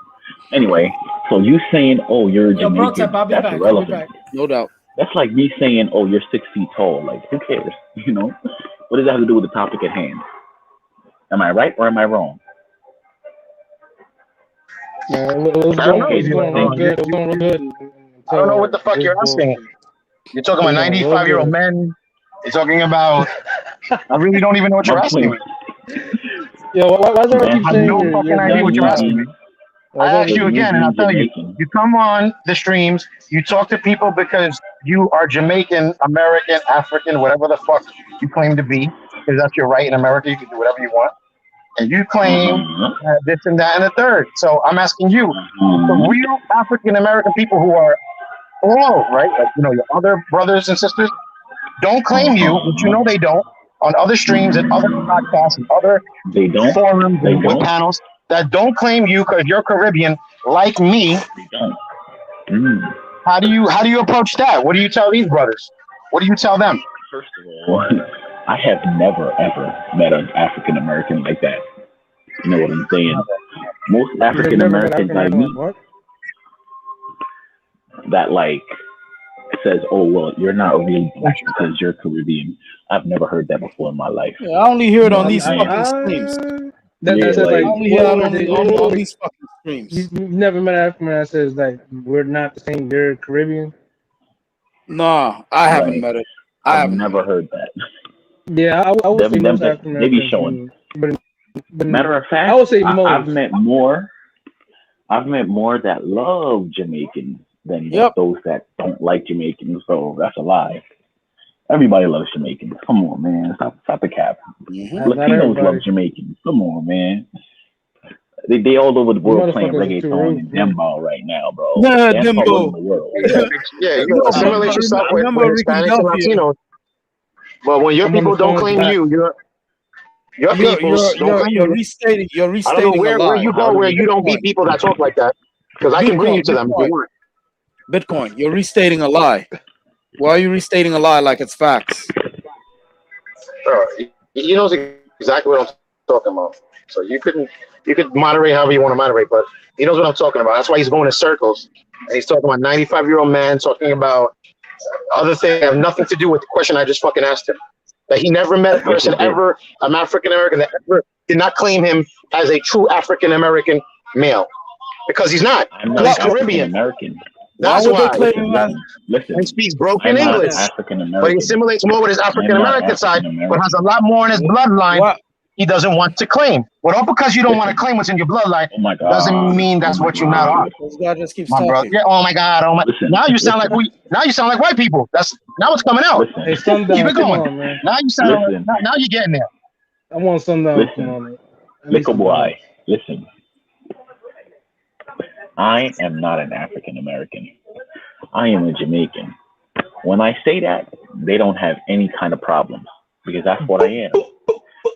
Speaker 19: anyway, so you saying, oh, you're
Speaker 12: Yo, bro,
Speaker 19: Jamaican,
Speaker 12: I'll be
Speaker 19: that's
Speaker 12: back. I'll be
Speaker 19: irrelevant.
Speaker 12: back.
Speaker 1: No doubt.
Speaker 19: That's like me saying, oh, you're 6 feet tall. Like, who cares? You know? What does that have to do with the topic at hand? Am I right or am I wrong?
Speaker 22: Yeah, it was
Speaker 8: I don't
Speaker 22: going,
Speaker 8: know.
Speaker 22: it was going real good. It was going real good.
Speaker 8: I don't know what the fuck you're asking. You're talking about 95-year-old men. You're talking about. I really don't even know what you're asking me.
Speaker 22: Yeah, why does everyone keep
Speaker 8: I have
Speaker 22: saying
Speaker 8: no
Speaker 22: you're
Speaker 8: fucking idea what you're asking me. I ask you again, and I'll tell you. You come on the streams, you talk to people because you are Jamaican, American, African, whatever the fuck you claim to be, because that's your right in America. You can do whatever you want. And you claim this and that and the third. So I'm asking you, the real African American people who are all right, like your other brothers and sisters, don't claim you, which they don't, on other streams and other podcasts and other forums and web panels that don't claim you because you're Caribbean, like me. How do you approach that? What do you tell these brothers? What do you tell them?
Speaker 19: First of all, I have never ever met an African American like that. You know what I'm saying? Most African Americans I meet that like says, "Oh well, you're not really black because you're Caribbean." I've never heard that before in my life.
Speaker 1: Yeah, I only hear it on these fucking streams.
Speaker 22: I
Speaker 1: only hear it on these fucking streams.
Speaker 22: You've never met an African that says like we're not the same. You're Caribbean.
Speaker 1: No, I haven't met it.
Speaker 19: I've never heard that.
Speaker 22: Yeah, I would say most African
Speaker 19: They be
Speaker 22: Americans.
Speaker 19: showing.
Speaker 22: But
Speaker 19: Matter of fact,
Speaker 22: I would say most.
Speaker 19: I've met more that love Jamaicans than those that don't like Jamaicans. So that's a lie. Everybody loves Jamaicans. Come on, man. Stop the cap. Latinos love Jamaicans. Come on, man. They all over the world playing reggaeton and dembow right now, bro.
Speaker 1: Yeah,
Speaker 19: Dance all
Speaker 1: dembow.
Speaker 19: over the world.
Speaker 8: Yeah, you assimilate yourself with Hispanics and Latinos. But when your people don't claim you, your peoples don't claim you.
Speaker 1: You're restating
Speaker 8: I don't know where you go where you don't beat
Speaker 1: Bitcoin.
Speaker 8: people that talk like that, because I can bring you to them if you want.
Speaker 1: Bitcoin, you're restating a lie. Why are you restating a lie like it's facts?
Speaker 8: He knows exactly what I'm talking about. So you could moderate however you want to moderate, but he knows what I'm talking about. That's why he's going in circles. And he's talking about 95-year-old man, talking about other things that have nothing to do with the question I just fucking asked him. That he never met a person ever, an African American, that ever did not claim him as a true African American male. Because he's not. He's Caribbean.
Speaker 19: American.
Speaker 8: That's why.
Speaker 19: Listen,
Speaker 8: he speaks broken English, but he assimilates more with his African American side, but has a lot more in his bloodline he doesn't want to claim. Well, all because you don't want to claim what's in your bloodline doesn't mean that's what you not are.
Speaker 1: This guy just keeps
Speaker 8: My
Speaker 1: talking.
Speaker 8: brother. Yeah, oh my God. Oh my. Now you sound like white people. Now it's coming out.
Speaker 22: Hey, Sundown,
Speaker 8: Keep it going.
Speaker 22: come on, man.
Speaker 8: Now you sound. Now you're getting there.
Speaker 22: I want Sundown. Come on, man.
Speaker 19: Little boy, listen. I am not an African American. I am a Jamaican. When I say that, they don't have any kind of problems because that's what I am.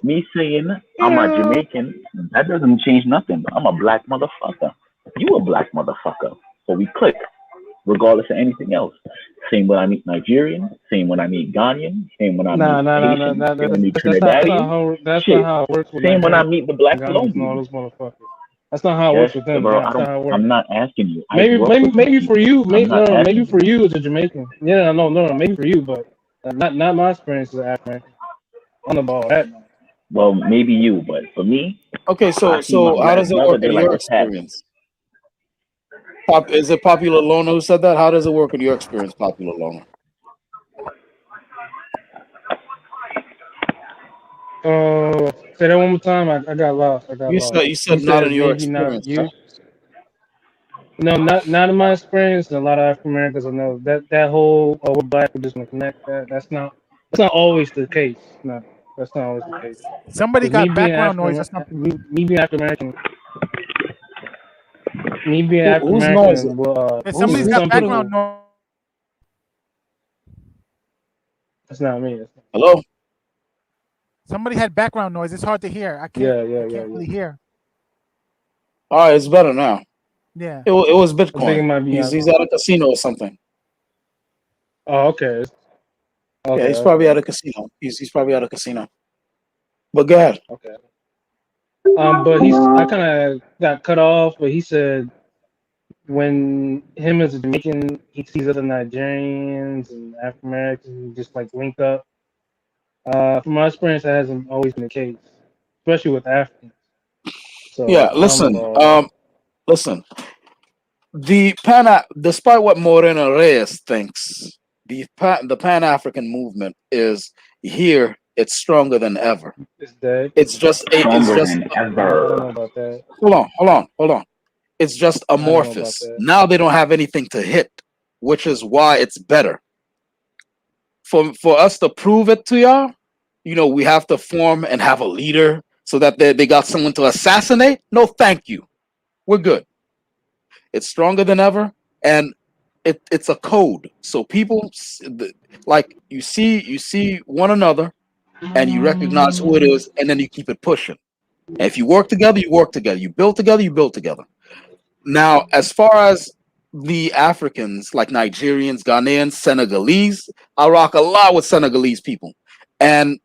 Speaker 19: Me saying I'm a Jamaican, that doesn't change nothing. I'm a black motherfucker. You a black motherfucker. So we click, regardless of anything else. Same when I meet Nigerian, same when I meet Ghanaian, same when I meet Haitian, same when I meet Trinidadian.
Speaker 22: That's not how it works with
Speaker 19: same when I meet the black Colombian.
Speaker 22: All those motherfuckers. That's not how it works with them.
Speaker 19: Bro,
Speaker 22: That's not how it works.
Speaker 19: I'm not asking you.
Speaker 22: Maybe for you, maybe for you as a Jamaican. Yeah, no, maybe for you, but not my experience as an African. On the ball, that.
Speaker 19: Well, maybe you, but for me.
Speaker 1: Okay, so how does it work in your experience? Is it Popular Lona who said that? How does it work in your experience, Popular Lona?
Speaker 22: Say that one more time. I got lost.
Speaker 1: You said not in your experience.
Speaker 22: No, not in my experience. A lot of African Americans I know that whole we're black, we're just gonna connect. That's not always the case. No, that's not always the case.
Speaker 18: Somebody got background noise or something.
Speaker 22: Me being African American. Me being African
Speaker 1: Whose
Speaker 22: American.
Speaker 1: noise?
Speaker 18: Somebody's got background noise.
Speaker 22: That's not me.
Speaker 1: Hello.
Speaker 18: Somebody had background noise. It's hard to hear. I can't really hear.
Speaker 1: All right, it's better now.
Speaker 18: Yeah.
Speaker 1: It was
Speaker 22: I think it
Speaker 1: Bitcoin.
Speaker 22: might be.
Speaker 1: He's at a casino or something.
Speaker 22: Oh, okay.
Speaker 1: Yeah,
Speaker 22: Okay.
Speaker 1: he's probably
Speaker 22: Okay.
Speaker 1: at a casino. He's probably at a casino. But go ahead.
Speaker 22: Okay. But I kind of got cut off, but he said when him as a Jamaican, he sees other Nigerians and African Americans just like link up. From my experience, that hasn't always been the case, especially with Africans.
Speaker 1: Yeah,
Speaker 22: So I don't know
Speaker 1: listen.
Speaker 22: about all that.
Speaker 1: Listen. Despite what Moreno Reyes thinks, the Pan African movement is here. It's stronger than ever.
Speaker 22: It's dead.
Speaker 1: It's just
Speaker 17: Stronger than
Speaker 22: I don't know
Speaker 17: ever.
Speaker 22: about that.
Speaker 1: hold on. It's just
Speaker 22: I don't know about
Speaker 1: amorphous.
Speaker 22: that.
Speaker 1: Now they don't have anything to hit, which is why it's better. For us to prove it to y'all, we have to form and have a leader so that they got someone to assassinate. No, thank you. We're good. It's stronger than ever, and it's a code. So people like you see one another, and you recognize who it is, and then you keep it pushing. And if you work together, you work together. You build together, you build together. Now, as far as the Africans, like Nigerians, Ghanaians, Senegalese, I rock a lot with Senegalese people, and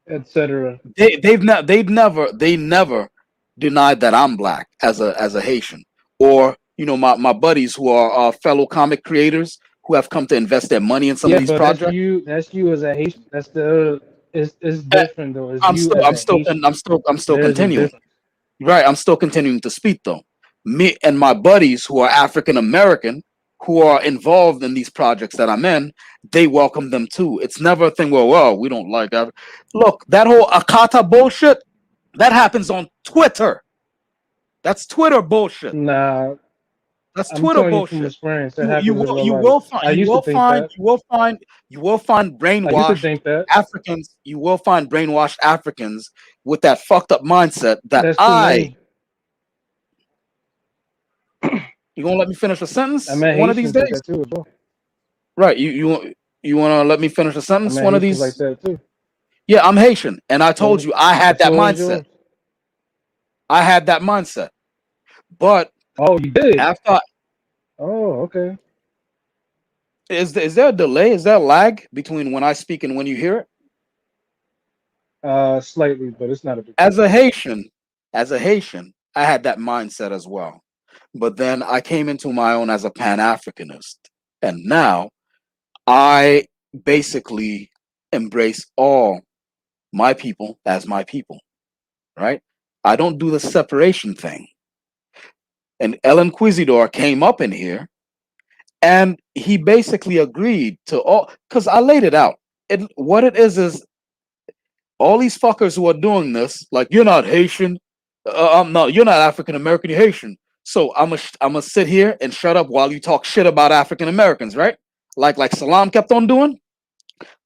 Speaker 22: Etc.
Speaker 1: they never denied that I'm black as a Haitian, or my buddies who are fellow comic creators who have come to invest their money in some of
Speaker 22: Yeah,
Speaker 1: these
Speaker 22: but that's
Speaker 1: projects.
Speaker 22: you. That's you as a Haitian. That's the. It's different though. It's
Speaker 1: I'm
Speaker 22: you
Speaker 1: still
Speaker 22: as
Speaker 1: I'm
Speaker 22: a
Speaker 1: still
Speaker 22: Haitian.
Speaker 1: I'm still
Speaker 22: There's a
Speaker 1: continuing.
Speaker 22: difference.
Speaker 1: Right, I'm still continuing to speak though. Me and my buddies who are African American, who are involved in these projects that I'm in, they welcome them too. It's never a thing where, well, we don't like that. Look, that whole Akata bullshit, that happens on Twitter. That's Twitter bullshit.
Speaker 22: Nah,
Speaker 1: That's
Speaker 22: I'm
Speaker 1: Twitter
Speaker 22: telling you from
Speaker 1: bullshit.
Speaker 22: experience. That
Speaker 1: You you
Speaker 22: happens in
Speaker 1: will
Speaker 22: real
Speaker 1: you
Speaker 22: life.
Speaker 1: will find
Speaker 22: I
Speaker 1: you
Speaker 22: used to
Speaker 1: will
Speaker 22: think
Speaker 1: find
Speaker 22: that.
Speaker 1: you will find
Speaker 22: I used to
Speaker 1: brainwashed
Speaker 22: think that.
Speaker 1: Africans. You will find brainwashed Africans with that fucked up mindset that
Speaker 22: That's too many.
Speaker 1: You gonna let me finish a
Speaker 22: I
Speaker 1: sentence
Speaker 22: met
Speaker 1: one of these
Speaker 22: Haitians like
Speaker 1: days?
Speaker 22: that too as well.
Speaker 1: Right. You wanna let me finish a
Speaker 22: I
Speaker 1: sentence
Speaker 22: met
Speaker 1: one of
Speaker 22: Haitians like
Speaker 1: these?
Speaker 22: that too.
Speaker 1: Yeah, I'm Haitian, and I told
Speaker 22: So
Speaker 1: you I
Speaker 22: the
Speaker 1: had that
Speaker 22: floor is
Speaker 1: mindset.
Speaker 22: yours.
Speaker 1: I had that mindset. But
Speaker 22: Oh, you did.
Speaker 1: after
Speaker 22: Oh, okay.
Speaker 1: is there a delay? Is there a lag between when I speak and when you hear it?
Speaker 22: Slightly, but it's not a big
Speaker 1: As
Speaker 22: deal.
Speaker 1: a Haitian, I had that mindset as well. But then I came into my own as a Pan-Africanist. And now I basically embrace all my people as my people, right? I don't do the separation thing. And El Inquisidor came up in here and he basically agreed to all, because I laid it out. What it is all these fuckers who are doing this, like, you're not Haitian, no, you're not African American, you're Haitian. So I'm gonna sit here and shut up while you talk shit about African Americans, right? Like Salam kept on doing.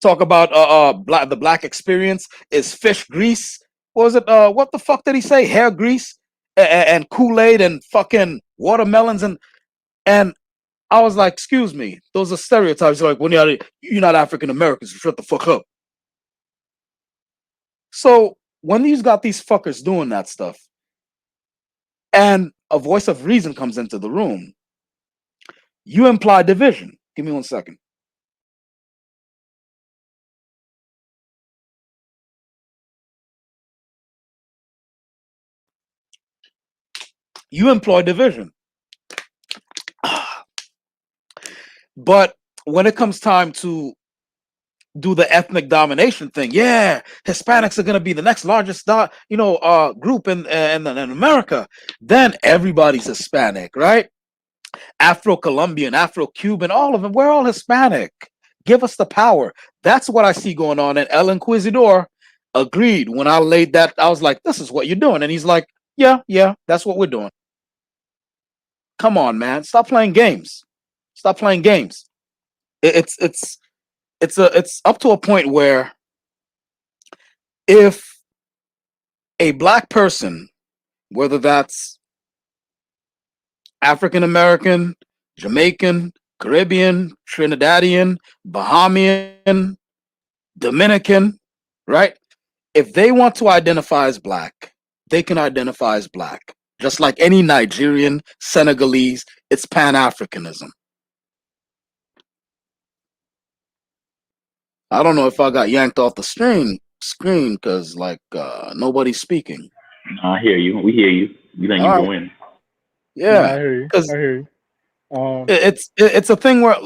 Speaker 1: Talk about the black experience is fish grease. What was it? What the fuck did he say? Hair grease and Kool-Aid and fucking watermelons and I was like, excuse me, those are stereotypes. Like, when you're not African Americans, so shut the fuck up. So when you got these fuckers doing that stuff, and a voice of reason comes into the room, you imply division. Give me 1 second. You employ division. But when it comes time to do the ethnic domination thing, yeah, Hispanics are going to be the next largest group in America. Then everybody's Hispanic, right? Afro-Colombian, Afro-Cuban, all of them, we're all Hispanic. Give us the power. That's what I see going on. And El Inquisidor agreed when I laid that. I was like, this is what you're doing. And he's like, yeah, that's what we're doing. Come on, man. Stop playing games. Stop playing games. It's up to a point where if a black person, whether that's African American, Jamaican, Caribbean, Trinidadian, Bahamian, Dominican, right? If they want to identify as black, they can identify as black. Just like any Nigerian, Senegalese, it's Pan-Africanism. I don't know if I got yanked off the screen because like nobody's speaking.
Speaker 17: No, I hear you. We hear you. We letting you
Speaker 1: All
Speaker 17: go
Speaker 1: right.
Speaker 17: in.
Speaker 22: No, I
Speaker 1: Yeah,
Speaker 22: hear you.
Speaker 1: because
Speaker 22: I hear you.
Speaker 1: it's a thing where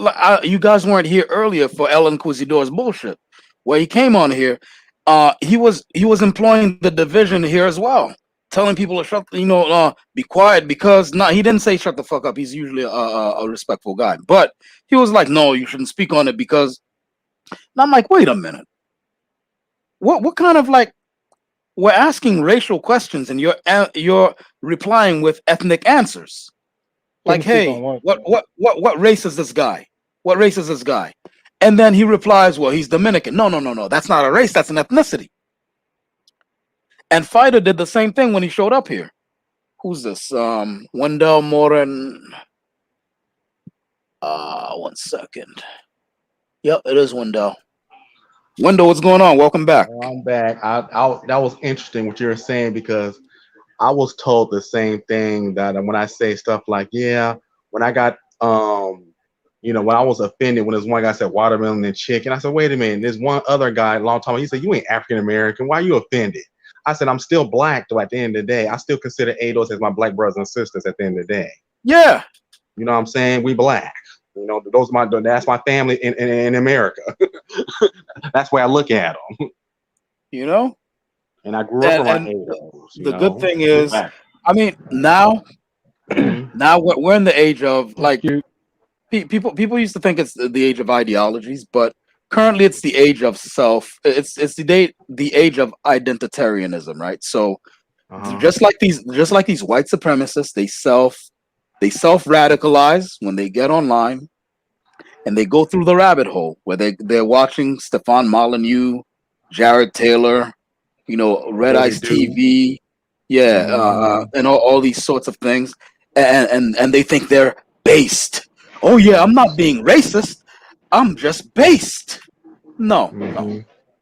Speaker 1: you guys weren't here earlier for El Inquisidor's bullshit, where he came on here. He was employing the division here as well, telling people to shut, be quiet because he didn't say shut the fuck up. He's usually a respectful guy, but he was like, no, you shouldn't speak on it because. And I'm like, wait a minute, what kind of like we're asking racial questions and you're replying with ethnic answers. Like, hey, what race is this guy? What race is this guy? And then he replies, well, he's Dominican. No. That's not a race. That's an ethnicity. And Fighter did the same thing when he showed up here. Who's this? Wendell Morin. 1 second. Yep, it is Wendell. Wendell, what's going on? Welcome back.
Speaker 9: Oh, I'm back. That was interesting what you were saying because I was told the same thing that when I say stuff like, yeah, when I got, when I was offended when this one guy said watermelon and chicken, I said, wait a minute, there's one other guy a long time ago, he said, you ain't African American. Why are you offended? I said, I'm still black, though, at the end of the day. I still consider ADOS as my black brothers and sisters at the end of the day.
Speaker 1: Yeah.
Speaker 9: You know what I'm saying? We black. That's my family in America. That's where I look at them. And I grew up around ADOS.
Speaker 1: The good thing is, I mean, now we're in the age of like people used to think it's the age of ideologies, but currently it's the age of it's the age of identitarianism, right? So just like these white supremacists, they self radicalize when they get online and they go through the rabbit hole where they're watching Stefan Molyneux, Jared Taylor, Red Ice TV, and all these sorts of things, and they think they're based. Oh yeah, I'm not being racist. I'm just based. No,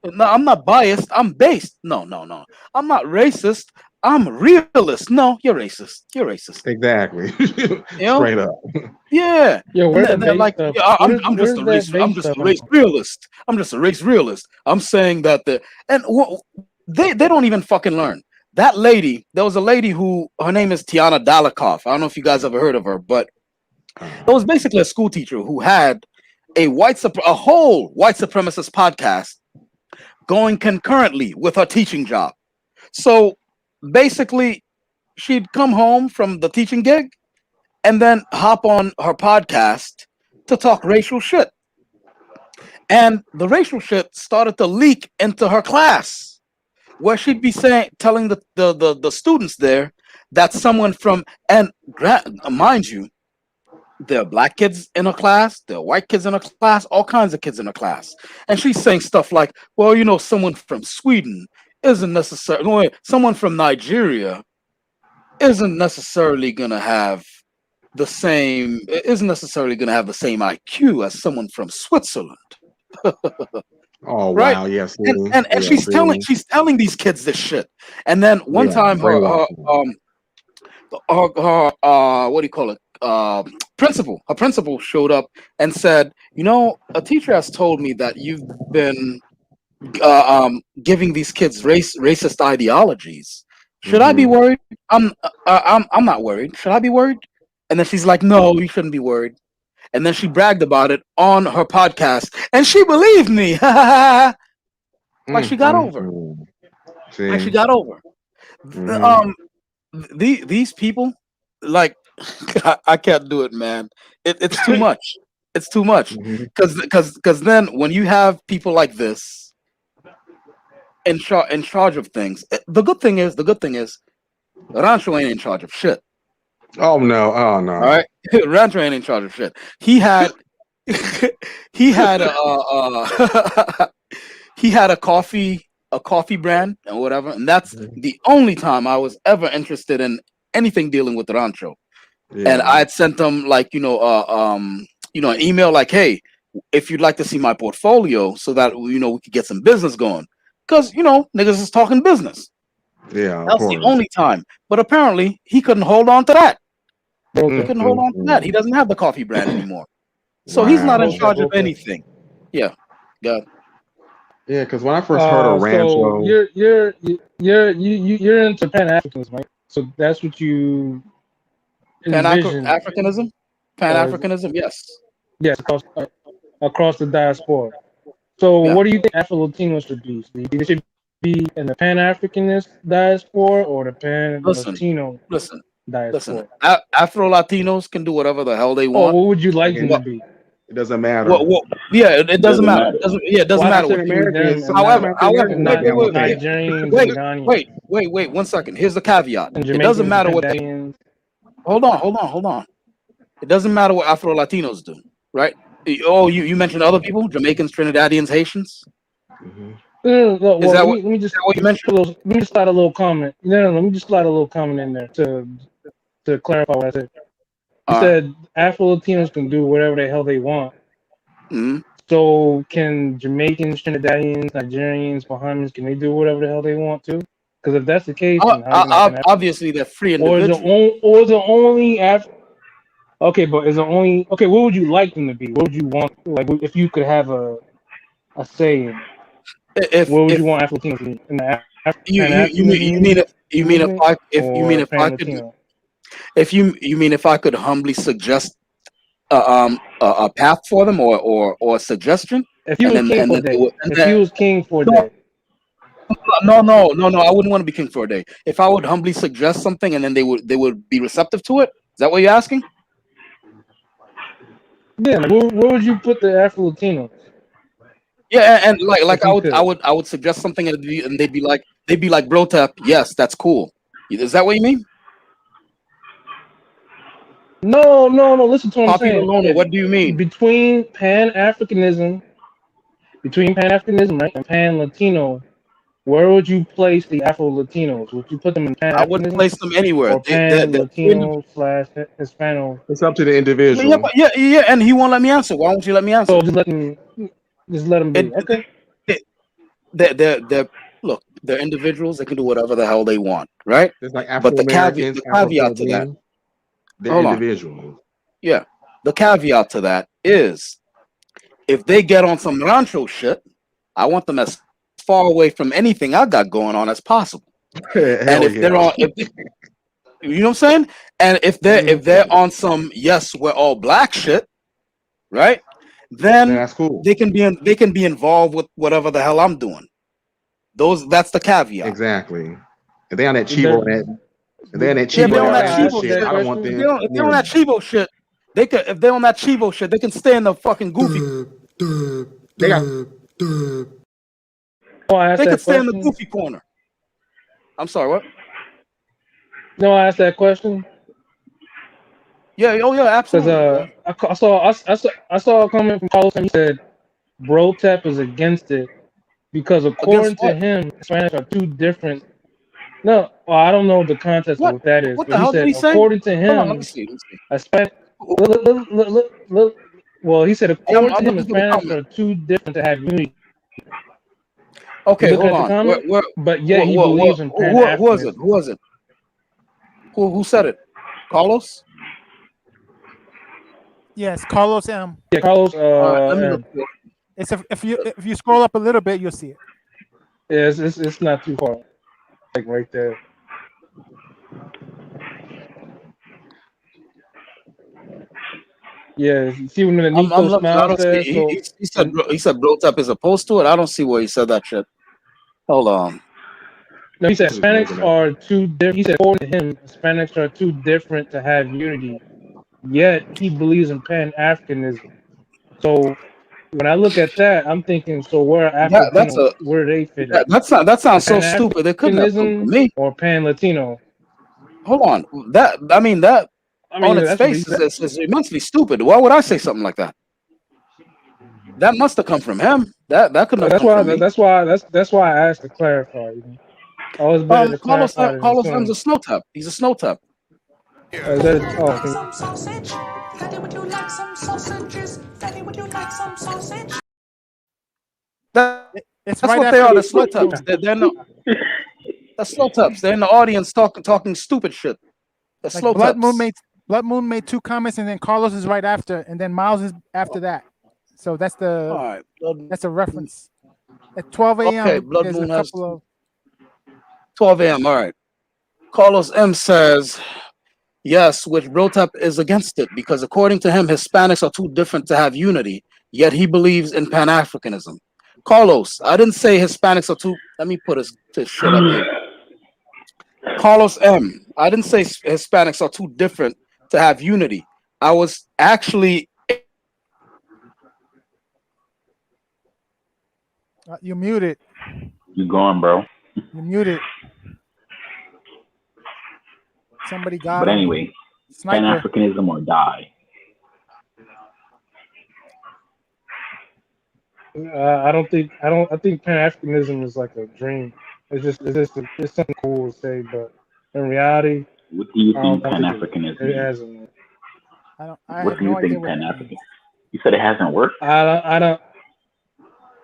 Speaker 1: I'm not biased. I'm based. No. I'm not racist. I'm realist. No, you're racist. You're racist.
Speaker 9: Exactly. Straight up.
Speaker 1: Yeah.
Speaker 22: They're
Speaker 1: like, I'm just a race realist. I'm just a race realist. I'm saying that they don't even fucking learn. That lady, there was a lady her name is Tiana Dalakoff. I don't know if you guys ever heard of her, but it was basically a school teacher who had a whole white supremacist podcast going concurrently with her teaching job. So basically, she'd come home from the teaching gig and then hop on her podcast to talk racial shit. And the racial shit started to leak into her class, where she'd be telling the students there that someone from, and mind you, there are black kids in a class, there are white kids in a class, all kinds of kids in a class. And she's saying stuff like, well, someone from Sweden isn't necessarily, someone from Nigeria isn't necessarily going to have the same IQ as someone from Switzerland.
Speaker 9: Oh
Speaker 1: right?
Speaker 9: wow, yes.
Speaker 1: And she's telling these kids this shit. And then one time her what do you call it? Her principal showed up and said, a teacher has told me that you've been giving these kids racist ideologies. Should I be worried? I'm not worried. Should I be worried? And then she's like, no, you shouldn't be worried. And then she bragged about it on her podcast, and she believed me. Like she got over. Like she got over. These people, like, I can't do it, man. It's too much. It's too much. Because then when you have people like this in charge of things, the good thing is Rancho ain't in charge of shit.
Speaker 9: Oh no!
Speaker 1: All right, Rancho ain't in charge of shit. He had he had a coffee brand and whatever, and that's the only time I was ever interested in anything dealing with Rancho. And I had sent them like an email like, hey, if you'd like to see my portfolio so that we could get some business going, because niggas is talking business.
Speaker 9: Yeah, of
Speaker 1: That's the
Speaker 9: course.
Speaker 1: only time. But apparently, he couldn't hold on to that. He
Speaker 9: Mm,
Speaker 1: couldn't hold
Speaker 9: mm,
Speaker 1: on to that. He
Speaker 9: mm.
Speaker 1: doesn't have the coffee brand anymore. So he's not in
Speaker 9: Wow.
Speaker 1: charge of anything. Yeah. Yeah.
Speaker 9: Yeah, because when I first heard of
Speaker 22: So
Speaker 9: Rancho,
Speaker 22: you're into Pan-Africanism, right? So that's what you envision,
Speaker 1: Pan-Africanism? Pan-Africanism, yes.
Speaker 22: yes, across the diaspora. So
Speaker 1: Yeah.
Speaker 22: what do you think Afro-Latinos should be? Do you think they should be in the Pan-Africanist diaspora or the
Speaker 1: Listen,
Speaker 22: Pan-Latino
Speaker 1: listen, listen.
Speaker 22: diaspora?
Speaker 1: Afro-Latinos can do whatever the hell they
Speaker 22: Or
Speaker 1: want.
Speaker 22: what would you like them to
Speaker 1: What,
Speaker 22: be?
Speaker 9: it doesn't matter.
Speaker 1: yeah, it doesn't
Speaker 17: Doesn't
Speaker 1: matter.
Speaker 17: matter.
Speaker 1: It doesn't
Speaker 22: Why
Speaker 1: matter what
Speaker 22: African
Speaker 1: they do.
Speaker 22: Americans and
Speaker 1: However,
Speaker 22: not
Speaker 9: African Americans
Speaker 1: wait,
Speaker 9: not down with that.
Speaker 22: Nigerians and Ghanaians
Speaker 1: wait, 1 second. Here's the caveat.
Speaker 22: and
Speaker 1: It doesn't
Speaker 22: Jamaicans and
Speaker 1: matter what they,
Speaker 22: Trinidadians?
Speaker 1: hold on. It doesn't matter what Afro-Latinos do, right? Oh, you mentioned other people, Jamaicans, Trinidadians, Haitians.
Speaker 9: Mhm.
Speaker 22: No,
Speaker 1: Is
Speaker 22: well,
Speaker 1: that
Speaker 22: let me just
Speaker 1: what you mentioned?
Speaker 22: let me just slide a little comment. No, let me just slide a little comment in there to clarify what I said. You said Afro-Latinos can do whatever the hell they want.
Speaker 1: Mhm.
Speaker 22: So can Jamaicans, Trinidadians, Nigerians, Bahamians, can they do whatever the hell they want to? Because if that's the case, then how is it not
Speaker 1: Obviously, they're free
Speaker 22: or
Speaker 1: individuals.
Speaker 22: is it only okay, but is it only okay? What would you like them to be? What would you want? Like, if you could have a say in
Speaker 1: If
Speaker 22: what would you want Afro-Latinos to be in the Pan-Africanism
Speaker 1: you mean
Speaker 22: movement or Pan-Latino?
Speaker 1: if you mean if I could humbly suggest a path for them or a suggestion,
Speaker 22: If you was king for a day, if you was king for a day,
Speaker 1: no, I wouldn't want to be king for a day. If I would humbly suggest something and then they would be receptive to it, is that what you're asking?
Speaker 22: yeah, where would you put the Afro-Latinos?
Speaker 1: Yeah, and like
Speaker 22: If you could.
Speaker 1: I would suggest something and they'd be like, bro, tap, yes, that's cool. Is that what you mean?
Speaker 22: No. Listen to what I'm
Speaker 1: Popular
Speaker 22: saying.
Speaker 1: loner, what do you mean?
Speaker 22: Between Pan-Africanism, right, and Pan-Latino, where would you place the Afro-Latinos? Would you put them in
Speaker 1: I wouldn't
Speaker 22: Pan-Africanism
Speaker 1: place them anywhere.
Speaker 22: or Pan-Latino / Hispano?
Speaker 9: It's up to the individual.
Speaker 1: Yeah, and he won't let me answer. Why won't you let me answer?
Speaker 22: So just let them be. Okay.
Speaker 1: They're look, they're individuals. They can do whatever the hell they want, right?
Speaker 9: It's like
Speaker 1: But the
Speaker 9: Afro-Americans,
Speaker 1: caveat to that,
Speaker 9: Afro-Philippines, they're
Speaker 1: hold on.
Speaker 9: individuals.
Speaker 1: Yeah, the caveat to that is if they get on some rancho shit, I want them as far away from anything I got going on as possible. And if they're on, you know what I'm saying? And if they're on some yes, we're all black shit, right? Then
Speaker 9: that's cool.
Speaker 1: They can be involved with whatever the hell I'm doing. That's the caveat.
Speaker 9: Exactly. If they're on that Chivo, shit, I don't want them.
Speaker 1: If they're on that Chivo shit, they could. If they're on that Chivo shit, they can stay in the fucking goofy.
Speaker 9: They got.
Speaker 1: They could stay in the goofy corner. I'm sorry, what?
Speaker 22: No, I asked that question.
Speaker 1: Yeah, absolutely.
Speaker 22: Because I saw a comment from Carlos and he said, "Bro Tep is against it because according to him, Hispanics are too different." No, well, I don't know the context of what that is,
Speaker 1: What
Speaker 22: but
Speaker 1: the hell did he say?
Speaker 22: according to him,
Speaker 1: let me see.
Speaker 22: Hispanic. Well, he said according to him, Hispanics are too different to have unity.
Speaker 1: Okay, hold on.
Speaker 22: But yet he believes in Pan-Africanism.
Speaker 1: Who was it? Who said it? Carlos?
Speaker 18: Yes, Carlos M.
Speaker 22: Yeah, Carlos.
Speaker 1: Let me look.
Speaker 18: If you scroll up a little bit, you'll see it.
Speaker 22: Yeah, it's not too far. Like right there. Yeah, see when the Nico smile says.
Speaker 1: He said Bro Tap is opposed to it. I don't see where he said that shit. Hold on.
Speaker 22: No, he said Hispanics are too different. He said, according to him, Hispanics are too different to have unity. Yet he believes in Pan-Africanism. So when I look at that, I'm thinking, so where are where do they fit in?
Speaker 1: That sounds so stupid. They couldn't have come from me.
Speaker 22: Or Pan-Latino.
Speaker 1: Hold on. That on its face is immensely stupid. Why would I say something like that? That must have come from him. That couldn't have come from me.
Speaker 22: That's why I asked to clarify. You know? I was better to clarify.
Speaker 1: Carlos M's a snow tap. He's a snow tap.
Speaker 4: Some sausage? Daddy, would you like some sausages? Daddy, would you like some sausage?
Speaker 1: That's right what they are. The snow taps. They're not. That's slow taps. They're in the audience talking stupid shit. That's
Speaker 18: Like
Speaker 1: slow
Speaker 18: Blood
Speaker 1: taps.
Speaker 18: Moon made 2 comments, and then Carlos is right after, and then Miles is after that. So that's the
Speaker 1: All right.
Speaker 18: that's a reference. At 12 a.m.
Speaker 1: Okay, Blood
Speaker 18: there's
Speaker 1: Moon
Speaker 18: a
Speaker 1: has
Speaker 18: couple of
Speaker 1: 12 a.m. All right. Carlos M says, yes, which Brotep is against it because according to him, Hispanics are too different to have unity, yet he believes in Pan-Africanism. Carlos, I didn't say Hispanics are too. Let me put this shit up here. Carlos M, I didn't say Hispanics are too different to have unity. I was actually.
Speaker 18: you're muted.
Speaker 19: You gone, bro.
Speaker 18: You're muted. Somebody got
Speaker 19: But
Speaker 18: him.
Speaker 19: anyway,
Speaker 18: Sniper.
Speaker 19: Pan-Africanism or die.
Speaker 22: I think Pan-Africanism is like a dream. It's something cool to say, but in reality,
Speaker 19: What do you
Speaker 22: I
Speaker 19: think
Speaker 22: don't think
Speaker 19: Pan-Africanism
Speaker 22: it
Speaker 19: is?
Speaker 22: hasn't.
Speaker 18: I
Speaker 19: What
Speaker 18: have
Speaker 19: do you
Speaker 18: no idea
Speaker 19: think
Speaker 18: what that
Speaker 19: Pan-African?
Speaker 18: means.
Speaker 19: You said it hasn't worked.
Speaker 22: I don't.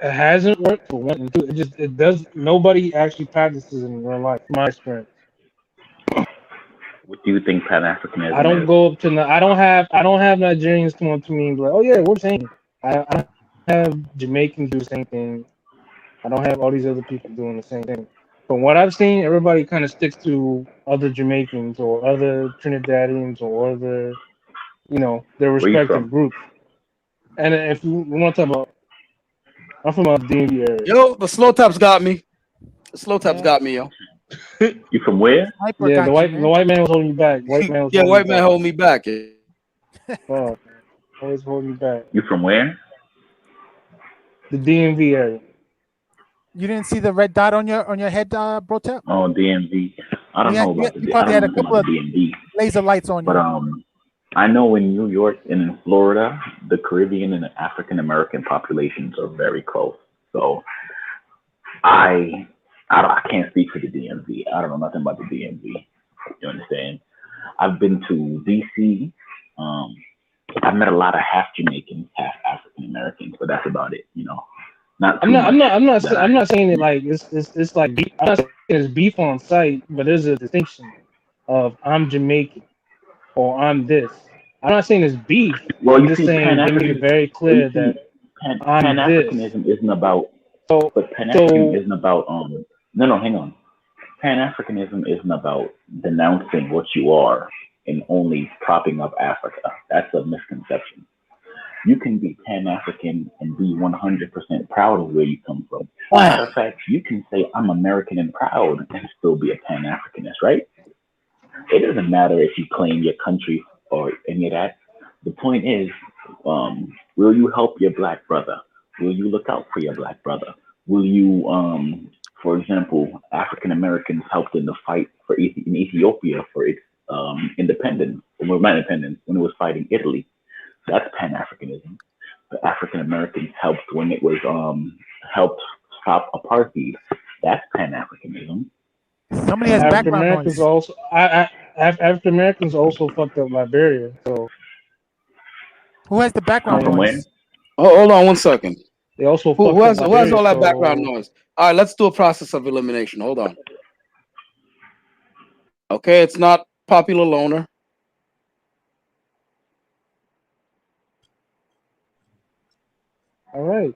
Speaker 22: It hasn't worked for one and two. It does. Nobody actually practices it in real life. From my experience.
Speaker 19: What do you think Pan-Africanism
Speaker 22: I don't
Speaker 19: is?
Speaker 22: go up to. I don't have Nigerians come up to me and be like, "Oh yeah, we're saying." I don't have Jamaicans do the same thing. I don't have all these other people doing the same thing. From what I've seen, everybody kind of sticks to other Jamaicans or other Trinidadians or other, their
Speaker 19: Where you
Speaker 22: respective
Speaker 19: from?
Speaker 22: groups. And if we want to talk about, I'm from a DMV area.
Speaker 1: Yo, the slow taps got me. The slow taps got me, yo.
Speaker 19: You from where?
Speaker 18: Sniper
Speaker 22: Yeah,
Speaker 18: got
Speaker 22: the white man was holding you back. White man was
Speaker 1: Yeah,
Speaker 22: holding
Speaker 1: white
Speaker 22: you
Speaker 1: man
Speaker 22: back.
Speaker 1: hold me back.
Speaker 22: Fuck, always holding you back.
Speaker 19: You from where?
Speaker 22: The DMV area.
Speaker 18: You didn't see the red dot on your head, Brotep?
Speaker 19: Oh, DMV. I don't know about
Speaker 18: You
Speaker 19: the. I
Speaker 18: probably
Speaker 19: don't
Speaker 18: had
Speaker 19: know
Speaker 18: a
Speaker 19: anything
Speaker 18: couple
Speaker 19: about
Speaker 18: of
Speaker 19: the DMV.
Speaker 18: laser lights on
Speaker 19: But
Speaker 18: you.
Speaker 19: I know in New York and in Florida, the Caribbean and African American populations are very close. So I can't speak for the DMV. I don't know nothing about the DMV. You understand? I've been to DC. I've met a lot of half Jamaicans, half African Americans, but that's about it. Not too much.
Speaker 22: I'm not saying it like it's like beef. I'm not saying it's beef on site, but there's a distinction of I'm Jamaican or I'm this. I'm not saying it's beef.
Speaker 19: Well,
Speaker 22: I'm
Speaker 19: you
Speaker 22: just
Speaker 19: see,
Speaker 22: saying making it very
Speaker 19: well, you
Speaker 22: clear
Speaker 19: see,
Speaker 22: that I'm this.
Speaker 19: Pan-Africanism isn't about,
Speaker 22: So
Speaker 19: but Pan-Africanism isn't about, no, hang on. Pan-Africanism isn't about denouncing what you are and only propping up Africa. That's a misconception. You can be Pan-African and be 100% proud of where you come from. Matter of fact, you can say, I'm American and proud and still be a Pan-Africanist, right? It doesn't matter if you claim your country or any of that. The point is, will you help your black brother? Will you look out for your black brother? Will you, for example, African Americans helped in the fight in Ethiopia for its independence, well, not independence, when it was fighting Italy. That's Pan-Africanism. The African Americans helped when it was helped stop apartheid. That's Pan-Africanism.
Speaker 18: Somebody has
Speaker 22: African
Speaker 18: background
Speaker 22: Americans
Speaker 18: noise.
Speaker 22: also African Americans also fucked up Liberia. So
Speaker 18: Who has the background
Speaker 19: From where?
Speaker 18: noise?
Speaker 1: Oh, hold on one second.
Speaker 22: they also
Speaker 1: Who
Speaker 22: fucked up
Speaker 1: has
Speaker 22: Liberia.
Speaker 1: all that background
Speaker 22: So
Speaker 1: noise? All right, let's do a process of elimination. Hold on. Okay, it's not popular loner.
Speaker 22: all right.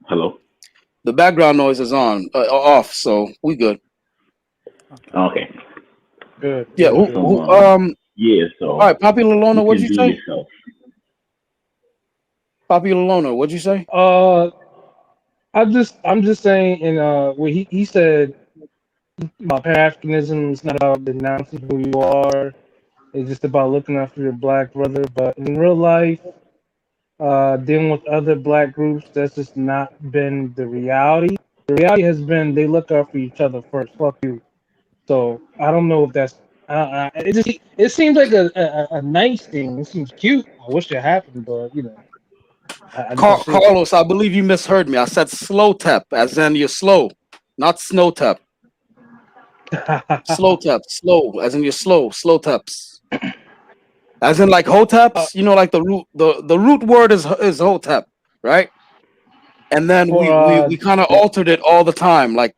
Speaker 19: Hello?
Speaker 1: The background noise is off, so we good.
Speaker 19: Okay.
Speaker 22: Good.
Speaker 1: Yeah.
Speaker 19: Yeah, so
Speaker 1: All right, popular loner.
Speaker 19: you
Speaker 1: What'd
Speaker 19: can
Speaker 1: you
Speaker 19: be
Speaker 1: say?
Speaker 19: yourself.
Speaker 1: Popular loner. What'd you say?
Speaker 22: I'm just saying, when he said Pan-Africanism is not about denouncing who you are. It's just about looking after your black brother. But in real life, dealing with other black groups, that's just not been the reality. The reality has been they look after each other first. Fuck you. So I don't know if that's. It seems like a nice thing. It seems cute. I wish it happened, but I just don't see it.
Speaker 1: Carlos, I believe you misheard me. I said slow tap, as in you're slow, not snow tap. Slow tap, slow, as in you're slow. Slow taps. As in like hoteps, you know, like the root word is hotep, right? And then we kind of altered it all the time, like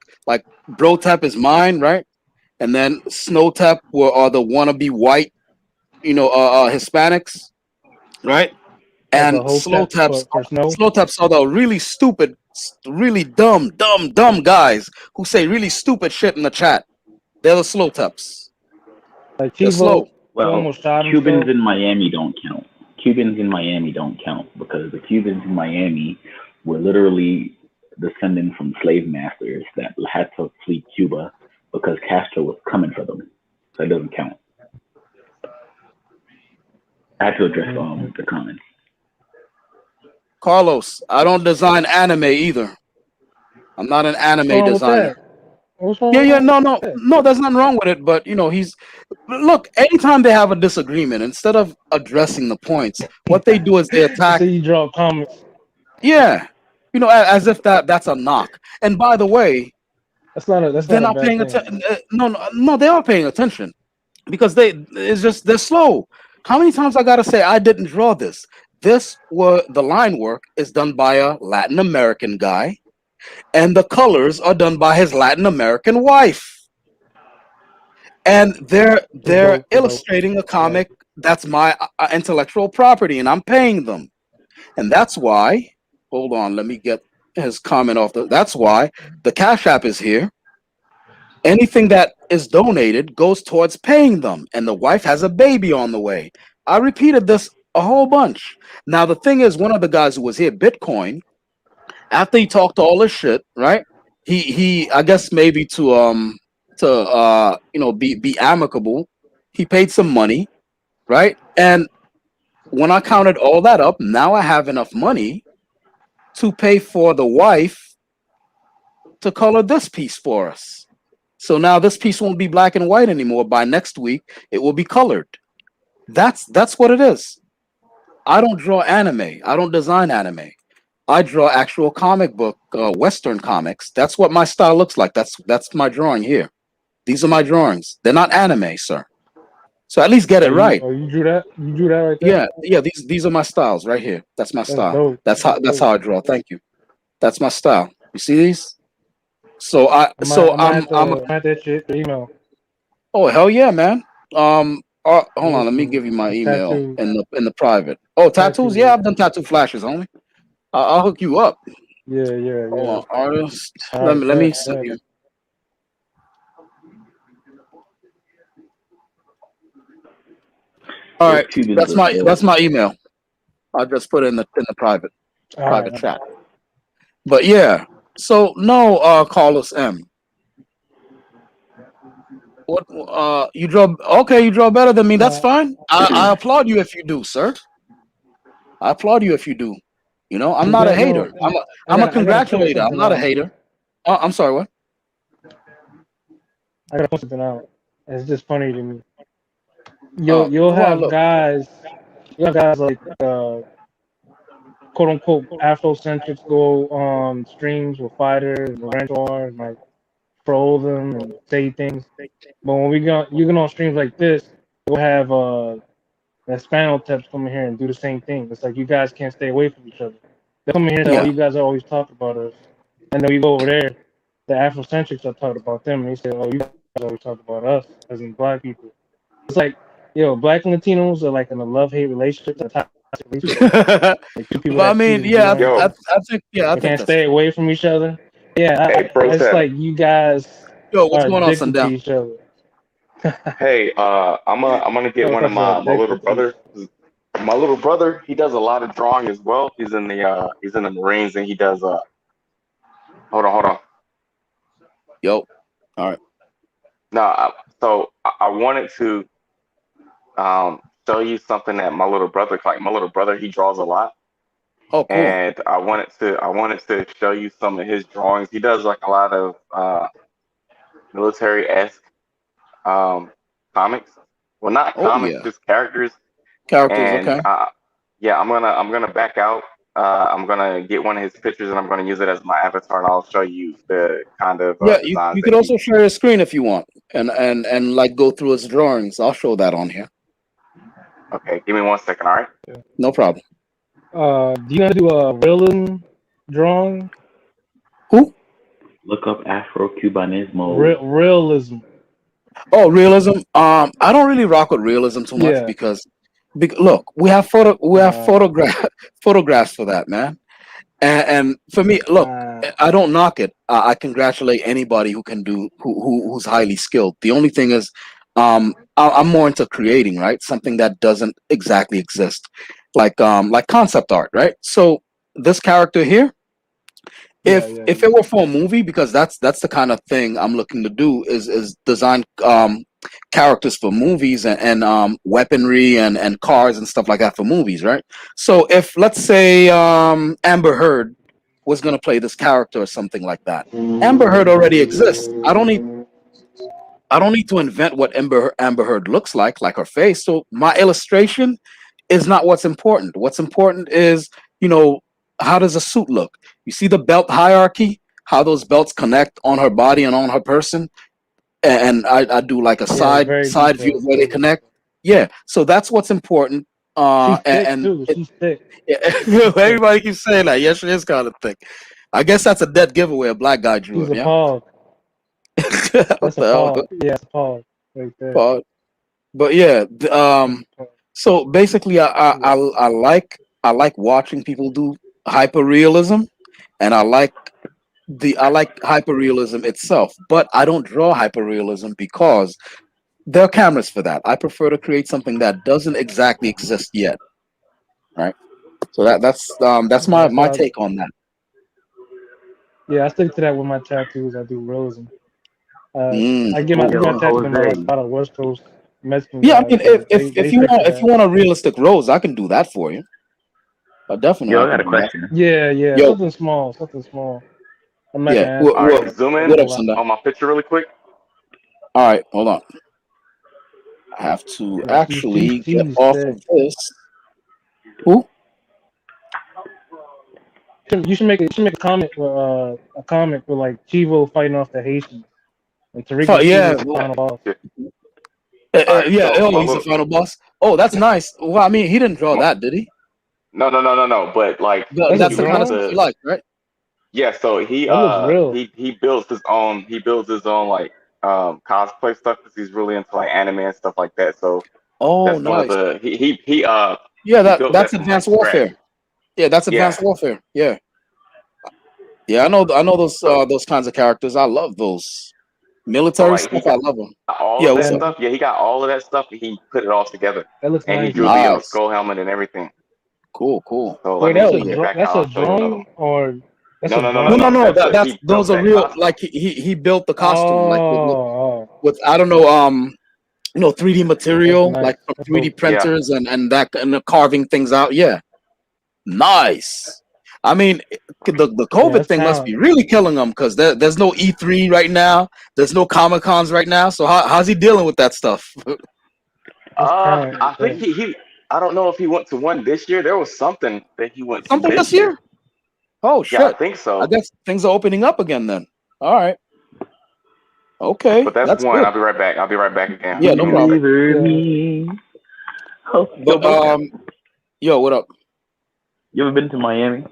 Speaker 1: brotep is mine, right? And then snowtep are the wannabe white, you know, Hispanics, right?
Speaker 22: like a
Speaker 1: And
Speaker 22: whole tap for snow.
Speaker 1: slow taps are the really stupid, really dumb guys who say really stupid shit in the chat. They're the slow taps.
Speaker 22: Like
Speaker 1: They're
Speaker 22: Chivo,
Speaker 1: slow.
Speaker 22: he
Speaker 19: Well,
Speaker 22: almost shot
Speaker 19: Cubans
Speaker 22: himself.
Speaker 19: in Miami don't count. Cubans in Miami don't count because the Cubans in Miami were literally descended from slave masters that had to flee Cuba because Castro was coming for them. So it doesn't count. I had to address the comments.
Speaker 1: Carlos, I don't design anime either. I'm not an
Speaker 22: What's
Speaker 1: anime
Speaker 22: wrong with
Speaker 1: designer.
Speaker 22: that? What's wrong
Speaker 1: Yeah,
Speaker 22: with that?
Speaker 1: no, there's nothing wrong with it. But you know, look. Anytime they have a disagreement, instead of addressing the points, what they do is they
Speaker 22: You
Speaker 1: attack.
Speaker 22: say you draw comics.
Speaker 1: Yeah, you know, as if that's a knock. And by the way,
Speaker 22: That's not
Speaker 1: they're
Speaker 22: a
Speaker 1: not
Speaker 22: bad
Speaker 1: paying
Speaker 22: thing.
Speaker 1: attention. No, they are paying attention because it's just they're slow. How many times I gotta say I didn't draw this? The line work is done by a Latin American guy, and the colors are done by his Latin American wife. And they're
Speaker 22: It's dope.
Speaker 1: illustrating a comic that's my intellectual property, and I'm paying them. And that's why. Hold on, let me get his comment off. That's why the Cash App is here. Anything that is donated goes towards paying them, and the wife has a baby on the way. I repeated this a whole bunch. Now the thing is, one of the guys who was here, Bitcoin, after he talked all this shit, right? He I guess maybe to you know be amicable, he paid some money, right? And when I counted all that up, now I have enough money to pay for the wife to color this piece for us. So now this piece won't be black and white anymore. By next week, it will be colored. That's what it is. I don't draw anime. I don't design anime. I draw actual comic book, Western comics. That's what my style looks like. That's my drawing here. These are my drawings. They're not anime, sir. So at least get it right.
Speaker 22: You drew that? You drew that right there?
Speaker 1: Yeah. These are my styles right here. That's my
Speaker 22: That's
Speaker 1: style.
Speaker 22: dope.
Speaker 1: That's how I draw. Thank you. That's my style. You see these? So
Speaker 22: I'm at that shit. The email.
Speaker 1: Oh hell yeah, man. Hold on. Let me give you my email
Speaker 22: Tattoos.
Speaker 1: in the private. Oh, tattoos. Yeah, I've done tattoo flashes, homie. I'll hook you up.
Speaker 22: Yeah.
Speaker 1: Hold on, artist.
Speaker 22: All
Speaker 1: Let
Speaker 22: right,
Speaker 1: me
Speaker 22: bet.
Speaker 1: send you. All right, that's my email. I'll just put it in the private
Speaker 22: All right.
Speaker 1: chat. But yeah, so no, Carlos M. What you draw? Okay, you draw better than me. That's fine. I applaud you if you do, sir. I applaud you if you do. You know, I'm not a hater. I'm a congratulator. I'm not a hater. I'm sorry. What?
Speaker 22: I gotta point something out. It's just funny to me. You'll
Speaker 1: well,
Speaker 22: have
Speaker 1: look.
Speaker 22: guys. You have guys like quote unquote Afrocentrics go on streams with fighters and rent wars and like troll them and say things. But when you get on streams like this, we'll have the Spaniel types come in here and do the same thing. It's like you guys can't stay away from each other. They come in here and say, "Oh, you guys are always talking about us," and then we go over there. The Afrocentrics are talking about them, and they say, "Oh, you guys always talk about us as in black people." It's like, black and Latinos are like in a love-hate relationship. A toxic relationship. Like two people
Speaker 1: But I
Speaker 22: that
Speaker 1: mean,
Speaker 22: cheat
Speaker 1: yeah,
Speaker 22: and
Speaker 1: I think, I
Speaker 22: they
Speaker 1: think
Speaker 22: can't
Speaker 1: that's
Speaker 22: stay
Speaker 1: true.
Speaker 22: away from each other. Yeah, it's
Speaker 2: Protep.
Speaker 22: like you guys
Speaker 1: Yo, what's
Speaker 22: are
Speaker 1: going on,
Speaker 22: addicted to
Speaker 1: Sundown?
Speaker 22: each other.
Speaker 2: Hey, I'm gonna get one of my little brother. My little brother, he does a lot of drawing as well. He's in the Marines, and he does hold on.
Speaker 1: Yo, all right.
Speaker 2: No, so I wanted to show you something that my little brother, like my little brother, he draws a lot.
Speaker 1: Oh, cool.
Speaker 2: And I wanted to show you some of his drawings. He does like a lot of military-esque comics. Well, not comics, just characters.
Speaker 1: Characters,
Speaker 2: And
Speaker 1: okay.
Speaker 2: yeah, I'm gonna back out. I'm gonna get one of his pictures and I'm gonna use it as my avatar, and I'll show you the kind of
Speaker 1: Yeah,
Speaker 2: designs
Speaker 1: you
Speaker 2: that
Speaker 1: could also share your screen if you want, and like go through his drawings. I'll show that on here.
Speaker 2: Okay, give me 1 second. All right.
Speaker 1: No problem.
Speaker 22: Do you know how to do a realism drawing?
Speaker 1: Who?
Speaker 17: Look up Afro-Cubanismo.
Speaker 22: Realism.
Speaker 1: Oh, realism. I don't really rock with realism too much
Speaker 22: Yeah.
Speaker 1: because look, we have photographs for that, man. And for me, look, I don't knock it. I congratulate anybody who can do who's highly skilled. The only thing is, I'm more into creating, right? Something that doesn't exactly exist, like concept art, right? So this character here, if it were for a movie, because that's the kind of thing I'm looking to do is design characters for movies and weaponry and cars and stuff like that for movies, right? So if let's say Amber Heard was gonna play this character or something like that, Amber Heard already exists. I don't need to invent what Amber Heard looks like her face. So my illustration is not what's important. What's important is, how does a suit look? You see the belt hierarchy, how those belts connect on her body and on her person, and I do like a side view of where they connect. Yeah, so that's what's important.
Speaker 22: She's thick
Speaker 1: And
Speaker 22: too. She's thick.
Speaker 1: yeah, everybody keeps saying that. Yes, she is kind of thick. I guess that's a dead giveaway. A black guy drew
Speaker 22: She's
Speaker 1: him.
Speaker 22: a
Speaker 1: Yeah.
Speaker 22: pog.
Speaker 1: What
Speaker 22: That's a
Speaker 1: the hell?
Speaker 22: pog. Yeah, it's a pog. Right there.
Speaker 1: But yeah, so basically, I like watching people do hyperrealism, and I like hyperrealism itself. But I don't draw hyperrealism because there are cameras for that. I prefer to create something that doesn't exactly exist yet, right? So that's my take on that.
Speaker 22: Yeah, I stick to that with my tattoos. I do realism.
Speaker 1: Mm.
Speaker 22: I get my tattoos from a lot of West Coast Mexican
Speaker 1: Yeah, I
Speaker 22: guys.
Speaker 1: mean,
Speaker 22: So
Speaker 1: if you want a realistic rose, I can do that for you. Definitely.
Speaker 17: Yo,
Speaker 1: I
Speaker 17: I got
Speaker 1: can
Speaker 17: a
Speaker 1: do that.
Speaker 17: question.
Speaker 22: Yeah,
Speaker 1: Yo.
Speaker 22: something small. I'm not
Speaker 1: Yeah.
Speaker 22: gonna ask.
Speaker 2: All right, zoom in
Speaker 1: What up, Sunday?
Speaker 2: on my picture really quick.
Speaker 1: All right, hold on. I have to actually get off of this. Who?
Speaker 22: You should make a comment with like Chivo fighting off the Haitians. And Tariq
Speaker 1: Yeah.
Speaker 22: Chivo's the final boss.
Speaker 1: Yeah.
Speaker 2: So
Speaker 1: Oh, he's the final boss. Oh, that's nice. Well, I mean, he didn't draw that, did he?
Speaker 2: No. But like,
Speaker 1: That's the kind of stuff you like, right?
Speaker 2: Yeah. So he builds his own. He builds his own like cosplay stuff because he's really into like anime and stuff like that. So that's one of
Speaker 1: Nice.
Speaker 2: the he
Speaker 1: Yeah,
Speaker 2: built
Speaker 1: that's
Speaker 2: from,
Speaker 1: advanced
Speaker 2: like, scratch.
Speaker 1: warfare. Yeah, that's advanced warfare. Yeah. Yeah, I know those kinds of characters. I love those military stuff. I love them.
Speaker 2: All
Speaker 1: Yeah,
Speaker 2: of
Speaker 1: what's
Speaker 2: that
Speaker 1: up?
Speaker 2: stuff. Yeah, he got all of that stuff. He put it all together.
Speaker 22: That looks
Speaker 2: and
Speaker 22: nice.
Speaker 2: he drew the yellow skull helmet and everything.
Speaker 1: Cool.
Speaker 2: So
Speaker 22: Wait,
Speaker 2: let me get back
Speaker 22: that's
Speaker 2: out.
Speaker 22: a drawing or that's a
Speaker 2: No.
Speaker 1: That's those are real. Like he built the costume with I don't know 3D material
Speaker 22: nice.
Speaker 1: like from 3D printers and the carving things out. Yeah, nice. I mean, the COVID thing must be really killing him because there's no E3 right now. There's no Comic Cons right now. So how's he dealing with that stuff?
Speaker 2: I think he I don't know if he went to one this year. There was something that he went to
Speaker 1: Something this year? Oh shit!
Speaker 2: Yeah, I think so.
Speaker 1: I guess things are opening up again then. All right. Okay.
Speaker 2: But that's one.
Speaker 1: Good.
Speaker 2: I'll be right back. again.
Speaker 1: Yeah, no problem. But yo, what up?
Speaker 17: You ever been to Miami?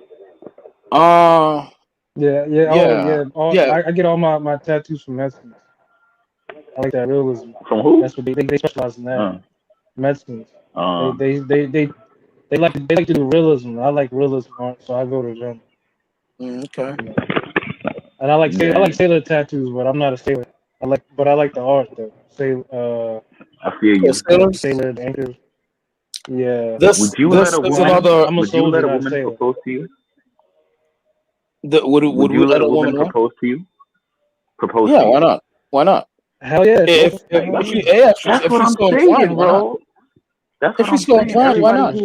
Speaker 22: Yeah.
Speaker 1: Yeah.
Speaker 22: I get all my tattoos from Mexicans. I like that realism.
Speaker 17: From who?
Speaker 22: That's what they specialize in that. Mexicans. They like to do realism. I like realism art, so I go to them.
Speaker 1: Okay.
Speaker 22: And I like sailor tattoos, but I'm not a sailor. I like the art though.
Speaker 17: I feel you.
Speaker 22: Sailor anchors. Yeah.
Speaker 17: Would you let a woman propose to you?
Speaker 1: Would you let a woman
Speaker 17: propose to you? Propose
Speaker 1: yeah,
Speaker 17: to you?
Speaker 1: why not? Why not?
Speaker 22: Hell yeah.
Speaker 1: If she's so inclined, why not?
Speaker 17: That's
Speaker 1: if she's so inclined, why not?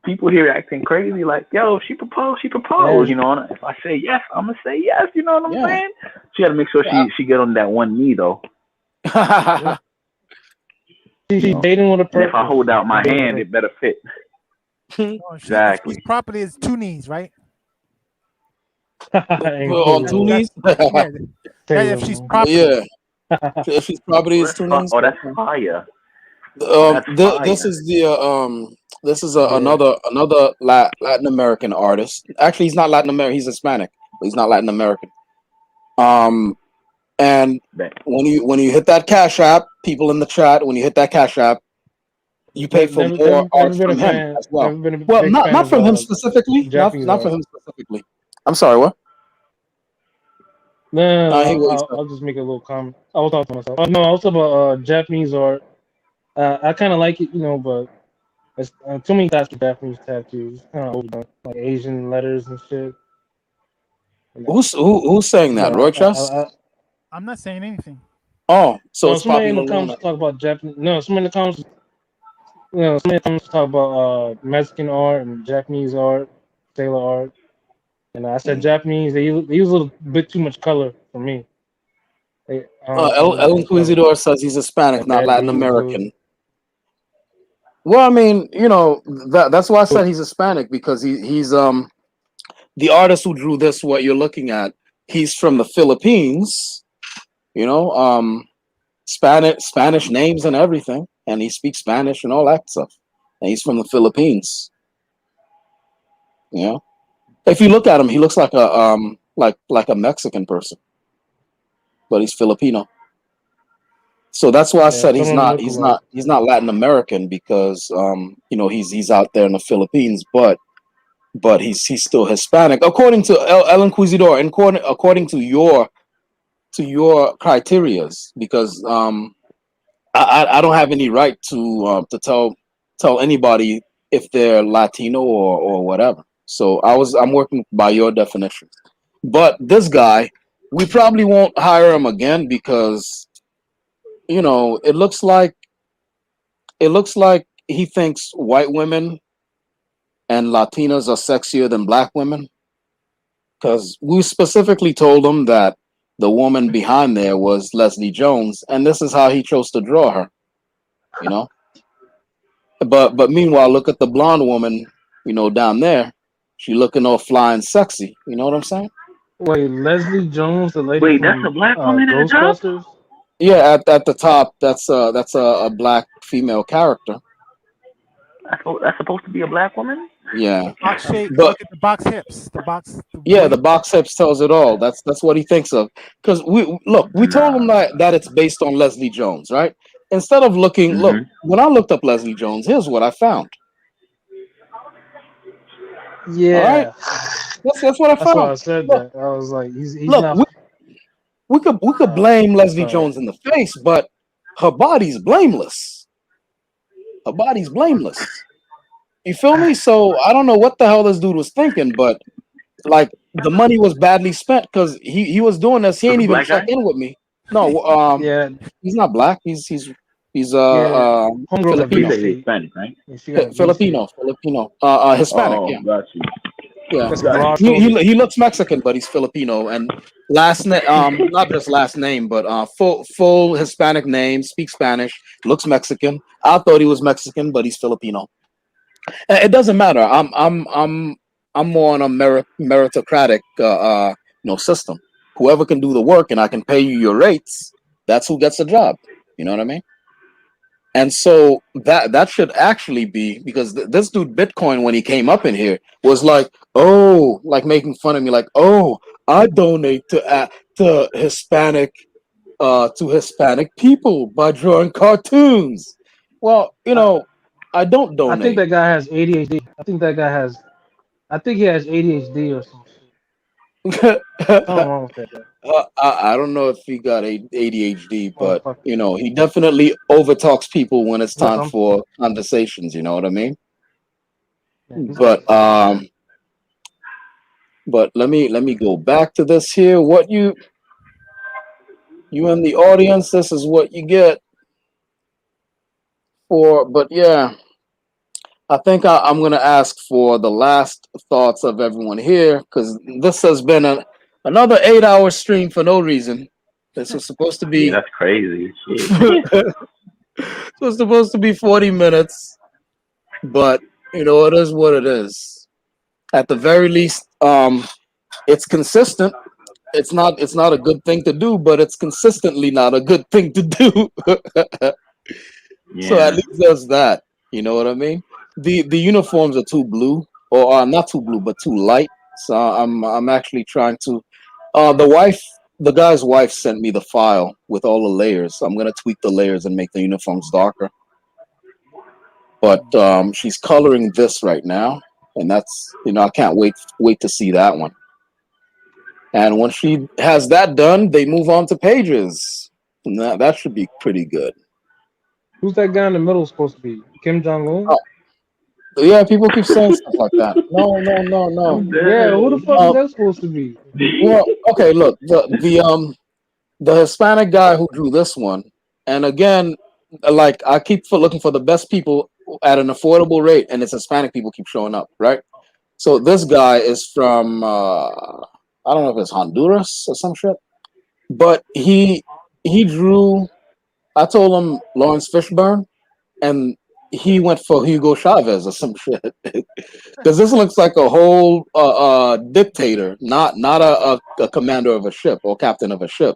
Speaker 17: People here acting crazy, like, yo, she proposed.
Speaker 22: Yeah.
Speaker 17: You know, and if I say yes, I'm gonna say yes. You know what I'm saying? She got to make sure she get on that one knee though.
Speaker 22: She's dating with a person.
Speaker 17: If I hold out my hand, it better fit. Exactly.
Speaker 18: She's property is 2 knees, right?
Speaker 1: On 2 knees?
Speaker 18: If she's property.
Speaker 1: Yeah. If she's property is 2 knees.
Speaker 17: Oh, that's fire. That's
Speaker 1: This
Speaker 17: fire.
Speaker 1: is the this is
Speaker 22: Yeah.
Speaker 1: another Latin American artist. Actually, he's not Latin American. He's Hispanic, but he's not Latin American. Um, and when you hit that Cash App, people in the chat, when you hit that Cash App, you pay for more art
Speaker 22: Never been a
Speaker 1: from him
Speaker 22: fan.
Speaker 1: as well.
Speaker 22: Never been a
Speaker 1: Well,
Speaker 22: big fan
Speaker 1: not
Speaker 22: of
Speaker 1: from him specifically.
Speaker 22: Japanese
Speaker 1: Not for
Speaker 22: art.
Speaker 1: him specifically. I'm sorry. What?
Speaker 22: No,
Speaker 1: I hear what you said.
Speaker 22: I'll just make a little comment. I was talking to myself. Oh, no, I was talking about Japanese art. I kind of like it, but it's too many types of Japanese tattoos. Kind of overdone, like Asian letters and shit.
Speaker 1: Who's saying that? Roy Chess?
Speaker 18: I'm not saying anything.
Speaker 1: Oh, so
Speaker 22: No,
Speaker 1: it's
Speaker 22: somebody in
Speaker 1: popular
Speaker 22: the
Speaker 1: Luna.
Speaker 22: comments talk about Japanese. No, somebody in the comments. Somebody in the comments talk about Mexican art and Japanese art, sailor art, and I said Japanese. They use a little bit too much color for me. I don't like
Speaker 1: El
Speaker 22: that color.
Speaker 1: Inquisidor says he's Hispanic,
Speaker 22: Like
Speaker 1: not
Speaker 22: red,
Speaker 1: Latin
Speaker 22: green, blue.
Speaker 1: American. Well, I mean, that's why I said he's Hispanic, because he's the artist who drew this. What you're looking at, he's from the Philippines. Spanish names and everything, and he speaks Spanish and all that stuff. And he's from the Philippines. If you look at him, he looks like a Mexican person, but he's Filipino. So that's why I said
Speaker 22: some of them look alike.
Speaker 1: he's not Latin American, because he's out there in the Philippines, but he's still Hispanic according to El Inquisidor, and according to your criterias, because I don't have any right to tell anybody if they're Latino or whatever. So I'm working by your definitions. But this guy, we probably won't hire him again, because it looks like he thinks white women and Latinas are sexier than black women, because we specifically told him that the woman behind there was Leslie Jones, and this is how he chose to draw her. But meanwhile, look at the blonde woman, down there. She looking all fly and sexy. You know what I'm saying?
Speaker 22: Wait, Leslie Jones, the lady
Speaker 17: Wait, that's
Speaker 22: from
Speaker 17: a black woman at the top?
Speaker 22: Ghostbusters?
Speaker 1: Yeah, at the top, that's a black female character.
Speaker 17: That's supposed to be a black woman?
Speaker 1: Yeah,
Speaker 18: Box shape.
Speaker 1: but
Speaker 18: Look at the box hips. The
Speaker 1: the box hips tells it all. That's what he thinks of. Because we told him that it's based on Leslie Jones, right? Instead of look, when I looked up Leslie Jones, here's what I found.
Speaker 22: Yeah.
Speaker 1: All right, that's what I found.
Speaker 22: That's why I said that. I was like, he's not.
Speaker 1: We could blame Leslie Jones in the face, but her body's blameless. Her body's blameless. You feel me? So I don't know what the hell this dude was thinking, but like the money was badly spent, because he was doing this. He ain't even check in with me. No,
Speaker 22: yeah,
Speaker 1: he's not black. He's
Speaker 22: homegirl
Speaker 1: Filipino.
Speaker 17: Hispanic, right?
Speaker 1: Filipino. Hispanic.
Speaker 17: Oh,
Speaker 1: Yeah.
Speaker 17: got you.
Speaker 1: Yeah, he looks Mexican, but he's Filipino, and last name, not just last name, but full Hispanic name, speaks Spanish, looks Mexican. I thought he was Mexican, but he's Filipino. It doesn't matter. I'm more on a meritocratic system. Whoever can do the work and I can pay you your rates, that's who gets the job. You know what I mean? And so that should actually be, because this dude Bitcoin, when he came up in here, was like, oh, like making fun of me, like, oh, I donate to Hispanic people by drawing cartoons. Well, I don't donate.
Speaker 22: I think that guy has ADHD. I think he has ADHD or something. Something wrong with that guy.
Speaker 1: I don't know if he got ADHD, but he definitely overtalks people when it's time for conversations. You know what I mean? But let me go back to this here. What you in the audience, this is what you get for. But yeah, I think I'm going to ask for the last thoughts of everyone here, because this has been another 8-hour stream for no reason. This was supposed to be.
Speaker 17: Yeah, that's crazy.
Speaker 1: It was supposed to be 40 minutes, but it is what it is. At the very least, it's consistent. It's not a good thing to do, but it's consistently not a good thing to do. So at
Speaker 17: Yeah.
Speaker 1: least there's that. You know what I mean? The uniforms are too blue, or not too blue, but too light. So I'm actually trying to. The guy's wife sent me the file with all the layers. So I'm gonna tweak the layers and make the uniforms darker. But she's coloring this right now, and that's I can't wait to see that one. And when she has that done, they move on to pages. And that should be pretty good.
Speaker 22: Who's that guy in the middle supposed to be? Kim Jong Un?
Speaker 1: Oh, yeah, people keep saying stuff like that. No.
Speaker 22: Yeah, who the fuck is that supposed to be?
Speaker 1: Well, okay, look, the Hispanic guy who drew this one, and again, like I keep looking for the best people at an affordable rate, and it's Hispanic people keep showing up, right? So this guy is from I don't know if it's Honduras or some shit, but he drew. I told him Lawrence Fishburne, and he went for Hugo Chavez or some shit. Because this looks like a whole dictator, not a commander of a ship or captain of a ship.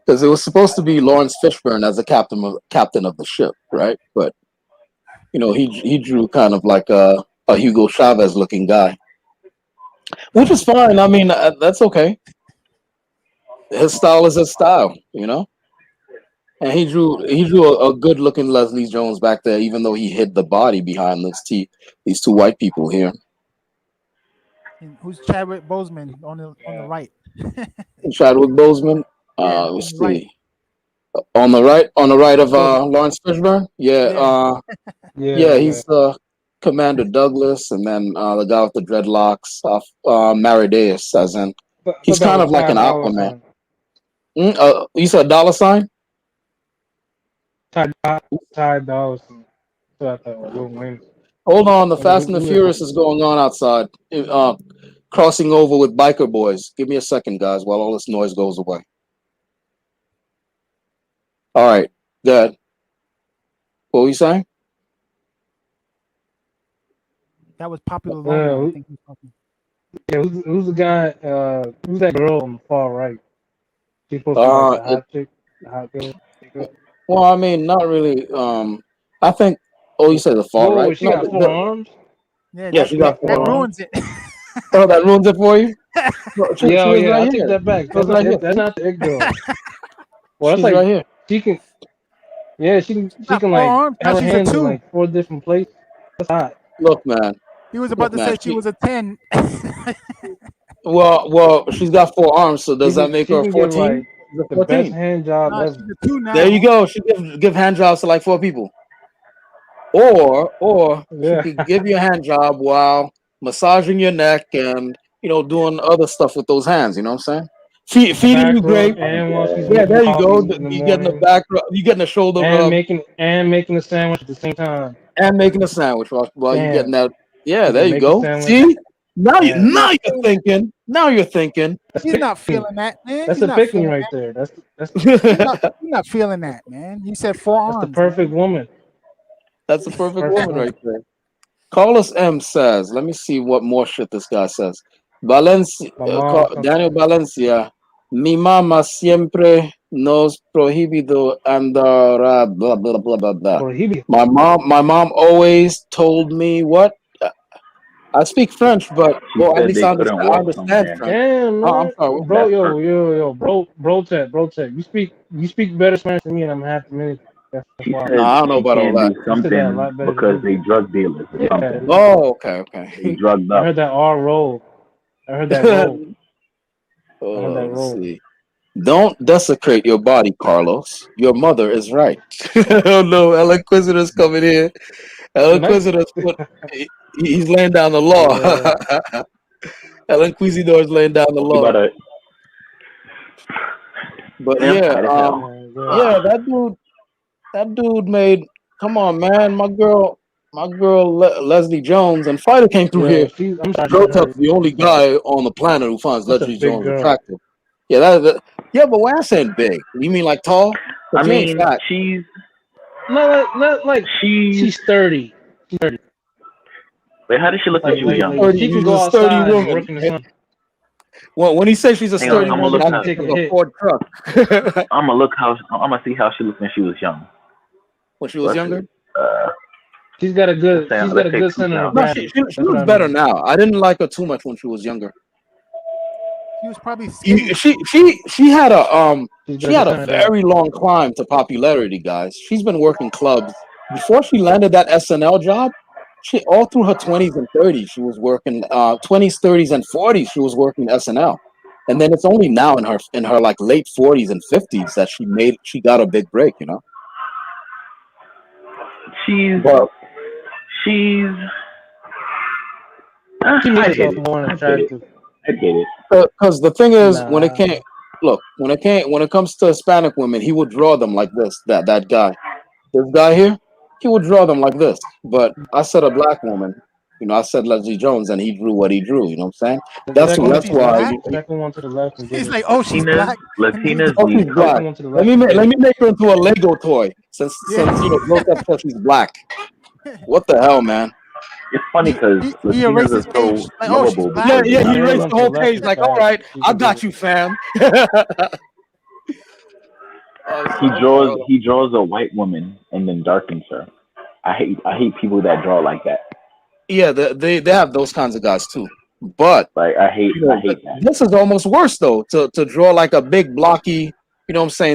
Speaker 1: Because it was supposed to be Lawrence Fishburne as the captain of the ship, right? But he drew kind of like a Hugo Chavez looking guy, which is fine. I mean, that's okay. His style is his style, And he drew a good looking Leslie Jones back there, even though he hid the body behind these two white people here.
Speaker 18: And who's Chadwick Boseman on the right?
Speaker 1: Chadwick Boseman.
Speaker 18: Yeah,
Speaker 1: Let's see.
Speaker 18: right.
Speaker 1: On the right of Lawrence Fishburne. Yeah. He's Commander Douglas, and then the guy with the dreadlocks, Maridaeus, as in he's kind of like an Aquaman. You said dollar sign?
Speaker 22: Ty Dolla $ign. So I thought Lil Wayne.
Speaker 1: Hold on, the Fast and the Furious is going on outside. Crossing over with biker boys. Give me a second, guys, while all this noise goes away. All right, good. What were you saying?
Speaker 18: That was popular. Logo, I think
Speaker 22: who's the guy? Who's that girl on the far right? She's supposed to be like the hot chick, the hot girl.
Speaker 1: Well, I mean, not really. I think. Oh, you said the far right?
Speaker 22: She got 4 arms.
Speaker 18: Yeah,
Speaker 1: she got 4
Speaker 18: that
Speaker 1: arms.
Speaker 18: ruins it.
Speaker 1: Oh, that ruins it for you?
Speaker 22: She I take that back. That's not the it girl. Well, that's
Speaker 1: she's
Speaker 22: like
Speaker 1: right here.
Speaker 22: She can. Yeah, she can like have her hands in like 4 different places. That's hot.
Speaker 1: Look, man.
Speaker 18: He was about to say she was a 10.
Speaker 1: Well, she's got 4 arms, so does that make her 14?
Speaker 22: Like the best hand job ever.
Speaker 18: She's a 2 now.
Speaker 1: There you go. She give hand jobs to like 4 people. Or she could give you a hand job while massaging your neck and doing other stuff with those hands. You know what I'm saying? Feeding you great. Yeah, there you go. You getting the back rub, you getting the shoulder rub,
Speaker 22: making a sandwich at the same time.
Speaker 1: And making a sandwich while you getting that. Yeah, there you go. See, now you're thinking. Now you're thinking.
Speaker 18: He's not feeling that, man.
Speaker 22: That's a picking right there. That's
Speaker 18: you're not feeling that, man. You said 4 arms.
Speaker 22: That's the perfect woman.
Speaker 1: That's a perfect woman right there. Carlos M says, let me see what more shit this guy says. Daniel Valencia, mi mamá siempre nos prohibido andar blah blah blah blah blah. My mom always told me what? I speak French, but at least I understand French.
Speaker 22: Damn, man.
Speaker 1: I'm sorry,
Speaker 22: bro, you speak better Spanish than me, and I'm half Dominican. That's why.
Speaker 1: I don't know about all that.
Speaker 22: Something
Speaker 17: because they drug dealers.
Speaker 1: Yeah. Oh, okay.
Speaker 17: They drugged up.
Speaker 22: I heard that R roll.
Speaker 1: Let's see. Don't desecrate your body, Carlos. Your mother is right. Oh no, El Inquisitor's coming in. El Inquisitor's he's laying down the law. El Inquisitor's laying down the law. But that dude made. Come on, man, my girl Leslie Jones and Fighter came through here. Jotep's the only guy on the planet who finds Leslie Jones attractive. Yeah, but when I said big, you mean like tall?
Speaker 17: I mean, she's
Speaker 22: not like she's 30. She's 30.
Speaker 17: Wait, how did she look when she was young?
Speaker 22: She can go outside and work in the sun.
Speaker 1: Well, when he says she's a sturdy woman, I'm a Ford truck.
Speaker 17: I'm gonna see how she looked when she was young.
Speaker 1: when she was younger?
Speaker 22: She's got a good center of
Speaker 1: No,
Speaker 22: gravity.
Speaker 1: she looks better now. I didn't like her too much when she was younger.
Speaker 18: She was probably skinny.
Speaker 1: She had a
Speaker 22: She got the
Speaker 1: very long climb to popularity, guys. She's been working clubs before she landed that SNL job. She all through her 20s and 30s, she was working 20s, 30s, and 40s. She was working SNL, and then it's only now in her like late 40s and 50s that she got a big break. You know,
Speaker 22: She makes herself more attractive.
Speaker 19: I get it.
Speaker 1: Because the thing is, when it comes to Hispanic women, he would draw them like this. That guy, this guy here, he would draw them like this. But I said a black woman, I said Leslie Jones, and he drew what he drew. You know what I'm saying? That's why.
Speaker 22: Second one to the left.
Speaker 18: He's like, oh, she's black.
Speaker 19: Latinas
Speaker 1: Oh, she's black. Let me make her into a Lego toy since Will said she's black. What the hell, man?
Speaker 19: It's funny because
Speaker 18: he erased his page. Like, oh, she's black.
Speaker 1: Yeah, he erased the whole page. Like, all right, I got you, fam.
Speaker 19: He draws a white woman and then darkens her. I hate people that draw like that.
Speaker 1: Yeah, they have those kinds of guys too. But
Speaker 19: like I hate that.
Speaker 1: This is almost worse though, to draw like a big blocky,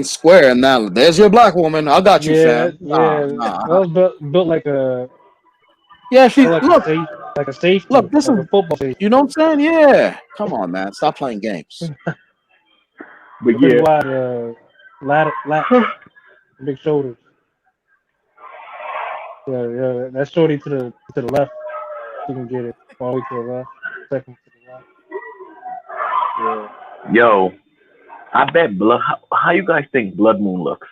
Speaker 1: square, and now there's your black woman. I got you, fam.
Speaker 22: That was built like a.
Speaker 1: Yeah, she
Speaker 22: like a safety.
Speaker 1: Look, this
Speaker 22: like
Speaker 1: is
Speaker 22: a football safety.
Speaker 1: You know what I'm saying? Yeah. Come on, man. Stop playing games.
Speaker 19: But
Speaker 22: big wide, big shoulders. Yeah. That's shorty to the left. You can get it all the way to the left. Second to the left. Yeah.
Speaker 19: Yo, I bet blood. How you guys think Blood Moon looks?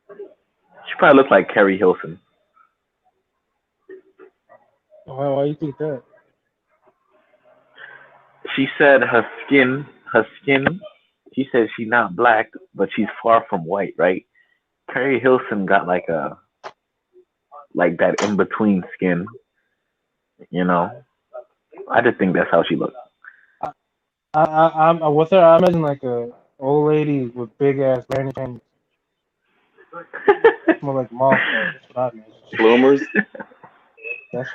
Speaker 19: She probably looks like Carrie Hilson.
Speaker 22: Why you think that?
Speaker 19: She said her skin. She said she's not black, but she's far from white, right? Carrie Hilson got like that in between skin. I just think that's how she looks.
Speaker 22: I'm with her. I imagine like a old lady with big ass granny panties. More like moth. That's what I imagine.
Speaker 2: Bloomers.
Speaker 22: That's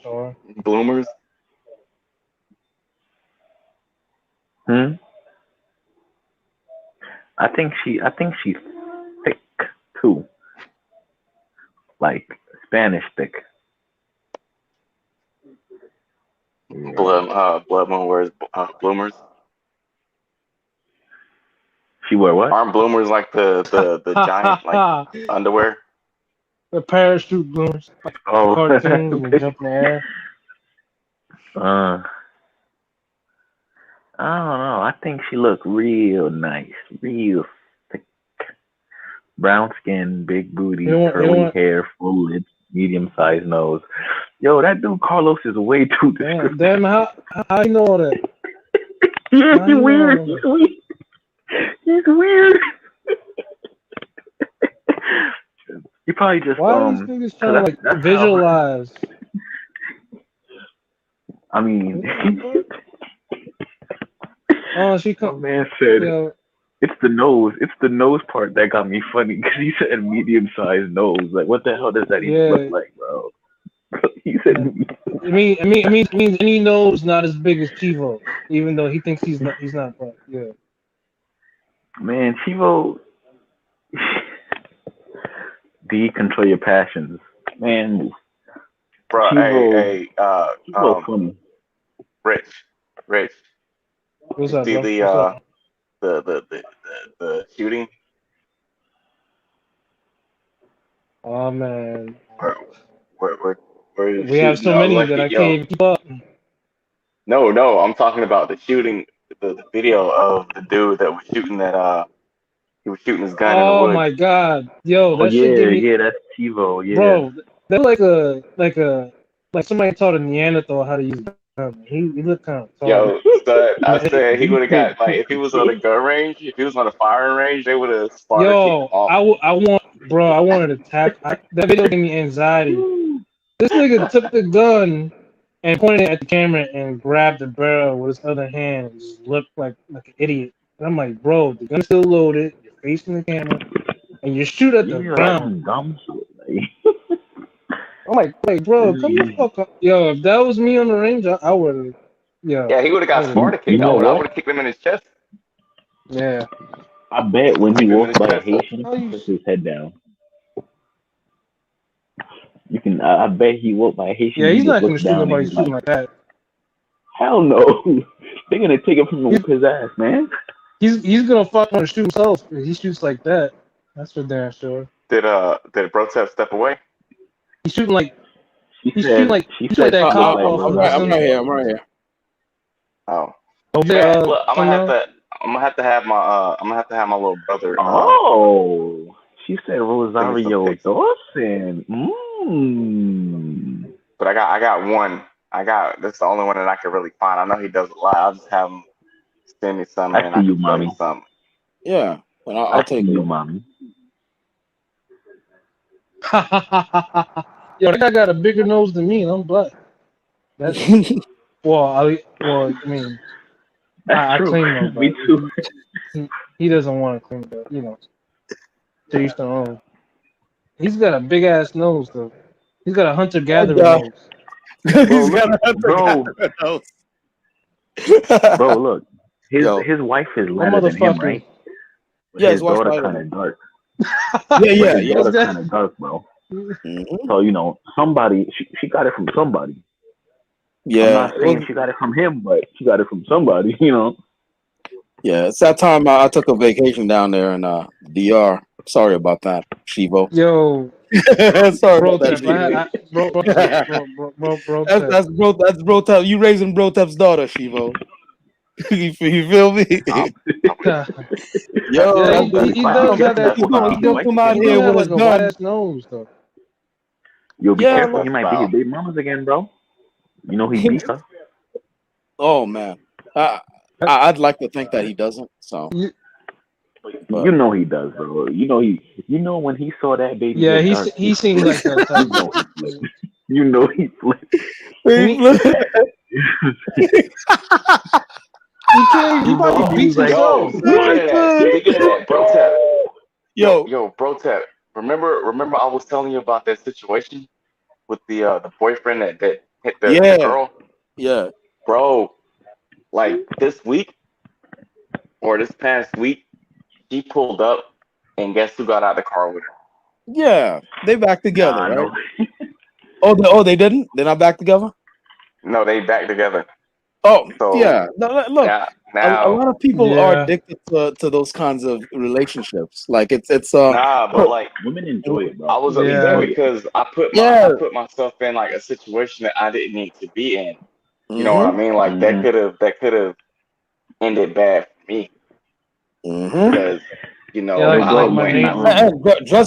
Speaker 22: sure.
Speaker 2: Bloomers.
Speaker 19: I think she's thick too. Like Spanish thick.
Speaker 2: Blood Moon wears bloomers.
Speaker 19: She wear what?
Speaker 2: Aren't bloomers like the giant like underwear?
Speaker 22: The parachute bloomers. Like cartoons and they jump in the air.
Speaker 19: I don't know. I think she looked real nice, real thick, brown skin, big booty, curly hair, full lips, medium-sized nose. Yo, that dude Carlos is way too descriptive.
Speaker 22: Damn, how you know all that?
Speaker 19: Yeah, he's weird. He's weird. He probably just
Speaker 22: Why are these niggas trying to like visualize?
Speaker 19: I mean,
Speaker 22: man
Speaker 19: said it's the nose. It's the nose part that got me funny because he said medium-sized nose. Like, what the hell does that even look like, bro? He said.
Speaker 22: I mean, any nose not as big as Chivo, even though he thinks he's not. But yeah.
Speaker 19: Man, Chivo. Control your passions, man.
Speaker 2: Bro,
Speaker 19: Chivo,
Speaker 2: hey,
Speaker 19: funny.
Speaker 2: Rich.
Speaker 22: What's up,
Speaker 2: see
Speaker 22: bro?
Speaker 2: the shooting?
Speaker 22: Oh man.
Speaker 2: Where
Speaker 22: we have so many that I can't even keep up.
Speaker 2: No, I'm talking about the shooting, the video of the dude that was shooting that he was shooting his gun in the woods.
Speaker 22: Oh my god. Yo, that shit gave me...
Speaker 19: Yeah, that's Chivo, yeah.
Speaker 22: Bro, that's like somebody taught a Neanderthal how to use a gun. He looked kind of tall.
Speaker 2: Yo, I said he would have got, like, if he was on a gun range, if he was on a firing range, they would have sparred him off.
Speaker 22: I wanted to tap. That video gave me anxiety. This nigga took the gun and pointed it at the camera and grabbed the barrel with his other hand and just looked like an idiot. And I'm like, bro, the gun's still loaded. You're facing the camera, and you shoot at the
Speaker 19: Yeah, like
Speaker 22: ground.
Speaker 19: some dumb shit.
Speaker 22: I'm like, bro, come the fuck up. Yo, if that was me on the range, I would.
Speaker 2: Yeah, he would have got
Speaker 19: You
Speaker 2: Spartacus. I
Speaker 19: know
Speaker 2: would
Speaker 19: what?
Speaker 2: have kicked him in his chest.
Speaker 22: Yeah.
Speaker 19: I bet when he
Speaker 2: Kicked him in
Speaker 19: walked
Speaker 2: his
Speaker 19: by a
Speaker 2: chest.
Speaker 19: Haitian, he puts his head down. You can. I bet he walked by a Haitian
Speaker 22: Yeah,
Speaker 19: and he
Speaker 22: he's
Speaker 19: just
Speaker 22: not gonna
Speaker 19: looks
Speaker 22: shoot
Speaker 19: down and
Speaker 22: nobody
Speaker 19: he's
Speaker 22: shooting
Speaker 19: like,
Speaker 22: like that.
Speaker 19: "Hell no! They're gonna take it from him, whoop his ass, man."
Speaker 22: He's gonna fuck want to shoot himself if he shoots like that. That's for damn sure.
Speaker 2: Did Brotep step away?
Speaker 22: He's shooting like
Speaker 19: She
Speaker 22: he's shooting like that cop off of the
Speaker 1: I'm right
Speaker 22: Simpsons.
Speaker 1: here. I'm right here.
Speaker 2: Oh.
Speaker 22: Okay,
Speaker 2: Man, look, I'm gonna have to have my little brother.
Speaker 19: Oh, she said
Speaker 2: send me some
Speaker 19: Rosario
Speaker 2: pics.
Speaker 19: Dawson.
Speaker 2: But I got one. That's the only one that I can really find. I know he does a lot. I'll just have him send me some
Speaker 19: I
Speaker 2: and
Speaker 19: see
Speaker 2: I
Speaker 19: you,
Speaker 2: can show you
Speaker 19: mommy.
Speaker 2: some.
Speaker 1: Yeah, and I'll
Speaker 19: I
Speaker 1: take
Speaker 19: see
Speaker 1: a
Speaker 19: you,
Speaker 1: look.
Speaker 19: mommy.
Speaker 22: Yo, that guy got a bigger nose than me, and I'm black. That's I mean,
Speaker 19: That's
Speaker 22: I
Speaker 19: true.
Speaker 22: claim no,
Speaker 19: Me
Speaker 22: but
Speaker 19: too.
Speaker 22: he doesn't want to claim, but to each their own. He's got a big ass nose though. He's got a hunter gatherer nose.
Speaker 19: Bro, look. His wife is lighter than him, right? But his daughter kind of dark.
Speaker 1: Yeah.
Speaker 19: His daughter kind of dark, bro. So somebody she got it from somebody.
Speaker 1: Yeah.
Speaker 19: I'm not saying she got it from him, but she got it from somebody.
Speaker 1: Yeah, it's that time I took a vacation down there in DR. Sorry about that, Shivo.
Speaker 22: Yo,
Speaker 1: sorry
Speaker 22: bro,
Speaker 1: about that,
Speaker 22: bro.
Speaker 1: That's Brotep. You raising Brotep's daughter, Shivo. you feel me? Yo,
Speaker 22: Yeah, he does have that.
Speaker 1: He's gonna come out
Speaker 22: He
Speaker 1: here
Speaker 22: do have
Speaker 1: with
Speaker 22: like
Speaker 1: his
Speaker 22: a white
Speaker 1: gun.
Speaker 22: ass nose though.
Speaker 19: Yo, be careful.
Speaker 1: look.
Speaker 19: He might be his baby mama's again, bro. You know he beat her.
Speaker 1: Oh man, I'd like to think that he doesn't. So.
Speaker 19: You know he does, bro. You know when he saw that baby.
Speaker 22: Yeah,
Speaker 19: get dark,
Speaker 22: he seems like that type.
Speaker 19: You know he flipped.
Speaker 22: He probably beats himself.
Speaker 2: Speaking of that, Brotep. Yo, Brotep. Remember I was telling you about that situation with the boyfriend that hit the girl?
Speaker 1: Yeah.
Speaker 2: Bro, like this week or this past week, she pulled up and guess who got out of the car with her?
Speaker 1: Yeah, they back together, right?
Speaker 2: No.
Speaker 1: They didn't? They're not back together?
Speaker 2: No, they back together.
Speaker 1: Oh,
Speaker 2: so,
Speaker 1: yeah. No, look,
Speaker 2: now,
Speaker 1: a lot of people are addicted to those kinds of relationships. Like it's
Speaker 2: but like
Speaker 19: women enjoy it, bro.
Speaker 2: I was upset because I put myself in like a situation that I didn't need to be in. You know what I mean? Like that could have ended bad for me. Because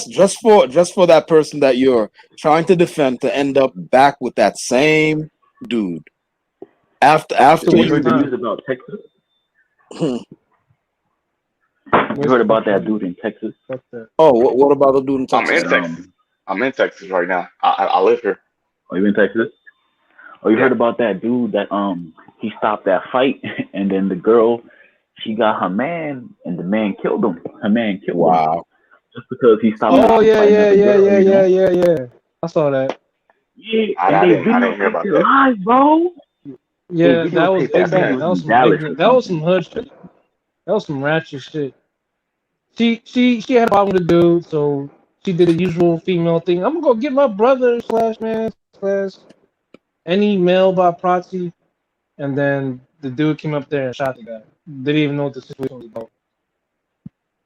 Speaker 1: just for that person that you're trying to defend to end up back with that same dude after
Speaker 19: you heard the news about Texas. You heard about that dude in Texas?
Speaker 1: Oh, what about the dude in Texas?
Speaker 2: I'm in Texas right now. I live here.
Speaker 19: Oh, you in Texas? Oh, you heard about that dude that he stopped that fight and then the girl, she got her man and the man killed him. Her man killed him. Just because he stopped.
Speaker 22: Oh yeah. I saw that.
Speaker 19: Yeah,
Speaker 2: I didn't hear about that.
Speaker 19: Live, bro.
Speaker 22: Yeah, that was ignorant. That was some hood shit. That was some ratchet shit. She had a problem with the dude, so she did the usual female thing. I'm gonna go get my brother / any male by proxy, and then the dude came up there and shot the guy. They didn't even know what the situation was about.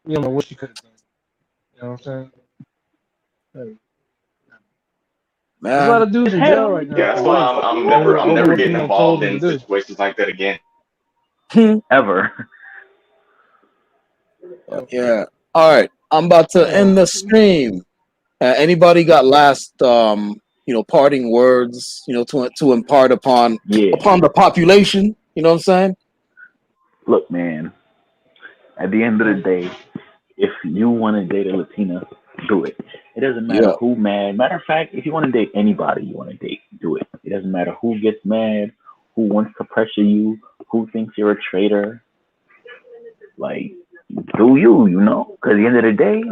Speaker 22: You don't know what she could have done. You know what I'm saying? There's a lot of dudes in jail right now.
Speaker 2: Yeah, that's why I'm never getting involved in situations like that again.
Speaker 19: Ever.
Speaker 1: Yeah. All right. I'm about to end the stream. Anybody got last parting words, to impart upon the population? You know what I'm saying?
Speaker 19: Look, man. At the end of the day, if you want to date a Latina, do it. It doesn't matter who mad. Matter of fact, if you want to date anybody you want to date, do it. It doesn't matter who gets mad, who wants to pressure you, who thinks you're a traitor. Like, do you, you know? Because at the end of the day,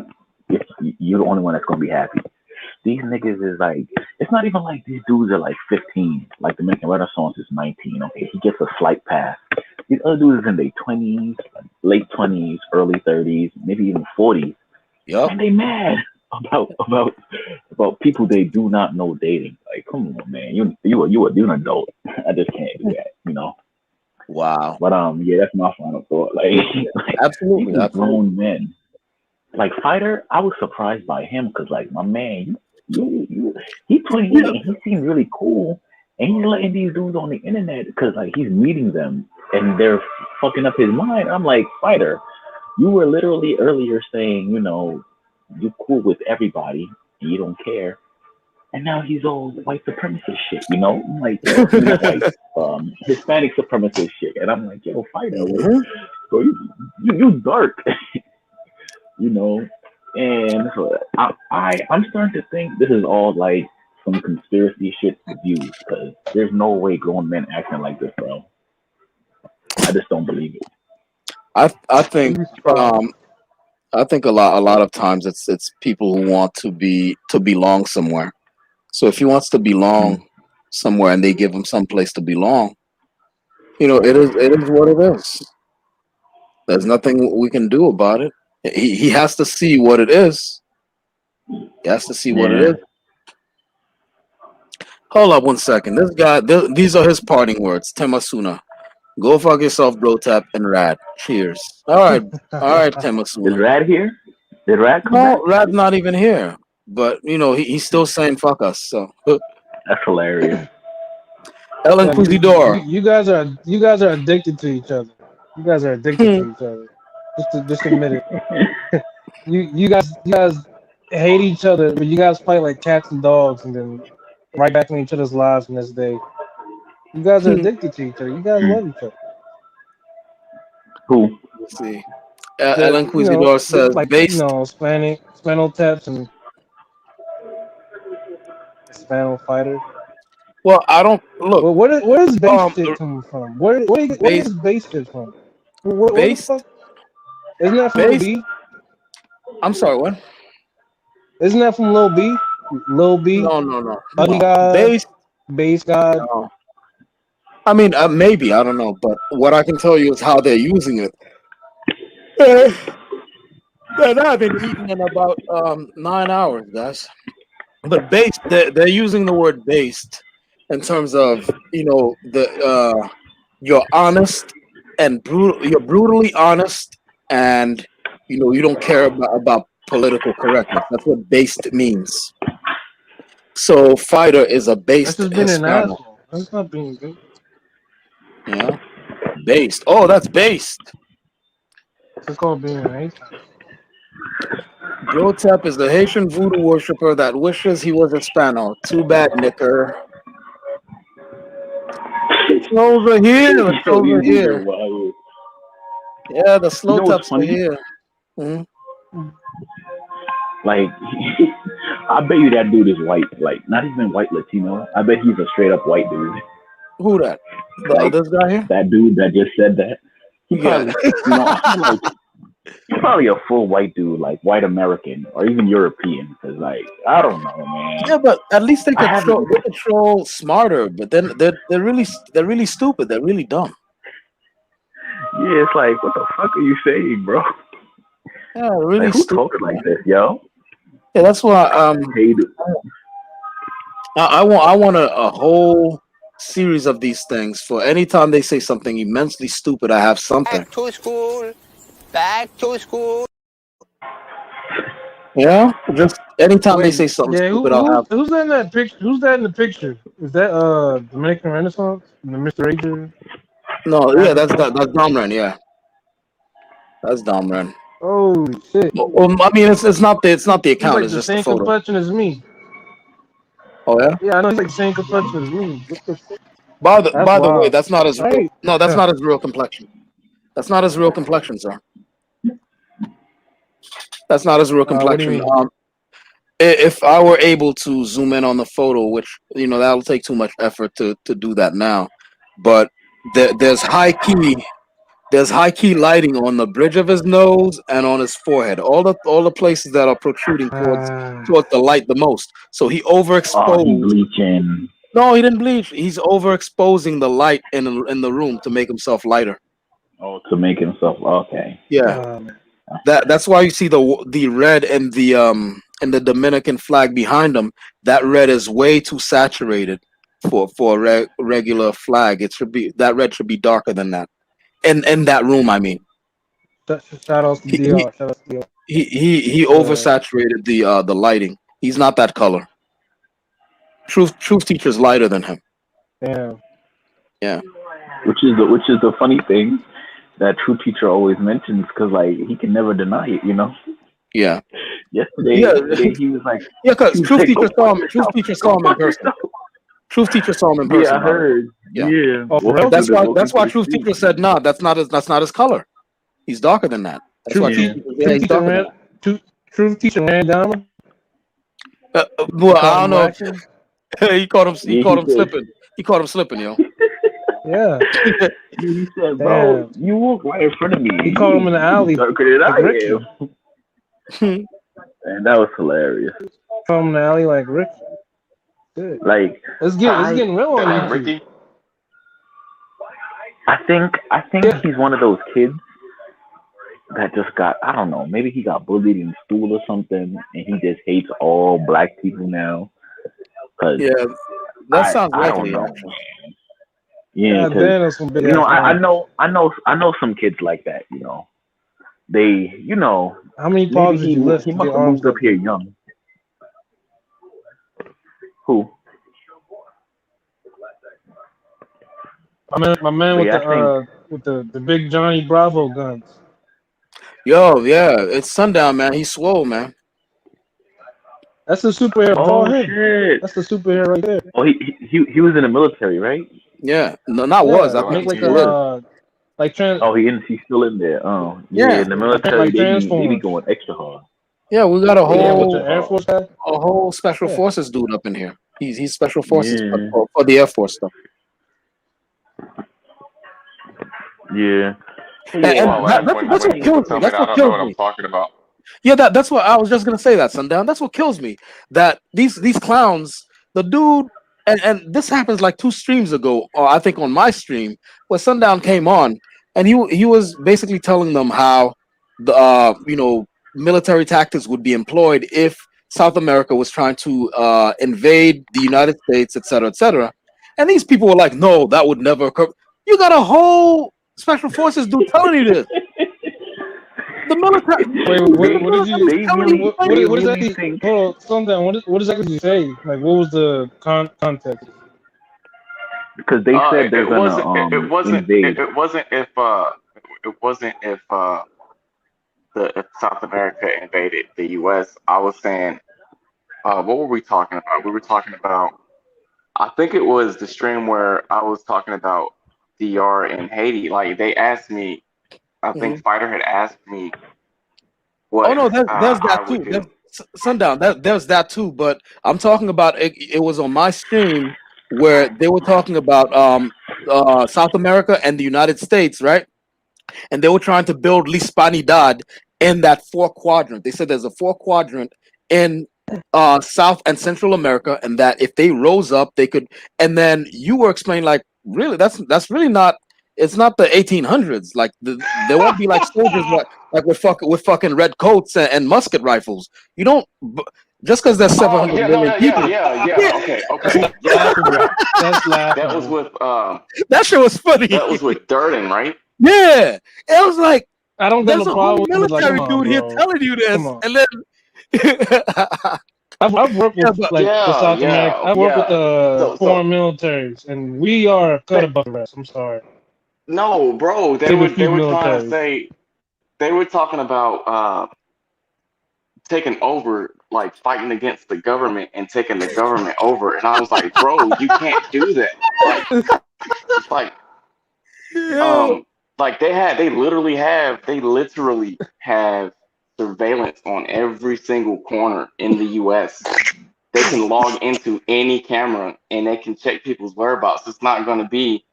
Speaker 19: you're the only one that's gonna be happy. These niggas is like, it's not even like these dudes are like 15. Like Dominican Renaissance is 19. Okay, he gets a slight pass. These other dudes is in their 20s, late 20s, early 30s, maybe even 40s.
Speaker 1: Yep.
Speaker 19: And they mad about people they do not know dating. Like, come on, man, you're an adult. I just can't do that, you know.
Speaker 1: Wow.
Speaker 19: But yeah, that's my final thought. Like,
Speaker 1: Absolutely,
Speaker 19: these
Speaker 1: absolutely.
Speaker 19: grown men. Like Fighter, I was surprised by him because, like, my man, he 28 and he seemed really cool, and he's letting these dudes on the internet because, like, he's meeting them and they're fucking up his mind. I'm like, Fighter, you were literally earlier saying, you know, you're cool with everybody and you don't care, and now he's all white supremacist shit, you know? I'm like, yo, not white, Hispanic supremacist shit, and I'm like, yo, Fighter, bro, you dark. You know, and so I'm starting to think this is all like some conspiracy shit views because there's no way grown men acting like this, bro. I just don't believe it.
Speaker 1: I think a lot of times it's people who want to belong somewhere. So if he wants to belong somewhere and they give him some place to belong, you know, it is what it is. There's nothing we can do about it. He has to see what it is. He has to see what it is. Hold up 1 second. This guy, these are his parting words. Temasuna. Go fuck yourself, bro tap and Rad. Cheers. All right, Temasuna.
Speaker 19: Is Rad here? Did Rad come back?
Speaker 1: No, Rad's not even here. But you know, he's still saying fuck us. So
Speaker 19: that's hilarious.
Speaker 1: El Inquisidor.
Speaker 22: You guys are addicted to each other. You guys are addicted to each other. Just admit it. you guys hate each other, but you guys fight like cats and dogs, and then right back in each other's lives the next day. You guys are addicted to each other. You guys love each other.
Speaker 19: Who?
Speaker 1: Let's see. El Inquisidor says
Speaker 22: like
Speaker 1: based.
Speaker 22: Spinal taps and Spinal fighter.
Speaker 1: Well, I don't look.
Speaker 22: Well, where does base shit come from? Where is base shit from? What the fuck? Isn't that from Lil B?
Speaker 1: I'm sorry, what?
Speaker 22: Isn't that from Lil B? Lil B?
Speaker 1: No.
Speaker 22: Ugly God. Base God.
Speaker 1: No. I mean, maybe, I don't know, but what I can tell you is how they're using it. I've been eating in about 9 hours, guys. But based, they're using the word based in terms of, you know, you're honest and brutal. You're brutally honest, and you know you don't care about political correctness. That's what based means. So fighter is a based
Speaker 22: That's just being an
Speaker 1: Hispanic.
Speaker 22: asshole. That's not being good.
Speaker 1: Yeah, based. Oh, that's based.
Speaker 22: It's called being an asshole.
Speaker 1: Grotep is the Haitian voodoo worshiper that wishes he was Hispano. Too bad, Nicker. The trolls are here. The trolls are here. Yeah, the slow taps are here. Mm-hmm.
Speaker 19: Like, I bet you that dude is white. Like, not even white Latino. I bet he's a straight up white dude.
Speaker 1: Who that? This guy here?
Speaker 19: That dude that just said that. He probably, you know, I feel like he's probably a full white dude, like white American or even European. Because, like, I don't know, man.
Speaker 1: Yeah, but at least they control smarter. But then they're really stupid. They're really dumb.
Speaker 19: Yeah, it's like, what the fuck are you saying, bro?
Speaker 1: Yeah, really
Speaker 19: like, who
Speaker 1: stupid.
Speaker 19: talks like this, yo?
Speaker 1: Yeah, that's why I want a whole series of these things for any time they say something immensely stupid. I have something.
Speaker 6: Back to school. Back to school.
Speaker 1: Yeah, just anytime they say something stupid, I'll have.
Speaker 22: Who's that in that picture? Who's that in the picture? Is that Dominican Renaissance? The Mr. Ager?
Speaker 1: No, yeah, that's Domren. Yeah, that's Domren.
Speaker 22: Oh shit!
Speaker 1: Well, I mean, it's not the account.
Speaker 22: Like
Speaker 1: it's
Speaker 22: the
Speaker 1: just the
Speaker 22: same
Speaker 1: photo.
Speaker 22: complexion as me.
Speaker 1: Oh yeah.
Speaker 22: Yeah, I know he's like the same complexion as me. What the fuck?
Speaker 1: By the way, that's not his real.
Speaker 22: Right.
Speaker 1: No, that's not his real complexion. That's not his real complexion, sir. That's not his real complexion. If I were able to zoom in on the photo, which you know that'll take too much effort to do that now, but there's high key There's high key lighting on the bridge of his nose and on his forehead. All the places that are protruding towards the light the most. So he
Speaker 17: Oh, he
Speaker 1: overexposed.
Speaker 17: bleaching.
Speaker 1: No, he didn't bleach. He's overexposing the light in the room to make himself lighter.
Speaker 17: Oh, to make himself okay.
Speaker 1: Yeah. That's why you see the red and the Dominican flag behind him. That red is way too saturated for a regular flag. It should be that red should be darker than that. In that room, I mean,
Speaker 22: Shout outs to
Speaker 1: he
Speaker 22: DR. Shout outs to DR.
Speaker 1: he oversaturated the lighting. He's not that color. Truth teacher's lighter than him.
Speaker 22: Damn.
Speaker 1: Yeah.
Speaker 17: Which is the funny thing that true teacher always mentions, because like he can never deny it, you know.
Speaker 1: Yeah.
Speaker 17: Yesterday he was like,
Speaker 1: yeah, because truth
Speaker 17: like,
Speaker 1: teacher saw him. Truth teacher saw him in person. Truth teacher saw him in person.
Speaker 17: Yeah, I heard. Yeah.
Speaker 1: That's why truth teacher said, "No, that's not his color. He's darker than that." That's why truth teacher said,
Speaker 22: Truth teacher ran down.
Speaker 1: Well, I don't know. He caught him slipping. He caught him slipping, yo.
Speaker 22: Yeah.
Speaker 17: He said, "Bro, you walk right in front of me."
Speaker 22: He caught him in the alley.
Speaker 17: Darker than I am. And that was hilarious.
Speaker 22: Caught him in the alley like Rick. Good.
Speaker 17: Like
Speaker 22: it's getting real on you,
Speaker 2: Ricky.
Speaker 17: I think he's one of those kids that just got, I don't know, maybe he got bullied in school or something, and he just hates all black people now.
Speaker 1: Yeah, that sounds likely.
Speaker 17: I don't know, man. Yeah, you know, I know some kids like that. You know, they, you know,
Speaker 22: how many pogs did you lift?
Speaker 17: He must have moved up here young. Who?
Speaker 22: My man with the big Johnny Bravo guns.
Speaker 1: Yo, yeah, it's Sundown, man. He's swole, man.
Speaker 22: That's the superhero.
Speaker 17: Oh shit!
Speaker 22: That's the superhero right there.
Speaker 17: Oh, he was in the military, right?
Speaker 1: Yeah, no, not was. I think
Speaker 22: like
Speaker 17: he's still in there. Oh, yeah, in the military,
Speaker 22: like
Speaker 17: they be going extra hard.
Speaker 1: Yeah, we got a
Speaker 22: Air Force guy?
Speaker 1: a whole special forces dude up in here. He's special forces for the Air Force stuff.
Speaker 17: Yeah.
Speaker 1: That's what kills me. That's what kills me.
Speaker 2: I'm talking about.
Speaker 1: Yeah, that's what I was just gonna say. That Sundown. That's what kills me. That these clowns, the dude, and this happens like 2 streams ago, or I think on my stream, where Sundown came on, and he was basically telling them how the military tactics would be employed if South America was trying to invade the United States, etc., etc. And these people were like, "No, that would never occur." You got a whole special forces dude telling you this. The military.
Speaker 22: Wait, what did you? What exactly? Hold on, Sundown. What exactly did you say? Like, what was the context?
Speaker 17: Because they said they're gonna invade.
Speaker 2: It wasn't if South America invaded the U.S. I was saying, what were we talking about? We were talking about. I think it was the stream where I was talking about DR and Haiti. Like they asked me. I think Spider had asked me what.
Speaker 1: Oh no, there's that too. There's Sundown. There's that too. But I'm talking about it was on my stream where they were talking about South America and the United States, right? And they were trying to build Hispanidad in that 4 quadrant. They said there's a 4 quadrant in South and Central America, and that if they rose up, they could. And then you were explaining like, really, that's really not. It's not the 1800s. Like there won't be like soldiers like with fucking red coats and musket rifles. You don't just because there's 700 million people.
Speaker 2: Yeah. Okay. That was with
Speaker 1: that shit was funny.
Speaker 2: That was with Durden, right?
Speaker 1: Yeah, it was like
Speaker 22: I don't
Speaker 1: there's
Speaker 22: got
Speaker 1: a
Speaker 22: no
Speaker 1: whole
Speaker 22: problem with
Speaker 1: military dude here telling you this, and then.
Speaker 22: I've worked with the South America. I've worked with the foreign militaries, and we are cut above the rest. I'm sorry.
Speaker 2: No, bro. They were trying to say they were talking about taking over, like fighting against the government and taking the government over, and I was like, bro, you can't do that. Like they literally have surveillance on every single corner in the U.S. They can log into any camera and they can check people's whereabouts. It's not going to be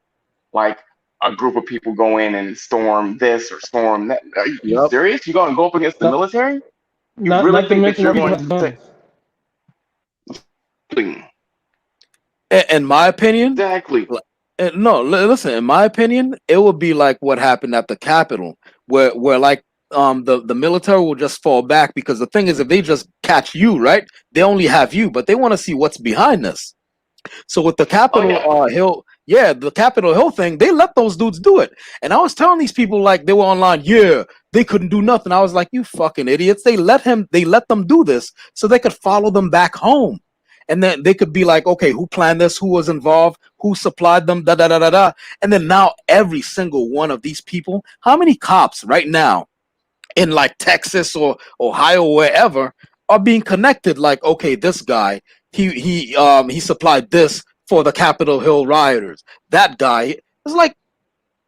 Speaker 2: like, a group of people go in and storm this or storm that. Are you
Speaker 1: Yep.
Speaker 2: serious? You're going to go up against the military? You
Speaker 22: Not
Speaker 2: really
Speaker 22: to
Speaker 2: think that
Speaker 22: mention
Speaker 2: you're
Speaker 22: people
Speaker 2: going
Speaker 22: have
Speaker 2: to
Speaker 22: guns.
Speaker 1: In my opinion,
Speaker 2: exactly.
Speaker 1: No, listen. In my opinion, it would be like what happened at the Capitol, where like the military will just fall back because the thing is, if they just catch you, right, they only have you, but they want to see what's behind this. So with the Capitol Hill, the Capitol Hill thing, they let those dudes do it. And I was telling these people like they were online, they couldn't do nothing. I was like, you fucking idiots. They let them do this so they could follow them back home. And then they could be like, okay, who planned this? Who was involved? Who supplied them? Da da da da da. And then now every single one of these people, how many cops right now in like Texas or Ohio or wherever are being connected? Like, okay, this guy, he supplied this for the Capitol Hill rioters. That guy is like,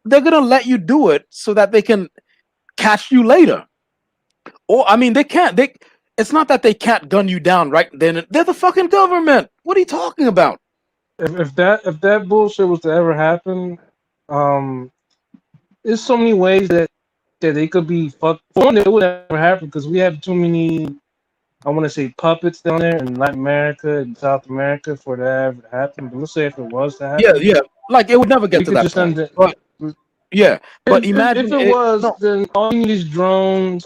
Speaker 1: they're gonna let you do it so that they can catch you later. Or I mean, they can't. It's not that they can't gun you down right then. They're the fucking government. What are you talking about?
Speaker 22: If that bullshit was to ever happen, there's so many ways that they could be fucked. For one, it would never happen because we have too many. I want to say puppets down there in Latin America and South America for that ever to happen. But let's say if it was to happen,
Speaker 1: Yeah. Like it would never get
Speaker 22: we
Speaker 1: to
Speaker 22: could
Speaker 1: that
Speaker 22: just
Speaker 1: point.
Speaker 22: send it.
Speaker 1: But yeah, but
Speaker 22: If
Speaker 1: imagine
Speaker 22: it was, then all you need is drones,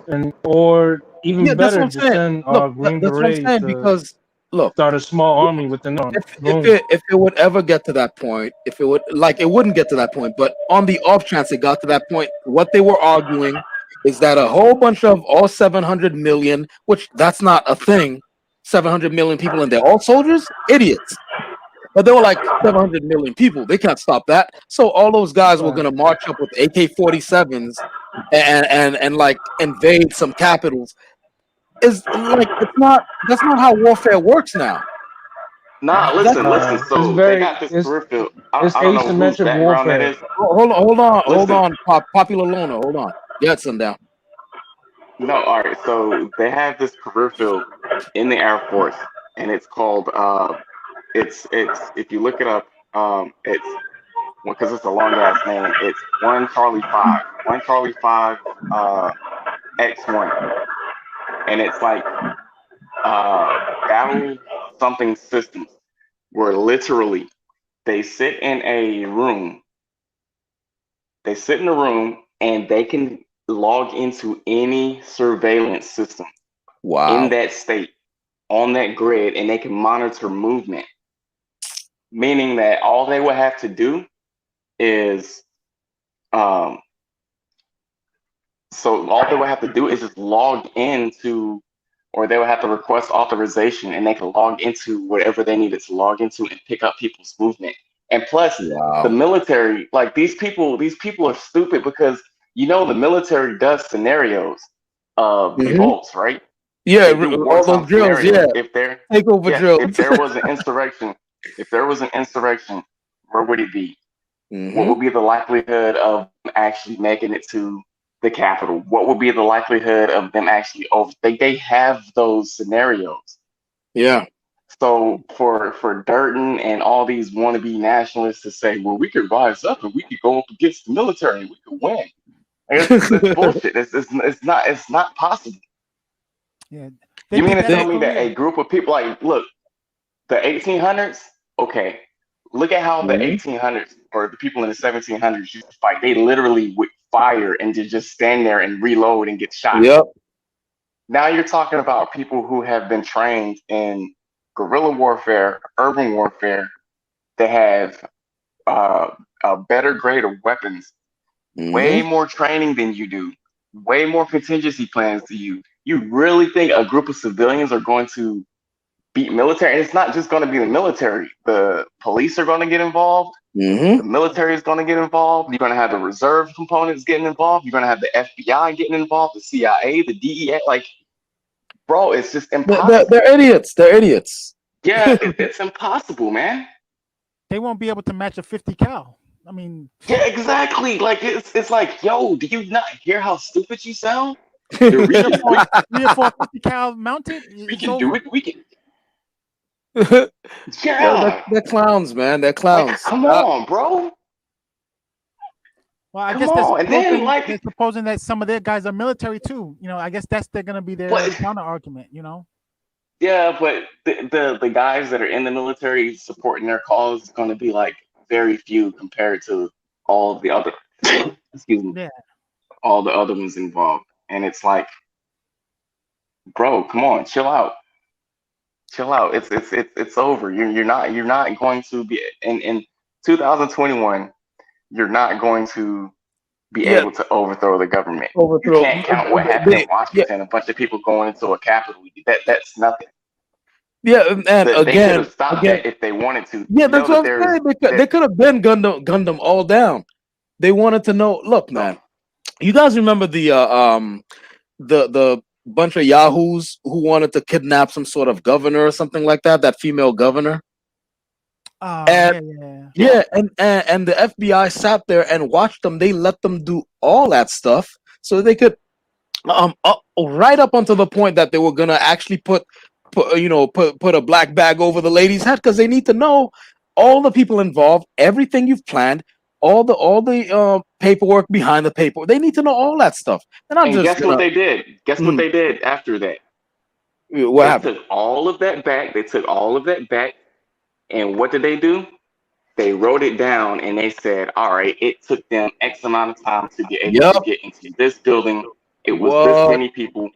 Speaker 22: and or even
Speaker 1: that's what
Speaker 22: better,
Speaker 1: I'm
Speaker 22: just
Speaker 1: saying.
Speaker 22: send
Speaker 1: Look,
Speaker 22: Green
Speaker 1: that's what I'm
Speaker 22: Berets
Speaker 1: saying
Speaker 22: to
Speaker 1: because look,
Speaker 22: start a small army within them.
Speaker 1: if it would ever get to that point, if it would like it wouldn't get to that point, but on the off chance it got to that point, what they were arguing is that a whole bunch of all 700 million, which that's not a thing, 700 million people and they're all soldiers, idiots. But there were like 700 million people. They can't stop that. So all those guys were gonna march up with AK-47s and like invade some capitals. Is like that's not how warfare works now.
Speaker 2: Nah, listen. So they got this peripheral.
Speaker 22: It's
Speaker 2: I don't know whose
Speaker 22: asymmetric
Speaker 2: background that
Speaker 22: warfare.
Speaker 2: is.
Speaker 1: Hold
Speaker 2: Listen.
Speaker 1: on. Popular loner, hold on. Get sundown.
Speaker 2: No, all right. So they have this career field in the Air Force, and it's called it's if you look it up, it's because it's a long ass name. It's 1 Charlie 5, 1 Charlie 5, X1, and it's like battle something systems where literally they sit in a room. They sit in a room and they can log into any surveillance system in that state on that grid, and they can monitor movement, meaning that all they would have to do is so all they would have to do is just log into, or they would have to request authorization and they can log into whatever they needed to log into and pick up people's movement. And plus the military, like these people are stupid because the military does scenarios of revolts, right?
Speaker 1: Yeah,
Speaker 2: They do
Speaker 1: all
Speaker 2: wartime
Speaker 1: those drills,
Speaker 2: scenarios.
Speaker 1: yeah.
Speaker 2: If there,
Speaker 1: Takeover drills.
Speaker 2: if there was an insurrection, where would it be? What would be the likelihood of them actually making it to the Capitol? What would be the likelihood of them actually they have those scenarios.
Speaker 1: Yeah.
Speaker 2: So for Durden and all these wannabe nationalists to say, well, we could rise up and we could go up against the military and we could win. It's bullshit. It's not possible.
Speaker 18: Yeah.
Speaker 2: You mean to tell me that a group of people, like, look, the 1800s, okay, look at how the 1800s or the people in the 1700s used to fight. They literally would fire and just stand there and reload and get shot.
Speaker 1: Yep.
Speaker 2: Now you're talking about people who have been trained in guerrilla warfare, urban warfare. They have a better grade of weapons, way more training than you do, way more contingency plans than you. You really think a group of civilians are going to beat military? And it's not just going to be the military. The police are going to get involved. The military is going to get involved. You're going to have the reserve components getting involved. You're going to have the FBI getting involved, the CIA, the DEA. Like, bro, it's just impossible.
Speaker 1: They're idiots. They're idiots.
Speaker 2: Yeah, it's impossible, man.
Speaker 18: They won't be able to match a 50 cal. I mean,
Speaker 2: yeah, exactly. Like it's like, yo, do you not hear how stupid you sound? 3
Speaker 18: or 4 50 cal mounted.
Speaker 2: We can do it. We can.
Speaker 1: Yeah, they're clowns, man. They're clowns.
Speaker 2: Like, come on, bro.
Speaker 18: Well, I
Speaker 2: Come
Speaker 18: guess
Speaker 2: on, and then like,
Speaker 18: they're supposing that some of their guys are military too. I guess they're gonna be their
Speaker 2: but
Speaker 18: counter argument.
Speaker 2: yeah, but the guys that are in the military supporting their cause is going to be like very few compared to all the other, excuse me,
Speaker 18: Yeah.
Speaker 2: all the other ones involved. And it's like, bro, come on, chill out, chill out. It's over. You're not going to be in 2021. You're not going to be
Speaker 1: Yeah,
Speaker 2: able to overthrow the government. You
Speaker 1: overthrow.
Speaker 2: can't count what happened in Washington. A bunch of people going into a Capitol. That's nothing.
Speaker 1: Yeah, and
Speaker 2: That they could
Speaker 1: again,
Speaker 2: have stopped that if they wanted to.
Speaker 1: yeah,
Speaker 2: You know
Speaker 1: that's
Speaker 2: that
Speaker 1: what I'm
Speaker 2: there's
Speaker 1: saying. They
Speaker 2: that.
Speaker 1: could have been gunned them all down. They wanted to know. Look, man, you guys remember the bunch of yahoos who wanted to kidnap some sort of governor or something like that, that female governor. And
Speaker 18: yeah.
Speaker 1: and the FBI sat there and watched them. They let them do all that stuff so they could right up until the point that they were gonna actually put a black bag over the lady's head, because they need to know all the people involved, everything you've planned, all the paperwork behind the paper. They need to know all that stuff. They're not
Speaker 2: And
Speaker 1: just
Speaker 2: guess what
Speaker 1: gonna.
Speaker 2: they did? Guess what they did after that?
Speaker 1: What
Speaker 2: They
Speaker 1: happened?
Speaker 2: took all of that back. They took all of that back. And what did they do? They wrote it down and they said, all right, it took them X amount of time to be able to
Speaker 1: Yep.
Speaker 2: get into this building. It was this
Speaker 1: What?
Speaker 2: many people.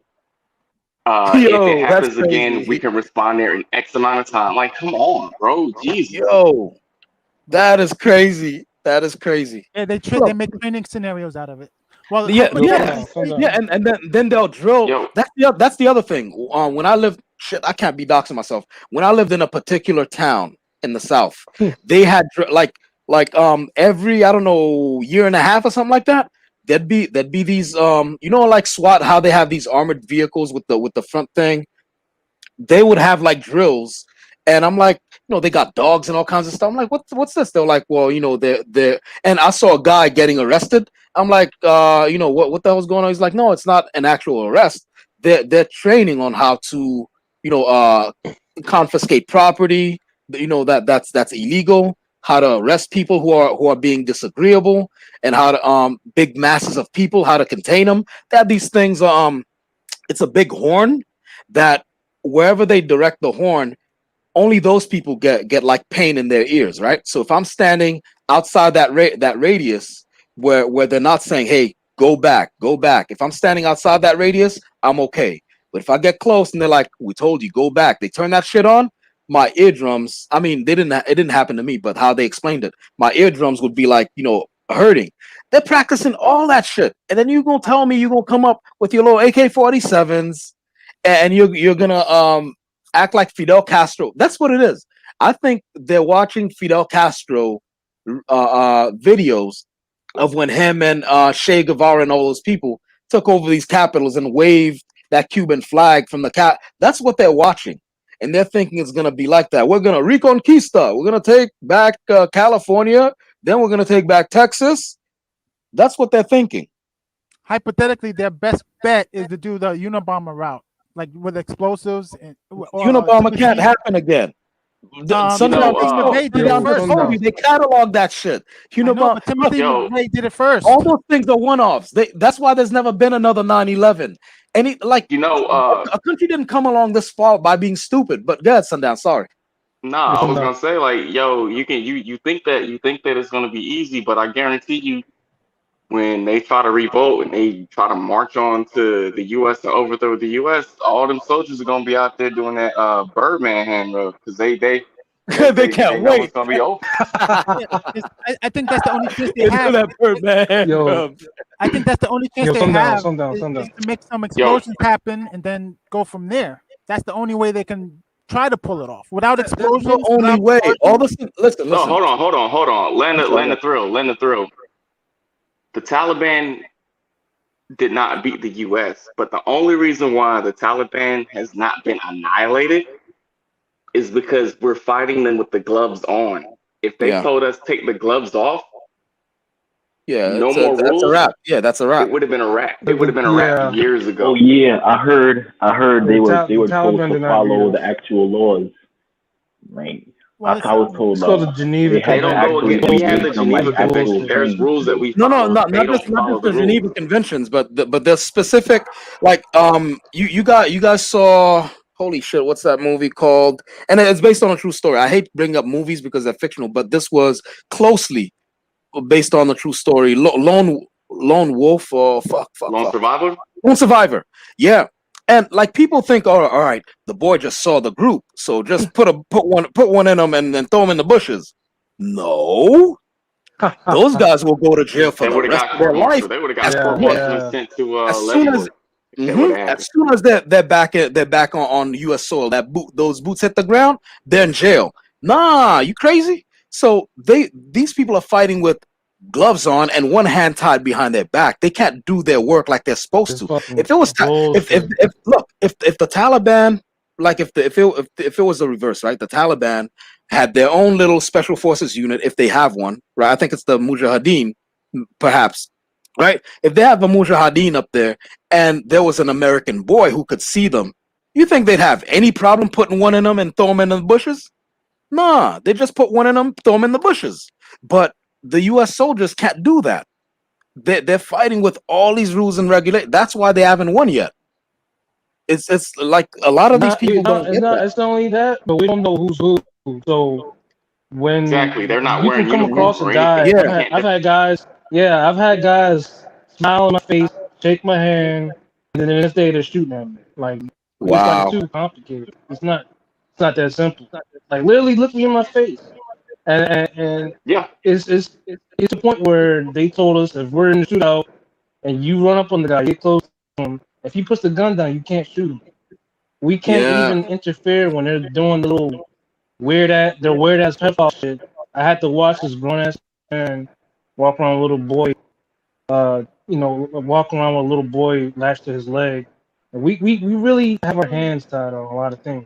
Speaker 2: If it
Speaker 1: Yo, that's
Speaker 2: happens again, we
Speaker 1: crazy.
Speaker 2: can respond there in X amount of time. Like, come on, bro. Jesus.
Speaker 1: Yo, that is crazy. That is crazy.
Speaker 18: Yeah, they
Speaker 1: Look,
Speaker 18: make training scenarios out of it. Well,
Speaker 1: yeah,
Speaker 18: hypothetically
Speaker 1: yeah, and then they'll drill. That's the other thing. When I lived, shit, I can't be doxing myself. When I lived in a particular town in the South, they had every, I don't know, year and a half or something like that. There'd be these like SWAT, how they have these armored vehicles with the front thing. They would have like drills, and I'm like, they got dogs and all kinds of stuff. I'm like, what's this? They're like, well, they're and I saw a guy getting arrested. I'm like, what the hell was going on? He's like, no, it's not an actual arrest. They're training on how to, confiscate property, that's illegal, how to arrest people who are being disagreeable, and how to big masses of people, how to contain them. They have these things, it's a big horn that wherever they direct the horn, only those people get like pain in their ears, right? So if I'm standing outside that radius where they're not saying, hey, go back, if I'm standing outside that radius, I'm okay. But if I get close and they're like, we told you, go back, they turn that shit on, my eardrums, I mean, it didn't happen to me, but how they explained it, my eardrums would be like, hurting. They're practicing all that shit, and then you're gonna tell me you're gonna come up with your little AK-47s and you're gonna act like Fidel Castro. That's what it is. I think they're watching Fidel Castro videos of when him and Che Guevara and all those people took over these capitals and waved that Cuban flag from the cap. That's what they're watching, and they're thinking it's gonna be like that. We're gonna reconquista. We're gonna take back California. Then we're gonna take back Texas. That's what they're thinking.
Speaker 18: Hypothetically, their best bet is to do the Unabomber route, like with explosives.
Speaker 1: Unabomber can't happen again.
Speaker 18: Timothy McVeigh did it first.
Speaker 1: They catalog that shit.
Speaker 18: But Timothy McVeigh did it first.
Speaker 1: All those things are one-offs. That's why there's never been another 9/11. A country didn't come along this far by being stupid. But go ahead, Sundown. Sorry.
Speaker 2: Nah, I was gonna say like, yo, you think that it's gonna be easy, but I guarantee you, when they try to revolt and they try to march on to the U.S. to overthrow the U.S., all them soldiers are gonna be out there doing that Birdman hand move because they
Speaker 1: can't
Speaker 2: know
Speaker 1: wait.
Speaker 2: it's gonna be over.
Speaker 18: I think that's the only chance they have. I think that's the only chance they have is to make some explosions happen and then go from there. That's the only way they can try to pull it off. Without explosions,
Speaker 1: the only way. All this. Listen.
Speaker 2: No, hold on. Land the thrill. The Taliban did not beat the U.S., but the only reason why the Taliban has not been annihilated is because we're fighting them with the gloves on. If they told us take the gloves off, no more rules.
Speaker 1: That's a wrap. Yeah, that's a wrap.
Speaker 2: It would have been a wrap. It would have been a wrap years ago.
Speaker 19: Oh yeah, I heard they were supposed to follow the actual laws. Right.
Speaker 14: I was told
Speaker 22: It's called the Geneva
Speaker 14: they had
Speaker 2: They
Speaker 14: to
Speaker 2: don't
Speaker 22: Convention.
Speaker 2: go
Speaker 14: actually
Speaker 2: against. We have
Speaker 14: make
Speaker 2: the
Speaker 14: them like
Speaker 2: Geneva
Speaker 14: actual
Speaker 2: Convention. There's
Speaker 14: things.
Speaker 2: rules that we
Speaker 1: No,
Speaker 2: follow. They
Speaker 1: not
Speaker 2: don't follow
Speaker 1: just
Speaker 2: the
Speaker 1: the
Speaker 2: rules.
Speaker 1: Geneva Conventions, but there's specific, like you guys saw, holy shit, what's that movie called? And it's based on a true story. I hate bringing up movies because they're fictional, but this was closely based on a true story. Lone Wolf, or
Speaker 2: Lone Survivor.
Speaker 1: Lone Survivor. Yeah. And like people think, oh, all right, the boy just saw the group, so just put one in them and then throw them in the bushes. No, those guys will go to jail for
Speaker 2: They
Speaker 1: the
Speaker 2: would have
Speaker 1: rest
Speaker 2: got
Speaker 1: of their life.
Speaker 2: court-martialed. They would have got
Speaker 1: As
Speaker 2: court-martialed and sent to
Speaker 1: as soon
Speaker 2: Leavenworth
Speaker 1: as
Speaker 2: if that would have happened.
Speaker 1: as soon as they're back on U.S. soil, those boots hit the ground, they're in jail. Nah, you crazy? So these people are fighting with gloves on and one hand tied behind their back. They can't do their work like they're supposed to. If it was if the Taliban, like if it was the reverse, right? The Taliban had their own little special forces unit, if they have one, right? I think it's the Mujahideen, perhaps, right? If they have a Mujahideen up there and there was an American boy who could see them, you think they'd have any problem putting one in them and throw them in the bushes? Nah, they just put one in them, throw them in the bushes. But the U.S. soldiers can't do that. They're fighting with all these rules and regulations. That's why they haven't won yet. It's like a lot of these people don't get that.
Speaker 22: It's not only that, but we don't know who's who. So when
Speaker 2: Exactly, they're not
Speaker 22: you can
Speaker 2: wearing
Speaker 22: come
Speaker 2: uniforms
Speaker 22: across
Speaker 2: or
Speaker 22: a guy,
Speaker 2: anything. They can't.
Speaker 22: I've had guys, I've had guys smile in my face, shake my hand, and then the next day they're shooting at me. Like it's like
Speaker 1: Wow.
Speaker 22: too complicated. It's not that simple. Like literally look me in my face, and
Speaker 2: yeah,
Speaker 22: it's a point where they told us if we're in the shootout and you run up on the guy, get close to him. If he puts the gun down, you can't shoot him. We can't
Speaker 1: Yeah.
Speaker 22: even interfere when they're doing the little weird ass pedophile shit. I had to watch this grown ass man walk around with a little boy, walk around with a little boy lashed to his leg. And we really have our hands tied on a lot of things,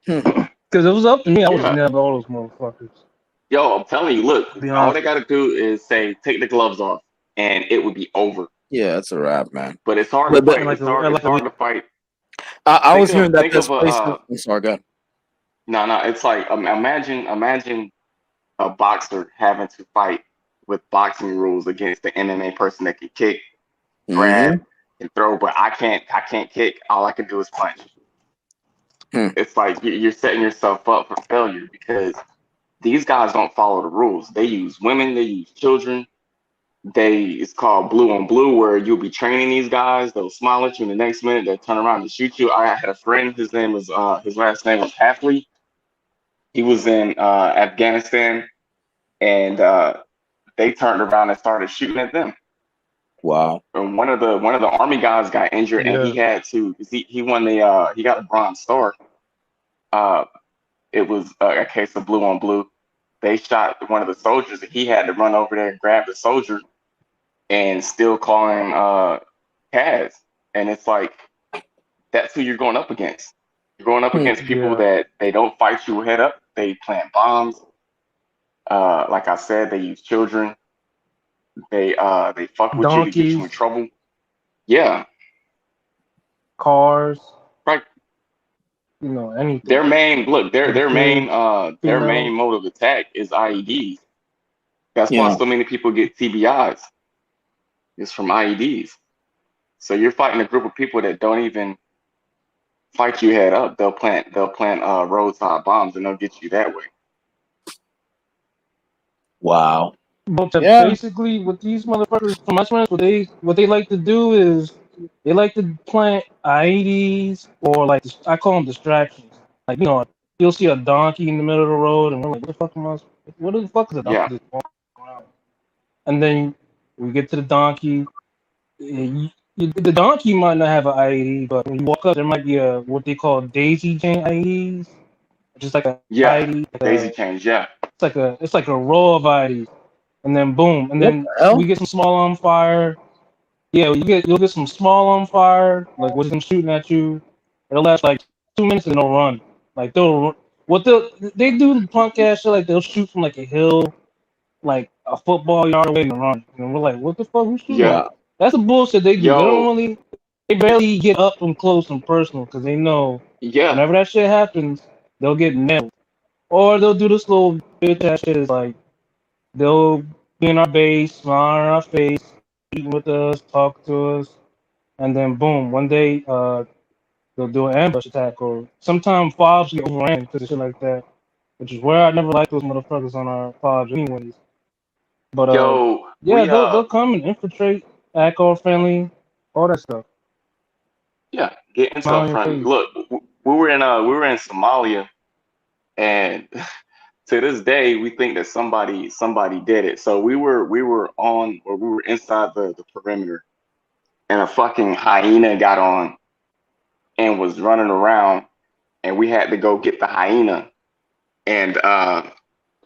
Speaker 22: Because it was up to me, I was
Speaker 2: Yeah.
Speaker 22: never all those motherfuckers.
Speaker 2: Yo, I'm telling you, look,
Speaker 22: Be
Speaker 2: all
Speaker 22: honest.
Speaker 2: they got to do is say, take the gloves off, and it would be over.
Speaker 1: Yeah, it's a wrap, man.
Speaker 2: But it's hard to
Speaker 1: But-
Speaker 2: fight. It's hard to fight.
Speaker 1: I was hearing that
Speaker 2: think
Speaker 1: there's
Speaker 2: of
Speaker 1: places. I'm sorry, go ahead.
Speaker 2: No, it's like imagine a boxer having to fight with boxing rules against the MMA person that can kick, grab, and throw, but I can't kick. All I can do is punch. It's like you're setting yourself up for failure because these guys don't follow the rules. They use women, they use children. It's called blue on blue, where you'll be training these guys. They'll smile at you, and the next minute they'll turn around and shoot you. I had a friend. His last name was Hafley. He was in Afghanistan, and they turned around and started shooting at them.
Speaker 1: Wow.
Speaker 2: And one of the army guys got injured, and he had to. He won he got a Bronze Star. It was a case of blue on blue. They shot one of the soldiers, and he had to run over there and grab the soldier, and still call him Kaz. And it's like that's who you're going up against. You're going up against people that they don't fight you head up. They plant bombs. Like I said, they use children. They fuck with you to get you in trouble. Yeah.
Speaker 22: Cars.
Speaker 2: Right.
Speaker 22: Anything.
Speaker 2: Their main mode of attack is IEDs. That's why so many people get TBIs. It's from IEDs. So you're fighting a group of people that don't even fight you head up. They'll plant roadside bombs and they'll get you that way.
Speaker 1: Wow.
Speaker 22: But basically, with these motherfuckers, from my friends, what they like to do is they like to plant IEDs or like I call them distractions. Like you'll see a donkey in the middle of the road, and we're like, what the fuck is a donkey? Just walking around? And then we get to the donkey. The donkey might not have an IED, but when you walk up, there might be what they call daisy chain IEDs, just like a IED,
Speaker 2: daisy chains. Yeah,
Speaker 22: it's like a row of IEDs. And then boom, and then we get some small on fire. Yeah, you'll get some small on fire, like with them shooting at you. It'll last like 2 minutes and they'll run. Like they do the punk ass shit, like they'll shoot from like a hill, like a football yard away and run. And we're like, what the fuck? Who's shooting?
Speaker 2: Yeah,
Speaker 22: that's the bullshit they do. They barely get up and close and personal because they know whenever that shit happens, they'll get nailed. Or they'll do this little bitch ass shit is like they'll be in our base, smile on our face, eating with us, talk to us, and then boom, one day they'll do an ambush attack, or sometimes fobs get overran because of shit like that, which is where I never liked those motherfuckers on our fobs anyways. But
Speaker 2: Yo,
Speaker 22: yeah, they'll come and infiltrate, act all friendly, all that stuff.
Speaker 2: yeah, get
Speaker 22: Smile
Speaker 2: intel
Speaker 22: on your
Speaker 2: friendly.
Speaker 22: face.
Speaker 2: Look, we were in Somalia, and to this day we think that somebody did it. So we were inside the perimeter, and a fucking hyena got on and was running around, and we had to go get the hyena. And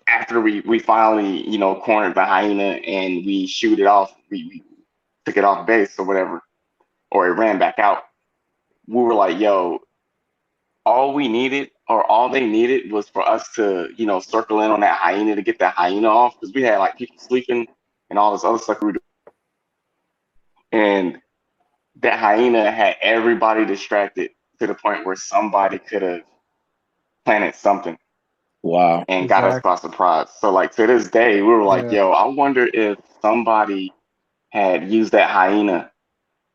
Speaker 2: after we finally cornered the hyena and we shoot it off, we took it off base or whatever, or it ran back out. We were like, yo, all we needed or all they needed was for us to, circle in on that hyena to get that hyena off, because we had like people sleeping and all this other stuff we were doing. And that hyena had everybody distracted to the point where somebody could have planted something.
Speaker 1: Wow.
Speaker 2: And got us by surprise. So like to this day, we were like,
Speaker 22: Yeah.
Speaker 2: yo, I wonder if somebody had used that hyena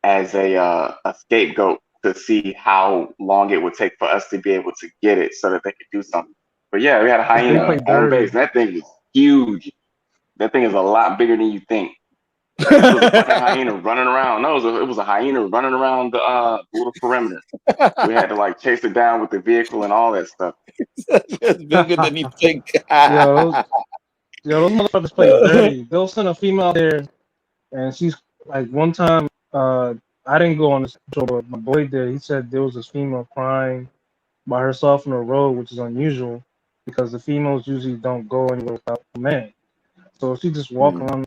Speaker 2: as a scapegoat to see how long it would take for us to be able to get it so that they could do something. But yeah, we had a
Speaker 22: They
Speaker 2: hyena
Speaker 22: play
Speaker 2: on
Speaker 22: dirty.
Speaker 2: base. That thing was huge. That thing is a lot bigger than you think. It was a fucking hyena running around. No, it was a hyena running around the little perimeter. We had to like chase it down with the vehicle and all that stuff.
Speaker 1: It's bigger than you think.
Speaker 22: Yo, those motherfuckers play dirty. They'll send a female there, and she's like, one time, I didn't go on this patrol, but my boy did. He said there was this female crying by herself on the road, which is unusual because the females usually don't go anywhere without a man. So she just walk around,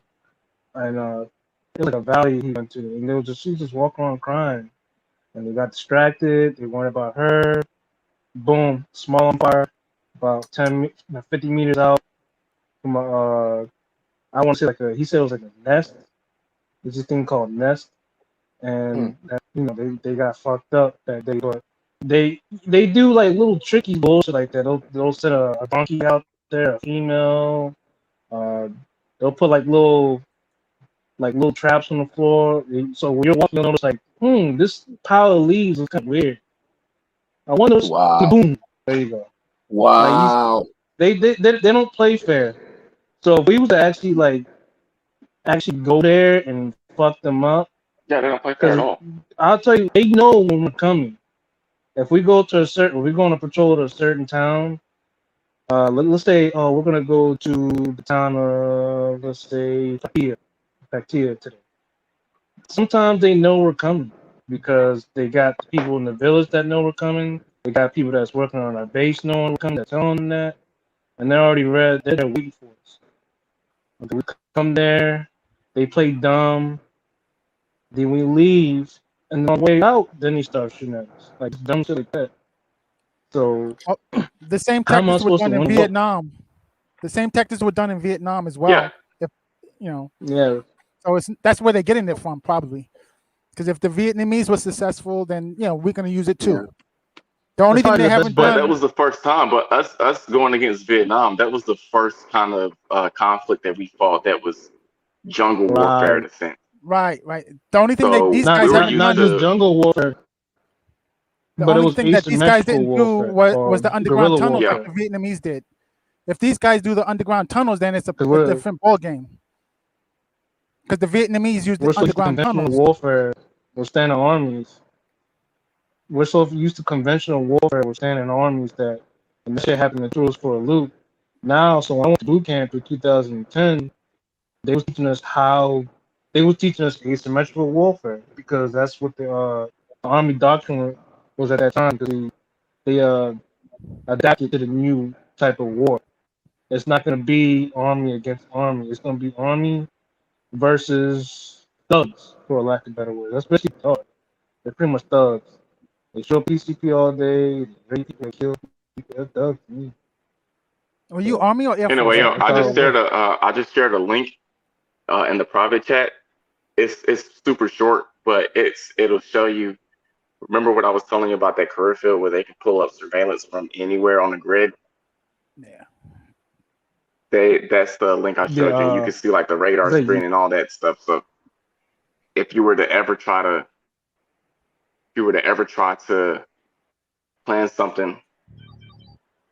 Speaker 22: and it was like a valley he went to, and she just walk around crying, and they got distracted. They worried about her. Boom, small on fire, about 50 meters out from a, I want to say he said it was like a nest. There's this thing called nest, and that, they got fucked up that day. But they do like little tricky bullshit like that. They'll set a donkey out there, a female. They'll put like little traps on the floor. So when you're walking, you'll notice like, this pile of leaves is kind of weird. I wonder.
Speaker 1: Wow.
Speaker 22: Boom. There you go.
Speaker 1: Wow.
Speaker 22: Like they don't play fair. So if we was to actually go there and fuck them up.
Speaker 2: Yeah, they don't play fair at all.
Speaker 22: I'll tell you, they know when we're coming. If we go to if we're going to patrol to a certain town, let's say, we're gonna go to the town of, let's say, Factia today. Sometimes they know we're coming because they got people in the village that know we're coming. They got people that's working on our base knowing we're coming, that's telling them that, and they're already read. They're waiting for us. Okay, we come there, they play dumb, then we leave, and on the way out, then they start shooting at us. Like dumb shit like that. So
Speaker 18: the same
Speaker 22: how am I
Speaker 18: tactics were
Speaker 22: supposed
Speaker 18: done
Speaker 22: to
Speaker 18: in
Speaker 22: win?
Speaker 18: Vietnam. The same tactics were done in Vietnam as well.
Speaker 22: Yeah. Yeah.
Speaker 18: So that's where they're getting it from, probably. Because if the Vietnamese was successful, then we're gonna use it too. The only thing they haven't
Speaker 2: But
Speaker 18: done.
Speaker 2: that was the first time. But us going against Vietnam, that was the first kind of conflict that we fought. That was jungle warfare in a sense.
Speaker 18: Right. The only thing that these guys haven't
Speaker 22: not
Speaker 18: done.
Speaker 22: just jungle warfare.
Speaker 18: The
Speaker 22: But it
Speaker 18: only
Speaker 22: was
Speaker 18: thing that these guys
Speaker 22: asymmetrical
Speaker 18: didn't do
Speaker 22: warfare,
Speaker 18: was the underground
Speaker 22: guerrilla
Speaker 18: tunnels
Speaker 22: warfare.
Speaker 18: like the Vietnamese did. If these guys do the underground tunnels, then it's a different ball game. Because the Vietnamese use the underground tunnels.
Speaker 22: Warfare. We're standing armies. We're so used to conventional warfare. We're standing armies that when this shit happened, they threw us for a loop. Now, so when I went to boot camp in 2010, they was teaching us asymmetrical warfare because that's what the army doctrine was at that time. Because they adapted to the new type of war. It's not going to be army against army. It's going to be army versus thugs, for lack of a better word. That's basically thugs. They're pretty much thugs. They show PCP all day. They rape people, they kill people. They're thugs to me.
Speaker 18: Were you Army or Air Force?
Speaker 2: Anyway, I just shared a link in the private chat. It's super short, but it'll show you. Remember what I was telling you about that career field where they can pull up surveillance from anywhere on the grid? That's the link I showed you. And you can see like the radar screen and all that stuff. So if you were to ever try to plan something,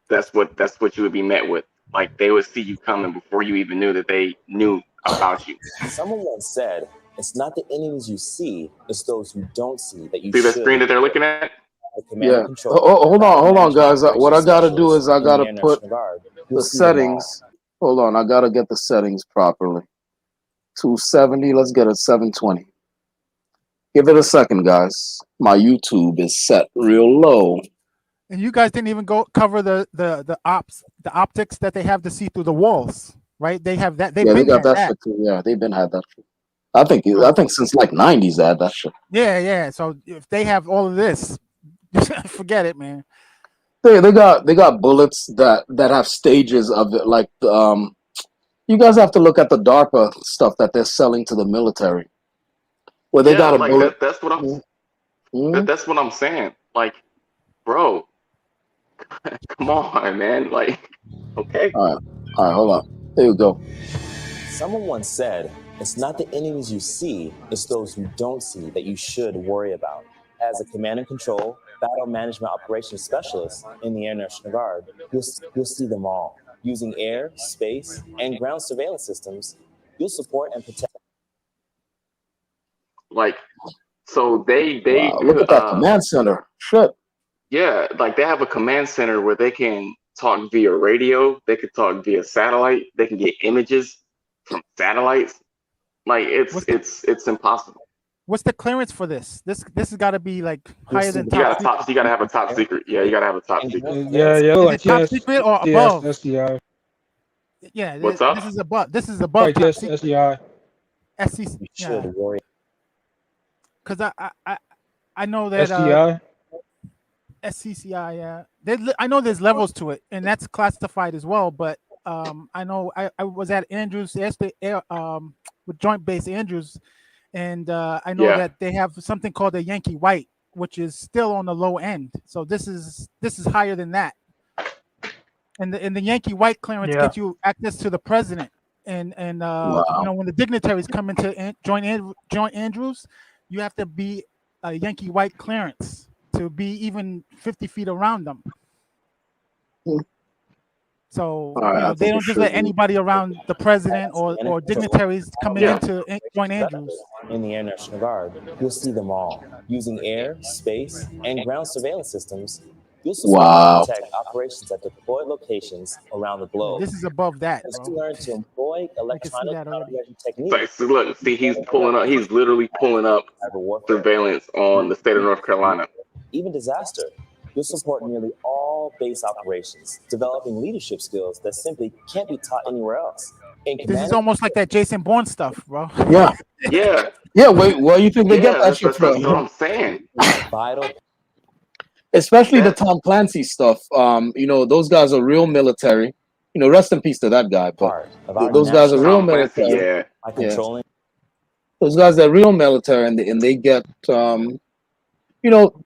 Speaker 2: that's what you would be met with. Like they would see you coming before you even knew that they knew about you.
Speaker 13: Someone once said, "It's not the enemies you see; it's those who don't see that you
Speaker 2: See
Speaker 13: should."
Speaker 2: that screen that they're looking at?
Speaker 1: Yeah. Hold on, guys. What I gotta do is I gotta put the settings. Hold on, I gotta get the settings properly. 270. Let's get it 720. Give it a second, guys. My YouTube is set real low.
Speaker 18: And you guys didn't even cover the optics that they have to see through the walls, right? They have that.
Speaker 1: They got that shit too. Yeah, they've been had that shit. I think since like 90s they had that shit.
Speaker 18: Yeah. So if they have all of this, forget it, man.
Speaker 1: They got bullets that have stages of it. Like you guys have to look at the DARPA stuff that they're selling to the military, where they got a
Speaker 2: like
Speaker 1: bullet.
Speaker 2: that's what I'm. That's what I'm saying. Like, bro, come on, man. Like, okay.
Speaker 1: All right, hold on. Here we go.
Speaker 13: Someone once said, "It's not the enemies you see; it's those who don't see that you should worry about." As a command and control, battle management operations specialist in the Air National Guard, you'll see them all. Using air, space, and ground surveillance systems, you'll support and protect.
Speaker 2: Like, so they
Speaker 1: Wow, look at that command center. Shit.
Speaker 2: Yeah, like they have a command center where they can talk via radio, they can talk via satellite, they can get images from satellites. Like it's impossible.
Speaker 18: What's the clearance for this? This has got to be like higher than
Speaker 2: You gotta have a top secret. Yeah, you gotta have a top secret.
Speaker 22: Yeah.
Speaker 18: Is it top secret or above?
Speaker 22: SDI.
Speaker 18: Yeah.
Speaker 2: What's up?
Speaker 18: This is above. This is above.
Speaker 22: Right, yes, SDI.
Speaker 18: SCC. Yeah. Because I know that
Speaker 22: SDI.
Speaker 18: SCCI. Yeah. I know there's levels to it, and that's classified as well. But I know I was at Andrews yesterday with Joint Base Andrews. And I know that they have something called a Yankee White, which is still on the low end. So this is higher than that. And the Yankee White clearance gets you access to the president. And
Speaker 1: Wow.
Speaker 18: you know, when the dignitaries come into Joint Andrews, you have to be a Yankee White clearance to be even 50 feet around them. So they don't just let anybody around the president or dignitaries coming into Joint Andrews.
Speaker 13: In the Air National Guard, you'll see them all. Using air, space, and ground surveillance systems, you'll support and protect operations at deployed locations around the globe.
Speaker 18: This is above that.
Speaker 13: To learn to employ electronic countermeasure techniques.
Speaker 2: Like, so look, see, he's literally pulling up surveillance on the state of North Carolina.
Speaker 13: Even disaster. You'll support nearly all base operations, developing leadership skills that simply can't be taught anywhere else.
Speaker 18: This is almost like that Jason Bourne stuff, bro.
Speaker 1: Yeah.
Speaker 2: Yeah.
Speaker 1: Wait, where you think they get that shit from?
Speaker 2: That's what I'm saying.
Speaker 13: Vital.
Speaker 1: Especially the Tom Clancy stuff. Those guys are real military. Rest in peace to that guy. But those guys are real military.
Speaker 13: Controlling.
Speaker 1: Those guys are real military, and they get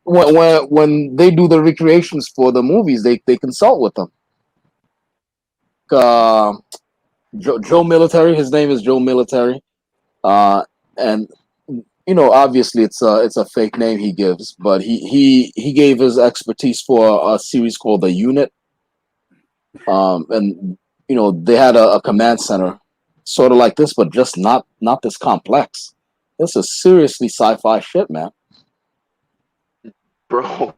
Speaker 1: when they do the recreations for the movies, they consult with them. Joe Military, his name is Joe Military, and obviously it's a fake name he gives, but he gave his expertise for a series called The Unit, and they had a command center, sort of like this, but just not this complex. This is seriously sci-fi shit, man.
Speaker 2: Bro,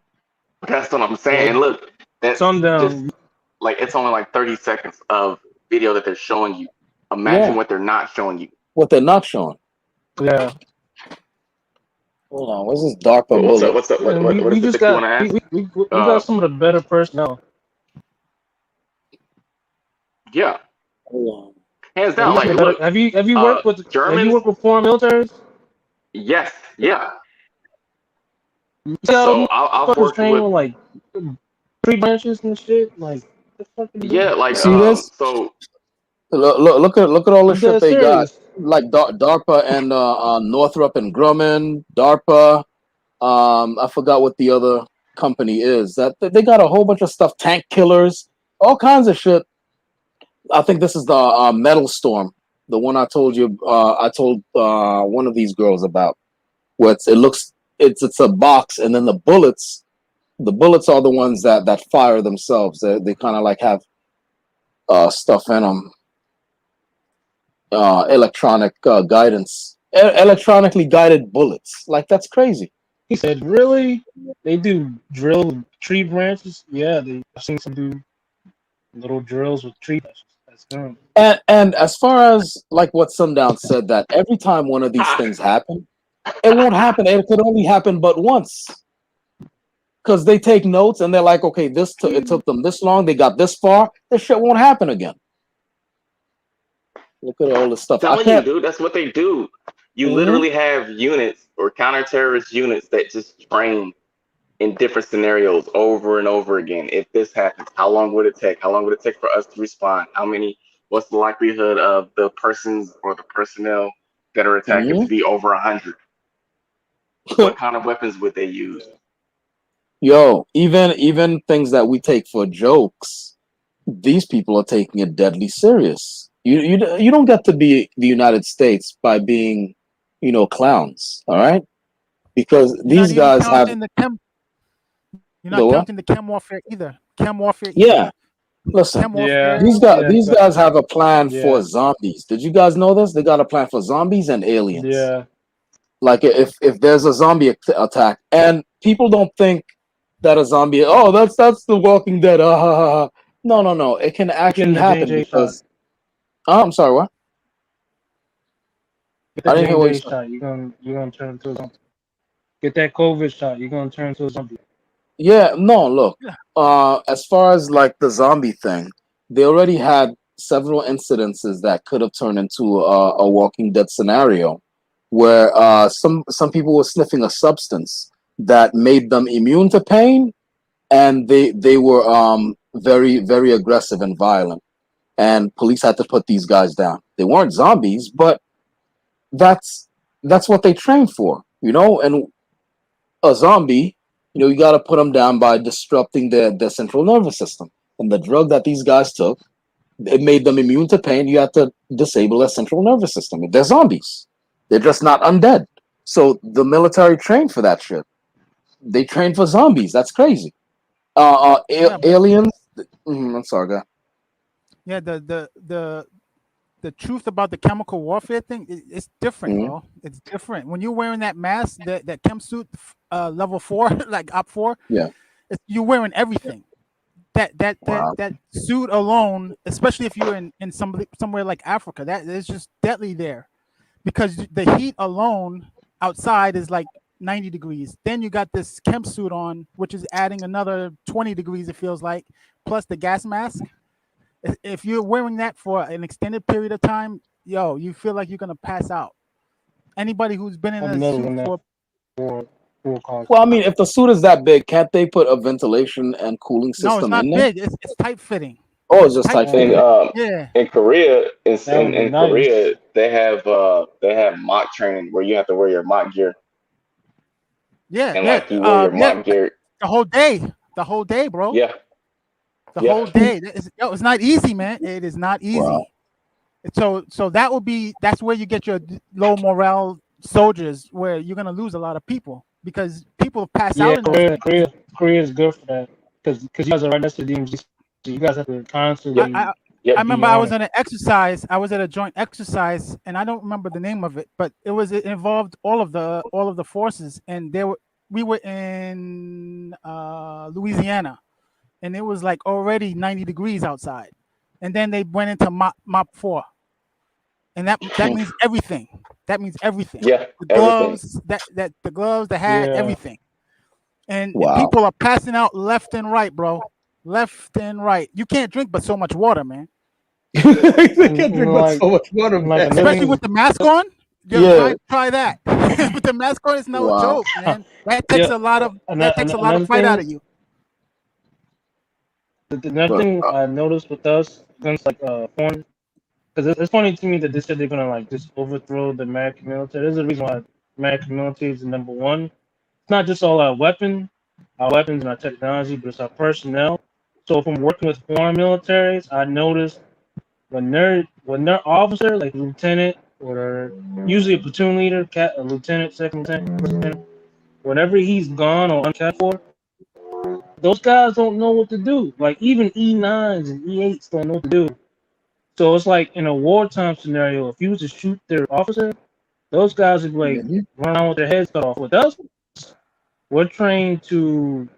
Speaker 2: that's what I'm saying. Look, that's just, like, it's only like 30 seconds of video that they're showing you. Imagine what they're not showing you.
Speaker 1: What they're not showing.
Speaker 22: Yeah.
Speaker 1: Hold on, what's this DARPA bullet?
Speaker 2: What's up? What is
Speaker 22: just
Speaker 2: it that you want to ask?
Speaker 22: We got some of the better personnel.
Speaker 2: Yeah. Hands down. Like, look,
Speaker 22: have you worked with
Speaker 2: Germans?
Speaker 22: Have you worked with foreign militaries?
Speaker 2: Yes. Yeah.
Speaker 22: So
Speaker 2: I've worked with
Speaker 22: like 3 branches and shit. Like,
Speaker 2: like
Speaker 1: see this?
Speaker 2: So
Speaker 1: look at all the shit they got. Like DARPA and Northrop and Grumman, DARPA. I forgot what the other company is. That they got a whole bunch of stuff. Tank killers. all kinds of shit. I think this is the metal storm, the one I told you. I told one of these girls about, where it's a box, and then the bullets are the ones that fire themselves. They kind of like have stuff in them, electronic guidance, electronically guided bullets. Like, that's crazy.
Speaker 22: He said, "Really? They do drill tree branches? Yeah, I've seen some do little drills with tree branches. That's good."
Speaker 1: And as far as like what Sundown said, that every time one of these things happen, it won't happen. It could only happen but once, because they take notes and they're like, okay, it took them this long. They got this far. This shit won't happen again. Look at all this stuff.
Speaker 2: Telling you, dude, that's what they do. You literally have units or counter-terrorist units that just train in different scenarios over and over again. If this happens, how long would it take? How long would it take for us to respond? What's the likelihood of the persons or the personnel that are attacking to be over 100? What kind of weapons would they use?
Speaker 1: Yo, even things that we take for jokes, these people are taking it deadly serious. You don't get to be the United States by being, clowns. All right, because these guys have.
Speaker 18: You're not counting the chem warfare either. Chem warfare.
Speaker 1: Yeah. Listen, these guys have a plan for zombies. Did you guys know this? They got a plan for zombies and aliens.
Speaker 22: Yeah.
Speaker 1: Like, if there's a zombie attack, and people don't think that a zombie, that's the Walking Dead. No. It can actually happen because. I'm sorry, what?
Speaker 22: Get that J&J shot. You're gonna turn into a zombie. Get that COVID shot. You're gonna turn into a zombie.
Speaker 1: Yeah, no, look. As far as like the zombie thing, they already had several incidences that could have turned into a Walking Dead scenario, where some people were sniffing a substance that made them immune to pain, and they were very, very aggressive and violent, and police had to put these guys down. They weren't zombies, but that's what they train for, and a zombie, you got to put them down by disrupting their central nervous system. And the drug that these guys took, it made them immune to pain. You have to disable their central nervous system. They're zombies. They're just not undead. So the military trained for that shit. They trained for zombies. That's crazy. Aliens. I'm sorry, guy.
Speaker 18: Yeah, the truth about the chemical warfare thing, it's different, bro. It's different. When you're wearing that mask, that chem suit, level 4, like op 4, you're wearing everything. That suit alone, especially if you're in somewhere like Africa, that is just deadly there, because the heat alone outside is like 90 degrees. Then you got this chem suit on, which is adding another 20 degrees, it feels like, plus the gas mask. If you're wearing that for an extended period of time, you feel like you're gonna pass out. Anybody who's been in a suit
Speaker 1: well, I mean, if the suit is that big, can't they put a ventilation and cooling system
Speaker 18: it's not
Speaker 1: in there?
Speaker 18: big. It's tight fitting.
Speaker 1: Oh, it's just tight fitting.
Speaker 2: In Korea, Korea, they have mock training where you have to wear your mock gear. You wear your mock gear
Speaker 18: the whole day, bro.
Speaker 2: Yeah.
Speaker 18: The whole day. It's not easy, man. It is not easy. Wow. So that's where you get your low morale soldiers, where you're gonna lose a lot of people, because people pass out.
Speaker 22: Korea is good for that, because you guys are right next to DMZ, so you guys have to constantly.
Speaker 18: I remember I was in an exercise. I was at a joint exercise, and I don't remember the name of it, but it involved all of the forces, and we were in Louisiana. And it was like already 90 degrees outside. And then they went into mop 4. And that means everything. That means everything.
Speaker 2: Yeah.
Speaker 18: The gloves, the gloves, the hat, everything. And people are passing out left and right, bro. Left and right. You can't drink but so much water, man.
Speaker 1: You can't drink but so much water, man.
Speaker 18: Especially with the mask on. Try that. With the mask on, it's no joke, man. That takes a lot of fight out of you.
Speaker 22: Another thing I noticed with us, guns like foreign, because it's funny to me that they said they're gonna like just overthrow the American military. There's a reason why American military is the number one. It's not just all our weapons and our technology, but it's our personnel. So from working with foreign militaries, I noticed when their officer, like lieutenant or usually a platoon leader, a lieutenant, second lieutenant, first lieutenant, whenever he's gone or uncared for, those guys don't know what to do. Like even E9s and E8s don't know what to do. So it's like in a wartime scenario, if you was to shoot their officer, those guys would like run around with their heads cut off. With us, we're trained to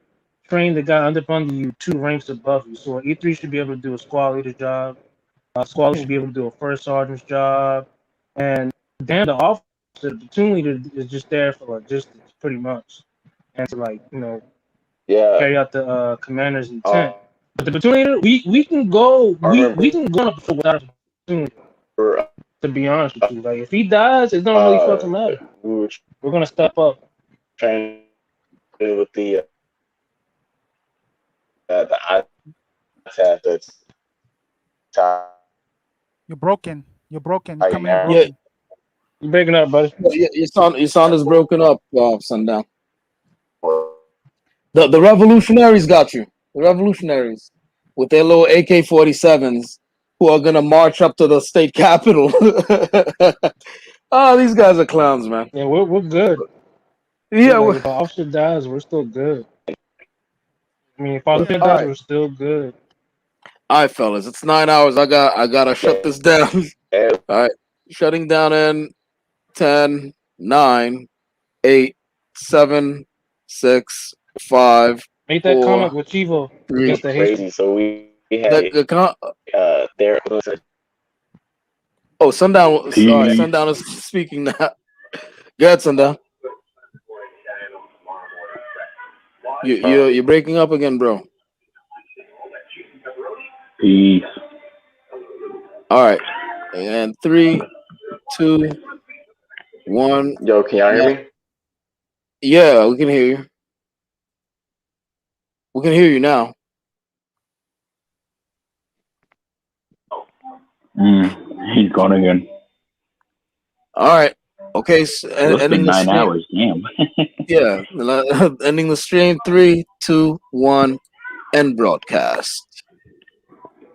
Speaker 22: train the guy under you 2 ranks above you. So an E3 should be able to do a squad leader job. A squad leader should be able to do a first sergeant's job. And then the officer, the platoon leader, is just there for logistics, pretty much, and to like carry out the commander's intent. But the platoon leader, we can go we can go up without a platoon leader. To be honest with you, like if he dies, it don't really fucking matter. We're gonna step up.
Speaker 2: Training with the that's
Speaker 18: You're broken. You're broken. You're coming in broken.
Speaker 1: Yeah,
Speaker 22: You're breaking up, buddy.
Speaker 1: your sound is broken up, Sundown. The revolutionaries got you. The revolutionaries with their little AK-47s who are gonna march up to the state capitol. Oh, these guys are clowns, man.
Speaker 22: Yeah, we're good.
Speaker 1: Yeah,
Speaker 22: like, if our officer dies, we're still good. I mean, if our lieutenant dies, we're still good.
Speaker 1: All right, fellas, it's 9 hours. I gotta shut this down. All right, shutting down in 10, 9, 8, 7, 6, 5.
Speaker 22: Make that
Speaker 1: 4,
Speaker 22: comment with Chivo
Speaker 1: 3.
Speaker 22: against the Haitians.
Speaker 2: So we had there.
Speaker 1: Oh, Sundown. Sorry, Sundown is speaking now. Go ahead, Sundown. You're breaking up again, bro.
Speaker 19: Peace.
Speaker 1: All right, and 3, 2, 1.
Speaker 2: Yo, can y'all hear me?
Speaker 1: Yeah, we can hear you. We can hear you now.
Speaker 19: He's gone again.
Speaker 1: All right. Okay. So, ending the
Speaker 19: 9
Speaker 1: stream.
Speaker 19: hours. Damn.
Speaker 1: Yeah. Ending the stream. 3, 2, 1. End broadcast.